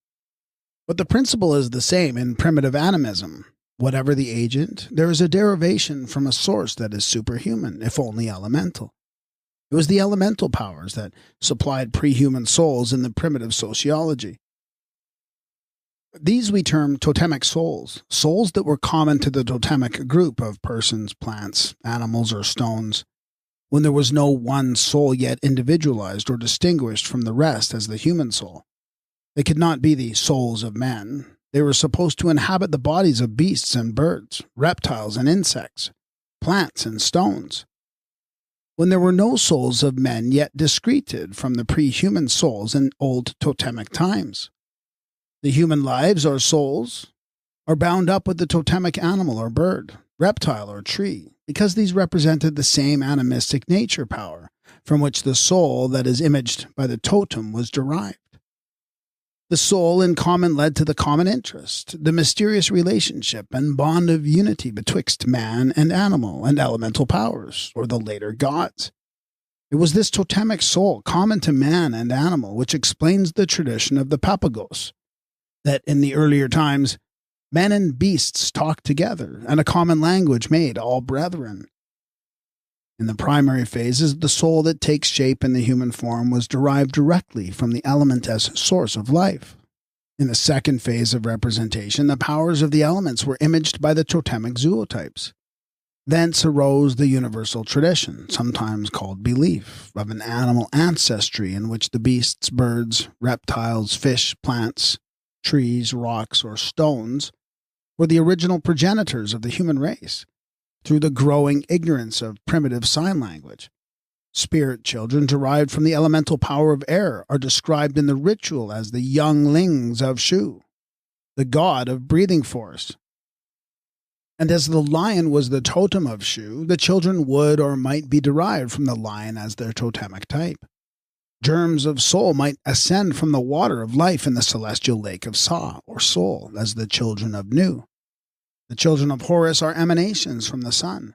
But the principle is the same in primitive animism. Whatever the agent, there is a derivation from a source that is superhuman, if only elemental. It was the elemental powers that supplied pre-human souls in the primitive sociology. These we term totemic souls, souls that were common to the totemic group of persons, plants, animals, or stones, when there was no one soul yet individualized or distinguished from the rest as the human soul. They could not be the souls of men. They were supposed to inhabit the bodies of beasts and birds, reptiles and insects, plants and stones. When there were no souls of men yet discreted from the pre-human souls in old totemic times. The human lives or souls are bound up with the totemic animal or bird, reptile or tree, because these represented the same animistic nature power from which the soul that is imaged by the totem was derived. The soul in common led to the common interest, the mysterious relationship and bond of unity betwixt man and animal and elemental powers, or the later gods. It was this totemic soul common to man and animal which explains the tradition of the Papagos, that in the earlier times men and beasts talked together, and a common language made all brethren. In the primary phases, the soul that takes shape in the human form was derived directly from the element as source of life. In the second phase of representation, the powers of the elements were imaged by the totemic zootypes. Thence arose the universal tradition, sometimes called belief, of an animal ancestry in which the beasts, birds, reptiles, fish, plants, trees, rocks, or stones were the original progenitors of the human race, through the growing ignorance of primitive sign language. Spirit children derived from the elemental power of air are described in the ritual as the younglings of Shu, the god of breathing force. And as the lion was the totem of Shu, the children would or might be derived from the lion as their totemic type. Germs of soul might ascend from the water of life in the celestial lake of Sa, or soul, as the children of Nu. The children of Horus are emanations from the sun.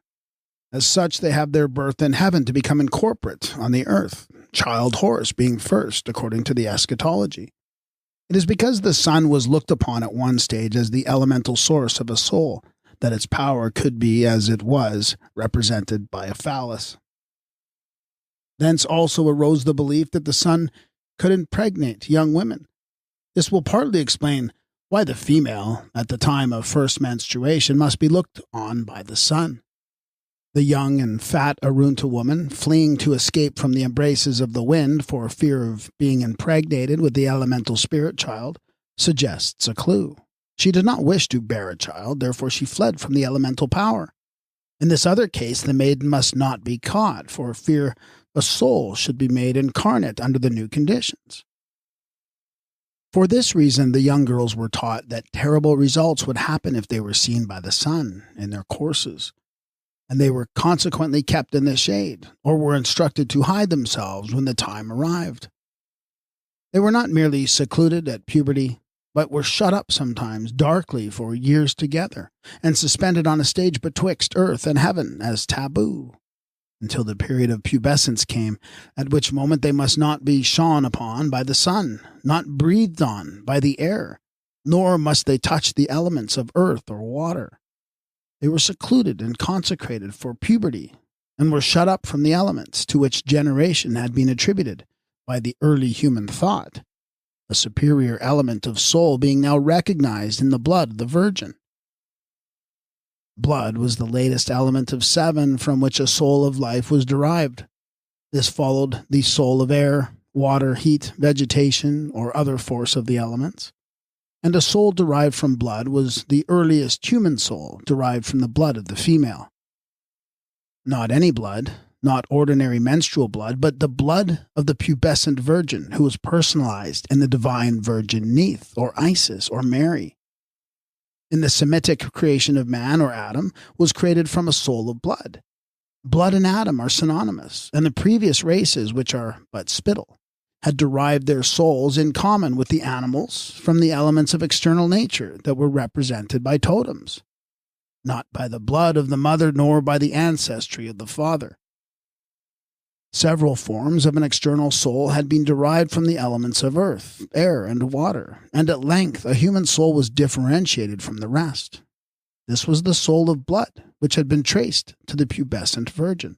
As such, they have their birth in heaven to become incorporate on the earth, child Horus being first, according to the eschatology. It is because the sun was looked upon at one stage as the elemental source of a soul that its power could be, as it was, represented by a phallus. Thence also arose the belief that the sun could impregnate young women. This will partly explain why the female, at the time of first menstruation, must be looked on by the sun. The young and fat Arunta woman, fleeing to escape from the embraces of the wind for fear of being impregnated with the elemental spirit child, suggests a clue. She did not wish to bear a child, therefore she fled from the elemental power. In this other case, the maiden must not be caught, for fear a soul should be made incarnate under the new conditions. For this reason, the young girls were taught that terrible results would happen if they were seen by the sun in their courses, and they were consequently kept in the shade, or were instructed to hide themselves when the time arrived. They were not merely secluded at puberty, but were shut up sometimes darkly for years together, and suspended on a stage betwixt earth and heaven as taboo, until the period of pubescence came, at which moment they must not be shone upon by the sun, not breathed on by the air, nor must they touch the elements of earth or water. They were secluded and consecrated for puberty, and were shut up from the elements to which generation had been attributed by the early human thought, a superior element of soul being now recognized in the blood of the Virgin. Blood was the latest element of 7 from which a soul of life was derived. This followed the soul of air, water, heat, vegetation, or other force of the elements. And a soul derived from blood was the earliest human soul derived from the blood of the female. Not any blood, not ordinary menstrual blood, but the blood of the pubescent virgin who was personalized in the divine virgin Neith, or Isis, or Mary. In the Semitic creation of man, or Adam, was created from a soul of blood. Blood and Adam are synonymous, and the previous races, which are but spittle, had derived their souls in common with the animals from the elements of external nature that were represented by totems, not by the blood of the mother nor by the ancestry of the father. Several forms of an external soul had been derived from the elements of earth, air, and water, and at length a human soul was differentiated from the rest. This was the soul of blood, which had been traced to the pubescent virgin.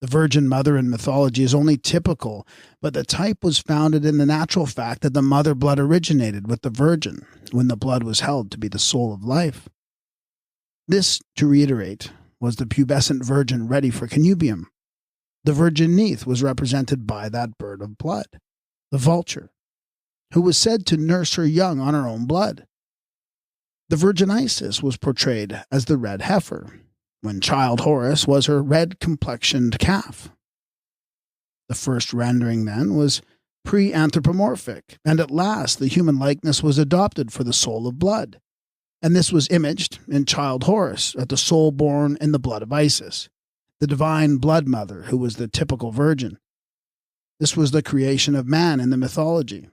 The Virgin Mother in mythology is only typical, but the type was founded in the natural fact that the mother blood originated with the Virgin, when the blood was held to be the soul of life. This, to reiterate, was the pubescent virgin ready for connubium. The Virgin Neith was represented by that bird of blood, the vulture, who was said to nurse her young on her own blood. The Virgin Isis was portrayed as the red heifer, when child Horus was her red-complexioned calf. The first rendering, then, was pre-anthropomorphic, and at last the human likeness was adopted for the soul of blood, and this was imaged in child Horus at the soul born in the blood of Isis, the divine blood mother who was the typical virgin. This was the creation of man in the mythology,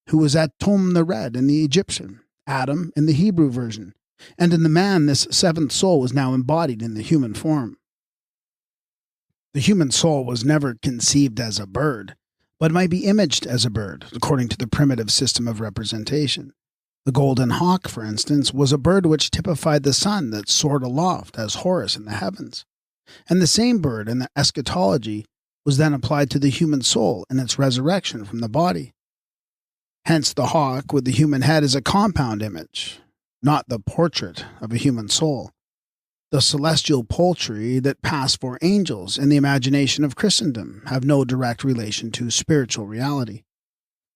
who was Atum the Red in the Egyptian, Adam in the Hebrew version, and in the man this seventh soul was now embodied in the human form. The human soul was never conceived as a bird, but might be imaged as a bird, according to the primitive system of representation. The golden hawk, for instance, was a bird which typified the sun that soared aloft as Horus in the heavens. And the same bird in the eschatology was then applied to the human soul in its resurrection from the body. Hence the hawk with the human head is a compound image, not the portrait of a human soul. The celestial poultry that pass for angels in the imagination of Christendom have no direct relation to spiritual reality.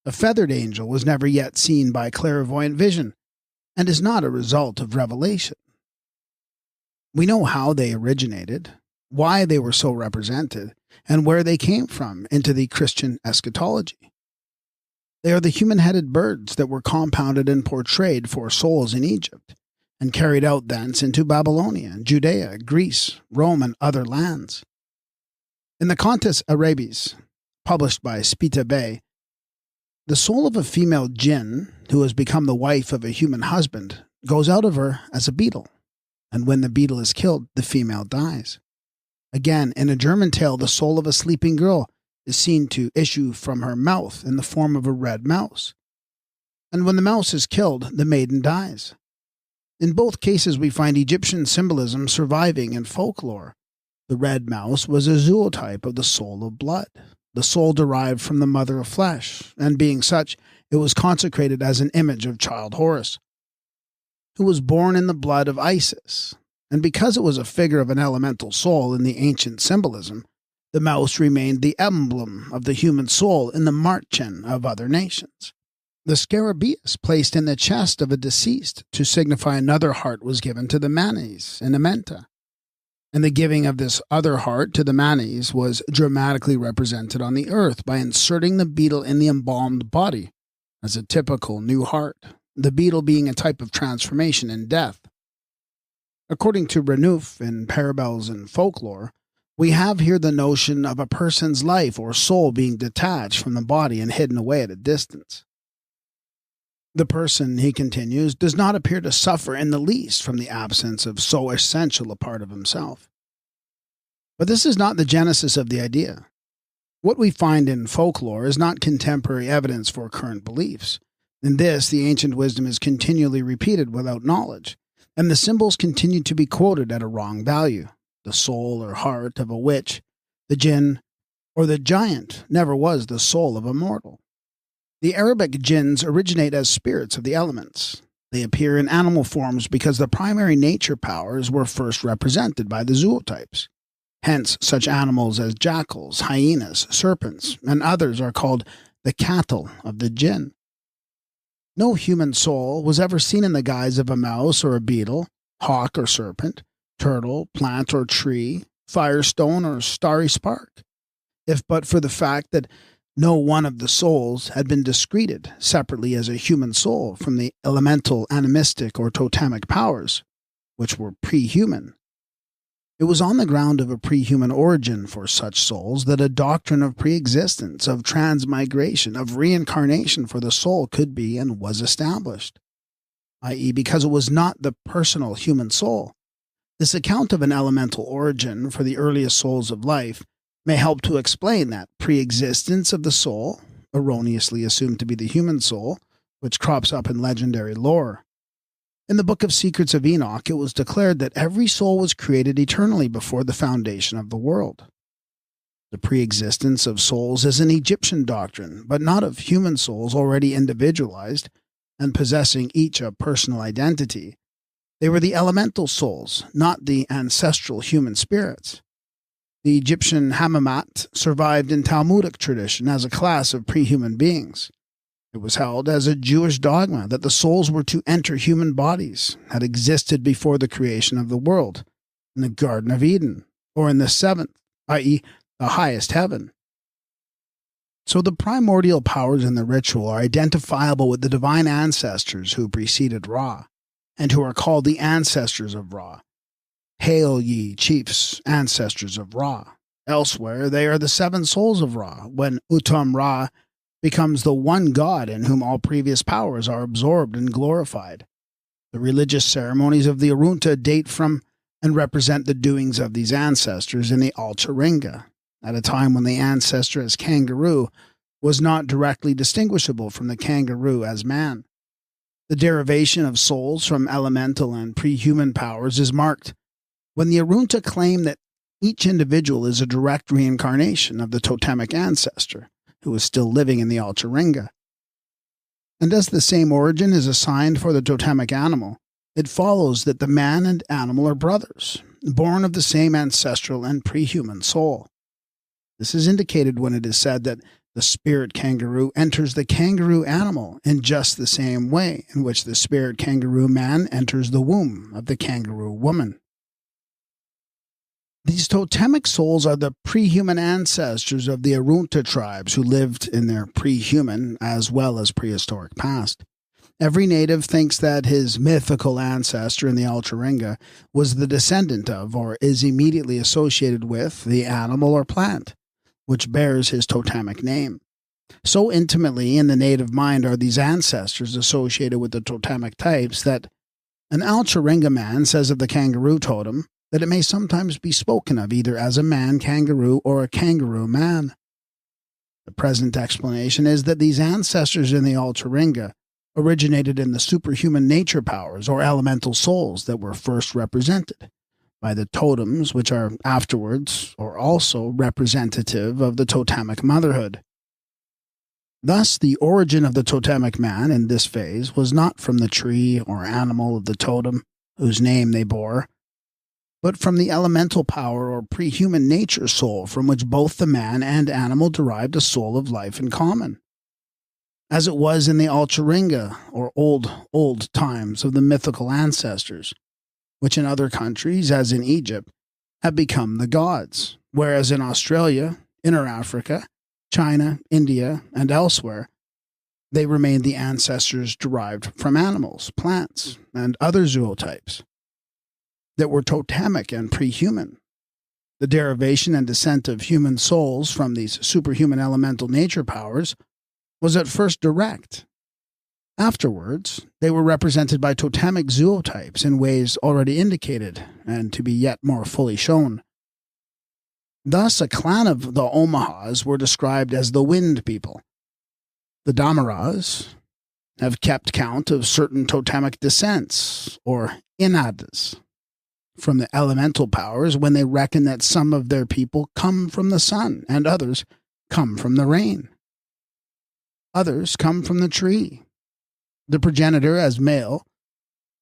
A feathered angel was never yet seen by clairvoyant vision, and is not a result of revelation. We know how they originated, why they were so represented, and where they came from into the Christian eschatology. They are the human-headed birds that were compounded and portrayed for souls in Egypt, and carried out thence into Babylonia, Judea, Greece, Rome, and other lands. In the Contes Arabes, published by Spita Bey, the soul of a female jinn, who has become the wife of a human husband, goes out of her as a beetle, and when the beetle is killed, the female dies. Again, in a German tale, the soul of a sleeping girl is seen to issue from her mouth in the form of a red mouse, and when the mouse is killed, the maiden dies. In both cases, we find Egyptian symbolism surviving in folklore. The red mouse was a zootype of the soul of blood, the soul derived from the mother of flesh, and being such, it was consecrated as an image of child Horus, who was born in the blood of Isis, and because it was a figure of an elemental soul in the ancient symbolism, the mouse remained the emblem of the human soul in the Marchen of other nations. The scarabaeus placed in the chest of a deceased to signify another heart was given to the manes in Amenta, and the giving of this other heart to the manes was dramatically represented on the earth by inserting the beetle in the embalmed body as a typical new heart, the beetle being a type of transformation in death. According to Renouf in Parables and Folklore, we have here the notion of a person's life or soul being detached from the body and hidden away at a distance. The person, he continues, does not appear to suffer in the least from the absence of so essential a part of himself. But this is not the genesis of the idea. What we find in folklore is not contemporary evidence for current beliefs. In this, the ancient wisdom is continually repeated without knowledge, and the symbols continue to be quoted at a wrong value. The soul or heart of a witch, the jinn, or the giant never was the soul of a mortal. The Arabic jinns originate as spirits of the elements. They appear in animal forms because the primary nature powers were first represented by the zootypes. Hence, such animals as jackals, hyenas, serpents, and others are called the cattle of the jinn. No human soul was ever seen in the guise of a mouse or a beetle, hawk or serpent, turtle, plant or tree, firestone or starry spark, if but for the fact that no one of the souls had been discreted separately as a human soul from the elemental, animistic, or totemic powers, which were pre-human. It was on the ground of a pre-human origin for such souls that a doctrine of pre-existence, of transmigration, of reincarnation for the soul could be and was established, i.e., because it was not the personal human soul. This account of an elemental origin for the earliest souls of life may help to explain that pre-existence of the soul, erroneously assumed to be the human soul, which crops up in legendary lore. In the Book of Secrets of Enoch, it was declared that every soul was created eternally before the foundation of the world. The pre-existence of souls is an Egyptian doctrine, but not of human souls already individualized and possessing each a personal identity. They were the elemental souls, not the ancestral human spirits. The Egyptian Hammamat survived in Talmudic tradition as a class of pre-human beings. It was held as a Jewish dogma that the souls were to enter human bodies, had existed before the creation of the world, in the Garden of Eden, or in the seventh, i.e., the highest heaven. So the primordial powers in the ritual are identifiable with the divine ancestors who preceded Ra, and who are called the ancestors of Ra. Hail ye, chiefs, ancestors of Ra. Elsewhere, they are the seven souls of Ra, when Utam Ra becomes the one God in whom all previous powers are absorbed and glorified. The religious ceremonies of the Arunta date from and represent the doings of these ancestors in the Alcharinga, at a time when the ancestor as kangaroo was not directly distinguishable from the kangaroo as man. The derivation of souls from elemental and pre-human powers is marked when the Arunta claim that each individual is a direct reincarnation of the totemic ancestor, who is still living in the Alcharinga. And as the same origin is assigned for the totemic animal, it follows that the man and animal are brothers, born of the same ancestral and pre-human soul. This is indicated when it is said that the spirit kangaroo enters the kangaroo animal in just the same way in which the spirit kangaroo man enters the womb of the kangaroo woman. These totemic souls are the pre-human ancestors of the Arunta tribes who lived in their pre-human as well as prehistoric past. Every native thinks that his mythical ancestor in the Alcharinga was the descendant of or is immediately associated with the animal or plant, which bears his totemic name. So intimately in the native mind are these ancestors associated with the totemic types that an Alcharinga man says of the kangaroo totem that it may sometimes be spoken of either as a man kangaroo or a kangaroo man. The present explanation is that these ancestors in the Alcharinga originated in the superhuman nature powers or elemental souls that were first represented by the totems, which are afterwards or also representative of the totemic motherhood. Thus, the origin of the totemic man in this phase was not from the tree or animal of the totem, whose name they bore, but from the elemental power or pre-human nature soul from which both the man and animal derived a soul of life in common. As it was in the Alcharinga, or old times of the mythical ancestors, which in other countries, as in Egypt, have become the gods, whereas in Australia, Inner Africa, China, India, and elsewhere, they remain the ancestors derived from animals, plants, and other zootypes that were totemic and pre-human. The derivation and descent of human souls from these superhuman elemental nature powers was at first direct. Afterwards, they were represented by totemic zootypes in ways already indicated and to be yet more fully shown. Thus, a clan of the Omahas were described as the Wind People. The Damaras have kept count of certain totemic descents, or Inadas, from the elemental powers when they reckon that some of their people come from the sun and others come from the rain. Others come from the tree. The progenitor, as male,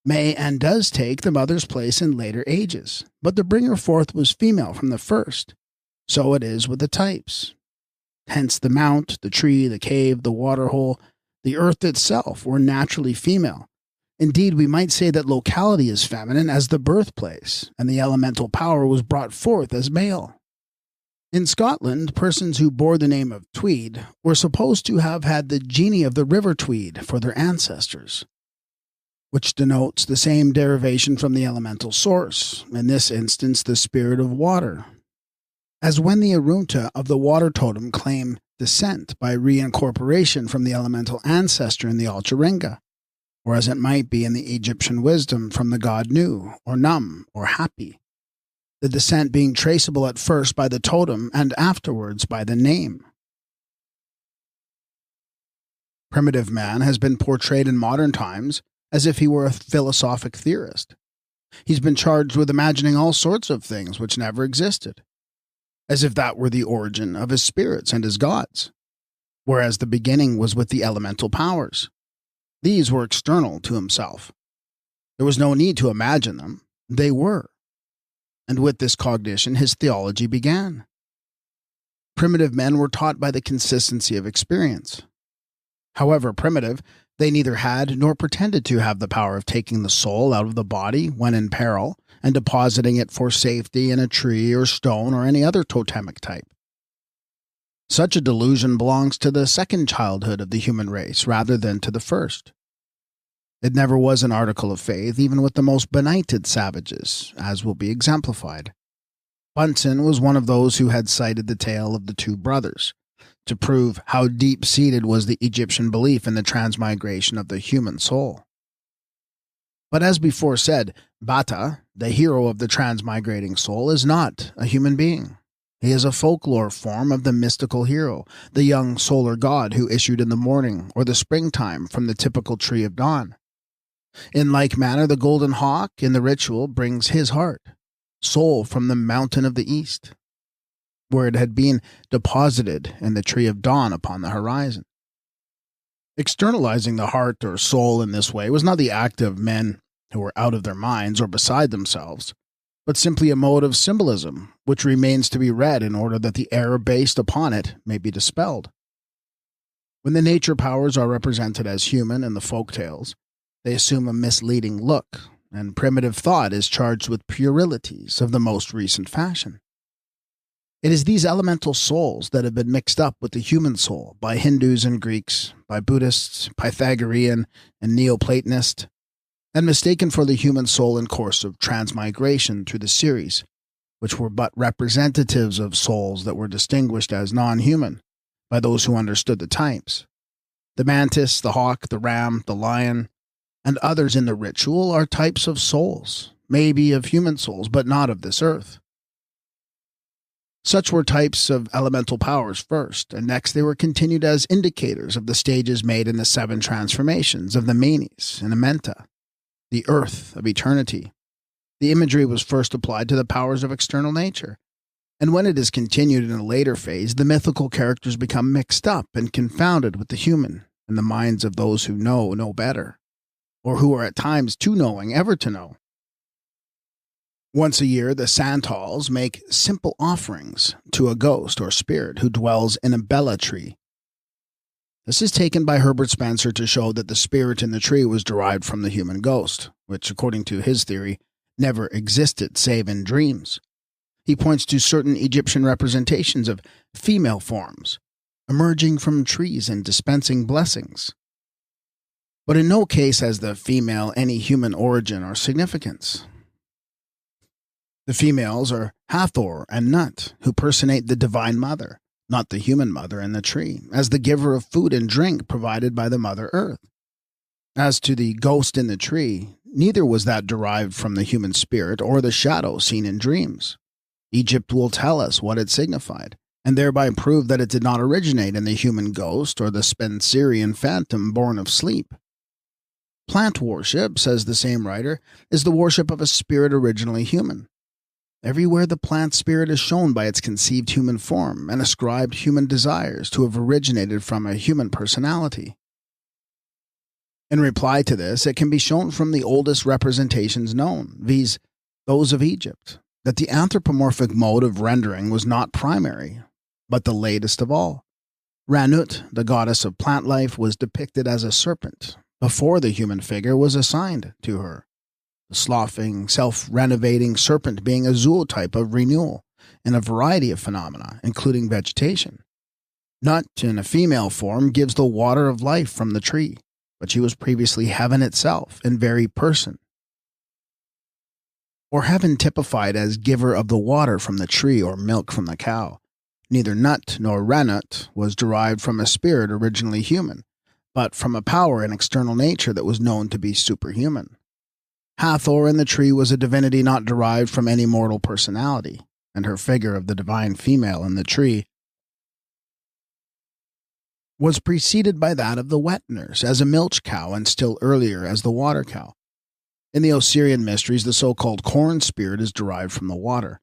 may and does take the mother's place in later ages, but the bringer forth was female from the first. So it is with the types. Hence the mount, the tree, the cave, the waterhole, the earth itself were naturally female. Indeed, we might say that locality is feminine as the birthplace, and the elemental power was brought forth as male. In Scotland, persons who bore the name of Tweed were supposed to have had the genie of the River Tweed for their ancestors, which denotes the same derivation from the elemental source, in this instance the spirit of water, as when the Arunta of the water totem claim descent by reincorporation from the elemental ancestor in the Alcharinga, or as it might be in the Egyptian wisdom from the god Nu, or Num, or Hapi, the descent being traceable at first by the totem and afterwards by the name. Primitive man has been portrayed in modern times as if he were a philosophic theorist. He's been charged with imagining all sorts of things which never existed. as if that were the origin of his spirits and his gods, whereas the beginning was with the elemental powers. These were external to himself. There was no need to imagine them. They were. And with this cognition, his theology began. Primitive men were taught by the consistency of experience. However primitive, they neither had nor pretended to have the power of taking the soul out of the body when in peril and depositing it for safety in a tree or stone or any other totemic type. Such a delusion belongs to the second childhood of the human race rather than to the first. It never was an article of faith, even with the most benighted savages, as will be exemplified. Bunsen was one of those who had cited the tale of the two brothers, to prove how deep-seated was the Egyptian belief in the transmigration of the human soul. But as before said, Bata, the hero of the transmigrating soul, is not a human being. He is a folklore form of the mystical hero, the young solar god who issued in the morning or the springtime from the typical tree of dawn. In like manner, the golden hawk in the ritual brings his heart, soul from the mountain of the east, where it had been deposited in the tree of dawn upon the horizon. Externalizing the heart or soul in this way was not the act of men who were out of their minds or beside themselves, but simply a mode of symbolism which remains to be read in order that the error based upon it may be dispelled. When the nature powers are represented as human in the folk tales, they assume a misleading look, and primitive thought is charged with puerilities of the most recent fashion. It is these elemental souls that have been mixed up with the human soul by Hindus and Greeks, by Buddhists, Pythagorean, and Neoplatonist, and mistaken for the human soul in course of transmigration through the series, which were but representatives of souls that were distinguished as non-human by those who understood the types. The mantis, the hawk, the ram, the lion, and others in the ritual are types of souls, maybe of human souls, but not of this earth. Such were types of elemental powers first, and next they were continued as indicators of the stages made in the 7 transformations of the Manes and Amenta, the earth of eternity. The imagery was first applied to the powers of external nature, and when it is continued in a later phase, the mythical characters become mixed up and confounded with the human in the minds of those who know no better, or who are at times too knowing ever to know. Once a year, the Santals make simple offerings to a ghost or spirit who dwells in a bella tree. This is taken by Herbert Spencer to show that the spirit in the tree was derived from the human ghost, which, according to his theory, never existed save in dreams. He points to certain Egyptian representations of female forms, emerging from trees and dispensing blessings. But in no case has the female any human origin or significance. The females are Hathor and Nut, who personate the Divine Mother, not the human mother in the tree, as the giver of food and drink provided by the Mother Earth. As to the ghost in the tree, neither was that derived from the human spirit or the shadow seen in dreams. Egypt will tell us what it signified, and thereby prove that it did not originate in the human ghost or the Spencerian phantom born of sleep. Plant worship, says the same writer, is the worship of a spirit originally human. Everywhere the plant spirit is shown by its conceived human form and ascribed human desires to have originated from a human personality. In reply to this, it can be shown from the oldest representations known, viz., those of Egypt, that the anthropomorphic mode of rendering was not primary, but the latest of all. Ranut, the goddess of plant life, was depicted as a serpent before the human figure was assigned to her. The sloughing, self-renovating serpent being a zootype of renewal in a variety of phenomena, including vegetation. Nut, in a female form, gives the water of life from the tree, but she was previously heaven itself in very person. Or heaven typified as giver of the water from the tree or milk from the cow. Neither Nut nor Ranut was derived from a spirit originally human, but from a power in external nature that was known to be superhuman. Hathor in the tree was a divinity not derived from any mortal personality, and her figure of the divine female in the tree was preceded by that of the wet nurse as a milch cow and still earlier as the water cow. In the Osirian mysteries, the so-called corn spirit is derived from the water.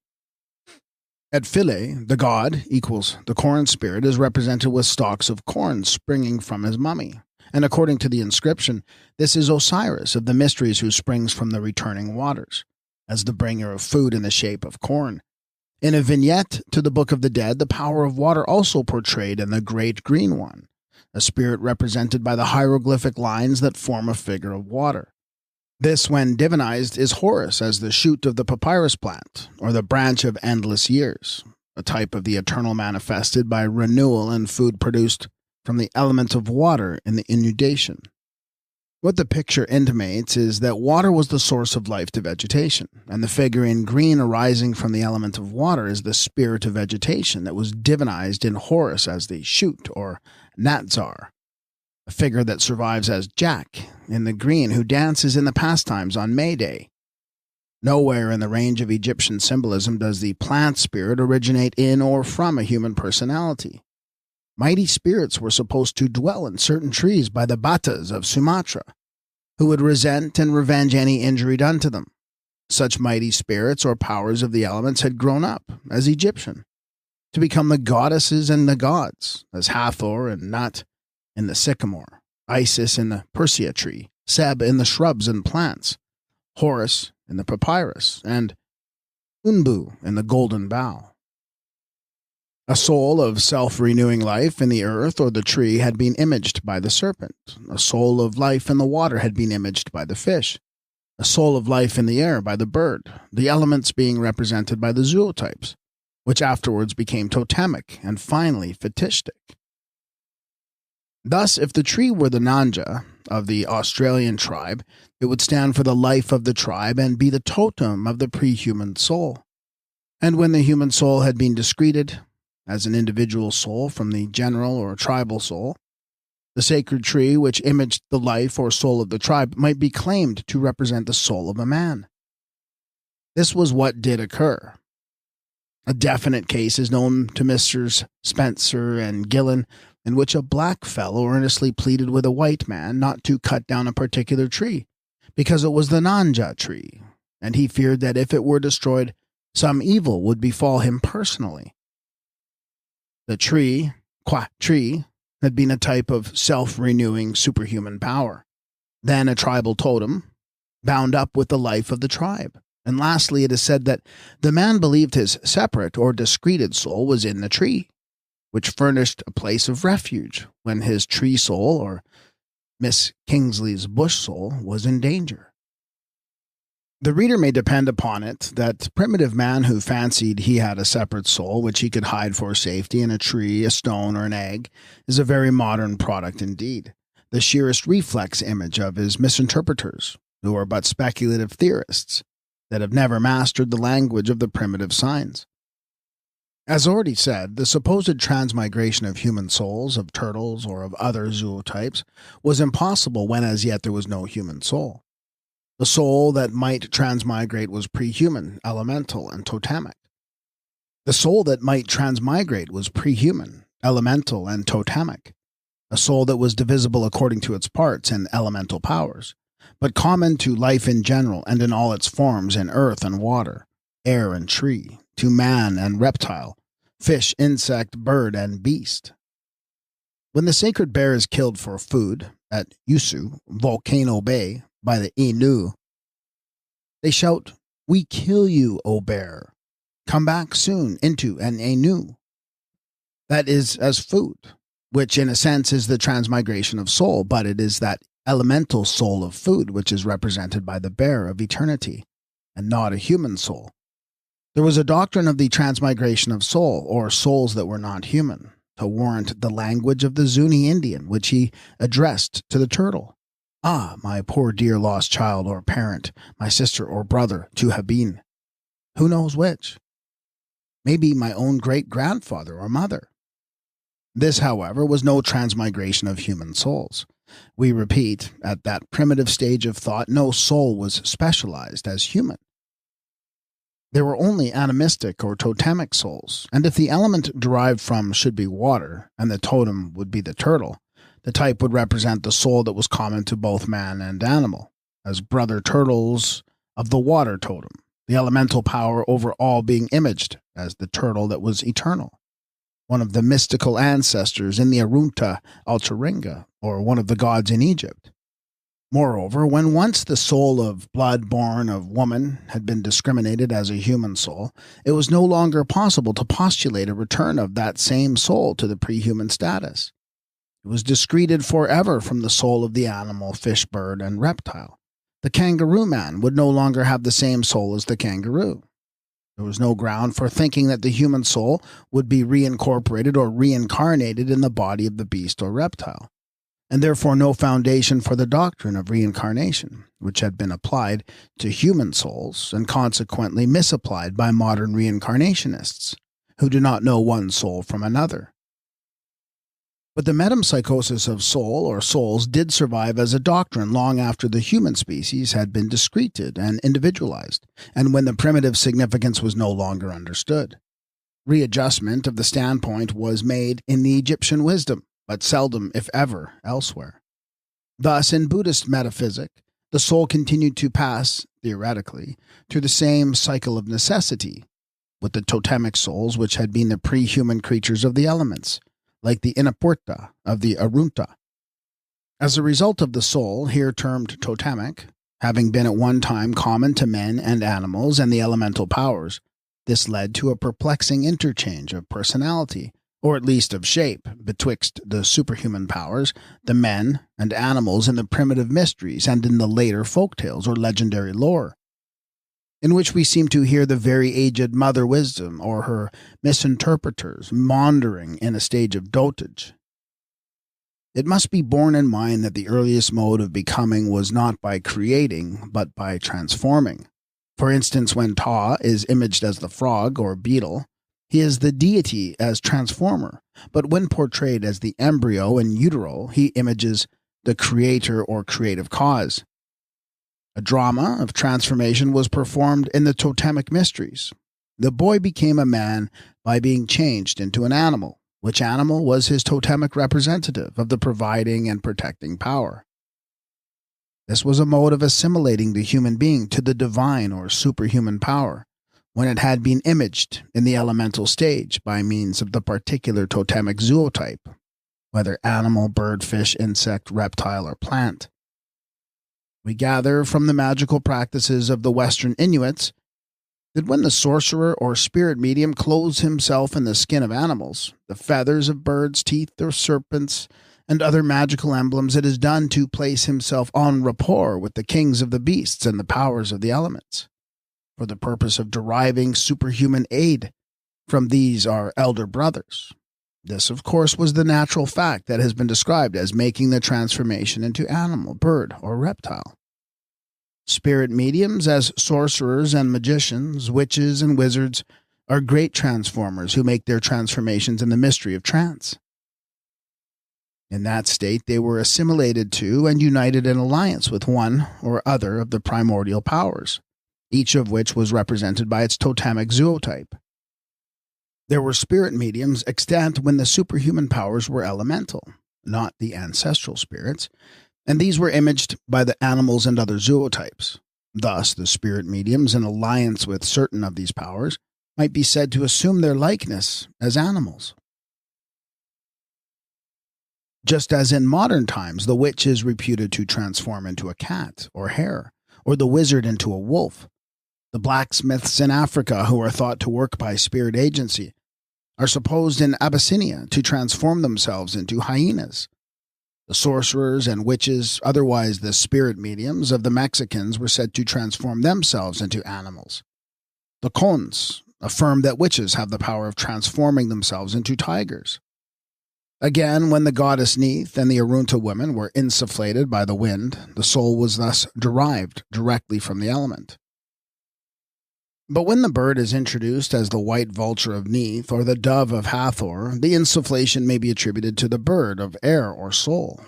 At Philae, the god equals the corn spirit is represented with stalks of corn springing from his mummy. And according to the inscription, this is Osiris of the mysteries who springs from the returning waters, as the bringer of food in the shape of corn. In a vignette to the Book of the Dead, the power of water also portrayed in the Great Green One, a spirit represented by the hieroglyphic lines that form a figure of water. This, when divinized, is Horus as the shoot of the papyrus plant, or the branch of endless years, a type of the eternal manifested by renewal and food produced from the element of water in the inundation. What the picture intimates is that water was the source of life to vegetation, and the figure in green arising from the element of water is the spirit of vegetation that was divinized in Horus as the shoot, or Natsar, a figure that survives as Jack in the green who dances in the pastimes on May Day. Nowhere in the range of Egyptian symbolism does the plant spirit originate in or from a human personality. Mighty spirits were supposed to dwell in certain trees by the Batas of Sumatra, who would resent and revenge any injury done to them. Such mighty spirits or powers of the elements had grown up, as Egyptian, to become the goddesses and the gods, as Hathor and Nut in the sycamore, Isis in the Persea tree, Seb in the shrubs and plants, Horus in the papyrus, and Unbu in the golden bough. A soul of self-renewing life in the earth or the tree had been imaged by the serpent. A soul of life in the water had been imaged by the fish. A soul of life in the air by the bird, the elements being represented by the zootypes, which afterwards became totemic and finally fetishistic. Thus, if the tree were the Nanja of the Australian tribe, it would stand for the life of the tribe and be the totem of the pre-human soul. And when the human soul had been discreted as an individual soul from the general or tribal soul, the sacred tree which imaged the life or soul of the tribe might be claimed to represent the soul of a man. This was what did occur. A definite case is known to Messrs. Spencer and Gillen, in which a black fellow earnestly pleaded with a white man not to cut down a particular tree, because it was the Nanja tree, and he feared that if it were destroyed, some evil would befall him personally. The tree, qua tree, had been a type of self-renewing superhuman power, then a tribal totem, bound up with the life of the tribe. And lastly, it is said that the man believed his separate or discreted soul was in the tree, which furnished a place of refuge when his tree soul, or Miss Kingsley's bush soul, was in danger. The reader may depend upon it that primitive man who fancied he had a separate soul which he could hide for safety in a tree, a stone, or an egg is a very modern product indeed, the sheerest reflex image of his misinterpreters, who are but speculative theorists that have never mastered the language of the primitive signs. As already said, the supposed transmigration of human souls, of turtles, or of other zootypes was impossible when as yet there was no human soul. The soul that might transmigrate was pre-human, elemental, and totemic. The soul that might transmigrate was pre-human, elemental, and totemic. A soul that was divisible according to its parts and elemental powers, but common to life in general and in all its forms in earth and water, air and tree, to man and reptile, fish, insect, bird, and beast. When the sacred bear is killed for food at Yusu, Volcano Bay, by the Innu, they shout, "We kill you, O bear. Come back soon into an Innu." That is as food, which in a sense is the transmigration of soul, but it is that elemental soul of food which is represented by the bear of eternity, and not a human soul. There was a doctrine of the transmigration of soul, or souls that were not human, to warrant the language of the Zuni Indian, which he addressed to the turtle. "Ah, my poor dear lost child or parent, my sister or brother, to have been. Who knows which? Maybe my own great-grandfather or mother." This, however, was no transmigration of human souls. We repeat, at that primitive stage of thought, no soul was specialized as human. There were only animistic or totemic souls, and if the element derived from should be water, and the totem would be the turtle, the type would represent the soul that was common to both man and animal, as brother turtles of the water totem, the elemental power over all being imaged as the turtle that was eternal, one of the mystical ancestors in the Arunta Altaringa, or one of the gods in Egypt. Moreover, when once the soul of blood born of woman had been discriminated as a human soul, it was no longer possible to postulate a return of that same soul to the pre-human status. It was discreted forever from the soul of the animal, fish, bird, and reptile. The kangaroo man would no longer have the same soul as the kangaroo. There was no ground for thinking that the human soul would be reincorporated or reincarnated in the body of the beast or reptile, and therefore no foundation for the doctrine of reincarnation, which had been applied to human souls and consequently misapplied by modern reincarnationists, who do not know one soul from another. But the metempsychosis of soul or souls did survive as a doctrine long after the human species had been discreted and individualized, and when the primitive significance was no longer understood. Readjustment of the standpoint was made in the Egyptian wisdom, but seldom, if ever, elsewhere. Thus, in Buddhist metaphysic, the soul continued to pass, theoretically, through the same cycle of necessity, with the totemic souls which had been the pre-human creatures of the elements, like the Inapurta of the Arunta. As a result of the soul, here termed totemic, having been at one time common to men and animals and the elemental powers, this led to a perplexing interchange of personality, or at least of shape, betwixt the superhuman powers, the men and animals in the primitive mysteries and in the later folktales or legendary lore, in which we seem to hear the very aged Mother Wisdom or her misinterpreters maundering in a stage of dotage. It must be borne in mind that the earliest mode of becoming was not by creating, but by transforming. For instance, when Ta is imaged as the frog or beetle, he is the deity as transformer, but when portrayed as the embryo in utero, he images the creator or creative cause. A drama of transformation was performed in the totemic mysteries. The boy became a man by being changed into an animal, which animal was his totemic representative of the providing and protecting power. This was a mode of assimilating the human being to the divine or superhuman power, when it had been imaged in the elemental stage by means of the particular totemic zootype, whether animal, bird, fish, insect, reptile, or plant. We gather from the magical practices of the Western Inuits that when the sorcerer or spirit medium clothes himself in the skin of animals, the feathers of birds, teeth of serpents, and other magical emblems, it is done to place himself en rapport with the kings of the beasts and the powers of the elements, for the purpose of deriving superhuman aid from these our elder brothers. This, of course, was the natural fact that has been described as making the transformation into animal, bird, or reptile. Spirit mediums, as sorcerers and magicians, witches and wizards, are great transformers who make their transformations in the mystery of trance. In that state, they were assimilated to and united in alliance with one or other of the primordial powers, each of which was represented by its totemic zootype. There were spirit mediums extant when the superhuman powers were elemental, not the ancestral spirits, and these were imaged by the animals and other zootypes. Thus, the spirit mediums, in alliance with certain of these powers, might be said to assume their likeness as animals. Just as in modern times, the witch is reputed to transform into a cat or hare, or the wizard into a wolf. The blacksmiths in Africa, who are thought to work by spirit agency, are supposed in Abyssinia to transform themselves into hyenas. The sorcerers and witches, otherwise the spirit mediums of the Mexicans, were said to transform themselves into animals. The Cons affirm that witches have the power of transforming themselves into tigers. Again, when the goddess Neith and the Arunta women were insufflated by the wind, the soul was thus derived directly from the element. But when the bird is introduced as the white vulture of Neith or the dove of Hathor, the insufflation may be attributed to the bird of air or soul.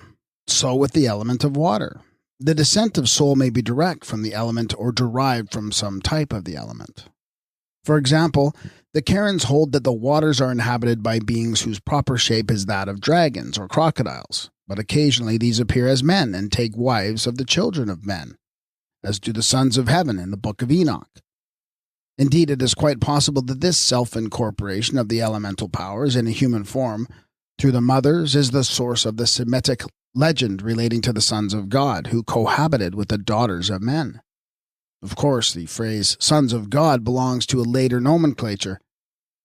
So with the element of water. The descent of soul may be direct from the element or derived from some type of the element. For example, the Karens hold that the waters are inhabited by beings whose proper shape is that of dragons or crocodiles, but occasionally these appear as men and take wives of the children of men, as do the sons of heaven in the Book of Enoch. Indeed, it is quite possible that this self-incorporation of the elemental powers in a human form through the mothers is the source of the Semitic legend relating to the sons of God who cohabited with the daughters of men. Of course, the phrase sons of God belongs to a later nomenclature.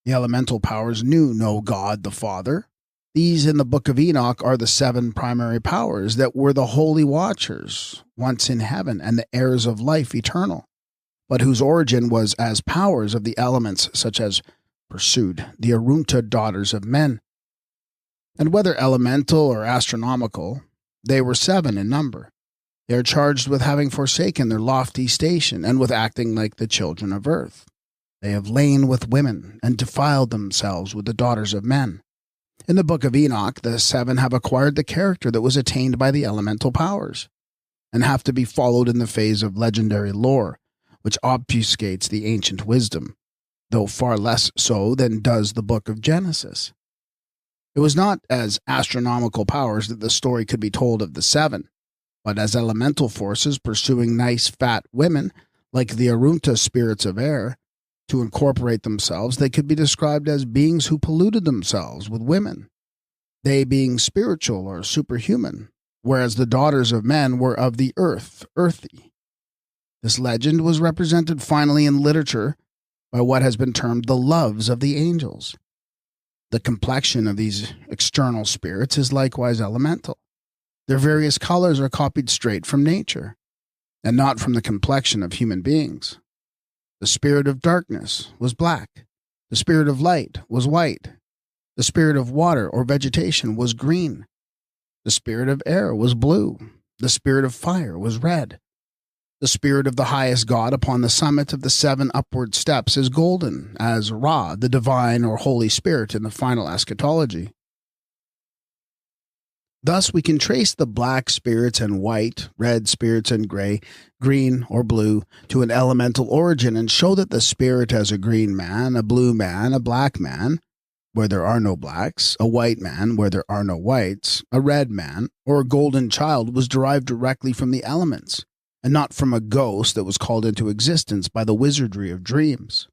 The elemental powers knew no God the Father. These in the Book of Enoch are the 7 primary powers that were the holy watchers, once in heaven, and the heirs of life eternal, but whose origin was as powers of the elements such as pursued the Arunta daughters of men. And whether elemental or astronomical, they were 7 in number. They are charged with having forsaken their lofty station and with acting like the children of earth. They have lain with women and defiled themselves with the daughters of men. In the Book of Enoch, the 7 have acquired the character that was attained by the elemental powers, and have to be followed in the phase of legendary lore, which obfuscates the ancient wisdom, though far less so than does the Book of Genesis. It was not as astronomical powers that the story could be told of the 7, but as elemental forces pursuing nice fat women, like the Arunta spirits of air. To incorporate themselves, they could be described as beings who polluted themselves with women, they being spiritual or superhuman, whereas the daughters of men were of the earth, earthy. This legend was represented finally in literature by what has been termed the loves of the angels. The complexion of these external spirits is likewise elemental. Their various colors are copied straight from nature, and not from the complexion of human beings. The spirit of darkness was black. The spirit of light was white. The spirit of water or vegetation was green. The spirit of air was blue. The spirit of fire was red. The spirit of the highest God upon the summit of the 7 upward steps is golden, as Ra, the divine or Holy Spirit in the final eschatology. Thus we can trace the black spirits and white, red spirits and gray, green or blue to an elemental origin and show that the spirit as a green man, a blue man, a black man, where there are no blacks, a white man where there are no whites, a red man, or a golden child was derived directly from the elements, and not from a ghost that was called into existence by the wizardry of dreams.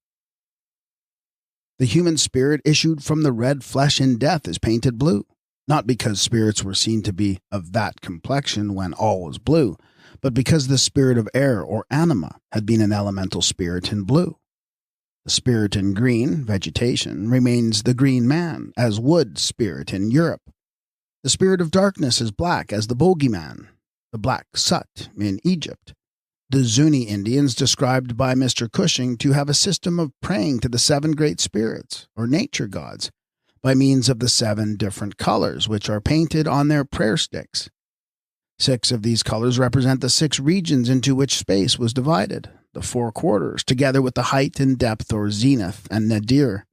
The human spirit issued from the red flesh in death is painted blue. Not because spirits were seen to be of that complexion when all was blue, but because the spirit of air or anima had been an elemental spirit in blue. The spirit in green, vegetation, remains the green man, as wood spirit in Europe. The spirit of darkness is black as the bogeyman, the black Sut in Egypt. The Zuni Indians described by Mr. Cushing to have a system of praying to the 7 great spirits, or nature gods, by means of the 7 different colors, which are painted on their prayer sticks. 6 of these colors represent the 6 regions into which space was divided, the 4 quarters, together with the height and depth or zenith and nadir.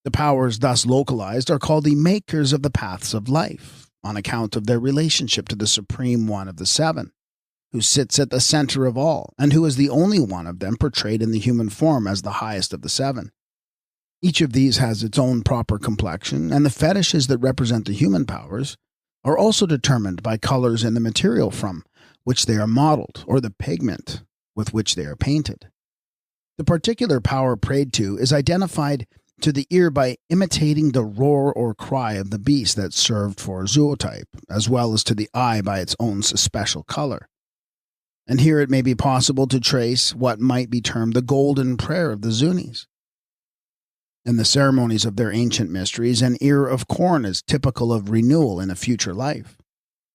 The powers thus localized are called the makers of the paths of life, on account of their relationship to the Supreme One of the 7, who sits at the center of all, and who is the only one of them portrayed in the human form as the highest of the 7. Each of these has its own proper complexion, and the fetishes that represent the human powers are also determined by colors in the material from which they are modeled, or the pigment with which they are painted. The particular power prayed to is identified to the ear by imitating the roar or cry of the beast that served for zootype, as well as to the eye by its own special color. And here it may be possible to trace what might be termed the golden prayer of the Zunis. In the ceremonies of their ancient mysteries, an ear of corn is typical of renewal in a future life.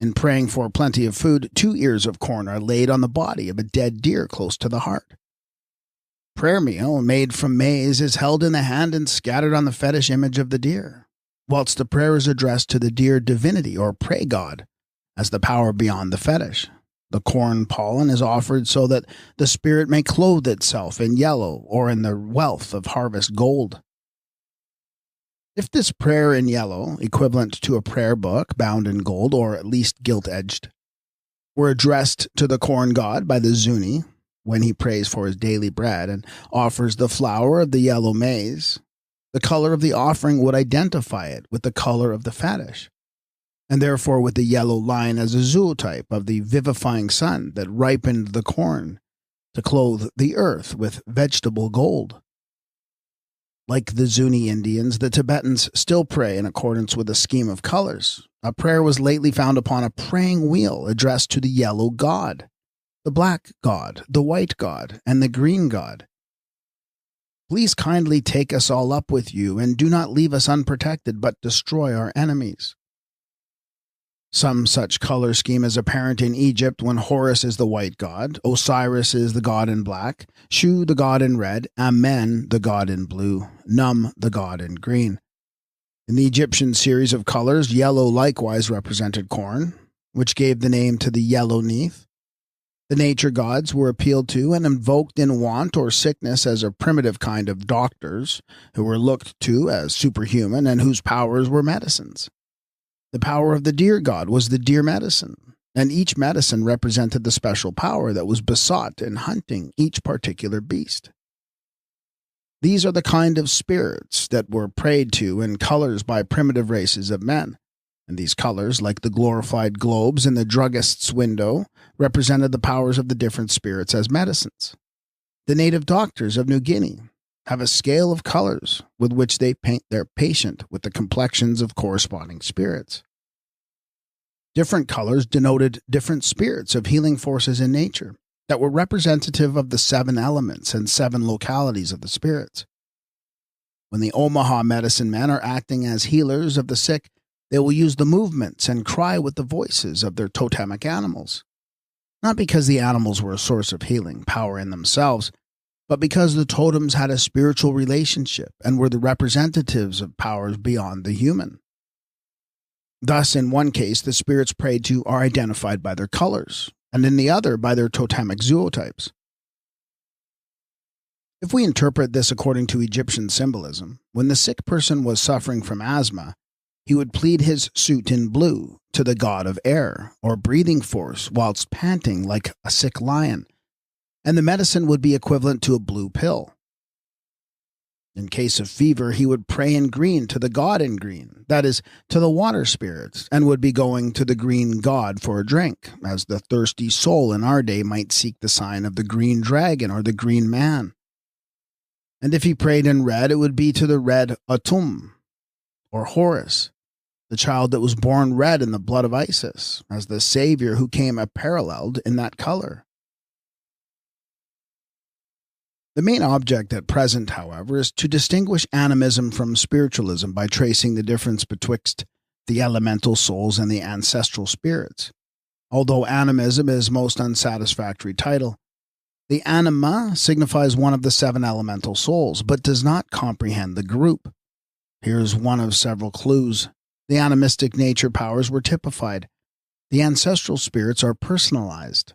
In praying for plenty of food, 2 ears of corn are laid on the body of a dead deer close to the heart. Prayer meal, made from maize, is held in the hand and scattered on the fetish image of the deer, whilst the prayer is addressed to the deer divinity or prey god, as the power beyond the fetish. The corn pollen is offered so that the spirit may clothe itself in yellow or in the wealth of harvest gold. If this prayer in yellow, equivalent to a prayer book bound in gold or at least gilt-edged, were addressed to the corn god by the Zuni when he prays for his daily bread and offers the flour of the yellow maize, the color of the offering would identify it with the color of the fetish, and therefore with the yellow line as a zootype of the vivifying sun that ripened the corn to clothe the earth with vegetable gold. Like the Zuni Indians, the Tibetans still pray in accordance with a scheme of colors. A prayer was lately found upon a praying wheel addressed to the yellow god, the black god, the white god, and the green god. Please kindly take us all up with you, and do not leave us unprotected, but destroy our enemies. Some such color scheme is apparent in Egypt when Horus is the white god, Osiris is the god in black, Shu the god in red, Amen the god in blue, Num the god in green. In the Egyptian series of colors, yellow likewise represented corn, which gave the name to the yellow Neith. The nature gods were appealed to and invoked in want or sickness as a primitive kind of doctors, who were looked to as superhuman and whose powers were medicines. The power of the deer god was the deer medicine, and each medicine represented the special power that was besought in hunting each particular beast. These are the kind of spirits that were prayed to in colors by primitive races of men, and these colors, like the glorified globes in the druggist's window, represented the powers of the different spirits as medicines. The native doctors of New Guinea have a scale of colors with which they paint their patient with the complexions of corresponding spirits. Different colors denoted different spirits of healing forces in nature that were representative of the 7 elements and 7 localities of the spirits. When the Omaha medicine men are acting as healers of the sick, they will use the movements and cry with the voices of their totemic animals. Not because the animals were a source of healing power in themselves, but because the totems had a spiritual relationship and were the representatives of powers beyond the human. Thus, in one case, the spirits prayed to are identified by their colors, and in the other by their totemic zootypes. If we interpret this according to Egyptian symbolism, when the sick person was suffering from asthma, he would plead his suit in blue to the god of air or breathing force whilst panting like a sick lion, and the medicine would be equivalent to a blue pill. In case of fever, he would pray in green to the god in green, that is, to the water spirits, and would be going to the green god for a drink, as the thirsty soul in our day might seek the sign of the green dragon or the green man. And if he prayed in red, it would be to the red Atum, or Horus, the child that was born red in the blood of Isis, as the savior who came apparelled in that color. The main object at present, however, is to distinguish animism from spiritualism by tracing the difference betwixt the elemental souls and the ancestral spirits. Although animism is most unsatisfactory title, the anima signifies one of the 7 elemental souls, but does not comprehend the group. Here's one of several clues. The animistic nature powers were typified. The ancestral spirits are personalized.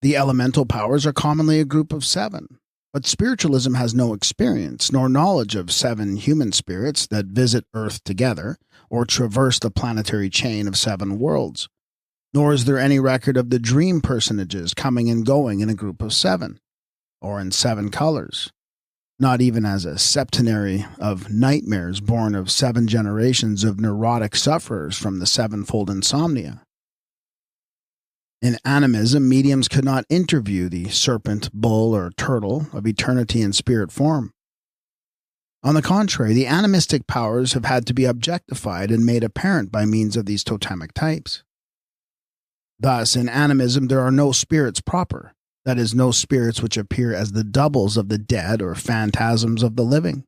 The elemental powers are commonly a group of 7, but spiritualism has no experience nor knowledge of 7 human spirits that visit Earth together or traverse the planetary chain of 7 worlds. Nor is there any record of the dream personages coming and going in a group of 7, or in 7 colors, not even as a septenary of nightmares born of 7 generations of neurotic sufferers from the 7-fold insomnia. In animism, mediums could not interview the serpent, bull, or turtle of eternity in spirit form. On the contrary, the animistic powers have had to be objectified and made apparent by means of these totemic types. Thus, in animism, there are no spirits proper, that is, no spirits which appear as the doubles of the dead or phantasms of the living.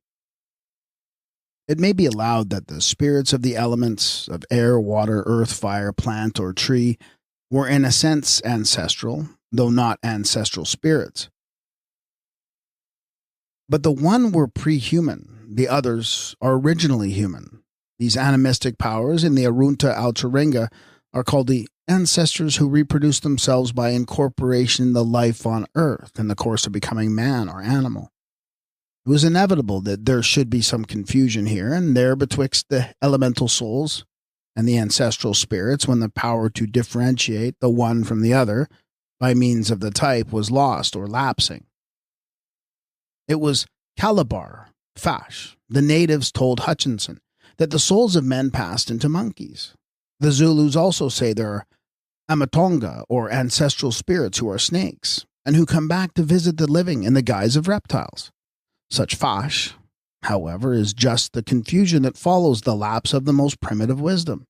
It may be allowed that the spirits of the elements of air, water, earth, fire, plant, or tree were in a sense ancestral, though not ancestral spirits. But the one were pre-human, the others are originally human. These animistic powers in the Arunta Alturinga are called the ancestors who reproduce themselves by incorporation in the life on earth in the course of becoming man or animal. It was inevitable that there should be some confusion here and there betwixt the elemental souls and the ancestral spirits when the power to differentiate the one from the other by means of the type was lost or lapsing. It was Calabar, Fash, the natives told Hutchinson, that the souls of men passed into monkeys. The Zulus also say there are Amatonga, or ancestral spirits who are snakes, and who come back to visit the living in the guise of reptiles. Such fash, however, is just the confusion that follows the lapse of the most primitive wisdom.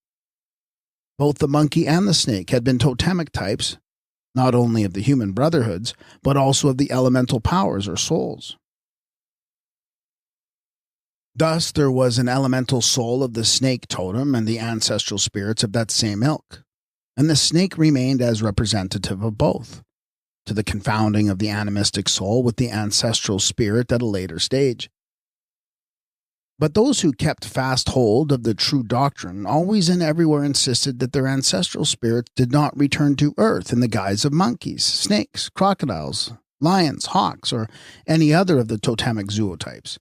Both the monkey and the snake had been totemic types, not only of the human brotherhoods, but also of the elemental powers or souls. Thus, there was an elemental soul of the snake totem and the ancestral spirits of that same ilk, and the snake remained as representative of both, to the confounding of the animistic soul with the ancestral spirit at a later stage. But those who kept fast hold of the true doctrine always and everywhere insisted that their ancestral spirits did not return to earth in the guise of monkeys, snakes, crocodiles, lions, hawks, or any other of the totemic zootypes.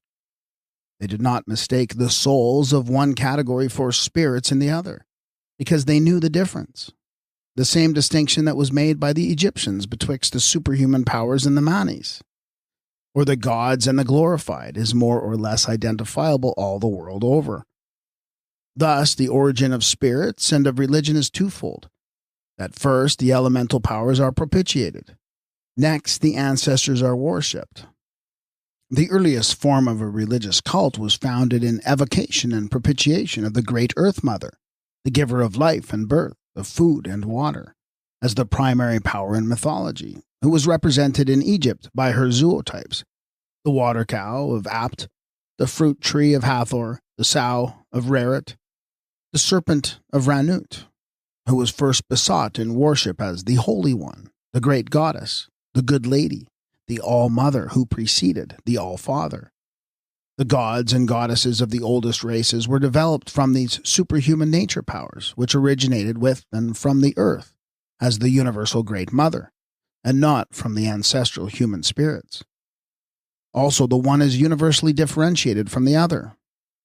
They did not mistake the souls of one category for spirits in the other, because they knew the difference. The same distinction that was made by the Egyptians betwixt the superhuman powers and the manes, or the gods and the glorified, is more or less identifiable all the world over. Thus, the origin of spirits and of religion is twofold. At first, the elemental powers are propitiated. Next, the ancestors are worshipped. The earliest form of a religious cult was founded in evocation and propitiation of the great Earth Mother, the giver of life and birth, of food and water, as the primary power in mythology, who was represented in Egypt by her zootypes, the water cow of Apt, the fruit tree of Hathor, the sow of Reret, the serpent of Ranut, who was first besought in worship as the Holy One, the great goddess, the good lady, the All-Mother who preceded the All-Father. The gods and goddesses of the oldest races were developed from these superhuman nature powers, which originated with and from the earth as the universal Great Mother, and not from the ancestral human spirits. Also, the one is universally differentiated from the other.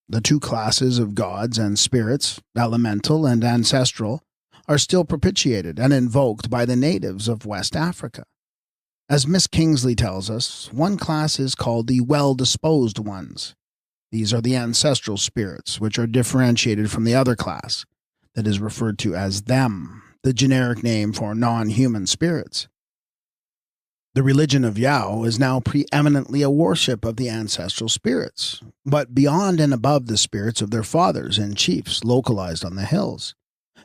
The two classes of gods and spirits, elemental and ancestral, are still propitiated and invoked by the natives of West Africa. As Miss Kingsley tells us, one class is called the well-disposed ones. These are the ancestral spirits, which are differentiated from the other class, that is referred to as them, the generic name for non-human spirits. The religion of Yao is now preeminently a worship of the ancestral spirits, but beyond and above the spirits of their fathers and chiefs localized on the hills.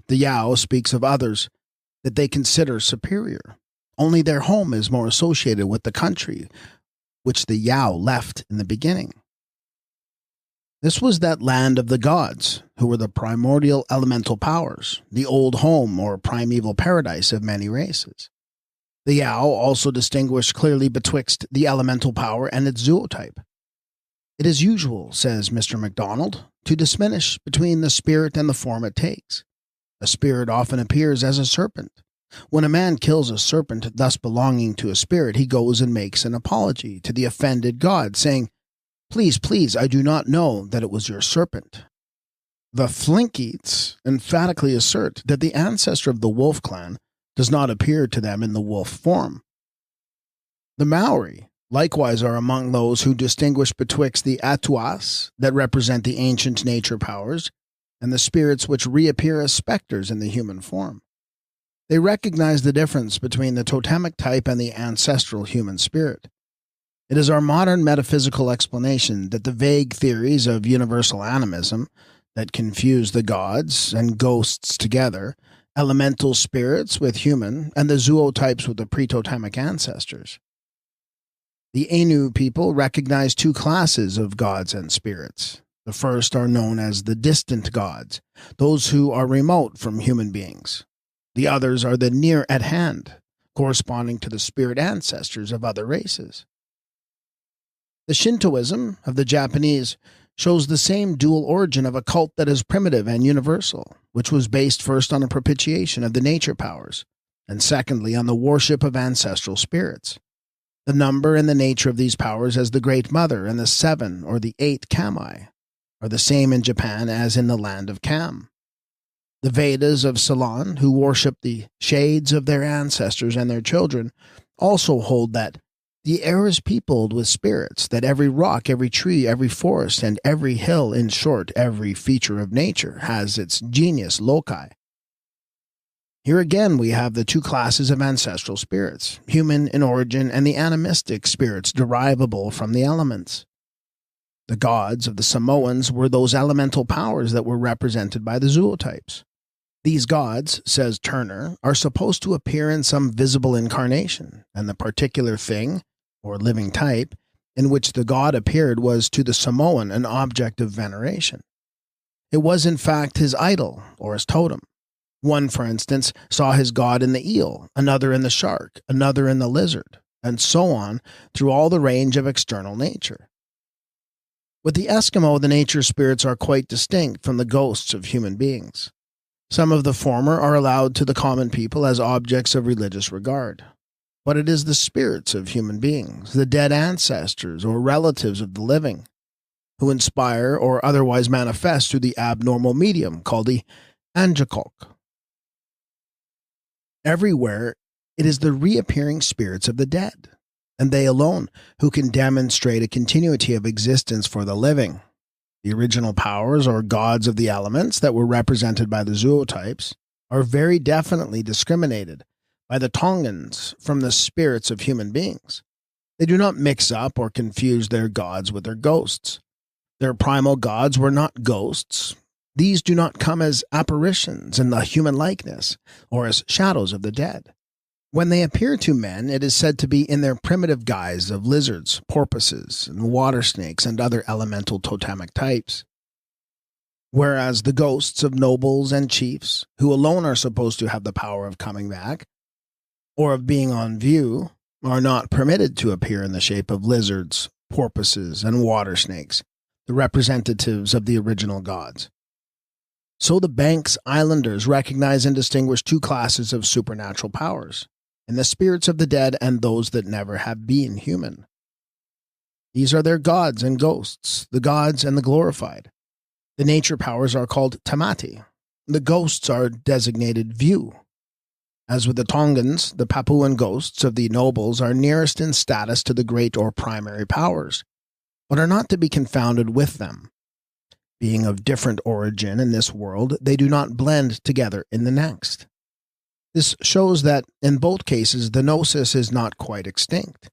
The Yao speaks of others that they consider superior. Only their home is more associated with the country, which the Yao left in the beginning. This was that land of the gods, who were the primordial elemental powers, the old home or primeval paradise of many races. The Yao also distinguished clearly betwixt the elemental power and its zootype. It is usual, says Mr. MacDonald, to distinguish between the spirit and the form it takes. A spirit often appears as a serpent. When a man kills a serpent thus belonging to a spirit, he goes and makes an apology to the offended god, saying, "Please, please, I do not know that it was your serpent." The Thlinkites emphatically assert that the ancestor of the wolf clan does not appear to them in the wolf form. The Maori likewise are among those who distinguish betwixt the Atuas, that represent the ancient nature powers, and the spirits which reappear as specters in the human form. They recognize the difference between the totemic type and the ancestral human spirit. It is our modern metaphysical explanation that the vague theories of universal animism that confuse the gods and ghosts together, elemental spirits with human, and the zootypes with the pre-totemic ancestors. The Ainu people recognize two classes of gods and spirits. The first are known as the distant gods, those who are remote from human beings. The others are the near at hand, corresponding to the spirit ancestors of other races. The Shintoism of the Japanese shows the same dual origin of a cult that is primitive and universal, which was based first on a propitiation of the nature powers, and secondly on the worship of ancestral spirits. The number and the nature of these powers as the Great Mother and the 7 or the 8 kami are the same in Japan as in the land of Kam. The Vedas of Ceylon, who worship the shades of their ancestors and their children, also hold that the air is peopled with spirits, that every rock, every tree, every forest, and every hill, in short, every feature of nature, has its genius loci. Here again we have the two classes of ancestral spirits, human in origin and the animistic spirits derivable from the elements. The gods of the Samoans were those elemental powers that were represented by the zootypes. These gods, says Turner, are supposed to appear in some visible incarnation, and the particular thing, or living type, in which the god appeared was to the Samoan an object of veneration. It was in fact his idol, or his totem. One, for instance, saw his god in the eel, another in the shark, another in the lizard, and so on through all the range of external nature. With the Eskimo, the nature spirits are quite distinct from the ghosts of human beings. Some of the former are allowed to the common people as objects of religious regard. But it is the spirits of human beings, the dead ancestors or relatives of the living, who inspire or otherwise manifest through the abnormal medium called the Angekok. Everywhere, it is the reappearing spirits of the dead, and they alone who can demonstrate a continuity of existence for the living. The original powers or gods of the elements that were represented by the zootypes are very definitely discriminated by the Tongans from the spirits of human beings. They do not mix up or confuse their gods with their ghosts. Their primal gods were not ghosts. These do not come as apparitions in the human likeness or as shadows of the dead. When they appear to men, it is said to be in their primitive guise of lizards, porpoises, and water snakes and other elemental totemic types. Whereas the ghosts of nobles and chiefs, who alone are supposed to have the power of coming back, or of being on view, are not permitted to appear in the shape of lizards, porpoises, and water snakes, the representatives of the original gods. So the Banks Islanders recognize and distinguish two classes of supernatural powers, in the spirits of the dead and those that never have been human. These are their gods and ghosts, the gods and the glorified. The nature powers are called tamati. The ghosts are designated view. As with the Tongans, the Papuan ghosts of the nobles are nearest in status to the great or primary powers, but are not to be confounded with them. Being of different origin in this world, they do not blend together in the next. This shows that, in both cases, the gnosis is not quite extinct.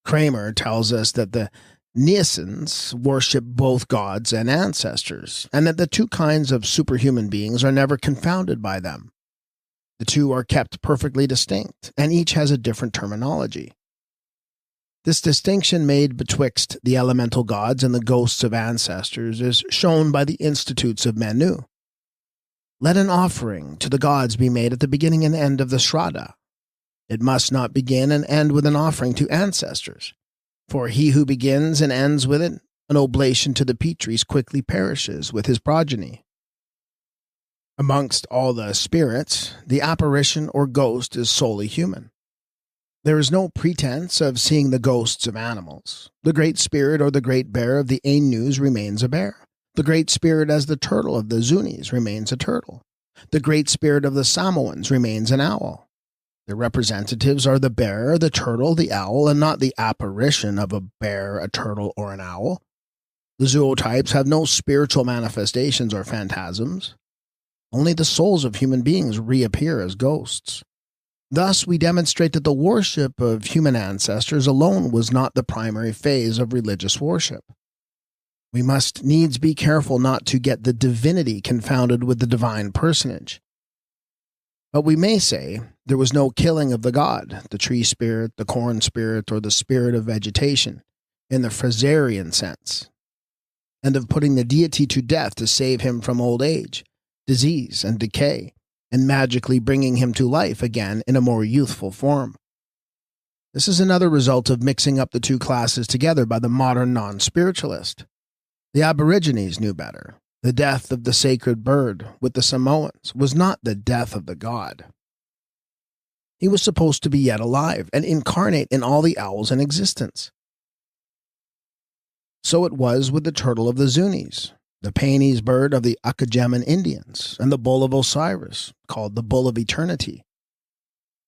Kramer tells us that the Niacins worship both gods and ancestors, and that the two kinds of superhuman beings are never confounded by them. The two are kept perfectly distinct, and each has a different terminology. This distinction made betwixt the elemental gods and the ghosts of ancestors is shown by the institutes of Manu. Let an offering to the gods be made at the beginning and end of the Shraddha. It must not begin and end with an offering to ancestors, for he who begins and ends with it, an oblation to the Pitris, quickly perishes with his progeny. Amongst all the spirits, the apparition or ghost is solely human. There is no pretense of seeing the ghosts of animals. The great spirit or the great bear of the Ainus remains a bear. The great spirit as the turtle of the Zunis remains a turtle. The great spirit of the Samoans remains an owl. Their representatives are the bear, the turtle, the owl, and not the apparition of a bear, a turtle, or an owl. The zootypes have no spiritual manifestations or phantasms. Only the souls of human beings reappear as ghosts. Thus, we demonstrate that the worship of human ancestors alone was not the primary phase of religious worship. We must needs be careful not to get the divinity confounded with the divine personage. But we may say there was no killing of the god, the tree spirit, the corn spirit, or the spirit of vegetation, in the Fraserian sense, and of putting the deity to death to save him from old age, disease, and decay, and magically bringing him to life again in a more youthful form. This is another result of mixing up the two classes together by the modern non-spiritualist. The Aborigines knew better. The death of the sacred bird with the Samoans was not the death of the god. He was supposed to be yet alive and incarnate in all the owls in existence. So it was with the turtle of the Zunis, the Paynes bird of the Akajeman Indians, and the bull of Osiris, called the bull of eternity.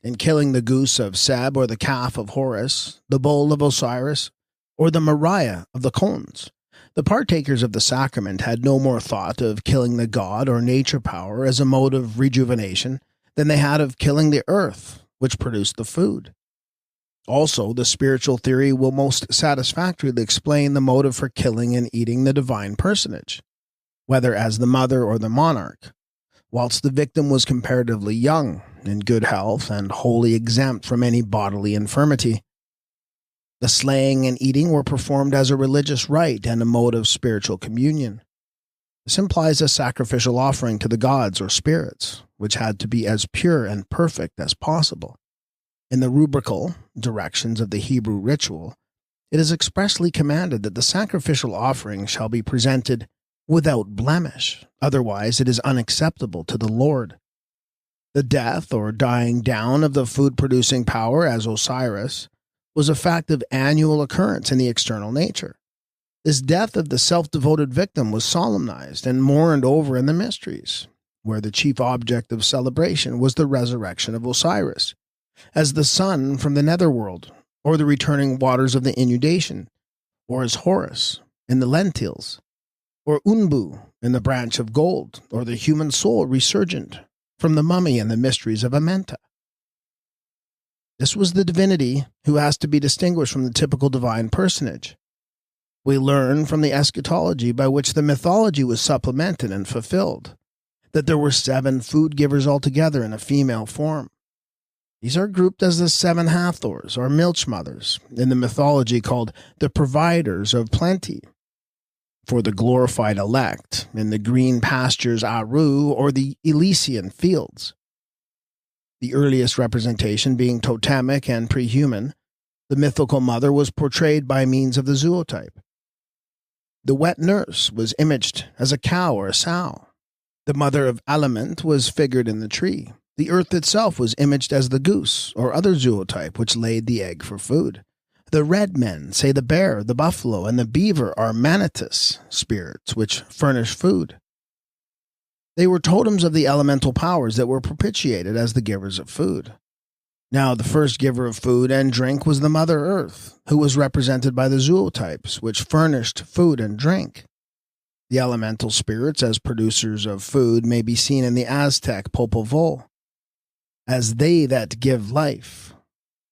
In killing the goose of Seb or the calf of Horus, the bull of Osiris, or the Mariah of the Khons, the partakers of the sacrament had no more thought of killing the god or nature power as a mode of rejuvenation than they had of killing the earth, which produced the food. Also, the spiritual theory will most satisfactorily explain the motive for killing and eating the divine personage, whether as the mother or the monarch, whilst the victim was comparatively young, in good health, and wholly exempt from any bodily infirmity. The slaying and eating were performed as a religious rite and a mode of spiritual communion. This implies a sacrificial offering to the gods or spirits, which had to be as pure and perfect as possible. In the rubrical directions of the Hebrew ritual, it is expressly commanded that the sacrificial offering shall be presented without blemish, otherwise it is unacceptable to the Lord. The death or dying down of the food-producing power as Osiris was a fact of annual occurrence in the external nature. This death of the self-devoted victim was solemnized and mourned over in the mysteries, where the chief object of celebration was the resurrection of Osiris, as the sun from the netherworld, or the returning waters of the inundation, or as Horus in the lentils, or Unbu in the branch of gold, or the human soul resurgent from the mummy in the mysteries of Amenta. This was the divinity who has to be distinguished from the typical divine personage. We learn from the eschatology by which the mythology was supplemented and fulfilled, that there were 7 food givers altogether in a female form. These are grouped as the 7 Hathors, or Milch Mothers, in the mythology called the providers of plenty. For the glorified elect, in the green pastures Aru, or the Elysian fields. The earliest representation being totemic and prehuman, the mythical mother was portrayed by means of the zootype. The wet nurse was imaged as a cow or a sow. The mother of aliment was figured in the tree. The earth itself was imaged as the goose or other zootype which laid the egg for food. The red men say the bear, the buffalo, and the beaver are manitus spirits which furnish food. They were totems of the elemental powers that were propitiated as the givers of food. Now, the first giver of food and drink was the Mother Earth, who was represented by the zootypes, which furnished food and drink. The elemental spirits as producers of food may be seen in the Aztec Popol Vuh as they that give life,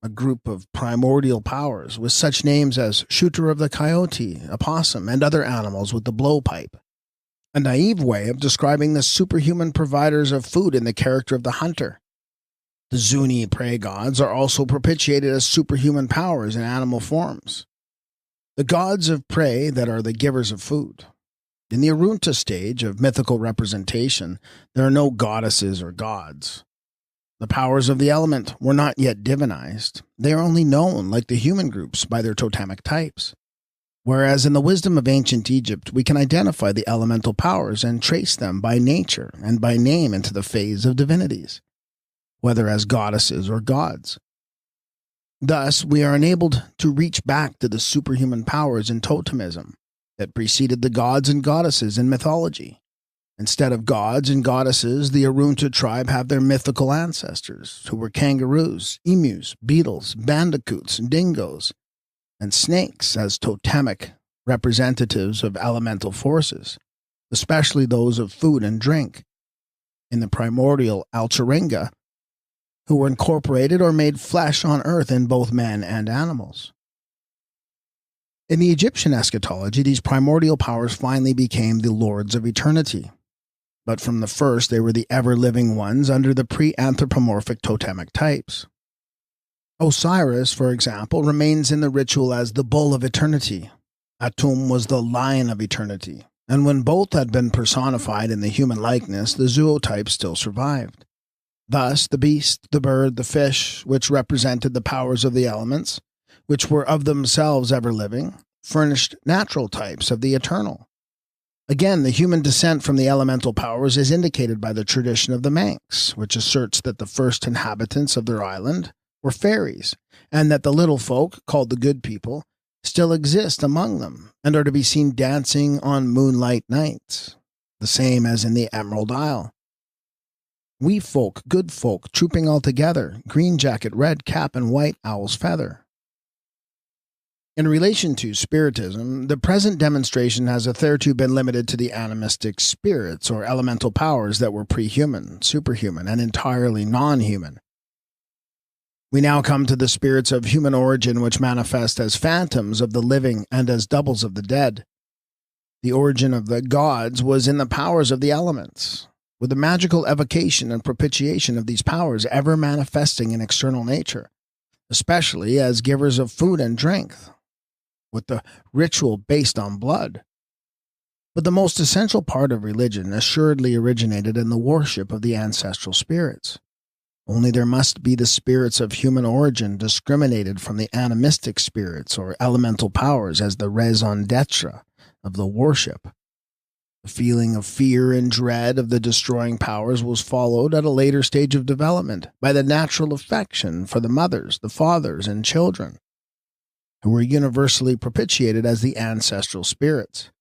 a group of primordial powers with such names as shooter of the coyote, opossum, and other animals with the blowpipe. A naive way of describing the superhuman providers of food in the character of the hunter. The Zuni prey gods are also propitiated as superhuman powers in animal forms. The gods of prey that are the givers of food. In the Arunta stage of mythical representation, there are no goddesses or gods. The powers of the element were not yet divinized. They are only known, like the human groups, by their totemic types. Whereas in the wisdom of ancient Egypt, we can identify the elemental powers and trace them by nature and by name into the phase of divinities, whether as goddesses or gods. Thus, we are enabled to reach back to the superhuman powers in totemism that preceded the gods and goddesses in mythology. Instead of gods and goddesses, the Arunta tribe have their mythical ancestors, who were kangaroos, emus, beetles, bandicoots, dingoes, and snakes as totemic representatives of elemental forces, especially those of food and drink. In the primordial Alcharenga, who were incorporated or made flesh on earth in both men and animals. In the Egyptian eschatology, these primordial powers finally became the lords of eternity. But from the first, they were the ever-living ones under the pre-anthropomorphic totemic types. Osiris, for example, remains in the ritual as the bull of eternity. Atum was the lion of eternity, and when both had been personified in the human likeness, the zootype still survived. Thus, the beast, the bird, the fish, which represented the powers of the elements, which were of themselves ever-living, furnished natural types of the eternal. Again, the human descent from the elemental powers is indicated by the tradition of the Manx, which asserts that the first inhabitants of their island were fairies, and that the little folk, called the good people, still exist among them, and are to be seen dancing on moonlight nights, the same as in the Emerald Isle. We folk, good folk, trooping all together, green jacket, red cap, and white owl's feather. In relation to Spiritism, the present demonstration has hitherto been limited to the animistic spirits or elemental powers that were pre-human, superhuman, and entirely non-human. We now come to the spirits of human origin which manifest as phantoms of the living and as doubles of the dead. The origin of the gods was in the powers of the elements, with the magical evocation and propitiation of these powers ever manifesting in external nature, especially as givers of food and drink, with the ritual based on blood. But the most essential part of religion assuredly originated in the worship of the ancestral spirits. Only there must be the spirits of human origin discriminated from the animistic spirits or elemental powers as the raison d'etre of the worship. The feeling of fear and dread of the destroying powers was followed at a later stage of development by the natural affection for the mothers, the fathers, and children, who were universally propitiated as the ancestral spirits.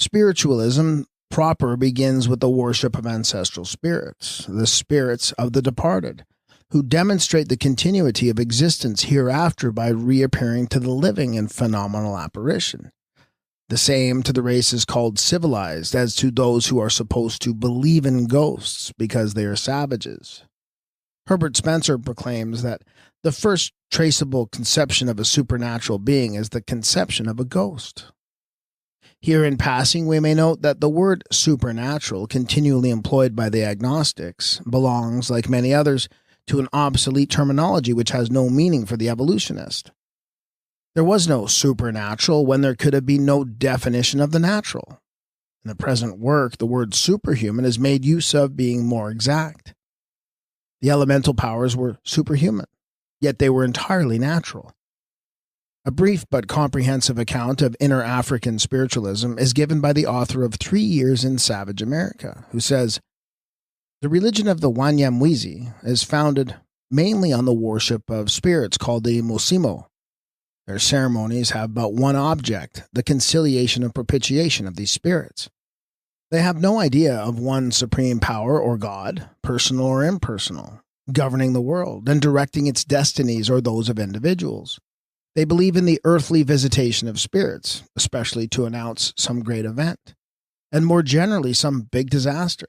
Spiritualism proper begins with the worship of ancestral spirits, the spirits of the departed, who demonstrate the continuity of existence hereafter by reappearing to the living in phenomenal apparition. The same to the races called civilized as to those who are supposed to believe in ghosts because they are savages. Herbert Spencer proclaims that the first traceable conception of a supernatural being is the conception of a ghost. Here in passing, we may note that the word supernatural, continually employed by the agnostics, belongs, like many others, to an obsolete terminology which has no meaning for the evolutionist. There was no supernatural when there could have been no definition of the natural. In the present work, the word superhuman is made use of, being more exact. The elemental powers were superhuman, yet they were entirely natural. A brief but comprehensive account of inner African spiritualism is given by the author of 3 Years in Savage America, who says, "The religion of the Wanyamwezi is founded mainly on the worship of spirits called the Musimo. Their ceremonies have but one object, the conciliation and propitiation of these spirits. They have no idea of one supreme power or God, personal or impersonal, governing the world and directing its destinies or those of individuals. They believe in the earthly visitation of spirits, especially to announce some great event, and more generally some big disaster.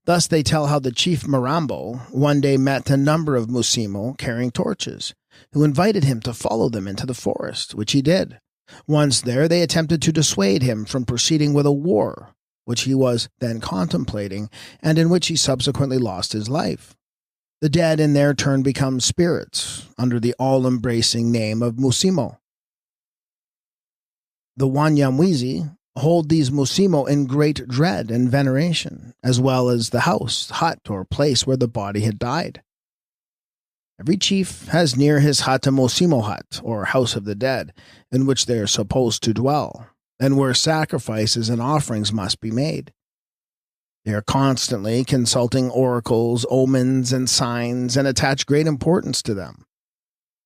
Thus they tell how the chief Mirambo one day met a number of Musimo carrying torches, who invited him to follow them into the forest, which he did. Once there, they attempted to dissuade him from proceeding with a war, which he was then contemplating, and in which he subsequently lost his life. The dead in their turn become spirits, under the all-embracing name of Musimo. The Wanyamwezi hold these Musimo in great dread and veneration, as well as the house, hut, or place where the body had died. Every chief has near his hut a Musimo hut, or house of the dead, in which they are supposed to dwell, and where sacrifices and offerings must be made. They are constantly consulting oracles, omens, and signs, and attach great importance to them.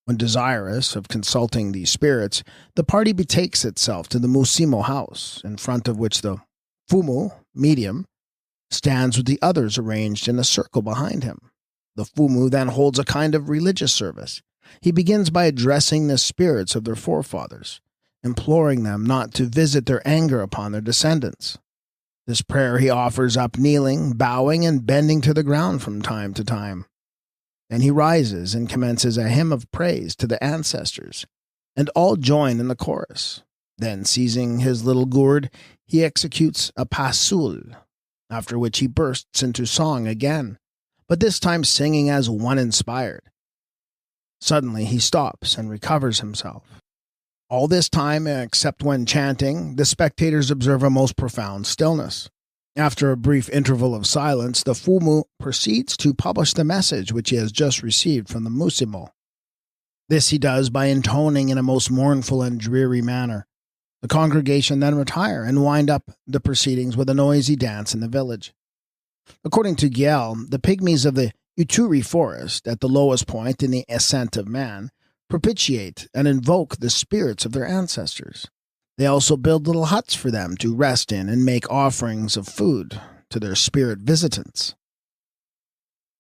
When desirous of consulting these spirits, the party betakes itself to the Musimo house, in front of which the Fumu, medium, stands with the others arranged in a circle behind him. The Fumu then holds a kind of religious service. He begins by addressing the spirits of their forefathers, imploring them not to visit their anger upon their descendants. This prayer he offers up kneeling, bowing, and bending to the ground from time to time. Then he rises and commences a hymn of praise to the ancestors, and all join in the chorus. Then, seizing his little gourd, he executes a pasul, after which he bursts into song again, but this time singing as one inspired. Suddenly he stops and recovers himself. All this time, except when chanting, the spectators observe a most profound stillness. After a brief interval of silence, the Fumu proceeds to publish the message which he has just received from the Musimo. This he does by intoning in a most mournful and dreary manner. The congregation then retire and wind up the proceedings with a noisy dance in the village. According to Giel, the pygmies of the Uturi forest, at the lowest point in the ascent of man, propitiate and invoke the spirits of their ancestors. They also build little huts for them to rest in and make offerings of food to their spirit visitants.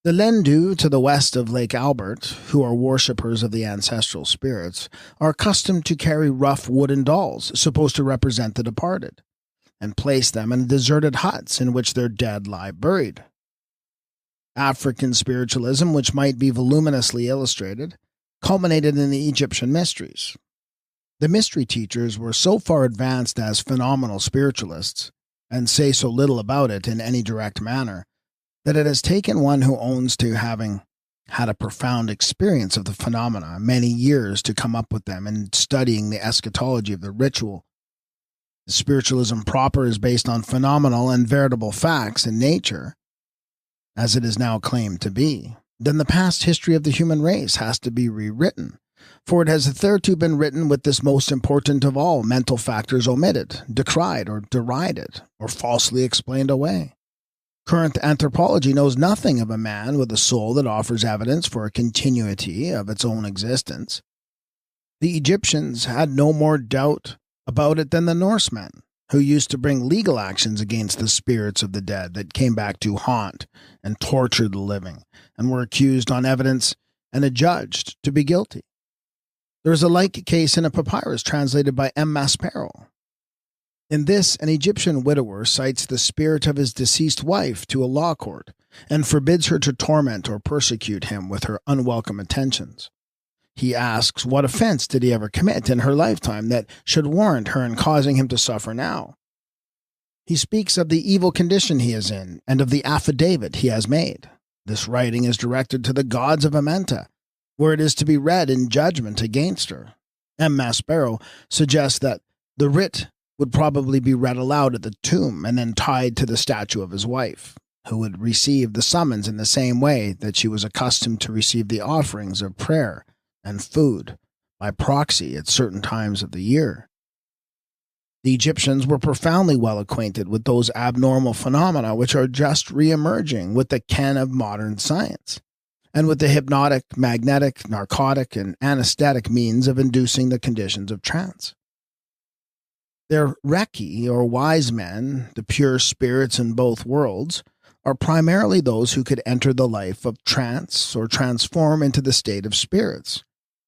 The Lendu to the west of Lake Albert, who are worshippers of the ancestral spirits, are accustomed to carry rough wooden dolls supposed to represent the departed, and place them in deserted huts in which their dead lie buried. African spiritualism, which might be voluminously illustrated, culminated in the Egyptian mysteries. The mystery teachers were so far advanced as phenomenal spiritualists, and say so little about it in any direct manner, that it has taken one who owns to having had a profound experience of the phenomena many years to come up with them in studying the eschatology of the ritual. The spiritualism proper is based on phenomenal and veritable facts in nature, as it is now claimed to be. Then the past history of the human race has to be rewritten, for it has hitherto been written with this most important of all mental factors omitted, decried, or derided, or falsely explained away. Current anthropology knows nothing of a man with a soul that offers evidence for a continuity of its own existence. The Egyptians had no more doubt about it than the Norsemen, who used to bring legal actions against the spirits of the dead that came back to haunt and torture the living, and were accused on evidence and adjudged to be guilty. There is a like case in a papyrus translated by M. Maspero. In this, an Egyptian widower cites the spirit of his deceased wife to a law court, and forbids her to torment or persecute him with her unwelcome attentions. He asks what offense did he ever commit in her lifetime that should warrant her in causing him to suffer now. He speaks of the evil condition he is in, and of the affidavit he has made. This writing is directed to the gods of Amenta, where it is to be read in judgment against her. M. Maspero suggests that the writ would probably be read aloud at the tomb and then tied to the statue of his wife, who would receive the summons in the same way that she was accustomed to receive the offerings of prayer and food by proxy at certain times of the year. The Egyptians were profoundly well acquainted with those abnormal phenomena which are just re-emerging with the ken of modern science, and with the hypnotic, magnetic, narcotic, and anesthetic means of inducing the conditions of trance. Their Reki, or wise men, the pure spirits in both worlds, are primarily those who could enter the life of trance or transform into the state of spirits,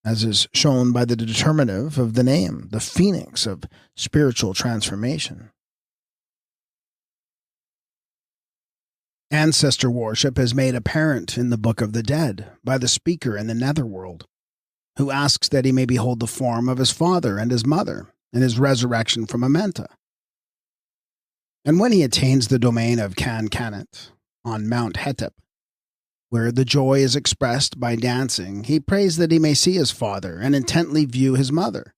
as is shown by the determinative of the name, the phoenix of spiritual transformation. Ancestor worship is made apparent in the Book of the Dead by the speaker in the netherworld, who asks that he may behold the form of his father and his mother in his resurrection from Amenta. And when he attains the domain of Can-Canet on Mount Hetep, where the joy is expressed by dancing, he prays that he may see his father and intently view his mother.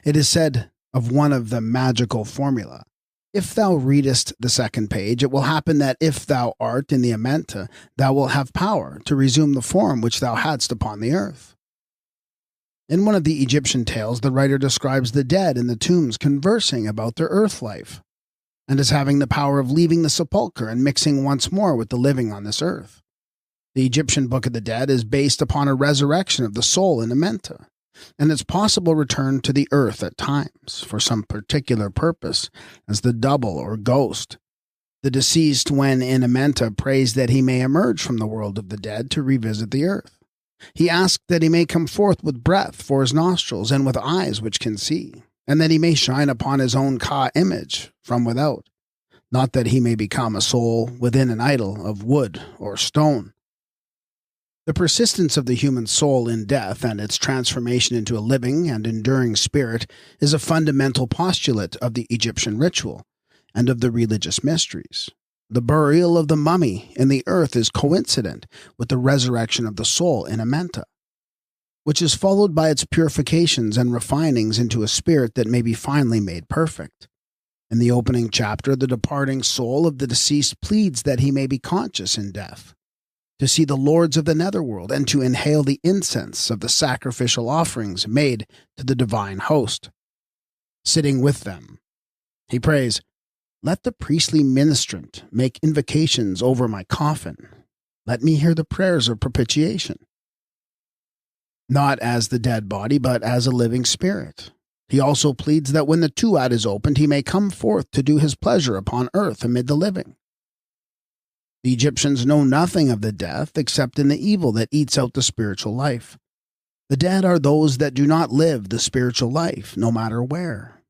It is said of one of the magical formula, "If thou readest the second page, it will happen that if thou art in the Amenta, thou wilt have power to resume the form which thou hadst upon the earth." In one of the Egyptian tales, the writer describes the dead in the tombs conversing about their earth life, and as having the power of leaving the sepulchre and mixing once more with the living on this earth. The Egyptian Book of the Dead is based upon a resurrection of the soul in Amenta, and its possible return to the earth at times, for some particular purpose, as the double or ghost. The deceased, when in Amenta, prays that he may emerge from the world of the dead to revisit the earth. He asks that he may come forth with breath for his nostrils and with eyes which can see, and that he may shine upon his own Ka image from without, not that he may become a soul within an idol of wood or stone. The persistence of the human soul in death and its transformation into a living and enduring spirit is a fundamental postulate of the Egyptian ritual and of the religious mysteries. The burial of the mummy in the earth is coincident with the resurrection of the soul in Amenta, which is followed by its purifications and refinings into a spirit that may be finally made perfect. In the opening chapter, the departing soul of the deceased pleads that he may be conscious in death, to see the lords of the netherworld, and to inhale the incense of the sacrificial offerings made to the divine host. Sitting with them, he prays, "Let the priestly ministrant make invocations over my coffin. Let me hear the prayers of propitiation." Not as the dead body, but as a living spirit. He also pleads that when the tuat is opened, he may come forth to do his pleasure upon earth amid the living. The Egyptians know nothing of the death except in the evil that eats out the spiritual life. The dead are those that do not live the spiritual life, no matter where.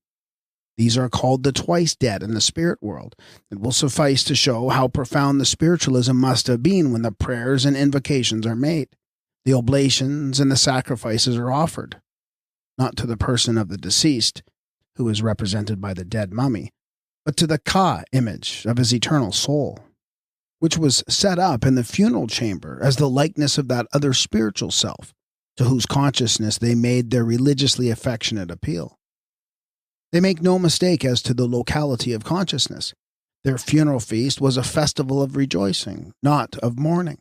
These are called the twice dead in the spirit world. It will suffice to show how profound the spiritualism must have been when the prayers and invocations are made, the oblations and the sacrifices are offered, not to the person of the deceased, who is represented by the dead mummy, but to the Ka image of his eternal soul, which was set up in the funeral chamber as the likeness of that other spiritual self, to whose consciousness they made their religiously affectionate appeal. They make no mistake as to the locality of consciousness. Their funeral feast was a festival of rejoicing, not of mourning.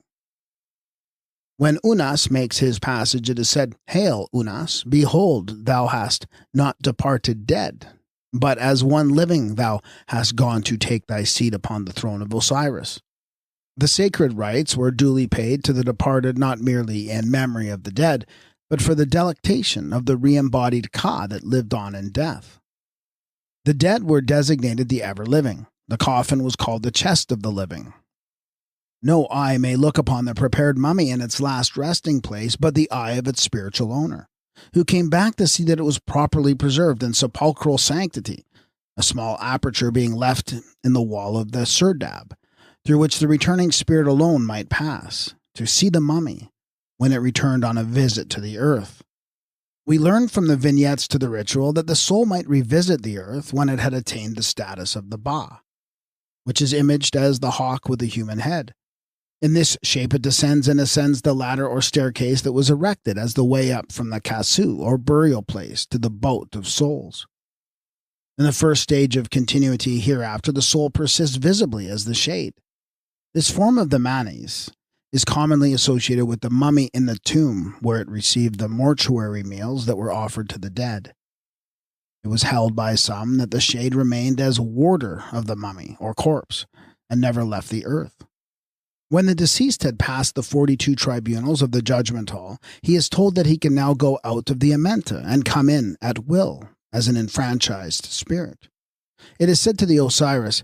When Unas makes his passage, it is said, "Hail, Unas, behold, thou hast not departed dead, but as one living thou hast gone to take thy seat upon the throne of Osiris." The sacred rites were duly paid to the departed not merely in memory of the dead, but for the delectation of the re-embodied Ka that lived on in death. The dead were designated the ever-living. The coffin was called the chest of the living. No eye may look upon the prepared mummy in its last resting place but the eye of its spiritual owner, who came back to see that it was properly preserved in sepulchral sanctity, a small aperture being left in the wall of the serdab, through which the returning spirit alone might pass, to see the mummy when it returned on a visit to the earth. We learn from the vignettes to the ritual that the soul might revisit the earth when it had attained the status of the Ba, which is imaged as the hawk with the human head. In this shape it descends and ascends the ladder or staircase that was erected as the way up from the Kasu, or burial place, to the boat of souls. In the first stage of continuity hereafter, the soul persists visibly as the shade. This form of the manes is commonly associated with the mummy in the tomb where it received the mortuary meals that were offered to the dead. It was held by some that the shade remained as warder of the mummy or corpse and never left the earth. When the deceased had passed the 42 tribunals of the judgment hall, he is told that he can now go out of the amenta and come in at will as an enfranchised spirit. It is said to the Osiris,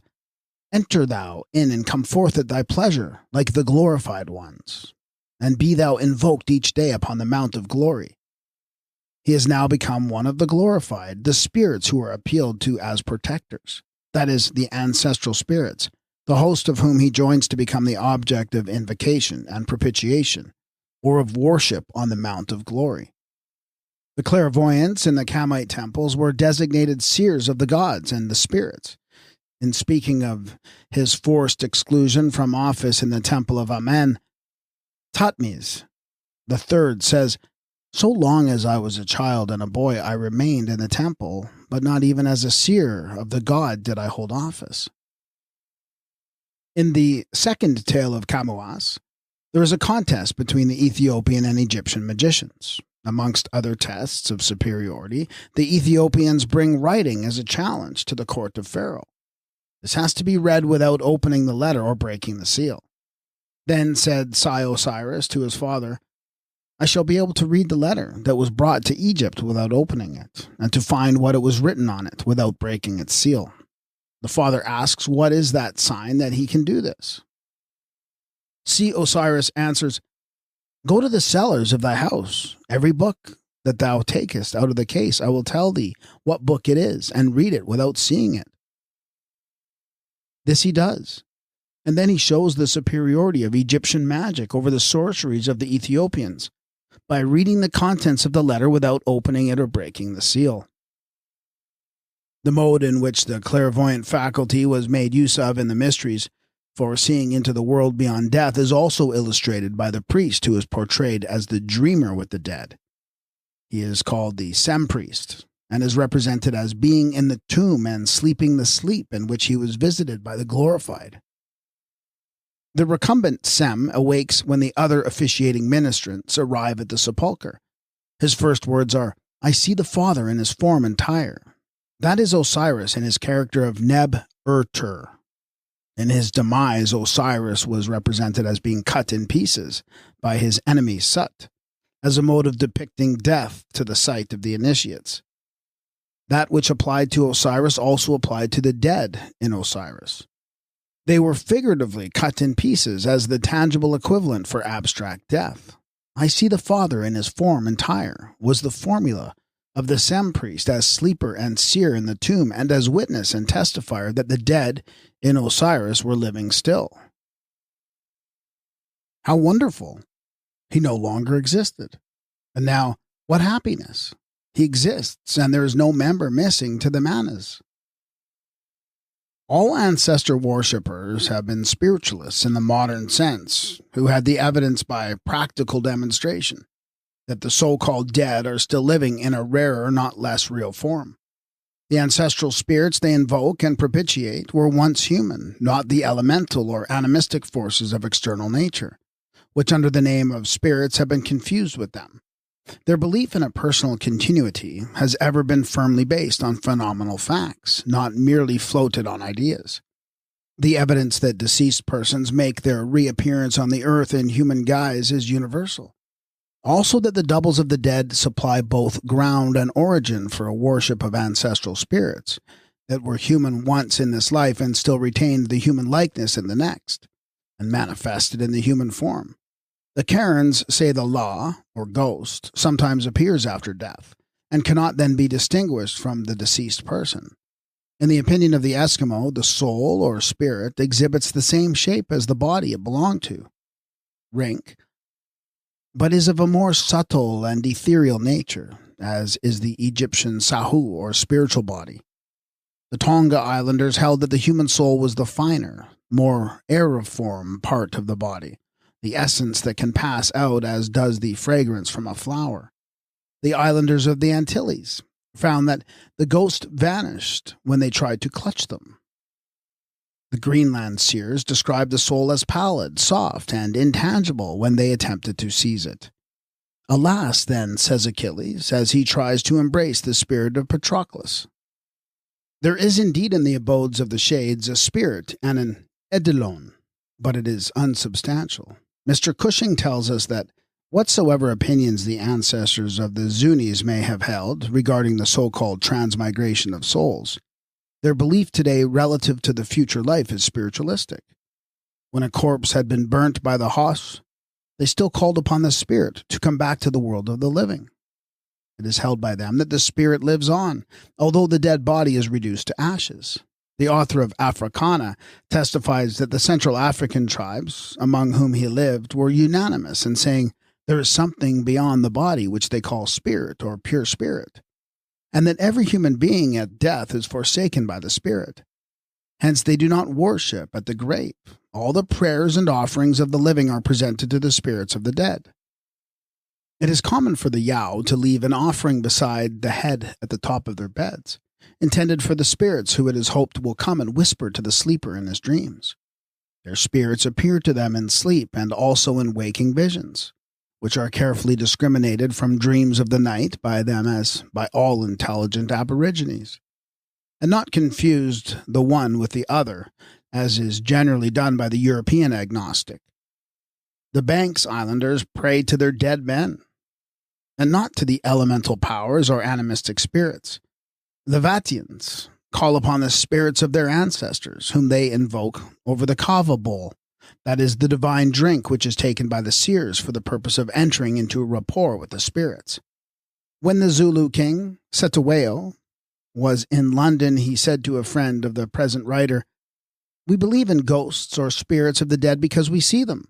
"Enter thou in and come forth at thy pleasure, like the glorified ones, and be thou invoked each day upon the mount of glory." He has now become one of the glorified, the spirits who are appealed to as protectors, that is, the ancestral spirits, the host of whom he joins to become the object of invocation and propitiation, or of worship on the mount of glory. The clairvoyants in the Kamite temples were designated seers of the gods and the spirits. In speaking of his forced exclusion from office in the temple of Amen, Thutmose III says, "So long as I was a child and a boy, I remained in the temple, but not even as a seer of the god did I hold office." In the second tale of Kamuas, there is a contest between the Ethiopian and Egyptian magicians. Amongst other tests of superiority, the Ethiopians bring writing as a challenge to the court of Pharaoh. This has to be read without opening the letter or breaking the seal. Then said Osiris to his father, "I shall be able to read the letter that was brought to Egypt without opening it, and to find what it was written on it without breaking its seal." The father asks what is that sign that he can do this. Osiris answers, "Go to the cellars of thy house. Every book that thou takest out of the case, I will tell thee what book it is, and read it without seeing it." This he does, and then he shows the superiority of Egyptian magic over the sorceries of the Ethiopians by reading the contents of the letter without opening it or breaking the seal. The mode in which the clairvoyant faculty was made use of in the mysteries for seeing into the world beyond death is also illustrated by the priest who is portrayed as the dreamer with the dead. He is called the Sem-priest, and is represented as being in the tomb and sleeping the sleep in which he was visited by the glorified. The recumbent Sem awakes when the other officiating ministrants arrive at the sepulchre. His first words are, "I see the Father in his form entire." That is Osiris in his character of Neb-Ertur. In his demise, Osiris was represented as being cut in pieces by his enemy Sut, as a mode of depicting death to the sight of the initiates. That which applied to Osiris also applied to the dead in Osiris. They were figuratively cut in pieces as the tangible equivalent for abstract death. "I see the Father in his form entire" was the formula of the Sem priest as sleeper and seer in the tomb and as witness and testifier that the dead in Osiris were living still. How wonderful! He no longer existed. And now, what happiness! He exists, and there is no member missing to the manas. All ancestor worshippers have been spiritualists in the modern sense, who had the evidence by practical demonstration that the so-called dead are still living in a rarer, not less real form. The ancestral spirits they invoke and propitiate were once human, not the elemental or animistic forces of external nature, which under the name of spirits have been confused with them. Their belief in a personal continuity has ever been firmly based on phenomenal facts, not merely floated on ideas. The evidence that deceased persons make their reappearance on the earth in human guise is universal. Also that the doubles of the dead supply both ground and origin for a worship of ancestral spirits that were human once in this life and still retained the human likeness in the next, and manifested in the human form. The Karens say the law, or ghost, sometimes appears after death, and cannot then be distinguished from the deceased person. In the opinion of the Eskimo, the soul, or spirit, exhibits the same shape as the body it belonged to, Rink, but is of a more subtle and ethereal nature, as is the Egyptian Sahu, or spiritual body. The Tonga Islanders held that the human soul was the finer, more aeriform part of the body, the essence that can pass out as does the fragrance from a flower. The islanders of the Antilles found that the ghost vanished when they tried to clutch them. The Greenland seers described the soul as pallid, soft, and intangible when they attempted to seize it. Alas, then, says Achilles, as he tries to embrace the spirit of Patroclus. There is indeed in the abodes of the shades a spirit and an eidolon, but it is unsubstantial. Mr. Cushing tells us that whatsoever opinions the ancestors of the Zunis may have held regarding the so-called transmigration of souls, their belief today relative to the future life is spiritualistic. When a corpse had been burnt by the Hos, they still called upon the spirit to come back to the world of the living. It is held by them that the spirit lives on, although the dead body is reduced to ashes. The author of Africana testifies that the Central African tribes, among whom he lived, were unanimous in saying there is something beyond the body which they call spirit or pure spirit, and that every human being at death is forsaken by the spirit. Hence they do not worship at the grave. All the prayers and offerings of the living are presented to the spirits of the dead. It is common for the Yao to leave an offering beside the head at the top of their beds, intended for the spirits who it is hoped will come and whisper to the sleeper in his dreams. Their spirits appear to them in sleep and also in waking visions, which are carefully discriminated from dreams of the night by them as by all intelligent aborigines, and not confused the one with the other, as is generally done by the European agnostic. The Banks Islanders pray to their dead men, and not to the elemental powers or animistic spirits. The Vatians call upon the spirits of their ancestors, whom they invoke over the kava bowl, that is, the divine drink which is taken by the seers for the purpose of entering into a rapport with the spirits. When the Zulu king, Setaweo, was in London, he said to a friend of the present writer, "We believe in ghosts or spirits of the dead because we see them."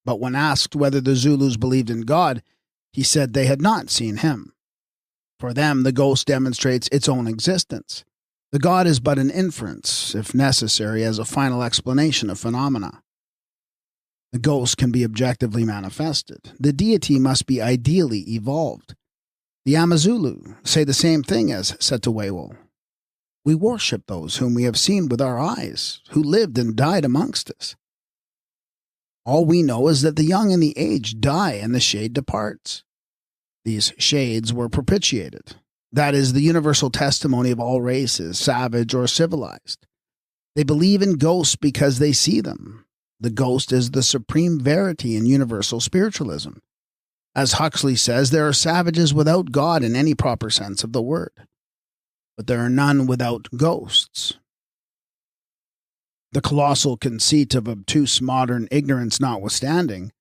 But when asked whether the Zulus believed in God, he said they had not seen him. For them, the ghost demonstrates its own existence. The God is but an inference, if necessary, as a final explanation of phenomena. The ghost can be objectively manifested. The deity must be ideally evolved. The Amazulu say the same thing as Setaweo. We worship those whom we have seen with our eyes, who lived and died amongst us. All we know is that the young and the aged die and the shade departs. These shades were propitiated. That is the universal testimony of all races, savage or civilized. They believe in ghosts because they see them. The ghost is the supreme verity in universal spiritualism. As Huxley says, there are savages without God in any proper sense of the word, but there are none without ghosts. The colossal conceit of obtuse modern ignorance notwithstanding,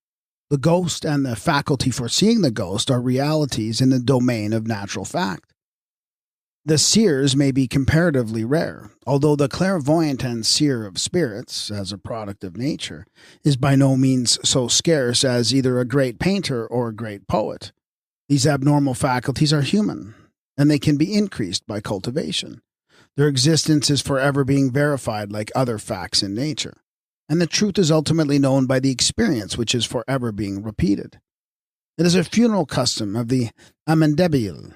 the ghost and the faculty for seeing the ghost are realities in the domain of natural fact. The seers may be comparatively rare, although the clairvoyant and seer of spirits, as a product of nature, is by no means so scarce as either a great painter or a great poet. These abnormal faculties are human, and they can be increased by cultivation. Their existence is forever being verified like other facts in nature, and the truth is ultimately known by the experience which is forever being repeated. It is a funeral custom of the Amendebile,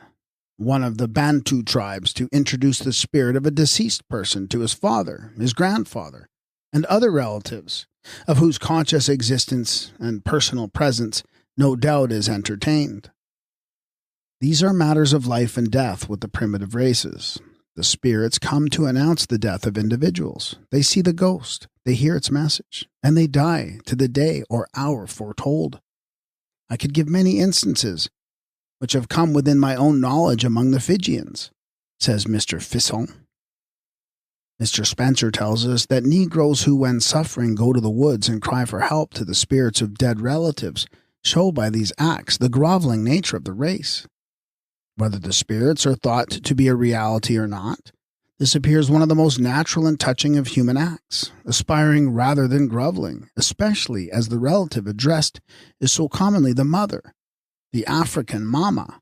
one of the Bantu tribes, to introduce the spirit of a deceased person to his father, his grandfather, and other relatives, of whose conscious existence and personal presence no doubt is entertained. These are matters of life and death with the primitive races. The spirits come to announce the death of individuals. They see the ghost, they hear its message, and they die to the day or hour foretold. I could give many instances which have come within my own knowledge among the Fijians, says Mr. Fisson. Mr. Spencer tells us that Negroes who, when suffering, go to the woods and cry for help to the spirits of dead relatives show by these acts the groveling nature of the race. Whether the spirits are thought to be a reality or not, this appears one of the most natural and touching of human acts, aspiring rather than groveling, especially as the relative addressed is so commonly the mother, the African mama.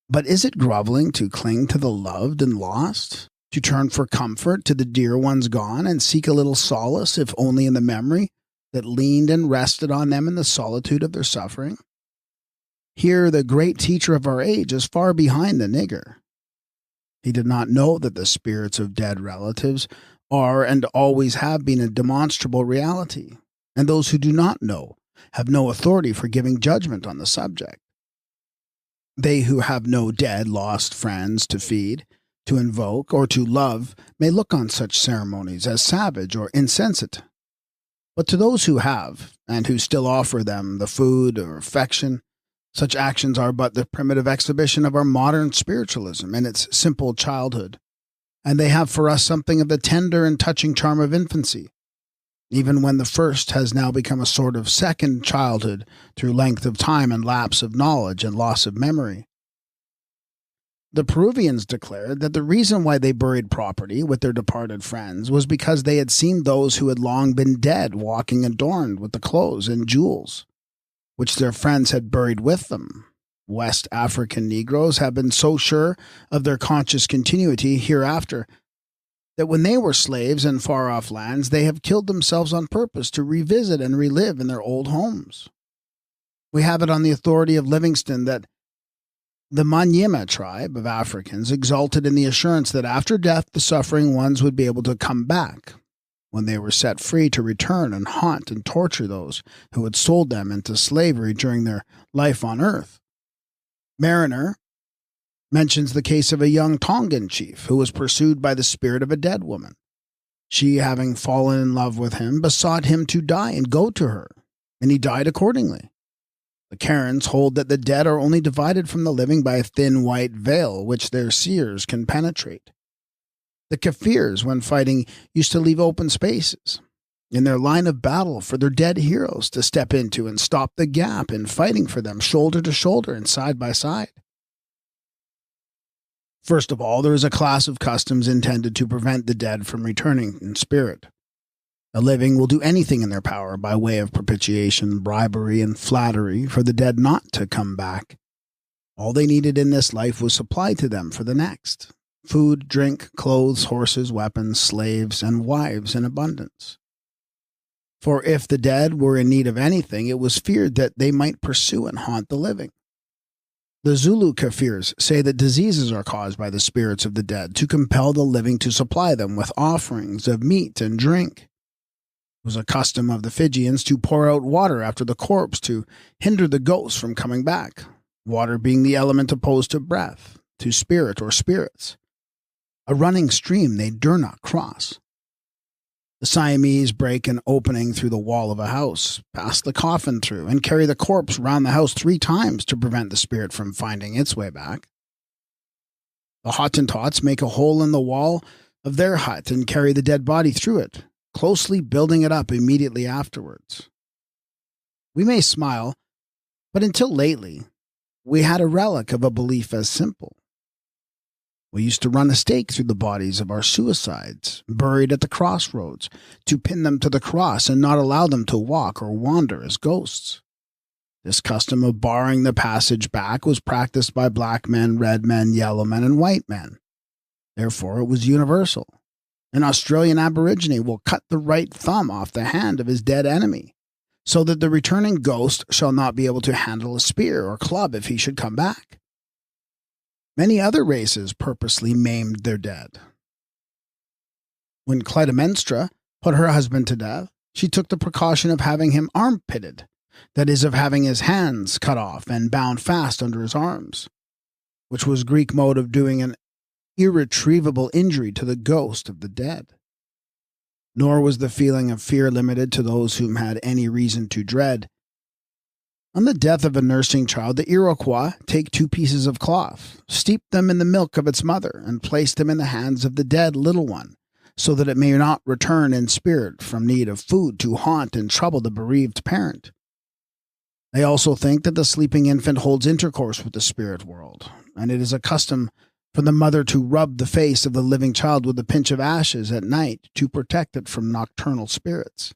But is it groveling to cling to the loved and lost, to turn for comfort to the dear ones gone and seek a little solace, if only in the memory that leaned and rested on them in the solitude of their suffering? Here the great teacher of our age is far behind the nigger. He did not know that the spirits of dead relatives are and always have been a demonstrable reality, and those who do not know have no authority for giving judgment on the subject. They who have no dead, lost friends to feed, to invoke, or to love may look on such ceremonies as savage or insensate. But to those who have, and who still offer them the food or affection, such actions are but the primitive exhibition of our modern spiritualism in its simple childhood, and they have for us something of the tender and touching charm of infancy, even when the first has now become a sort of second childhood through length of time and lapse of knowledge and loss of memory. The Peruvians declared that the reason why they buried property with their departed friends was because they had seen those who had long been dead walking adorned with the clothes and jewels which their friends had buried with them. West African Negroes have been so sure of their conscious continuity hereafter that when they were slaves in far-off lands, they have killed themselves on purpose to revisit and relive in their old homes. We have it on the authority of Livingston that the Manyema tribe of Africans exulted in the assurance that after death the suffering ones would be able to come back, when they were set free, to return and haunt and torture those who had sold them into slavery during their life on earth. Mariner mentions the case of a young Tongan chief who was pursued by the spirit of a dead woman. She, having fallen in love with him, besought him to die and go to her, and he died accordingly. The Karens hold that the dead are only divided from the living by a thin white veil which their seers can penetrate. The Kafirs, when fighting, used to leave open spaces in their line of battle for their dead heroes to step into and stop the gap in fighting for them shoulder to shoulder and side by side. First of all, there is a class of customs intended to prevent the dead from returning in spirit. The living will do anything in their power by way of propitiation, bribery, and flattery for the dead not to come back. All they needed in this life was supplied to them for the next: food, drink, clothes, horses, weapons, slaves, and wives in abundance. For if the dead were in need of anything, it was feared that they might pursue and haunt the living. The Zulu Kafirs say that diseases are caused by the spirits of the dead to compel the living to supply them with offerings of meat and drink. It was a custom of the Fijians to pour out water after the corpse to hinder the ghosts from coming back, water being the element opposed to breath, to spirit or spirits. A running stream they dare not cross. The Siamese break an opening through the wall of a house, pass the coffin through, and carry the corpse round the house 3 times to prevent the spirit from finding its way back. The Hottentots make a hole in the wall of their hut and carry the dead body through it, closely building it up immediately afterwards. We may smile, but until lately, we had a relic of a belief as simple. We used to run a stake through the bodies of our suicides, buried at the crossroads, to pin them to the cross and not allow them to walk or wander as ghosts. This custom of barring the passage back was practiced by black men, red men, yellow men, and white men. Therefore, it was universal. An Australian Aborigine will cut the right thumb off the hand of his dead enemy, so that the returning ghost shall not be able to handle a spear or club if he should come back. Many other races purposely maimed their dead. When Clytemnestra put her husband to death, she took the precaution of having him armpitted, that is, of having his hands cut off and bound fast under his arms, which was Greek mode of doing an irretrievable injury to the ghost of the dead. Nor was the feeling of fear limited to those whom had any reason to dread. On the death of a nursing child, the Iroquois take 2 pieces of cloth, steep them in the milk of its mother, and place them in the hands of the dead little one, so that it may not return in spirit from need of food to haunt and trouble the bereaved parent. They also think that the sleeping infant holds intercourse with the spirit world, and it is a custom for the mother to rub the face of the living child with a pinch of ashes at night to protect it from nocturnal spirits.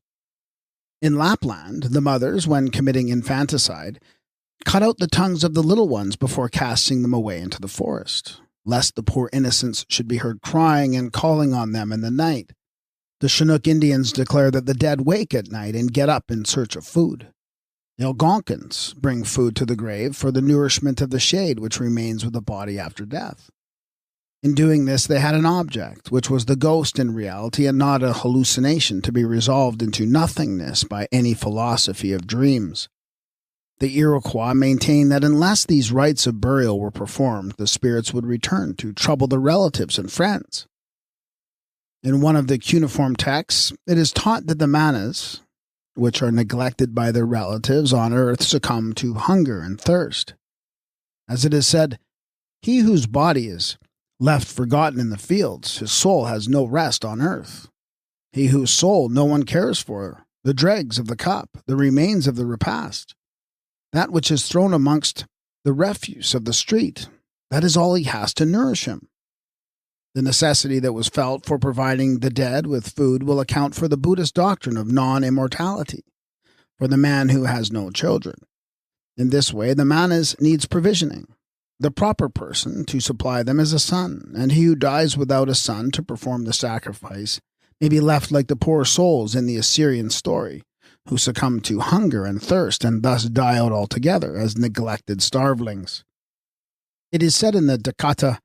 In Lapland, the mothers, when committing infanticide, cut out the tongues of the little ones before casting them away into the forest, lest the poor innocents should be heard crying and calling on them in the night. The Chinook Indians declare that the dead wake at night and get up in search of food. The Algonquins bring food to the grave for the nourishment of the shade which remains with the body after death. In doing this, they had an object, which was the ghost in reality and not a hallucination to be resolved into nothingness by any philosophy of dreams. The Iroquois maintained that unless these rites of burial were performed, the spirits would return to trouble the relatives and friends. In one of the cuneiform texts, it is taught that the manas, which are neglected by their relatives on earth, succumb to hunger and thirst. As it is said, "He whose body is left forgotten in the fields, his soul has no rest on earth. He whose soul no one cares for, the dregs of the cup, the remains of the repast, that which is thrown amongst the refuse of the street, that is all he has to nourish him." The necessity that was felt for providing the dead with food will account for the Buddhist doctrine of non-immortality, for the man who has no children. In this way, the manas needs provisioning. The proper person to supply them is a son, and he who dies without a son to perform the sacrifice may be left like the poor souls in the Assyrian story, who succumb to hunger and thirst and thus die out altogether as neglected starvelings. It is said in the Dakota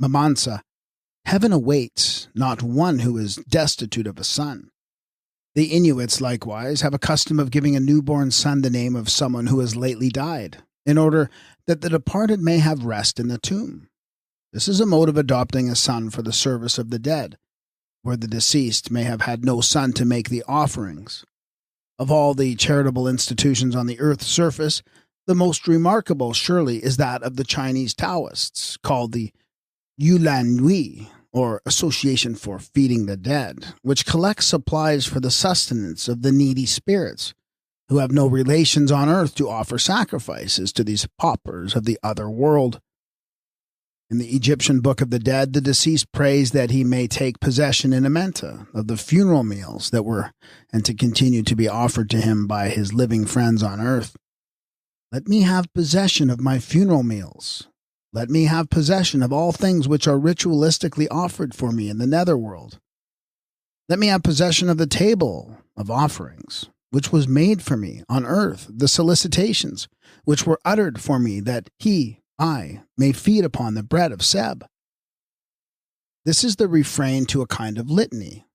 Mamansa, "Heaven awaits not one who is destitute of a son." The Inuits, likewise, have a custom of giving a newborn son the name of someone who has lately died, in order that the departed may have rest in the tomb. This is a mode of adopting a son for the service of the dead, where the deceased may have had no son to make the offerings. Of all the charitable institutions on the earth's surface, the most remarkable surely is that of the Chinese Taoists, called the Yulan Yui, or Association for Feeding the Dead, which collects supplies for the sustenance of the needy spirits, who have no relations on earth to offer sacrifices to these paupers of the other world. In the Egyptian Book of the Dead, the deceased prays that he may take possession in Amenta of the funeral meals that were and to continue to be offered to him by his living friends on earth. "Let me have possession of my funeral meals. Let me have possession of all things which are ritualistically offered for me in the netherworld. Let me have possession of the table of offerings, which was made for me on earth, the solicitations which were uttered for me that I may feed upon the bread of Seb." This is the refrain to a kind of litany.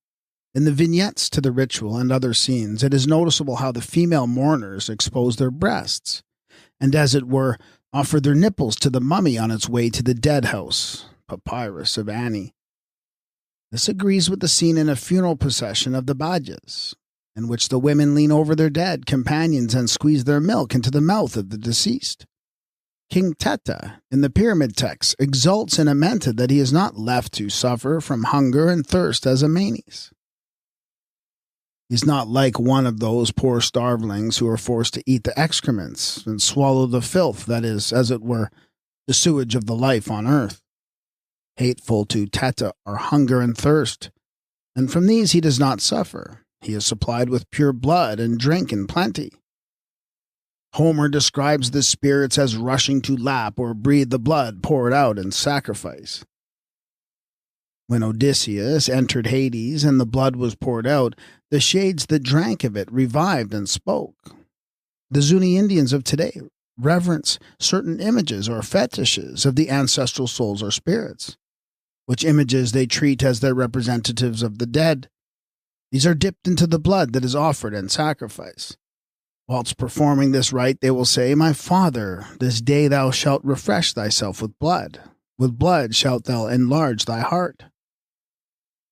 In the vignettes to the ritual and other scenes, it is noticeable how the female mourners expose their breasts, and as it were, offer their nipples to the mummy on its way to the dead house, Papyrus of Annie. This agrees with the scene in a funeral procession of the Bhajas, in which the women lean over their dead companions and squeeze their milk into the mouth of the deceased. King Teta, in the pyramid texts, exults in Amenta that he is not left to suffer from hunger and thirst as a Manes. He's not like one of those poor starvelings who are forced to eat the excrements and swallow the filth that is, as it were, the sewage of the life on earth. Hateful to Teta are hunger and thirst, and from these he does not suffer. He is supplied with pure blood and drink in plenty. Homer describes the spirits as rushing to lap or breathe the blood poured out in sacrifice. When Odysseus entered Hades and the blood was poured out, the shades that drank of it revived and spoke. The Zuni Indians of today reverence certain images or fetishes of the ancestral souls or spirits, which images they treat as their representatives of the dead. These are dipped into the blood that is offered in sacrifice. Whilst performing this rite, they will say, "My father, this day thou shalt refresh thyself with blood. With blood shalt thou enlarge thy heart."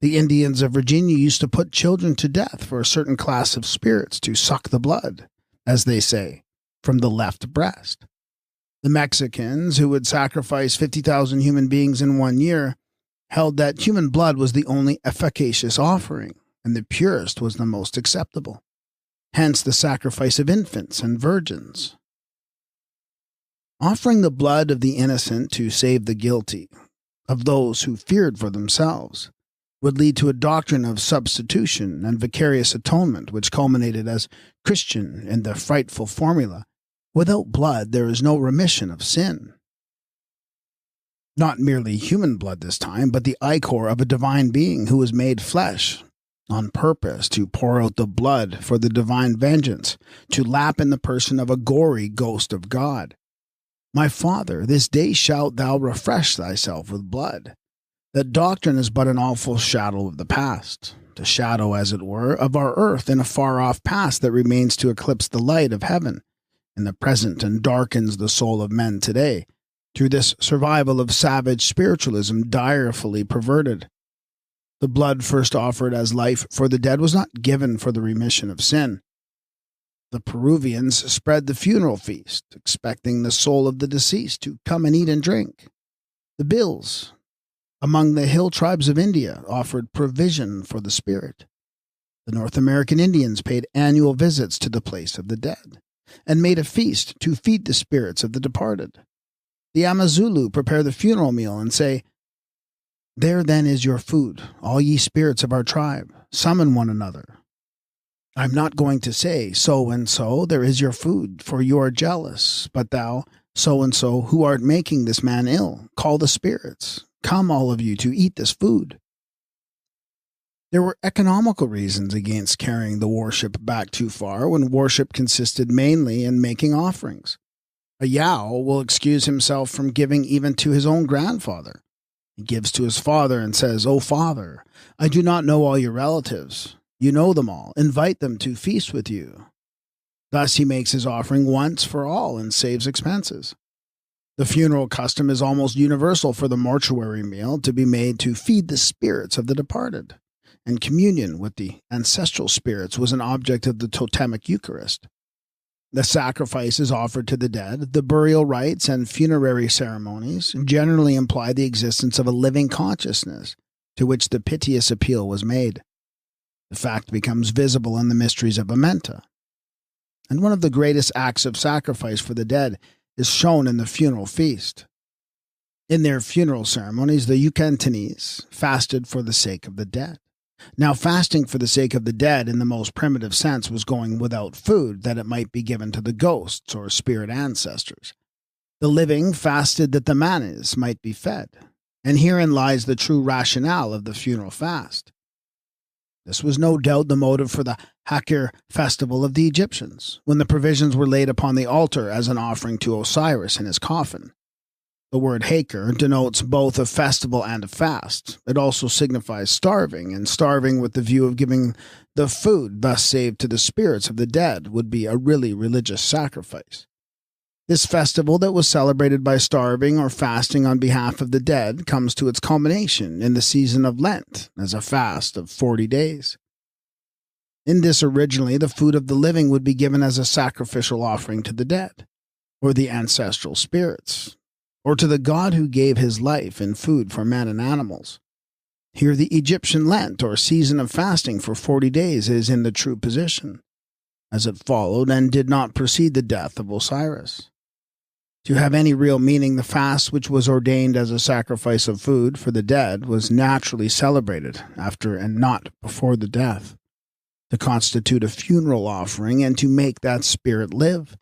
The Indians of Virginia used to put children to death for a certain class of spirits to suck the blood, as they say, from the left breast. The Mexicans, who would sacrifice 50,000 human beings in 1 year, held that human blood was the only efficacious offering, and the purest was the most acceptable. Hence the sacrifice of infants and virgins. Offering the blood of the innocent to save the guilty, of those who feared for themselves, would lead to a doctrine of substitution and vicarious atonement, which culminated as Christian in the frightful formula, "Without blood there is no remission of sin." Not merely human blood this time, but the ichor of a divine being who was made flesh, on purpose to pour out the blood for the divine vengeance, to lap in the person of a gory ghost of God. "My father, this day shalt thou refresh thyself with blood." That doctrine is but an awful shadow of the past, the shadow, as it were, of our earth in a far-off past that remains to eclipse the light of heaven in the present and darkens the soul of men today, through this survival of savage spiritualism direfully perverted. The blood first offered as life for the dead was not given for the remission of sin. The Peruvians spread the funeral feast, expecting the soul of the deceased to come and eat and drink. The Bills, among the hill tribes of India, offered provision for the spirit. The North American Indians paid annual visits to the place of the dead, and made a feast to feed the spirits of the departed. The Amazulu prepare the funeral meal and say, "There then is your food, all ye spirits of our tribe, summon one another." I'm not going to say, "So and so, there is your food, for you are jealous, but thou, so and so, who art making this man ill, call the spirits, come all of you to eat this food." There were economical reasons against carrying the worship back too far when worship consisted mainly in making offerings. A Yao will excuse himself from giving even to his own grandfather. He gives to his father and says, "O father, I do not know all your relatives. You know them all. Invite them to feast with you." Thus he makes his offering once for all and saves expenses. The funeral custom is almost universal for the mortuary meal to be made to feed the spirits of the departed, and communion with the ancestral spirits was an object of the totemic Eucharist. The sacrifices offered to the dead, the burial rites, and funerary ceremonies generally imply the existence of a living consciousness to which the piteous appeal was made. The fact becomes visible in the mysteries of Amenta. And one of the greatest acts of sacrifice for the dead is shown in the funeral feast. In their funeral ceremonies, the Yucatanese fasted for the sake of the dead. Now, fasting for the sake of the dead in the most primitive sense was going without food that it might be given to the ghosts or spirit ancestors. The living fasted that the manes might be fed, and herein lies the true rationale of the funeral fast. This was no doubt the motive for the Hakir festival of the Egyptians, when the provisions were laid upon the altar as an offering to Osiris in his coffin. The word Hakir denotes both a festival and a fast. It also signifies starving, and starving with the view of giving the food thus saved to the spirits of the dead would be a really religious sacrifice. This festival that was celebrated by starving or fasting on behalf of the dead comes to its culmination in the season of Lent as a fast of 40 days. In this originally, the food of the living would be given as a sacrificial offering to the dead. or the ancestral spirits, or to the God who gave his life in food for men and animals. Here the Egyptian Lent, or season of fasting for 40 days, is in the true position, as it followed and did not precede the death of Osiris. To have any real meaning, the fast, which was ordained as a sacrifice of food for the dead, was naturally celebrated after and not before the death, to constitute a funeral offering and to make that spirit live.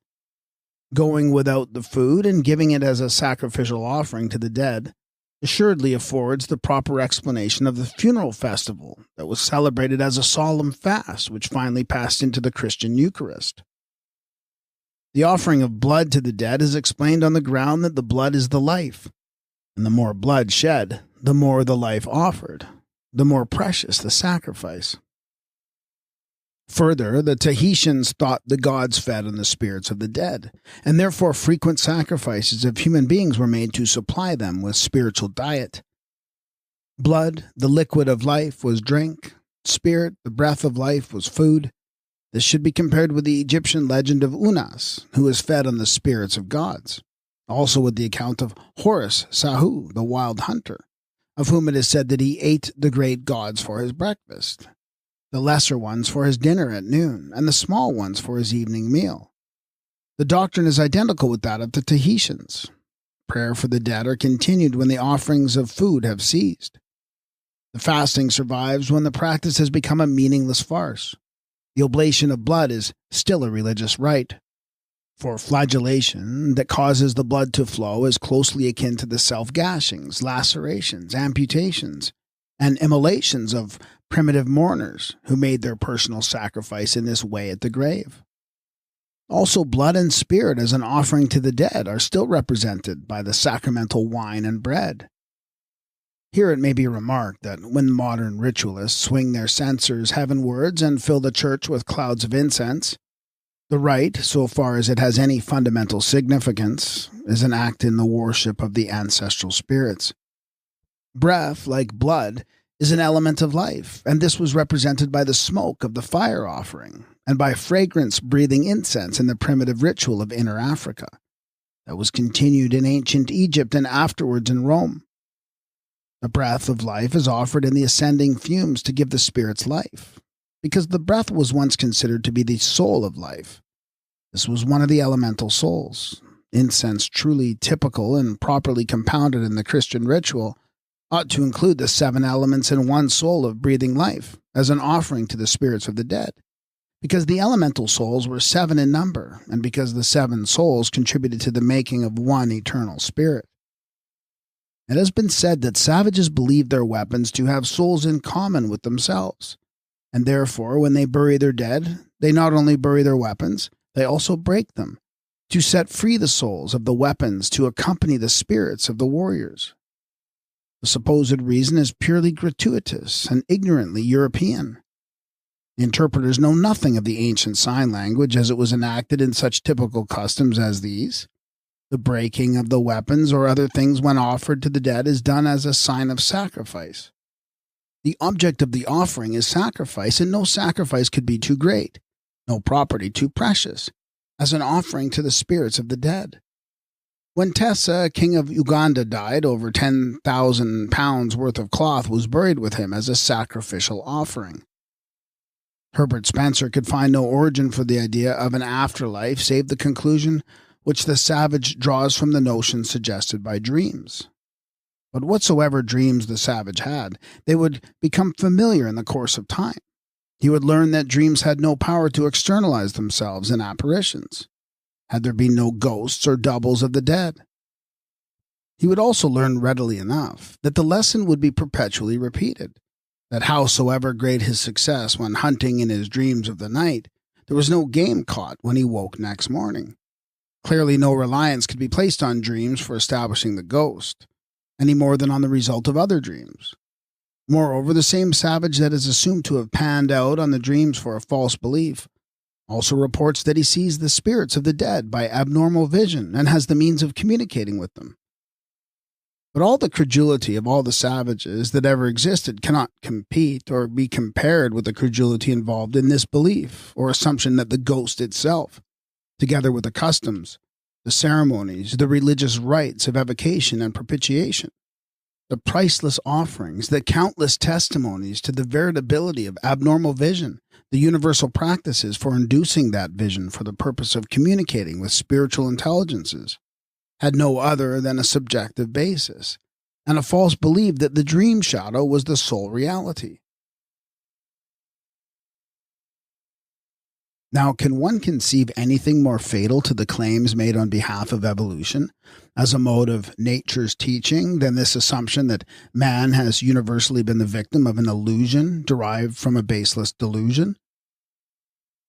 Going without the food and giving it as a sacrificial offering to the dead assuredly affords the proper explanation of the funeral festival that was celebrated as a solemn fast, which finally passed into the Christian Eucharist. The offering of blood to the dead is explained on the ground that the blood is the life, and the more blood shed, the more the life offered, the more precious the sacrifice. Further, the Tahitians thought the gods fed on the spirits of the dead, and therefore frequent sacrifices of human beings were made to supply them with spiritual diet. Blood, the liquid of life, was drink. Spirit, the breath of life, was food. This should be compared with the Egyptian legend of Unas, who was fed on the spirits of gods. Also with the account of Horus Sahu, the wild hunter, of whom it is said that he ate the great gods for his breakfast, the lesser ones for his dinner at noon, and the small ones for his evening meal. The doctrine is identical with that of the Tahitians. Prayer for the dead are continued when the offerings of food have ceased. The fasting survives when the practice has become a meaningless farce. The oblation of blood is still a religious rite. For flagellation that causes the blood to flow is closely akin to the self-gashings, lacerations, amputations, and immolations of primitive mourners who made their personal sacrifice in this way at the grave. Also, blood and spirit as an offering to the dead are still represented by the sacramental wine and bread. Here it may be remarked that when modern ritualists swing their censers heavenwards and fill the church with clouds of incense, the rite, so far as it has any fundamental significance, is an act in the worship of the ancestral spirits. Breath, like blood, is an element of life, and this was represented by the smoke of the fire offering, and by fragrance-breathing incense in the primitive ritual of Inner Africa, that was continued in ancient Egypt and afterwards in Rome. The breath of life is offered in the ascending fumes to give the spirits life, because the breath was once considered to be the soul of life. This was one of the elemental souls. Incense, truly typical and properly compounded in the Christian ritual, ought to include the 7 elements in one soul of breathing life, as an offering to the spirits of the dead, because the elemental souls were 7 in number, and because the 7 souls contributed to the making of one eternal spirit. It has been said that savages believe their weapons to have souls in common with themselves, and therefore, when they bury their dead, they not only bury their weapons, they also break them, to set free the souls of the weapons to accompany the spirits of the warriors. The supposed reason is purely gratuitous and ignorantly European. The interpreters know nothing of the ancient sign language as it was enacted in such typical customs as these. The breaking of the weapons or other things when offered to the dead is done as a sign of sacrifice. The object of the offering is sacrifice, and no sacrifice could be too great, no property too precious, as an offering to the spirits of the dead. When Tessa, king of Uganda, died, over 10,000 pounds worth of cloth was buried with him as a sacrificial offering. Herbert Spencer could find no origin for the idea of an afterlife save the conclusion which the savage draws from the notion suggested by dreams. But whatsoever dreams the savage had, they would become familiar in the course of time. He would learn that dreams had no power to externalize themselves in apparitions, had there been no ghosts or doubles of the dead. He would also learn readily enough that the lesson would be perpetually repeated, that howsoever great his success when hunting in his dreams of the night, there was no game caught when he woke next morning. Clearly no reliance could be placed on dreams for establishing the ghost, any more than on the result of other dreams. Moreover, the same savage that is assumed to have panned out on the dreams for a false belief also reports that he sees the spirits of the dead by abnormal vision and has the means of communicating with them. But all the credulity of all the savages that ever existed cannot compete or be compared with the credulity involved in this belief or assumption that the ghost itself, together with the customs, the ceremonies, the religious rites of evocation and propitiation, the priceless offerings, the countless testimonies to the veritability of abnormal vision, the universal practices for inducing that vision for the purpose of communicating with spiritual intelligences, had no other than a subjective basis, and a false belief that the dream shadow was the sole reality. Now, can one conceive anything more fatal to the claims made on behalf of evolution as a mode of nature's teaching than this assumption that man has universally been the victim of an illusion derived from a baseless delusion?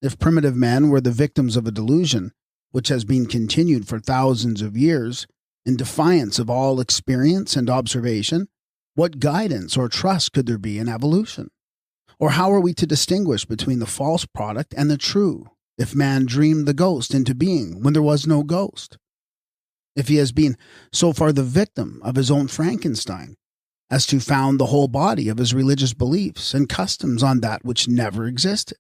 If primitive men were the victims of a delusion, which has been continued for thousands of years, in defiance of all experience and observation, what guidance or trust could there be in evolution? Or how are we to distinguish between the false product and the true, if man dreamed the ghost into being when there was no ghost? If he has been so far the victim of his own Frankenstein, as to found the whole body of his religious beliefs and customs on that which never existed?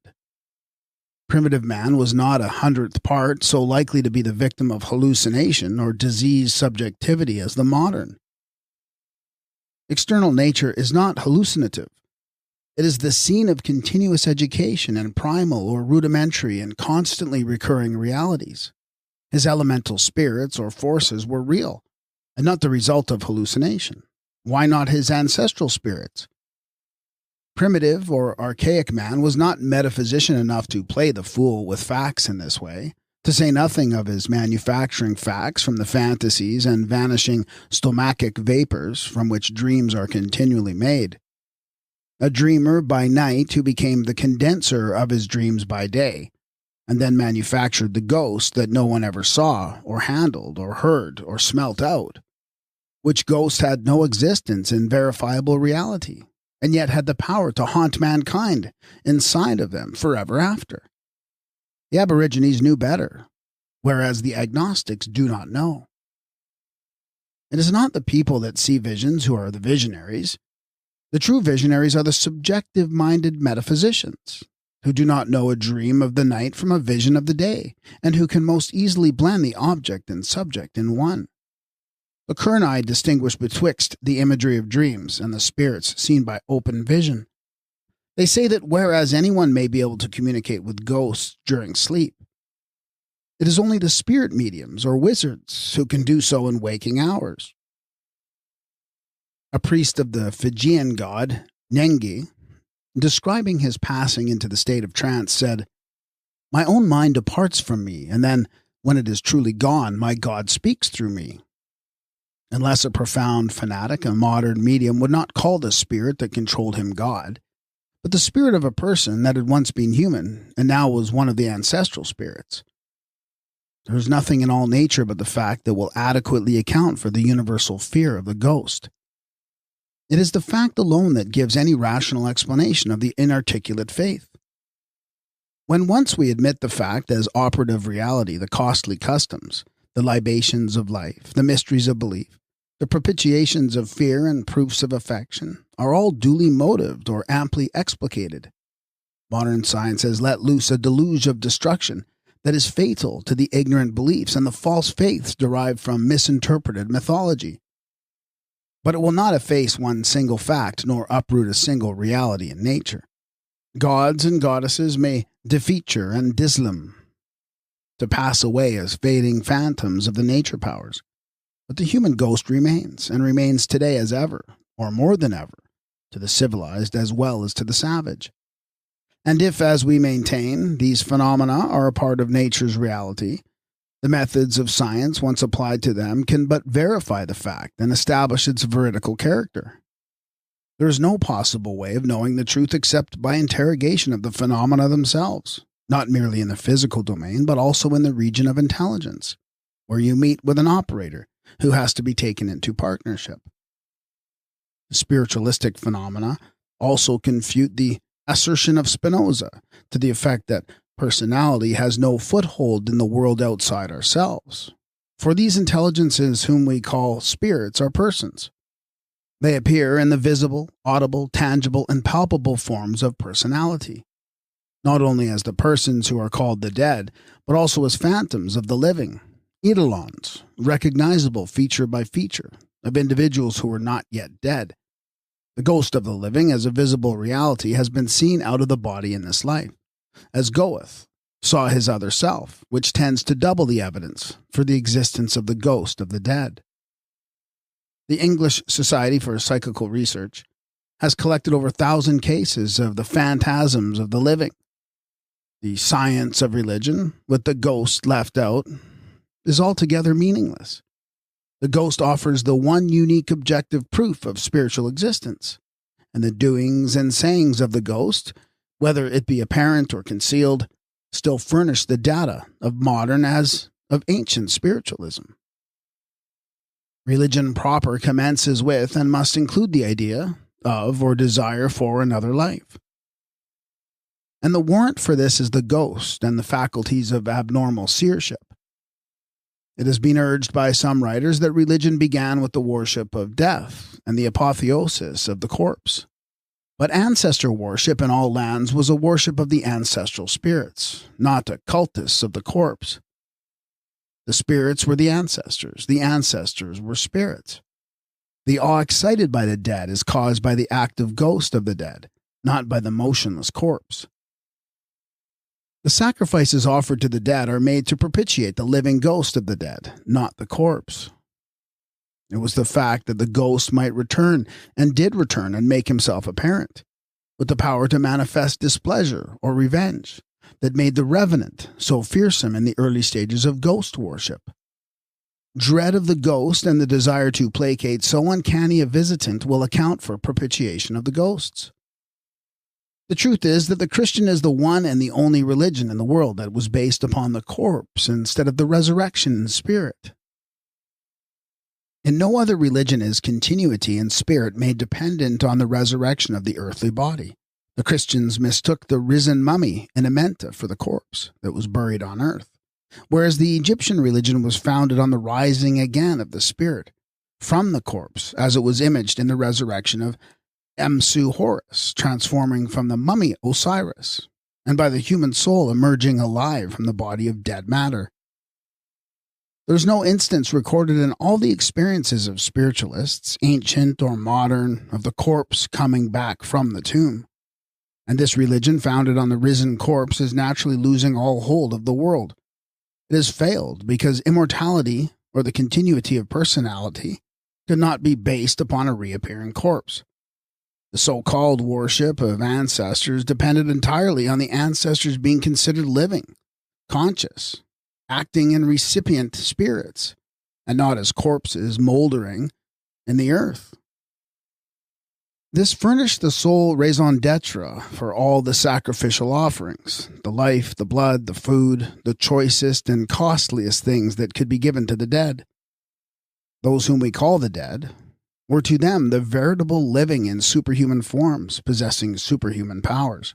Primitive man was not 100th part so likely to be the victim of hallucination or diseased subjectivity as the modern. External nature is not hallucinative. It is the scene of continuous education and primal or rudimentary and constantly recurring realities. His elemental spirits or forces were real, and not the result of hallucination. Why not his ancestral spirits? Primitive or archaic man was not metaphysician enough to play the fool with facts in this way, to say nothing of his manufacturing facts from the fantasies and vanishing stomachic vapors from which dreams are continually made. A dreamer by night who became the condenser of his dreams by day, and then manufactured the ghost that no one ever saw, or handled, or heard, or smelt out, which ghost had no existence in verifiable reality, and yet had the power to haunt mankind inside of them forever after. The Aborigines knew better, whereas the agnostics do not know. It is not the people that see visions who are the visionaries. The true visionaries are the subjective-minded metaphysicians, who do not know a dream of the night from a vision of the day, and who can most easily blend the object and subject in one. The Kurni distinguish betwixt the imagery of dreams and the spirits seen by open vision. They say that whereas anyone may be able to communicate with ghosts during sleep, it is only the spirit mediums or wizards who can do so in waking hours. A priest of the Fijian god, Nengi, describing his passing into the state of trance, said, "My own mind departs from me, and then, when it is truly gone, my God speaks through me." Unless a profound fanatic, a modern medium would not call the spirit that controlled him God, but the spirit of a person that had once been human and now was one of the ancestral spirits. There is nothing in all nature but the fact that will adequately account for the universal fear of the ghost. It is the fact alone that gives any rational explanation of the inarticulate faith. When once we admit the fact as operative reality, the costly customs, the libations of life, the mysteries of belief, the propitiations of fear and proofs of affection are all duly motived or amply explicated. Modern science has let loose a deluge of destruction that is fatal to the ignorant beliefs and the false faiths derived from misinterpreted mythology. But it will not efface one single fact nor uproot a single reality in nature. Gods and goddesses may defeature and dislim, to pass away as fading phantoms of the nature powers, but the human ghost remains, and remains today as ever, or more than ever, to the civilized as well as to the savage. And if, as we maintain, these phenomena are a part of nature's reality, the methods of science, once applied to them, can but verify the fact and establish its veridical character. There is no possible way of knowing the truth except by interrogation of the phenomena themselves, not merely in the physical domain, but also in the region of intelligence, where you meet with an operator who has to be taken into partnership. Spiritualistic phenomena also confute the assertion of Spinoza to the effect that personality has no foothold in the world outside ourselves, for these intelligences whom we call spirits are persons. They appear in the visible, audible, tangible, and palpable forms of personality, not only as the persons who are called the dead, but also as phantoms of the living, eidolons, recognizable feature by feature, of individuals who were not yet dead. The ghost of the living as a visible reality has been seen out of the body in this life, as Goethe saw his other self, which tends to double the evidence for the existence of the ghost of the dead. The English Society for Psychical Research has collected over 1,000 cases of the phantasms of the living. The science of religion, with the ghost left out, is altogether meaningless. The ghost offers the one unique objective proof of spiritual existence, and the doings and sayings of the ghost, whether it be apparent or concealed, still furnish the data of modern as of ancient spiritualism. Religion proper commences with and must include the idea of or desire for another life. And the warrant for this is the ghost and the faculties of abnormal seership. It has been urged by some writers that religion began with the worship of death and the apotheosis of the corpse. But ancestor worship in all lands was a worship of the ancestral spirits, not occultists of the corpse. The spirits were the ancestors were spirits. The awe excited by the dead is caused by the active ghost of the dead, not by the motionless corpse. The sacrifices offered to the dead are made to propitiate the living ghost of the dead, not the corpse. It was the fact that the ghost might return, and did return and make himself apparent, with the power to manifest displeasure or revenge, that made the revenant so fearsome in the early stages of ghost worship. Dread of the ghost and the desire to placate so uncanny a visitant will account for propitiation of the ghosts. The truth is that the Christian is the one and the only religion in the world that was based upon the corpse instead of the resurrection in spirit. In no other religion is continuity in spirit made dependent on the resurrection of the earthly body. The Christians mistook the risen mummy in Amenta for the corpse that was buried on earth, whereas the Egyptian religion was founded on the rising again of the spirit from the corpse as it was imaged in the resurrection of Emsu Horus, transforming from the mummy Osiris, and by the human soul emerging alive from the body of dead matter. There is no instance recorded in all the experiences of spiritualists, ancient or modern, of the corpse coming back from the tomb. And this religion founded on the risen corpse is naturally losing all hold of the world. It has failed because immortality, or the continuity of personality, could not be based upon a reappearing corpse. The so-called worship of ancestors depended entirely on the ancestors being considered living, conscious, acting in recipient spirits, and not as corpses mouldering in the earth. This furnished the sole raison d'etre for all the sacrificial offerings, the life, the blood, the food, the choicest and costliest things that could be given to the dead. Those whom we call the dead were to them the veritable living in superhuman forms, possessing superhuman powers.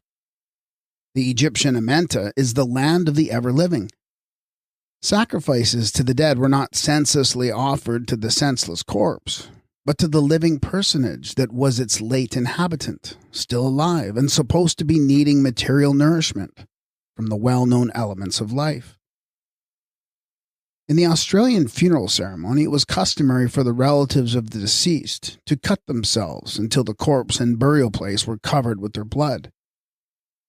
The Egyptian Amenta is the land of the ever-living. Sacrifices to the dead were not senselessly offered to the senseless corpse, but to the living personage that was its late inhabitant, still alive and supposed to be needing material nourishment from the well-known elements of life. In the Australian funeral ceremony, it was customary for the relatives of the deceased to cut themselves until the corpse and burial place were covered with their blood.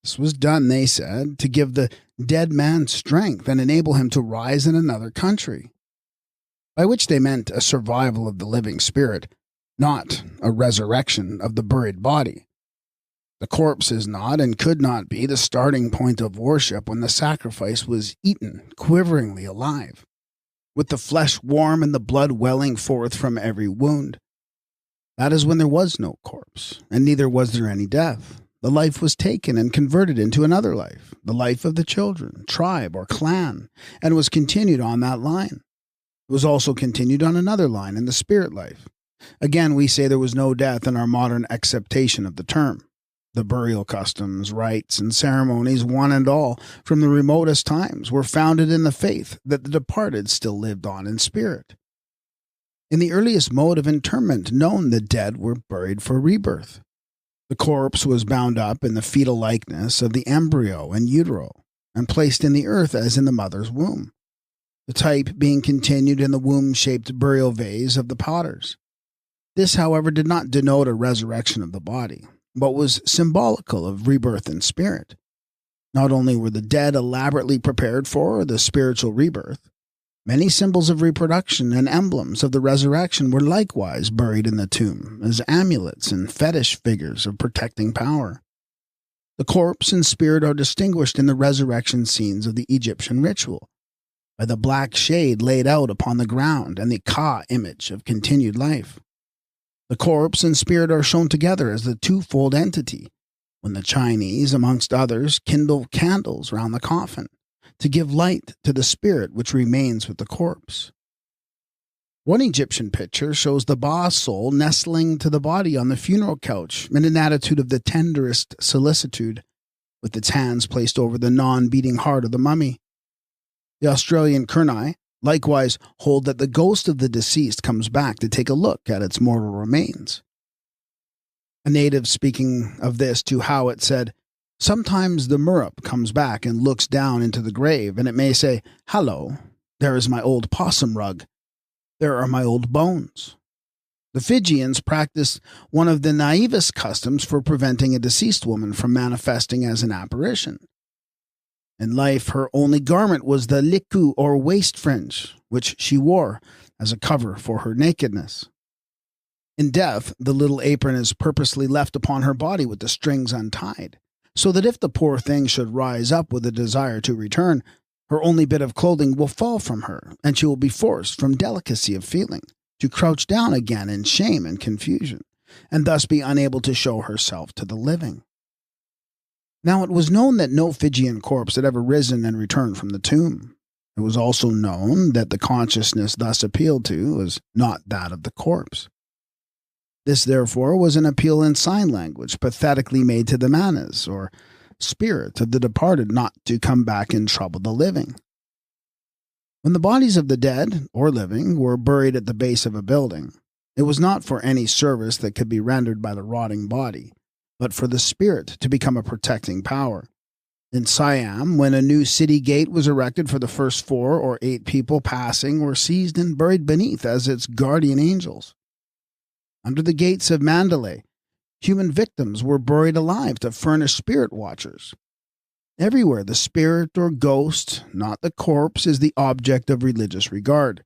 This was done, they said, to give the dead man strength and enable him to rise in another country, by which they meant a survival of the living spirit, not a resurrection of the buried body. The corpse is not and could not be the starting point of worship when the sacrifice was eaten, quiveringly alive, with the flesh warm and the blood welling forth from every wound. That is when there was no corpse, and neither was there any death. The life was taken and converted into another life, the life of the children, tribe, or clan, and was continued on that line. It was also continued on another line in the spirit life. Again, we say there was no death in our modern acceptation of the term. The burial customs, rites, and ceremonies, one and all, from the remotest times, were founded in the faith that the departed still lived on in spirit. In the earliest mode of interment known, the dead were buried for rebirth. The corpse was bound up in the fetal likeness of the embryo in utero, and placed in the earth as in the mother's womb. the type being continued in the womb-shaped burial vase of the potters. This, however, did not denote a resurrection of the body, but was symbolical of rebirth in spirit. Not only were the dead elaborately prepared for the spiritual rebirth, many symbols of reproduction and emblems of the resurrection were likewise buried in the tomb as amulets and fetish figures of protecting power. The corpse and spirit are distinguished in the resurrection scenes of the Egyptian ritual by the black shade laid out upon the ground and the Ka image of continued life. The corpse and spirit are shown together as the twofold entity, when the Chinese, amongst others, kindle candles round the coffin to give light to the spirit which remains with the corpse. One Egyptian picture shows the Ba soul nestling to the body on the funeral couch in an attitude of the tenderest solicitude, with its hands placed over the non-beating heart of the mummy. The Australian Kurnai likewise hold that the ghost of the deceased comes back to take a look at its mortal remains. A native speaking of this to Howitt said, "Sometimes the Murup comes back and looks down into the grave, and it may say, 'Hallo, there is my old possum rug. There are my old bones.'" The Fijians practiced one of the naivest customs for preventing a deceased woman from manifesting as an apparition. In life, her only garment was the liku or waist fringe, which she wore as a cover for her nakedness. In death, the little apron is purposely left upon her body with the strings untied, so that if the poor thing should rise up with a desire to return, her only bit of clothing will fall from her, and she will be forced, from delicacy of feeling, to crouch down again in shame and confusion, and thus be unable to show herself to the living. Now it was known that no Fijian corpse had ever risen and returned from the tomb. It was also known that the consciousness thus appealed to was not that of the corpse. This, therefore, was an appeal in sign language pathetically made to the manas, or spirit of the departed, not to come back and trouble the living. When the bodies of the dead, or living, were buried at the base of a building, it was not for any service that could be rendered by the rotting body, but for the spirit to become a protecting power. In Siam, when a new city gate was erected, for the first 4 or 8 people passing were seized and buried beneath as its guardian angels. Under the gates of Mandalay, human victims were buried alive to furnish spirit watchers. Everywhere the spirit or ghost, not the corpse, is the object of religious regard.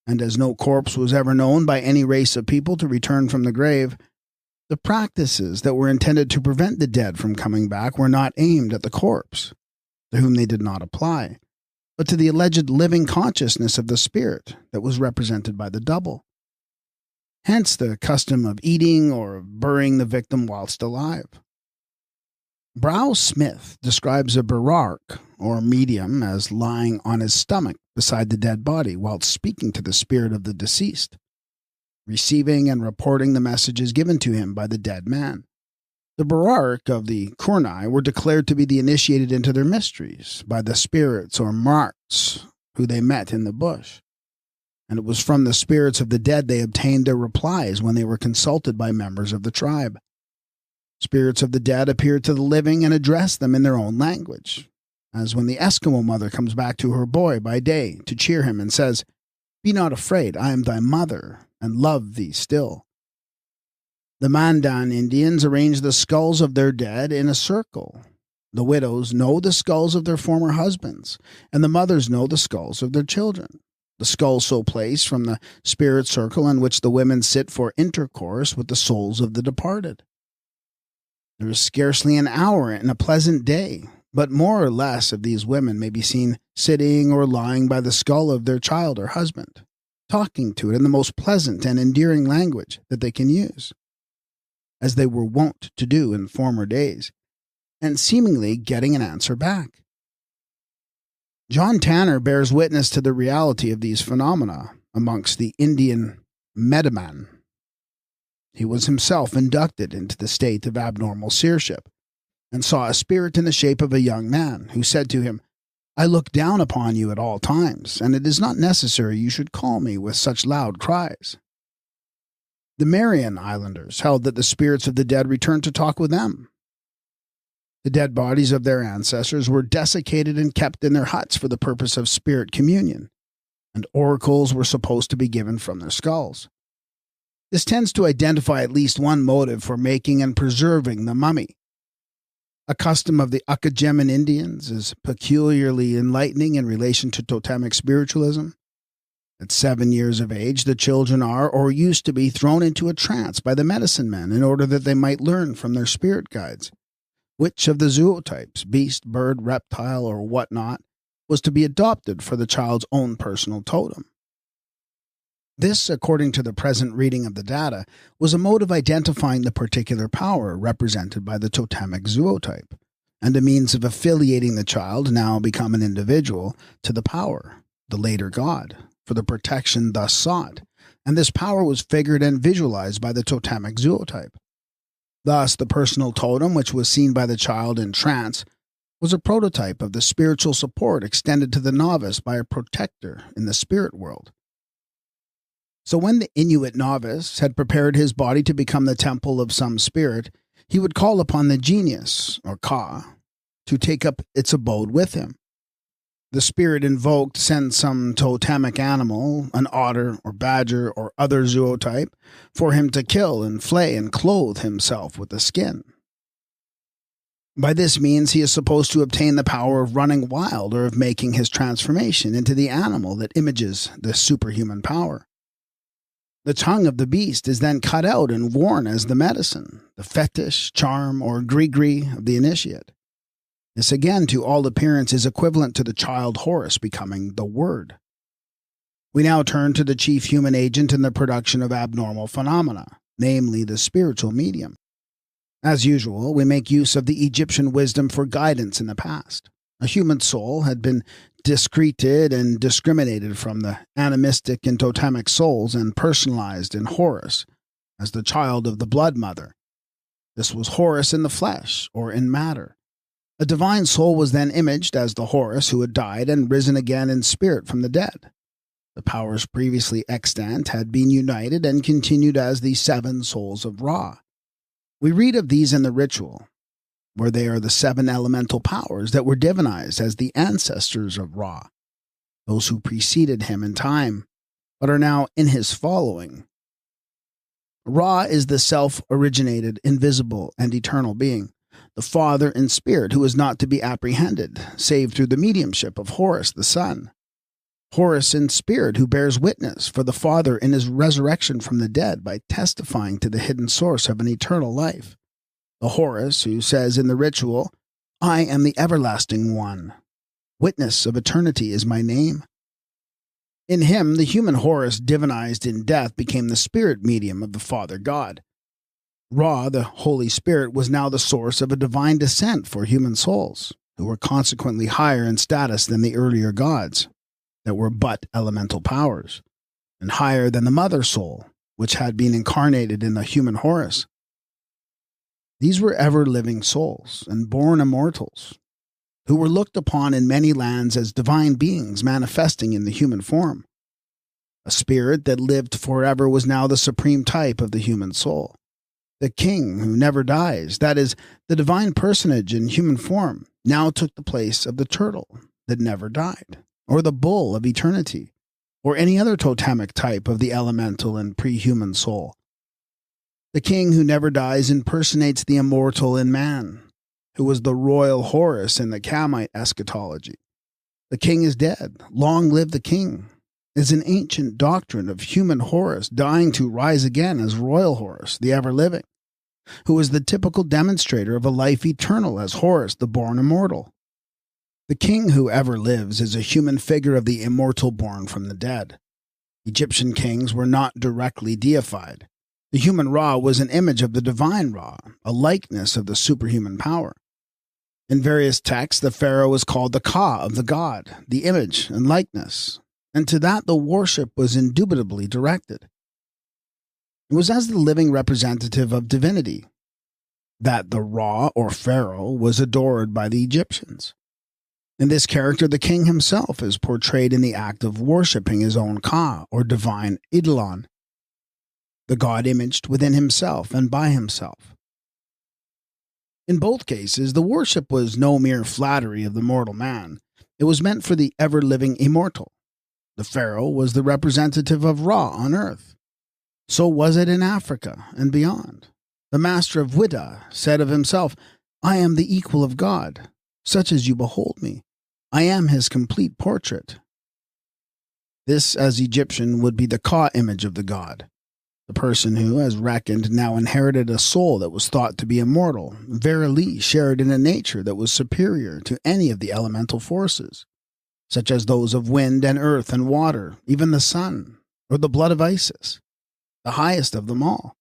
And as no corpse was ever known by any race of people to return from the grave, the practices that were intended to prevent the dead from coming back were not aimed at the corpse, to whom they did not apply, but to the alleged living consciousness of the spirit that was represented by the double. Hence the custom of eating or of burying the victim whilst alive. Brow Smith describes a barark, or medium, as lying on his stomach beside the dead body whilst speaking to the spirit of the deceased, receiving and reporting the messages given to him by the dead man. The barark of the Kurnai were declared to be the initiated into their mysteries by the spirits or marts who they met in the bush, and it was from the spirits of the dead they obtained their replies when they were consulted by members of the tribe. Spirits of the dead appeared to the living and addressed them in their own language, as when the Eskimo mother comes back to her boy by day to cheer him and says, "Be not afraid, I am thy mother, and love thee still." The Mandan Indians arrange the skulls of their dead in a circle. The widows know the skulls of their former husbands, and the mothers know the skulls of their children. The skulls so placed from the spirit circle in which the women sit for intercourse with the souls of the departed. There is scarcely an hour in a pleasant day, but more or less of these women may be seen sitting or lying by the skull of their child or husband, talking to it in the most pleasant and endearing language that they can use, as they were wont to do in former days, and seemingly getting an answer back. John Tanner bears witness to the reality of these phenomena amongst the Indian Medaman. He was himself inducted into the state of abnormal seership, and saw a spirit in the shape of a young man, who said to him, "I look down upon you at all times, and it is not necessary you should call me with such loud cries." The Marian Islanders held that the spirits of the dead returned to talk with them. The dead bodies of their ancestors were desiccated and kept in their huts for the purpose of spirit communion, and oracles were supposed to be given from their skulls. This tends to identify at least one motive for making and preserving the mummy. A custom of the Occultism Indians is peculiarly enlightening in relation to totemic spiritualism. At 7 years of age, the children are, or used to be, thrown into a trance by the medicine men in order that they might learn from their spirit guides which of the zootypes, beast, bird, reptile, or whatnot, was to be adopted for the child's own personal totem. This, according to the present reading of the data, was a mode of identifying the particular power represented by the totemic zootype, and a means of affiliating the child, now become an individual, to the power, the later god, for the protection thus sought, and this power was figured and visualized by the totemic zootype. Thus, the personal totem, which was seen by the child in trance, was a prototype of the spiritual support extended to the novice by a protector in the spirit world. So when the Inuit novice had prepared his body to become the temple of some spirit, he would call upon the genius, or Ka, to take up its abode with him. The spirit invoked sent some totemic animal, an otter or badger or other zootype, for him to kill and flay and clothe himself with the skin. By this means he is supposed to obtain the power of running wild or of making his transformation into the animal that images the superhuman power. The tongue of the beast is then cut out and worn as the medicine, the fetish, charm, or gree-gree of the initiate. This again, to all appearance, is equivalent to the child Horus becoming the Word. We now turn to the chief human agent in the production of abnormal phenomena, namely the spiritual medium. As usual, we make use of the Egyptian wisdom for guidance in the past. A human soul had been discreted and discriminated from the animistic and totemic souls and personalized in Horus as the child of the blood mother. This was Horus in the flesh, or in matter. A divine soul was then imaged as the Horus who had died and risen again in spirit from the dead. The powers previously extant had been united and continued as the 7 souls of Ra. We read of these in the ritual, where they are the 7 elemental powers that were divinized as the ancestors of Ra, those who preceded him in time, but are now in his following. Ra is the self-originated, invisible, and eternal being, the Father in spirit who is not to be apprehended, save through the mediumship of Horus the Son. Horus in spirit who bears witness for the Father in his resurrection from the dead by testifying to the hidden source of an eternal life. The Horus who says in the ritual, "I am the everlasting one. Witness of eternity is my name." In him, the human Horus divinized in death became the spirit medium of the Father God. Ra, the Holy Spirit, was now the source of a divine descent for human souls, who were consequently higher in status than the earlier gods, that were but elemental powers, and higher than the mother soul, which had been incarnated in the human Horus. These were ever-living souls and born immortals, who were looked upon in many lands as divine beings manifesting in the human form. A spirit that lived forever was now the supreme type of the human soul. The king who never dies, that is, the divine personage in human form, now took the place of the turtle that never died, or the bull of eternity, or any other totemic type of the elemental and pre-human soul. The king who never dies impersonates the immortal in man, who was the royal Horus in the Kamite eschatology. The king is dead. Long live the king is an ancient doctrine of human Horus dying to rise again as royal Horus, the ever-living, who is the typical demonstrator of a life eternal as Horus, the born immortal. The king who ever lives is a human figure of the immortal born from the dead. Egyptian kings were not directly deified. The human Ra was an image of the divine Ra, a likeness of the superhuman power. In various texts, the pharaoh was called the Ka of the god, the image and likeness, and to that the worship was indubitably directed. It was as the living representative of divinity that the Ra, or pharaoh, was adored by the Egyptians. In this character, the king himself is portrayed in the act of worshipping his own Ka, or divine Eidolon, the god imaged within himself and by himself. In both cases, the worship was no mere flattery of the mortal man. It was meant for the ever-living immortal. The pharaoh was the representative of Ra on earth. So was it in Africa and beyond. The master of Wida said of himself, "I am the equal of God. Such as you behold me. I am his complete portrait." This, as Egyptian, would be the Ka image of the god. The person who, as reckoned, now inherited a soul that was thought to be immortal, verily shared in a nature that was superior to any of the elemental forces, such as those of wind and earth and water, even the sun, or the blood of Isis, the highest of them all.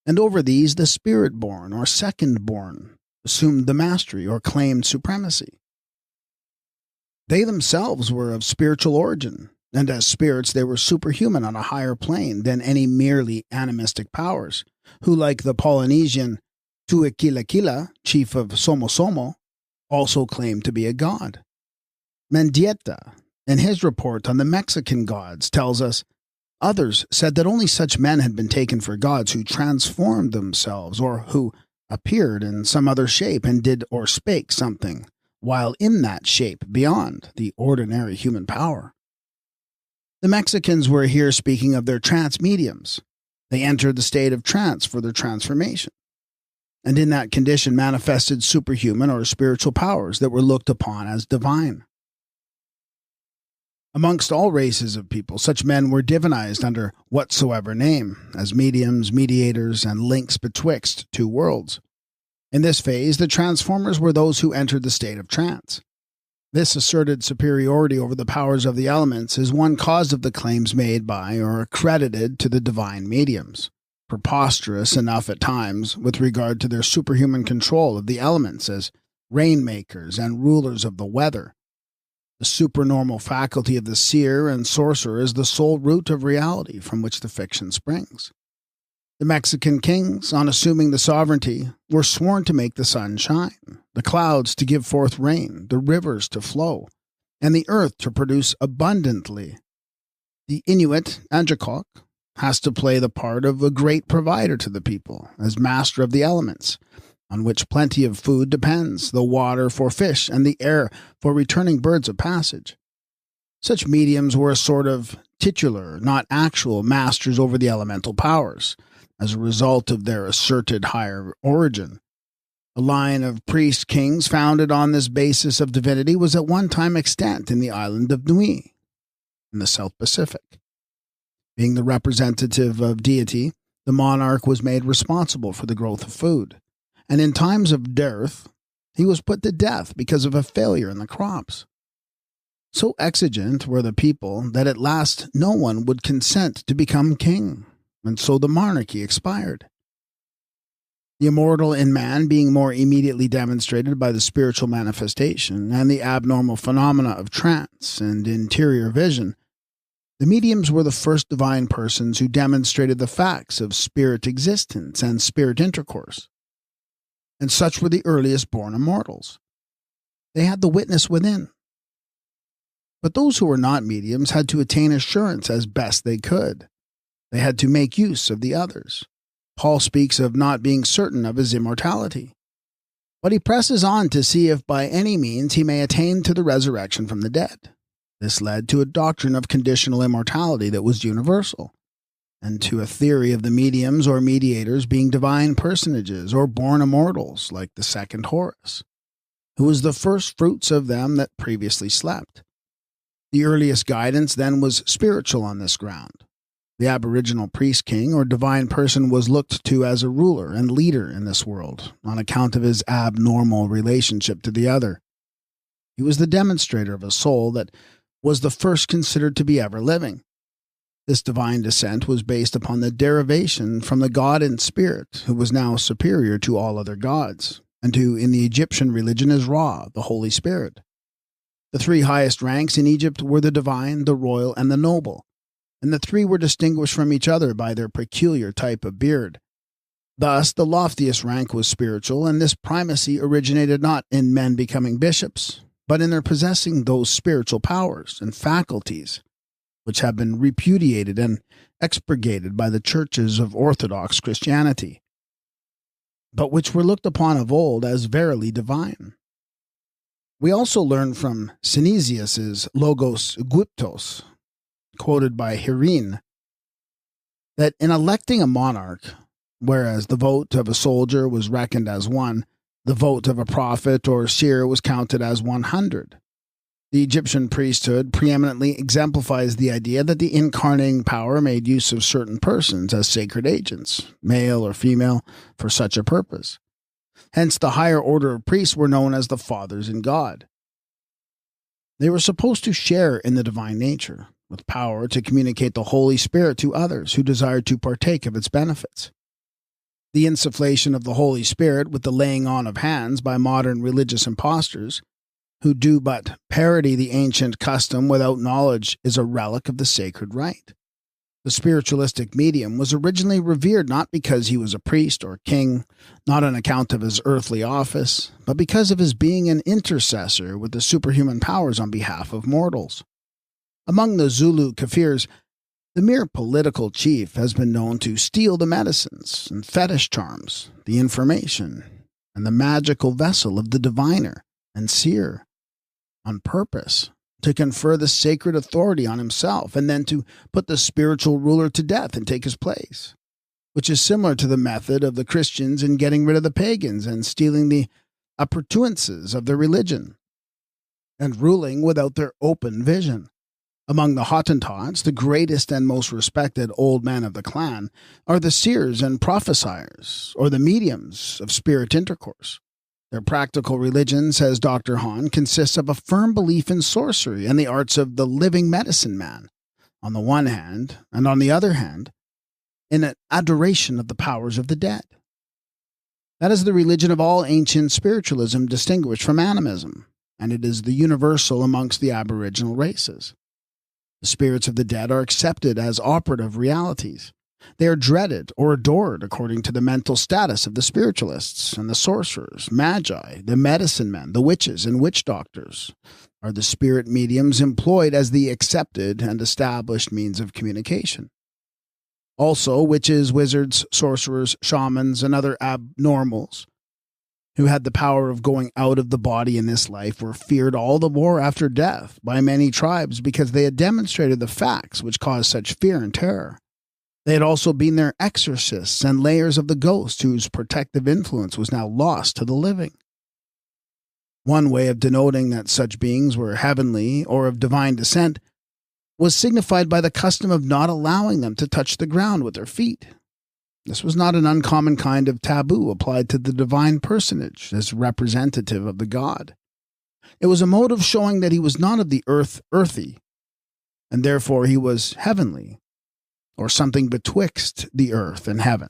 And over these the spirit-born or second-born assumed the mastery or claimed supremacy. They themselves were of spiritual origin, and as spirits they were superhuman on a higher plane than any merely animistic powers, who, like the Polynesian Tuikilakila, chief of Somosomo, also claimed to be a god. Mendieta, in his report on the Mexican gods, tells us, others said that only such men had been taken for gods who transformed themselves or who appeared in some other shape and did or spake something, while in that shape beyond the ordinary human power. The Mexicans were here speaking of their trance mediums. They entered the state of trance for their transformation, and in that condition manifested superhuman or spiritual powers that were looked upon as divine. Amongst all races of people, such men were divinized under whatsoever name, as mediums, mediators, and links betwixt two worlds. In this phase, the transformers were those who entered the state of trance. This asserted superiority over the powers of the elements is one cause of the claims made by or accredited to the divine mediums, preposterous enough at times with regard to their superhuman control of the elements as rainmakers and rulers of the weather. The supernormal faculty of the seer and sorcerer is the sole root of reality from which the fiction springs. The Mexican kings, on assuming the sovereignty, were sworn to make the sun shine, the clouds to give forth rain, the rivers to flow, and the earth to produce abundantly. The Inuit, Angakok, has to play the part of a great provider to the people, as master of the elements, on which plenty of food depends, the water for fish and the air for returning birds of passage. Such mediums were a sort of titular, not actual, masters over the elemental powers, as a result of their asserted higher origin. A line of priest-kings founded on this basis of divinity was at one time extant in the island of Niue, in the South Pacific. Being the representative of deity, the monarch was made responsible for the growth of food, and in times of dearth, he was put to death because of a failure in the crops. So exigent were the people that at last no one would consent to become king, and so the monarchy expired. The immortal in man being more immediately demonstrated by the spiritual manifestation and the abnormal phenomena of trance and interior vision, the mediums were the first divine persons who demonstrated the facts of spirit existence and spirit intercourse. And such were the earliest born immortals. They had the witness within. But those who were not mediums had to attain assurance as best they could. They had to make use of the others. Paul speaks of not being certain of his immortality. But he presses on to see if by any means he may attain to the resurrection from the dead. This led to a doctrine of conditional immortality that was universal, and to a theory of the mediums or mediators being divine personages or born immortals, like the second Horus, who was the first fruits of them that previously slept. The earliest guidance then was spiritual on this ground. The aboriginal priest-king or divine person was looked to as a ruler and leader in this world on account of his abnormal relationship to the other. He was the demonstrator of a soul that was the first considered to be ever living. This divine descent was based upon the derivation from the God in spirit, who was now superior to all other gods, and who in the Egyptian religion is Ra, the Holy Spirit. The three highest ranks in Egypt were the divine, the royal, and the noble, and the three were distinguished from each other by their peculiar type of beard. Thus, the loftiest rank was spiritual, and this primacy originated not in men becoming bishops, but in their possessing those spiritual powers and faculties which have been repudiated and expurgated by the churches of Orthodox Christianity, but which were looked upon of old as verily divine. We also learn from Synesius's Logos Gyptos quoted by Hirine, that in electing a monarch, whereas the vote of a soldier was reckoned as one, the vote of a prophet or seer was counted as 100. The Egyptian priesthood preeminently exemplifies the idea that the incarnating power made use of certain persons as sacred agents, male or female, for such a purpose. Hence, the higher order of priests were known as the fathers in God. They were supposed to share in the divine nature, with power to communicate the Holy Spirit to others who desired to partake of its benefits. The insufflation of the Holy Spirit with the laying on of hands by modern religious impostors, who do but parody the ancient custom without knowledge, is a relic of the sacred rite. The spiritualistic medium was originally revered not because he was a priest or king, not on account of his earthly office, but because of his being an intercessor with the superhuman powers on behalf of mortals. Among the Zulu Kafirs, the mere political chief has been known to steal the medicines and fetish charms, the information, and the magical vessel of the diviner and seer, on purpose, to confer the sacred authority on himself, and then to put the spiritual ruler to death and take his place, which is similar to the method of the Christians in getting rid of the pagans and stealing the appurtenances of their religion, and ruling without their open vision. Among the Hottentots, the greatest and most respected old men of the clan are the seers and prophesiers, or the mediums of spirit intercourse. Their practical religion, says Dr. Hahn, consists of a firm belief in sorcery and the arts of the living medicine man, on the one hand, and on the other hand, in an adoration of the powers of the dead. That is the religion of all ancient spiritualism distinguished from animism, and it is the universal amongst the aboriginal races. The spirits of the dead are accepted as operative realities. They are dreaded or adored according to the mental status of the spiritualists, and the sorcerers, magi, the medicine men, the witches, and witch doctors are the spirit mediums employed as the accepted and established means of communication. Also, witches, wizards, sorcerers, shamans, and other abnormals who had the power of going out of the body in this life were feared all the more after death by many tribes because they had demonstrated the facts which caused such fear and terror. They had also been their exorcists and layers of the ghost whose protective influence was now lost to the living. One way of denoting that such beings were heavenly or of divine descent was signified by the custom of not allowing them to touch the ground with their feet. This was not an uncommon kind of taboo applied to the divine personage as representative of the god. It was a mode of showing that he was not of the earthy, and therefore he was heavenly, or something betwixt the earth and heaven,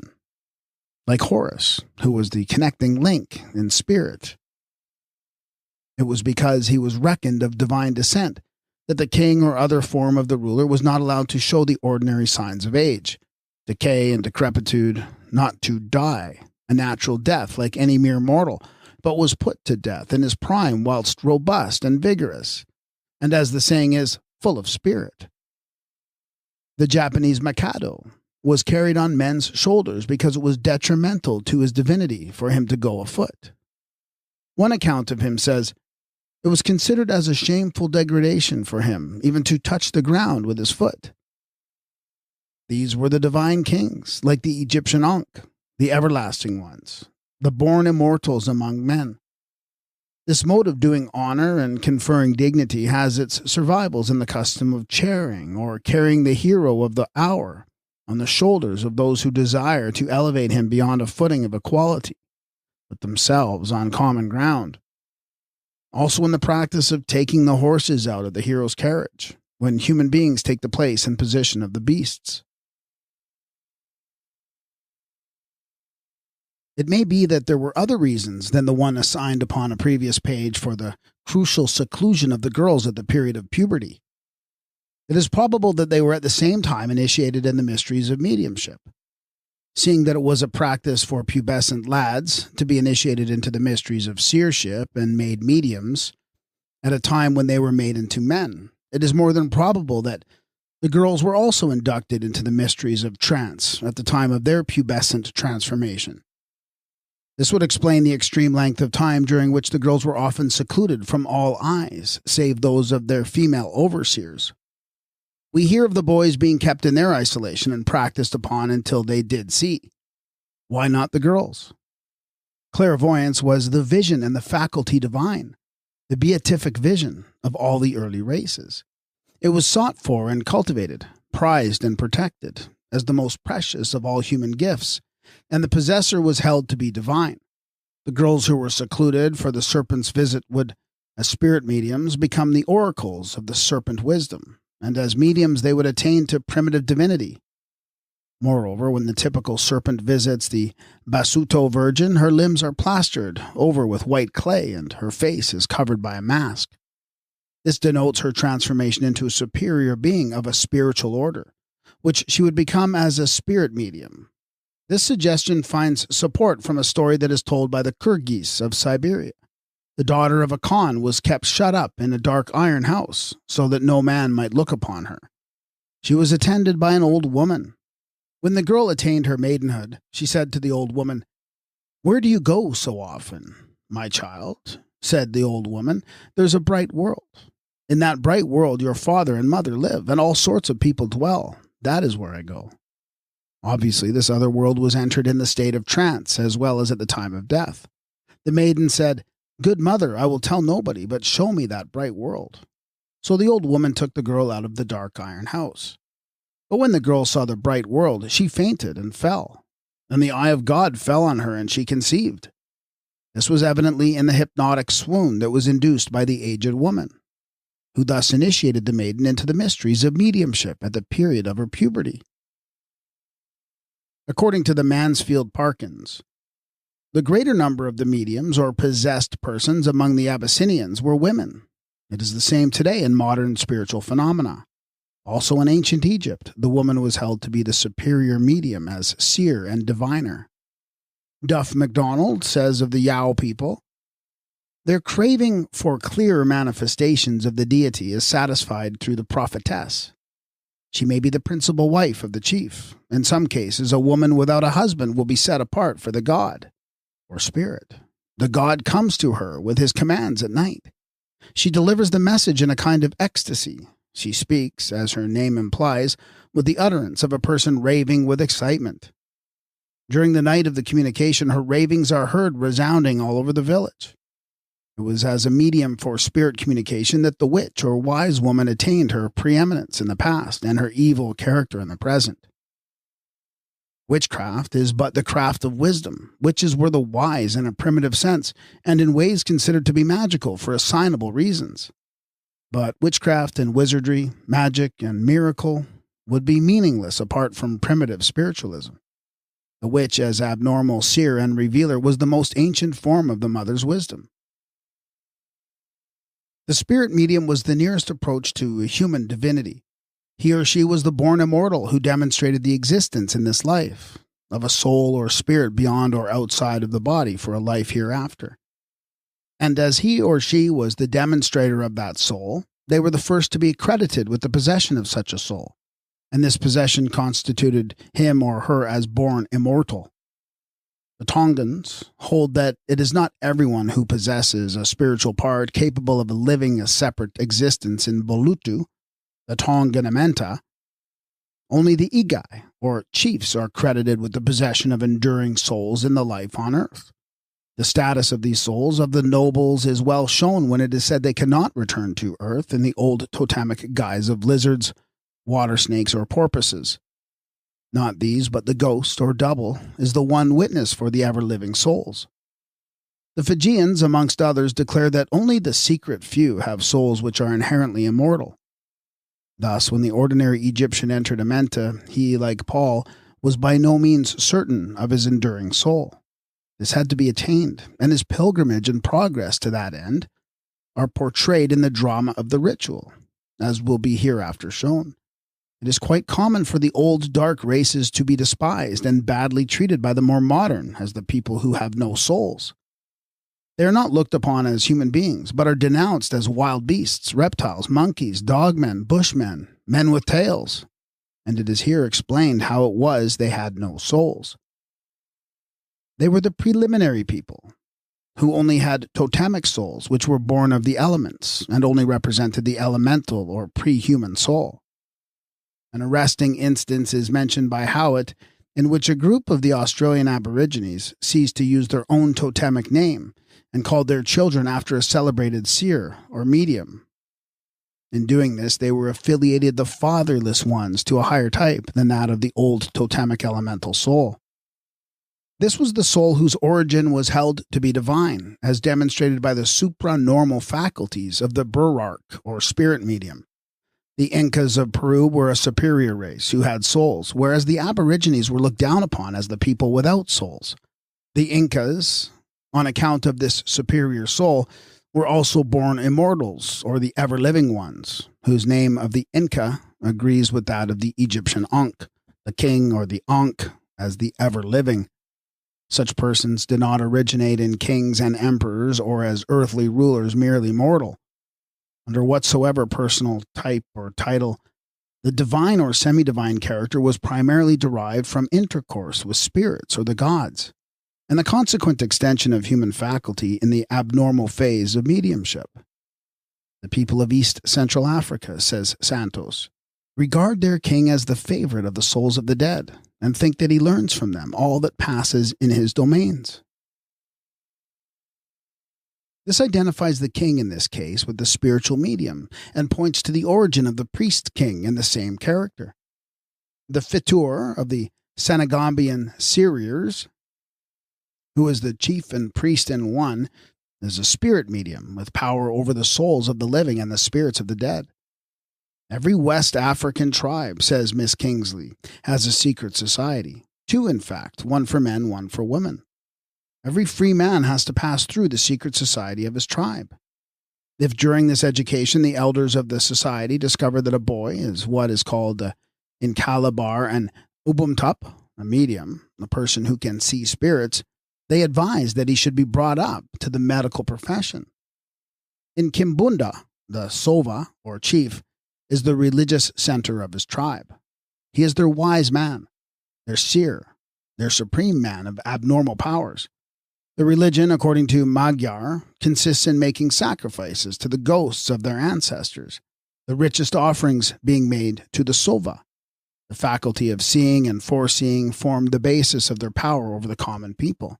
like Horus, who was the connecting link in spirit. It was because he was reckoned of divine descent that the king or other form of the ruler was not allowed to show the ordinary signs of age, decay and decrepitude, not to die a natural death like any mere mortal, but was put to death in his prime whilst robust and vigorous, and as the saying is, full of spirit. The Japanese Mikado was carried on men's shoulders because it was detrimental to his divinity for him to go afoot. One account of him says, it was considered as a shameful degradation for him even to touch the ground with his foot. These were the divine kings, like the Egyptian Ankh, the everlasting ones, the born immortals among men. This mode of doing honor and conferring dignity has its survivals in the custom of chairing or carrying the hero of the hour on the shoulders of those who desire to elevate him beyond a footing of equality with themselves on common ground. Also in the practice of taking the horses out of the hero's carriage, when human beings take the place and position of the beasts. It may be that there were other reasons than the one assigned upon a previous page for the crucial seclusion of the girls at the period of puberty. It is probable that they were at the same time initiated in the mysteries of mediumship. Seeing that it was a practice for pubescent lads to be initiated into the mysteries of seership and made mediums at a time when they were made into men, it is more than probable that the girls were also inducted into the mysteries of trance at the time of their pubescent transformation. This would explain the extreme length of time during which the girls were often secluded from all eyes, save those of their female overseers. We hear of the boys being kept in their isolation and practiced upon until they did see. Why not the girls? Clairvoyance was the vision and the faculty divine, the beatific vision of all the early races. It was sought for and cultivated, prized and protected, as the most precious of all human gifts, and the possessor was held to be divine. The girls who were secluded for the serpent's visit would, as spirit mediums, become the oracles of the serpent wisdom, and as mediums they would attain to primitive divinity. Moreover, when the typical serpent visits the Basuto Virgin, her limbs are plastered over with white clay and her face is covered by a mask. This denotes her transformation into a superior being of a spiritual order, which she would become as a spirit medium. This suggestion finds support from a story that is told by the Kyrgyz of Siberia. The daughter of a Khan was kept shut up in a dark iron house so that no man might look upon her. She was attended by an old woman. When the girl attained her maidenhood, she said to the old woman, "Where do you go so often?" "My child," said the old woman, "there's a bright world. In that bright world your father and mother live, and all sorts of people dwell. That is where I go." Obviously, this other world was entered in the state of trance, as well as at the time of death. The maiden said, "Good mother, I will tell nobody, but show me that bright world." So the old woman took the girl out of the dark iron house. But when the girl saw the bright world, she fainted and fell, and the eye of God fell on her, and she conceived. This was evidently in the hypnotic swoon that was induced by the aged woman, who thus initiated the maiden into the mysteries of mediumship at the period of her puberty. According to the Mansfield Parkins, the greater number of the mediums or possessed persons among the Abyssinians were women. It is the same today in modern spiritual phenomena. Also in ancient Egypt, the woman was held to be the superior medium as seer and diviner. Duff MacDonald says of the Yao people, "Their craving for clearer manifestations of the deity is satisfied through the prophetess. She may be the principal wife of the chief. In some cases, a woman without a husband will be set apart for the god, or spirit. The god comes to her with his commands at night. She delivers the message in a kind of ecstasy. She speaks, as her name implies, with the utterance of a person raving with excitement. During the night of the communication, her ravings are heard resounding all over the village. It was as a medium for spirit communication that the witch or wise woman attained her preeminence in the past and her evil character in the present. Witchcraft is but the craft of wisdom. Witches were the wise in a primitive sense, and in ways considered to be magical for assignable reasons. But witchcraft and wizardry, magic and miracle would be meaningless apart from primitive spiritualism. The witch, as abnormal seer and revealer, was the most ancient form of the mother's wisdom. The spirit medium was the nearest approach to a human divinity. He or she was the born immortal who demonstrated the existence in this life of a soul or spirit beyond or outside of the body for a life hereafter. And as he or she was the demonstrator of that soul, they were the first to be credited with the possession of such a soul, and this possession constituted him or her as born immortal. The Tongans hold that it is not everyone who possesses a spiritual part capable of living a separate existence in Volutu, the Tonganamenta. Only the Igai, or chiefs, are credited with the possession of enduring souls in the life on earth. The status of these souls of the nobles is well shown when it is said they cannot return to earth in the old totemic guise of lizards, water snakes, or porpoises. Not these, but the ghost or double is the one witness for the ever-living souls. The Fijians, amongst others, declare that only the secret few have souls which are inherently immortal. Thus, when the ordinary Egyptian entered Amenta, he, like Paul, was by no means certain of his enduring soul. This had to be attained, and his pilgrimage and progress to that end are portrayed in the drama of the ritual, as will be hereafter shown. It is quite common for the old dark races to be despised and badly treated by the more modern as the people who have no souls. They are not looked upon as human beings, but are denounced as wild beasts, reptiles, monkeys, dogmen, bushmen, men with tails, and it is here explained how it was they had no souls. They were the preliminary people, who only had totemic souls, which were born of the elements, and only represented the elemental or pre-human soul. An arresting instance is mentioned by Howitt in which a group of the Australian Aborigines ceased to use their own totemic name and called their children after a celebrated seer or medium. In doing this, they were affiliated the fatherless ones to a higher type than that of the old totemic elemental soul. This was the soul whose origin was held to be divine, as demonstrated by the supranormal faculties of the Burarch or spirit medium. The Incas of Peru were a superior race who had souls, whereas the Aborigines were looked down upon as the people without souls. The Incas, on account of this superior soul, were also born immortals, or the ever-living ones, whose name of the Inca agrees with that of the Egyptian Ankh, the king or the Ankh as the ever-living. Such persons did not originate in kings and emperors or as earthly rulers merely mortal. Under whatsoever personal type or title, the divine or semi-divine character was primarily derived from intercourse with spirits or the gods, and the consequent extension of human faculty in the abnormal phase of mediumship. The people of East Central Africa, says Santos, regard their king as the favorite of the souls of the dead, and think that he learns from them all that passes in his domains. This identifies the king in this case with the spiritual medium, and points to the origin of the priest-king in the same character. The Fitur of the Senegambian Syriers, who is the chief and priest in one, is a spirit medium with power over the souls of the living and the spirits of the dead. Every West African tribe, says Miss Kingsley, has a secret society. Two, in fact, one for men, one for women. Every free man has to pass through the secret society of his tribe. If during this education the elders of the society discover that a boy is what is called in Calabar an ubumtup, a medium, a person who can see spirits, they advise that he should be brought up to the medical profession. In Kimbunda, the Sova, or chief, is the religious center of his tribe. He is their wise man, their seer, their supreme man of abnormal powers. The religion, according to Magyar, consists in making sacrifices to the ghosts of their ancestors, the richest offerings being made to the Sova. The faculty of seeing and foreseeing formed the basis of their power over the common people.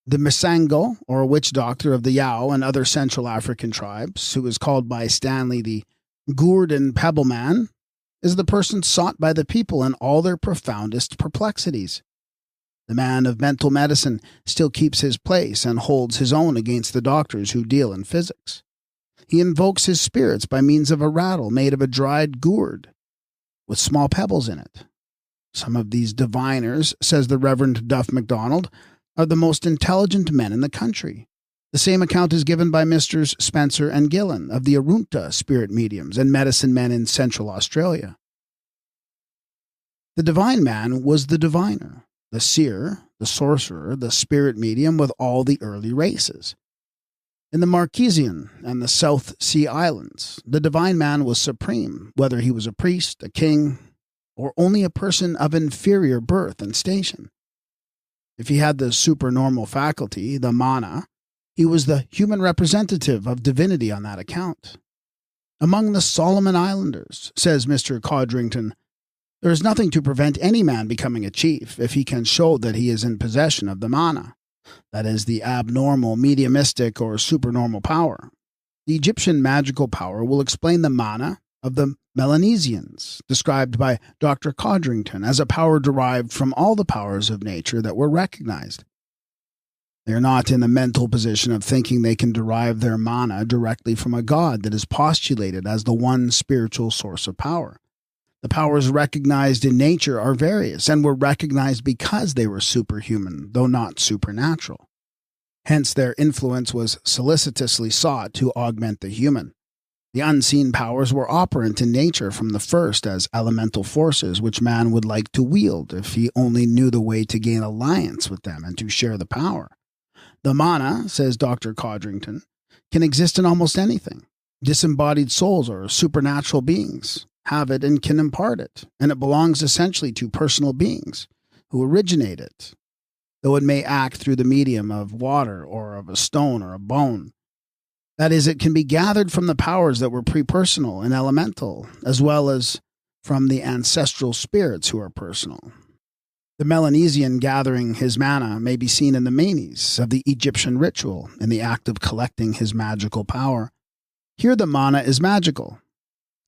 The Misango, or witch doctor of the Yao and other Central African tribes, who is called by Stanley the Gourd and Pebble Man, is the person sought by the people in all their profoundest perplexities. The man of mental medicine still keeps his place and holds his own against the doctors who deal in physics. He invokes his spirits by means of a rattle made of a dried gourd, with small pebbles in it. Some of these diviners, says the Reverend Duff MacDonald, are the most intelligent men in the country. The same account is given by Messrs. Spencer and Gillen of the Arunta spirit mediums and medicine men in Central Australia. The divine man was the diviner, the seer, the sorcerer, the spirit medium with all the early races. In the Marquesian and the South Sea Islands, the divine man was supreme, whether he was a priest, a king, or only a person of inferior birth and station. If he had the supernormal faculty, the mana, he was the human representative of divinity on that account. Among the Solomon Islanders, says Mr. Codrington, there is nothing to prevent any man becoming a chief if he can show that he is in possession of the mana, that is, the abnormal, mediumistic, or supernormal power. The Egyptian magical power will explain the mana of the Melanesians, described by Dr. Codrington as a power derived from all the powers of nature that were recognized. They are not in the mental position of thinking they can derive their mana directly from a god that is postulated as the one spiritual source of power. The powers recognized in nature are various and were recognized because they were superhuman, though not supernatural. Hence their influence was solicitously sought to augment the human. The unseen powers were operant in nature from the first as elemental forces which man would like to wield if he only knew the way to gain alliance with them and to share the power. The mana, says Dr. Codrington, can exist in almost anything. Disembodied souls or supernatural beings have it and can impart it, and it belongs essentially to personal beings who originate it, though it may act through the medium of water or of a stone or a bone. That is, it can be gathered from the powers that were pre-personal and elemental, as well as from the ancestral spirits who are personal. The Melanesian gathering his mana may be seen in the manes of the Egyptian ritual in the act of collecting his magical power. Here the mana is magical,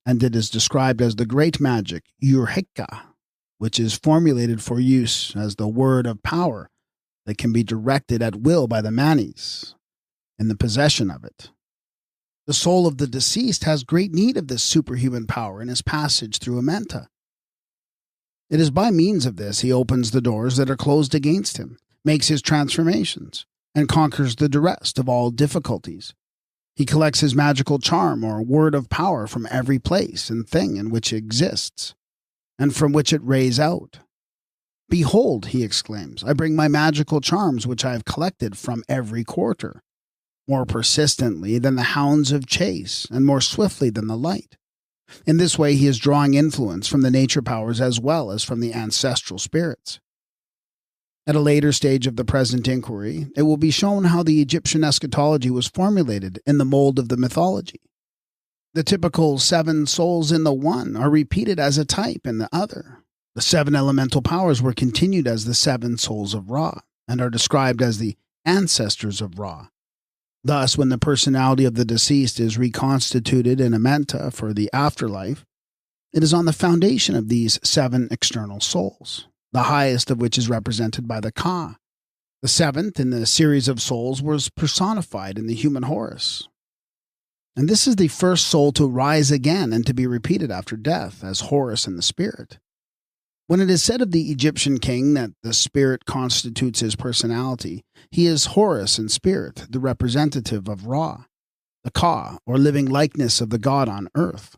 and it is described as the great magic Urhika, which is formulated for use as the word of power that can be directed at will by the manes in the possession of it. The soul of the deceased has great need of this superhuman power in his passage through Amenta. It is by means of this he opens the doors that are closed against him, makes his transformations, and conquers the duress of all difficulties. He collects his magical charm or word of power from every place and thing in which it exists, and from which it rays out. Behold, he exclaims, I bring my magical charms which I have collected from every quarter, more persistently than the hounds of chase, and more swiftly than the light. In this way he is drawing influence from the nature powers as well as from the ancestral spirits. At a later stage of the present inquiry, it will be shown how the Egyptian eschatology was formulated in the mold of the mythology. The typical 7 souls in the one are repeated as a type in the other. The 7 elemental powers were continued as the 7 souls of Ra, and are described as the ancestors of Ra. Thus, when the personality of the deceased is reconstituted in Amenta for the afterlife, it is on the foundation of these 7 external souls, the highest of which is represented by the Ka. The 7th in the series of souls was personified in the human Horus. And this is the first soul to rise again and to be repeated after death as Horus in the spirit. When it is said of the Egyptian king that the spirit constitutes his personality, he is Horus in spirit, the representative of Ra, the Ka, or living likeness of the god on earth.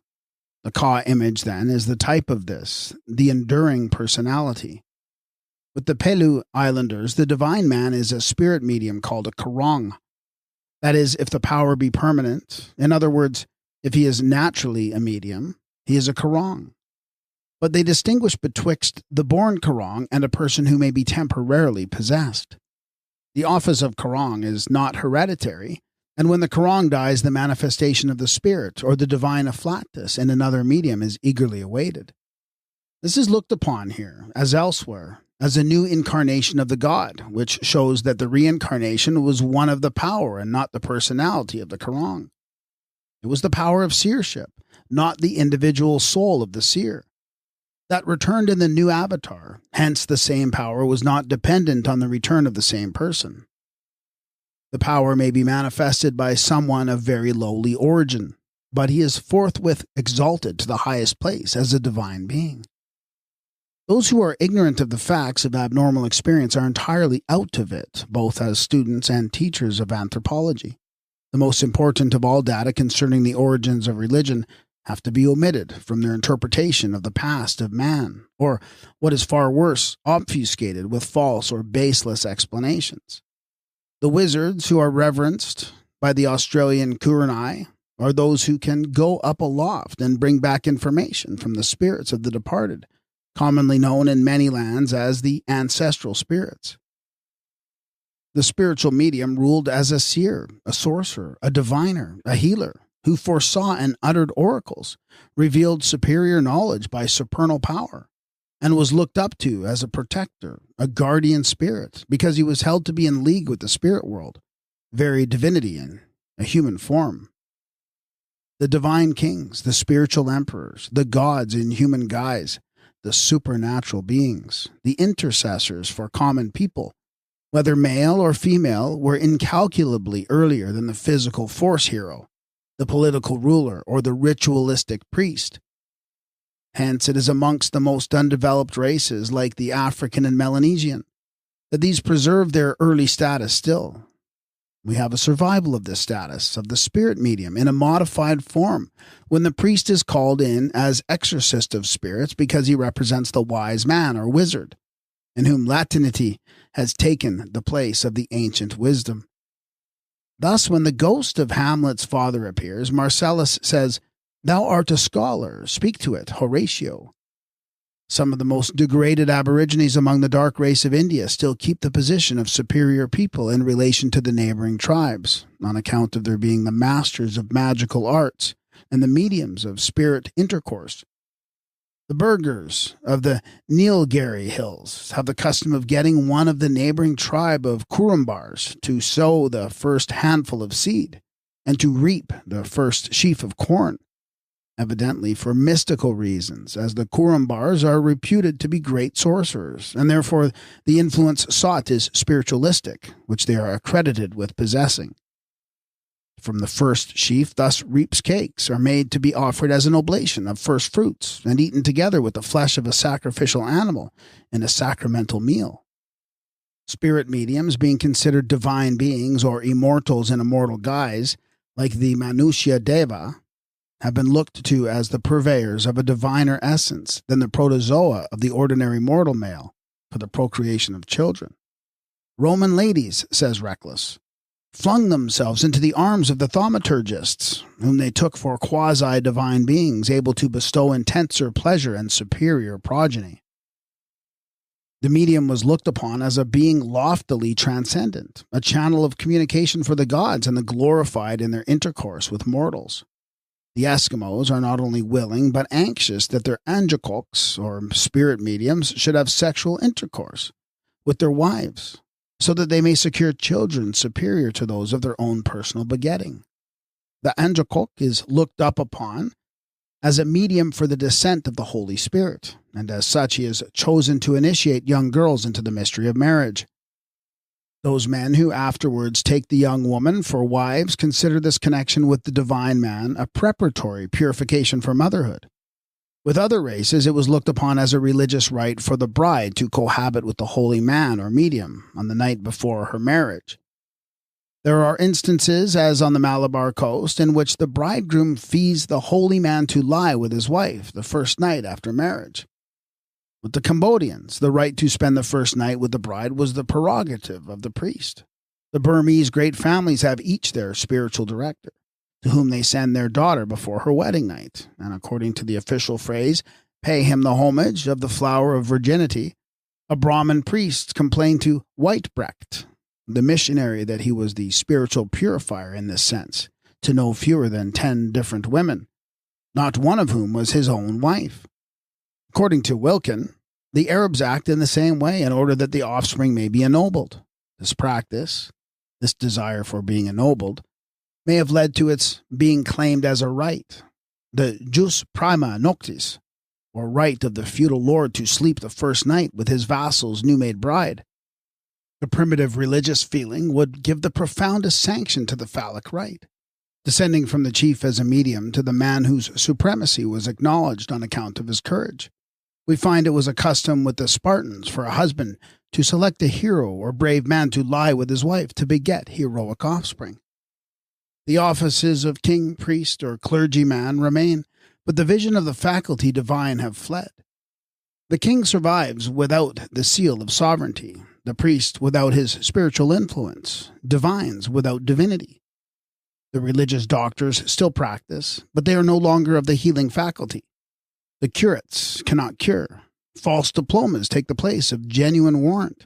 The Ka image, then, is the type of this, the enduring personality. With the Pelu Islanders, the divine man is a spirit medium called a Karong. That is, if the power be permanent, in other words, if he is naturally a medium, he is a Karong. But they distinguish betwixt the born Karong and a person who may be temporarily possessed. The office of Karong is not hereditary, and when the Karong dies, the manifestation of the spirit or the divine afflatus in another medium is eagerly awaited. This is looked upon here, as elsewhere, as a new incarnation of the god, which shows that the reincarnation was one of the power and not the personality of the Karong. It was the power of seership, not the individual soul of the seer, that returned in the new avatar. Hence the same power was not dependent on the return of the same person. The power may be manifested by someone of very lowly origin, but he is forthwith exalted to the highest place as a divine being. Those who are ignorant of the facts of abnormal experience are entirely out of it, both as students and teachers of anthropology. The most important of all data concerning the origins of religion have to be omitted from their interpretation of the past of man, or, what is far worse, obfuscated with false or baseless explanations. The wizards who are reverenced by the Australian Kuranai are those who can go up aloft and bring back information from the spirits of the departed, commonly known in many lands as the ancestral spirits. The spiritual medium ruled as a seer, a sorcerer, a diviner, a healer, who foresaw and uttered oracles, revealed superior knowledge by supernal power, and was looked up to as a protector, a guardian spirit, because he was held to be in league with the spirit world, very divinity in a human form. The divine kings, the spiritual emperors, the gods in human guise, the supernatural beings, the intercessors for common people, whether male or female, were incalculably earlier than the physical force hero, the political ruler, or the ritualistic priest. Hence, it is amongst the most undeveloped races, like the African and Melanesian, that these preserve their early status still. We have a survival of this status, of the spirit medium, in a modified form, when the priest is called in as exorcist of spirits because he represents the wise man or wizard, in whom Latinity has taken the place of the ancient wisdom. Thus, when the ghost of Hamlet's father appears, Marcellus says, "Thou art a scholar, speak to it, Horatio." Some of the most degraded aborigines among the dark race of India still keep the position of superior people in relation to the neighboring tribes, on account of their being the masters of magical arts and the mediums of spirit intercourse. The burghers of the Neilgherry Hills have the custom of getting one of the neighboring tribe of Kurumbars to sow the first handful of seed and to reap the first sheaf of corn, evidently for mystical reasons, as the Kurumbars are reputed to be great sorcerers, and therefore the influence sought is spiritualistic, which they are accredited with possessing. From the first sheaf, thus reaps cakes are made to be offered as an oblation of first fruits and eaten together with the flesh of a sacrificial animal in a sacramental meal. Spirit mediums, being considered divine beings or immortals in a mortal guise, like the Manushya Deva, have been looked to as the purveyors of a diviner essence than the protozoa of the ordinary mortal male for the procreation of children. Roman ladies, says Reckless, flung themselves into the arms of the thaumaturgists, whom they took for quasi-divine beings able to bestow intenser pleasure and superior progeny. The medium was looked upon as a being loftily transcendent, a channel of communication for the gods and the glorified in their intercourse with mortals. The Eskimos are not only willing but anxious that their angikoks, or spirit mediums, should have sexual intercourse with their wives, so that they may secure children superior to those of their own personal begetting. The angikok is looked up upon as a medium for the descent of the Holy Spirit, and as such he is chosen to initiate young girls into the mystery of marriage. Those men who afterwards take the young woman for wives consider this connection with the divine man a preparatory purification for motherhood. With other races, it was looked upon as a religious rite for the bride to cohabit with the holy man or medium on the night before her marriage. There are instances, as on the Malabar coast, in which the bridegroom fees the holy man to lie with his wife the first night after marriage. With the Cambodians, the right to spend the first night with the bride was the prerogative of the priest. The Burmese great families have each their spiritual director, to whom they send their daughter before her wedding night, and according to the official phrase, pay him the homage of the flower of virginity. A Brahmin priest complained to Whitebrecht, the missionary, that he was the spiritual purifier in this sense, to no fewer than 10 different women, not one of whom was his own wife. According to Wilkin, the Arabs act in the same way in order that the offspring may be ennobled. This practice, this desire for being ennobled, may have led to its being claimed as a right, the jus prima noctis, or right of the feudal lord to sleep the first night with his vassal's new-made bride. The primitive religious feeling would give the profoundest sanction to the phallic rite, descending from the chief as a medium to the man whose supremacy was acknowledged on account of his courage. We find it was a custom with the Spartans for a husband to select a hero or brave man to lie with his wife to beget heroic offspring. The offices of king, priest, or clergyman remain, but the vision of the faculty divine have fled. The king survives without the seal of sovereignty, the priest without his spiritual influence, divines without divinity. The religious doctors still practice, but they are no longer of the healing faculty. The curates cannot cure. False diplomas take the place of genuine warrant.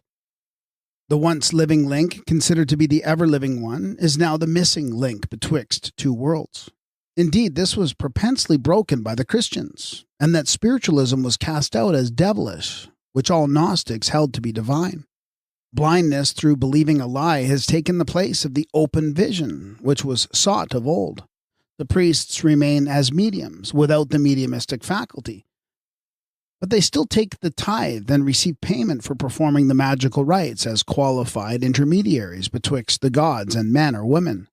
The once living link, considered to be the ever-living one, is now the missing link betwixt two worlds. Indeed, this was propensely broken by the Christians, and that spiritualism was cast out as devilish, which all Gnostics held to be divine. Blindness through believing a lie has taken the place of the open vision, which was sought of old. The priests remain as mediums, without the mediumistic faculty. But they still take the tithe and receive payment for performing the magical rites as qualified intermediaries betwixt the gods and men or women.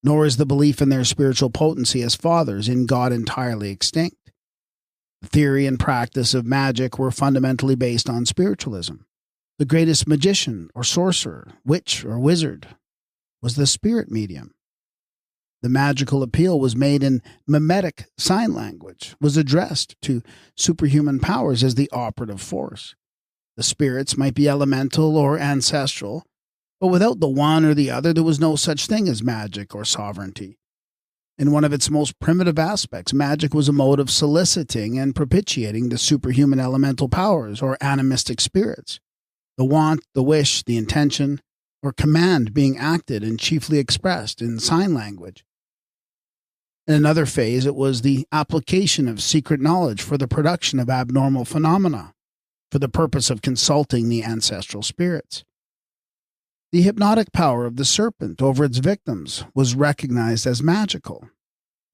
Nor is the belief in their spiritual potency as fathers in God entirely extinct. The theory and practice of magic were fundamentally based on spiritualism. The greatest magician or sorcerer, witch or wizard, was the spirit medium. The magical appeal was made in mimetic sign language, was addressed to superhuman powers as the operative force. The spirits might be elemental or ancestral, but without the one or the other there was no such thing as magic or sovereignty. In one of its most primitive aspects, magic was a mode of soliciting and propitiating the superhuman elemental powers or animistic spirits. The want, the wish, the intention, or command being acted and chiefly expressed in sign language. In another phase, it was the application of secret knowledge for the production of abnormal phenomena, for the purpose of consulting the ancestral spirits. The hypnotic power of the serpent over its victims was recognized as magical.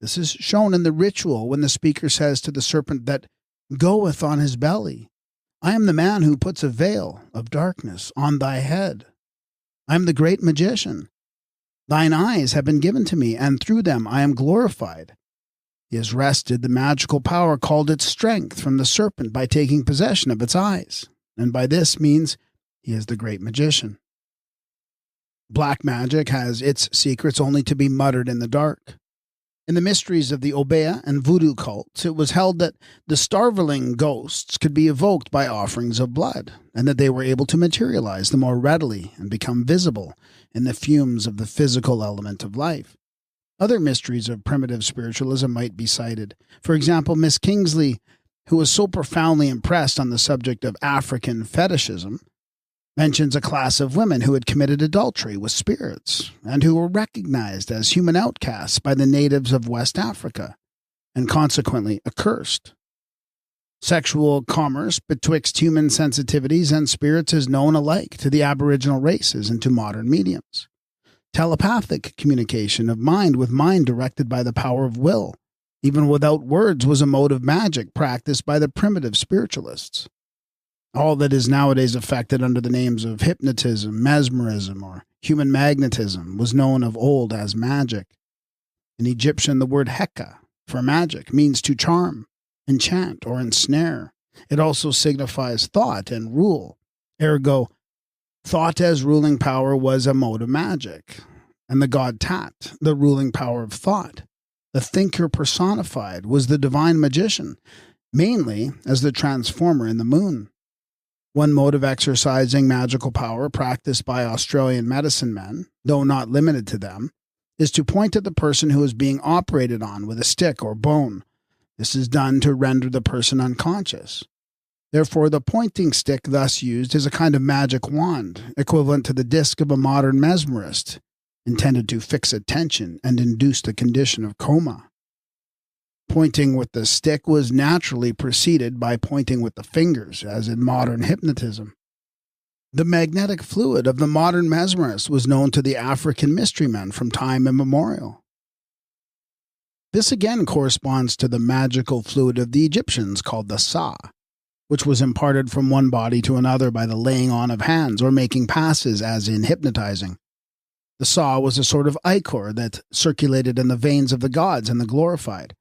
This is shown in the ritual when the speaker says to the serpent that goeth on his belly, I am the man who puts a veil of darkness on thy head. I am the great magician. Thine eyes have been given to me, and through them I am glorified. He has wrested the magical power called its strength from the serpent by taking possession of its eyes, and by this means he is the great magician. Black magic has its secrets only to be muttered in the dark. In the mysteries of the Obeah and Voodoo cults, it was held that the starveling ghosts could be evoked by offerings of blood, and that they were able to materialize the more readily and become visible in the fumes of the physical element of life. Other mysteries of primitive spiritualism might be cited. For example, Miss Kingsley, who was so profoundly impressed on the subject of African fetishism, mentions a class of women who had committed adultery with spirits and who were recognized as human outcasts by the natives of West Africa and consequently accursed. Sexual commerce betwixt human sensitivities and spirits is known alike to the aboriginal races and to modern mediums. Telepathic communication of mind with mind directed by the power of will, even without words, was a mode of magic practiced by the primitive spiritualists. All that is nowadays affected under the names of hypnotism, mesmerism, or human magnetism was known of old as magic. In Egyptian, the word heka for magic means to charm, enchant, or ensnare. It also signifies thought and rule. Ergo, thought as ruling power was a mode of magic. And the god Tat, the ruling power of thought, the thinker personified, was the divine magician, mainly as the transformer in the moon. One mode of exercising magical power practiced by Australian medicine men, though not limited to them, is to point at the person who is being operated on with a stick or bone. This is done to render the person unconscious. Therefore, the pointing stick thus used is a kind of magic wand, equivalent to the disc of a modern mesmerist, intended to fix attention and induce the condition of coma. Pointing with the stick was naturally preceded by pointing with the fingers, as in modern hypnotism. The magnetic fluid of the modern mesmerist was known to the African mystery men from time immemorial. This again corresponds to the magical fluid of the Egyptians called the Sa, which was imparted from one body to another by the laying on of hands or making passes, as in hypnotizing. The Sa was a sort of ichor that circulated in the veins of the gods and the glorified.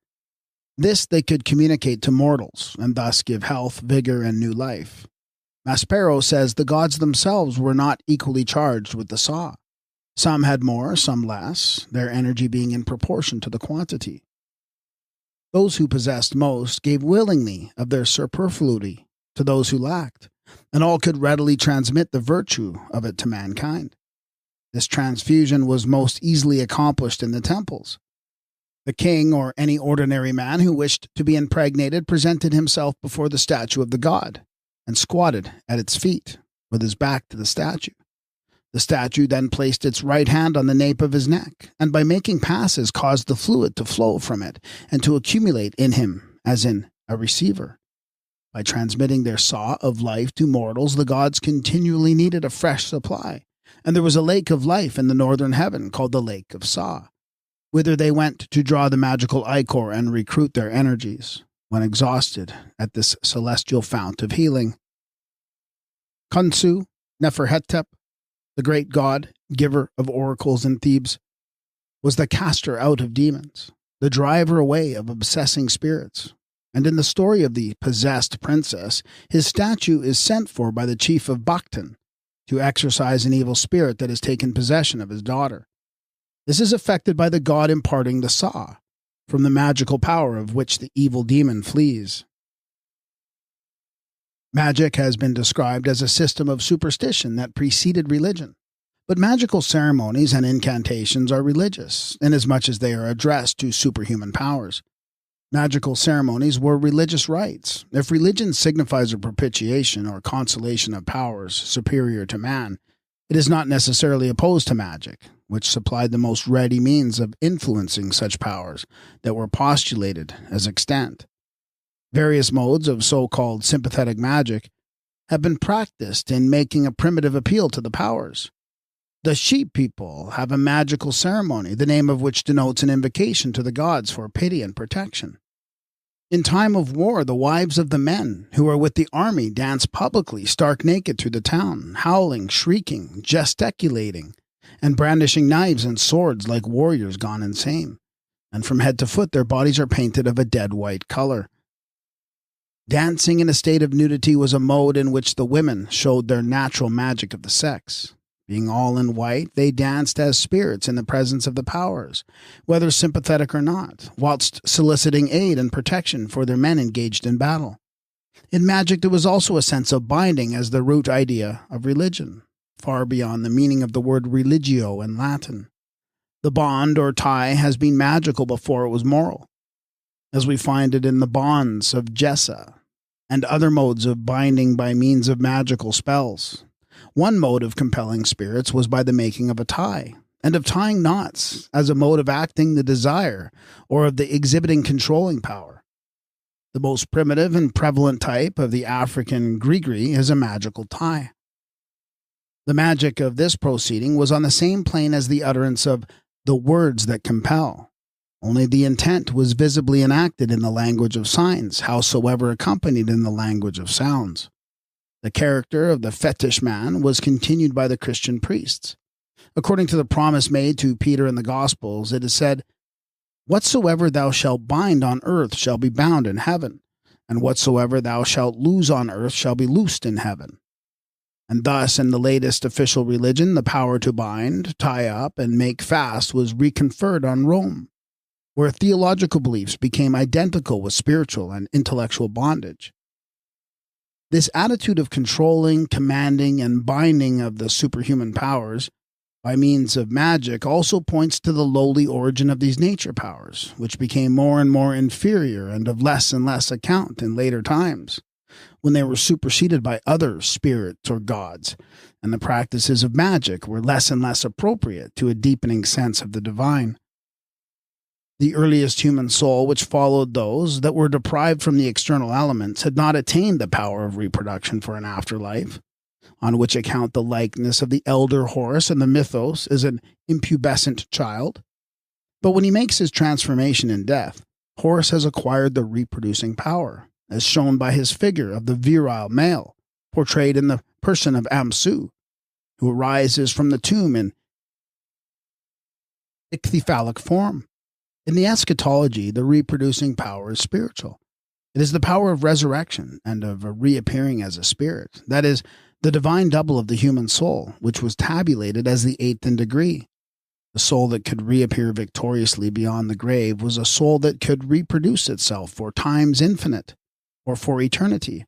This they could communicate to mortals, and thus give health, vigor, and new life. Maspero says the gods themselves were not equally charged with the Sa. Some had more, some less, their energy being in proportion to the quantity. Those who possessed most gave willingly of their superfluity to those who lacked, and all could readily transmit the virtue of it to mankind. This transfusion was most easily accomplished in the temples. The king or any ordinary man who wished to be impregnated presented himself before the statue of the god and squatted at its feet with his back to the statue. The statue then placed its right hand on the nape of his neck, and by making passes caused the fluid to flow from it and to accumulate in him, as in a receiver. By transmitting their Sa of life to mortals, the gods continually needed a fresh supply, and there was a lake of life in the northern heaven called the Lake of Sa, whither they went to draw the magical ichor and recruit their energies, when exhausted at this celestial fount of healing. Khonsu, Neferhetep, the great god, giver of oracles in Thebes, was the caster out of demons, the driver away of obsessing spirits, and in the story of the possessed princess, his statue is sent for by the chief of Bakhtan to exorcise an evil spirit that has taken possession of his daughter. This is effected by the god imparting the Sa, from the magical power of which the evil demon flees. Magic has been described as a system of superstition that preceded religion, but magical ceremonies and incantations are religious, inasmuch as they are addressed to superhuman powers. Magical ceremonies were religious rites. If religion signifies a propitiation or consolation of powers superior to man, it is not necessarily opposed to magic, which supplied the most ready means of influencing such powers that were postulated as extant. Various modes of so-called sympathetic magic have been practiced in making a primitive appeal to the powers. The sheep people have a magical ceremony, the name of which denotes an invocation to the gods for pity and protection. In time of war, the wives of the men who are with the army dance publicly, stark naked through the town, howling, shrieking, gesticulating, and brandishing knives and swords like warriors gone insane. And from head to foot their bodies are painted of a dead white color. Dancing in a state of nudity was a mode in which the women showed their natural magic of the sex. Being all in white, they danced as spirits in the presence of the powers, whether sympathetic or not, whilst soliciting aid and protection for their men engaged in battle. In magic there was also a sense of binding as the root idea of religion, far beyond the meaning of the word religio in Latin. The bond or tie has been magical before it was moral, as we find it in the bonds of Jessa and other modes of binding by means of magical spells. One mode of compelling spirits was by the making of a tie, and of tying knots as a mode of acting the desire or of the exhibiting controlling power. The most primitive and prevalent type of the African grigri is a magical tie. The magic of this proceeding was on the same plane as the utterance of the words that compel, only the intent was visibly enacted in the language of signs, howsoever accompanied in the language of sounds. The character of the fetish man was continued by the Christian priests. According to the promise made to Peter in the Gospels, it is said, "Whatsoever thou shalt bind on earth shall be bound in heaven, and whatsoever thou shalt loose on earth shall be loosed in heaven." And thus, in the latest official religion, the power to bind, tie up, and make fast was reconferred on Rome, where theological beliefs became identical with spiritual and intellectual bondage. This attitude of controlling, commanding, and binding of the superhuman powers by means of magic also points to the lowly origin of these nature powers, which became more and more inferior and of less and less account in later times, when they were superseded by other spirits or gods, and the practices of magic were less and less appropriate to a deepening sense of the divine. The earliest human soul, which followed those that were deprived from the external elements, had not attained the power of reproduction for an afterlife, on which account the likeness of the elder Horus in the mythos is an impubescent child. But when he makes his transformation in death, Horus has acquired the reproducing power, as shown by his figure of the virile male, portrayed in the person of Amsu, who arises from the tomb in ichthyphalic form. In the eschatology, the reproducing power is spiritual. It is the power of resurrection and of a reappearing as a spirit, that is, the divine double of the human soul, which was tabulated as the eighth in degree. The soul that could reappear victoriously beyond the grave was a soul that could reproduce itself for times infinite, or for eternity.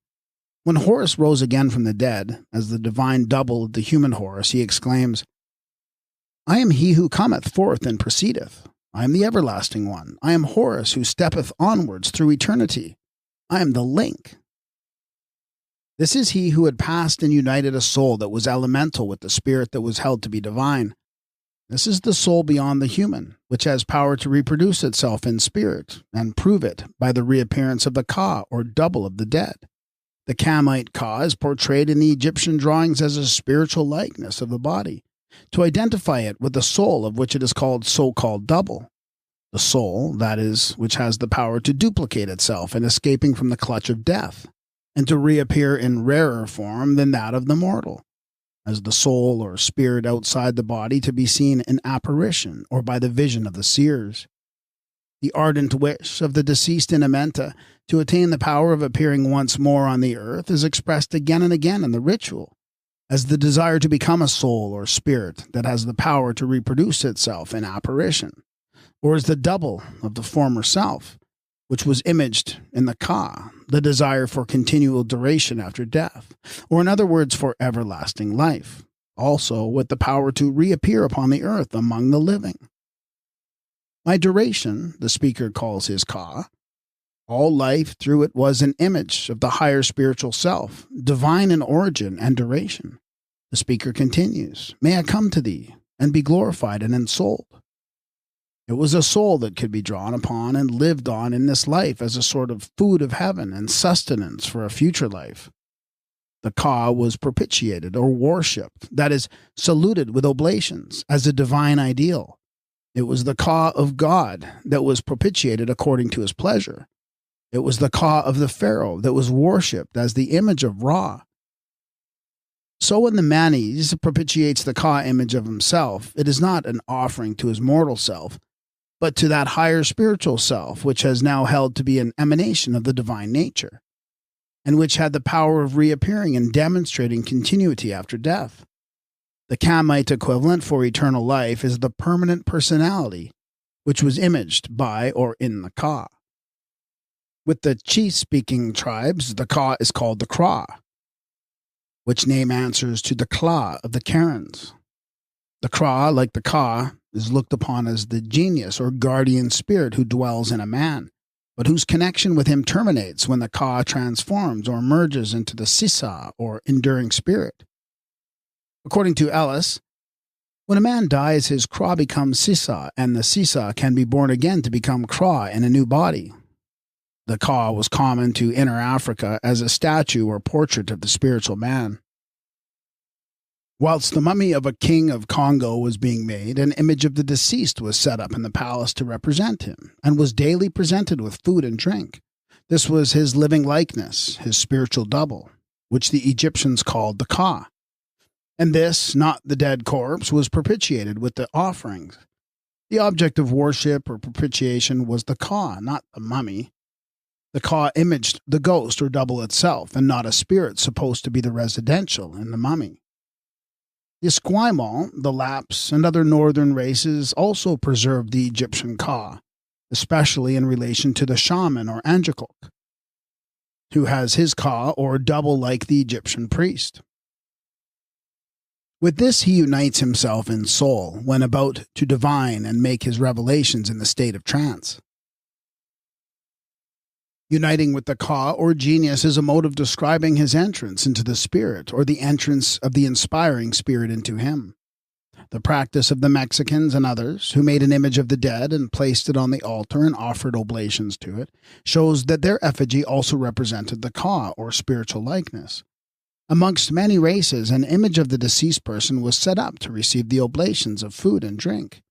When Horus rose again from the dead, as the divine double of the human Horus, he exclaims, "I am he who cometh forth and proceedeth. I am the everlasting one. I am Horus who steppeth onwards through eternity. I am the link." This is he who had passed and united a soul that was elemental with the spirit that was held to be divine. This is the soul beyond the human, which has power to reproduce itself in spirit and prove it by the reappearance of the Ka, or double of the dead. The Kamite Ka is portrayed in the Egyptian drawings as a spiritual likeness of the body, to identify it with the soul of which it is called so-called double. The soul, that is, which has the power to duplicate itself in escaping from the clutch of death, and to reappear in rarer form than that of the mortal, as the soul or spirit outside the body to be seen in apparition or by the vision of the seers. The ardent wish of the deceased in Amenta to attain the power of appearing once more on the earth is expressed again and again in the ritual, as the desire to become a soul or spirit that has the power to reproduce itself in apparition, or as the double of the former self, which was imaged in the Ka, the desire for continual duration after death, or in other words, for everlasting life, also with the power to reappear upon the earth among the living. By duration, the speaker calls his Ka. All life through it was an image of the higher spiritual self, divine in origin and duration. The speaker continues, "May I come to thee, and be glorified and ensouled. It was a soul that could be drawn upon and lived on in this life as a sort of food of heaven and sustenance for a future life. The Ka was propitiated or worshipped, that is, saluted with oblations, as a divine ideal. It was the Ka of God that was propitiated according to his pleasure. It was the Ka of the Pharaoh that was worshipped as the image of Ra. So when the Manes propitiates the Ka image of himself, it is not an offering to his mortal self, but to that higher spiritual self which has now held to be an emanation of the divine nature, and which had the power of reappearing and demonstrating continuity after death. The Kamite equivalent for eternal life is the permanent personality, which was imaged by or in the Ka. With the Chi-speaking tribes, the Ka is called the Kra, which name answers to the Kla of the Karens. The Kra, like the Ka, is looked upon as the genius or guardian spirit who dwells in a man, but whose connection with him terminates when the Ka transforms or merges into the Sisa or enduring spirit. According to Ellis, when a man dies, his Kra becomes Sisa, and the Sisa can be born again to become Kra in a new body. The Ka was common to Inner Africa as a statue or portrait of the spiritual man. Whilst the mummy of a king of Congo was being made, an image of the deceased was set up in the palace to represent him, and was daily presented with food and drink. This was his living likeness, his spiritual double, which the Egyptians called the Ka. And this, not the dead corpse, was propitiated with the offerings. The object of worship or propitiation was the Ka, not the mummy. The Ka imaged the ghost or double itself, and not a spirit supposed to be the residential in the mummy. The Esquimalt, the Lapps, and other northern races also preserved the Egyptian Ka, especially in relation to the shaman or Angekok, who has his Ka or double like the Egyptian priest. With this he unites himself in soul when about to divine and make his revelations in the state of trance. Uniting with the Ka or genius is a mode of describing his entrance into the spirit or the entrance of the inspiring spirit into him. The practice of the Mexicans and others, who made an image of the dead and placed it on the altar and offered oblations to it, shows that their effigy also represented the Ka or spiritual likeness. Amongst many races, an image of the deceased person was set up to receive the oblations of food and drink.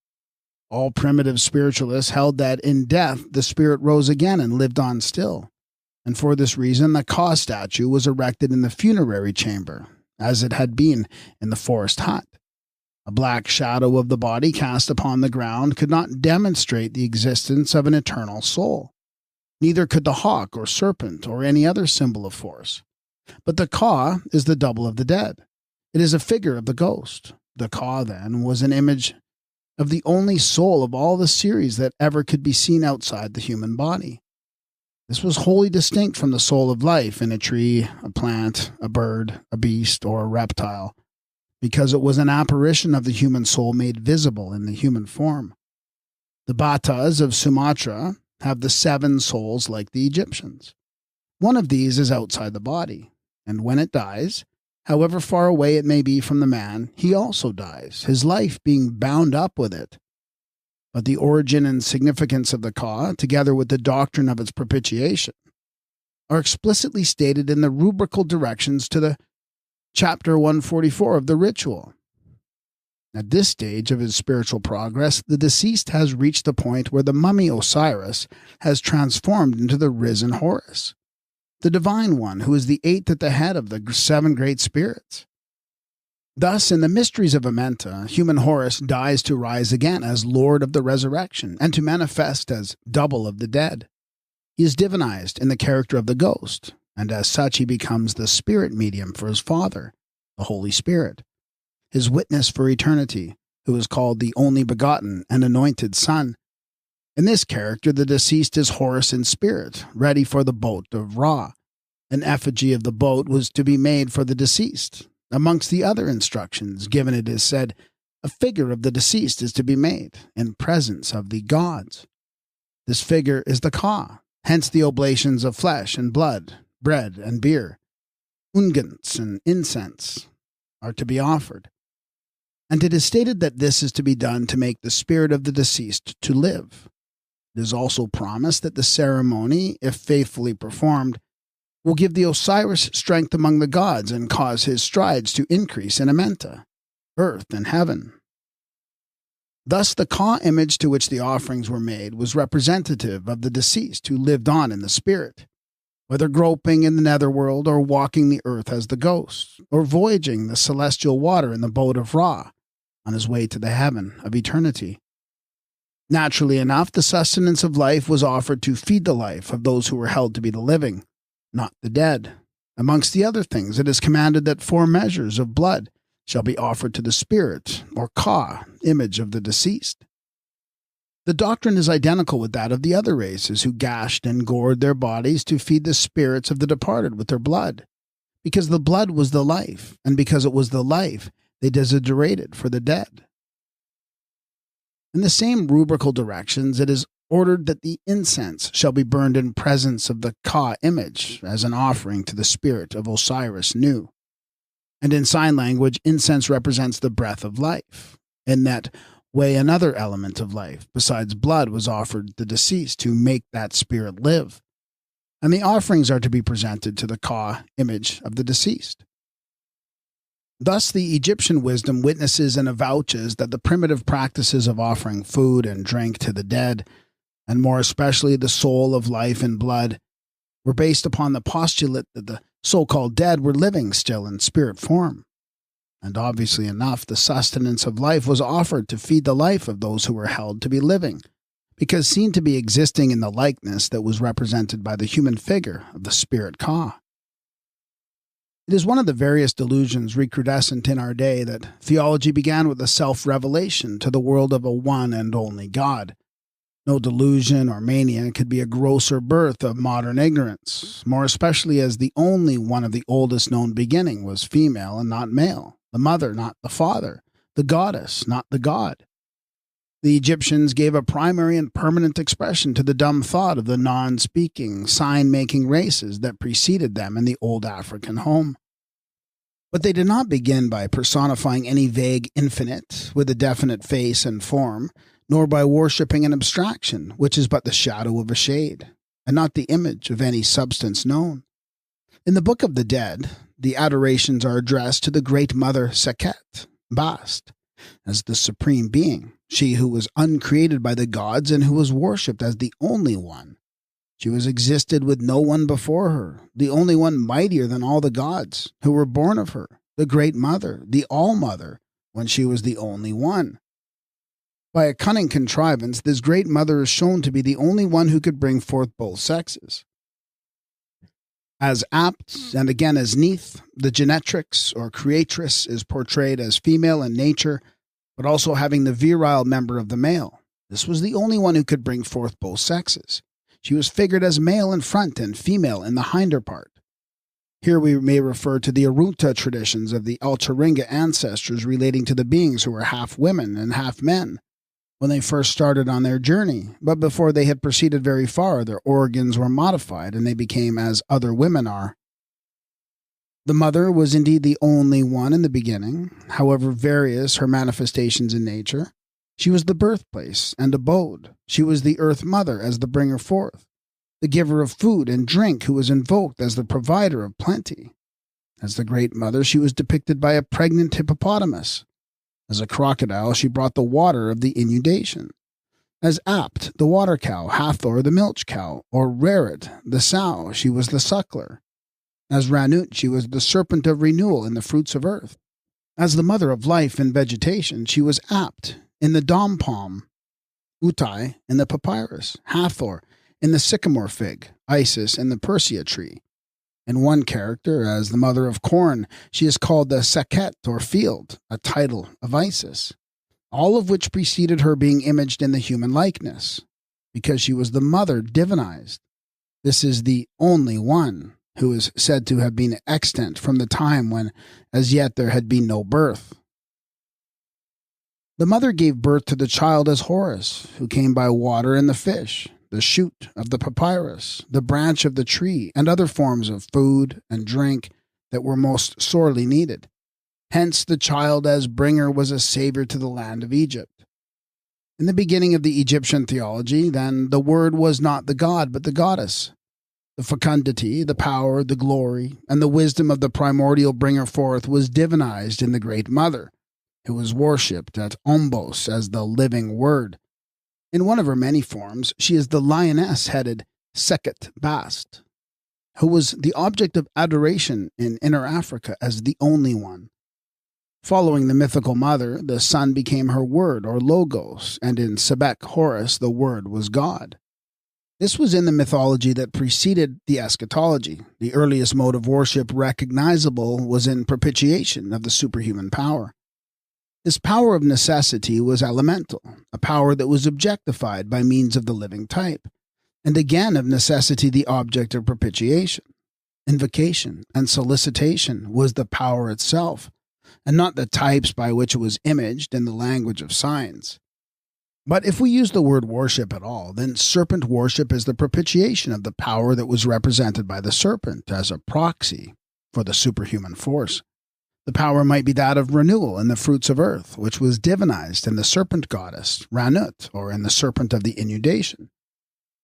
All primitive spiritualists held that in death the spirit rose again and lived on still, and for this reason the Ka statue was erected in the funerary chamber, as it had been in the forest hut. A black shadow of the body cast upon the ground could not demonstrate the existence of an eternal soul. Neither could the hawk or serpent or any other symbol of force. But the Ka is the double of the dead. It is a figure of the ghost. The Ka, then, was an image of the only soul of all the series that ever could be seen outside the human body. This was wholly distinct from the soul of life in a tree, a plant, a bird, a beast, or a reptile, because it was an apparition of the human soul made visible in the human form. The Batas of Sumatra have the 7 souls like the Egyptians. One of these is outside the body, and when it dies, however far away it may be from the man, he also dies, his life being bound up with it. But the origin and significance of the Ka, together with the doctrine of its propitiation, are explicitly stated in the rubrical directions to the chapter 144 of the ritual. At this stage of his spiritual progress, the deceased has reached the point where the mummy Osiris has transformed into the risen Horus, the divine one who is the 8th at the head of the 7 great spirits. Thus, in the mysteries of Amenta, human Horus dies to rise again as Lord of the resurrection and to manifest as double of the dead. He is divinized in the character of the ghost, and as such he becomes the spirit medium for his Father, the Holy Spirit, his witness for eternity, who is called the only begotten and anointed Son. In this character, the deceased is Horus in spirit, ready for the boat of Ra. An effigy of the boat was to be made for the deceased. Amongst the other instructions given, it is said, a figure of the deceased is to be made in presence of the gods. This figure is the Ka, hence the oblations of flesh and blood, bread and beer, unguents and incense are to be offered. and it is stated that this is to be done to make the spirit of the deceased to live. It is also promised that the ceremony, if faithfully performed, will give the Osiris strength among the gods and cause his strides to increase in Amenta, earth and heaven. Thus the Ka image to which the offerings were made was representative of the deceased who lived on in the spirit, whether groping in the netherworld or walking the earth as the ghost, or voyaging the celestial water in the boat of Ra, on his way to the heaven of eternity. Naturally enough, the sustenance of life was offered to feed the life of those who were held to be the living, not the dead. Amongst the other things, it is commanded that 4 measures of blood shall be offered to the spirit, or Ka, image of the deceased. The doctrine is identical with that of the other races who gashed and gored their bodies to feed the spirits of the departed with their blood, because the blood was the life, and because it was the life, they desiderated for the dead. In the same rubrical directions, it is ordered that the incense shall be burned in presence of the Ka image as an offering to the spirit of Osiris Nu. And in sign language, incense represents the breath of life. In that way, another element of life, besides blood, was offered the deceased to make that spirit live. And the offerings are to be presented to the Ka image of the deceased. Thus, the Egyptian wisdom witnesses and avouches that the primitive practices of offering food and drink to the dead, and more especially the soul of life and blood, were based upon the postulate that the so-called dead were living still in spirit form. And obviously enough, the sustenance of life was offered to feed the life of those who were held to be living, because seen to be existing in the likeness that was represented by the human figure of the spirit Ka. It is one of the various delusions recrudescent in our day that theology began with a self-revelation to the world of a one and only God. No delusion or mania could be a grosser birth of modern ignorance, more especially as the only one of the oldest known beginning was female and not male, the mother, not the father, the goddess, not the god. The Egyptians gave a primary and permanent expression to the dumb thought of the non-speaking, sign-making races that preceded them in the old African home. But they did not begin by personifying any vague infinite with a definite face and form, nor by worshipping an abstraction, which is but the shadow of a shade, and not the image of any substance known. In the Book of the Dead, the adorations are addressed to the Great Mother Sekhet, Bast, as the Supreme Being, she who was uncreated by the gods and who was worshipped as the only one. She was existed with no one before her, the only one mightier than all the gods, who were born of her, the Great Mother, the All-Mother, when she was the only one. By a cunning contrivance, this Great Mother is shown to be the only one who could bring forth both sexes. As Apt, and again as Neith, the genetrix, or creatress, is portrayed as female in nature, but also having the virile member of the male. This was the only one who could bring forth both sexes. She was figured as male in front and female in the hinder part. Here we may refer to the Arunta traditions of the Altaringa ancestors relating to the beings who were half women and half men when they first started on their journey, but before they had proceeded very far, their organs were modified and they became as other women are. The mother was indeed the only one in the beginning, however various her manifestations in nature. She was the birthplace and abode. She was the earth mother as the bringer forth, the giver of food and drink who was invoked as the provider of plenty. As the Great Mother, she was depicted by a pregnant hippopotamus. As a crocodile, she brought the water of the inundation. As Apt, the water cow, Hathor, the milch cow, or Rerit, the sow, she was the suckler. As Ranut, she was the serpent of renewal in the fruits of earth. As the mother of life and vegetation, she was Apt in the dom palm, Utai in the papyrus, Hathor in the sycamore fig, Isis in the Persea tree. In one character, as the mother of corn, she is called the Sekhet or field, a title of Isis, all of which preceded her being imaged in the human likeness, because she was the mother divinized. This is the only one who is said to have been extant from the time when as yet there had been no birth. The mother gave birth to the child as Horus, who came by water and the fish, the shoot of the papyrus, the branch of the tree, and other forms of food and drink that were most sorely needed. Hence, the child as bringer was a savior to the land of Egypt. In the beginning of the Egyptian theology, then, the word was not the god, but the goddess. The fecundity, the power, the glory, and the wisdom of the primordial bringer forth was divinized in the Great Mother, who was worshipped at Ombos as the living word. In one of her many forms, she is the lioness-headed Sekhet Bast, who was the object of adoration in Inner Africa as the only one. Following the mythical mother, the son became her word or logos, and in Sebek Horus the word was God. This was in the mythology that preceded the eschatology. The earliest mode of worship recognizable was in propitiation of the superhuman power. This power of necessity was elemental, a power that was objectified by means of the living type, and again of necessity the object of propitiation. Invocation and solicitation was the power itself, and not the types by which it was imaged in the language of signs. But if we use the word worship at all, then serpent worship is the propitiation of the power that was represented by the serpent as a proxy for the superhuman force. The power might be that of renewal in the fruits of earth, which was divinized in the serpent goddess, Ranut, or in the serpent of the inundation.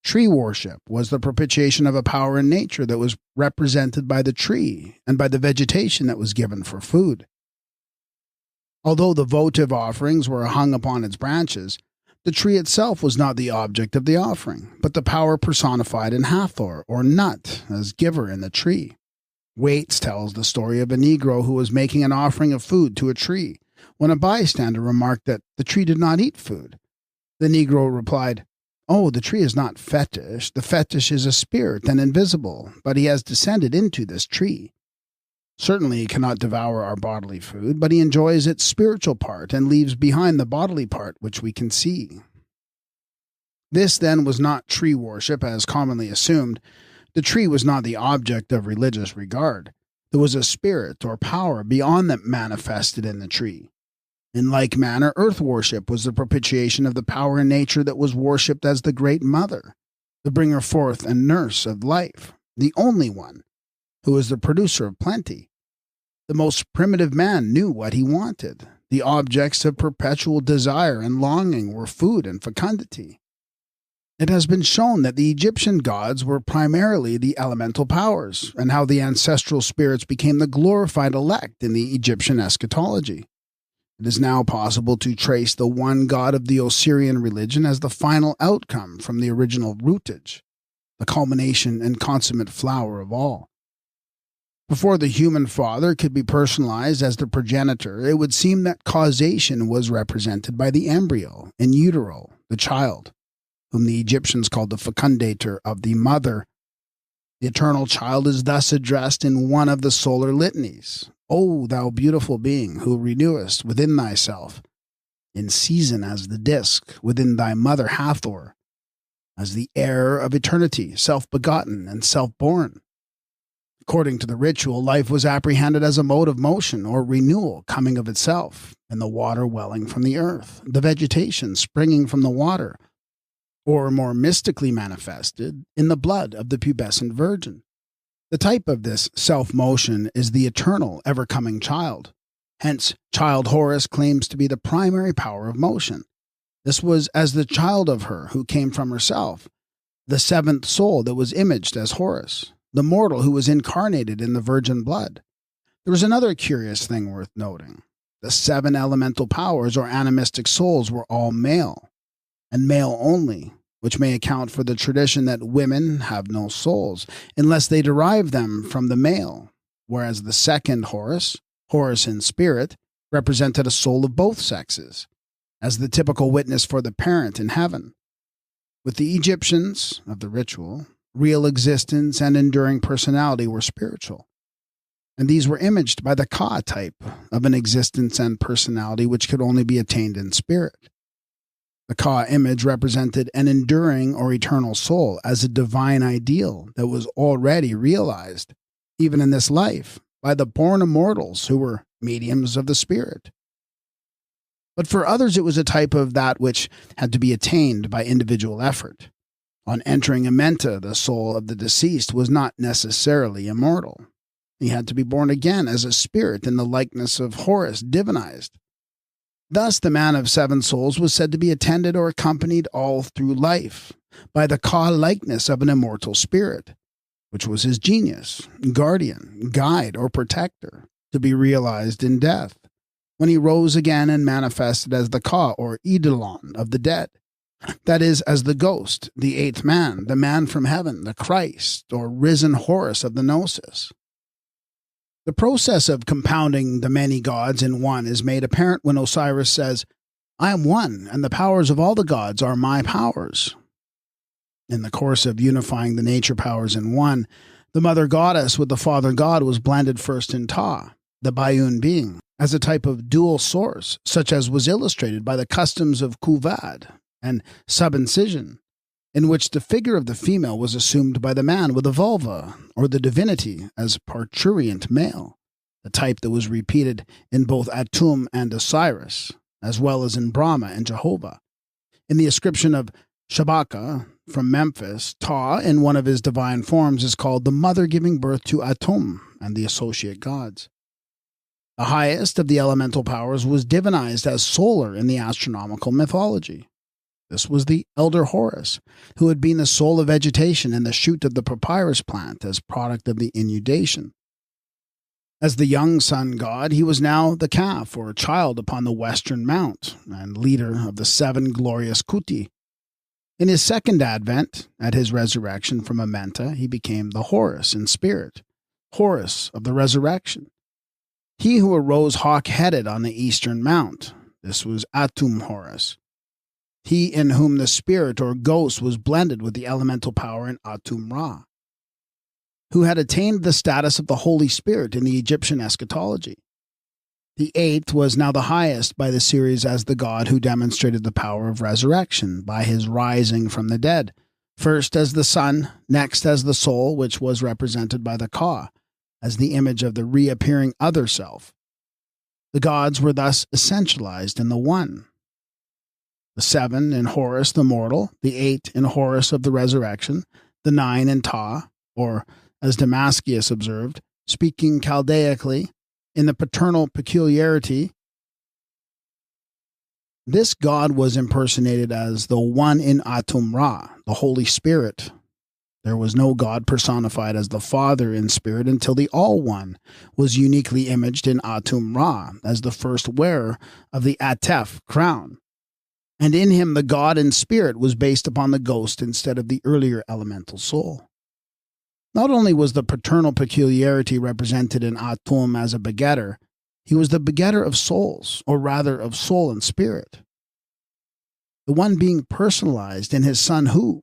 Tree worship was the propitiation of a power in nature that was represented by the tree and by the vegetation that was given for food. Although the votive offerings were hung upon its branches, the tree itself was not the object of the offering, but the power personified in Hathor, or Nut, as giver in the tree. Waits tells the story of a Negro who was making an offering of food to a tree, when a bystander remarked that the tree did not eat food. The Negro replied, "Oh, the tree is not fetish. The fetish is a spirit and invisible, but he has descended into this tree. Certainly he cannot devour our bodily food, but he enjoys its spiritual part and leaves behind the bodily part which we can see." This, then, was not tree worship as commonly assumed. The tree was not the object of religious regard. There was a spirit or power beyond that manifested in the tree. In like manner, earth worship was the propitiation of the power in nature that was worshipped as the Great Mother, the bringer forth and nurse of life, the only one, who is the producer of plenty. The most primitive man knew what he wanted. The objects of perpetual desire and longing were food and fecundity. It has been shown that the Egyptian gods were primarily the elemental powers, and how the ancestral spirits became the glorified elect in the Egyptian eschatology. It is now possible to trace the one god of the Osirian religion as the final outcome from the original rootage, the culmination and consummate flower of all. Before the human father could be personalized as the progenitor, it would seem that causation was represented by the embryo, in utero, the child, whom the Egyptians called the fecundator of the mother. The eternal child is thus addressed in one of the solar litanies. O thou beautiful being, who renewest within thyself, in season as the disk, within thy mother Hathor, as the heir of eternity, self-begotten and self-born. According to the ritual, life was apprehended as a mode of motion or renewal coming of itself, in the water welling from the earth, the vegetation springing from the water, or more mystically manifested, in the blood of the pubescent virgin. The type of this self-motion is the eternal, ever-coming child. Hence, child Horus claims to be the primary power of motion. This was as the child of her who came from herself, the seventh soul that was imaged as Horus, the mortal who was incarnated in the virgin blood. There is another curious thing worth noting. The 7 elemental powers or animistic souls were all male, and male only, which may account for the tradition that women have no souls, unless they derive them from the male, whereas the second Horus, Horus in spirit, represented a soul of both sexes, as the typical witness for the parent in heaven. With the Egyptians of the ritual, real existence and enduring personality were spiritual, and these were imaged by the Ka type of an existence and personality which could only be attained in spirit. The Ka image represented an enduring or eternal soul as a divine ideal that was already realized, even in this life, by the born immortals who were mediums of the spirit. But for others it was a type of that which had to be attained by individual effort. On entering Amenta, the soul of the deceased was not necessarily immortal. He had to be born again as a spirit in the likeness of Horus, divinized. Thus, the man of 7 souls was said to be attended or accompanied all through life by the Ka likeness of an immortal spirit, which was his genius, guardian, guide, or protector, to be realized in death, when he rose again and manifested as the Ka, or Eidolon, of the dead. That is, as the ghost, the 8th man, the man from heaven, the Christ, or risen Horus of the Gnosis. The process of compounding the many gods in one is made apparent when Osiris says, "I am one, and the powers of all the gods are my powers." In the course of unifying the nature powers in one, the mother goddess with the father god was blended first in Ta, the Bayun being, as a type of dual source, such as was illustrated by the customs of Kuvad and subincision, in which the figure of the female was assumed by the man with a vulva, or the divinity as parturient male, the type that was repeated in both Atum and Osiris, as well as in Brahma and Jehovah. In the ascription of Shabaka from Memphis, Ta, in one of his divine forms, is called the mother giving birth to Atum and the associate gods. The highest of the elemental powers was divinized as solar in the astronomical mythology. This was the elder Horus, who had been the soul of vegetation and the shoot of the papyrus plant as product of the inundation. As the young sun god, he was now the calf, or child, upon the western mount, and leader of the 7 glorious Kuti. In his second advent, at his resurrection from Amenta, he became the Horus in spirit, Horus of the resurrection. He who arose hawk-headed on the eastern mount, this was Atum Horus. He in whom the spirit or ghost was blended with the elemental power in Atum Ra, who had attained the status of the Holy Spirit in the Egyptian eschatology. The 8th was now the highest by the series as the god who demonstrated the power of resurrection by his rising from the dead, first as the sun, next as the soul, which was represented by the Ka, as the image of the reappearing other self. The gods were thus essentialized in the one. The 7 in Horus the mortal, the 8 in Horus of the resurrection, the 9 in Ta, or, as Damascius observed, speaking Chaldaically, in the paternal peculiarity, this god was impersonated as the one in Atum Ra, the Holy Spirit. There was no god personified as the Father in spirit until the All-One was uniquely imaged in Atum Ra as the first wearer of the Atef crown. And in him the god in spirit was based upon the ghost instead of the earlier elemental soul. Not only was the paternal peculiarity represented in Atum as a begetter, he was the begetter of souls, or rather of soul and spirit. The one being personalized in his son Hu,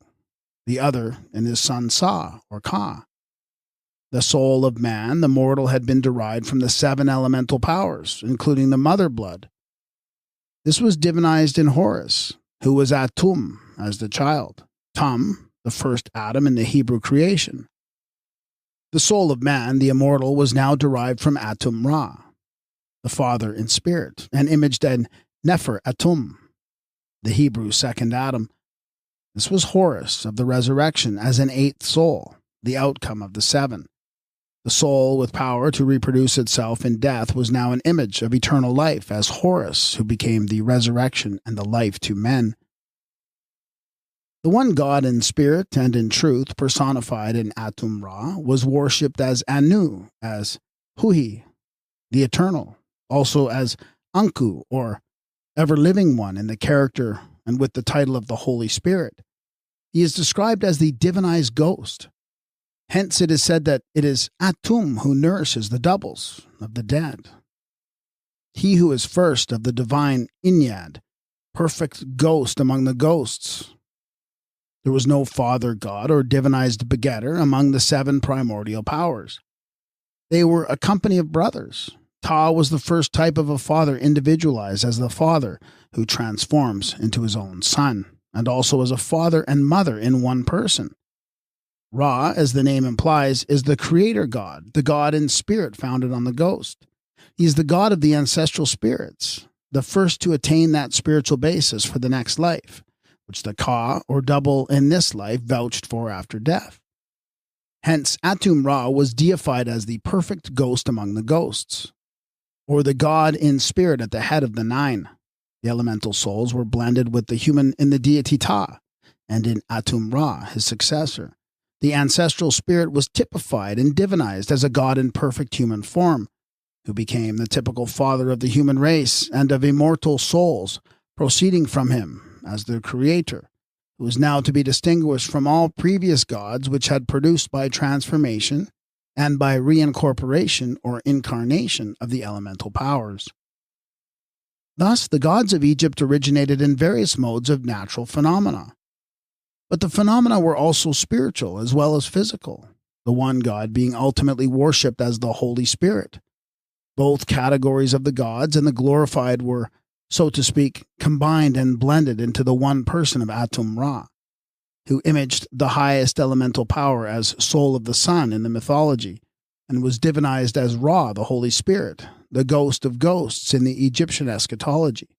the other in his son Sa, or Ka. The soul of man, the mortal, had been derived from the 7 elemental powers, including the mother blood. This was divinized in Horus, who was Atum as the child, Tum, the first Adam in the Hebrew creation. The soul of man, the immortal, was now derived from Atum Ra, the Father in spirit, and imaged in Nefer Atum, the Hebrew second Adam. This was Horus of the resurrection as an 8th soul, the outcome of the 7. The soul with power to reproduce itself in death was now an image of eternal life as Horus, who became the resurrection and the life to men. The one God in spirit and in truth, personified in Atum Ra, was worshipped as Anu, as Huhi, the eternal, also as Anku, or ever-living one, in the character and with the title of the Holy Spirit. He is described as the divinized ghost. Hence it is said that it is Atum who nourishes the doubles of the dead. He who is first of the divine Inyad, perfect ghost among the ghosts. There was no father god or divinized begetter among the 7 primordial powers. They were a company of brothers. Ta was the first type of a father individualized as the father who transforms into his own son, and also as a father and mother in one person. Ra, as the name implies, is the creator god, the god in spirit founded on the ghost. He is the god of the ancestral spirits, the first to attain that spiritual basis for the next life, which the Ka, or double in this life, vouched for after death. Hence, Atum-Ra was deified as the perfect ghost among the ghosts, or the god in spirit at the head of the nine. The elemental souls were blended with the human in the deity Ta, and in Atum-Ra, his successor. The ancestral spirit was typified and divinized as a god in perfect human form, who became the typical father of the human race and of immortal souls, proceeding from him as their creator, who is now to be distinguished from all previous gods which had produced by transformation and by reincorporation or incarnation of the elemental powers. Thus, the gods of Egypt originated in various modes of natural phenomena. But the phenomena were also spiritual as well as physical, the one god being ultimately worshipped as the Holy Spirit. Both categories of the gods and the glorified were, so to speak, combined and blended into the one person of Atum-Ra, who imaged the highest elemental power as soul of the sun in the mythology, and was divinized as Ra, the Holy Spirit, the ghost of ghosts in the Egyptian eschatology.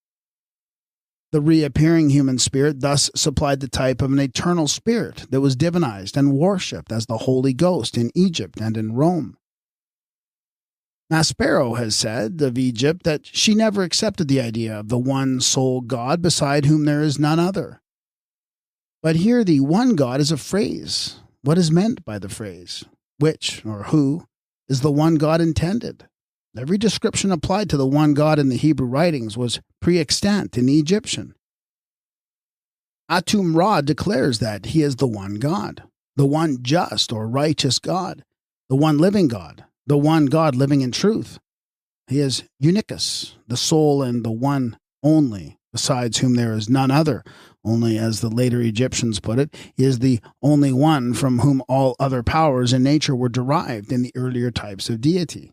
The reappearing human spirit thus supplied the type of an eternal spirit that was divinized and worshipped as the Holy Ghost in Egypt and in Rome. Maspero has said of Egypt that she never accepted the idea of the one sole God beside whom there is none other. But here the one God is a phrase. What is meant by the phrase? Which, or who, is the one God intended? Every description applied to the one God in the Hebrew writings was pre-extant in the Egyptian. Atum-Ra declares that he is the one God, the one just or righteous God, the one living God, the one God living in truth. He is unicus, the sole and the one only, besides whom there is none other. Only, as the later Egyptians put it, he is the only one from whom all other powers in nature were derived in the earlier types of deity.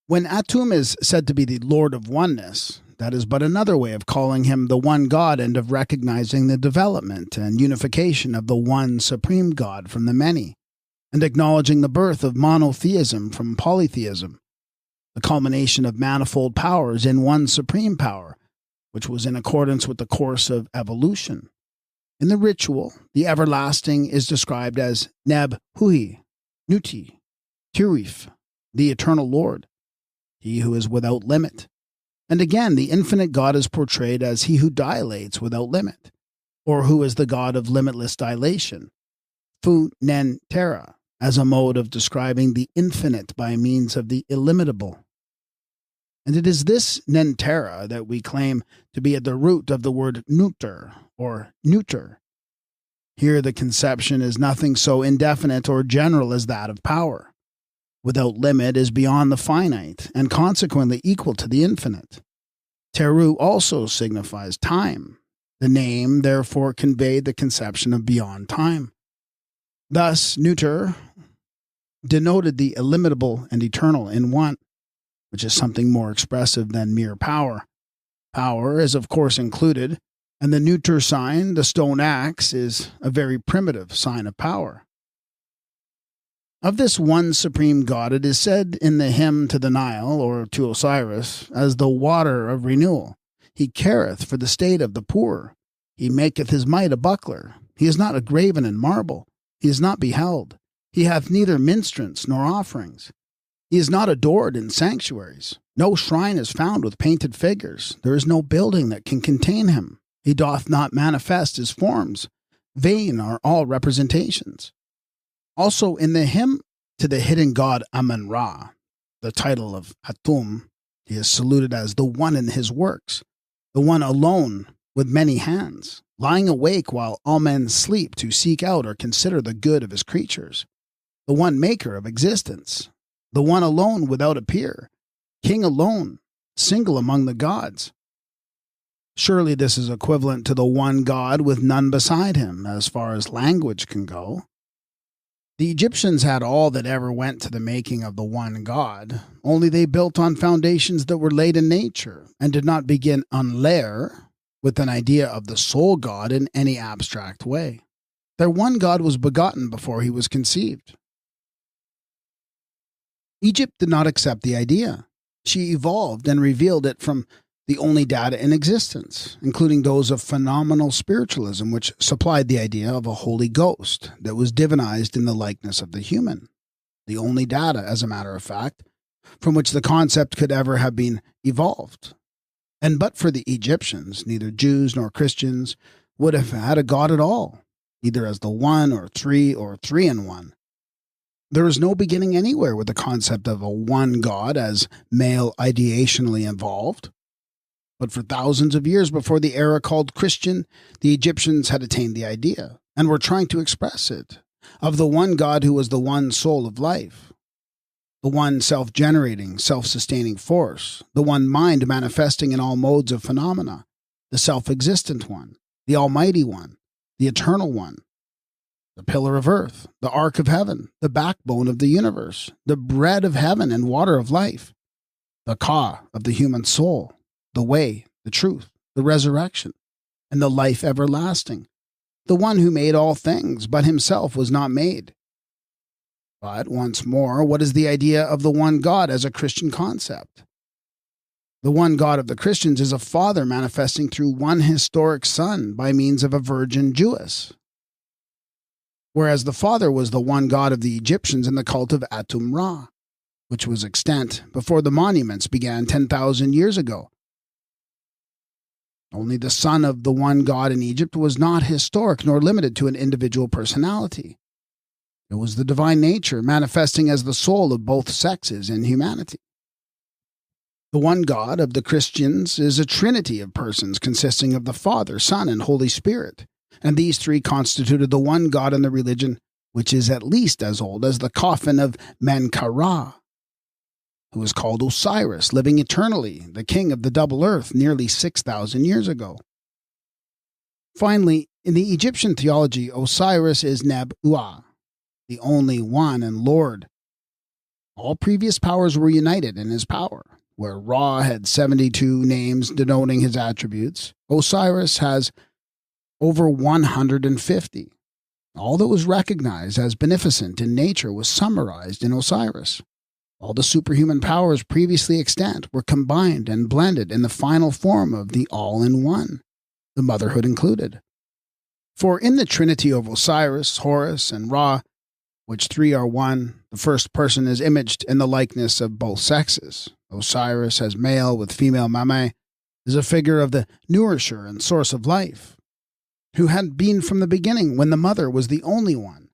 When Atum is said to be the Lord of Oneness, that is but another way of calling him the one God and of recognizing the development and unification of the one supreme God from the many, and acknowledging the birth of monotheism from polytheism, the culmination of manifold powers in one supreme power, which was in accordance with the course of evolution. In the ritual, the everlasting is described as Neb-Hui, Nuti, Tirif, the eternal Lord, he who is without limit. And again, the infinite God is portrayed as he who dilates without limit, or who is the God of limitless dilation, Fu-Nen-Tera, as a mode of describing the infinite by means of the illimitable. And it is this Nentera that we claim to be at the root of the word neuter or neuter. Here the conception is nothing so indefinite or general as that of power. Without limit is beyond the finite, and consequently equal to the infinite. Teru also signifies time. The name therefore conveyed the conception of beyond time. Thus, neuter denoted the illimitable and eternal in one, which is something more expressive than mere power. Power is of course included, and the neuter sign, the stone axe, is a very primitive sign of power. Of this one supreme God it is said in the hymn to the Nile, or to Osiris, as the water of renewal. He careth for the state of the poor. He maketh his might a buckler. He is not a graven in marble. He is not beheld. He hath neither minstrants nor offerings. He is not adored in sanctuaries. No shrine is found with painted figures. There is no building that can contain him. He doth not manifest his forms. Vain are all representations. Also, in the hymn to the hidden god Amun-Ra, the title of Atum, he is saluted as the one in his works, the one alone with many hands, lying awake while all men sleep to seek out or consider the good of his creatures, the one maker of existence, the one alone without a peer, king alone, single among the gods. Surely this is equivalent to the one God with none beside him, as far as language can go. The Egyptians had all that ever went to the making of the one God, only they built on foundations that were laid in nature, and did not begin unlayer with an idea of the sole God in any abstract way. Their one God was begotten before he was conceived. Egypt did not accept the idea. She evolved and revealed it from the only data in existence, including those of phenomenal spiritualism, which supplied the idea of a holy ghost that was divinized in the likeness of the human. The only data, as a matter of fact, from which the concept could ever have been evolved. And but for the Egyptians, neither Jews nor Christians would have had a god at all, either as the one or three in one. There is no beginning anywhere with the concept of a one god as male ideationally involved. But for thousands of years before the era called Christian, the Egyptians had attained the idea, and were trying to express it, of the one God who was the one soul of life, the one self-generating, self-sustaining force, the one mind manifesting in all modes of phenomena, the self-existent one, the almighty one, the eternal one, the pillar of earth, the ark of heaven, the backbone of the universe, the bread of heaven and water of life, the Ka of the human soul, the way, the truth, the resurrection, and the life everlasting, the one who made all things, but himself was not made. But, once more, what is the idea of the one God as a Christian concept? The one God of the Christians is a father manifesting through one historic son by means of a virgin Jewess, whereas the father was the one God of the Egyptians in the cult of Atum-Ra, which was extant before the monuments began 10,000 years ago. Only the son of the one God in Egypt was not historic nor limited to an individual personality. It was the divine nature manifesting as the soul of both sexes in humanity. The one God of the Christians is a trinity of persons consisting of the Father, Son, and Holy Spirit, and these three constituted the one God in the religion, which is at least as old as the coffin of Menkaura, who was called Osiris, living eternally, the king of the double earth, nearly 6,000 years ago. Finally, in the Egyptian theology, Osiris is Neb-Ua, the only one and Lord. All previous powers were united in his power. Where Ra had 72 names denoting his attributes, Osiris has over 150. All that was recognized as beneficent in nature was summarized in Osiris. All the superhuman powers previously extant were combined and blended in the final form of the all-in-one, the motherhood included. For in the trinity of Osiris, Horus, and Ra, which three are one, the first person is imaged in the likeness of both sexes. Osiris, as male with female mame, is a figure of the nourisher and source of life, who had been from the beginning when the mother was the only one.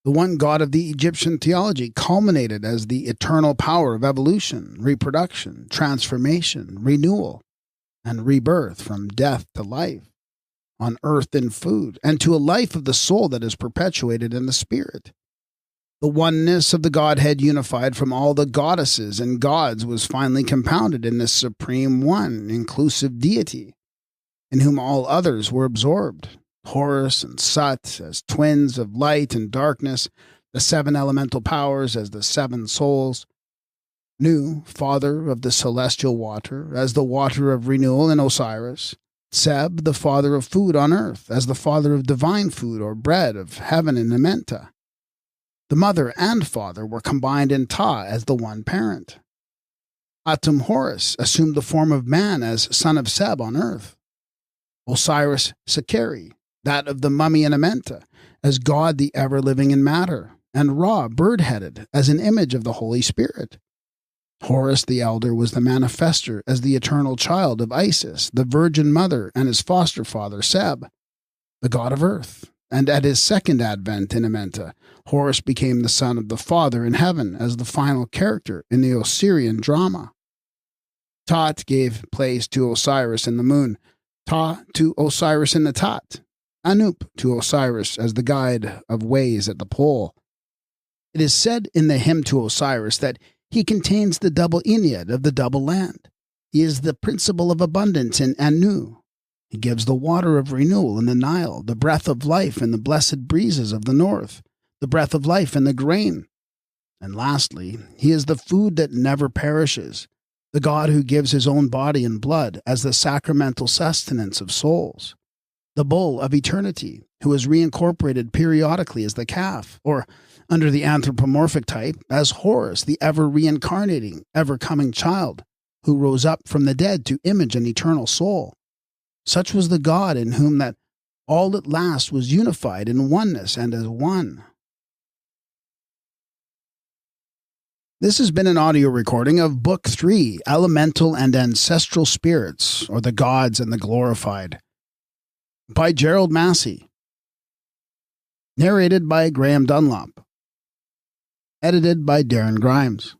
The one God of the Egyptian theology culminated as the eternal power of evolution, reproduction, transformation, renewal, and rebirth from death to life, on earth in food, and to a life of the soul that is perpetuated in the spirit. The oneness of the Godhead unified from all the goddesses and gods was finally compounded in this supreme one, inclusive deity, in whom all others were absorbed. Horus and Sut as twins of light and darkness, the seven elemental powers as the seven souls, Nu, father of the celestial water, as the water of renewal in Osiris, Seb, the father of food on earth, as the father of divine food or bread of heaven in Amenta. The mother and father were combined in Ta as the one parent. Atum Horus assumed the form of man as son of Seb on earth. Osiris Sekeri, that of the mummy in Amenta, as God the ever-living in matter, and Ra, bird-headed, as an image of the Holy Spirit. Horus the elder was the manifester as the eternal child of Isis, the Virgin Mother, and his foster father Seb, the god of earth. And at his second advent in Amenta, Horus became the son of the Father in heaven as the final character in the Osirian drama. Tot gave place to Osiris in the moon, Ta to Osiris in the Tot, Anup to Osiris as the guide of ways at the pole. It is said in the hymn to Osiris that he contains the double Ennead of the double land. He is the principle of abundance in Anu. He gives the water of renewal in the Nile, the breath of life in the blessed breezes of the north, the breath of life in the grain. And lastly, he is the food that never perishes, the God who gives his own body and blood as the sacramental sustenance of souls, the bull of eternity, who is reincorporated periodically as the calf, or, under the anthropomorphic type, as Horus, the ever-reincarnating, ever-coming child, who rose up from the dead to image an eternal soul. Such was the God in whom that all at last was unified in oneness and as one. This has been an audio recording of Book 3, Elemental and Ancestral Spirits, or the Gods and the Glorified, by Gerald Massey. Narrated by Graham Dunlop. Edited by Darren Grimes.